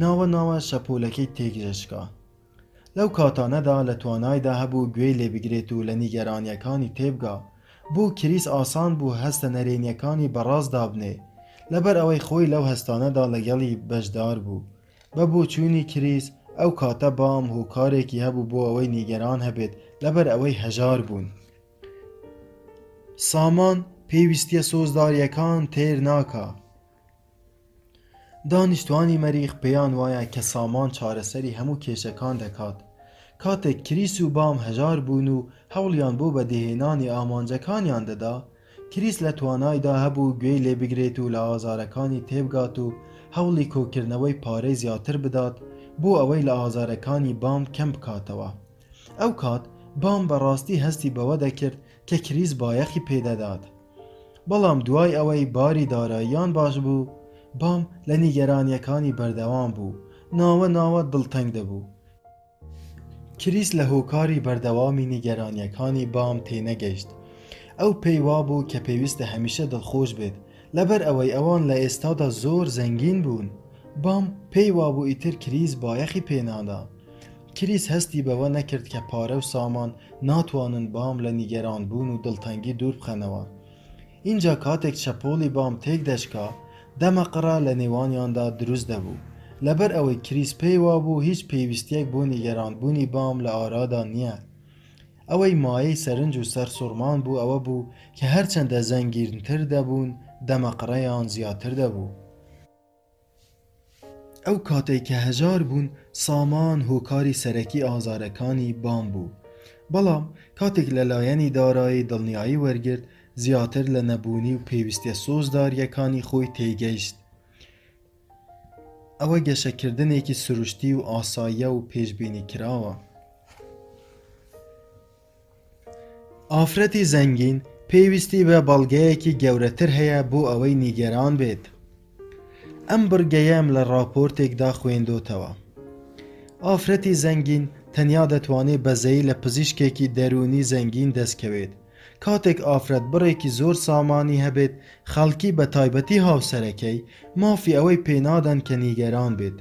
ناوە شەپۆلەکەی تێکژەشکا. لەو کاتانەدا لە توانایدا هەبوو گوێی لێ بگرێت و لە نیگەرانیەکانی تێبگا. بۆ کریس ئاسان بوو هەستە نەرێنیەکانی بەڕاست دابنێ، لەبەر ئەوەی خۆی لەو هەستانەدا لەگەڵی بەشدار بوو. بە بۆچوونی کریس ئەو کاتە بام هۆکارێکی هەبوو بۆ ئەوەی نیگەران هەبێت لەبەر ئەوەی هەژار بوون. سامان پێویستیە سۆزداریەکان تێر ناکا. دانیشتوانی مەریخ پێیان وایە کە سامان چارەسەری هەموو کێشەکان دەکات. کاتێک کریس و بام هەژار بوون و هەوڵیان بۆ بەدیهێنانی ئامانجەکانیان دەدا، کریس لە توانایدا هەبوو گوێی لێ بگرێت و لە ئازارەکانی تێبگات و هەوڵی کۆکردنەوەی پارەی زیاتر بدات بۆ ئەوەی لە ئازارەکانی بام کەم بکاتەوە. ئەو کات بام بەڕاستی هەستی بەوە دەکرد کە کریس بایەخی پێدەدات. بەڵام دوای ئەوەی باری داراییان باش بوو، بام لە نیگەرانیەکانی بەردەوام بوو، ناوە دڵتەنگ دەبوو. کریس لە هۆکاری بەردەوامی نیگەرانیەکانی بام تێنەگەیشت. ئەو پێی وابوو کە پێویستە هەمیشە دڵخۆش بێت لەبەر ئەوەی ئەوان لە ئێستادا زۆر زەنگین بوون. بام پێی وابوو ئیتر کریس بایەخی پێنادا. کریس هەستی بەوە نەکرد کە پارە و سامان ناتوانن بام لە نیگەران بوون و دڵتەنگی دوور بخەنەوە. اینجا کاتێک شەپۆلی بام تێک دەشکا، دەمەقڕە لە نێوانیاندا دروست دەبوو. لەبەر ئەوەی کریس پێی وابوو هیچ پێویستیەک بۆ نیگەرانبوونی بام لە ئارادا نییە. ئەوەی مایەی سەرنج و سەرسوڕمان بوو ئەوە بوو کە هەرچەندە زەنگینتر دەبوون، دەمەقڕەیان زیاتر دەبوو. ئەو کاتێک کە هەژار بوون، سامان هۆکاری سەرەکی ئازارەکانی بام بوو. بەڵام کاتێک لەلایەنی دارایی دڵنیایی وەرگرت، زیاتر لە نەبوونی و پێویستیە سۆزداریەکانی خۆی تێگەیشت. ئەوە گەشەکردنێکی سروشتی و ئاساییە و پێشبینی کراوە. ئافرەتی زەنگین پێویستی بە بەڵگەیەکی گەورەتر هەیە بۆ ئەوەی نیگەران بێت. ئەم بڕگەیەم لە راپۆرتێکدا خوێندۆتەوە. ئافرەتی زەنگین تەنیا دەتوانێت بەزەیی لە پزیشکێکی دەرونی زەنگین دەستکەوێت. کاتێک ئافرەت بڕێکی زۆر سامانی هەبێت، خەڵکی بە تایبەتی هاوسەرەکەی مافی ئەوەی پێنادەن کە نیگەران بێت.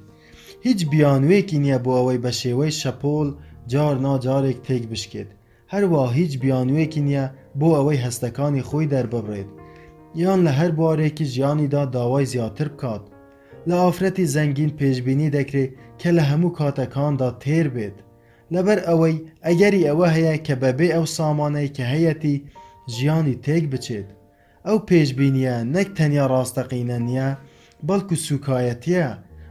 هیچ بیانوێکی نییە بۆ ئەوەی بە شێوەی شەپۆل جار ناجارێک تێک بشکێت. هەروە هیچ بیانوێکی نییە بۆ ئەوەی هەستەکانی خۆی دەرببڕێت یان لە هەر بوارێکی ژیانیدا داوای زیاتر بکات. لە ئافرەتی زەنگین پێشبینی دەکرێت کە لە هەموو کاتەکاندا تێر بێت، لەبەر ئەوەی ئەگەری ئەوە هەیە کە بەبێ ئەو سامانەی کە هەیەی ژیانی تێک بچێت. ئەو پێشبینیە نەک تەنیا ڕاستەقینە نییە، بەڵکو سوکایەتیە.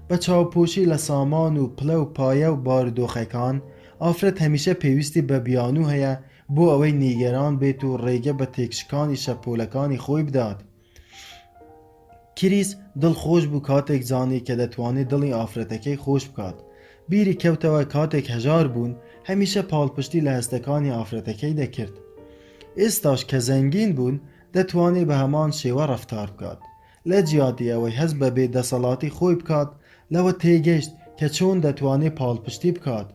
بە چاوپۆشی لە سامان و پلە و پایە و بارودۆخەکان، ئافرەت هەمیشە پێویستی بە بیانوو هەیە بۆ ئەوەی نیگەران بێت و ڕێگە بە تێکشکانی شەپۆلەکانی خۆی بدات. کریس دڵخۆش بوو کاتێک زانی کە دەتوانێت دڵی ئافرەتەکەی خۆش بکات. بیری کەوتەوە کاتێک هەژار بوون، هەمیشە پاڵپشتی لە هەستەکانی ئافرەتەکەی دەکرد. ئێستاش کە زەنگین بوون، دەتوانێت بە هەمان شێوە ڕەفتار بکات. لە جیاتی ئەوەی هەست بە بێدەسەڵاتی خۆی بکات، لەوە تێگەشت کە چۆن دەتوانێت پاڵپشتی بکات.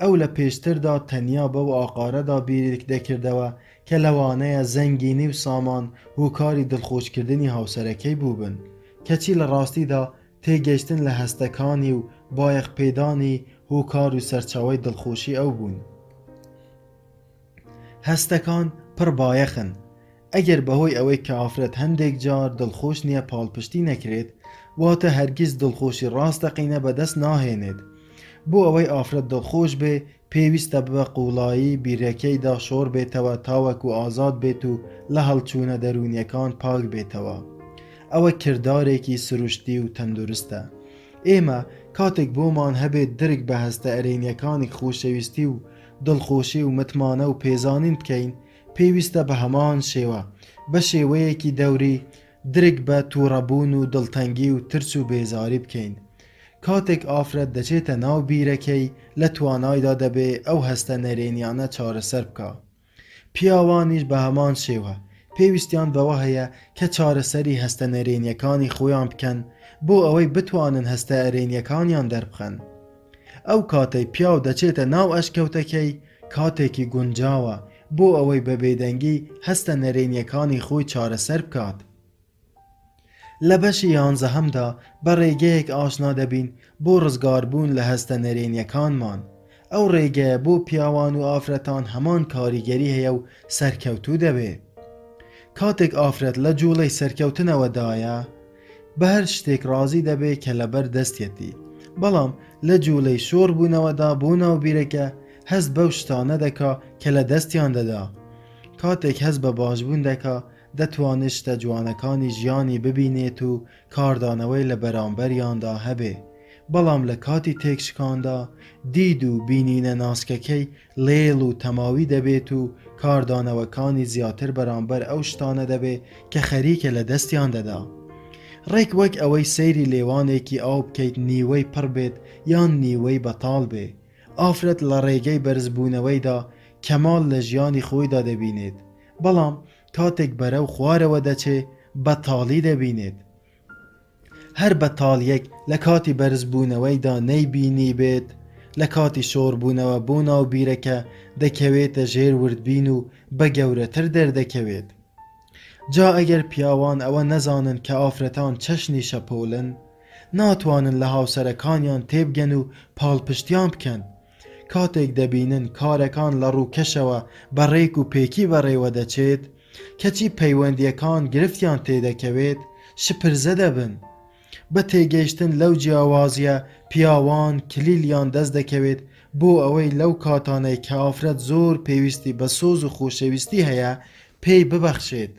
ئەو لە پێشتردا تەنیا بەو ئاقارەدا بیرێک دەکردەوە کە لەوانەیە زەنگینی و سامان هۆکاری دڵخۆشکردنی هاوسەرەکەی بووبن، کەچی لە ڕاستیدا تێگەشتن لە هەستەکانی و بایەخ پێدانی هۆکار و سەرچاوەی دڵخۆشی ئەو بوون. هەستەکان پڕ بایەخن. ئەگەر بەهۆی ئەوەی کە ئافرەت هەندێک جار دڵخۆش نییە پاڵپشتی نەکرێت، واتە هەرگیز دڵخۆشی ڕاستەقینە بەدەست ناهێنێت. بۆ ئەوەی ئافرەت دڵخۆش بێ، پێویستە بە قوڵایی بیرەکەیدا شۆڕ بێتەوە تاوەکو ئازاد بێت و لە هەڵچوونە دەرونیەکان پاک بێتەوە. ئەوە کردارێکی سروشتی و تەندروستە. ئێمە کاتێک بۆمان هەبێت درک بە هەستە ئەرێنیەکانی خۆشەویستی و دڵخۆشی و متمانە و پێزانین بکەین، پێویستە بە هەمان شێوە بە شێوەیەکی دەوری درک بە تووڕەبوون و دڵتەنگی و ترس و بێزاری بکەین. کاتێک ئافرەت دەچێتە ناو بیرەکەی لە توانایدا دەبێ ئەو هەستە نەرێنیانە چارەسەر بکە. پیاوانیش بە هەمان شێوە پێویستیان بەوە هەیە کە چارەسەری هەستە نەرێنیەکانی خۆیان بکەن بۆ ئەوەی بتوانن هەستە ئەرێنیەکانیان دەربخەن. ئەو کاتەی پیاو دەچێتە ناو ئەشکەوتەکەی کاتێکی گونجاوە بۆ ئەوەی بە بێدەنگی هەستە نەرێنیەکانی خۆی چارەسەر بکات. لە بەشی 11هەمدا بە ڕێگەیەک ئاشنا دەبین بۆ ڕزگاربوون لە هەستە نەرێنیەکانمان. ئەو ڕێگەیە بۆ پیاوان و ئافرەتان هەمان کاریگەری هەیە و سەرکەوتوو دەبێ. کاتێک ئافرەت لە جوڵەی سەرکەوتنەوەدایە بە هەر شتێک ڕازی دەبێ کە لەبەر دەستێتی، بەڵام لە جوڵەی شۆڕ بوونەوەدا بۆ ناوبیرەکە هەست بەو شتانە دەکا کە لە دەستیان دەدا. کاتێک هەست بە باشبوون دەکا دەتوانێت شتە جوانەکانی ژیانی ببینێت و کاردانەوەی لە بەرامبەریاندا هەبێ، بەڵام لە کاتی تێکشکاندا دید و بینینە ناسکەکەی لێڵ و تەماوی دەبێت و کاردانەوەکانی زیاتر بەرامبەر ئەو شتانە دەبێ کە خەریکە لە دەستیان دەدا. ڕێک وەک ئەوەی سەیری لێوانێکی ئاو بکەیت نیوەی پڕ بێت یان نیوەی بەتاڵ بێ. ئافرەت لە ڕێگەی بەرزبوونەوەیدا کەمال لە ژیانی خۆیدا دەبینێت، بەڵام کاتێک بەرەو خوارەوە دەچێ بەتاڵی دەبینێت. هەر بەتاڵیەک لە کاتی بەرزبوونەوەیدا نەیبینی بێت، لە کاتی شۆڕبوونەوە بۆ ناوبیرەکە دەکەوێتە ژێر وردبین و بە گەورەتر دەردەکەوێت. جا ئەگەر پیاوان ئەوە نەزانن کە ئافرەتان چەشنی شەپۆلن، ناتوانن لە هاوسەرەکانیان تێبگەن و پاڵپشتیان بکەن. کاتێک دەبینن کارەکان لە ڕووکەشەوە بەڕێک و پێکی بەڕێوە دەچێت، کەچی پەیوەندیەکان گرفتیان تێدەکەوێت، شپرزە دەبن. بە تێگەیشتن لەو جیاوازیە پیاوان کلیلیان دەست دەکەوێت بۆ ئەوەی لەو کاتانەی کە ئافرەت زۆر پێویستی بە سۆز و خۆشەویستی هەیە پێی ببەخشێت.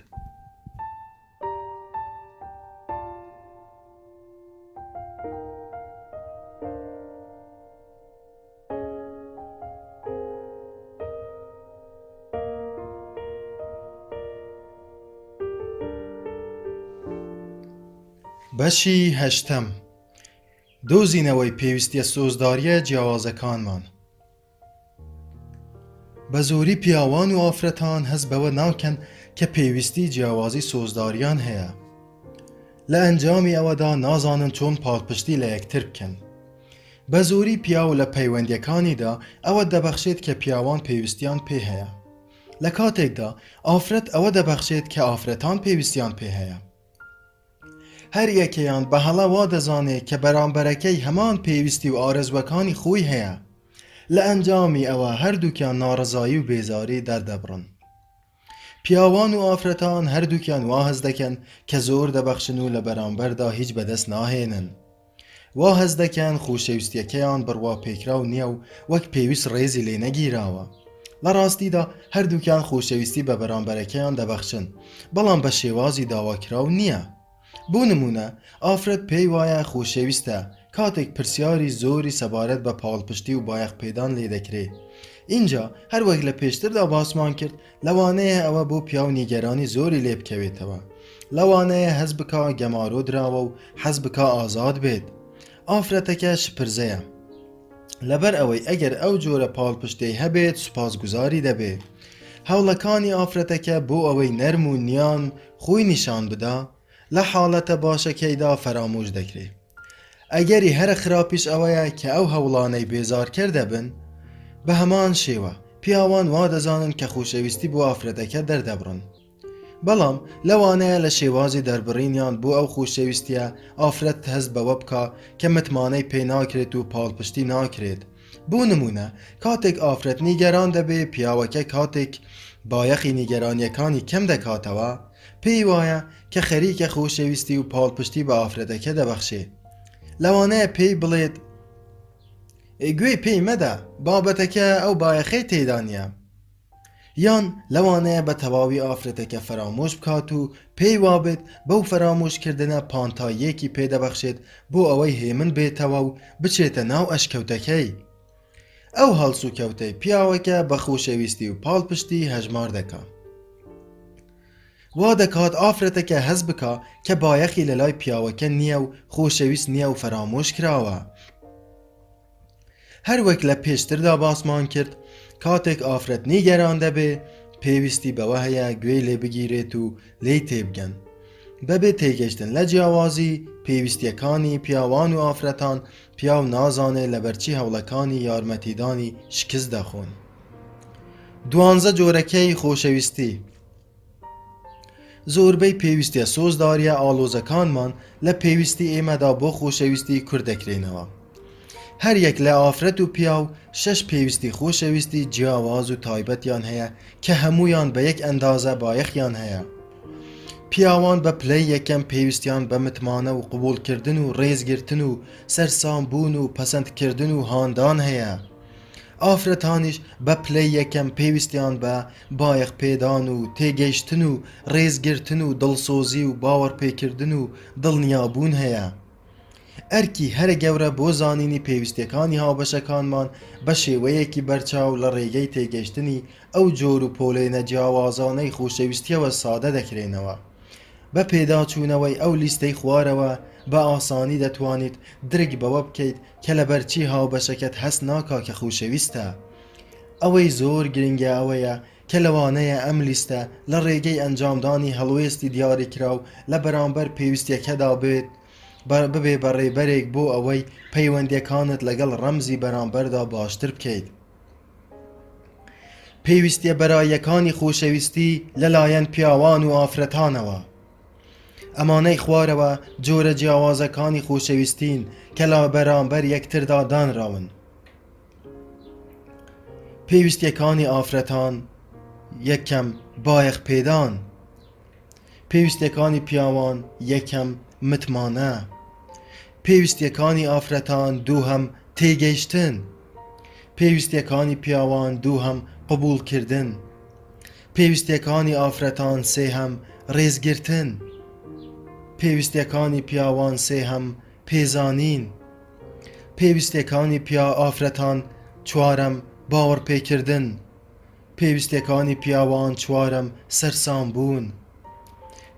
بەشی 8 دۆزینەوەی پێویستیە سۆزداریە جیاوازەکانمان. بە زۆری پیاوان و ئافرەتان هەست بەوە ناکەن کە پێویستی جیاوازی سۆزداریان هەیە. لە ئەنجامی ئەوەدا نازانن چۆن پاڵپشتی لە یەکتر بکەن. بە زۆری پیاو لە پەیوەندیەکانیدا ئەوە دەبەخشێت کە پیاوان پێویستیان پێ هەیە، لە کاتێکدا ئافرەت ئەوە دەبەخشێت کە ئافرەتان پێویستیان پێ هەیە. هەر یەکەیان بە هەڵا وا دەزانێت کە بەرامبەرەکەی هەمان پێویستی و ئارەزوەکانی خۆی هەیە. لە ئەنجامی ئەوە هەردووکیان ناڕزایی و بێزاری دەردەبڕن. پیاوان و ئافرەتان هەردووکیان وا هەست دەکەن کە زۆر دەبەخشن و لە بەرامبەردا هیچ بەدەست ناهێنن. وا هەست دەکەن خۆشەویستیەکەیان بڕوا پێکراو نییە و وەک پێویست ڕێزی لێ نەگیراوە. لە ڕاستیدا هەردووکیان خۆشەویستی بە بەرامبەرەکەیان دەبەخشن، بەڵام بە شێوازی داواکراو نییە. بۆ نمونە ئافرەت پێی وایە خۆشەویستە کاتێک پرسیاری زۆری سەبارەت بە پاڵپشتی و بایەخ پێدان لێ دەکرێت. اینجا هەروەک لە پێشتردا باسمان کرد لەوانەیە ئەوە بۆ پیاو نیگەرانی زۆری لێ بکەوێتەوە، لەوانەیە هەز بکا گەمارۆ دراوە و حەز بکا ئازاد بێت. ئافرەتەکە شپرزەیە، لەبەر ئەوەی ئەگەر ئەو جۆرە پاڵپشتەی هەبێت سوپاسگوزاری دەبێت. هەوڵەکانی ئافرەتەکە بۆ ئەوەی نەرم و نیان خۆی نیشان بدا لە حاڵەتە باشەکەیدا فەرامۆش دەکرێت. ئەگەری هەرە خراپیش ئەوەیە کە ئەو هەوڵانەی بێزارکرد دەبن، بە هەمان شێوە پیاوان وا دەزانن کە خۆشەویستی بۆ ئافرەتەکە دەردەبڕن، بەڵام لەوانەیە لە شێوازی دەربڕینیان بۆ ئەو خۆشەویستیە ئافرەت هەست بەوە بکا کە متمانەی پێ ناکرێت و پاڵپشتی ناکرێت. بۆ نمونە کاتێک ئافرەت نیگەران دەبێ پیاوەکە کاتێک بایەخی نیگەرانیەکانی کەم دەکاتەوە پێی وایە کە خەریکە خۆشەویستی و پاڵپشتی بە ئافرەتەکە دەبەخشێت. لەوانەیە پێی بڵێت گوێ پێی مەدە بابەتەکە ئەو بایەخەی تێدا نییە، یان لەوانەیە بە تەواوی ئافرەتەکە فرامۆش بکات و پێی وابێت بەو فرامۆشکردنە پانتاییەکی پێدەبەخشێت بۆ ئەوەی هێمن بێتەوە و بچێتە ناو ئەشکەوتەکەی. ئەو هەڵسوکەوتەی پیاوەکە بە خۆشەویستی و پاڵپشتی هەژمار دەکات. وا دەکات ئافرەتەکە هەز بکە کە بایەخی لە لای پیاوەکە نییە و خۆشەویست نییە و فەرامۆش کراوە. هەر وەک لە پێشتردا باسمان کرد، کاتێک ئافرەت نیگەران دەبێ پێویستی بەوە هەیە گوێی لێ بگیرێت و لێی تێبگەن. بەبێ تێگەشتن لە جیاوازی پێویستیەکانی پیاوان و ئافرەتان پیاو نازانێت لە بەرچی هەوڵەکانی یارمەتیدانی شکست دەخۆن. 12 جۆرەکەی خۆشەویستی. زۆربەی پێویستیە سۆزداریە ئالۆزەکانمان لە پێویستی ئێمەدا بۆ خۆشەویستی کوردەکرێنەوە. هەر یەک لە ئافرەت و پیاو 6 پێویستی خۆشەویستی جیاواز و تایبەتیان هەیە کە هەمویان بە یەک ئەندازە بایەخیان هەیە. پیاوان بە پلەی یەکەم پێویستیان بە متمانە و قبولکردن و ڕێزگرتن و سەرسامبوون و پەسەندکردن و هاندان هەیە. ئافرەتانیش بە پلەی یەکەم پێویستیان بە بایەخ پێدان و تێگەیشتن و ڕێزگرتن و دڵسۆزی و باوەڕپێکردن و دڵنیابوون هەیە. ئەرکی هەرە گەورە بۆ زانینی پێویستیەکانی هاوبەشەکانمان بە شێوەیەکی بەرچاو لە ڕێگەی تێگەشتنی ئەو جۆر و پۆلێنە جیاوازانەی خۆشەویستیەوە سادە دەکرێنەوە. بە پێداچوونەوەی ئەو لیستەی خوارەوە بە ئاسانی دەتوانیت درک بەوە بکەیت کە لە بەرچی هاوبەشەکەت هەست ناکا کە خۆشەویستە. ئەوەی زۆر گرنگە ئەوەیە کە لەوانەیە ئەم لیستە لە ڕێگەی ئەنجامدانی هەڵوێستی دیاریکراو لە بەرامبەر پێویستیەکەدا بێت ببێ بەڕێبەرێک بۆ ئەوەی پەیوەندیەکانت لەگەڵ ڕەمزی بەرامبەردا باشتر بکەیت. پێویستیە بەرایەکانی خۆشەویستی لەلایەن پیاوان و ئافرەتانەوە. ئەمانەی خوارەوە جۆرە جیاوازەکانی خۆشەویستین کە لە بەرامبەر یەکتردا دانراون. پێویستیەکانی ئافرەتان. یەکەم بایەخ پێدان. پێویستیەکانی پیاوان. یەکەم متمانە. پێویستیەکانی ئافرەتان. دووهەم تێگەیشتن. پێویستیەکانی پیاوان. دووهەم قبولکردن. پێویستیەکانی ئافرەتان. سێهەم ڕێزگرتن. پێویستیەکانی پیاوان. سێهەم پێزانین. پێویستیەکانی ئافرەتان. چوارەم باوەڕپێکردن. پێویستیەکانی پیاوان. چوارەم سەرسامبوون.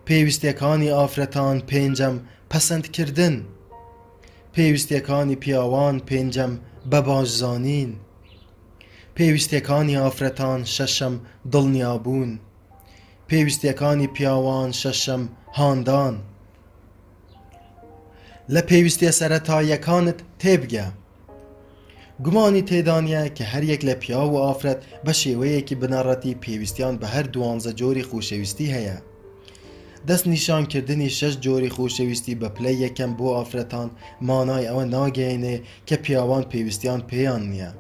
پێویستیەکانی ئافرەتان. پێنجەم پەسەندکردن. پێویستیەکانی پیاوان. پێنجەم بەباشزانین. پێویستیەکانی ئافرەتان. شەشەم دڵنیابوون. پێویستیەکانی پیاوان. شەشەم هاندان. لە پێویستیە سەرەتاییەکانت تێبگە. گومانی تێدانە کە هەر یەک لە پیاو و ئافرەت بە شێوەیەکی بنەڕەتی پێویستیان بە هەر 12 جۆری خۆشەویستی هەیە. دەست نیشانکردنی 6 جۆری خۆشەویستی بە پلەی یەکەم بۆ ئافرەتان مانای ئەوە ناگەیەنێ کە پیاوان پێویستیان پێیان نییە.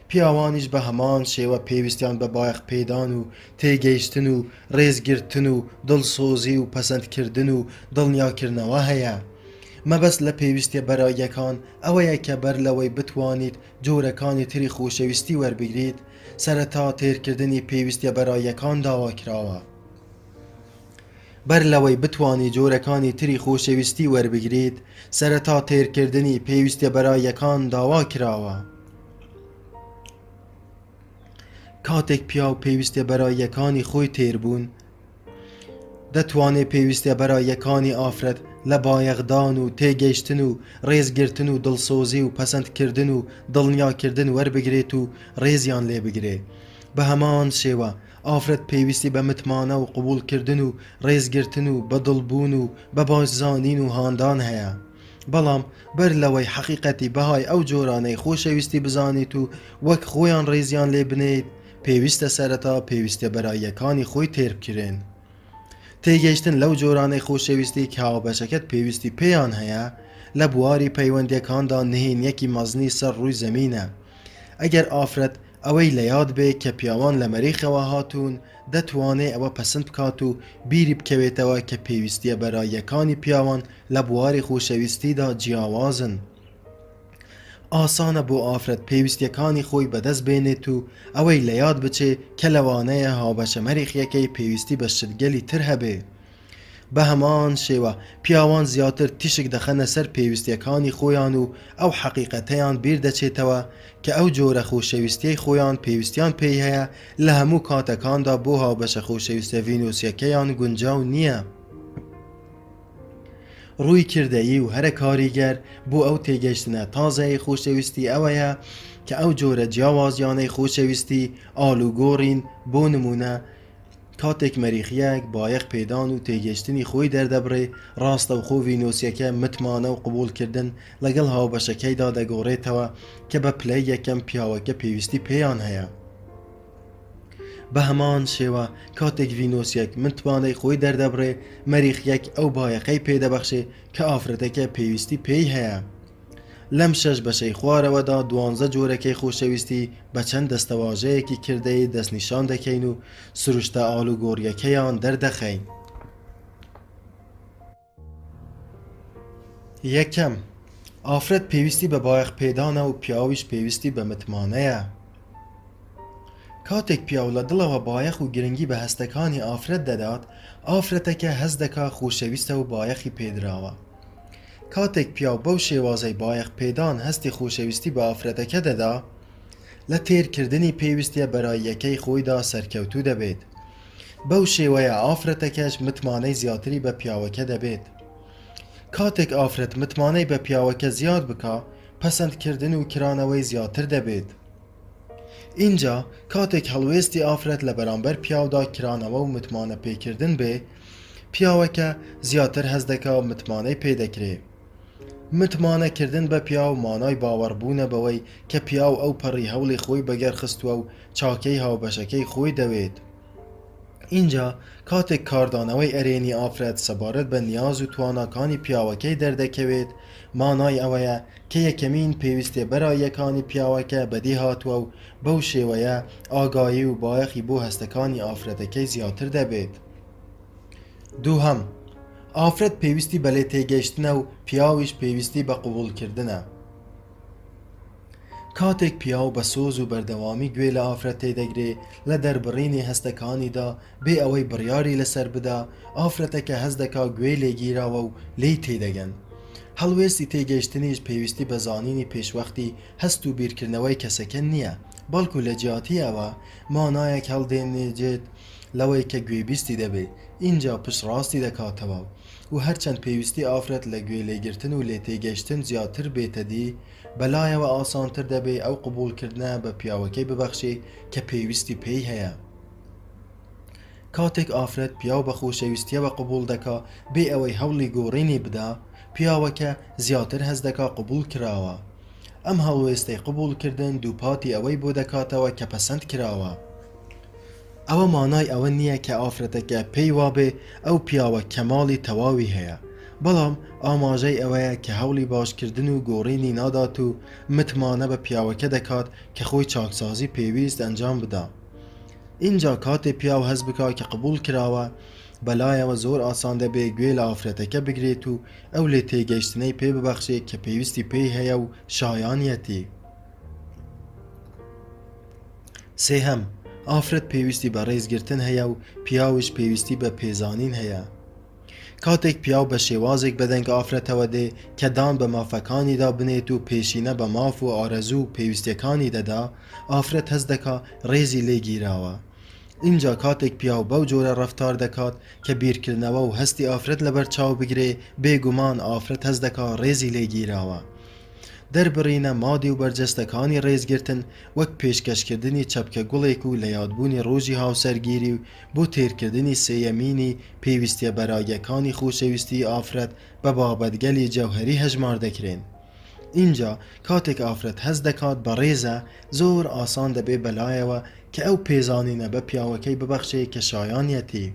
پیاوانیش بە هەمان شێوە پێویستیان بە بایەخ پێدان و تێگەیشتن و ڕێزگرتن و دڵسۆزی و پەسەندکردن و دڵنیاکردنەوە هەیە. مەبەست لە پێویستیە بەرایەکان ئەوەیە کە بەر لەوەی بتوانیت جۆرەکانی تری خۆشەویستی وەربگریت، سەرەتا تێرکردنی پێویستیە بەرایەکان داواکراوە. بەر لەوەی بتوانی جۆرەکانی تری خۆشەویستی وەربگریت، سەرەتا تێرکردنی پێویستیە بەرایەکان داوا کراوە. کاتێک پیاو پێویستیە بەرایەکانی خۆی تێربوون، دەتوانێت پێویستیە بەرایەکانی ئافرەت لە بایەخدان و تێگەیشتن و ڕێزگرتن و دڵسۆزی و پەسەندکردن و دڵنیاکردن وەربگرێت و ڕێزیان لێ بگرێ. بە هەمان شێوە ئافرەت پێویستی بە متمانە و قبولکردن و ڕێزگرتن و بەدڵبوون و بە باشزانین و هاندان هەیە. بەڵام بەر لەوەی حەقیقەتی بەهای ئەو جۆرانەی خۆشەویستی بزانیت و وەک خۆیان ڕێزیان لێ بنێت، پێویستە سەرەتا پێویستە بەرایەکانی خۆی تێربکرێن. تێگەیشتن لەو جۆرانەی خۆشەویستی کە هاوبەشەکەت پێویستی پێیان هەیە لە بواری پەیوەندیەکاندا نهێنیەکی مەزنی سەر ڕووی زەمینە. ئەگەر ئافرەت ئەوەی لە یاد بێ کە پیاوان لە مەریخەوە هاتوون، دەتوانێت ئەوە پەسەند بکات و بیری بکەوێتەوە کە پێویستیە بەرایەکانی پیاوان لە بواری خۆشەویستیدا جیاوازن. ئاسانە بۆ ئافرەت پێویستیەکانی خۆی بەدەست بێنێت و ئەوەی لە یاد بچێ کە لەوانەیە هاوبەشە مەریخیەکەی پێویستی بە شتگەلی تر هەبێ. بە هەمان شێوە پیاوان زیاتر تیشک دەخەنە سەر پێویستیەکانی خۆیان و ئەو حەقیقەتەیان بیر دەچێتەوە کە ئەو جۆرە خۆشەویستیەی خۆیان پێویستیان پێی هەیە لە هەموو کاتەکاندا بۆ هاوبەشە خۆشەویستە ڤینۆسیەکەیان گونجاو نییە. ڕووی کردەیی و هەرە کاریگەر بۆ ئەو تێگەشتنە تازەی خۆشەویستی ئەوەیە کە ئەو جۆرە جیاوازیانەی خۆشەویستی ئالوگۆڕین. بۆ نمونە کاتێک مەریخیەک بایەخ پێدان و تێگەشتنی خۆی دەردەبڕێ ڕاستە و خۆ ڤینۆسیەکە متمانە و قبولکردن لەگەڵ هاوبەشەکەیدا دەگۆڕێتەوە کە بە پلەی یەکەم پیاوەکە پێویستی پێیان هەیە. بە هەمان شێوە کاتێک ڤینۆسیەک متمانەی خۆی دەردەبڕێ مەریخیەک ئەو بایەخەی پێدەبەخشێ کە ئافرەتەکە پێویستی پێی هەیە. لەم شەش بەشەی خوارەوەدا 12 جۆرەکەی خۆشەویستی بە چەند دەستەواژەیەکی کردەی دەستنیشان دەکەین و سروشتە ئالوگۆڕیەکەیان دەردەخەین. یەکەم، ئافرەت پێویستی بە بایەخ پێدانە و پیاویش پێویستی بە متمانەیە. کاتێک پیاو لە دڵەوە بایەخ و گرنگی بە هەستەکانی ئافرەت دەدات، ئافرەتەکە هەست دەکا خۆشەویستە و بایەخی پێدراوە. کاتێک پیاو بەو شێوازەی بایەخ پێدان هەستی خۆشەویستی بە ئافرەتەکە دەدا، لە تێرکردنی پێویستیە بەراییەکەی خۆیدا سەرکەوتوو دەبێت. بەو شێوەیە ئافرەتەکەش متمانەی زیاتری بە پیاوەکە دەبێت. کاتێک ئافرەت متمانەی بە پیاوەکە زیاد بکا، پەسەندکردن و کرانەوەی زیاتر دەبێت. اینجا کاتێک هەڵوێستی ئافرەت لە بەرامبەر پیاودا کرانەوە و متمانە پێکردن بێ، پیاوەکە زیاتر هەست دەکا و متمانەی پێدەکرێ. متمانەکردن بە پیاو مانای باوەڕبوونە بەوەی کە پیاو ئەو پەڕی هەوڵی خۆی بەگەرخستووە و چاکەی هاوبەشەکەی خۆی دەوێت. اینجا کاتێک کاردانەوەی ئەرێنی ئافرەت سەبارەت بە نیاز و تواناکانی پیاوەکەی دەردەکەوێت، مانای ئەوەیە کە یەکەمین پێویستێ بەراییەکانی پیاوەکە بەدی هاتووە و بەو شێوەیە ئاگایی و بایەخی بۆ هەستەکانی ئافرەتەکەی زیاتر دەبێت. دووهەم، ئافرەت پێویستی بە لێ تێگەیشتنە و پیاویش پێویستی بە قبولکردنە. کاتێک پیاو بە سۆز و بەردەوامی گوێ لە ئافرەت تێدەگرێ لە دەربڕینی هەستەکانیدا بێ ئەوەی بڕیاری لەسەر بدا، ئافرەتەکە هەست دەکا گوێی لێگیراوە و لێی تێدەگەن. هەڵوێستی تێگەیشتنیش پێویستی بە زانینی پێشوەختی هەست و بیرکردنەوەی کەسەکە نییە، بەڵکو لە جیاتی ئەوە مانایەک هەڵدێنێجێت لەوەی کە گوێبیستی دەبێت. اینجا پشڕاستی دەکاتەوە و هەرچەند پێویستی ئافرەت لە گوێ لێگرتن و لێ تێگەیشتن زیاتر بێتەدی، بەلایەوە ئاسانتر دەبێت ئەو قبولکردنە بە پیاوەکەی ببەخشێ کە پێویستی پێی هەیە. کاتێک ئافرەت پیاو بە خۆشەویستیەوە قبول دەکا بێ ئەوەی هەوڵی گۆڕینی بدا، پیاوەکە زیاتر هەست دەکا قبول کراوە. ئەم هەڵوێستەی قبولکردن دووپاتی ئەوەی بۆ دەکاتەوە کە پەسەند کراوە. ئەوە مانای ئەوە نییە کە ئافرەتەکە پێی وابێ ئەو پیاوە کەماڵی تەواوی هەیە، بەڵام ئاماژەی ئەوەیە کە هەوڵی باشکردن و گۆڕینی نادات و متمانە بە پیاوەکە دەکات کە خۆی چاکسازی پێویست ئەنجام بدا. اینجا کاتێ پیاو هەست بکا کە قبول کراوە، بەلایەوە زۆر ئاسان دەبێت گوێ لە ئافرەتەکە بگرێت و ئەو لێ تێگەیشتنەی پێ ببەخشێت کە پێویستی پێی هەیە و شایانیەتی. سێهەم، ئافرەت پێویستی بە ڕێزگرتن هەیە و پیاوش پێویستی بە پێزانین هەیە. کاتێک پیاو بە شێوازێک بەدەنگ ئافرەتەوە دێ کە دان بە مافەکانیدا بنێت و پێشینە بە ماف و ئارەزوو و پێویستیەکانی دەدا، ئافرەت هەست دەکا ڕێزی لێگیراوە. اینجا کاتێک پیاو بەو جۆرە ڕەفتار دەکات کە بیرکردنەوە و هەستی ئافرەت لەبەر چاو بگرێ، بێگومان ئافرەت هەست دەکا ڕێزی لێگیراوە. دەربڕینە مادی و بەرجەستەکانی ڕێزگرتن وەک پێشکەشکردنی چەپکە گوڵێک و لە یادبوونی ڕۆژی هاوسەرگیری و بۆ تێرکردنی سێیەمینی پێویستیە بەراییەکانی خۆشەویستی ئافرەت بە بابەتگەلی جەوهەری هەژمار دەکرێن. اینجا کاتێک ئافرەت هەست دەکات بە ڕێزە، زۆر ئاسان دەبێ بەلایەوە کە ئەو پێزانینە بە پیاوەکەی ببەخشێ کە شایانیەتی.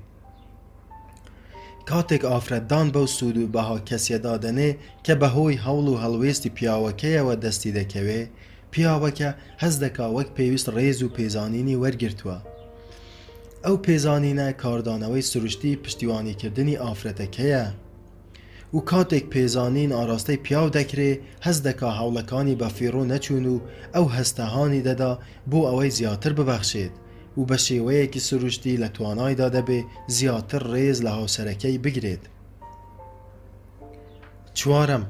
کاتێک ئافرەتدان بەو سوود و بەها کەسیەدا دەنێ کە بەهۆی هەوڵ و هەڵوێستی پیاوەکەیەوە دەستی دەکەوێ، پیاوەکە هەست دەکا وەک پێویست ڕێز و پێزانینی وەرگرتووە. ئەو پێزانینە کاردانەوەی سروشتی پشتیوانیکردنی ئافرەتەکەیە و کاتێک پێزانین ئاراستەی پیاو دەکرێ، هەست دەکا هەوڵەکانی بە فیڕۆ نەچوون و ئەو هەستەهانی دەدا بۆ ئەوەی زیاتر ببەخشێت و بە شێوەیەکی سروشتی لە توانایدا دەبێ زیاتر ڕێز لە هاوسەرەکەی بگرێت. چوارەم،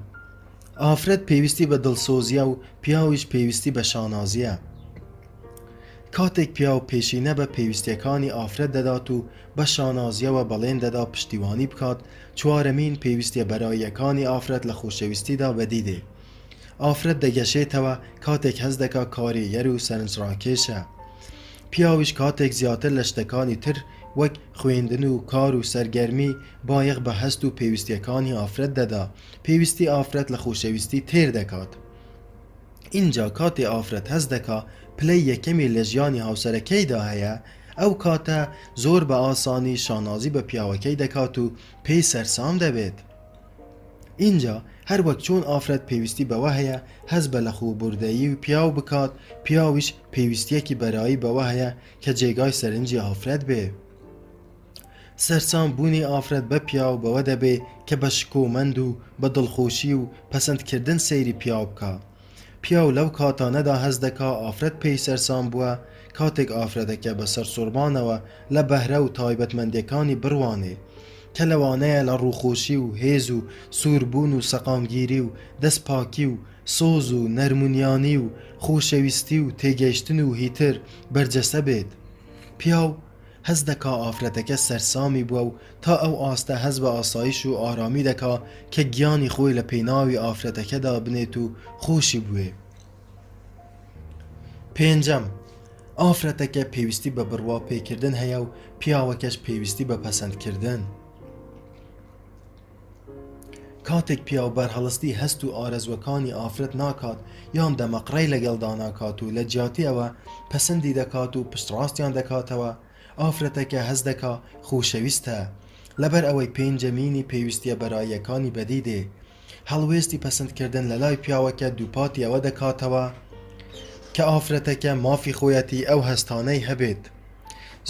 ئافرەت پێویستی بە دڵسۆزیە و پیاویش پێویستی بە شانازیە. کاتێک پیاو پێشینە بە پێویستیەکانی ئافرەت دەدات و بە شانازیەوە بەڵێن دەدا پشتیوانی بکات، چوارەمین پێویستیە بەراییەکانی ئافرەت لە خۆشەویستیدا بەدیدێ. ئافرەت دەگەشێتەوە کاتێک هەز دەکا کارێیەر و سەرنجڕاکێشە. پیاویش کاتێک زیاتر لە شتەکانی تر وەک خوێندن و کار و سەرگەرمی بایەخ بە هەست و پێویستیەکانی ئافرەت دەدا، پێویستی ئافرەت لە خۆشەویستی تێر دەکات. اینجا کاتێ ئافرەت هەز دەکا پلەی یەکەمی لە ژیانی هاوسەرەکەیدا هەیە، ئەو کاتە زۆر بە ئاسانی شانازی بە پیاوەکەی دەکات و پێی سەرسام دەبێت. اینجا هەر وەک چۆن ئافرەت پێویستی بەوە هەیە هەز بە لەخۆبوردەیی و پیاو بکات، پیاویش پێویستیەکی بەرایی بەوە هەیە کە جێگای سەرنجی ئافرەت بێ. سەرسام بوونی ئافرەت بە پیاو بەوە دەبێ کە بە شکۆمەند و بە دڵخۆشی و پەسەندکردن سەیری پیاو بکە. پیاو لەو کاتانەدا هەز دەکا ئافرەت پێی سەرسام بووە کاتێک ئافرەتەکە بە سەرسوڕمانەوە لە بەهرە و تایبەتمەندیەکانی بڕوانێ کە لەوانەیە لە ڕووخۆشی و هێز و سووربوون و سەقامگیری و دەستپاکی و سۆز و نەرمونیانی و خۆشەویستی و تێگەیشتن و هیتر بەرجەسە بێت. پیاو هەز دەکا ئافرەتەکە سەرسامی بووە و تا ئەو ئاستە هەز بە ئاسایش و ئارامی دەکا کە گیانی خۆی لە پێناوی ئافرەتەکەدا بنێت و خۆشی بوێ. پێنجەم، ئافرەتەکە پێویستی بە بڕوا پێکردن هەیە و پیاوەکەش پێویستی بە پەسەندکردن. کاتێک پیاو بەرهەڵستی هەست و ئارەزوەکانی ئافرەت ناکات یان دەمەقڕەی لەگەڵدا ناکات و لە جیاتیەوە پەسەندی دەکات و پشتڕاستیان دەکاتەوە، ئافرەتەکە هەز دەکا خۆشەویستە. لەبەر ئەوەی پێنجەمینی پێویستیە بەراییەکانی بەدیدێ. هەڵوێستی پەسەندکردن لە لای پیاوەکە دووپاتی ئەوە دەکاتەوە کە ئافرەتەکە مافی خۆیەتی ئەو هەستانەی هەبێت.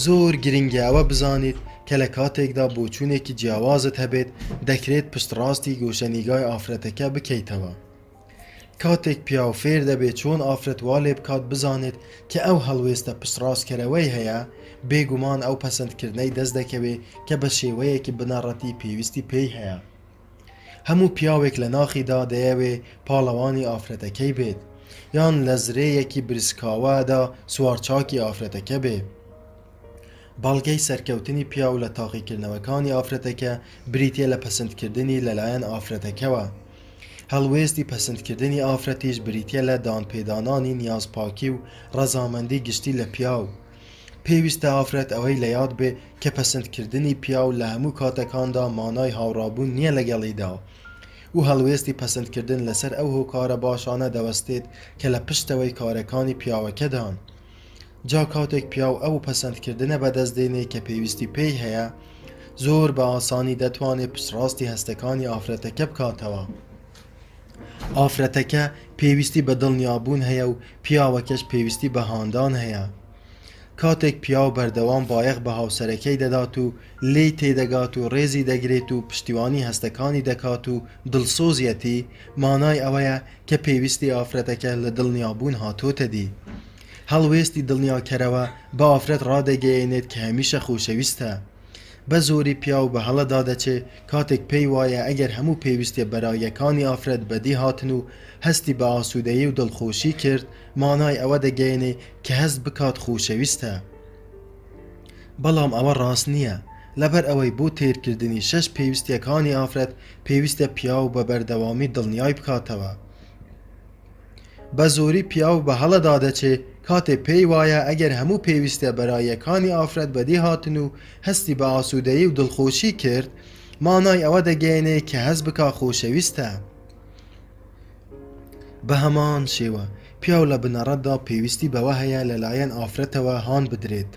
زۆر گرنگە ئەوە بزانیت کە لە کاتێکدا بۆچوونێکی جیاوازت هەبێت دەکرێت پشتڕاستی گۆشەنیگای ئافرەتەکە بکەیتەوە. کاتێک پیاو فێر دەبێت چۆن ئافرەت وا لێ بکات بزانێت کە ئەو هەڵوێستە پشتڕاستکەرەوەی هەیە، بێگومان ئەو پەسەندکردنەی دەست دەکەوێت کە بە شێوەیەکی بنەڕەتی پێویستی پێی هەیە. هەموو پیاوێک لە ناخیدا دەیەوێ پاڵەوانی ئافرەتەکەی بێت یان لە زرەیەکی برسکاوەدا سوارچاکی ئافرەتەکە بێ. باڵگەی سەرکەوتنی پیاو لە تاقیکردنەوەکانی ئافرەتەکە بریتە لە پەسەندکردنی لەلایەن ئافرەتەکەوە. هەڵوێستی پەسەندکردنی ئافرەتیش بریتە لە دانپێدانانی نیازپاکی و ڕەزامەندی گشتی لە پیاو. پێویستە ئافرەت ئەوەی لە یاد بێ کە پەسەندکردنی پیاو لە هەموو کاتەکاندا مانای هاوڕابوون نییە لەگەڵیدا و هەڵوێستی پەسەندکردن لەسەر ئەو هۆکارە باشانە دەوەستێت کە لە پشتەوەی کارەکانی پیاوەکەدان. جا کاتێک پیاو ئەو پەسەندکردنە بەدەستدێنێ کە پێویستی پێی هەیە، زۆر بە ئاسانی دەتوانێت پشتڕاستی هەستەکانی ئافرەتەکە بکاتەوە. ئافرەتەکە پێویستی بە دڵنیابوون هەیە و پیاوەکەش پێویستی بە هاندان هەیە. کاتێک پیاو بەردەوام بایەخ بە هاوسەرەکەی دەدات و لێی تێدەگات و ڕێزی دەگرێت و پشتیوانی هەستەکانی دەکات و دڵسۆزیەتی، مانای ئەوەیە کە پێویستی ئافرەتەکە لە دڵنیابوون هاتۆتە دی. هەڵوێستی دڵنیاکەرەوە بە ئافرەت ڕادەگەیەنێت کە هەمیشە خۆشەویستە. بە زۆری پیاو بە هەڵەدا دەچێ کاتێک پێی وایە ئەگەر هەموو پێویستیە بەراییەکانی ئافرەت بەدی هاتن و هەستی بە ئاسوودەیی و دڵخۆشی کرد، مانای ئەوە دەگەیەنێ کە هەست بکات خۆشەویستە. بەڵام ئەوە ڕاست نییە، لەبەر ئەوەی بۆ تێرکردنی 6 پێویستیەکانی ئافرەت پێویستە پیاو بە بەردەوامی دڵنیای بکاتەوە. بە زۆری پیاو بە هەڵەدا دەچێ کاتێ پێی وایە ئەگەر هەموو پێویستە بەراییەکانی ئافرەت بەدی هاتن و هەستی بە ئاسوودەیی و دڵخۆشی کرد، مانای ئەوە دەگەیەنێ کە هەست بکا خۆشەویستە. بە هەمان شێوە پیاو لە بنەڕەتدا پێویستی بەوە هەیە لەلایەن ئافرەتەوە هان بدرێت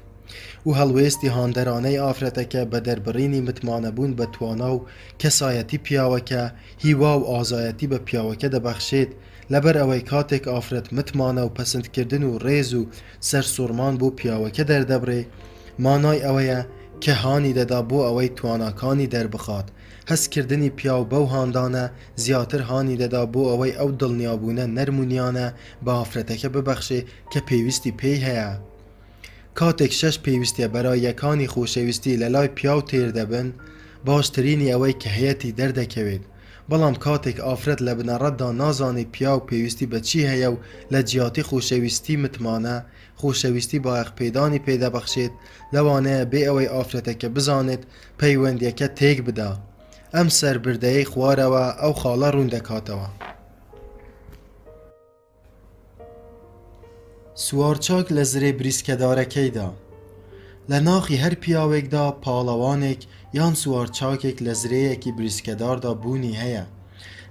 و هەڵوێستی هاندەرانەی ئافرەتەکە بە دەربڕینی متمانەبوون بە توانا و کەسایەتی پیاوەکە هیوا و ئازایەتی بە پیاوەکە دەبەخشێت. لەبەر ئەوەی کاتێک ئافرەت متمانە و پەسەندکردن و ڕێز و سەرسوڕمان بۆ پیاوەکە دەردەبڕێ، مانای ئەوەیە کە هانی دەدا بۆ ئەوەی تواناکانی دەربخات. هەستکردنی پیاو بەو هاندانە زیاتر هانی دەدا بۆ ئەوەی ئەو دڵنیابوونە نەرمونیانە بە ئافرەتەکە ببەخشێ کە پێویستی پێی هەیە. کاتێک شەش پێویستیە بەرای یەکانی خۆشەویستی لە لای پیاو تێر دەبن باشترینی ئەوەی کە هەیەی دەردەکەوێت بەڵام کاتێک ئافرەت لە بنەڕەتدا نازانێت پیا و پێویستی بە چی هەیە و لە جیاتی خۆشەویستی متمانە خۆشەویستی بایەق پێدانی پێدەبەخشێت لەوانەیە بێ ئەوەی ئافرەتەکە بزانێت پەیوەندیەکە تێک بدا ئەم سەربردەیەی خوارەوە ئەو خاڵە ڕوون دەکاتەوە. سوارچاک لە زرێ بریسکەدارەکەیدا لە ناخی هەر پیاوێکدا پاڵەوانێک یان سوارچاکێک لە زرەیەکی بریسکەداردا بوونی هەیە.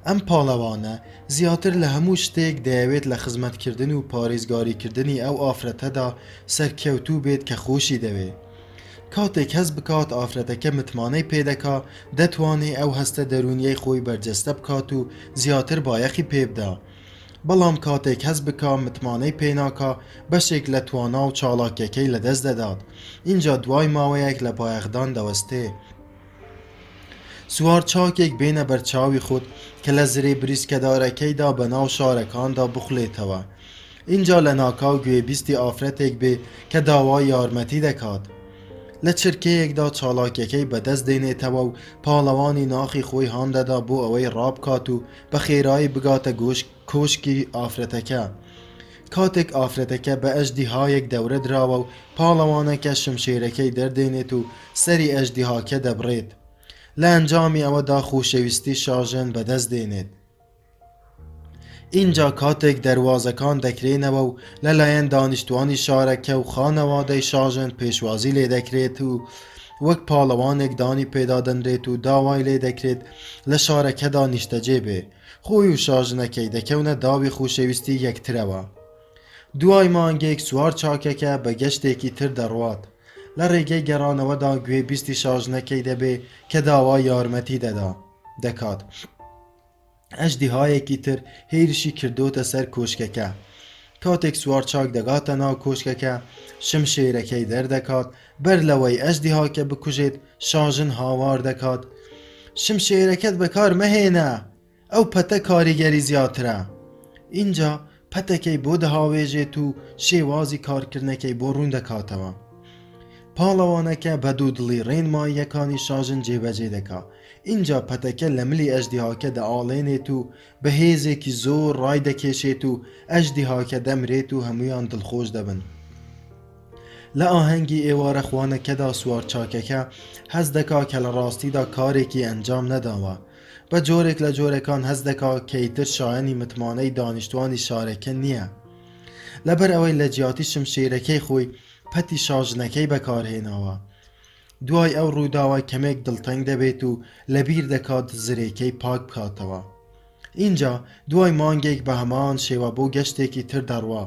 ئەم پاڵەوانە زیاتر لە هەموو شتێک دەیەوێت لە خزمەتکردن و پارێزگاریکردنی ئەو ئافرەتەدا سەرکەوتوو بێت کە خۆشی دەوێت. کاتێک هەز بکات ئافرەتەکە متمانەی پێدەکا دەتوانێت ئەو هەستە دەرونیەی خۆی بەرجەستە بکات و زیاتر بایەخی پێبدا. بەڵام کاتێک هەز بکا متمانەی پێناکا بەشێک لە توانا و چاڵاکیەکەی لەدەست دەدات. اینجا دوای ماوەیەک لە بایەخدان دەوەستێ. سوارچاکێک بێنە بەرچاوی خۆت کە لە زرێ بریسکەدارەکەیدا بەناو شارەکاندا بخڵێتەوە. اینجا لە ناکاو گوێبیستی ئافرەتێک بێ کە داوای یارمەتی دەکات. لە چرکەیەکدا چاڵاکیەکەی بەدەست دێنێتەوە و پاڵەوانی ناخی خۆی هاندەدا بۆ ئەوەی ڕابکات و بە خێرایی بگاتە کۆشکی ئافرەتەکە. کاتێک ئافرەتەکە بە ئەژدیهایەک دەورە دراوە و پاڵەوانەکە شمشێرەکەی دەردێنێت و سەری ئەژدیهاکە دەبڕێت. لە ئەنجامی ئەوەدا خۆشەویستی شاژن بەدەست دێنێت. اینجا کاتێک دەواازەکان دەکرێنەوە و لەلایەن دانیشتوانی شارەکە و خانەوادەی شاژن پێشوازی لێ دەکرێت و وەک پاڵەوانێک دانی پێدادەنرێت و داوای لێ دەکرێت لە شارەکەدا نیشتەجێ بێ. خۆی و شاژنەکەی دەکەونە داوی خۆشەویستی یەکترەوە. دوای مانگێک سوار چاکەکە بە گەشتێکی تر دەڕوات. لە ڕێگەی گەڕانەوەدا گوێبیستی شاژنەکەی دەبێ کە داوای یارمەتی دەکات. ئەژدیهایەکی تر هێرشی کردوتە سەر کۆشکەکە. کاتێک سوارچاک دەگاتە ناو کۆشکەکە شمشێرەکەی دەردەکات بەر لەوەی ئەژدیهاکە بکوژێت شاژن هاوار دەکات. شمشێرەکەت بەکار مەهێنە ئەو پەتە کاریگەری زیاترە. اینجا پەتەکەی بۆ دەهاوێژێت و شێوازی کارکردنەکەی بۆ ڕوون دەکاتەوە. پاڵەوانەکە بە دوودڵی ڕێنماییەکانی شاژن جێبەجێ دەکا. اینجا پەتەکە لە ملی ئەژدیهاکە دەئاڵێنێت و بە هێزێکی زۆر ڕای دەکێشێت و ئەژدیهاکە دەمرێت و هەمویان دڵخۆش دەبن. لە ئاهەنگی ئێوارە خوانەکەدا سوارچاکەکە هەز دەکا کە لە ڕاستیدا کارێکی ئەنجام نەداوە. بە جۆرێک لە جۆرەکان هەز دەکا کەیتر شایەنی متمانەی دانیشتوانی شارەکە نییە. لەبەر ئەوەی لە جیاتی شمشێرەکەی خۆی پەتی شاژنەکەی بەکارهێناوە. دوای ئەو ڕووداوە کەمێک دڵتەنگ دەبێت و لەبیر دەکات زرێکەی پاک بکاتەوە. اینجا دوای مانگێک بە هەمان شێوە بۆ گەشتێکی تر دەڕوا.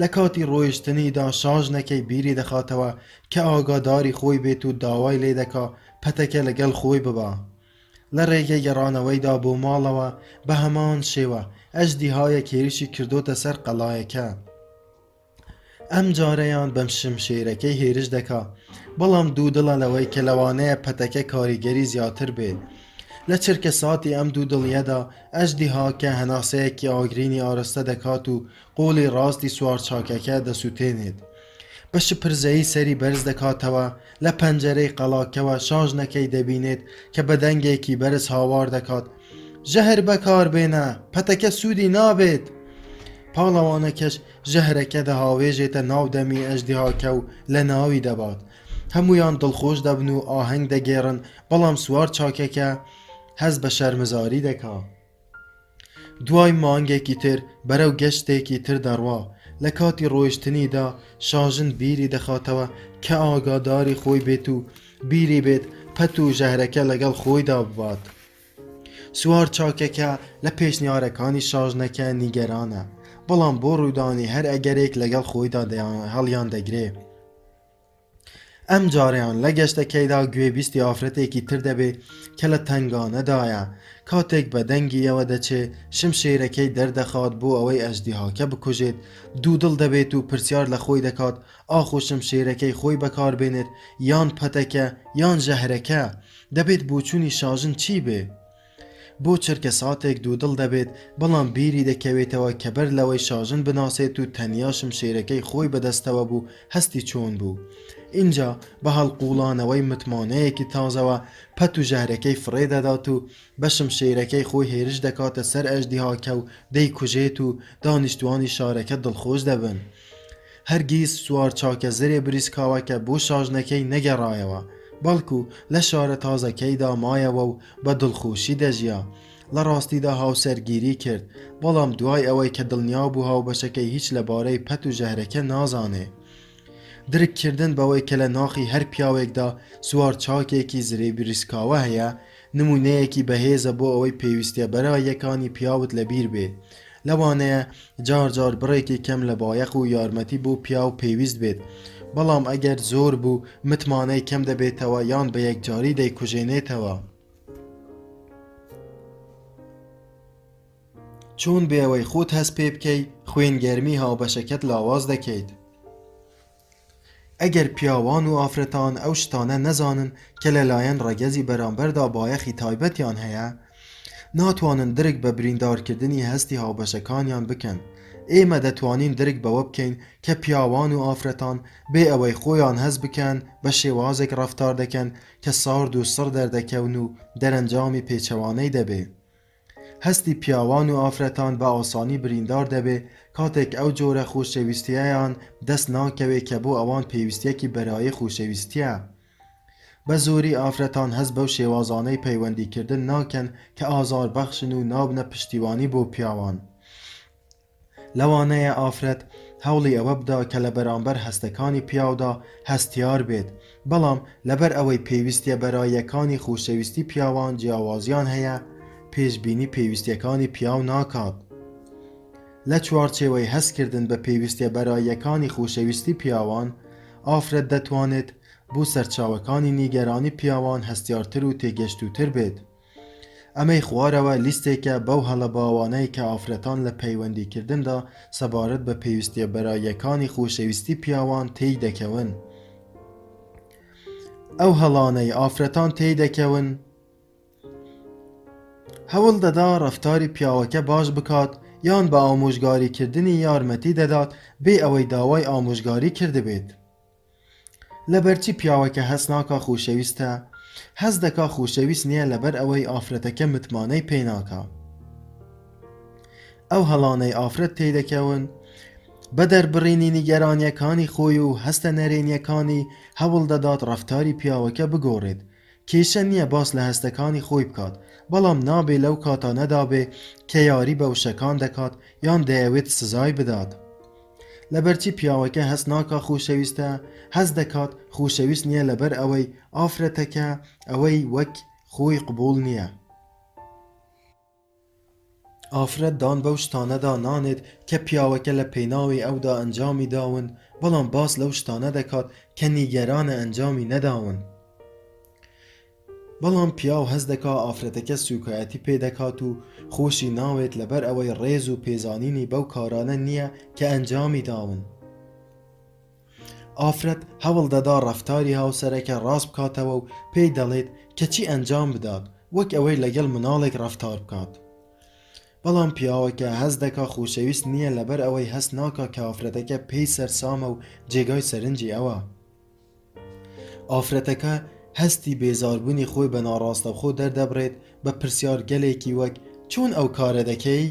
لە کاتی ڕۆیشتنیدا شاژنەکەی بیری دەخاتەوە کە ئاگاداری خۆی بێت و داوای لێ دەکا پەتەکە لەگەڵ خۆی ببا. لە ڕێگەی گەڕانەوەیدا بۆ ماڵەوە بە هەمان شێوە ئەژدیهایە کێریشی کردوتە سەر قەڵایەکە. ئەم جارەیان بەم شمشێرەکەی هێرش دەکا بەڵام دوودڵە لەوەی کە لەوانەیە پەتەکە کاریگەری زیاتر بێت. لە چرکە ساتی ئەم دوودڵیەدا ئەژدیهاکە هەناسەیەکی ئاگرینی ئاراستە دەکات و قۆڵی ڕاستی سوارچاکەکە دەسووتێنێت. بە شپرزەیی سەری بەرز دەکاتەوە. لە پەنجەرەی قەڵاکەوە شاژنەکەی دەبینێت کە بە دەنگێکی بەرز هاوار دەکات. ژەهر بەکار بێنە پەتەکە سوودی نابێت. پاڵەوانەکەش ژەهرەکە دەهاوێژێتە ناو دەمی ئەژدیهاکە و لە ناوی دەبات. هەمویان دڵخۆش دەبن و ئاهەنگ دەگێڕن بەڵام سوار چاکەکە هەز بە شەرمزاری دەکا. دوای مانگێکی تر بەرەو گەشتێکی تر دەڕوا. لە کاتی ڕۆیشتنیدا شاژن بیری دەخاتەوە کە ئاگاداری خۆی بێت و بیری بێت پەت و ژەهرەکە لەگەڵ خۆیدا ببات. سوار چاکەکە لە پێشنیارەکانی شاژنەکە نیگەرانە بەڵام بۆ ڕوودانی هەر ئەگەرێک لەگەڵ خۆیدا هەڵیان دەگرێ. ئەم جاریان لە گەشتەکەیدا گوێبیستی ئافرەتێکی تر دەبێ کە لە تنگانەدایە. کاتێک بە دەنگیەوە دەچێ شمشێرەکەی دەردەخات بۆ ئەوەی ئەژدیهاکە بکوژێت. دوودڵ دەبێت و پرسیار لە خۆی دەکات ئاخۆ شمشێرەکەی خۆی بەکار بێنێت یان پەتەکە یان ژەهرەکە. دەبێت بۆچوونی شاژن چی بێ؟ بۆ چرکە ساتێک دوودڵ دەبێت بەڵام بیری دەکەوێتەوە کە بەر لەوەی شاژن بناسێت و تەنیاشم شێرەکەی خۆی بەدەستەوە بوو هەستی چۆن بوو. اینجا بە هەڵقوڵانەوەی متمانەیەکی تازەوە پەت و ژەهرەکەی فڕێ دەدات و بەشم شێرەکەی خۆی هێرش دەکاتە سەر ئەژدیهاکە و دەیکوژێت و دانیشتوانی شارەکە دڵخۆش دەبن. هەرگیز سوار چاکە زرێ بریسکاوەکە بۆ شاژنەکەی نەگەڕایەوە، بەڵکو لە شارە تازەکەیدا مایەوە و بە دڵخۆشی دەژیا. لە ڕاستیدا هاوسەرگیری کرد، بەڵام دوای ئەوەی کە دڵنیا بوو هاوبەشەکەی هیچ لەبارەی پەت و ژەهرەکە نازانێ. درککردن بەوەی کە لە ناخی هەر پیاوێکدا سوار چاکێکی زرێ بریسکاوە هەیە نمونەیەکی بەهێزە بۆ ئەوەی پێویستیە بەرایەکانی پیاوت لەبیر بێ. لەوانەیە جار جار بڕێکی کەم لە بایەق و یارمەتی بۆ پیاو پێویست بێت، بەڵام ئەگەر زۆر بوو متمانەی کەم دەبێتەوە یان بە یەکجاری دەیکوژێنێتەوە. چۆن بێەوەی خۆت هەست پێ بکەی خوێنگەرمی هاوبەشەکەت لاواز دەکەیت. ئەگەر پیاوان و ئافرەتان ئەو شتانە نەزانن کە لەلایەن ڕەگەزی بەرامبەردا بایەخی تایبەتیان هەیە، ناتوانن درک بە بریندارکردنی هەستی هاوبەشەکانیان بکەن. ئێمە دەتوانین درک بەوە بکەین کە پیاوان و ئافرەتان بێ ئەوەی خۆیان هەست بکەن بە شێوازێک ڕەفتار دەکەن کە سارد و سڕ دەردەکەون و دەرەنجامی پێچەوانەی دەبێ. هەستی پیاوان و ئافرەتان بە ئاسانی بریندار دەبێ کاتێک ئەو جۆرە خۆشەویستیەیان دەست ناکەوێت کە بۆ ئەوان پێویستیەکی بەرایی خۆشەویستیە. بە زۆری ئافرەتان هەست بەو شێوازانەی پەیوەندیکردن ناکەن کە ئازار بەخشن و نابنە پشتیوانی بۆ پیاوان. لەوانەیە ئافرەت هەوڵی ئەوە بدا کە لە بەرامبەر هەستەکانی پیاودا هەستیار بێت، بەڵام لەبەر ئەوەی پێویستیە بەرایەکانی خۆشەویستی پیاوان جیاوازیان هەیە پێشبینی پێویستیەکانی پیاو ناکات. لە چوارچێوەی هەستکردن بە پێویستیە بەرایەکانی خۆشەویستی پیاوان، ئافرەت دەتوانێت بۆ سەرچاوەکانی نیگەرانی پیاوان هەستیارتر و تێگەشتووتر بێت. ئەمەی خوارەوە لیستێکە بەو هەڵە باوانەی کە ئافرەتان لە پەیوەندیکردندا سەبارەت بە پێویستیە بەرایەکانی خۆشەویستی پیاوان تێی دەکەون. ئەو هەڵانەی ئافرەتان تێی دەکەون هەوڵ دەدا ڕەفتاری پیاوەکە باش بکات یان بە ئامۆژگاریکردنی یارمەتی دەدات بێ ئەوەی داوای ئامۆژگاری کردبێت. لەبەرچی پیاوەکە هەست ناکا خۆشەویستە، هەست دەکا خۆشەویست نییە لەبەر ئەوەی ئافرەتەکە متمانەی پێناکا. ئەو هەڵانەی ئافرەت تێی دەکەون بە دەربڕینی نیگەرانیەکانی خۆی و هەستە نەرێنیەکانی هەوڵ دەدات ڕەفتاری پیاوەکە بگۆڕێت. کێشە نییە باس لە هەستەکانی خۆی بکات، بەڵام نابێ لەو کاتانەدا بێ کە یاری بە وشەکان دەکات یان دەیەوێت سزای بدات. لەبەرچی پیاوەکە هەست ناکا خۆشەویستە، هەست دەکات خۆشەویست نییە لەبەر ئەوەی ئافرەتەکە ئەوەی وەک خۆی قبول نییە. ئافرەت دان بەو شتانەدا نانێت کە پیاوەکە لە پێناوی ئەودا ئەنجامی داون، بەڵام باس لەو شتانە دەکات کە نیگەرانە ئەنجامی نەداون. بەڵام پیاو هەست دەکا ئافرەتەکە سوکایەتی پێدەکات و خۆشی ناوێت لەبەر ئەوەی ڕێز و پێزانینی بەو کارانە نییە کە ئەنجامی داون. ئافرەت هەوڵ دەدا ڕەفتاری هاوسەرەکە ڕاست بکاتەوە و پێی دەڵێت کە چی ئەنجام بدات وەک ئەوەی لەگەڵ مناڵێک ڕەفتار بکات. بەڵام پیاوەکە هەست دەکا خۆشەویست نییە لەبەر ئەوەی هەست ناکا کە ئافرەتەکە پێی سەرسامە و جێگای سەرنجی ئەوە. ئافرەتەکە هەستی بێزاربوونی خۆی بە ناڕاستەوخۆ دەردەبڕێت بە پرسیارگەلێکی وەک چۆن ئەو کارە دەکەی؟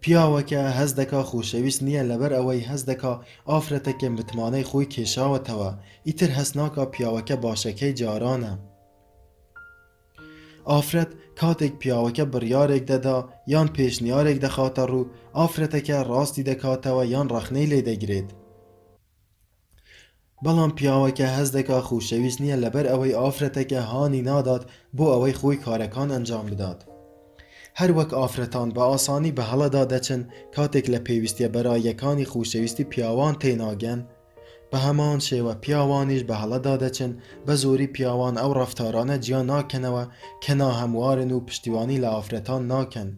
پیاوەکە هەست دەکا خۆشەویست نییە لەبەر ئەوەی هەست دەکا ئافرەتەکە متمانەی خۆی کێشاوەتەوە، ئیتر هەست ناکا پیاوەکە باشەکەی جارانە. ئافرەت کاتێک پیاوەکە بڕیارێک دەدا یان پێشنیارێک دەخاتە ڕوو، ئافرەتەکە ڕاستی دەکاتەوە یان ڕەخنەی لێ دەگرێت. بەڵام پیاوەکە هەست دەکا خۆشەویست نییە لەبەر ئەوەی ئافرەتەکە هانی نادات بۆ ئەوەی خۆی کارەکان ئەنجام بدات. هەر وەک ئافرەتان بە ئاسانی بە هەڵەدا دەچن کاتێک لە پێویستیە بەرایەکانی خۆشەویستی پیاوان تێناگەن، بە هەمان شێوە پیاوانیش بە هەڵەدا دەچن بە زۆری پیاوان ئەو ڕەفتارانە گیان ناکەنەوە کە ناهەموارن و پشتیوانی لە ئافرەتان ناکەن.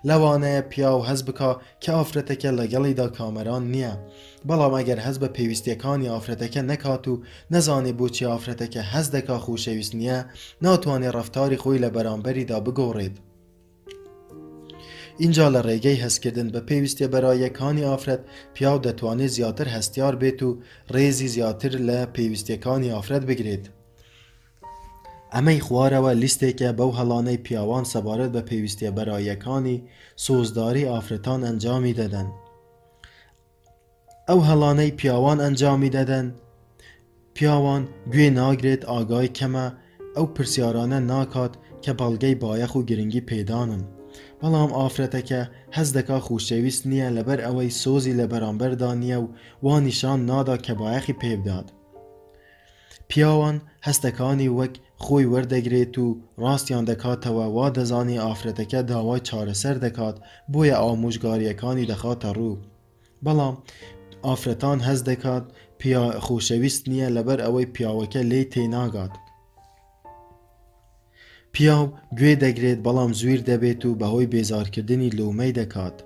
لەوانەیە پیاو هەز بکا کە ئافرەتەکە لەگەڵیدا کامەران نییە، بەڵام ئەگەر هەز بە پێویستیەکانی ئافرەتەکە نەکات و نەزانێ بۆچی ئافرەتەکە هەز دەکا خۆشەویست نییە، ناتوانێت ڕەفتاری خۆی لە بەرامبەریدا بگۆڕێت. اینجا لە ڕێگەی هەستکردن بە پێویستیە بەرایەکانی ئافرەت پیاو دەتوانێت زیاتر هەستیار بێت و ڕێزی زیاتر لە پێویستیەکانی ئافرەت بگرێت. ئەمەی خوارەوە لیستێکە بەو هەڵانەی پیاوان سەبارەت بە پێویستیە بەرایەکانی سۆزداری ئافرەتان ئەنجامی دەدەن. ئەو هەڵانەی پیاوان ئەنجامی دەدەن، پیاوان گوێ ناگرێت ئاگای کەمە ئەو پرسیارانە ناکات کە بەڵگەی بایەخ و گرنگی پێدانن. بەڵام ئافرەتەکە هەز دەکا خۆشەویست نییە لەبەر ئەوەی سۆزی لە بەرامبەردا نییە و وا نیشان نادا کە بایەخی پێ بدات. پیاوان هەستەکانی وەک خۆی وەردەگرێت و ڕاستیان دەکاتەوە، وا دەزانی ئافرەتەکە داوای چارەسەر دەکات، بۆیە ئامۆژگاریەکانی دەخاتە ڕوو. بەڵام ئافرەتان هەز دەکات خۆشەویست نییە لەبەر ئەوەی پیاوەکە لێی تێناگات. پیاو گوێ دەگرێت بەڵام زویر دەبێت و بەهۆی بێزارکردنی لۆمەی دەکات.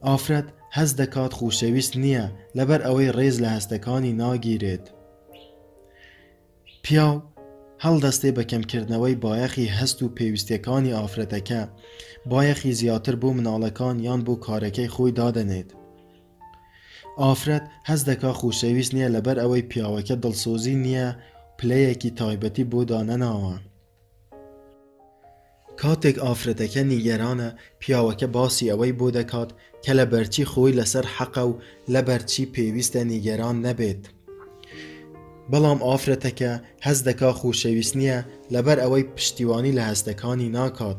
ئافرەت هەز دەکات خۆشەویست نییە لەبەر ئەوەی ڕێز لە هەستەکانی ناگیرێت. پیاو هەڵدەستێ بە کەمکردنەوەی بایەخی هەست و پێویستیەکانی ئافرەتەکە، بایەخی زیاتر بۆ مناڵەکان یان بۆ کارەکەی خۆی دادەنێت. ئافرەت هەز دەکات خۆشەویست نییە لەبەر ئەوەی پیاوەکە دڵسۆزی نییە پلەیەکی تایبەتی بۆ دانەناوە. کاتێک ئافرەتەکە نیگەرانە، پیاوەکە باسی ئەوەی بۆ دەکات کە لە بەرچی خۆی لەسەر حەقە و لە بەرچی پێویستە نیگەران نەبێت. بەڵام ئافرەتەکە هەز دەکات خۆشەویست نییە لەبەر ئەوەی پشتیوانی لە هەستەکانی ناکات.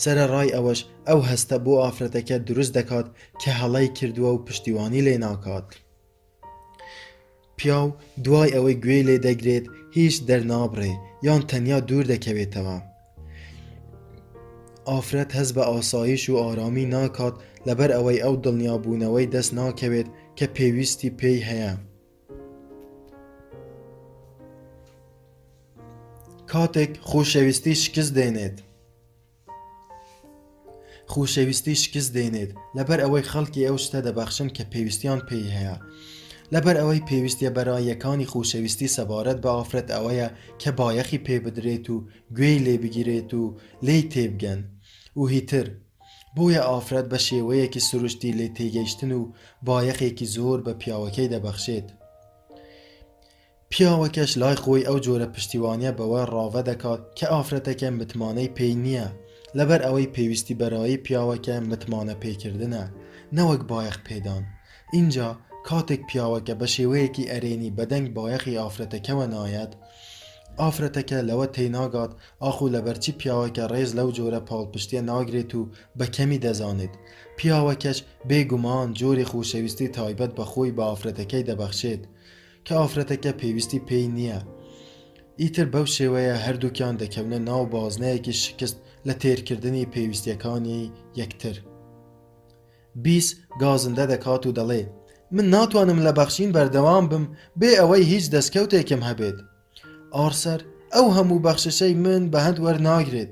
سەرەڕای ئەوەش ئەو هەستە بۆ ئافرەتەکە دروست دەکات کە هەڵەی کردووە و پشتیوانی لێ ناکات. پیاو دوای ئەوەی گوێ لێ دەگرێت هیچ دەرنابڕێ یان تەنیا دوور دەکەوێتەوە. ئافرەت هەز بە ئاسایش و ئارامی ناکات لەبەر ئەوەی ئەو دڵنیابوونەوەی دەست ناکەوێت کە پێویستی پێی هەیە. کاتێک خۆشەویستی شکست دێنێت لەبەر ئەوەی خەڵکی ئەو شتە دەبەخشن کە پێویستیان پێی هەیە. لەبەر ئەوەی پێویستیە بەرایەکانی خۆشەویستی سەبارەت بە ئافرەت ئەوەیە کە بایەخی پێ بدرێت و گوێی لێ بگیرێت و لێی تێبگەن و هیتر. بۆیە ئافرەت بە شێوەیەکی سروشتی لێ تێگەیشتن و بایەخێکی زۆر بە پیاوەکەی دەبەخشێت. پیاوەکەش لای خۆی ئەو جۆرە پشتیوانیە بەوە ڕاوە دەکات کە ئافرەتەکە متمانەی پێی نییە، لەبەر ئەوەی پێویستی بەرایی پیاوەکە متمانە پێکردنە، نەوەک بایەخ پێدان. اینجا کاتێک پیاوەکە بە شێوەیەکی ئەرێنی بەدەنگ بایەخی ئافرەتەکەوە نایەت، ئافرەتەکە لەوە تێناگات ئاخو لەبەرچی پیاوەکە ڕێز لەو جۆرە پاڵپشتیە ناگرێت و بە کەمی دەزانێت. پیاوەکەش بێگومان جۆری خۆشەویستی تایبەت بە خۆی بە ئافرەتەکەی دەبەخشێت کە ئافرەتەکە پێویستی پێی نییە. ئیتر بەو شێوەیە هەردووکیان دەکەونە ناو بازنەیەکی شکست لە تێرکردنی پێویستیەکانی یەکتر. بیس گازندە دەکات و دەڵێ من ناتوانم لە بەخشین بەردەوام بم بێ ئەوەی هیچ دەستکەوتێکم هەبێت. ئارسەر ئەو هەموو بەخششەی من بە هەند وەرناگرێت.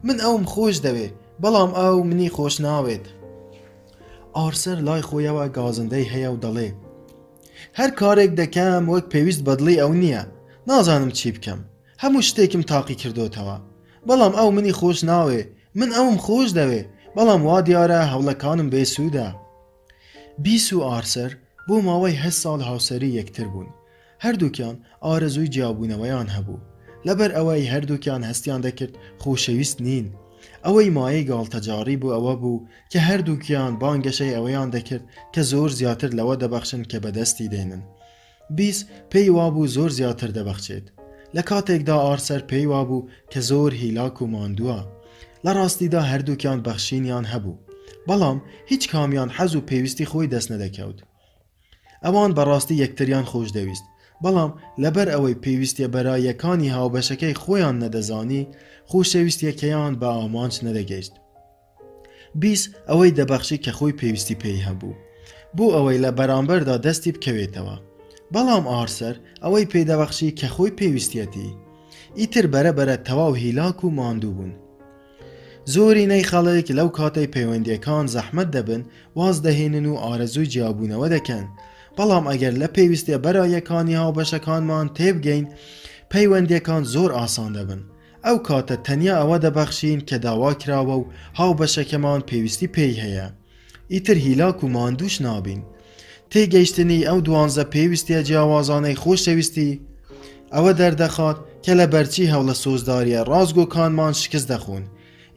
من ئەوم خۆش دەوێ، بەڵام ئەو منی خۆش ناوێت. ئارسەر لای خۆیەوە گازندەی هەیە و دەڵێ هەر کارێک دەکەم وەک پێویست بەدڵی ئەو نییە، نازانم چی بکەم، هەموو شتێکم تاقی کردوتەوە، بەڵام ئەو منی خۆش ناوێ، من ئەوم خۆش دەوێ، بەڵام وا دیارە هەوڵەکانم بێسوودە. بیس و ئارسەر بۆ ماوەی 8 ساڵ هاوسەری یەکتر بوون. هەردووکیان ئارەزووی جیابوونەوەیان هەبوو، لەبەر ئەوەی هەردووکیان هەستیان دەکرد خۆشەویست نین. ئەوەی مایەی گاڵتەجاری بوو ئەوە بوو کە هەردووکیان بانگەشەی ئەوەیان دەکرد کە زۆر زیاتر لەوە دەبەخشن کە بەدەستی دێنن. بیس پێی وابوو زۆر زیاتر دەبەخشێت. لە کاتێکدا ئارسەر پێی وابوو کە زۆر هیلاک و ماندووە. لە ڕاستیدا هەردووکیان بەخشینیان هەبوو، بەڵام هیچ کامیان حەز و پێویستی خۆی دەست نەدەکەوت. ئەوان بەڕاستی یەکتریان خۆش دەویست، بەڵام لەبەر ئەوەی پێویستیە بەرایەکانی هاوبەشەکەی خۆیان نەدەزانی، خۆشەویستیەکەیان بە ئامانج نەدەگەیشت. بیس ئەوەی دەبەخشی کە خۆی پێویستی پێی هەبوو، بۆ ئەوەی لە بەرامبەردا دەستی بکەوێتەوە. بەڵام ئارسەر ئەوەی پێدەبەخشی کە خۆی پێویستیەتی. ئیتر بەرەبەرە تەواو هیلاک و ماندوو بوون. زۆرینەی خەڵک لەو کاتەی پەیوەندیەکان زەحمەت دەبن واز دەهێنن و ئارەزووی جیابوونەوە دەکەن. بەڵام ئەگەر لە پێویستیە بەرایەکانی هاوبەشەکانمان تێبگەین پەیوەندیەکان زۆر ئاسان دەبن. ئەو کاتە تەنیا ئەوە دەبەخشین کە داوا کراوە و هاوبەشەکەمان پێویستی پێی هەیە. ئیتر هیلاک و ماندووش نابین. تێگەیشتنی ئەو دوانزە پێویستیە جیاوازانەی خۆشەویستی ئەوە دەردەخات کە لە بەرچی هەوڵە سۆزداریە ڕازگۆکانمان شکست دەخۆن.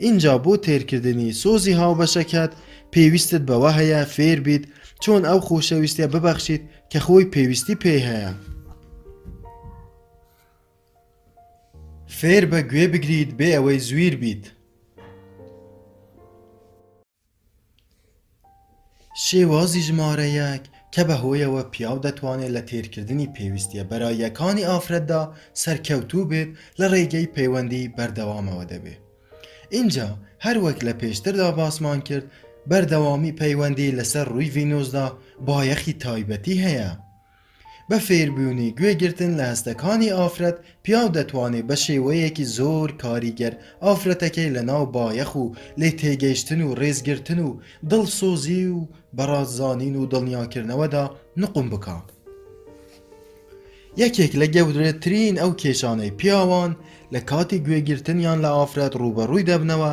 اینجا بۆ تێرکردنی سۆزی هاوبەشەکەت پێویستت بەوە هەیە فێر بیت چۆن ئەو خۆشەویستیە ببەخشیت کە خۆی پێویستی پێی هەیە. فێر بە گوێ بگریت بێ ئەوەی زویر بیت. شێوازی ژمارە یەک کە بەهۆیەوە پیاو دەتوانێت لە تێرکردنی پێویستیە بەرایەکانی ئافرەتدا سەرکەوتوو بێت لە ڕێگەی پەیوەندی بەردەوامەوە دەبێت. اینجا هەروەک لە پێشتردا باسمان کرد بەردەوامی پەیوەندی لەسەر ڕووی ڤینۆسدا بایەخی تایبەتی هەیە. بە فێربوونی گوێگرتن لە هەستەکانی ئافرەت پیاو دەتوانێت بە شێوەیەکی زۆر کاریگەر ئافرەتەکەی لە ناو بایەخ و لێ تێگەیشتن و ڕێزگرتن و دڵسۆزی و بەڕاززانین و دڵنیاکردنەوەدا نقم بکات. یەکێک لە گەورەترین ئەو کێشانەی پیاوان لە کاتی گوێگرتنیان لە ئافرەت ڕوبەڕووی دەبنەوە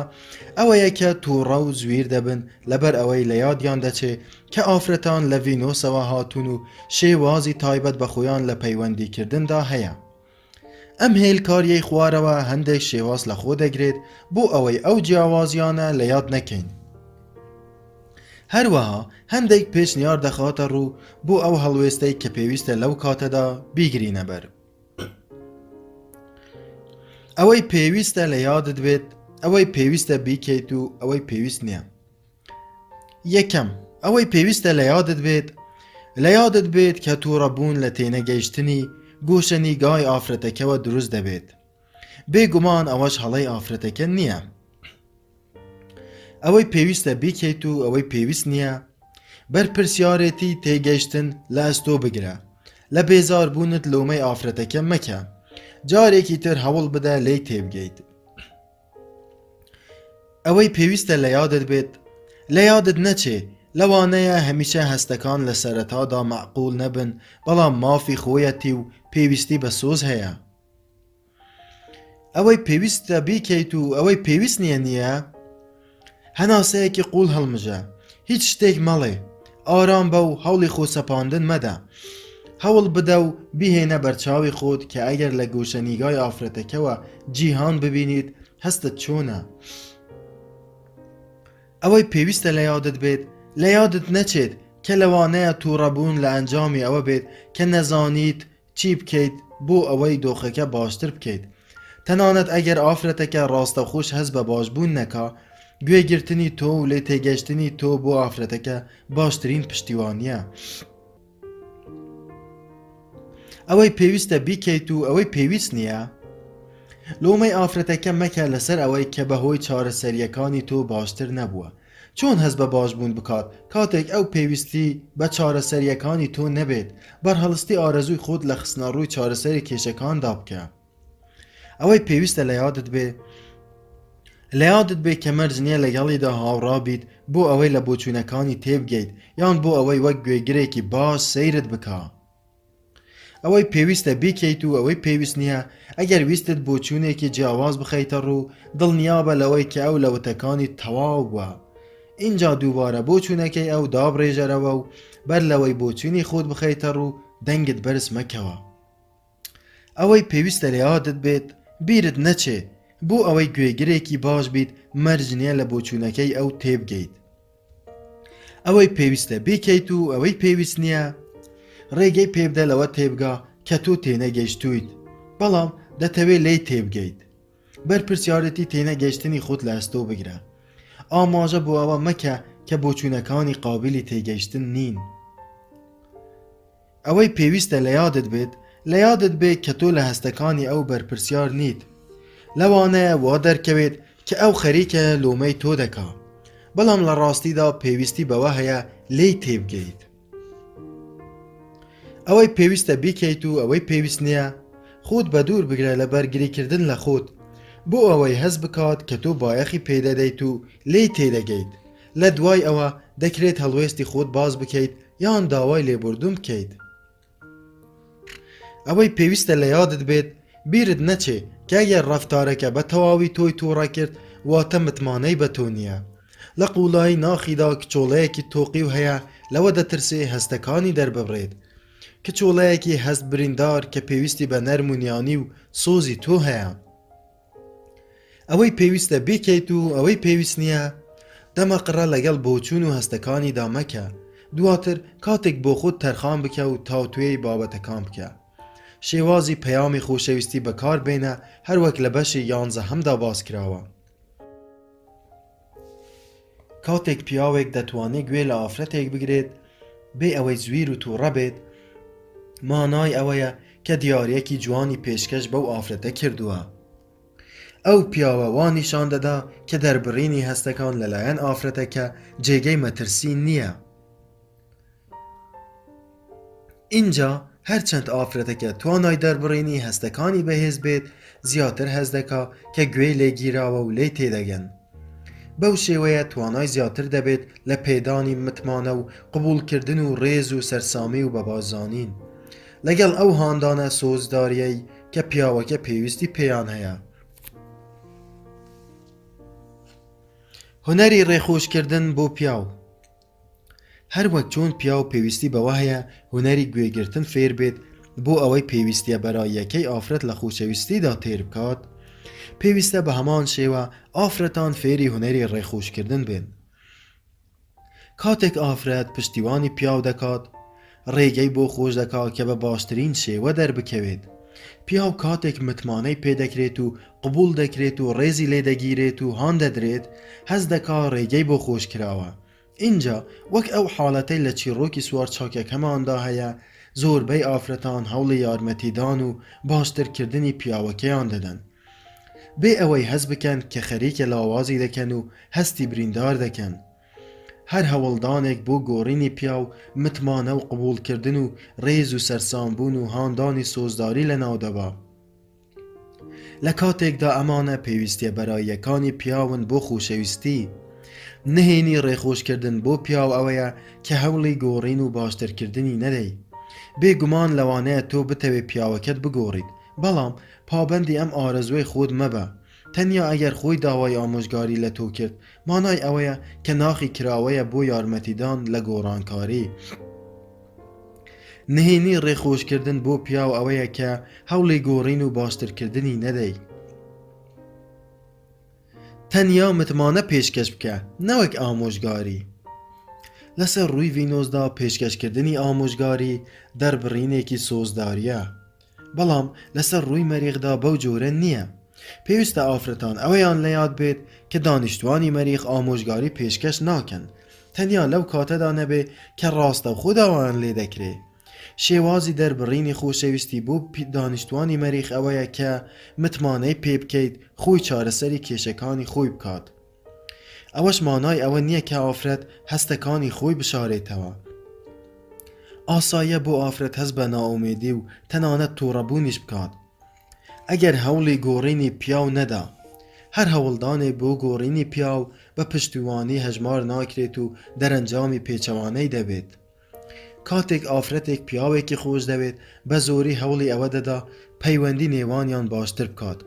ئەوەیە کە تووڕە و زویر دەبن لەبەر ئەوەی لە یادیان دەچێت کە ئافرەتان لە ڤینۆسەوە هاتوون و شێوازی تایبەت بە خۆیان لە پەیوەندیکردندا هەیە. ئەم هێلکاریەی خوارەوە هەندێک شێواز لە خۆ دەگرێت بۆ ئەوەی ئەو جیاوازیانە لە یاد نەکەین. هەروەها هەندێک پێشنیار دەخاتە ڕوو بۆ ئەو هەڵوێستەی کە پێویستە لەو کاتەدا بیگرینە بەر. ئەوەی پێویستە لە یادت بێت ئەوەی پێویستە بیکەیت و ئەوەی پێویست نییە. یەکەم ئەوەی پێویستە لە یادت بێت کە تووڕەبوون لە تێنەگەیشتنی گۆشەنیگای ئافرەتەکەوە دروست دەبێت. بێگومان ئەوەش هەڵەی ئافرەتەکە نییە. ئەوەی پێویستە بیکەیت و ئەوەی پێویست نییە بەرپرسیارەتی تێگەیشتن لە ئەستۆ بگرە. لە بێزاربوونت لۆمەی ئافرەتەکە مەکە. جارێکی تر هەوڵ بدە لێی تێبگەیت. ئەوەی پێویستە لە یادت بێت لە یادت نەچێ لەوانەیە هەمیشە هەستەکان لە سەرەتادا مەعقول نەبن بەڵام مافی خۆیەتی و پێویستی بە سۆز هەیە. ئەوەی پێویستە بیکەیت و ئەوەی پێویست نییە هەناسەیەکی قوڵ هەڵمژە. هیچ شتێک مەڵێ. ئارام بە و هەوڵی خۆسەپاندن مەدە. هەوڵ بدە و بیهێنە بەرچاوی خۆت کە ئەگەر لە گۆشەنیگای ئافرەتەکەوە جیهان ببینیت هەستت چۆنە. ئەوەی پێویستە لە یادت بێت لە یادت نەچێت کە لەوانەیە تووڕەبوون لە ئەنجامی ئەوە بێت کە نەزانیت چی بکەیت بۆ ئەوەی دۆخەکە باشتر بکەیت. تەنانەت ئەگەر ئافرەتەکە ڕاستەخۆش هەست بە باشبوون نەکا گوێگرتنی تۆ و لێ تێگەشتنی تۆ بۆ ئافرەتەکە باشترین پشتیوانیە. ئەوەی پێویستە بیکەیت و ئەوەی پێویست نییە لۆمەی ئافرەتەکە مەکە لەسەر ئەوەی کە بەهۆی چارەسەریەکانی تۆ باشتر نەبووە. چۆن هەست بە باشبوون بکات کاتێک ئەو پێویستی بە چارەسەریەکانی تۆ نەبێت بەرهەڵستی ئارەزووی خۆت لە خستنەڕووی چارەسەری کێشەکاندا بکە. ئەوەی پێویستە لە یادت بێ کە مەرج نییە لەگەڵیدا هاوڕابیت بۆ ئەوەی لە بۆچوونەکانی تێبگەیت یان بۆ ئەوەی وەک گوێگرێکی باش سەیرت بکە. ئەوەی پێویستە بیکەیت و ئەوەی پێویست نییە ئەگەر ویستت بۆچوونێکی جیاواز بخەیتە ڕوو دڵنیابە لەوەی کە ئەو لەوتەکانی تەواو بووە. اینجا دووبارە بۆچوونەکەی ئەو دابڕێژەرەوە و بەر لەوەی بۆچوونی خۆت بخەیتە ڕوو دەنگت بەرز مەکەوە. ئەوەی پێویستە لە یادت بێت بیرت نەچێ بۆ ئەوەی گوێگرێکی باش بیت مەرج نییە لە بۆچوونەکەی ئەو تێبگەیت. ئەوەی پێویستە بیکەیت و ئەوەی پێویست نییە ڕێگەی پێبدە لەوە تێبگا کە تۆ تێنەگەیشتویت بەڵام دەتەوێت لێی تێبگەیت. بەرپرسیارەتی تێنەگەیشتنی خۆت لە ئەستۆ بگرە. ئاماژە بۆ ئەوە مەکە کە بۆچوونەکانی قابلی تێگەیشتن نین. ئەوەی پێویستە لە یادت بێت کە تۆ لە هەستەکانی ئەو بەرپرسیار نیت. لەوانەیە وا دەرکەوێت کە ئەو خەریکە لۆمەی تۆ دەکا بەڵام لە ڕاستیدا پێویستی بەوە هەیە لێی تێبگەیت. ئەوەی پێویستە بیکەیت و ئەوەی پێویست نییە خۆت بە دوور بگرە لە بەرگریکردن لە خۆت بۆ ئەوەی هەست بکات کە تۆ بایەخی پێدەدەیت و لێی تێدەگەیت لە دوای ئەوە دەکرێت هەڵوێستی خۆت باز بکەیت یان داوای لێبوردون بکەیت ئەوەی پێویستە لە یادت بێت بیرت نەچێ کە ئەگەر ڕەفتارەکە بە تەواوی تۆی تووڕە کرد واتە متمانەی بە تۆ نییە لە قوڵای ناخیدا کچۆڵەیەکی تۆقی و هەیە لەوە دەترسێ هەستەکانی دەرببڕێت کچۆڵەیەکی هەست بریندار کە پێویستی بە نەرمونیانی و سۆزی تۆ هەیە ئەوەی پێویستە بیکەیت و ئەوەی پێویست نییە دەمەقڕە لەگەڵ بۆچوون و هەستەکانی دامەکە دواتر کاتێک بۆ خۆت تەرخان بکە و تاوتوێی بابەتەکان بکە شێوازی پەیامی خۆشەویستی بەکار بێنە هەروەک لە بەشی 11 باس کراوە کاتێک پیاوێک دەتوانێت گوێ لە ئافرەتێک بگرێت بێ ئەوەی زویر و تووڕە بێت مانای ئەوەیە کە دیارەکی جوانی پێشکەش بەو ئافرەتە کردووە ئەو پیاوە وانیشان دەدا کە دەربڕینی هەستەکان لەلایەن ئافرەتەکە جێگەی مەترسی نییە اینجا هەرچەند ئافرەتەکە توانای دەربڕینی هەستەکانی بەهێز بێت زیاتر هەز دەکا کە گوێی لێگیراوە و لێی تێدەگەن بەو شێوەیە توانای زیاتر دەبێت لە پێدانی متمانە و قبولکردن و ڕێز و سەرسامی و بەبازانین لەگەڵ ئەو هاندانە سۆزداریەی کە پیاوەکە پێویستی پێیان هەیە هونەری ڕێخۆشکردن بۆ پیاو هەروەک چۆن پیاو پێویستی بەوە هەیە هونەری گوێگرتن فێر بێت بۆ ئەوەی پێویستیە بەرای یەکەی ئافرەت لە خۆشەویستیدا تێر بکات پێویستە بە هەمان شێوە ئافرەتان فێری هونەری ڕێخۆشکردن بێن کاتێک ئافرەت پشتیوانی پیاو دەکات ڕێگەی بۆ خۆش دەکات کە بە باشترین شێوە دەربکەوێت پیاو کاتێک متمانەی پێدەکرێت و قبول دەکرێت و ڕێزی لێدەگیرێت و هان دەدرێت هەز دەکا ڕێگەی بۆ خۆش کراوە اینجا وەک ئەو حاڵەتەی لە چیرۆکی سوار چاکەکەماندا هەیە زۆربەی ئافرەتان هەوڵی یارمەتیدان و باشترکردنی پیاوەکەیان دەدەن بێ ئەوەی هەز بکەن کە خەریکە لاوازی دەکەن و هەستی بریندار دەکەن هەر هەوڵدانێک بۆ گۆڕینی پیاو متمانە و قبولکردن و ڕێز و سەرسامبوون و هاندانی سۆزداری لە ناودەبا لە کاتێکدا ئەمانە پێویستیە بەراییەکانی پیاون بۆ خۆشەویستی نهێنی ڕێخۆشکردن بۆ پیاو ئەوەیە کە هەوڵی گۆڕین و باشترکردنی نەدەی بێگومان لەوانەیە تۆ بتەوێت پیاوەکەت بگۆڕیت بەڵام پابەندی ئەم ئارەزوەی خۆت مەبە تەنیا ئەگەر خۆی داوای ئامۆژگاری لە تۆ کرد مانای ئەوەیە کە ناخی کراوەیە بۆ یارمەتیدان لە گۆڕانکاری نهێنی ڕێخۆشکردن بۆ پیاو ئەوەیە کە هەوڵی گۆڕین و باشترکردنی نەدەی تەنیا متمانە پێشکەش بکە نەوەک ئامۆژگاری لەسەر ڕووی ڤینۆسدا پێشکەشکردنی ئامۆژگاری دەربڕینێکی سۆزداریە بەڵام لەسەر ڕووی مەریخدا بەو جۆرە نییە پێویستە ئافرەتان ئەوەیان لە یاد بێت کە دانیشتوانی مەریخ ئامۆژگاری پێشکەش ناکەن تەنیا لەو کاتەدا نەبێ کە ڕاستە و خودداوایان لێ دەکرێ شێوازی دەربڕینی خۆشەویستی بۆ دانیشتوانی مەریخ ئەوەیە کە متمانەی پێ بکەیت خۆی چارەسەری کێشەکانی خۆی بکات ئەوەش مانای ئەوە نییە کە ئافرەت هەستەکانی خۆی بشارێتەوە ئاساییە بۆ ئافرەت هەست بە ناومێدی و تەنانەت تووڕەبوونیش بکات ئەگەر هەوڵی گۆڕینی پیاو نەدا هەر هەوڵدانێک بۆ گۆڕینی پیاو بە پشتیوانی هەژمار ناکرێت و دەرەنجامی پێچەوانەی دەبێت کاتێک ئافرەتێک پیاوێکی خۆش دەوێت بە زۆری هەوڵی ئەوە دەدا پەیوەندی نێوانیان باشتر بکات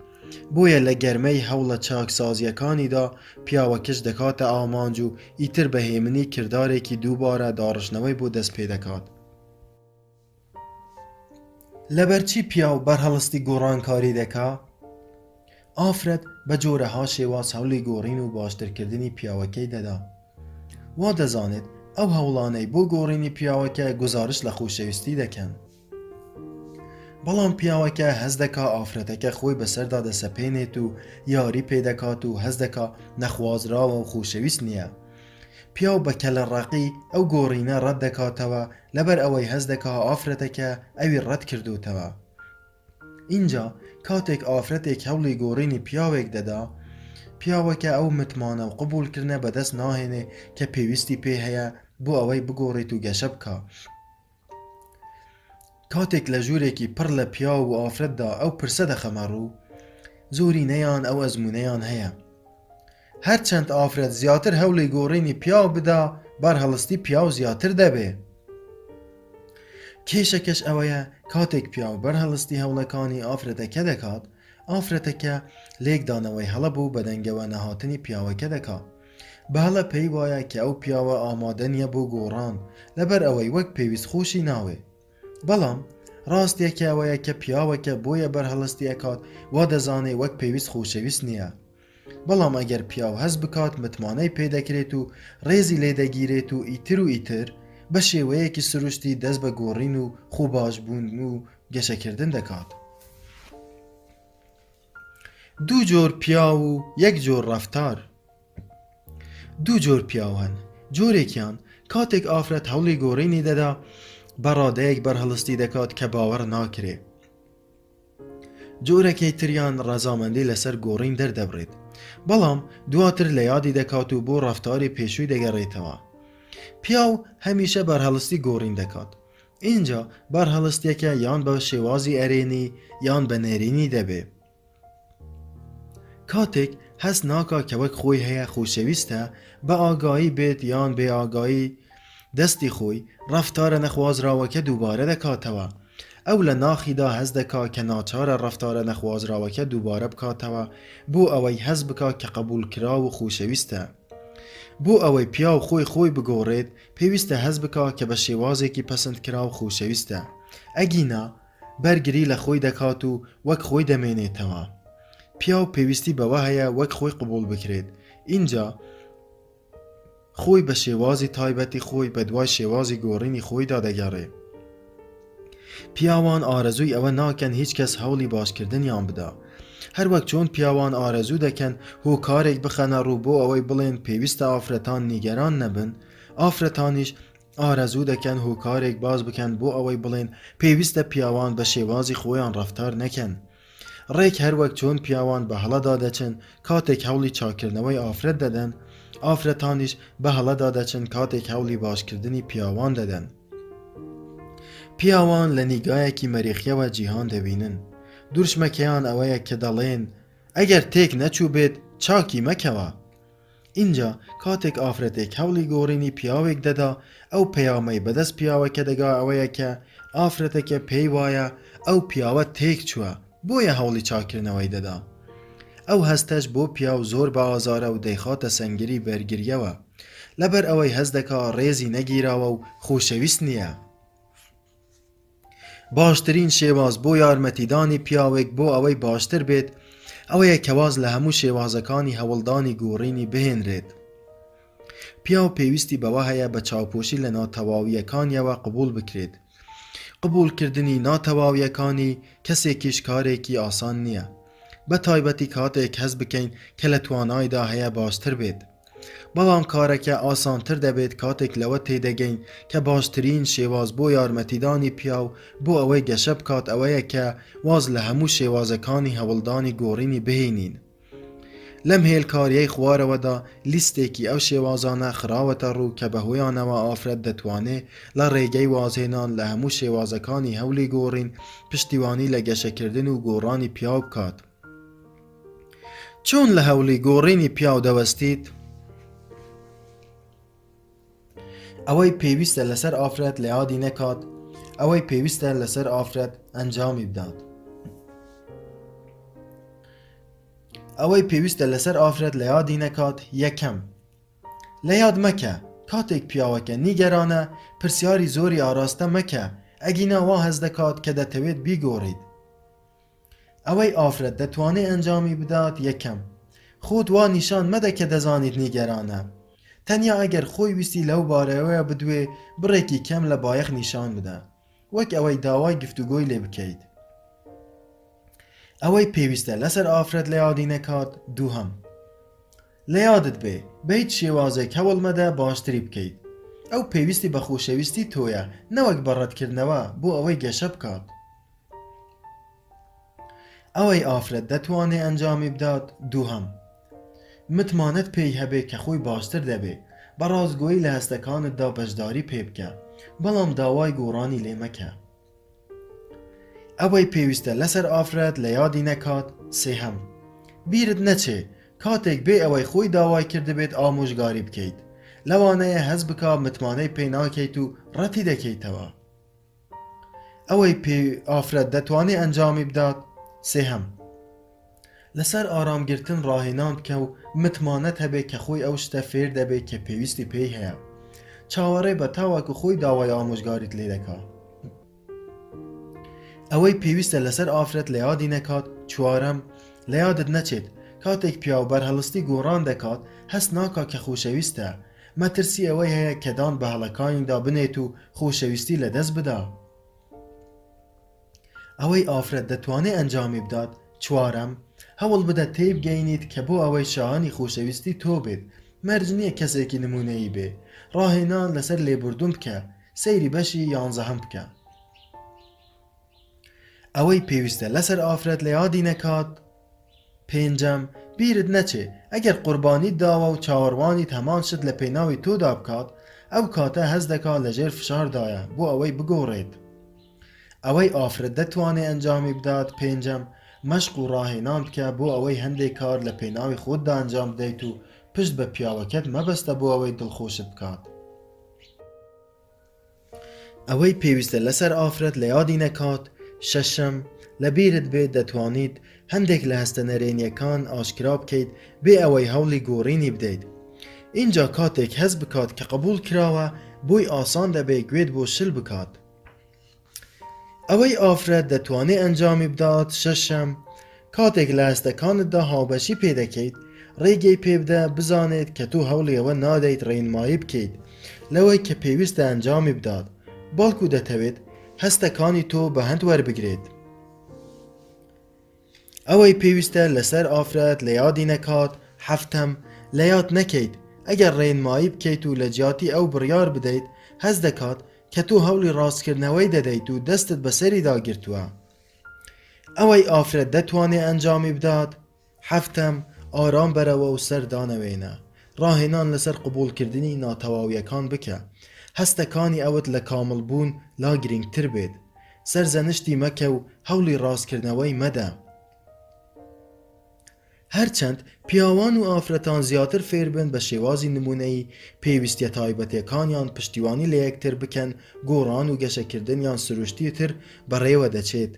بۆیە لە گەرمەی هەوڵە چاکسازیەکانیدا پیاوەکەش دەکاتە ئامانج و ئیتر بەهێمنی کردارێکی دووبارە داڕژنەوەی بۆ دەست پێ دەکات لەبەرچی پیاو بەرهەڵستی گۆڕانکاری دەکا ئافرەت بە جۆرەها شێواز هەوڵی گۆڕین و باشترکردنی پیاوەکەی دەدا وا دەزانێت ئەو هەوڵانەی بۆ گۆڕینی پیاوەکە گزارش لە خۆشەویستی دەکەن بەڵام پیاوەکە هەز دەکا ئافرەتەکە خۆی بەسەردا دەسەپێنێت و یاری پێدەکات و هەز دەکا نەخوازراوە و خۆشەویست نییە پیاو بە کەلەڕەقی ئەو گۆڕینە ڕەت دەکاتەوە لەبەر ئەوەی هەز دەکا ئافرەتەکە ئەوی ڕەت کردوتەوە اینجا کاتێک ئافرەتێک هەوڵی گۆڕینی پیاوێک دەدا پیاوەکە ئەو متمانە و قبولکردنە بەدەست ناهێنێ کە پێویستی پێ هەیە بۆ ئەوەی بگۆڕێت و گەشە بکە کاتێک لە ژوورێکی پڕ لە پیا و ئافرەتدا ئەو پرسە دەخەمە ڕوو زۆری نەیان ئەو ئەزمونەیان هەیە هەرچەند ئافرەت زیاتر هەوڵی گۆڕینی پیاو بدا بەرهەڵستی پیاو زیاتر دەبێ کێشەکەش ئەوەیە کاتێک پیاو بەرهەڵستی هەوڵەکانی ئافرەتەکە دەکات ئافرەتەکە لێکدانەوەی هەڵە بوو بە دەنگەوە نەهاتنی پیاوەکە دەکات بەهەڵە پێی وایە کە ئەو پیاوە ئامادە نییە بۆ گۆڕان لەبەر ئەوەی وەک پێویست خۆشی ناوێ بەڵام ڕاستیەکە ئەوەیە کە پیاوەکە بۆیە بەرهەڵستی ئەکات وا دەزانێ وەک پێویست خۆشەویست نییە بەڵام ئەگەر پیاو هەست بکات متمانەی پێدەکرێت و ڕێزی لێدەگیرێت و ئیتر بە شێوەیەکی سروشتی دەست بە گۆڕین و خۆباشبوون و گەشەکردن دەکات دوو جۆر پیا و یەک جۆر ڕەفتار دوو جۆر پیاو هەن جۆرێکیان کاتێک ئافرەت هەوڵی گۆڕینی دەدا بەڕادەیەک بەرهەڵستی دەکات کە باوەڕ ناکرێ جۆرەکەی تریان ڕەزامەندی لەسەر گۆڕین دەردەبڕێت بەڵام دواتر لە یادی دەکات و بۆ ڕەفتاری پێشووی دەگەڕێتەوە پیاو هەمیشە بەرهەڵستی گۆڕین دەکات اینجا بەرهەڵستیەکە یان بە شێوازی ئەرێنی یان بە نێرینی دەبێ کاتێک هەست ناکا کە وەک خۆی هەیە خۆشەویستە بە ئاگایی بێت یان بێ ئاگایی دەستی خۆی ڕەفتارە نەخوازراوەکە دووبارە دەکاتەوە ئەو لە ناخیدا هەست دەکا کە ناچارە ڕەفتارە نەخوازراوەکە دووبارە بکاتەوە بۆ ئەوەی هەست بکا کە قبول کرا و خۆشەویستە بۆ ئەوەی پیاو خۆی بگۆڕێت پێویستە هەست بکا کە بە شێوازێکی پەسەند کرا و خۆشەویستە ئەگینا بەرگری لە خۆی دەکات و وەک خۆی دەمێنێتەوە پیاو پێویستی بەوە هەیە وەک خۆی قبول بکرێت اینجا خۆی بە شێوازی تایبەتی خۆی بە دوای شێوازی گۆڕینی خۆیدا دەگەڕێ پیاوان ئارەزووی ئەوە ناکەن هیچ کەس هەوڵی باشکردنیان بدا هەروەک چۆن پیاوان ئارەزوو دەکەن هۆکارێک بخەنە ڕوو بۆ ئەوەی بڵێن پێویستە ئافرەتان نیگەران نەبن ئافرەتانیش ئارەزوو دەکەن هۆکارێک باز بکەن بۆ ئەوەی بڵێن پێویستە پیاوان بە شێوازی خۆیان ڕەفتار نەکەن ڕێک هەروەک چۆن پیاوان بە هەڵەدا دەچن کاتێک هەوڵی چاکردنەوەی ئافرەت دەدەن ئافرەتانیش بە هەڵەدا دەچن کاتێک هەوڵی باشکردنی پیاوان دەدەن پیاوان لە نیگایەکی مەریخیەوە جیهان دەبینن دوورشمەکەیان ئەوەیە کە دەڵێن ئەگەر تێک نەچوو بێت چاکی مەکەوە اینجا کاتێک ئافرەتێک هەوڵی گۆڕینی پیاوێک دەدا ئەو پەیامەی بەدەست پیاوەکە دەگا ئەوەیە کە ئافرەتەکە پێی وایە ئەو پیاوە تێک چووە بۆیە هەوڵی چاکردنەوەی دەدا ئەو هەستەش بۆ پیاو زۆر بە ئازارە و دەیخاتە سەنگری بەرگریەوە لەبەر ئەوەی هەست دەکا ڕێزی نەگیراوە و خۆشەویست نییە باشترین شێواز بۆ یارمەتیدانی پیاوێک بۆ ئەوەی باشتر بێت ئەوەیە کەواز لە هەموو شێوازەکانی هەوڵدانی گۆڕینی بهێنرێت پیاو پێویستی بەوە هەیە بە چاوپۆشی لە ناتەواویەکانیەوە قبول بکرێت قبولکردنی ناتەواویەکانی کەسێکیش کارێکی ئاسان نییە بە تایبەتی کاتێک هەست بکەین کە لە توانایدا هەیە باشتر بێت بەڵام کارەکە ئاسانتر دەبێت کاتێک لەوە تێدەگەین کە باشترین شێواز بۆ یارمەتیدانی پیاو بۆ ئەوەی گەشە بکات ئەوەیە کە واز لە هەموو شێوازەکانی هەوڵدانی گۆڕینی بهێنین لەم هێلکاریەی خوارەوەدا لیستێکی ئەو شێوازانە خراوەتە ڕوو کە بەهۆیانەوە ئافرەت دەتوانێت لە ڕێگەی وازهێنان لە هەموو شێوازەکانی هەوڵی گۆڕین پشتیوانی لە گەشەکردن و گۆڕانی پیاو بکات چۆن لە هەوڵی گۆڕینی پیاو دەوەستیت؟ ئەوەی پێویستە لەسەر ئافرەت لە یادی نەکات ئەوەی پێویستە لەسەر ئافرەت ئەنجامی بدات ئەوەی پێویستە لەسەر ئافرەت لە یادی نەکات یەکەم لە یاد مەکە کاتێک پیاوەکە نیگەرانە پرسیاری زۆری ئاراستە مەکە ئەگینا وا هەز دەکات کە دەتەوێت بیگۆڕیت ئەوەی ئافرەت دەتوانێت ئەنجامی بدات یەکەم خۆت وا نیشان مەدە کە دەزانیت نیگەرانە تەنیا ئەگەر خۆی ویستی لەو بارەوەیە بدوێ بڕێکی کەم لە بایەخ نیشان بدە وەک ئەوەی داوای گفتوگۆی لێ بکەیت ئەوەی پێویستە لەسەر ئافرەت لە یادی نەکات دووهەم لە یادت بێ بە هیچ شێوازێک هەوڵ مەدە باشتری بکەیت ئەو پێویستی بە خۆشەویستی تۆیە نەوەک بەڕەتکردنەوە بۆ ئەوەی گەشە بکات ئەوەی ئافرەت دەتوانێت ئەنجامی بدات دووهەم متمانەت پێی هەبێ کە خۆی باشتر دەبێ بە ڕازگۆیی لە هەستەکانتدا بەشداری پێ بکە بەڵام داوای گۆڕانی لێ مەکە ئەوەی پێویستە لەسەر ئافرەت لە یادی نەکات سێهەم بیرت نەچێ کاتێک بێ ئەوەی خۆی داوای کردبێت ئامۆژگاری بکەیت لەوانەیە هەز بکا متمانەی پێ ناکەیت و ڕەتی دەکەیتەوە ئەوەی پێ ئافرەت دەتوانێت ئەنجامی بدات سێهەم لەسەر ئارامگرتن ڕاهێنان بکە و متمانەت هەبێت کە خۆی ئەو شتە فێر دەبێت کە پێویستی پێی هەیە چاوەڕێ بە تاواکو خۆی داوای ئامۆژگاریت لێ دەکات ئەوەی پێویستە لەسەر ئافرەت لە یادی نەکات چوارەم لە یادت نەچێت کاتێک پیا و بەرهەڵستی گۆڕان دەکات هەست ناکات کە خۆشەویستە مەترسی ئەوەی هەیە کەدان بە هەڵەکانیدا بنێت و خۆشەویستی لەدەست بدا ئەوەی ئافرەت دەتوانێت ئەنجامی بدات چوارەم هەوڵ بدە تێبگەینیت کە بۆ ئەوەی شایانی خۆشەویستی تۆ بێت مەرج نییە کەسێکی نمونەیی بێ ڕاهێنان لەسەر لێبوردون بکە سەیری بەشی 11 بکە ئەوەی پێویستە لەسەر ئافرەت لە یادی نەکات پێنجەم بیرت نەچێ ئەگەر قوربانیت داوە و چاوەڕوانیت هەمان شت لە پێناوی تۆدا بکات ئەو کاتە هەز دەکات لەژێر فشاردایە بۆ ئەوەی بگۆڕێت ئەوەی ئافرەت دەتوانێت ئەنجامی بدات پێنجەم مەشق و ڕاهێنان بکە بۆ ئەوەی هەندێک کار لە پێناوی خۆتدا ئەنجام بدەیت و پشت بە پیاوەکەت مەبەستە بۆ ئەوەی دڵخۆشت بکات ئەوەی پێویستە لەسەر ئافرەت لە یادی نەکات شەشەم لە بیرت بێت دەتوانیت هەندێک لە هەستە نەرێنیەکان ئاشکرا بکەیت بێ ئەوەی هەوڵی گۆڕینی بدەیت اینجا کاتێک هەز بکات کە قبول کراوە بۆی ئاسان دەبێت گوێت بۆ شل بکات ئەوەی ئافرەت دەتوانێت ئەنجامی بدات شەشەم کاتێک لە هەستەکانتدا هاوبەشی پێدەکەیت ڕێگەی پێبدە بزانێت کە تو هەوڵی ئەوە نادەیت ڕێنمایی بکەیت لەوەی کە پێویستە ئەنجامی بدات باڵکو دەتەوێت هەستەکانی تۆ بە هەند وەربگرێت ئەوەی پێویستە لەسەر ئافرەت لە یادی نەکات هەفتەم لە یاد نەکەیت ئەگەر ڕێنمایی بکەیت و لە جیاتی ئەو بڕیار بدەیت هەز دەکات کە تو هەوڵی ڕاستکردنەوەی دەدەیت و دەستت بەسەری داگرتووە ئەوەی ئافرەت دەتوانێت ئەنجامی بدات هەفتەم ئارام بەرەوە و سەردانەوێنە ڕاهێنان لەسەر قبولکردنی ناتەواویەکان بکە هەستەکانی ئەوت لە کاملبوون لا گرنگتر بێت سەرزەنشتی مەکە و هەوڵی ڕاستکردنەوەی مەدە هەرچەند پیاوان و ئافرەتان زیاتر فێر بن بە شێوازی نمونەیی پێویستیە تایبەتیەکانیان پشتیوانی لە یەکتر بکەن گۆڕان و گەشەکردنیان سروشتی تر بەڕێوە دەچێت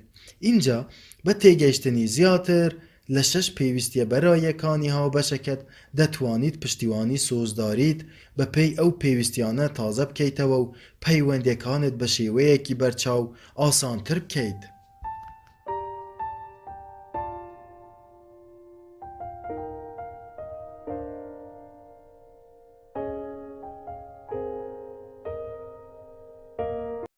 اینجا بە تێگەیشتنی زیاتر لە 6 پێویستیە بەرایەکانی هاوبەشەکەت دەتوانیت پشتیوانی سۆزداریت بە پێی ئەو پێویستیانە تازە بکەیتەوە و پەیوەندیەکانت بە شێوەیەکی بەرچاو ئاسانتر بکەیت